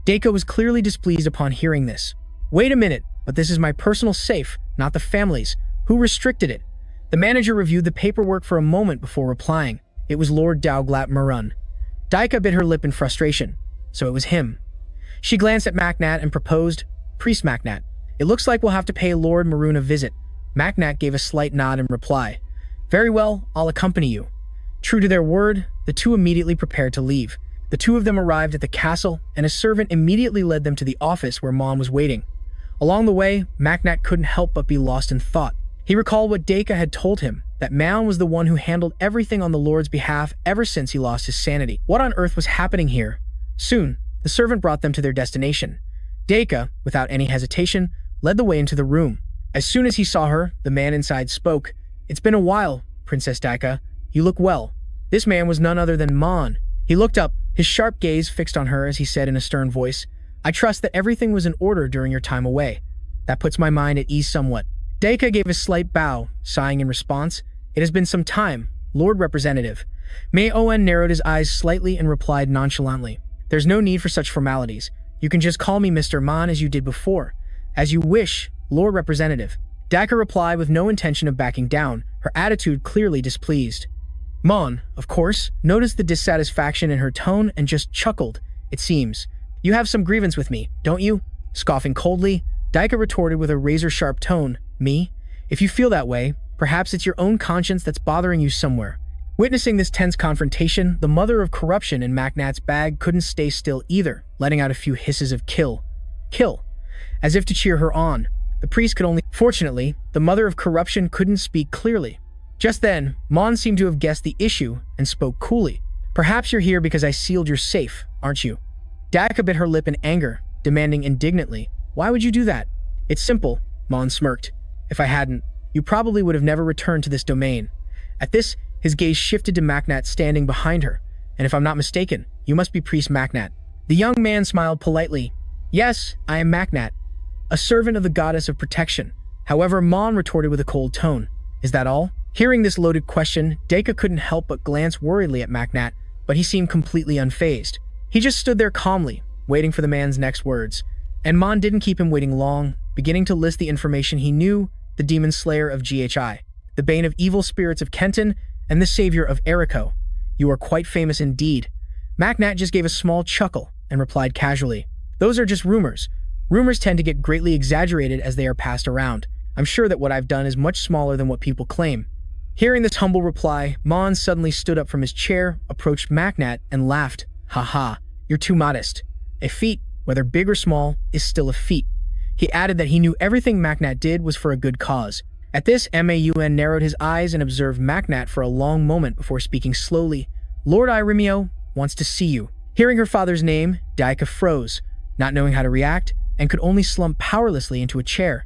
Daika was clearly displeased upon hearing this. "Wait a minute, but this is my personal safe, not the family's. Who restricted it?" The manager reviewed the paperwork for a moment before replying. It was Lord Dauglat Marun. Daika bit her lip in frustration. So it was him. She glanced at Maknat and proposed, "Priest Maknat, it looks like we'll have to pay Lord Marun a visit." Maknat gave a slight nod in reply. "Very well, I'll accompany you." True to their word, the two immediately prepared to leave. The two of them arrived at the castle, and a servant immediately led them to the office where Mom was waiting. Along the way, Maknat couldn't help but be lost in thought. He recalled what Daika had told him, that Maon was the one who handled everything on the Lord's behalf ever since he lost his sanity. What on earth was happening here? Soon, the servant brought them to their destination. Daika, without any hesitation, led the way into the room. As soon as he saw her, the man inside spoke. "It's been a while, Princess Daika. You look well." This man was none other than Mon. He looked up, his sharp gaze fixed on her as he said in a stern voice, "I trust that everything was in order during your time away. That puts my mind at ease somewhat." Daika gave a slight bow, sighing in response, "It has been some time, Lord Representative." Maon narrowed his eyes slightly and replied nonchalantly, "There's no need for such formalities. You can just call me Mr. Mon as you did before." "As you wish, Lord Representative." Daika replied with no intention of backing down, her attitude clearly displeased. Mon, of course, noticed the dissatisfaction in her tone and just chuckled. "It seems. You have some grievance with me, don't you?" Scoffing coldly, Daika retorted with a razor-sharp tone, "Me? If you feel that way, perhaps it's your own conscience that's bothering you somewhere." Witnessing this tense confrontation, the mother of corruption in Maknat's bag couldn't stay still either, letting out a few hisses of "kill, kill," as if to cheer her on. The priest could only— Fortunately, the mother of corruption couldn't speak clearly. Just then, Mon seemed to have guessed the issue and spoke coolly. Perhaps you're here because I sealed your safe, aren't you? Daika bit her lip in anger, demanding indignantly, why would you do that? It's simple, Mon smirked. If I hadn't, you probably would have never returned to this domain. At this, his gaze shifted to Maknat standing behind her, and if I'm not mistaken, you must be Priest Maknat. The young man smiled politely. Yes, I am Maknat, a servant of the goddess of protection. However, Mon retorted with a cold tone. Is that all? Hearing this loaded question, Daika couldn't help but glance worriedly at Maknat, but he seemed completely unfazed. He just stood there calmly, waiting for the man's next words. And Mon didn't keep him waiting long, beginning to list the information he knew: the demon slayer of GHI, the bane of evil spirits of Kenton, and the savior of Eriko. You are quite famous indeed. Maknat just gave a small chuckle and replied casually, those are just rumors. Rumors tend to get greatly exaggerated as they are passed around. I'm sure that what I've done is much smaller than what people claim. Hearing this humble reply, Mon suddenly stood up from his chair, approached Maknat, and laughed. Haha, you're too modest. A feat, whether big or small, is still a feat. He added that he knew everything Maknat did was for a good cause. At this, Maun narrowed his eyes and observed Maknat for a long moment before speaking slowly. Lord Irimio wants to see you. Hearing her father's name, Daika froze, not knowing how to react, and could only slump powerlessly into a chair.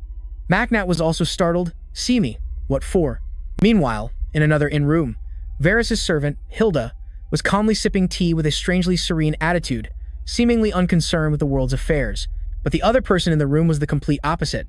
Maknat was also startled. See me? What for? Meanwhile, in another inn-room, Varys' servant, Hilda, was calmly sipping tea with a strangely serene attitude, seemingly unconcerned with the world's affairs. But the other person in the room was the complete opposite.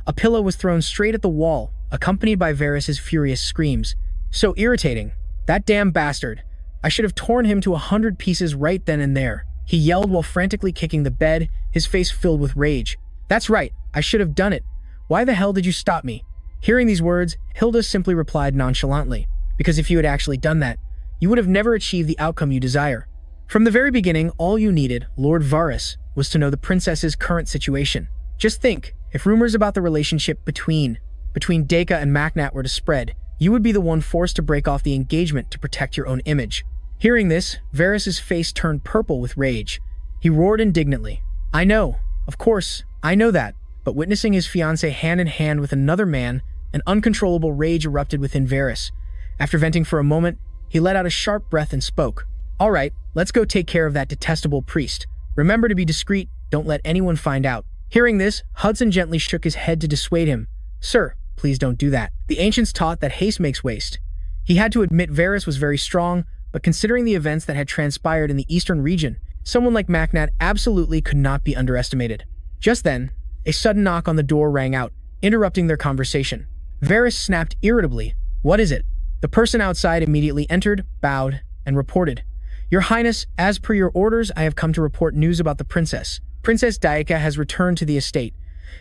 A pillow was thrown straight at the wall, accompanied by Varys' furious screams. So irritating. That damn bastard. I should have torn him to 100 pieces right then and there. He yelled while frantically kicking the bed, his face filled with rage. That's right, I should have done it. Why the hell did you stop me? Hearing these words, Hilda simply replied nonchalantly, because if you had actually done that, you would have never achieved the outcome you desire. From the very beginning, all you needed, Lord Varys, was to know the princess's current situation. Just think, if rumors about the relationship between Daika and Maknat were to spread, you would be the one forced to break off the engagement to protect your own image. Hearing this, Varys' face turned purple with rage. He roared indignantly. I know, of course, I know that. But witnessing his fiancée hand in hand with another man, an uncontrollable rage erupted within Varys. After venting for a moment, he let out a sharp breath and spoke. All right, let's go take care of that detestable priest. Remember to be discreet, don't let anyone find out. Hearing this, Hudson gently shook his head to dissuade him. Sir, please don't do that. The ancients taught that haste makes waste. He had to admit Varys was very strong, but considering the events that had transpired in the eastern region, someone like Maknat absolutely could not be underestimated. Just then, a sudden knock on the door rang out, interrupting their conversation. Varys snapped irritably. What is it? The person outside immediately entered, bowed, and reported. Your Highness, as per your orders, I have come to report news about the princess. Princess Daika has returned to the estate.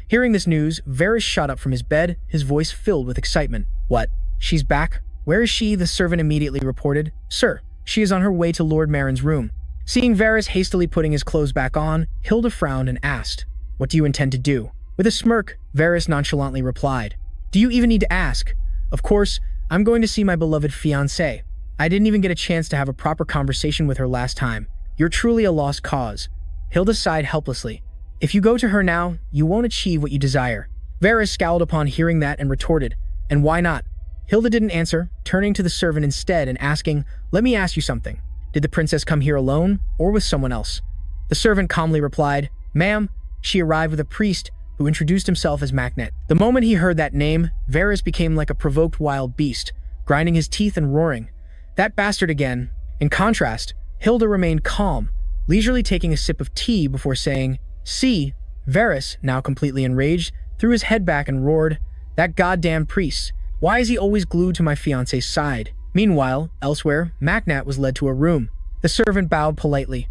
Hearing this news, Varys shot up from his bed, his voice filled with excitement. What? She's back? Where is she? The servant immediately reported. Sir, she is on her way to Lord Marin's room. Seeing Varys hastily putting his clothes back on, Hilda frowned and asked, What do you intend to do? With a smirk, Varys nonchalantly replied, Do you even need to ask? Of course, I'm going to see my beloved fiancée. I didn't even get a chance to have a proper conversation with her last time. You're truly a lost cause. Hilda sighed helplessly. If you go to her now, you won't achieve what you desire. Varys scowled upon hearing that and retorted, And why not? Hilda didn't answer, turning to the servant instead and asking, Let me ask you something. Did the princess come here alone or with someone else? The servant calmly replied, Ma'am, she arrived with a priest who introduced himself as Maknat. The moment he heard that name, Varys became like a provoked wild beast, grinding his teeth and roaring. That bastard again. In contrast, Hilda remained calm, leisurely taking a sip of tea before saying, See, Varys, now completely enraged, threw his head back and roared, That goddamn priest. Why is he always glued to my fiancé's side? Meanwhile, elsewhere, Maknat was led to a room. The servant bowed politely.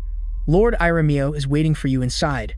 Lord Irimio is waiting for you inside.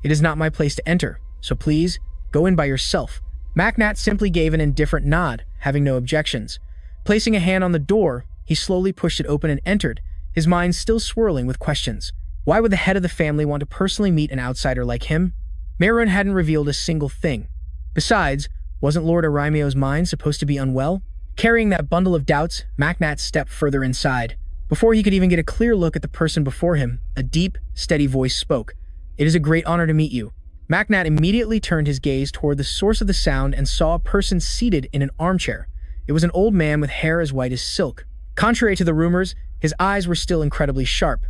It is not my place to enter, so please, go in by yourself. Maknat simply gave an indifferent nod, having no objections. Placing a hand on the door, he slowly pushed it open and entered, his mind still swirling with questions. Why would the head of the family want to personally meet an outsider like him? Mehrunes hadn't revealed a single thing. Besides, wasn't Lord Irimio's mind supposed to be unwell? Carrying that bundle of doubts, Maknat stepped further inside. Before he could even get a clear look at the person before him, a deep, steady voice spoke. It is a great honor to meet you. Maknat immediately turned his gaze toward the source of the sound and saw a person seated in an armchair. It was an old man with hair as white as silk. Contrary to the rumors, his eyes were still incredibly sharp.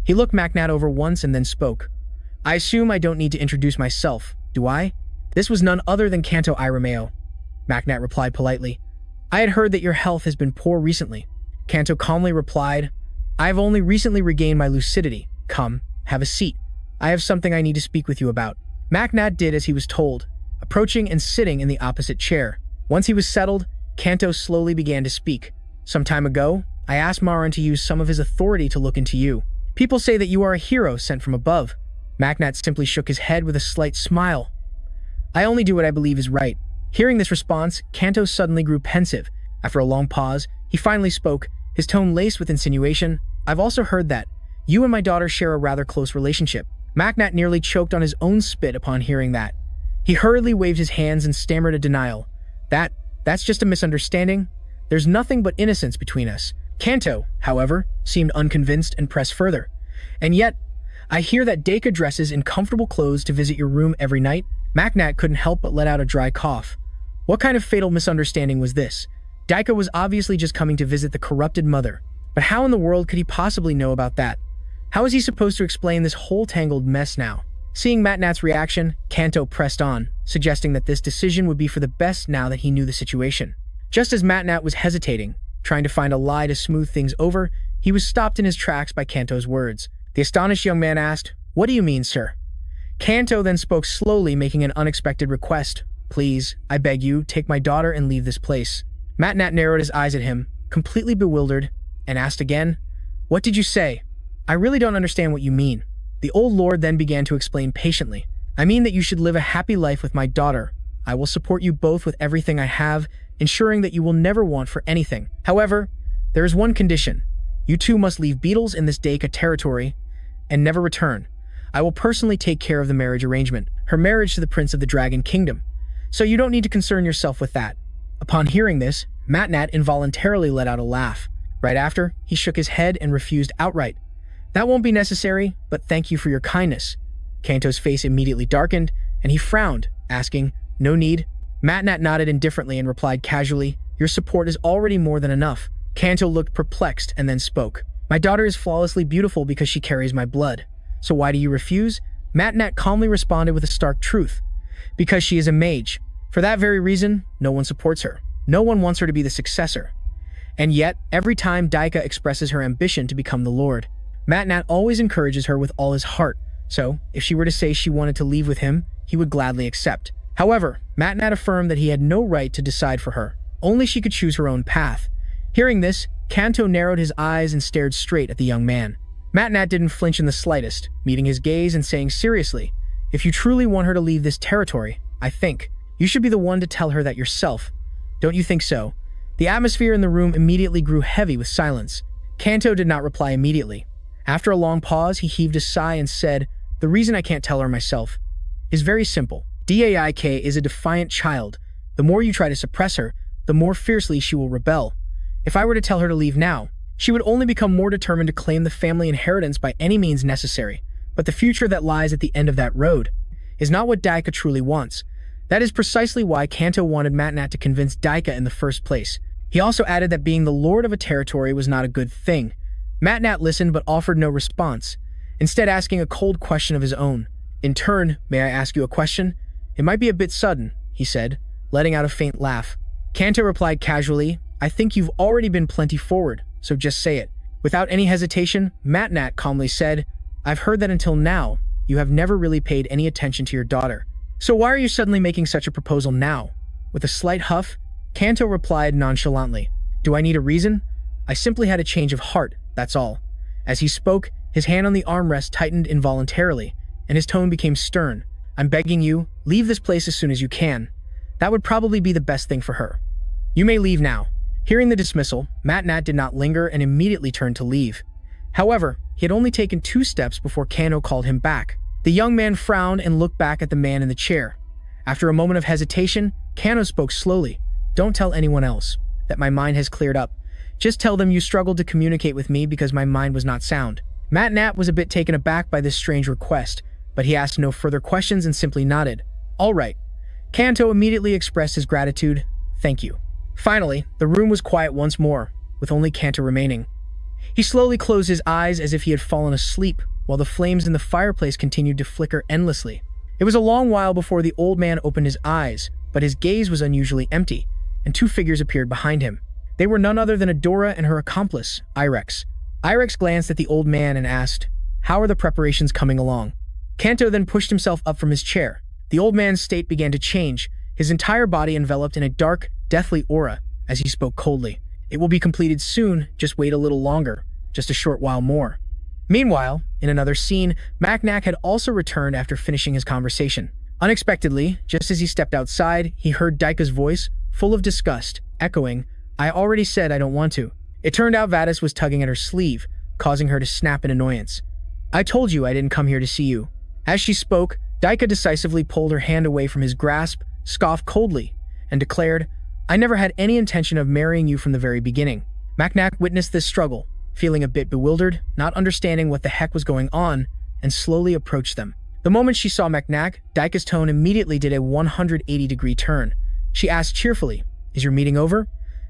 He looked Macnat over once and then spoke. "I assume I don't need to introduce myself, do I?" "This was none other than Kanto Irameo," Macnat replied politely. "I had heard that your health has been poor recently." Kanto calmly replied, "I have only recently regained my lucidity. Come, have a seat. I have something I need to speak with you about." Macnat did as he was told, approaching and sitting in the opposite chair. Once he was settled, Kanto slowly began to speak. "Some time ago, I asked Maran to use some of his authority to look into you. People say that you are a hero sent from above." Macnat simply shook his head with a slight smile. "I only do what I believe is right." Hearing this response, Kanto suddenly grew pensive. After a long pause, he finally spoke, his tone laced with insinuation. "I've also heard that you and my daughter share a rather close relationship." Macnat nearly choked on his own spit upon hearing that. He hurriedly waved his hands and stammered a denial. That's just a misunderstanding. There's nothing but innocence between us." Kanto, however, seemed unconvinced and pressed further. "And yet, I hear that Deka dresses in comfortable clothes to visit your room every night." Macnat couldn't help but let out a dry cough. What kind of fatal misunderstanding was this? Deka was obviously just coming to visit the corrupted mother. But how in the world could he possibly know about that? How is he supposed to explain this whole tangled mess now? Seeing Macnat's reaction, Kanto pressed on, suggesting that this decision would be for the best now that he knew the situation. Just as Macnat was hesitating, trying to find a lie to smooth things over, he was stopped in his tracks by Kanto's words. The astonished young man asked, "What do you mean, sir?" Kanto then spoke slowly, making an unexpected request. "Please, I beg you, take my daughter and leave this place." Macnat narrowed his eyes at him, completely bewildered, and asked again, "What did you say? I really don't understand what you mean." The old lord then began to explain patiently. "I mean that you should live a happy life with my daughter. I will support you both with everything I have, ensuring that you will never want for anything. However, there is one condition. You two must leave beetles in this Deka territory and never return. I will personally take care of the marriage arrangement, her marriage to the Prince of the Dragon Kingdom. So you don't need to concern yourself with that." Upon hearing this, Macnat involuntarily let out a laugh. Right after, he shook his head and refused outright. "That won't be necessary, but thank you for your kindness." Kanto's face immediately darkened, and he frowned, asking, "No need?" Macnat nodded indifferently and replied casually, "Your support is already more than enough." Kanto looked perplexed and then spoke. "My daughter is flawlessly beautiful because she carries my blood. So why do you refuse?" Macnat calmly responded with a stark truth. "Because she is a mage. For that very reason, no one supports her. No one wants her to be the successor. And yet, every time Deka expresses her ambition to become the lord, Macnat always encourages her with all his heart. So, if she were to say she wanted to leave with him, he would gladly accept. However, Macnat affirmed that he had no right to decide for her. Only she could choose her own path. Hearing this, Kanto narrowed his eyes and stared straight at the young man. Macnat didn't flinch in the slightest, meeting his gaze and saying seriously, "If you truly want her to leave this territory, I think you should be the one to tell her that yourself. Don't you think so?" The atmosphere in the room immediately grew heavy with silence. Kanto did not reply immediately. After a long pause, he heaved a sigh and said, "The reason I can't tell her myself is very simple. Daik is a defiant child. The more you try to suppress her, the more fiercely she will rebel. If I were to tell her to leave now, she would only become more determined to claim the family inheritance by any means necessary. But the future that lies at the end of that road is not what Daika truly wants. That is precisely why Kanto wanted Macnat to convince Daika in the first place. He also added that being the lord of a territory was not a good thing." Macnat listened but offered no response, instead asking a cold question of his own. "In turn, may I ask you a question? It might be a bit sudden," he said, letting out a faint laugh. Kanto replied casually, "I think you've already been plenty forward, so just say it." Without any hesitation, Macnat calmly said, "I've heard that until now, you have never really paid any attention to your daughter. So why are you suddenly making such a proposal now?" With a slight huff, Kanto replied nonchalantly, "Do I need a reason? I simply had a change of heart, that's all." As he spoke, his hand on the armrest tightened involuntarily, and his tone became stern. "I'm begging you, leave this place as soon as you can. That would probably be the best thing for her. You may leave now." Hearing the dismissal, Macnat did not linger and immediately turned to leave. However, he had only taken 2 steps before Kanto called him back. The young man frowned and looked back at the man in the chair. After a moment of hesitation, Kanto spoke slowly. "Don't tell anyone else that my mind has cleared up. Just tell them you struggled to communicate with me because my mind was not sound." Macnat was a bit taken aback by this strange request, but he asked no further questions and simply nodded. "All right." Kanto immediately expressed his gratitude. "Thank you." Finally, the room was quiet once more, with only Kanto remaining. He slowly closed his eyes as if he had fallen asleep, while the flames in the fireplace continued to flicker endlessly. It was a long while before the old man opened his eyes, but his gaze was unusually empty, and two figures appeared behind him. They were none other than Adora and her accomplice, Irex. Irex glanced at the old man and asked, "How are the preparations coming along?" Kanto then pushed himself up from his chair. The old man's state began to change, his entire body enveloped in a dark, deathly aura, as he spoke coldly. "It will be completed soon, just wait a little longer, just a short while more." Meanwhile, in another scene, Macnac had also returned after finishing his conversation. Unexpectedly, just as he stepped outside, he heard Daika's voice, full of disgust, echoing, "I already said I don't want to." It turned out Vadis was tugging at her sleeve, causing her to snap in annoyance. "I told you I didn't come here to see you." As she spoke, Daika decisively pulled her hand away from his grasp, scoffed coldly, and declared, "I never had any intention of marrying you from the very beginning." Macnac witnessed this struggle, feeling a bit bewildered, not understanding what the heck was going on, and slowly approached them. The moment she saw Macnac, Daika's tone immediately did a 180-degree turn. She asked cheerfully, "Is your meeting over?"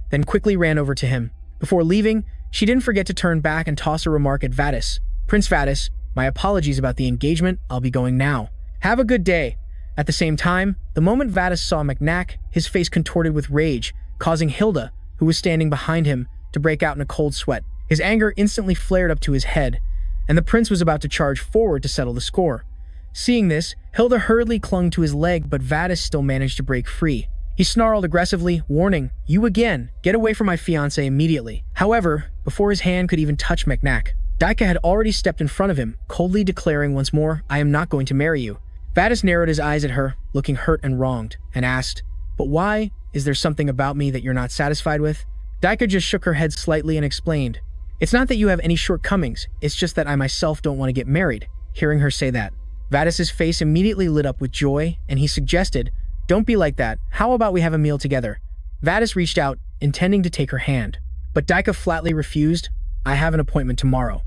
Then quickly ran over to him. Before leaving, she didn't forget to turn back and toss a remark at Vadis. "Prince Vadis, my apologies about the engagement, I'll be going now. Have a good day." At the same time, the moment Vadis saw Macnac, his face contorted with rage, causing Hilda, who was standing behind him, to break out in a cold sweat. His anger instantly flared up to his head, and the prince was about to charge forward to settle the score. Seeing this, Hilda hurriedly clung to his leg, but Vadis still managed to break free. He snarled aggressively, warning, "You again! Get away from my fiancé immediately." However, before his hand could even touch Macnac, Daika had already stepped in front of him, coldly declaring once more, "I am not going to marry you." Vadis narrowed his eyes at her, looking hurt and wronged, and asked, "But why? Is there something about me that you're not satisfied with?" Daika just shook her head slightly and explained, "It's not that you have any shortcomings, it's just that I myself don't want to get married." Hearing her say that, Vadis's face immediately lit up with joy, and he suggested, "Don't be like that, how about we have a meal together?" Vadis reached out, intending to take her hand, but Daika flatly refused. "I have an appointment tomorrow."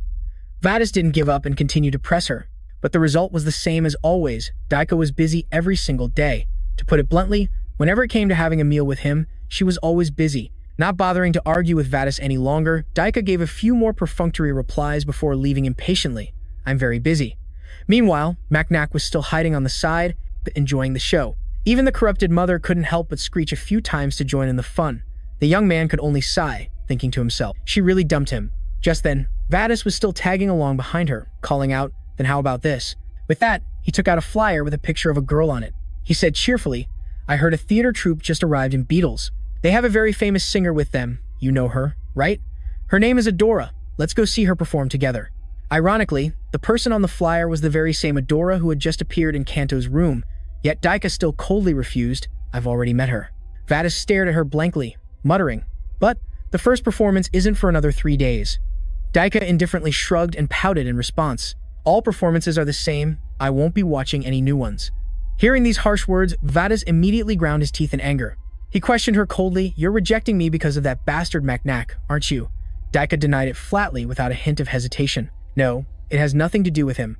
Vadis didn't give up and continued to press her, but the result was the same as always. Daika was busy every single day. To put it bluntly, whenever it came to having a meal with him, she was always busy. Not bothering to argue with Vadis any longer, Daika gave a few more perfunctory replies before leaving impatiently. "I'm very busy." Meanwhile, Macnac was still hiding on the side, but enjoying the show. Even the corrupted mother couldn't help but screech a few times to join in the fun. The young man could only sigh, thinking to himself, she really dumped him. Just then, Vadis was still tagging along behind her, calling out, "Then how about this?" With that, he took out a flyer with a picture of a girl on it. He said cheerfully, "I heard a theater troupe just arrived in Beatles. They have a very famous singer with them. You know her, right? Her name is Adora. Let's go see her perform together." Ironically, the person on the flyer was the very same Adora who had just appeared in Kanto's room, yet Daika still coldly refused. "I've already met her." Vadis stared at her blankly, muttering, "But the first performance isn't for another 3 days." Daika indifferently shrugged and pouted in response. "All performances are the same. I won't be watching any new ones." Hearing these harsh words, Vadis immediately ground his teeth in anger. He questioned her coldly, "You're rejecting me because of that bastard Macnac, aren't you?" Daika denied it flatly without a hint of hesitation. "No, it has nothing to do with him."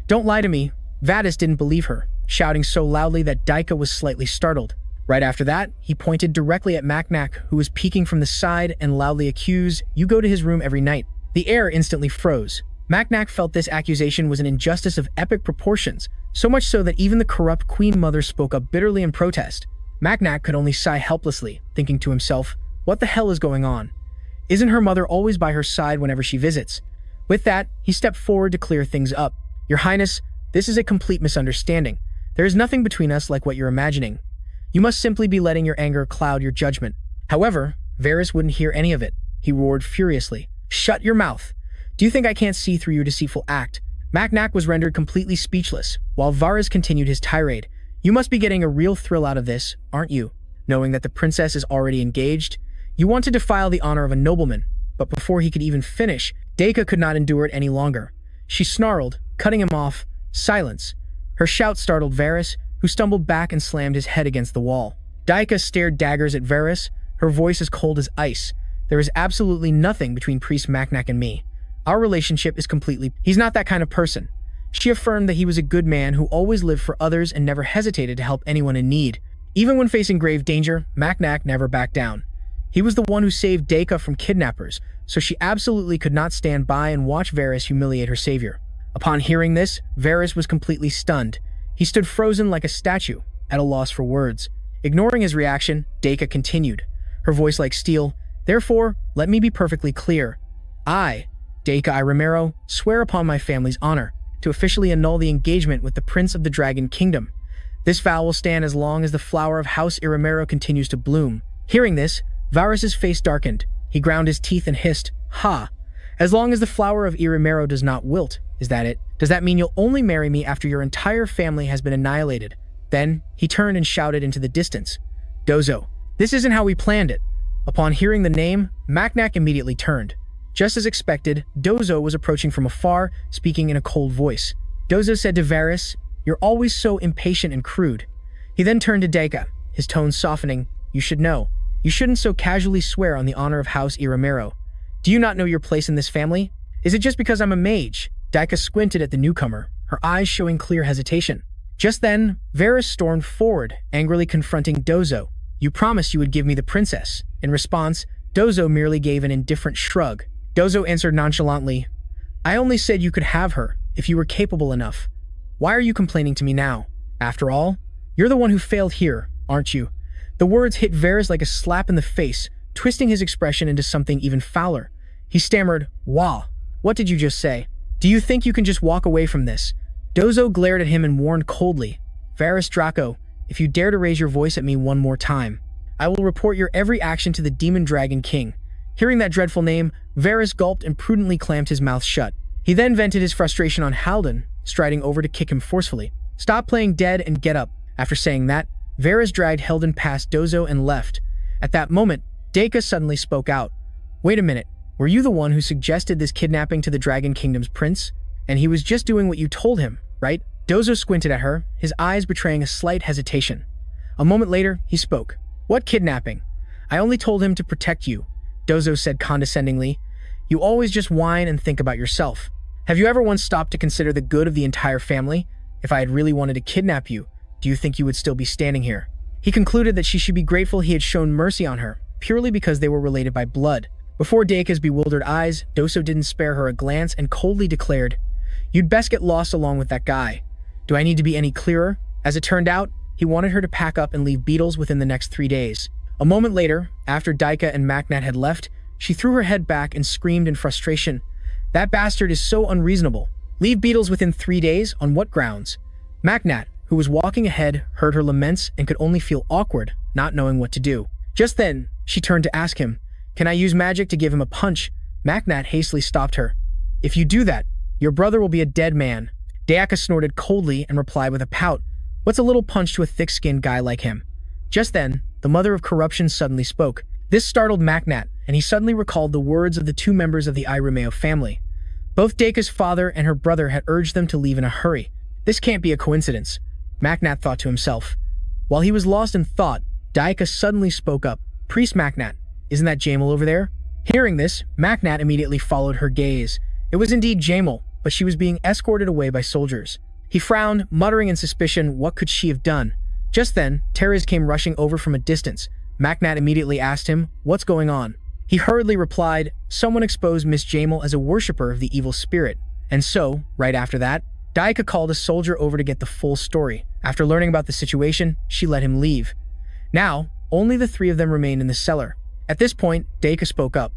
"Don't lie to me." Vadis didn't believe her, shouting so loudly that Daika was slightly startled. Right after that, he pointed directly at Macnac, who was peeking from the side, and loudly accused, "You go to his room every night." The air instantly froze. Macnac felt this accusation was an injustice of epic proportions, so much so that even the corrupt Queen Mother spoke up bitterly in protest. Macnac could only sigh helplessly, thinking to himself, what the hell is going on? Isn't her mother always by her side whenever she visits? With that, he stepped forward to clear things up. "Your Highness, this is a complete misunderstanding. There is nothing between us like what you're imagining. You must simply be letting your anger cloud your judgment." However, Varys wouldn't hear any of it. He roared furiously, "Shut your mouth! Do you think I can't see through your deceitful act?" Macnac was rendered completely speechless, while Varys continued his tirade. "You must be getting a real thrill out of this, aren't you? Knowing that the princess is already engaged? You want to defile the honor of a nobleman." But before he could even finish, Daika could not endure it any longer. She snarled, cutting him off, "Silence." Her shout startled Varys, who stumbled back and slammed his head against the wall. Daika stared daggers at Varys, her voice as cold as ice. "There is absolutely nothing between Priest Macnac and me. Our relationship is completely... He's not that kind of person." She affirmed that he was a good man who always lived for others and never hesitated to help anyone in need. Even when facing grave danger, Macnac never backed down. He was the one who saved Deka from kidnappers, so she absolutely could not stand by and watch Varys humiliate her savior. Upon hearing this, Varys was completely stunned. He stood frozen like a statue, at a loss for words. Ignoring his reaction, Deka continued, her voice like steel. Therefore, let me be perfectly clear. I, Deka I Romero, swear upon my family's honor to officially annul the engagement with the Prince of the Dragon Kingdom. This vow will stand as long as the flower of House Iramero continues to bloom. Hearing this, Varys' face darkened. He ground his teeth and hissed, "Ha! As long as the flower of Iramero does not wilt, is that it? Does that mean you'll only marry me after your entire family has been annihilated?" Then, he turned and shouted into the distance, "Dozo, this isn't how we planned it." Upon hearing the name, Macnac immediately turned. Just as expected, Dozo was approaching from afar, speaking in a cold voice. Dozo said to Varys, "You're always so impatient and crude." He then turned to Deka, his tone softening. "You should know. You shouldn't so casually swear on the honor of House Iramero. Do you not know your place in this family? Is it just because I'm a mage?" Deka squinted at the newcomer, her eyes showing clear hesitation. Just then, Varys stormed forward, angrily confronting Dozo. "You promised you would give me the princess." In response, Dozo merely gave an indifferent shrug. Dozo answered nonchalantly, "I only said you could have her, if you were capable enough. Why are you complaining to me now? After all, you're the one who failed here, aren't you?" The words hit Varys like a slap in the face, twisting his expression into something even fouler. He stammered, "Wah, what did you just say? Do you think you can just walk away from this?" Dozo glared at him and warned coldly, "Varys Draco, if you dare to raise your voice at me one more time, I will report your every action to the Demon Dragon King." Hearing that dreadful name, Varys gulped and prudently clamped his mouth shut. He then vented his frustration on Haldon, striding over to kick him forcefully. "Stop playing dead and get up." After saying that, Varys dragged Haldon past Dozo and left. At that moment, Deka suddenly spoke out. "Wait a minute, were you the one who suggested this kidnapping to the Dragon Kingdom's prince? And he was just doing what you told him, right?" Dozo squinted at her, his eyes betraying a slight hesitation. A moment later, he spoke. "What kidnapping? I only told him to protect you," Dozo said condescendingly. "You always just whine and think about yourself. Have you ever once stopped to consider the good of the entire family? If I had really wanted to kidnap you, do you think you would still be standing here?" He concluded that she should be grateful he had shown mercy on her, purely because they were related by blood. Before Deka's bewildered eyes, Dozo didn't spare her a glance and coldly declared, "You'd best get lost along with that guy. Do I need to be any clearer?" As it turned out, he wanted her to pack up and leave Beetles within the next 3 days. A moment later, after Deka and Macnat had left, she threw her head back and screamed in frustration, "That bastard is so unreasonable. Leave Beetles within 3 days? On what grounds?" Macnat, who was walking ahead, heard her laments and could only feel awkward, not knowing what to do. Just then, she turned to ask him, "Can I use magic to give him a punch?" Macnat hastily stopped her. "If you do that, your brother will be a dead man." Deka snorted coldly and replied with a pout, "What's a little punch to a thick-skinned guy like him?" Just then, the mother of corruption suddenly spoke. This startled Macnat, and he suddenly recalled the words of the 2 members of the Irameo family. Both Deka's father and her brother had urged them to leave in a hurry. This can't be a coincidence, Macnat thought to himself. While he was lost in thought, Deka suddenly spoke up. "Priest Macnat, isn't that Jamal over there?" Hearing this, Macnat immediately followed her gaze. It was indeed Jamal, but she was being escorted away by soldiers. He frowned, muttering in suspicion, what could she have done? Just then, Terez came rushing over from a distance. Macnat immediately asked him, "What's going on?" He hurriedly replied, "Someone exposed Miss Jamal as a worshipper of the evil spirit." And so, right after that, Deka called a soldier over to get the full story. After learning about the situation, she let him leave. Now, only the 3 of them remained in the cellar. At this point, Deka spoke up.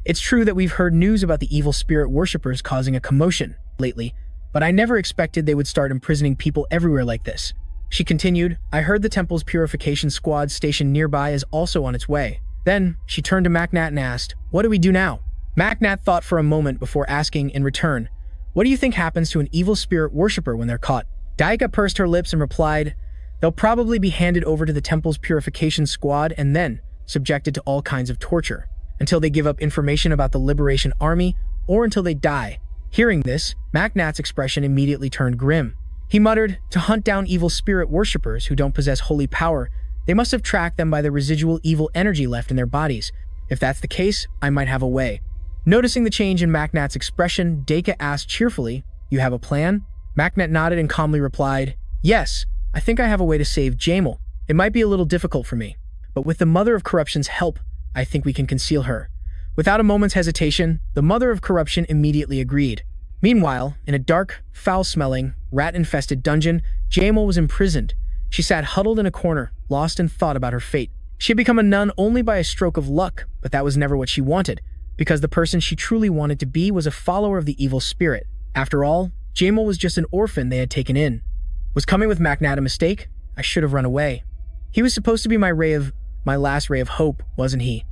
"It's true that we've heard news about the evil spirit worshippers causing a commotion lately, but I never expected they would start imprisoning people everywhere like this." She continued, "I heard the temple's purification squad stationed nearby is also on its way." Then, she turned to Macnat and asked, "What do we do now?" Macnat thought for a moment before asking in return, "What do you think happens to an evil spirit worshipper when they're caught?" Deka pursed her lips and replied, "They'll probably be handed over to the temple's purification squad and then subjected to all kinds of torture, until they give up information about the Liberation Army or until they die." Hearing this, Macnat's expression immediately turned grim. He muttered, "To hunt down evil spirit worshippers who don't possess holy power, they must have tracked them by the residual evil energy left in their bodies. If that's the case, I might have a way." Noticing the change in Macnat's expression, Deka asked cheerfully, "You have a plan?" Macnat nodded and calmly replied, "Yes, I think I have a way to save Jamal. It might be a little difficult for me, but with the Mother of Corruption's help, I think we can conceal her." Without a moment's hesitation, the mother of corruption immediately agreed. Meanwhile, in a dark, foul-smelling, rat-infested dungeon, Jamal was imprisoned. She sat huddled in a corner, lost in thought about her fate. She had become a nun only by a stroke of luck, but that was never what she wanted, because the person she truly wanted to be was a follower of the evil spirit. After all, Jamal was just an orphan they had taken in. Was coming with Macnat a mistake? I should have run away. He was supposed to be my last ray of hope, wasn't he?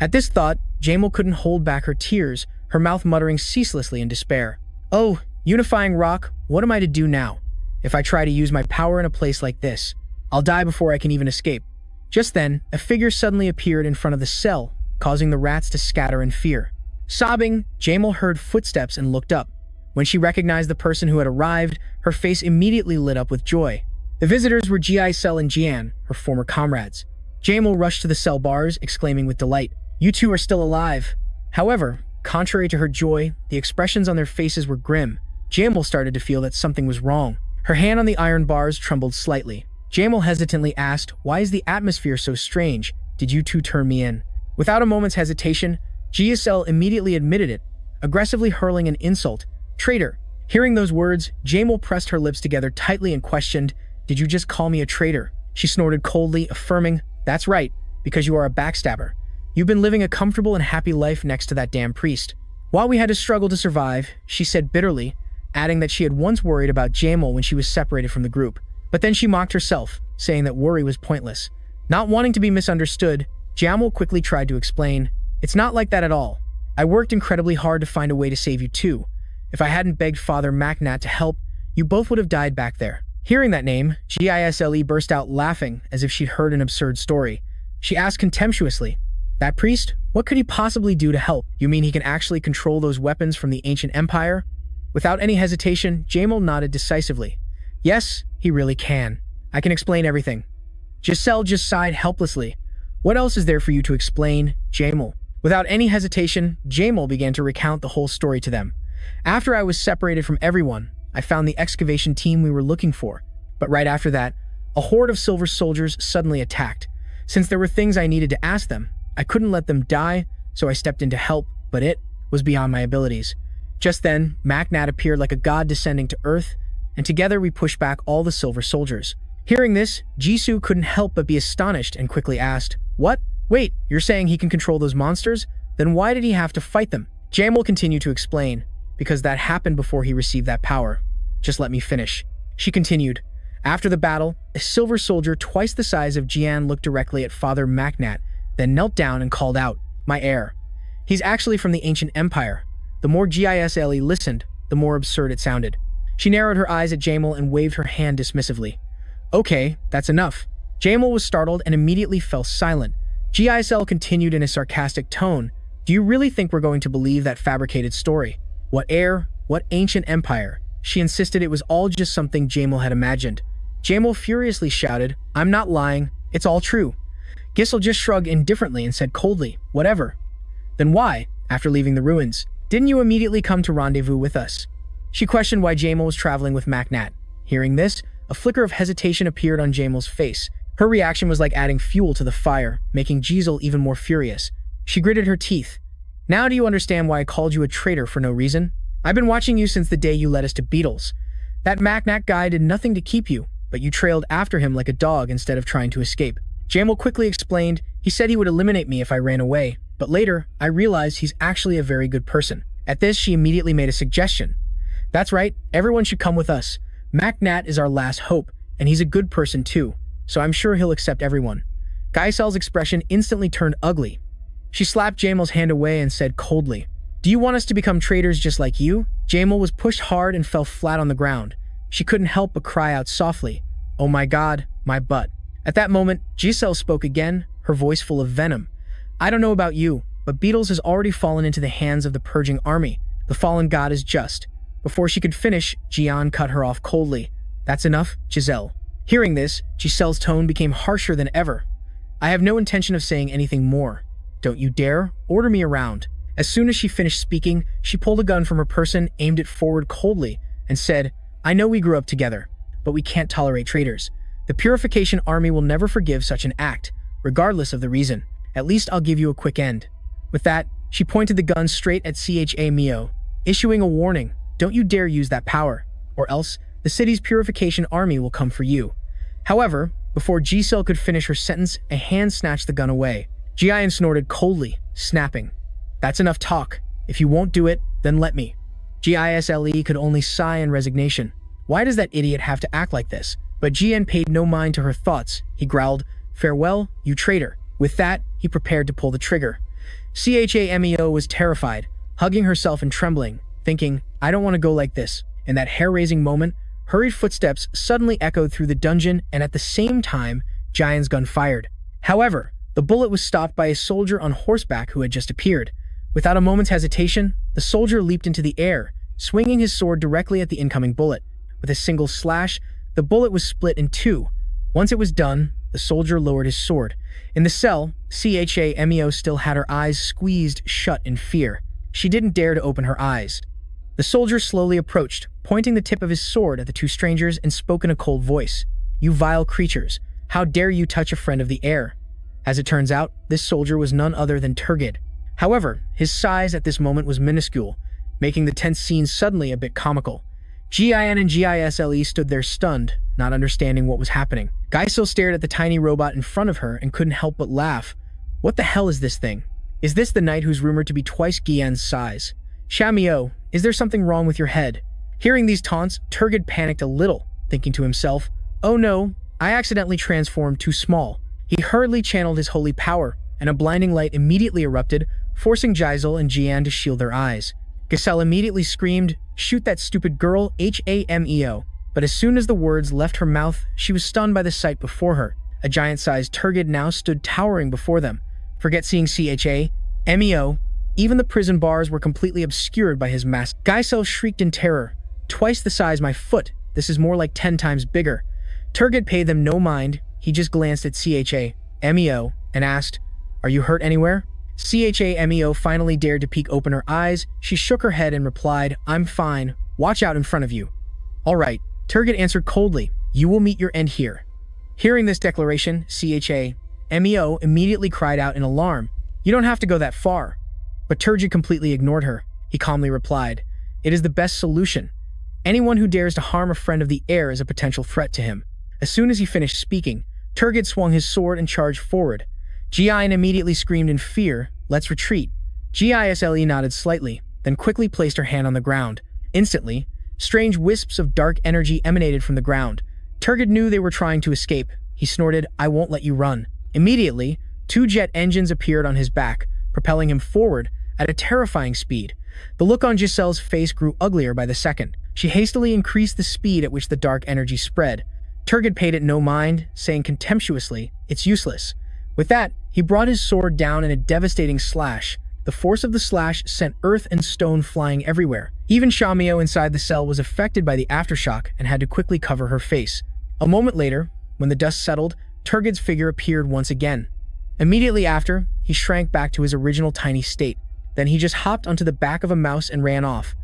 At this thought, Jamal couldn't hold back her tears, her mouth muttering ceaselessly in despair. "Oh, unifying rock, what am I to do now? If I try to use my power in a place like this, I'll die before I can even escape." Just then, a figure suddenly appeared in front of the cell, causing the rats to scatter in fear. Sobbing, Jamal heard footsteps and looked up. When she recognized the person who had arrived, her face immediately lit up with joy. The visitors were Giselle and Jian, her former comrades. Jamal rushed to the cell bars, exclaiming with delight, "You two are still alive." However, contrary to her joy, the expressions on their faces were grim. Jamal started to feel that something was wrong. Her hand on the iron bars trembled slightly. Jamal hesitantly asked, "Why is the atmosphere so strange? Did you two turn me in?" Without a moment's hesitation, Giselle immediately admitted it, aggressively hurling an insult. "Traitor." Hearing those words, Jamal pressed her lips together tightly and questioned, "Did you just call me a traitor?" She snorted coldly, affirming, "That's right, because you are a backstabber. You've been living a comfortable and happy life next to that damn priest." While we had to struggle to survive, she said bitterly, adding that she had once worried about Jamal when she was separated from the group. But then she mocked herself, saying that worry was pointless. Not wanting to be misunderstood, Jamal quickly tried to explain, "It's not like that at all. I worked incredibly hard to find a way to save you too. If I hadn't begged Father Macnat to help, you both would have died back there." Hearing that name, Giselle burst out laughing as if she'd heard an absurd story. She asked contemptuously, "That priest? What could he possibly do to help? You mean he can actually control those weapons from the ancient empire?" Without any hesitation, Jamal nodded decisively. "Yes, he really can. I can explain everything." Giselle just sighed helplessly. "What else is there for you to explain, Jamal?" Without any hesitation, Jamal began to recount the whole story to them. "After I was separated from everyone, I found the excavation team we were looking for. But right after that, a horde of silver soldiers suddenly attacked. Since there were things I needed to ask them, I couldn't let them die, so I stepped in to help, but it was beyond my abilities. Just then, Macnat appeared like a god descending to Earth, and together we pushed back all the silver soldiers." Hearing this, Jisoo couldn't help but be astonished and quickly asked, "What? Wait, you're saying he can control those monsters? Then why did he have to fight them?" Jamal continued to explain, "Because that happened before he received that power. Just let me finish." She continued, "After the battle, a silver soldier twice the size of Jian looked directly at Father Macnat, then knelt down and called out, 'My heir.' He's actually from the ancient empire." The more Giselle listened, the more absurd it sounded. She narrowed her eyes at Jamal and waved her hand dismissively. "Okay, that's enough." Jamal was startled and immediately fell silent. Giselle continued in a sarcastic tone, "Do you really think we're going to believe that fabricated story? What heir? What ancient empire?" She insisted it was all just something Jamal had imagined. Jamal furiously shouted, "I'm not lying. It's all true." Giselle just shrugged indifferently and said coldly, "Whatever." "Then why, after leaving the ruins, didn't you immediately come to rendezvous with us?" She questioned why Jamal was traveling with Macnat. Hearing this, a flicker of hesitation appeared on Jamal's face. Her reaction was like adding fuel to the fire, making Giselle even more furious. She gritted her teeth. "Now do you understand why I called you a traitor for no reason? I've been watching you since the day you led us to Beetles. That Macnat guy did nothing to keep you, but you trailed after him like a dog instead of trying to escape." Jamal quickly explained, "He said he would eliminate me if I ran away, but later, I realized he's actually a very good person." At this, she immediately made a suggestion. "That's right, everyone should come with us. Macnat is our last hope, and he's a good person too, so I'm sure he'll accept everyone." Giselle's expression instantly turned ugly. She slapped Jamal's hand away and said coldly, "Do you want us to become traitors just like you?" Jamal was pushed hard and fell flat on the ground. She couldn't help but cry out softly, "Oh my God, my butt." At that moment, Giselle spoke again, her voice full of venom. "I don't know about you, but Beetles has already fallen into the hands of the purging army. The fallen god is just." Before she could finish, Jian cut her off coldly. "That's enough, Giselle." Hearing this, Giselle's tone became harsher than ever. "I have no intention of saying anything more. Don't you dare order me around." As soon as she finished speaking, she pulled a gun from her person, aimed it forward coldly, and said, "I know we grew up together, but we can't tolerate traitors. The Purification Army will never forgive such an act, regardless of the reason." At least I'll give you a quick end." With that, she pointed the gun straight at CHA Mio, issuing a warning, "Don't you dare use that power, or else the city's purification army will come for you." However, before Giselle could finish her sentence, a hand snatched the gun away. Jian snorted coldly, snapping, "That's enough talk. If you won't do it, then let me." Gisle could only sigh in resignation. Why does that idiot have to act like this? But Jian paid no mind to her thoughts. He growled, "Farewell, you traitor." With that, he prepared to pull the trigger. CHAMEO was terrified, hugging herself and trembling, thinking, "I don't want to go like this." In that hair-raising moment, hurried footsteps suddenly echoed through the dungeon, and at the same time, Jian's gun fired. However, the bullet was stopped by a soldier on horseback who had just appeared. Without a moment's hesitation, the soldier leaped into the air, swinging his sword directly at the incoming bullet. With a single slash, the bullet was split in two. Once it was done, the soldier lowered his sword. In the cell, CHAMEO still had her eyes squeezed shut in fear. She didn't dare to open her eyes. The soldier slowly approached, pointing the tip of his sword at the two strangers and spoke in a cold voice. "You vile creatures, how dare you touch a friend of the heir?" As it turns out, this soldier was none other than Turgid. However, his size at this moment was minuscule, making the tense scene suddenly a bit comical. GIN and GISLE stood there stunned, not understanding what was happening. Geisel stared at the tiny robot in front of her and couldn't help but laugh. What the hell is this thing? Is this the knight who's rumored to be twice Gian's size? Shamio, is there something wrong with your head? Hearing these taunts, Turgid panicked a little, thinking to himself, "Oh no, I accidentally transformed too small." He hurriedly channeled his holy power, and a blinding light immediately erupted, forcing Giselle and Jian to shield their eyes. Giselle immediately screamed, "Shoot that stupid girl, HAMEO. But as soon as the words left her mouth, she was stunned by the sight before her. A giant-sized Turgid now stood towering before them. Forget seeing CHAMEO. Even the prison bars were completely obscured by his mask. Giselle shrieked in terror. "Twice the size my foot. This is more like 10 times bigger." Turgid paid them no mind. He just glanced at CHAMEO and asked, "Are you hurt anywhere?" CHAMEO finally dared to peek open her eyes. She shook her head and replied, "I'm fine. Watch out in front of you." "All right," Turgid answered coldly. "You will meet your end here." Hearing this declaration, CHAMEO immediately cried out in alarm, "You don't have to go that far." But Turgid completely ignored her. He calmly replied, "It is the best solution. Anyone who dares to harm a friend of the heir is a potential threat to him." As soon as he finished speaking, Turgid swung his sword and charged forward. Jian immediately screamed in fear, "Let's retreat." Gisle nodded slightly, then quickly placed her hand on the ground. Instantly, strange wisps of dark energy emanated from the ground. Turgid knew they were trying to escape. He snorted, "I won't let you run." Immediately, 2 jet engines appeared on his back, propelling him forward at a terrifying speed. The look on Giselle's face grew uglier by the second. She hastily increased the speed at which the dark energy spread. Turgid paid it no mind, saying contemptuously, "It's useless." With that, he brought his sword down in a devastating slash. The force of the slash sent earth and stone flying everywhere. Even Shamio inside the cell was affected by the aftershock and had to quickly cover her face. A moment later, when the dust settled, Turgid's figure appeared once again. Immediately after, he shrank back to his original tiny state. Then he just hopped onto the back of a mouse and ran off.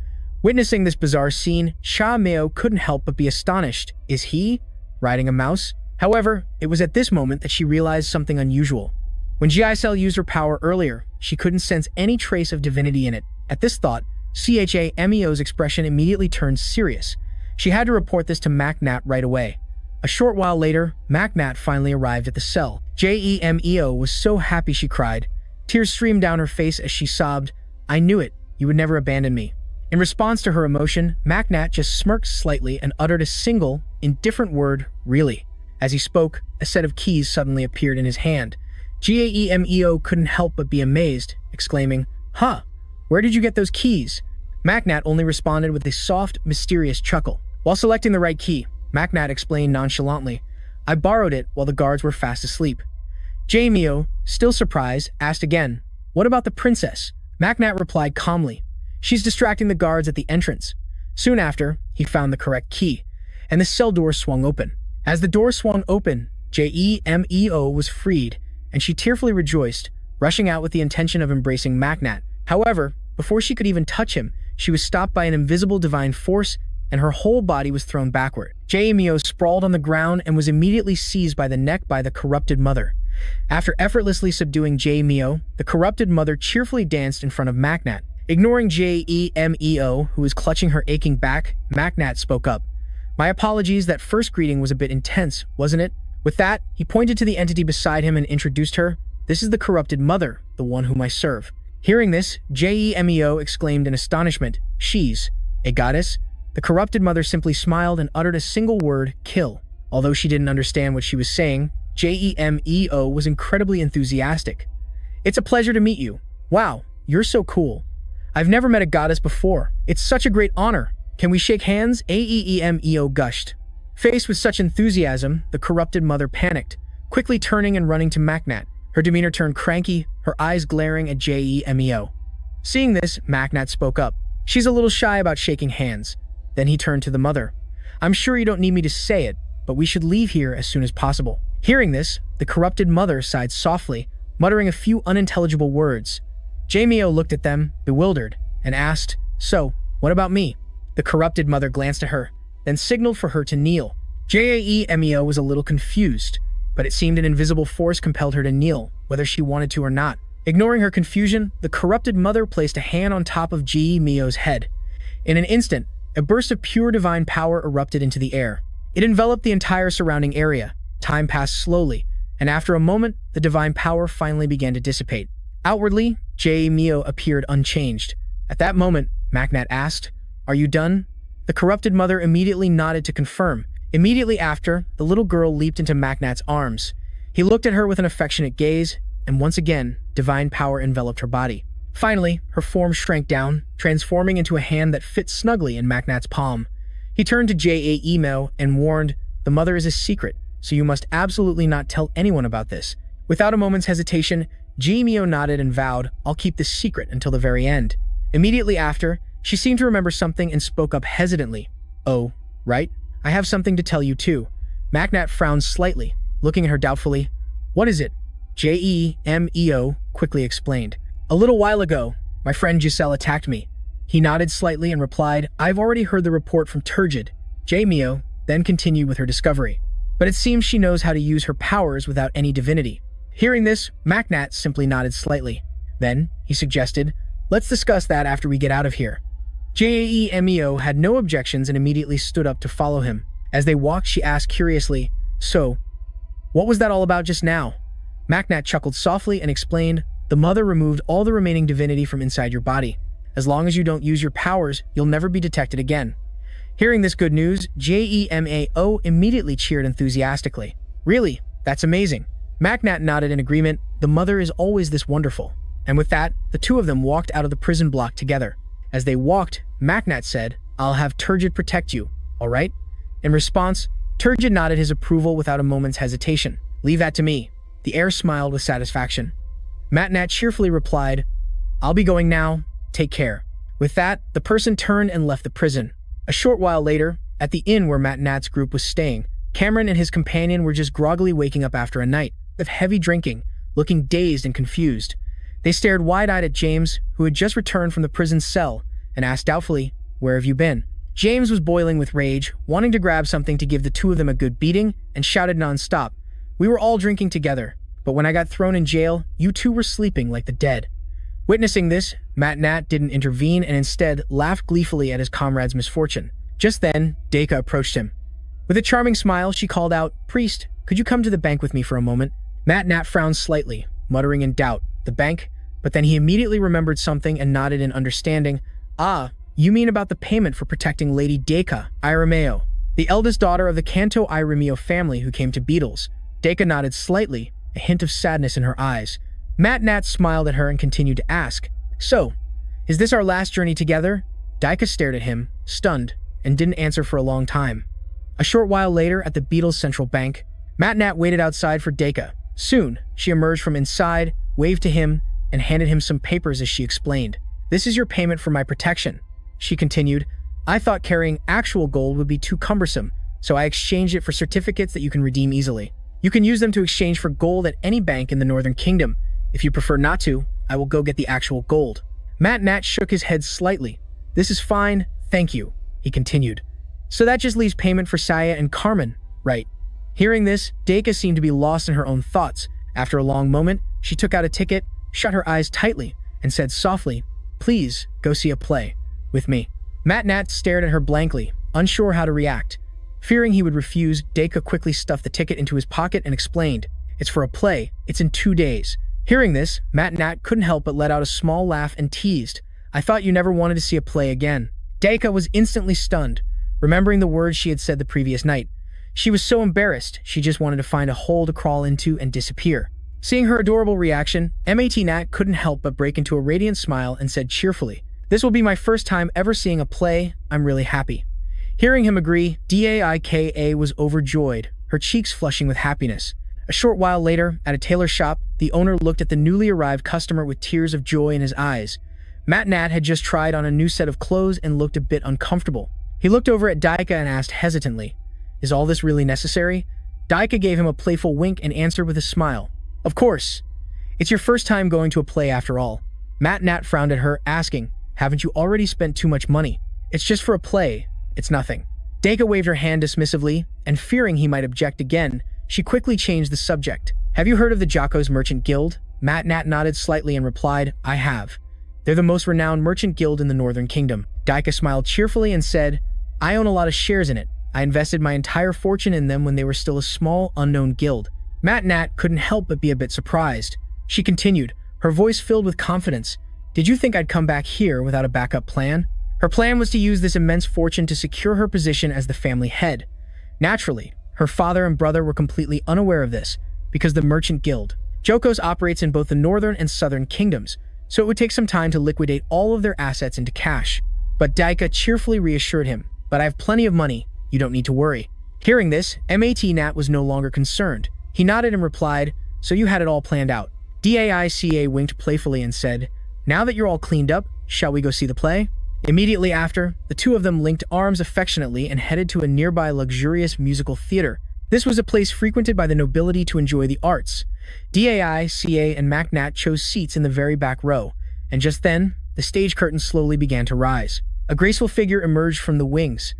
Witnessing this bizarre scene, Shamio couldn't help but be astonished. Is he riding a mouse? However, it was at this moment that she realized something unusual. When Giselle used her power earlier, she couldn't sense any trace of divinity in it. At this thought, CHAMEO's expression immediately turned serious. She had to report this to MacNat right away. A short while later, MacNat finally arrived at the cell. JEMEO was so happy she cried. Tears streamed down her face as she sobbed, "I knew it, you would never abandon me." In response to her emotion, MacNat just smirked slightly and uttered a single, indifferent word, "Really?" As he spoke, a set of keys suddenly appeared in his hand. GAEMEO couldn't help but be amazed, exclaiming, "Huh, where did you get those keys?" MacNat only responded with a soft, mysterious chuckle. While selecting the right key, MacNat explained nonchalantly, "I borrowed it while the guards were fast asleep." JMEO, still surprised, asked again, "What about the princess?" MacNat replied calmly, "She's distracting the guards at the entrance." Soon after, he found the correct key, and the cell door swung open. As the door swung open, JEMEO was freed, and she tearfully rejoiced, rushing out with the intention of embracing MacNat. However, before she could even touch him, she was stopped by an invisible divine force, and her whole body was thrown backward. JEMEO sprawled on the ground and was immediately seized by the neck by the corrupted mother. After effortlessly subduing Jae-meo, the corrupted mother cheerfully danced in front of Maknat. Ignoring Jae-meo, who was clutching her aching back, Maknat spoke up. My apologies, that first greeting was a bit intense, wasn't it? With that, he pointed to the entity beside him and introduced her. This is the corrupted mother, the one whom I serve. Hearing this, Jae-meo exclaimed in astonishment, She's a goddess? The corrupted mother simply smiled and uttered a single word, kill. Although she didn't understand what she was saying, Jae-meo was incredibly enthusiastic. It's a pleasure to meet you. Wow, you're so cool. I've never met a goddess before. It's such a great honor. Can we shake hands? Jae-meo gushed. Faced with such enthusiasm, the corrupted mother panicked, quickly turning and running to Maknat. Her demeanor turned cranky, her eyes glaring at Jae-meo. Seeing this, Maknat spoke up. She's a little shy about shaking hands. Then he turned to the mother. I'm sure you don't need me to say it, but we should leave here as soon as possible. Hearing this, the corrupted mother sighed softly, muttering a few unintelligible words. Jae-meo looked at them, bewildered, and asked, So, what about me? The corrupted mother glanced at her, then signaled for her to kneel. Jae-meo was a little confused, but it seemed an invisible force compelled her to kneel, whether she wanted to or not. Ignoring her confusion, the corrupted mother placed a hand on top of Jae-meo's head. In an instant, a burst of pure divine power erupted into the air. It enveloped the entire surrounding area. Time passed slowly, and after a moment, the divine power finally began to dissipate. Outwardly, Jae-meo appeared unchanged. At that moment, Maknat asked, Are you done? The corrupted mother immediately nodded to confirm. Immediately after, the little girl leaped into Maknat's arms. He looked at her with an affectionate gaze, and once again, divine power enveloped her body. Finally, her form shrank down, transforming into a hand that fit snugly in Maknat's palm. He turned to Jae-meo and warned, The mother is a secret, so you must absolutely not tell anyone about this. Without a moment's hesitation, Jae-meo nodded and vowed, I'll keep this secret until the very end. Immediately after, she seemed to remember something and spoke up hesitantly. Oh, right? I have something to tell you too. Maknat frowned slightly, looking at her doubtfully. What is it? Jae-meo quickly explained. A little while ago, my friend Giselle attacked me. He nodded slightly and replied, I've already heard the report from Turgid. Jae-meo then continued with her discovery. But it seems she knows how to use her powers without any divinity. Hearing this, Maknat simply nodded slightly. Then, he suggested, Let's discuss that after we get out of here. Jae-meo had no objections and immediately stood up to follow him. As they walked, she asked curiously, So, what was that all about just now? Maknat chuckled softly and explained, The mother removed all the remaining divinity from inside your body. As long as you don't use your powers, you'll never be detected again. Hearing this good news, Jae-meo immediately cheered enthusiastically. Really? That's amazing. Maknat nodded in agreement. The mother is always this wonderful. And with that, the two of them walked out of the prison block together. As they walked, Maknat said, I'll have Turgid protect you, all right? In response, Turgid nodded his approval without a moment's hesitation. Leave that to me. The heir smiled with satisfaction. Maknat cheerfully replied, I'll be going now. Take care. With that, the person turned and left the prison. A short while later, at the inn where Maknat's group was staying, Cameron and his companion were just groggily waking up after a night of heavy drinking, looking dazed and confused. They stared wide-eyed at James, who had just returned from the prison cell, and asked doubtfully, Where have you been? James was boiling with rage, wanting to grab something to give the two of them a good beating, and shouted non-stop, We were all drinking together, but when I got thrown in jail, you two were sleeping like the dead. Witnessing this, Maknat didn't intervene and instead laughed gleefully at his comrade's misfortune. Just then, Deka approached him. With a charming smile, she called out, Priest, could you come to the bank with me for a moment? Maknat frowned slightly, muttering in doubt, The bank? But then he immediately remembered something and nodded in understanding. Ah, you mean about the payment for protecting Lady Deka Irimeo, the eldest daughter of the Kanto Irimeo family who came to Beetles. Deka nodded slightly, a hint of sadness in her eyes. Maknat smiled at her and continued to ask, So, is this our last journey together? Deka stared at him, stunned, and didn't answer for a long time. A short while later, at the Beetles Central Bank, Maknat waited outside for Deka. Soon, she emerged from inside, waved to him, and handed him some papers as she explained. This is your payment for my protection. She continued, I thought carrying actual gold would be too cumbersome, so I exchanged it for certificates that you can redeem easily. You can use them to exchange for gold at any bank in the Northern Kingdom. If you prefer not to, I will go get the actual gold. Maknat shook his head slightly. This is fine, thank you, he continued. So that just leaves payment for Saya and Carmen, right? Hearing this, Deka seemed to be lost in her own thoughts. After a long moment, she took out a ticket, shut her eyes tightly, and said softly, "Please, go see a play. With me." Matt Nat stared at her blankly, unsure how to react. Fearing he would refuse, Deka quickly stuffed the ticket into his pocket and explained, "It's for a play. It's in 2 days." Hearing this, Matt Nat couldn't help but let out a small laugh and teased, "I thought you never wanted to see a play again." Deka was instantly stunned, remembering the words she had said the previous night. She was so embarrassed, she just wanted to find a hole to crawl into and disappear. Seeing her adorable reaction, Mat Nat couldn't help but break into a radiant smile and said cheerfully, "This will be my first time ever seeing a play. I'm really happy." Hearing him agree, Daika was overjoyed, her cheeks flushing with happiness. A short while later, at a tailor shop, the owner looked at the newly arrived customer with tears of joy in his eyes. Matt Nat had just tried on a new set of clothes and looked a bit uncomfortable. He looked over at Daika and asked hesitantly, "Is all this really necessary?" Daika gave him a playful wink and answered with a smile, "Of course. It's your first time going to a play after all." Matt Nat frowned at her, asking, "Haven't you already spent too much money?" "It's just for a play. It's nothing." Daika waved her hand dismissively, and fearing he might object again, she quickly changed the subject. "Have you heard of the Jocko's Merchant Guild?" Matt Nat nodded slightly and replied, "I have. They're the most renowned merchant guild in the Northern Kingdom." Daika smiled cheerfully and said, "I own a lot of shares in it. I invested my entire fortune in them when they were still a small, unknown guild." Matt Nat couldn't help but be a bit surprised. She continued, her voice filled with confidence, "Did you think I'd come back here without a backup plan?" Her plan was to use this immense fortune to secure her position as the family head. Naturally, her father and brother were completely unaware of this, because the Merchant Guild, Jocko's, operates in both the Northern and Southern Kingdoms, so it would take some time to liquidate all of their assets into cash. But Daika cheerfully reassured him, "But I have plenty of money. You don't need to worry." Hearing this, Mat Nat was no longer concerned. He nodded and replied, "So you had it all planned out." Daika winked playfully and said, "Now that you're all cleaned up, shall we go see the play?" Immediately after, the two of them linked arms affectionately and headed to a nearby luxurious musical theater. This was a place frequented by the nobility to enjoy the arts. Daika and Mac Nat chose seats in the very back row, and just then, the stage curtain slowly began to rise. A graceful figure emerged from the wings.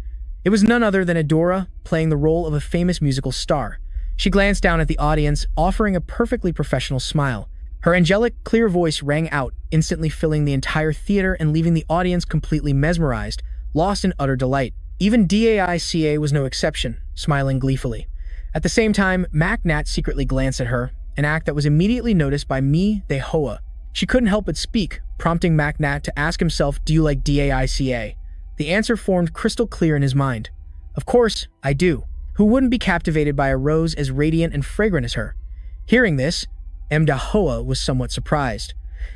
It was none other than Adora, playing the role of a famous musical star. She glanced down at the audience, offering a perfectly professional smile. Her angelic, clear voice rang out, instantly filling the entire theater and leaving the audience completely mesmerized, lost in utter delight. Even Daika was no exception, smiling gleefully. At the same time, Mac Nat secretly glanced at her, an act that was immediately noticed by the Hoa. She couldn't help but speak, prompting Mac Nat to ask himself, "Do you like Daika?" The answer formed crystal clear in his mind. "Of course, I do. Who wouldn't be captivated by a rose as radiant and fragrant as her?" Hearing this, Hoa was somewhat surprised.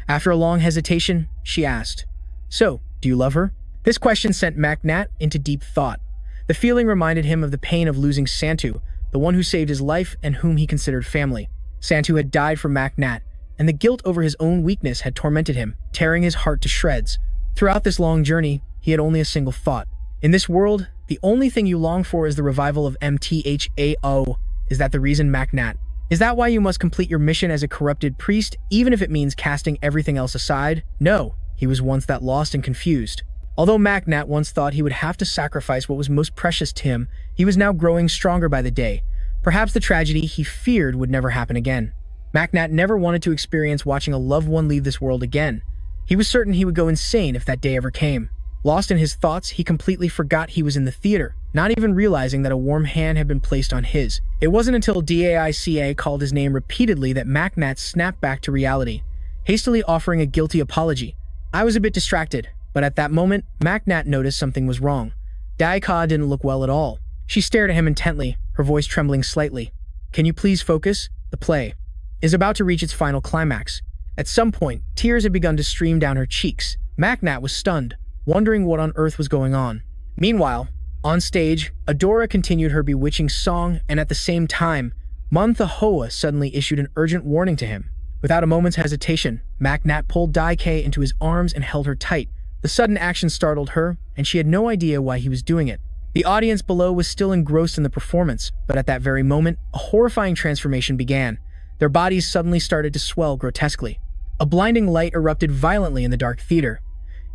After a long hesitation, she asked, "So, do you love her?" This question sent Mac Nat into deep thought. The feeling reminded him of the pain of losing Santu, the one who saved his life and whom he considered family. Santu had died for Mac Nat, and the guilt over his own weakness had tormented him, tearing his heart to shreds. Throughout this long journey, he had only a single thought. In this world, the only thing you long for is the revival of Mthao. Is that the reason, Mac Nat? Is that why you must complete your mission as a corrupted priest, even if it means casting everything else aside? No, he was once that lost and confused. Although Mac Nat once thought he would have to sacrifice what was most precious to him, he was now growing stronger by the day. Perhaps the tragedy he feared would never happen again. Mac Nat never wanted to experience watching a loved one leave this world again. He was certain he would go insane if that day ever came. Lost in his thoughts, he completely forgot he was in the theater, not even realizing that a warm hand had been placed on his. It wasn't until Daika called his name repeatedly that Mac Nat snapped back to reality, hastily offering a guilty apology. "I was a bit distracted," but at that moment, Mac Nat noticed something was wrong. Daika didn't look well at all. She stared at him intently, her voice trembling slightly. "Can you please focus? The play is about to reach its final climax." At some point, tears had begun to stream down her cheeks. Mac Nat was stunned, wondering what on earth was going on. Meanwhile, on stage, Adora continued her bewitching song, and at the same time, Manhwa suddenly issued an urgent warning to him. Without a moment's hesitation, Mac Nat pulled Daika into his arms and held her tight. The sudden action startled her, and she had no idea why he was doing it. The audience below was still engrossed in the performance, but at that very moment, a horrifying transformation began. Their bodies suddenly started to swell grotesquely. A blinding light erupted violently in the dark theater.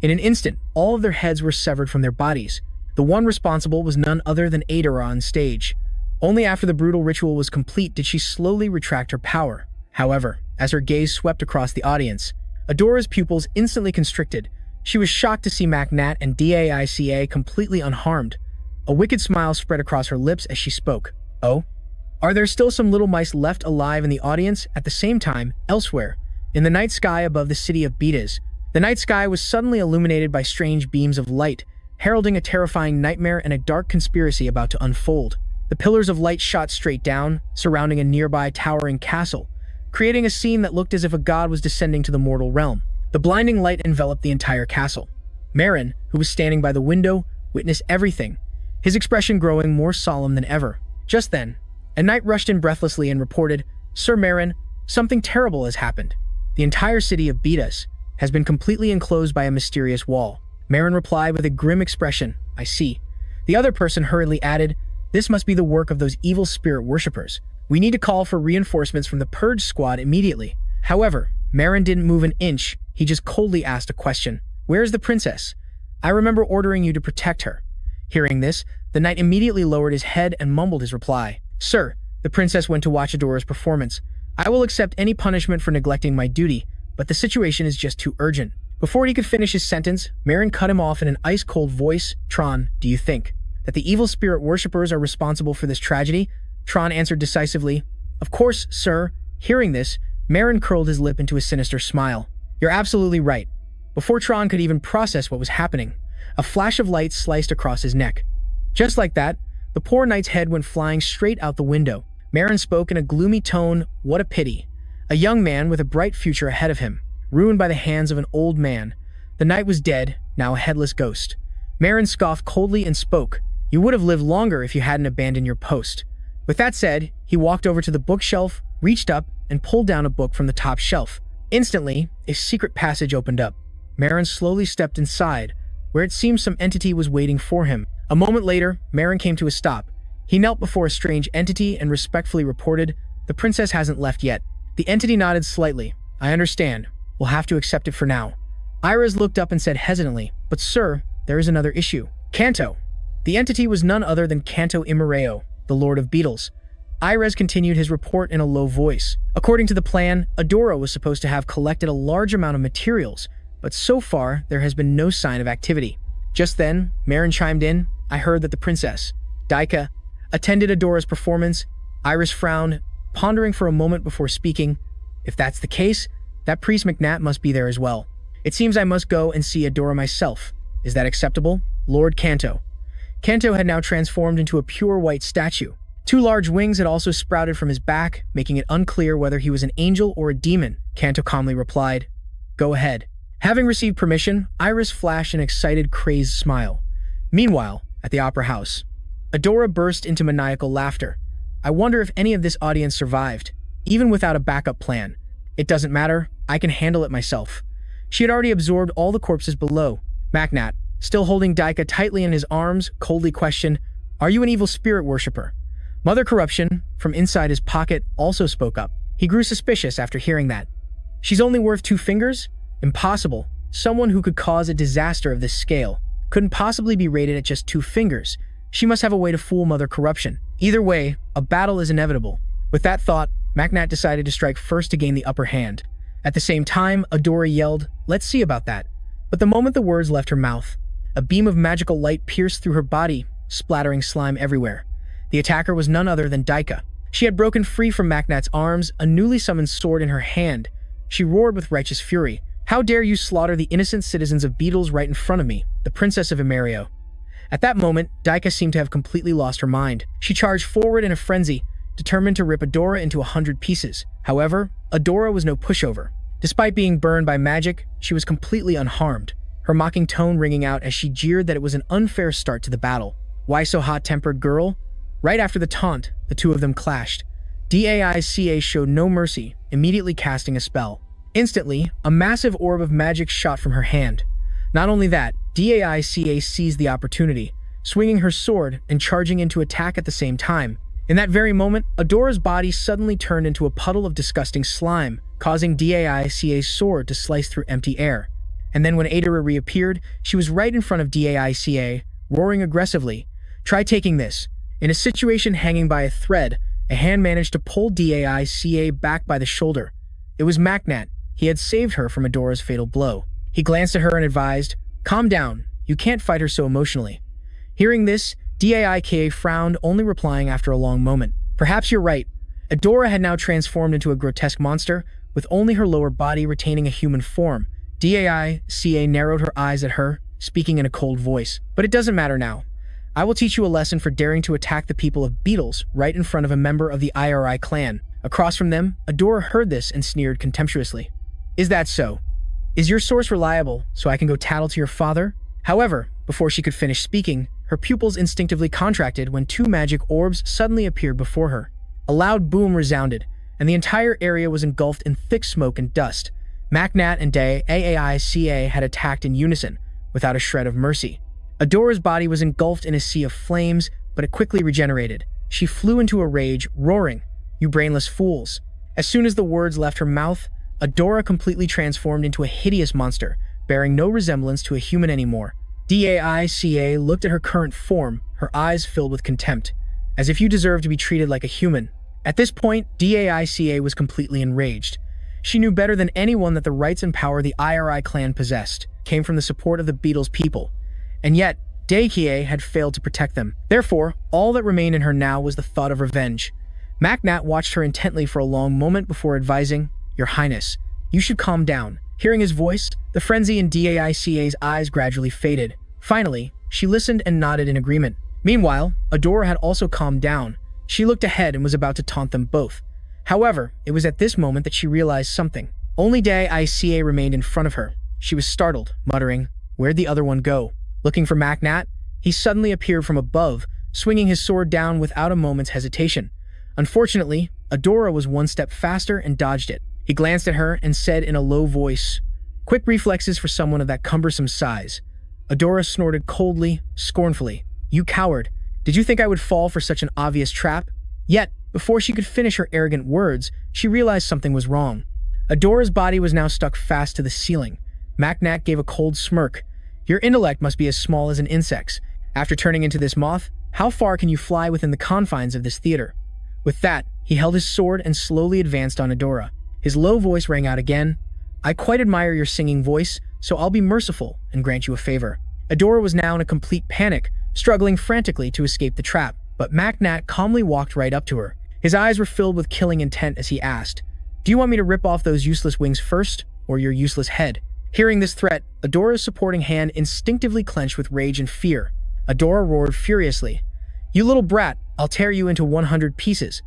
In an instant, all of their heads were severed from their bodies. The one responsible was none other than Adora on stage. Only after the brutal ritual was complete did she slowly retract her power. However, as her gaze swept across the audience, Adora's pupils instantly constricted. She was shocked to see Macnat and Daica completely unharmed. A wicked smile spread across her lips as she spoke. Oh? Are there still some little mice left alive in the audience? At the same time, elsewhere, in the night sky above the city of Betas, the night sky was suddenly illuminated by strange beams of light, heralding a terrifying nightmare and a dark conspiracy about to unfold. The pillars of light shot straight down, surrounding a nearby towering castle, creating a scene that looked as if a god was descending to the mortal realm. The blinding light enveloped the entire castle. Marin, who was standing by the window, witnessed everything, his expression growing more solemn than ever. Just then, a knight rushed in breathlessly and reported, "Sir Marin, something terrible has happened. The entire city of Betas has been completely enclosed by a mysterious wall." Marin replied with a grim expression, "I see." The other person hurriedly added, "This must be the work of those evil spirit worshippers. We need to call for reinforcements from the Purge Squad immediately." However, Marin didn't move an inch. He just coldly asked a question. "Where is the princess? I remember ordering you to protect her." Hearing this, the knight immediately lowered his head and mumbled his reply. "Sir, the princess went to watch Adora's performance. I will accept any punishment for neglecting my duty, but the situation is just too urgent." Before he could finish his sentence, Marin cut him off in an ice-cold voice. "Tron, do you think that the evil spirit worshippers are responsible for this tragedy?" Tron answered decisively, "Of course, sir." Hearing this, Marin curled his lip into a sinister smile. "You're absolutely right." Before Tron could even process what was happening, a flash of light sliced across his neck. Just like that, the poor knight's head went flying straight out the window. Marin spoke in a gloomy tone. "What a pity. A young man with a bright future ahead of him, ruined by the hands of an old man." The knight was dead, now a headless ghost. Marin scoffed coldly and spoke, "You would have lived longer if you hadn't abandoned your post." With that said, he walked over to the bookshelf, reached up, and pulled down a book from the top shelf. Instantly, a secret passage opened up. Marin slowly stepped inside, where it seemed some entity was waiting for him. A moment later, Marin came to a stop. He knelt before a strange entity and respectfully reported, "The princess hasn't left yet." The entity nodded slightly. "I understand. We'll have to accept it for now." Iris looked up and said hesitantly, "But sir, there is another issue." Kanto. The entity was none other than Kanto Imireo, the Lord of Beetles. Iris continued his report in a low voice. According to the plan, Adora was supposed to have collected a large amount of materials, but so far there has been no sign of activity. Just then, Marin chimed in. "I heard that the princess, Daica, attended Adora's performance." Iris frowned, pondering for a moment before speaking. "If that's the case, that priest Macnat must be there as well. It seems I must go and see Adora myself. Is that acceptable, Lord Kanto?" Kanto had now transformed into a pure white statue. 2 large wings had also sprouted from his back, making it unclear whether he was an angel or a demon. Kanto calmly replied, "Go ahead." Having received permission, Iris flashed an excited, crazed smile. Meanwhile, at the opera house, Adora burst into maniacal laughter. "I wonder if any of this audience survived, even without a backup plan. It doesn't matter, I can handle it myself." She had already absorbed all the corpses below. Macnat, still holding Daica tightly in his arms, coldly questioned, "Are you an evil spirit worshipper?" Mother Corruption, from inside his pocket, also spoke up. He grew suspicious after hearing that. "She's only worth 2 fingers? Impossible. Someone who could cause a disaster of this scale couldn't possibly be rated at just 2 fingers. She must have a way to fool Mother Corruption. Either way, a battle is inevitable." With that thought, Macnat decided to strike first to gain the upper hand. At the same time, Adora yelled, "Let's see about that." But the moment the words left her mouth, a beam of magical light pierced through her body, splattering slime everywhere. The attacker was none other than Daica. She had broken free from Macnat's arms, a newly summoned sword in her hand. She roared with righteous fury. "How dare you slaughter the innocent citizens of Beetles right in front of me, the Princess of Imereo?" At that moment, Daica seemed to have completely lost her mind. She charged forward in a frenzy, determined to rip Adora into 100 pieces. However, Adora was no pushover. Despite being burned by magic, she was completely unharmed, her mocking tone ringing out as she jeered that it was an unfair start to the battle. "Why so hot-tempered, girl?" Right after the taunt, the two of them clashed. Daica showed no mercy, immediately casting a spell. Instantly, a massive orb of magic shot from her hand. Not only that, Daica seized the opportunity, swinging her sword and charging into attack at the same time. In that very moment, Adora's body suddenly turned into a puddle of disgusting slime, causing Daica's sword to slice through empty air. And then when Adora reappeared, she was right in front of Daica, roaring aggressively, "Try taking this." In a situation hanging by a thread, a hand managed to pull DAICA back by the shoulder. It was Macnat. He had saved her from Adora's fatal blow. He glanced at her and advised, "Calm down. You can't fight her so emotionally." Hearing this, DAIKA frowned, only replying after a long moment, "Perhaps you're right." Adora had now transformed into a grotesque monster, with only her lower body retaining a human form. DAICA narrowed her eyes at her, speaking in a cold voice. "But it doesn't matter now. I will teach you a lesson for daring to attack the people of Beetles right in front of a member of the IRI clan." Across from them, Adora heard this and sneered contemptuously. "Is that so? Is your source reliable, so I can go tattle to your father?" However, before she could finish speaking, her pupils instinctively contracted when two magic orbs suddenly appeared before her. A loud boom resounded, and the entire area was engulfed in thick smoke and dust. Macnat and DAICA had attacked in unison, without a shred of mercy. Adora's body was engulfed in a sea of flames, but it quickly regenerated. She flew into a rage, roaring, "You brainless fools." As soon as the words left her mouth, Adora completely transformed into a hideous monster, bearing no resemblance to a human anymore. DAICA looked at her current form, her eyes filled with contempt. "As if you deserve to be treated like a human." At this point, DAICA was completely enraged. She knew better than anyone that the rights and power the IRI clan possessed came from the support of the Beetles people. And yet, Daikie had failed to protect them. Therefore, all that remained in her now was the thought of revenge. Macnat watched her intently for a long moment before advising, "Your Highness, you should calm down." Hearing his voice, the frenzy in DAICA's eyes gradually faded. Finally, she listened and nodded in agreement. Meanwhile, Adora had also calmed down. She looked ahead and was about to taunt them both. However, it was at this moment that she realized something. Only DAICA remained in front of her. She was startled, muttering, "Where'd the other one go?" Looking for Macnat, he suddenly appeared from above, swinging his sword down without a moment's hesitation. Unfortunately, Adora was one step faster and dodged it. He glanced at her and said in a low voice, "Quick reflexes for someone of that cumbersome size." Adora snorted coldly, scornfully, "You coward! Did you think I would fall for such an obvious trap?" Yet, before she could finish her arrogant words, she realized something was wrong. Adora's body was now stuck fast to the ceiling. Macnat gave a cold smirk. "Your intellect must be as small as an insect's. After turning into this moth, how far can you fly within the confines of this theater?" With that, he held his sword and slowly advanced on Adora. His low voice rang out again, "I quite admire your singing voice, so I'll be merciful and grant you a favor." Adora was now in a complete panic, struggling frantically to escape the trap, but Macnat calmly walked right up to her. His eyes were filled with killing intent as he asked, "Do you want me to rip off those useless wings first, or your useless head?" Hearing this threat, Adora's supporting hand instinctively clenched with rage and fear. Adora roared furiously, "You little brat, I'll tear you into 100 pieces."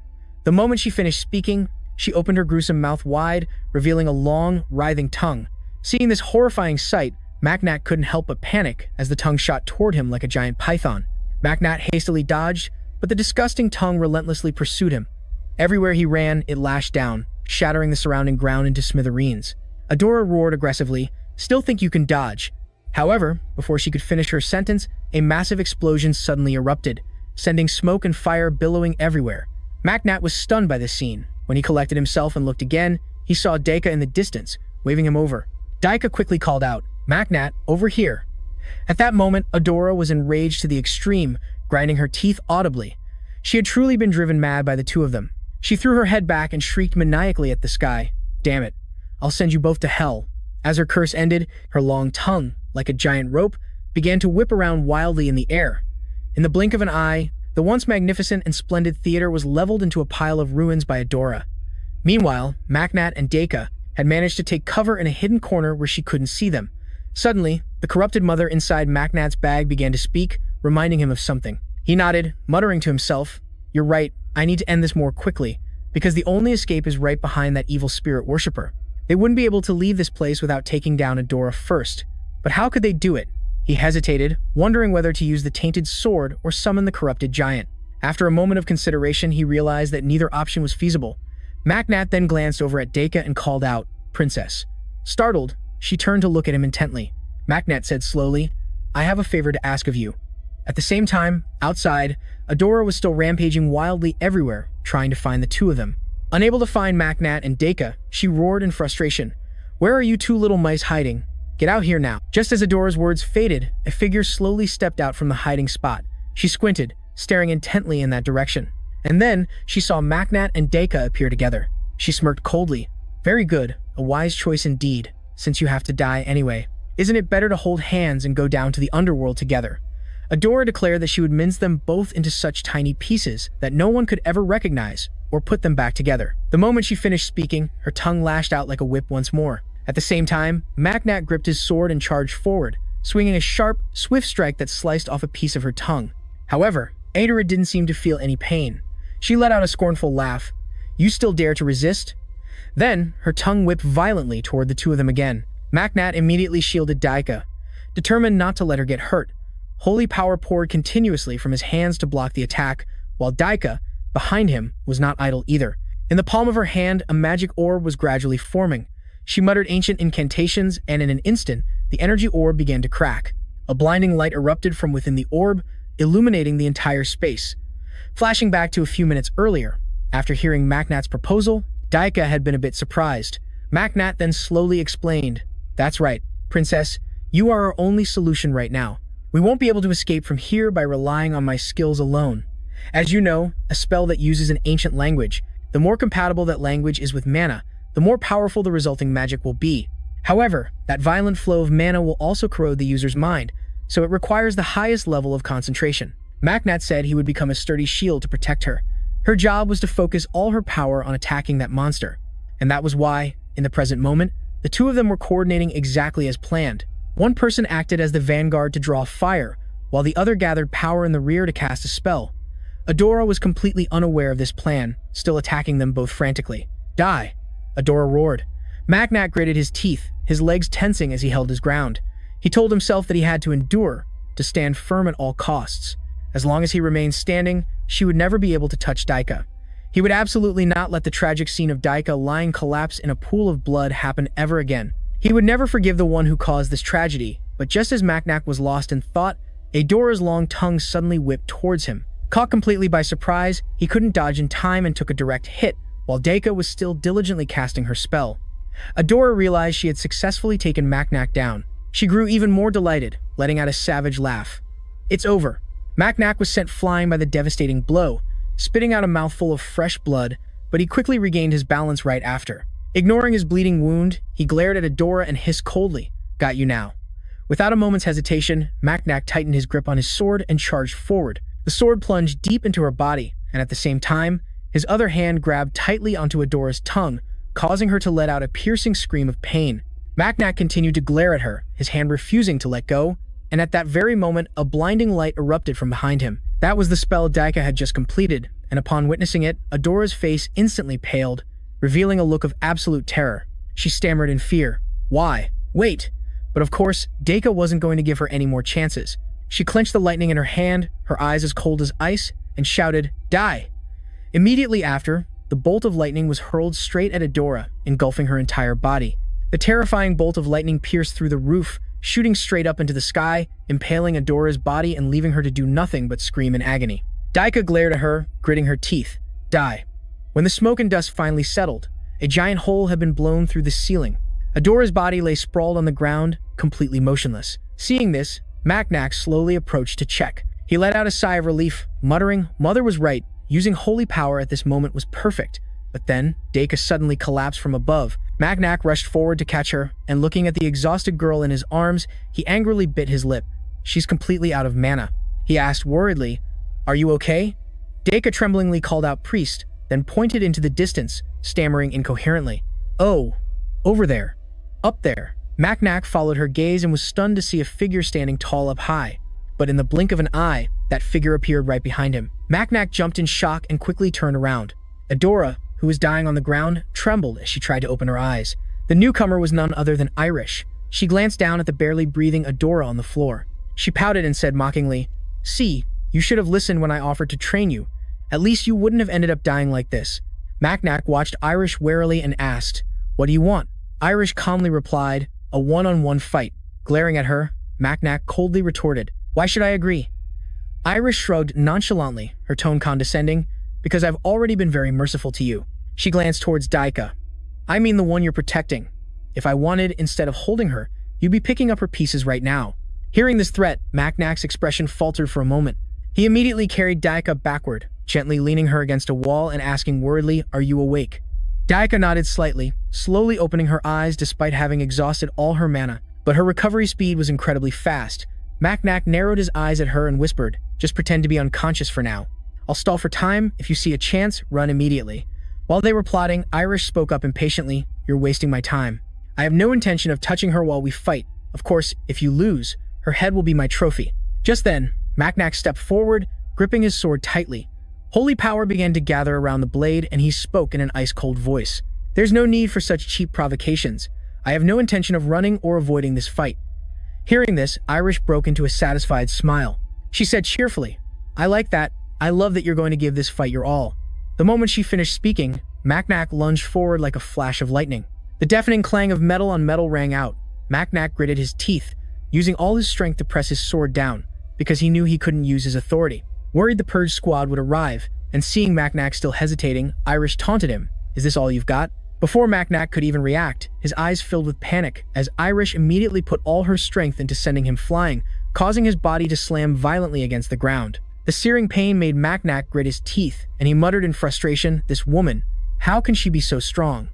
The moment she finished speaking, she opened her gruesome mouth wide, revealing a long, writhing tongue. Seeing this horrifying sight, Macnat couldn't help but panic as the tongue shot toward him like a giant python. Macnat hastily dodged, but the disgusting tongue relentlessly pursued him. Everywhere he ran, it lashed down, shattering the surrounding ground into smithereens. Adora roared aggressively, "Still think you can dodge?" However, before she could finish her sentence, a massive explosion suddenly erupted, sending smoke and fire billowing everywhere. Macnat was stunned by this scene. When he collected himself and looked again, he saw Daika in the distance, waving him over. Daika quickly called out, "Macnat, over here." At that moment, Adora was enraged to the extreme, grinding her teeth audibly. She had truly been driven mad by the two of them. She threw her head back and shrieked maniacally at the sky, "Damn it, I'll send you both to hell." As her curse ended, her long tongue, like a giant rope, began to whip around wildly in the air. In the blink of an eye, the once magnificent and splendid theater was leveled into a pile of ruins by Adora. Meanwhile, Macnat and Daika had managed to take cover in a hidden corner where she couldn't see them. Suddenly, the corrupted mother inside Macnat's bag began to speak, reminding him of something. He nodded, muttering to himself, "You're right, I need to end this more quickly, because the only escape is right behind that evil spirit worshipper. They wouldn't be able to leave this place without taking down Adora first. But how could they do it?" He hesitated, wondering whether to use the tainted sword or summon the corrupted giant. After a moment of consideration, he realized that neither option was feasible. Macnat then glanced over at Daika and called out, "Princess." Startled, she turned to look at him intently. Macnat said slowly, "I have a favor to ask of you." At the same time, outside, Adora was still rampaging wildly everywhere, trying to find the two of them. Unable to find Macnat and Daika, she roared in frustration, "Where are you two little mice hiding? Get out here now." Just as Adora's words faded, a figure slowly stepped out from the hiding spot. She squinted, staring intently in that direction. And then she saw Maknat and Daika appear together. She smirked coldly. Very good, a wise choice indeed, since you have to die anyway. Isn't it better to hold hands and go down to the underworld together? Adora declared that she would mince them both into such tiny pieces that no one could ever recognize or put them back together. The moment she finished speaking, her tongue lashed out like a whip once more. At the same time, Maknat gripped his sword and charged forward, swinging a sharp, swift strike that sliced off a piece of her tongue. However, Adora didn't seem to feel any pain. She let out a scornful laugh. You still dare to resist? Then, her tongue whipped violently toward the two of them again. Maknat immediately shielded Daika, determined not to let her get hurt. Holy power poured continuously from his hands to block the attack, while Daika, behind him, was not idle either. In the palm of her hand, a magic orb was gradually forming. She muttered ancient incantations, and in an instant, the energy orb began to crack. A blinding light erupted from within the orb, illuminating the entire space. Flashing back to a few minutes earlier, after hearing Maknat's proposal, Daika had been a bit surprised. Maknat then slowly explained, "That's right, Princess, you are our only solution right now. We won't be able to escape from here by relying on my skills alone. As you know, a spell that uses an ancient language, the more compatible that language is with mana, the more powerful the resulting magic will be. However, that violent flow of mana will also corrode the user's mind, so it requires the highest level of concentration." Maknat said he would become a sturdy shield to protect her. Her job was to focus all her power on attacking that monster. And that was why, in the present moment, the two of them were coordinating exactly as planned. One person acted as the vanguard to draw fire, while the other gathered power in the rear to cast a spell. Adora was completely unaware of this plan, still attacking them both frantically. "Die!" Adora roared. Maknat gritted his teeth, his legs tensing as he held his ground. He told himself that he had to endure, to stand firm at all costs. As long as he remained standing, she would never be able to touch Daika. He would absolutely not let the tragic scene of Daika lying collapsed in a pool of blood happen ever again. He would never forgive the one who caused this tragedy, but just as Maknat was lost in thought, Adora's long tongue suddenly whipped towards him. Caught completely by surprise, he couldn't dodge in time and took a direct hit, while Daika was still diligently casting her spell. Adora realized she had successfully taken Maknat down. She grew even more delighted, letting out a savage laugh. "It's over." Maknat was sent flying by the devastating blow, spitting out a mouthful of fresh blood, but he quickly regained his balance right after. Ignoring his bleeding wound, he glared at Adora and hissed coldly, "Got you now." Without a moment's hesitation, Maknat tightened his grip on his sword and charged forward. The sword plunged deep into her body, and at the same time, his other hand grabbed tightly onto Adora's tongue, causing her to let out a piercing scream of pain. Maknat continued to glare at her, his hand refusing to let go, and at that very moment, a blinding light erupted from behind him. That was the spell Daika had just completed, and upon witnessing it, Adora's face instantly paled, revealing a look of absolute terror. She stammered in fear. "Why? Wait!" But of course, Daika wasn't going to give her any more chances. She clenched the lightning in her hand, her eyes as cold as ice, and shouted, "Die!" Immediately after, the bolt of lightning was hurled straight at Adora, engulfing her entire body. The terrifying bolt of lightning pierced through the roof, shooting straight up into the sky, impaling Adora's body and leaving her to do nothing but scream in agony. Daika glared at her, gritting her teeth. "Die." When the smoke and dust finally settled, a giant hole had been blown through the ceiling. Adora's body lay sprawled on the ground, completely motionless. Seeing this, Maknat slowly approached to check. He let out a sigh of relief, muttering, "Mother was right. Using holy power at this moment was perfect." But then, Daika suddenly collapsed from above. Maknat rushed forward to catch her, and looking at the exhausted girl in his arms, he angrily bit his lip. "She's completely out of mana." He asked worriedly, "Are you okay?" Daika tremblingly called out priest, then pointed into the distance, stammering incoherently. "Oh, over there. Up there." Maknat followed her gaze and was stunned to see a figure standing tall up high. But in the blink of an eye, that figure appeared right behind him. Maknat jumped in shock and quickly turned around. Adora, who was dying on the ground, trembled as she tried to open her eyes. The newcomer was none other than Irish. She glanced down at the barely breathing Adora on the floor. She pouted and said mockingly, "See, you should have listened when I offered to train you. At least you wouldn't have ended up dying like this." Maknat watched Irish warily and asked, "What do you want?" Irish calmly replied, "A one-on-one fight." Glaring at her, Maknat coldly retorted, "Why should I agree?" Irish shrugged nonchalantly, her tone condescending, "Because I've already been very merciful to you." She glanced towards Daika. "I mean the one you're protecting. If I wanted, instead of holding her, you'd be picking up her pieces right now." Hearing this threat, Maknat's expression faltered for a moment. He immediately carried Daika backward, gently leaning her against a wall and asking worriedly, "Are you awake?" Daika nodded slightly, slowly opening her eyes despite having exhausted all her mana, but her recovery speed was incredibly fast. Macnac narrowed his eyes at her and whispered, "Just pretend to be unconscious for now. I'll stall for time. If you see a chance, run immediately." While they were plotting, Irish spoke up impatiently, "You're wasting my time. I have no intention of touching her while we fight. Of course, if you lose, her head will be my trophy." Just then, Macnac stepped forward, gripping his sword tightly. Holy power began to gather around the blade, and he spoke in an ice-cold voice. "There's no need for such cheap provocations. I have no intention of running or avoiding this fight." Hearing this, Irish broke into a satisfied smile. She said cheerfully, "I like that. I love that you're going to give this fight your all." The moment she finished speaking, Macnac lunged forward like a flash of lightning. The deafening clang of metal on metal rang out. Macnac gritted his teeth, using all his strength to press his sword down, because he knew he couldn't use his authority. Worried the Purge squad would arrive, and seeing Macnac still hesitating, Irish taunted him, "Is this all you've got?" Before Macnac could even react, his eyes filled with panic as Irish immediately put all her strength into sending him flying, causing his body to slam violently against the ground. The searing pain made Macnac grit his teeth, and he muttered in frustration, "This woman, how can she be so strong?"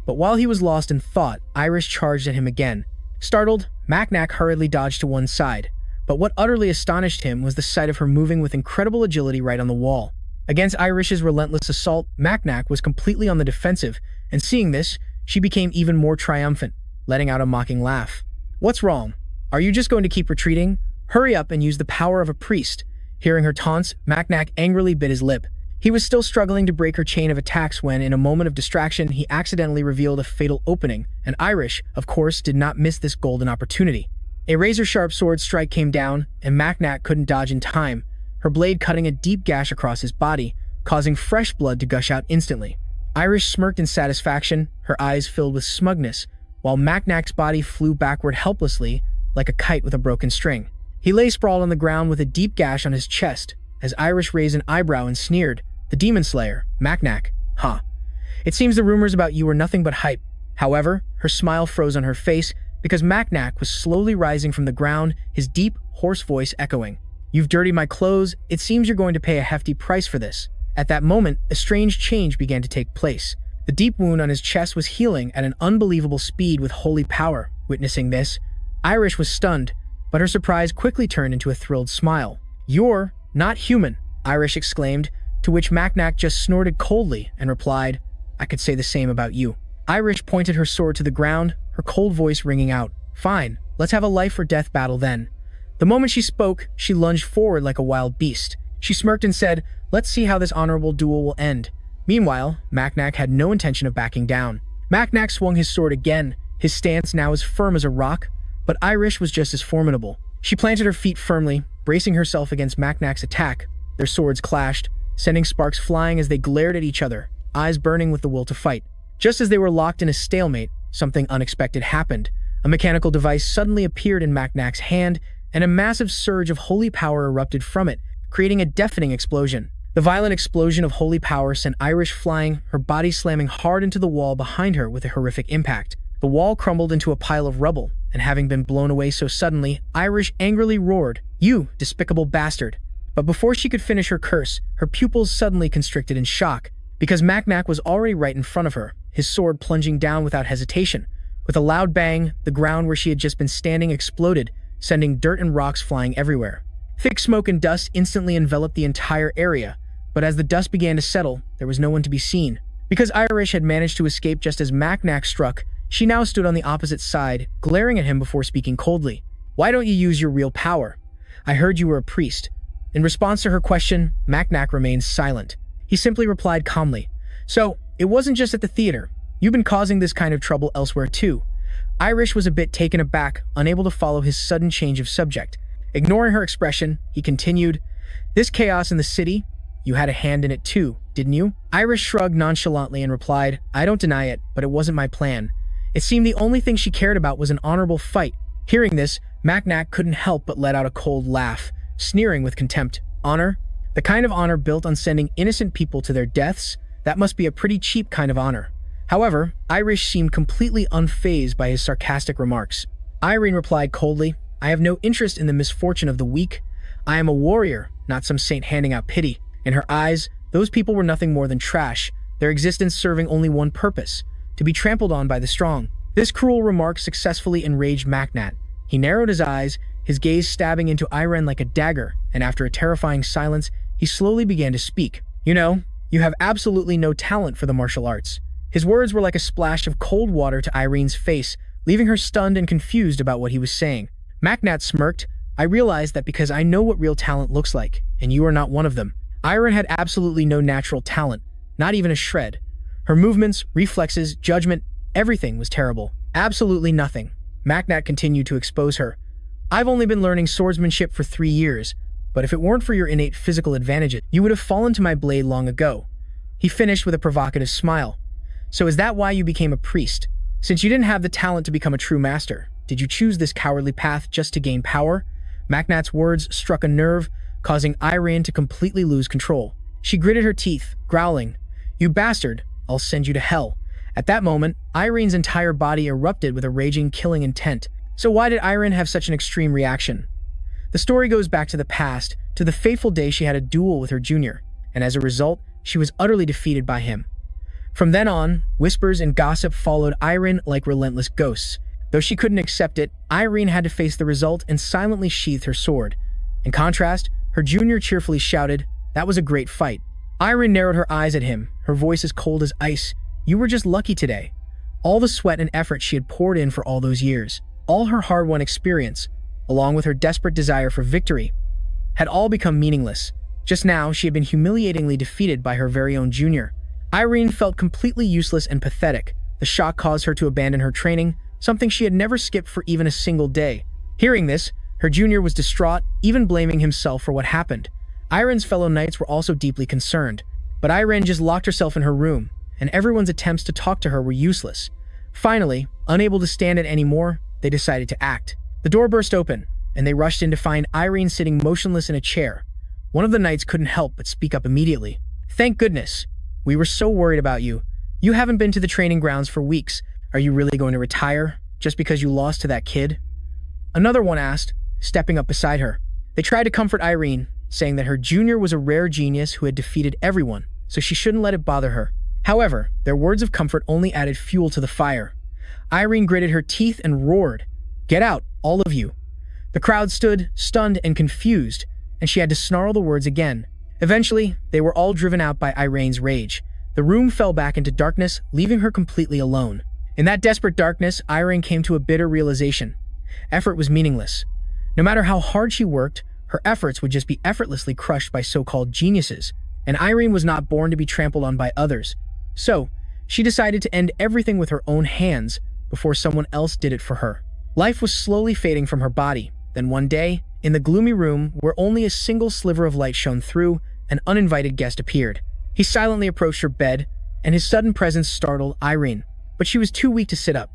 But while he was lost in thought, Irish charged at him again. Startled, Macnac hurriedly dodged to one side, but what utterly astonished him was the sight of her moving with incredible agility right on the wall. Against Irish's relentless assault, Macnac was completely on the defensive, and seeing this, she became even more triumphant, letting out a mocking laugh. "What's wrong? Are you just going to keep retreating? Hurry up and use the power of a priest." Hearing her taunts, Macnac angrily bit his lip. He was still struggling to break her chain of attacks when, in a moment of distraction, he accidentally revealed a fatal opening, and Irish, of course, did not miss this golden opportunity. A razor-sharp sword strike came down, and Macnac couldn't dodge in time, her blade cutting a deep gash across his body, causing fresh blood to gush out instantly. Irish smirked in satisfaction, her eyes filled with smugness, while Macnac's body flew backward helplessly, like a kite with a broken string. He lay sprawled on the ground with a deep gash on his chest, as Irish raised an eyebrow and sneered, "The Demon Slayer, Macnac, huh? It seems the rumors about you were nothing but hype." However, her smile froze on her face, because Macnac was slowly rising from the ground, his deep, hoarse voice echoing, "You've dirtied my clothes. It seems you're going to pay a hefty price for this." At that moment, a strange change began to take place. The deep wound on his chest was healing at an unbelievable speed with holy power. Witnessing this, Irish was stunned, but her surprise quickly turned into a thrilled smile. "You're not human," Irish exclaimed, to which Macnac just snorted coldly and replied, "I could say the same about you." Irish pointed her sword to the ground, her cold voice ringing out, "Fine, let's have a life-or-death battle then." The moment she spoke, she lunged forward like a wild beast. She smirked and said, "Let's see how this honorable duel will end." Meanwhile, Macnac had no intention of backing down. Macnac swung his sword again, his stance now as firm as a rock, but Irish was just as formidable. She planted her feet firmly, bracing herself against Macnac's attack. Their swords clashed, sending sparks flying as they glared at each other, eyes burning with the will to fight. Just as they were locked in a stalemate, something unexpected happened. A mechanical device suddenly appeared in Macnac's hand, and a massive surge of holy power erupted from it, creating a deafening explosion. The violent explosion of holy power sent Irish flying, her body slamming hard into the wall behind her with a horrific impact. The wall crumbled into a pile of rubble, and having been blown away so suddenly, Irish angrily roared, "You despicable bastard!" But before she could finish her curse, her pupils suddenly constricted in shock, because Macnac was already right in front of her, his sword plunging down without hesitation. With a loud bang, the ground where she had just been standing exploded, sending dirt and rocks flying everywhere. Thick smoke and dust instantly enveloped the entire area, but as the dust began to settle, there was no one to be seen. Because Irish had managed to escape just as Macnac struck, she now stood on the opposite side, glaring at him before speaking coldly. "Why don't you use your real power? I heard you were a priest." In response to her question, Macnac remained silent. He simply replied calmly, "So, it wasn't just at the theater. You've been causing this kind of trouble elsewhere too." Irish was a bit taken aback, unable to follow his sudden change of subject. Ignoring her expression, he continued, "This chaos in the city, you had a hand in it too, didn't you?" Irish shrugged nonchalantly and replied, "I don't deny it, but it wasn't my plan." It seemed the only thing she cared about was an honorable fight. Hearing this, Macnac couldn't help but let out a cold laugh, sneering with contempt. "Honor? The kind of honor built on sending innocent people to their deaths? That must be a pretty cheap kind of honor." However, Irish seemed completely unfazed by his sarcastic remarks. Irene replied coldly, "I have no interest in the misfortune of the weak. I am a warrior, not some saint handing out pity." In her eyes, Those people were nothing more than trash, their existence serving only one purpose: to be trampled on by the strong. This cruel remark successfully enraged Macnat. He narrowed his eyes, his gaze stabbing into Irene like a dagger, and after a terrifying silence, he slowly began to speak. You know, you have absolutely no talent for the martial arts. His words were like a splash of cold water to Irene's face, leaving her stunned and confused about what he was saying. Macnat smirked. I realized that because I know what real talent looks like, and you are not one of them. Irene had absolutely no natural talent, not even a shred. Her movements, reflexes, judgment, everything was terrible. Absolutely nothing. Macnat continued to expose her. I've only been learning swordsmanship for 3 years, but if it weren't for your innate physical advantages, you would have fallen to my blade long ago. He finished with a provocative smile. So is that why you became a priest? Since you didn't have the talent to become a true master, did you choose this cowardly path just to gain power? Macnat's words struck a nerve, causing Irene to completely lose control. She gritted her teeth, growling, You bastard, I'll send you to hell. At that moment, Irene's entire body erupted with a raging, killing intent. So why did Irene have such an extreme reaction? The story goes back to the past, to the fateful day she had a duel with her junior, and as a result, she was utterly defeated by him. From then on, whispers and gossip followed Irene like relentless ghosts. Though she couldn't accept it, Irene had to face the result and silently sheathed her sword. In contrast, her junior cheerfully shouted, That was a great fight. Irene narrowed her eyes at him, her voice as cold as ice. You were just lucky today. All the sweat and effort she had poured in for all those years, all her hard-won experience, along with her desperate desire for victory, had all become meaningless. Just now, she had been humiliatingly defeated by her very own junior. Irene felt completely useless and pathetic. The shock caused her to abandon her training, something she had never skipped for even a single day. Hearing this, her junior was distraught, even blaming himself for what happened. Irene's fellow knights were also deeply concerned, but Irene just locked herself in her room, and everyone's attempts to talk to her were useless. Finally, unable to stand it anymore, they decided to act. The door burst open, and they rushed in to find Irene sitting motionless in a chair. One of the knights couldn't help but speak up immediately. Thank goodness. We were so worried about you. You haven't been to the training grounds for weeks. Are you really going to retire, just because you lost to that kid? Another one asked, stepping up beside her. They tried to comfort Irene, saying that her junior was a rare genius who had defeated everyone, so she shouldn't let it bother her. However, their words of comfort only added fuel to the fire. Irene gritted her teeth and roared, Get out, all of you. The crowd stood, stunned and confused, and she had to snarl the words again. Eventually, they were all driven out by Irene's rage. The room fell back into darkness, leaving her completely alone. In that desperate darkness, Irene came to a bitter realization. Effort was meaningless. No matter how hard she worked, her efforts would just be effortlessly crushed by so-called geniuses, and Irene was not born to be trampled on by others. So, she decided to end everything with her own hands before someone else did it for her. Life was slowly fading from her body. Then one day, in the gloomy room where only a single sliver of light shone through, an uninvited guest appeared. He silently approached her bed, and his sudden presence startled Irene, but she was too weak to sit up.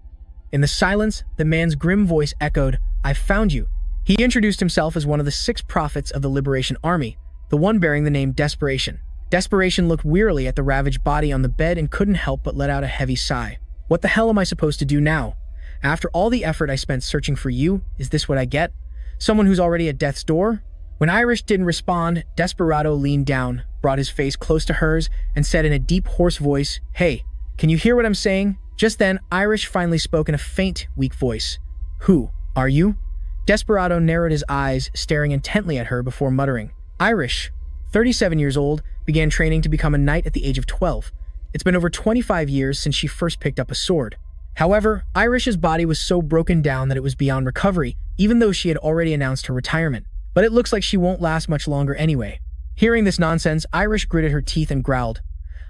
In the silence, the man's grim voice echoed, I've found you. He introduced himself as one of the 6 prophets of the Liberation Army, the one bearing the name Desperation. Desperation looked wearily at the ravaged body on the bed and couldn't help but let out a heavy sigh. What the hell am I supposed to do now? After all the effort I spent searching for you, is this what I get? Someone who's already at death's door? When Irish didn't respond, Desperado leaned down, brought his face close to hers, and said in a deep, hoarse voice, Hey, can you hear what I'm saying? Just then, Irish finally spoke in a faint, weak voice. Who are you? Desperado narrowed his eyes, staring intently at her before muttering. Irish, 37 years old, began training to become a knight at the age of 12. It's been over 25 years since she first picked up a sword. However, Irish's body was so broken down that it was beyond recovery, even though she had already announced her retirement. But it looks like she won't last much longer anyway. Hearing this nonsense, Irish gritted her teeth and growled.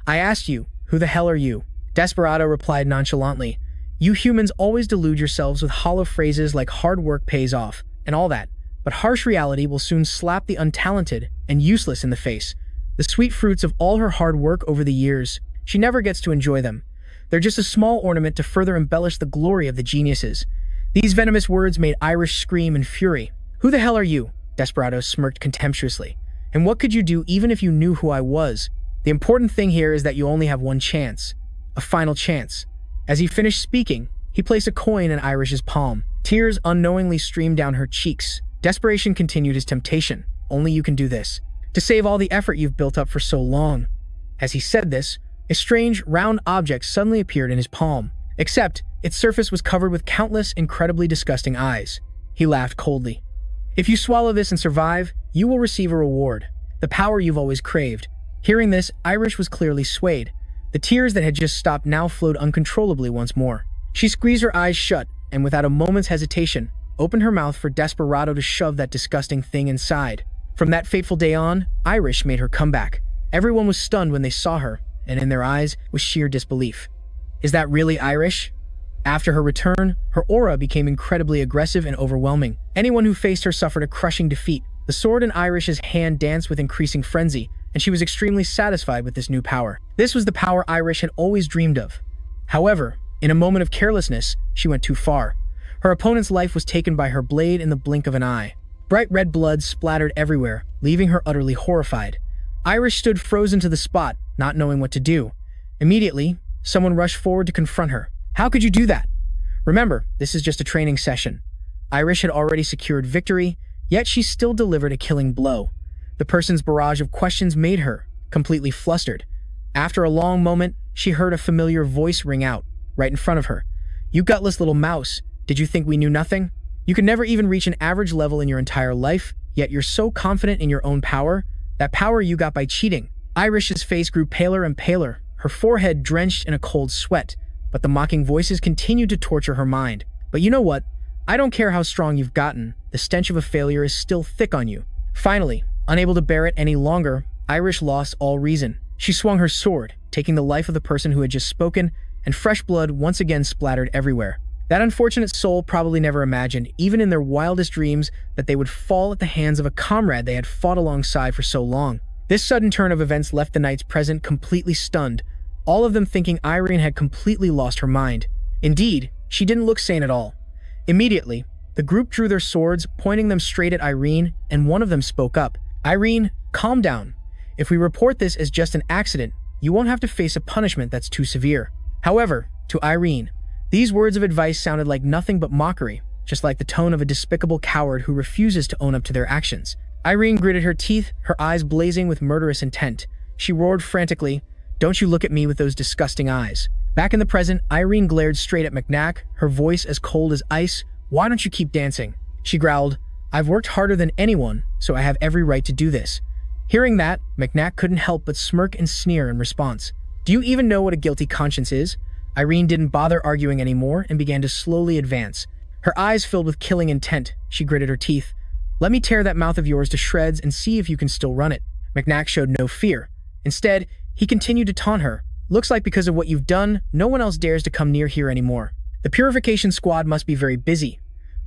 I asked you, who the hell are you? Desperado replied nonchalantly. You humans always delude yourselves with hollow phrases like hard work pays off, and all that, but harsh reality will soon slap the untalented and useless in the face. The sweet fruits of all her hard work over the years, she never gets to enjoy them. They're just a small ornament to further embellish the glory of the geniuses. These venomous words made Irish scream in fury. Who the hell are you? Desperado smirked contemptuously. And what could you do even if you knew who I was? The important thing here is that you only have one chance. A final chance. As he finished speaking, he placed a coin in Irish's palm. Tears unknowingly streamed down her cheeks. Desperation continued his temptation. Only you can do this. To save all the effort you've built up for so long. As he said this, a strange, round object suddenly appeared in his palm, except its surface was covered with countless, incredibly disgusting eyes. He laughed coldly. If you swallow this and survive, you will receive a reward, the power you've always craved. Hearing this, Irish was clearly swayed. The tears that had just stopped now flowed uncontrollably once more. She squeezed her eyes shut and, without a moment's hesitation, opened her mouth for Desperado to shove that disgusting thing inside. From that fateful day on, Irish made her comeback. Everyone was stunned when they saw her, and in their eyes was sheer disbelief. Is that really Irish? After her return, her aura became incredibly aggressive and overwhelming. Anyone who faced her suffered a crushing defeat. The sword in Irish's hand danced with increasing frenzy, and she was extremely satisfied with this new power. This was the power Irish had always dreamed of. However, in a moment of carelessness, she went too far. Her opponent's life was taken by her blade in the blink of an eye. Bright red blood splattered everywhere, leaving her utterly horrified. Irish stood frozen to the spot, not knowing what to do. Immediately, someone rushed forward to confront her. How could you do that? Remember, this is just a training session. Irish had already secured victory, yet she still delivered a killing blow. The person's barrage of questions made her completely flustered. After a long moment, she heard a familiar voice ring out, right in front of her. You gutless little mouse, did you think we knew nothing? You could never even reach an average level in your entire life, yet you're so confident in your own power? That power you got by cheating. Irish's face grew paler and paler, her forehead drenched in a cold sweat, but the mocking voices continued to torture her mind. But you know what? I don't care how strong you've gotten, the stench of a failure is still thick on you. Finally, unable to bear it any longer, Irish lost all reason. She swung her sword, taking the life of the person who had just spoken, and fresh blood once again splattered everywhere. That unfortunate soul probably never imagined, even in their wildest dreams, that they would fall at the hands of a comrade they had fought alongside for so long. This sudden turn of events left the knights present completely stunned, all of them thinking Irene had completely lost her mind. Indeed, she didn't look sane at all. Immediately, the group drew their swords, pointing them straight at Irene, and one of them spoke up. Irene, calm down. If we report this as just an accident, you won't have to face a punishment that's too severe. However, to Irene, these words of advice sounded like nothing but mockery, just like the tone of a despicable coward who refuses to own up to their actions. Irene gritted her teeth, her eyes blazing with murderous intent. She roared frantically, "Don't you look at me with those disgusting eyes." Back in the present, Irene glared straight at Macnac, her voice as cold as ice. "Why don't you keep dancing?" She growled, "I've worked harder than anyone, so I have every right to do this." Hearing that, Macnac couldn't help but smirk and sneer in response. "Do you even know what a guilty conscience is?" Irene didn't bother arguing anymore and began to slowly advance. Her eyes filled with killing intent, she gritted her teeth. "Let me tear that mouth of yours to shreds and see if you can still run it." Macnac showed no fear. Instead, he continued to taunt her. "Looks like because of what you've done, no one else dares to come near here anymore. The purification squad must be very busy."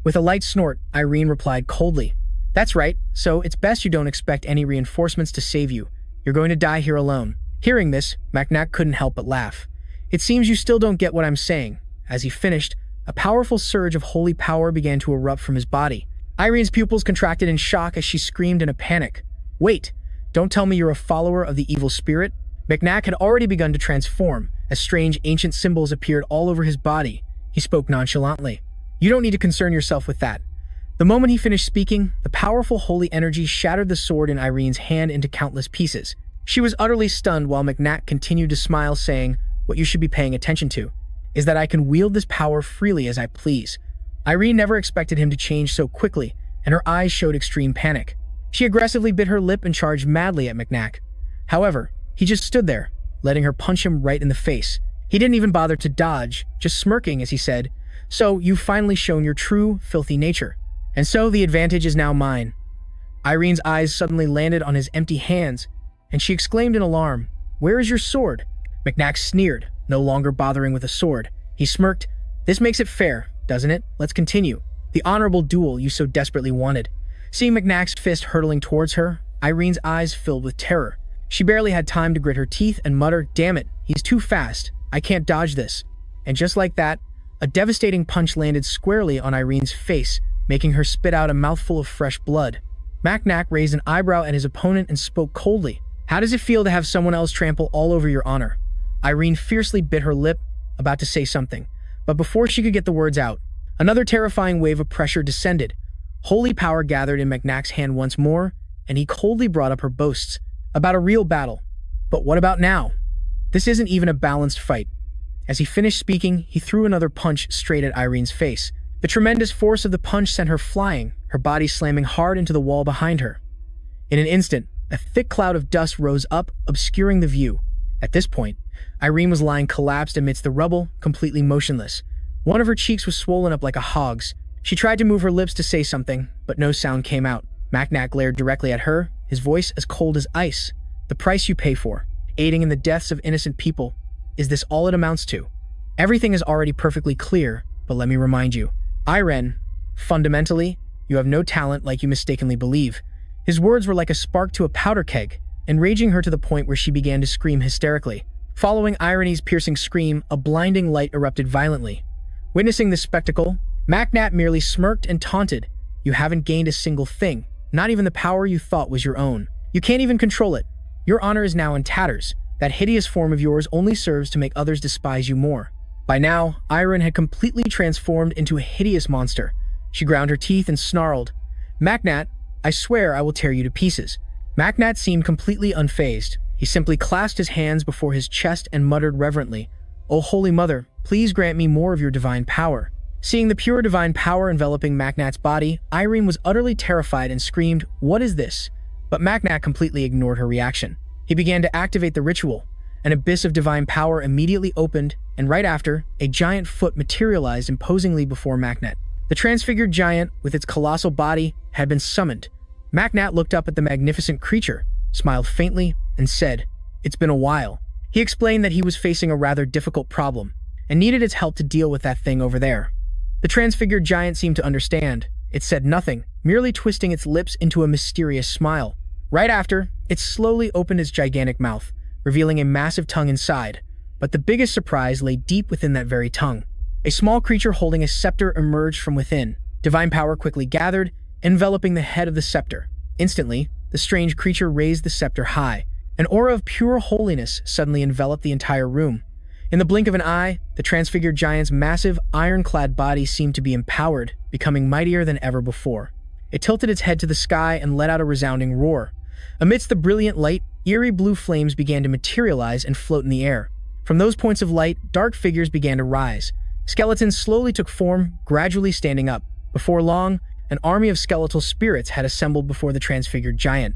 With a light snort, Irene replied coldly, "That's right, so it's best you don't expect any reinforcements to save you. You're going to die here alone." Hearing this, Macnac couldn't help but laugh. "It seems you still don't get what I'm saying." As he finished, a powerful surge of holy power began to erupt from his body. Irene's pupils contracted in shock as she screamed in a panic. "Wait, don't tell me you're a follower of the evil spirit?" Macnac had already begun to transform, as strange ancient symbols appeared all over his body. He spoke nonchalantly. "You don't need to concern yourself with that." The moment he finished speaking, the powerful holy energy shattered the sword in Irene's hand into countless pieces. She was utterly stunned while Macnac continued to smile, saying, "What you should be paying attention to is that I can wield this power freely as I please." Irene never expected him to change so quickly, and her eyes showed extreme panic. She aggressively bit her lip and charged madly at Macnac. However, he just stood there, letting her punch him right in the face. He didn't even bother to dodge, just smirking as he said, "So you've finally shown your true, filthy nature. And so the advantage is now mine." Irene's eyes suddenly landed on his empty hands, and she exclaimed in alarm, "Where is your sword?" Macnac sneered, no longer bothering with a sword. He smirked, "This makes it fair, doesn't it? Let's continue. The honorable duel you so desperately wanted." Seeing Macnac's fist hurtling towards her, Irene's eyes filled with terror. She barely had time to grit her teeth and mutter, "Damn it, he's too fast. I can't dodge this." And just like that, a devastating punch landed squarely on Irene's face, making her spit out a mouthful of fresh blood. Macnac raised an eyebrow at his opponent and spoke coldly. "How does it feel to have someone else trample all over your honor?" Irene fiercely bit her lip, about to say something, but before she could get the words out, another terrifying wave of pressure descended. Holy power gathered in Macnac's hand once more, and he coldly brought up her boasts about a real battle. But what about now? This isn't even a balanced fight. As he finished speaking, he threw another punch straight at Irene's face. The tremendous force of the punch sent her flying, her body slamming hard into the wall behind her. In an instant, a thick cloud of dust rose up, obscuring the view. At this point, Irene was lying collapsed amidst the rubble, completely motionless. One of her cheeks was swollen up like a hog's. She tried to move her lips to say something, but no sound came out. Macnat glared directly at her, his voice as cold as ice. The price you pay for, aiding in the deaths of innocent people, is this all it amounts to? Everything is already perfectly clear, but let me remind you. Irene, fundamentally, you have no talent like you mistakenly believe. His words were like a spark to a powder keg, enraging her to the point where she began to scream hysterically. Following Irene's piercing scream, a blinding light erupted violently. Witnessing this spectacle, Macnat merely smirked and taunted. You haven't gained a single thing, not even the power you thought was your own. You can't even control it. Your honor is now in tatters. That hideous form of yours only serves to make others despise you more. By now, Irene had completely transformed into a hideous monster. She ground her teeth and snarled, Macnat, I swear I will tear you to pieces. Macnat seemed completely unfazed. He simply clasped his hands before his chest and muttered reverently, O Holy Mother, please grant me more of your divine power. Seeing the pure divine power enveloping Macnat's body, Irene was utterly terrified and screamed, What is this? But Macnat completely ignored her reaction. He began to activate the ritual. An abyss of divine power immediately opened, and right after, a giant foot materialized imposingly before Macnat. The transfigured giant, with its colossal body, had been summoned. Macnat looked up at the magnificent creature, smiled faintly, and said, It's been a while. He explained that he was facing a rather difficult problem, and needed its help to deal with that thing over there. The transfigured giant seemed to understand. It said nothing, merely twisting its lips into a mysterious smile. Right after, it slowly opened its gigantic mouth, revealing a massive tongue inside. But the biggest surprise lay deep within that very tongue. A small creature holding a scepter emerged from within. Divine power quickly gathered, enveloping the head of the scepter. Instantly, the strange creature raised the scepter high. An aura of pure holiness suddenly enveloped the entire room. In the blink of an eye, the transfigured giant's massive, iron-clad body seemed to be empowered, becoming mightier than ever before. It tilted its head to the sky and let out a resounding roar. Amidst the brilliant light, eerie blue flames began to materialize and float in the air. From those points of light, dark figures began to rise. Skeletons slowly took form, gradually standing up. Before long, an army of skeletal spirits had assembled before the transfigured giant.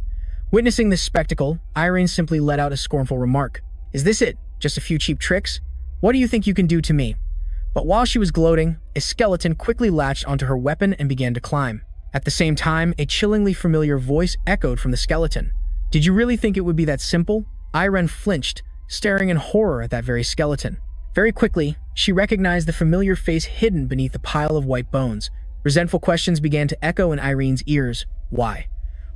Witnessing this spectacle, Irene simply let out a scornful remark. Is this it? Just a few cheap tricks? What do you think you can do to me? But while she was gloating, a skeleton quickly latched onto her weapon and began to climb. At the same time, a chillingly familiar voice echoed from the skeleton. Did you really think it would be that simple? Irene flinched, staring in horror at that very skeleton. Very quickly, she recognized the familiar face hidden beneath the pile of white bones. Resentful questions began to echo in Irene's ears. Why?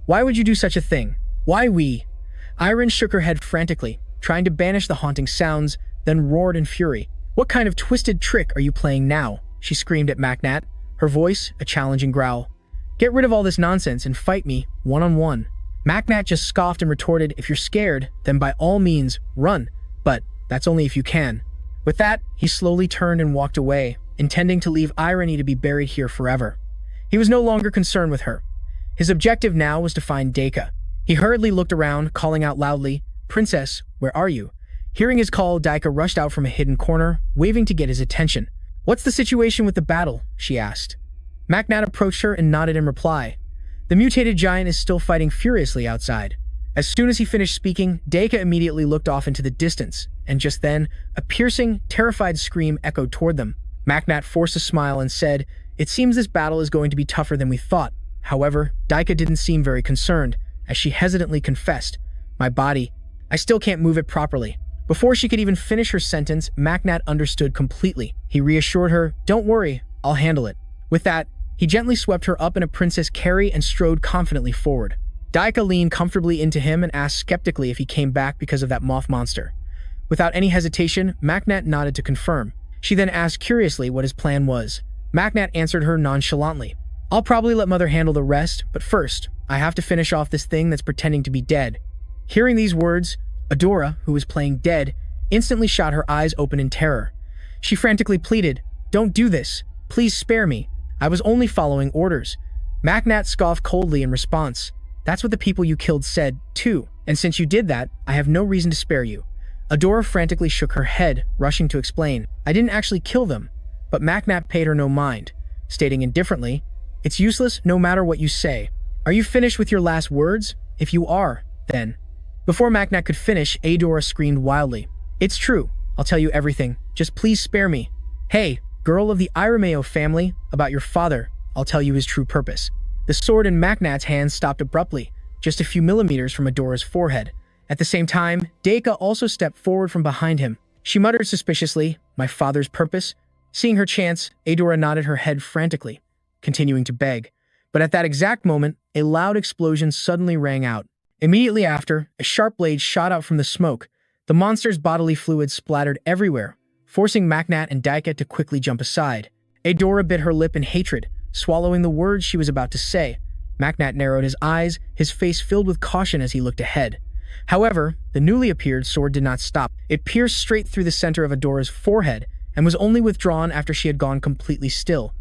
Why would you do such a thing? Why we? Irene shook her head frantically, trying to banish the haunting sounds, then roared in fury. What kind of twisted trick are you playing now? She screamed at Macnat, her voice a challenging growl. Get rid of all this nonsense and fight me, one-on-one. Macnat just scoffed and retorted, if you're scared, then by all means, run. But that's only if you can. With that, he slowly turned and walked away, intending to leave Irene to be buried here forever. He was no longer concerned with her. His objective now was to find Deka. He hurriedly looked around, calling out loudly, Princess, where are you? Hearing his call, Deka rushed out from a hidden corner, waving to get his attention. What's the situation with the battle? She asked. Macnat approached her and nodded in reply. The mutated giant is still fighting furiously outside. As soon as he finished speaking, Deka immediately looked off into the distance, and just then, a piercing, terrified scream echoed toward them. Macnat forced a smile and said, It seems this battle is going to be tougher than we thought. However, Deka didn't seem very concerned, as she hesitantly confessed, My body, I still can't move it properly. Before she could even finish her sentence, Macnat understood completely. He reassured her, Don't worry, I'll handle it. With that, he gently swept her up in a princess carry and strode confidently forward. Deka leaned comfortably into him and asked skeptically if he came back because of that moth monster. Without any hesitation, Macnat nodded to confirm. She then asked curiously what his plan was. Macnat answered her nonchalantly. I'll probably let Mother handle the rest, but first, I have to finish off this thing that's pretending to be dead. Hearing these words, Adora, who was playing dead, instantly shot her eyes open in terror. She frantically pleaded, Don't do this. Please spare me. I was only following orders. Macnat scoffed coldly in response. That's what the people you killed said, too. And since you did that, I have no reason to spare you. Adora frantically shook her head, rushing to explain. I didn't actually kill them, but Macnat paid her no mind, stating indifferently, it's useless no matter what you say. Are you finished with your last words? If you are, then. Before Macnat could finish, Adora screamed wildly. It's true. I'll tell you everything. Just please spare me. Hey, girl of the Irameo family, about your father, I'll tell you his true purpose. The sword in Macnat's hand stopped abruptly, just a few millimeters from Adora's forehead. At the same time, Deka also stepped forward from behind him. She muttered suspiciously, my father's purpose? Seeing her chance, Adora nodded her head frantically, continuing to beg. But at that exact moment, a loud explosion suddenly rang out. Immediately after, a sharp blade shot out from the smoke. The monster's bodily fluids splattered everywhere, forcing Macnat and Deka to quickly jump aside. Adora bit her lip in hatred, swallowing the words she was about to say. Macnat narrowed his eyes, his face filled with caution as he looked ahead. However, the newly appeared sword did not stop. It pierced straight through the center of Adora's forehead and was only withdrawn after she had gone completely still.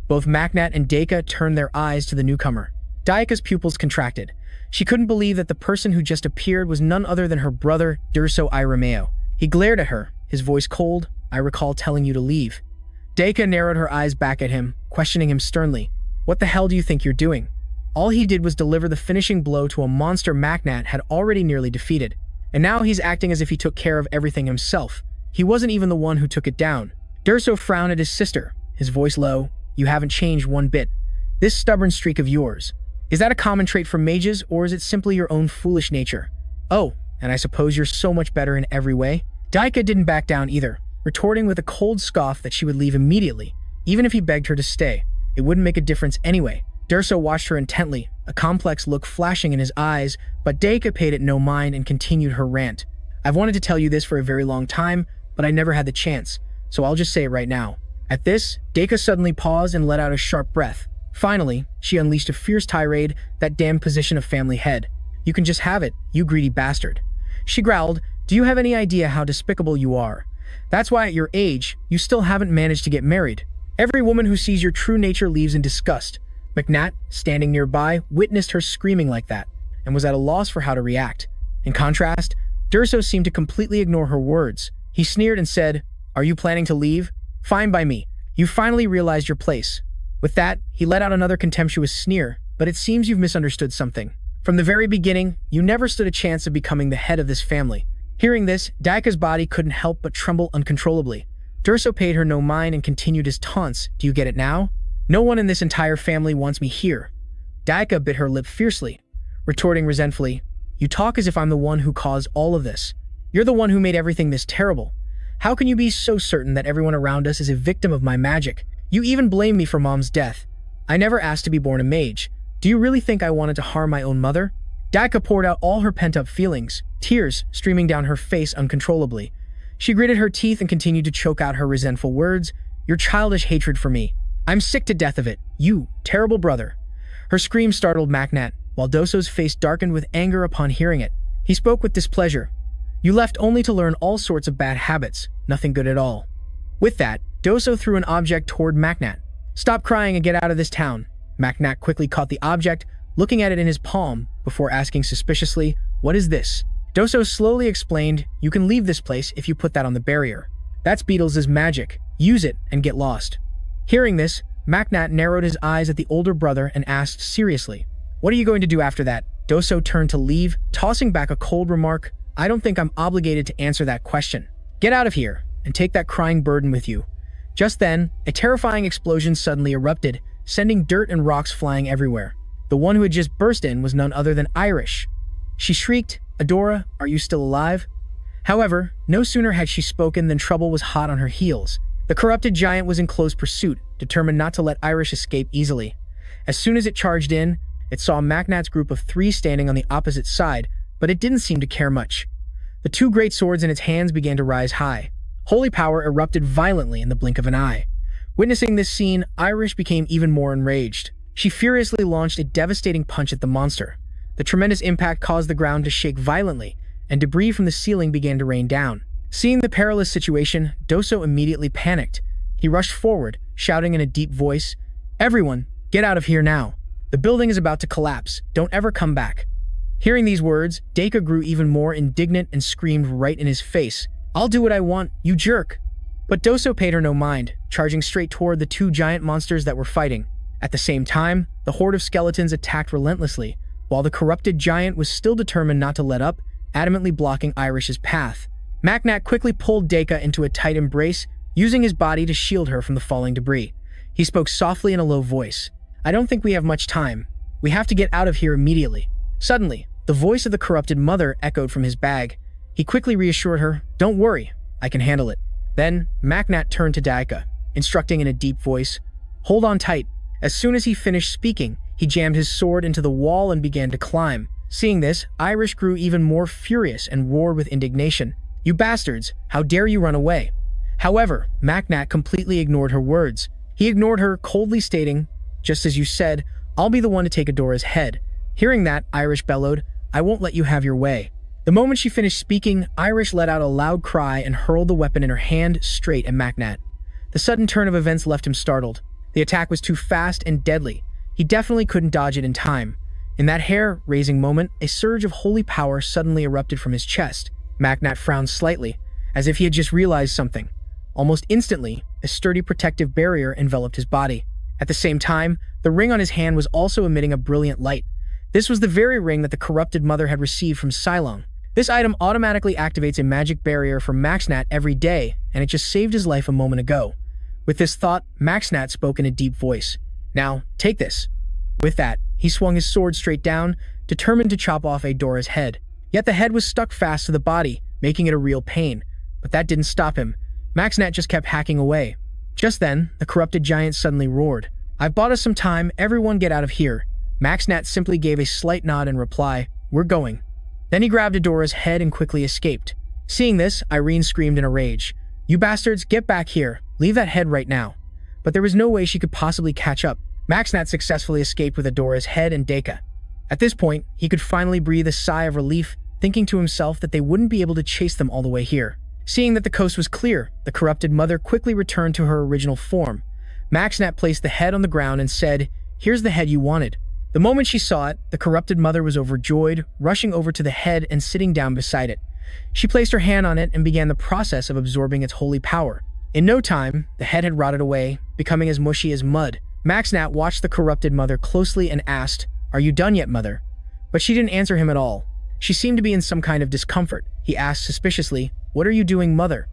Both Macnat and Deka turned their eyes to the newcomer. Deka's pupils contracted. She couldn't believe that the person who just appeared was none other than her brother, Durso Irameo. He glared at her, his voice cold. I recall telling you to leave. Deka narrowed her eyes back at him, questioning him sternly. What the hell do you think you're doing? All he did was deliver the finishing blow to a monster Macnat had already nearly defeated. And now he's acting as if he took care of everything himself. He wasn't even the one who took it down. Durso frowned at his sister, his voice low. You haven't changed one bit. This stubborn streak of yours. Is that a common trait for mages, or is it simply your own foolish nature? Oh, and I suppose you're so much better in every way? Deka didn't back down either, retorting with a cold scoff that she would leave immediately, even if he begged her to stay. It wouldn't make a difference anyway. Durso watched her intently, a complex look flashing in his eyes, but Deka paid it no mind and continued her rant. I've wanted to tell you this for a very long time, but I never had the chance, so I'll just say it right now. At this, Deka suddenly paused and let out a sharp breath. Finally, she unleashed a fierce tirade, that damned position of family head. You can just have it, you greedy bastard. She growled, do you have any idea how despicable you are? That's why at your age, you still haven't managed to get married. Every woman who sees your true nature leaves in disgust. Macnat, standing nearby, witnessed her screaming like that, and was at a loss for how to react. In contrast, Durso seemed to completely ignore her words. He sneered and said, are you planning to leave? Fine by me. You finally realized your place. With that, he let out another contemptuous sneer, but it seems you've misunderstood something. From the very beginning, you never stood a chance of becoming the head of this family. Hearing this, Deka's body couldn't help but tremble uncontrollably. Durso paid her no mind and continued his taunts. Do you get it now? No one in this entire family wants me here. Deka bit her lip fiercely, retorting resentfully, you talk as if I'm the one who caused all of this. You're the one who made everything this terrible. How can you be so certain that everyone around us is a victim of my magic? You even blame me for Mom's death. I never asked to be born a mage. Do you really think I wanted to harm my own mother? Deka poured out all her pent-up feelings, tears streaming down her face uncontrollably. She gritted her teeth and continued to choke out her resentful words. Your childish hatred for me. I'm sick to death of it. You, terrible brother. Her scream startled Macnat, while Doso's face darkened with anger upon hearing it. He spoke with displeasure. You left only to learn all sorts of bad habits, nothing good at all. With that, Doso threw an object toward Macnat. Stop crying and get out of this town. Macnat quickly caught the object, looking at it in his palm, before asking suspiciously, what is this? Doso slowly explained, you can leave this place if you put that on the barrier. That's Beetles' magic. Use it and get lost. Hearing this, Macnat narrowed his eyes at the older brother and asked seriously, what are you going to do after that? Doso turned to leave, tossing back a cold remark, I don't think I'm obligated to answer that question. Get out of here, and take that crying burden with you. Just then, a terrifying explosion suddenly erupted, sending dirt and rocks flying everywhere. The one who had just burst in was none other than Irish. She shrieked, Adora, are you still alive? However, no sooner had she spoken than trouble was hot on her heels. The corrupted giant was in close pursuit, determined not to let Irish escape easily. As soon as it charged in, it saw Macnat's group of 3 standing on the opposite side, but it didn't seem to care much. The 2 great swords in its hands began to rise high. Holy power erupted violently in the blink of an eye. Witnessing this scene, Irish became even more enraged. She furiously launched a devastating punch at the monster. The tremendous impact caused the ground to shake violently, and debris from the ceiling began to rain down. Seeing the perilous situation, Doso immediately panicked. He rushed forward, shouting in a deep voice, Everyone, get out of here now. The building is about to collapse. Don't ever come back. Hearing these words, Deka grew even more indignant and screamed right in his face. "I'll do what I want, you jerk!" But Doso paid her no mind, charging straight toward the two giant monsters that were fighting. At the same time, the horde of skeletons attacked relentlessly, while the corrupted giant was still determined not to let up, adamantly blocking Irish's path. Macnat quickly pulled Deka into a tight embrace, using his body to shield her from the falling debris. He spoke softly in a low voice. "I don't think we have much time. We have to get out of here immediately." Suddenly, the voice of the corrupted mother echoed from his bag. He quickly reassured her, "Don't worry, I can handle it." Then, Macnat turned to Deka, instructing in a deep voice, "Hold on tight." As soon as he finished speaking, he jammed his sword into the wall and began to climb. Seeing this, Irish grew even more furious and roared with indignation. "You bastards, how dare you run away?" However, Macnat completely ignored her words. He ignored her, coldly stating, "Just as you said, I'll be the one to take Adora's head." Hearing that, Irish bellowed, "I won't let you have your way." The moment she finished speaking, Irish let out a loud cry and hurled the weapon in her hand straight at Macnat. The sudden turn of events left him startled. The attack was too fast and deadly. He definitely couldn't dodge it in time. In that hair-raising moment, a surge of holy power suddenly erupted from his chest. Macnat frowned slightly, as if he had just realized something. Almost instantly, a sturdy protective barrier enveloped his body. At the same time, the ring on his hand was also emitting a brilliant light. This was the very ring that the corrupted mother had received from Cylon. This item automatically activates a magic barrier for Macnat every day, and it just saved his life a moment ago. With this thought, Macnat spoke in a deep voice. "Now, take this." With that, he swung his sword straight down, determined to chop off Adora's head. Yet the head was stuck fast to the body, making it a real pain. But that didn't stop him. Macnat just kept hacking away. Just then, the corrupted giant suddenly roared. "I've bought us some time, everyone get out of here." Macnat simply gave a slight nod in reply, "We're going." Then he grabbed Adora's head and quickly escaped. Seeing this, Irene screamed in a rage, "You bastards, get back here. Leave that head right now." But there was no way she could possibly catch up. Macnat successfully escaped with Adora's head and Deka. At this point, he could finally breathe a sigh of relief, thinking to himself that they wouldn't be able to chase them all the way here. Seeing that the coast was clear, the corrupted mother quickly returned to her original form. Macnat placed the head on the ground and said, "Here's the head you wanted." The moment she saw it, the corrupted mother was overjoyed, rushing over to the head and sitting down beside it. She placed her hand on it and began the process of absorbing its holy power. In no time, the head had rotted away, becoming as mushy as mud. Macnat watched the corrupted mother closely and asked, "Are you done yet, mother?" But she didn't answer him at all. She seemed to be in some kind of discomfort. He asked suspiciously, "What are you doing, mother?"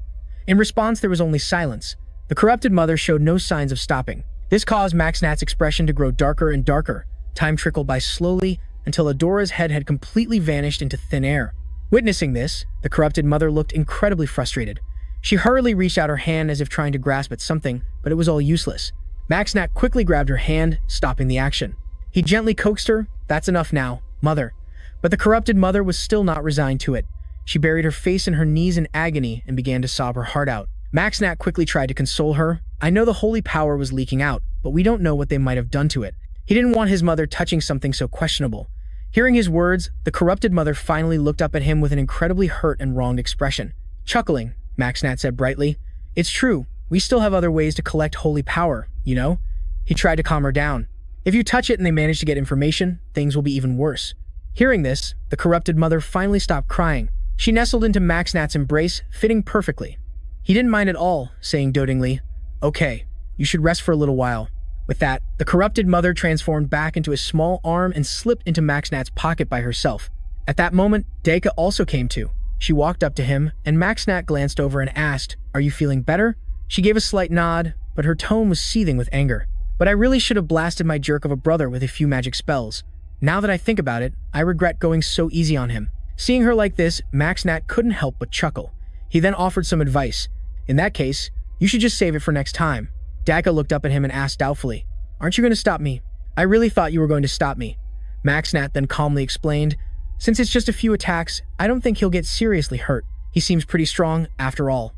In response, there was only silence. The corrupted mother showed no signs of stopping. This caused Macnat's expression to grow darker and darker. Time trickled by slowly until Adora's head had completely vanished into thin air. Witnessing this, the corrupted mother looked incredibly frustrated. She hurriedly reached out her hand as if trying to grasp at something, but it was all useless. Macnat quickly grabbed her hand, stopping the action. He gently coaxed her, "That's enough now, mother." But the corrupted mother was still not resigned to it. She buried her face in her knees in agony and began to sob her heart out. Macnat quickly tried to console her. "I know the holy power was leaking out, but we don't know what they might have done to it." He didn't want his mother touching something so questionable. Hearing his words, the corrupted mother finally looked up at him with an incredibly hurt and wronged expression. Chuckling, Macnat said brightly, "It's true, we still have other ways to collect holy power, you know?" He tried to calm her down. "If you touch it and they manage to get information, things will be even worse." Hearing this, the corrupted mother finally stopped crying. She nestled into Macnat's embrace, fitting perfectly. He didn't mind at all, saying dotingly, "Okay, you should rest for a little while." With that, the corrupted mother transformed back into a small arm and slipped into Macnat's pocket by herself. At that moment, Deka also came to. She walked up to him, and Macnat glanced over and asked, "Are you feeling better?" She gave a slight nod, but her tone was seething with anger. "But I really should have blasted my jerk of a brother with a few magic spells. Now that I think about it, I regret going so easy on him." Seeing her like this, Macnat couldn't help but chuckle. He then offered some advice. "In that case, you should just save it for next time." Deka looked up at him and asked doubtfully, "Aren't you going to stop me?" "I really thought you were going to stop me." Macnat then calmly explained, "Since it's just a few attacks, I don't think he'll get seriously hurt. He seems pretty strong, after all."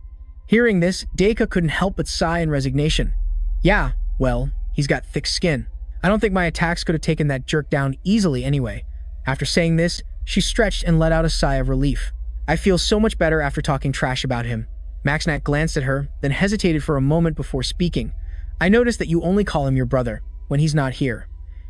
Hearing this, Deka couldn't help but sigh in resignation. "Yeah, well, he's got thick skin. I don't think my attacks could have taken that jerk down easily anyway." After saying this, she stretched and let out a sigh of relief. "I feel so much better after talking trash about him." Macnat glanced at her, then hesitated for a moment before speaking. "I noticed that you only call him your brother when he's not here."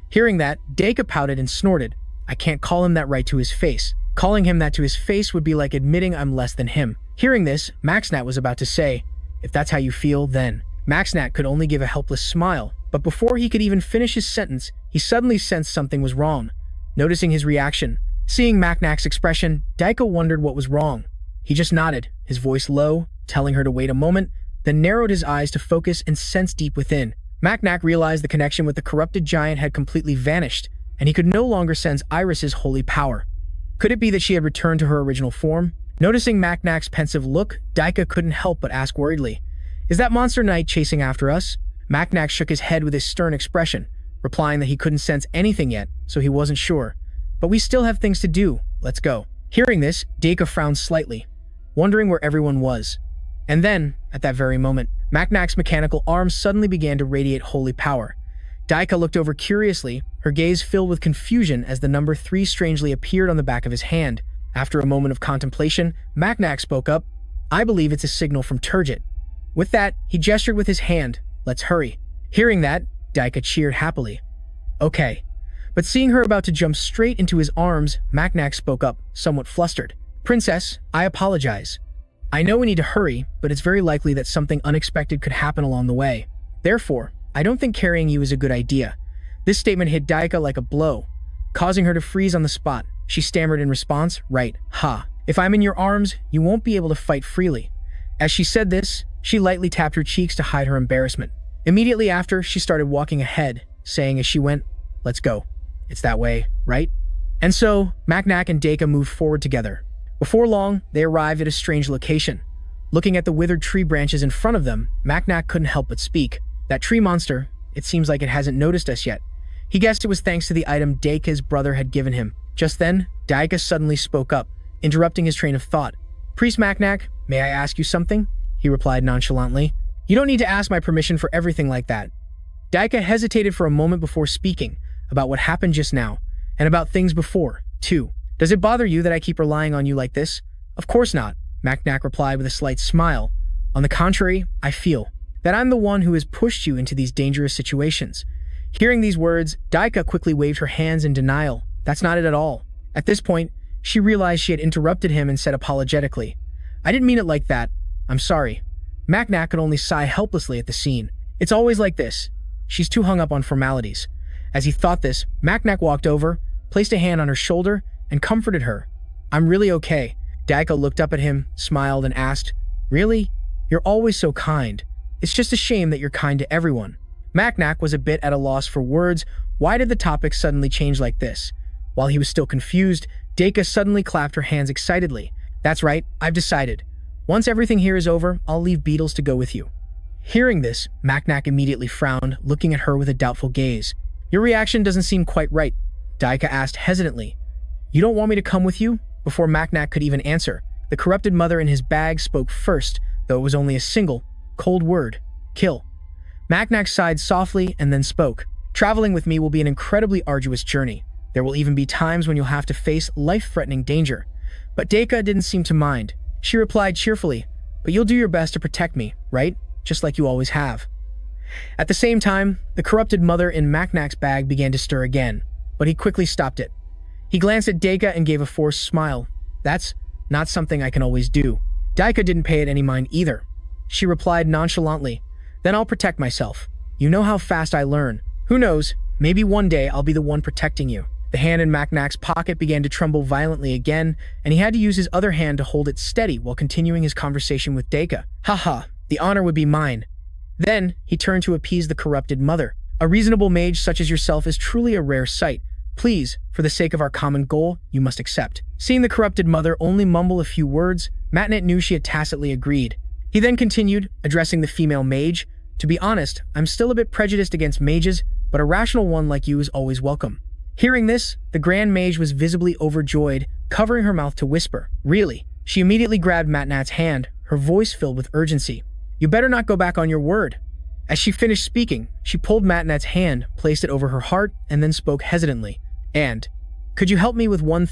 Hearing that, Deka pouted and snorted. I can't call him that right to his face. Calling him that to his face would be like admitting I'm less than him. Hearing this, Maxnat was about to say, if that's how you feel, then. Maxnat could only give a helpless smile, but before he could even finish his sentence, he suddenly sensed something was wrong. Noticing his reaction, seeing Maxnat's expression, Daika wondered what was wrong. He just nodded, his voice low, telling her to wait a moment, then narrowed his eyes to focus and sense deep within. Macnac realized the connection with the corrupted giant had completely vanished, and he could no longer sense Iris's holy power. Could it be that she had returned to her original form? Noticing Macnac's pensive look, Daika couldn't help but ask worriedly, "Is that monster knight chasing after us?" Macnac shook his head with a stern expression, replying that he couldn't sense anything yet, so he wasn't sure. "But we still have things to do. Let's go." Hearing this, Daika frowned slightly, wondering where everyone was. And then, at that very moment, Macnac's mechanical arms suddenly began to radiate holy power. Daika looked over curiously, her gaze filled with confusion as the number 3 strangely appeared on the back of his hand. After a moment of contemplation, Macnac spoke up, "I believe it's a signal from Turgid." With that, he gestured with his hand, "Let's hurry." Hearing that, Daika cheered happily. "Okay." But seeing her about to jump straight into his arms, Macnac spoke up, somewhat flustered. "Princess, I apologize. I know we need to hurry, but it's very likely that something unexpected could happen along the way. Therefore, I don't think carrying you is a good idea." This statement hit Daika like a blow, causing her to freeze on the spot. She stammered in response, "Right, ha. If I'm in your arms, you won't be able to fight freely." As she said this, she lightly tapped her cheeks to hide her embarrassment. Immediately after, she started walking ahead, saying as she went, "Let's go. It's that way, right?" And so, Macnac and Daika moved forward together. Before long, they arrived at a strange location. Looking at the withered tree branches in front of them, Macnac couldn't help but speak. "That tree monster, it seems like it hasn't noticed us yet." He guessed it was thanks to the item Daika's brother had given him. Just then, Daika suddenly spoke up, interrupting his train of thought. "Priest Macnac, may I ask you something?" He replied nonchalantly. "You don't need to ask my permission for everything like that." Daika hesitated for a moment before speaking about what happened just now, and about things before, too. "Does it bother you that I keep relying on you like this?" "Of course not," Macnac replied with a slight smile. "On the contrary, I feel that I'm the one who has pushed you into these dangerous situations." Hearing these words, Daika quickly waved her hands in denial. "That's not it at all." At this point, she realized she had interrupted him and said apologetically, "I didn't mean it like that. I'm sorry." Macnac could only sigh helplessly at the scene. It's always like this. She's too hung up on formalities. As he thought this, Macnac walked over, placed a hand on her shoulder, and comforted her. "I'm really okay." Daika looked up at him, smiled, and asked, "Really? You're always so kind. It's just a shame that you're kind to everyone." Macnac was a bit at a loss for words. Why did the topic suddenly change like this? While he was still confused, Daika suddenly clapped her hands excitedly. "That's right, I've decided. Once everything here is over, I'll leave Beetles to go with you." Hearing this, Macnac immediately frowned, looking at her with a doubtful gaze. "Your reaction doesn't seem quite right," Daika asked hesitantly. "You don't want me to come with you?" Before Macnac could even answer, the corrupted mother in his bag spoke first, though it was only a single, cold word: "Kill." Macnac sighed softly and then spoke. "Traveling with me will be an incredibly arduous journey. There will even be times when you'll have to face life-threatening danger." But Daika didn't seem to mind. She replied cheerfully, "But you'll do your best to protect me, right? Just like you always have." At the same time, the corrupted mother in Macnac's bag began to stir again, but he quickly stopped it. He glanced at Daika and gave a forced smile. "That's not something I can always do." Daika didn't pay it any mind either. She replied nonchalantly, "Then I'll protect myself. You know how fast I learn. Who knows, maybe one day I'll be the one protecting you." The hand in Macnac's pocket began to tremble violently again, and he had to use his other hand to hold it steady while continuing his conversation with Daika. "Haha, the honor would be mine." Then, he turned to appease the corrupted mother. "A reasonable mage such as yourself is truly a rare sight. Please, for the sake of our common goal, you must accept." Seeing the corrupted mother only mumble a few words, Macnac knew she had tacitly agreed. He then continued, addressing the female mage, "To be honest, I'm still a bit prejudiced against mages, but a rational one like you is always welcome." Hearing this, the Grand Mage was visibly overjoyed, covering her mouth to whisper, "Really?" She immediately grabbed Macnac's hand, her voice filled with urgency. "You better not go back on your word." As she finished speaking, she pulled Macnac's hand, placed it over her heart, and then spoke hesitantly. "And, could you help me with one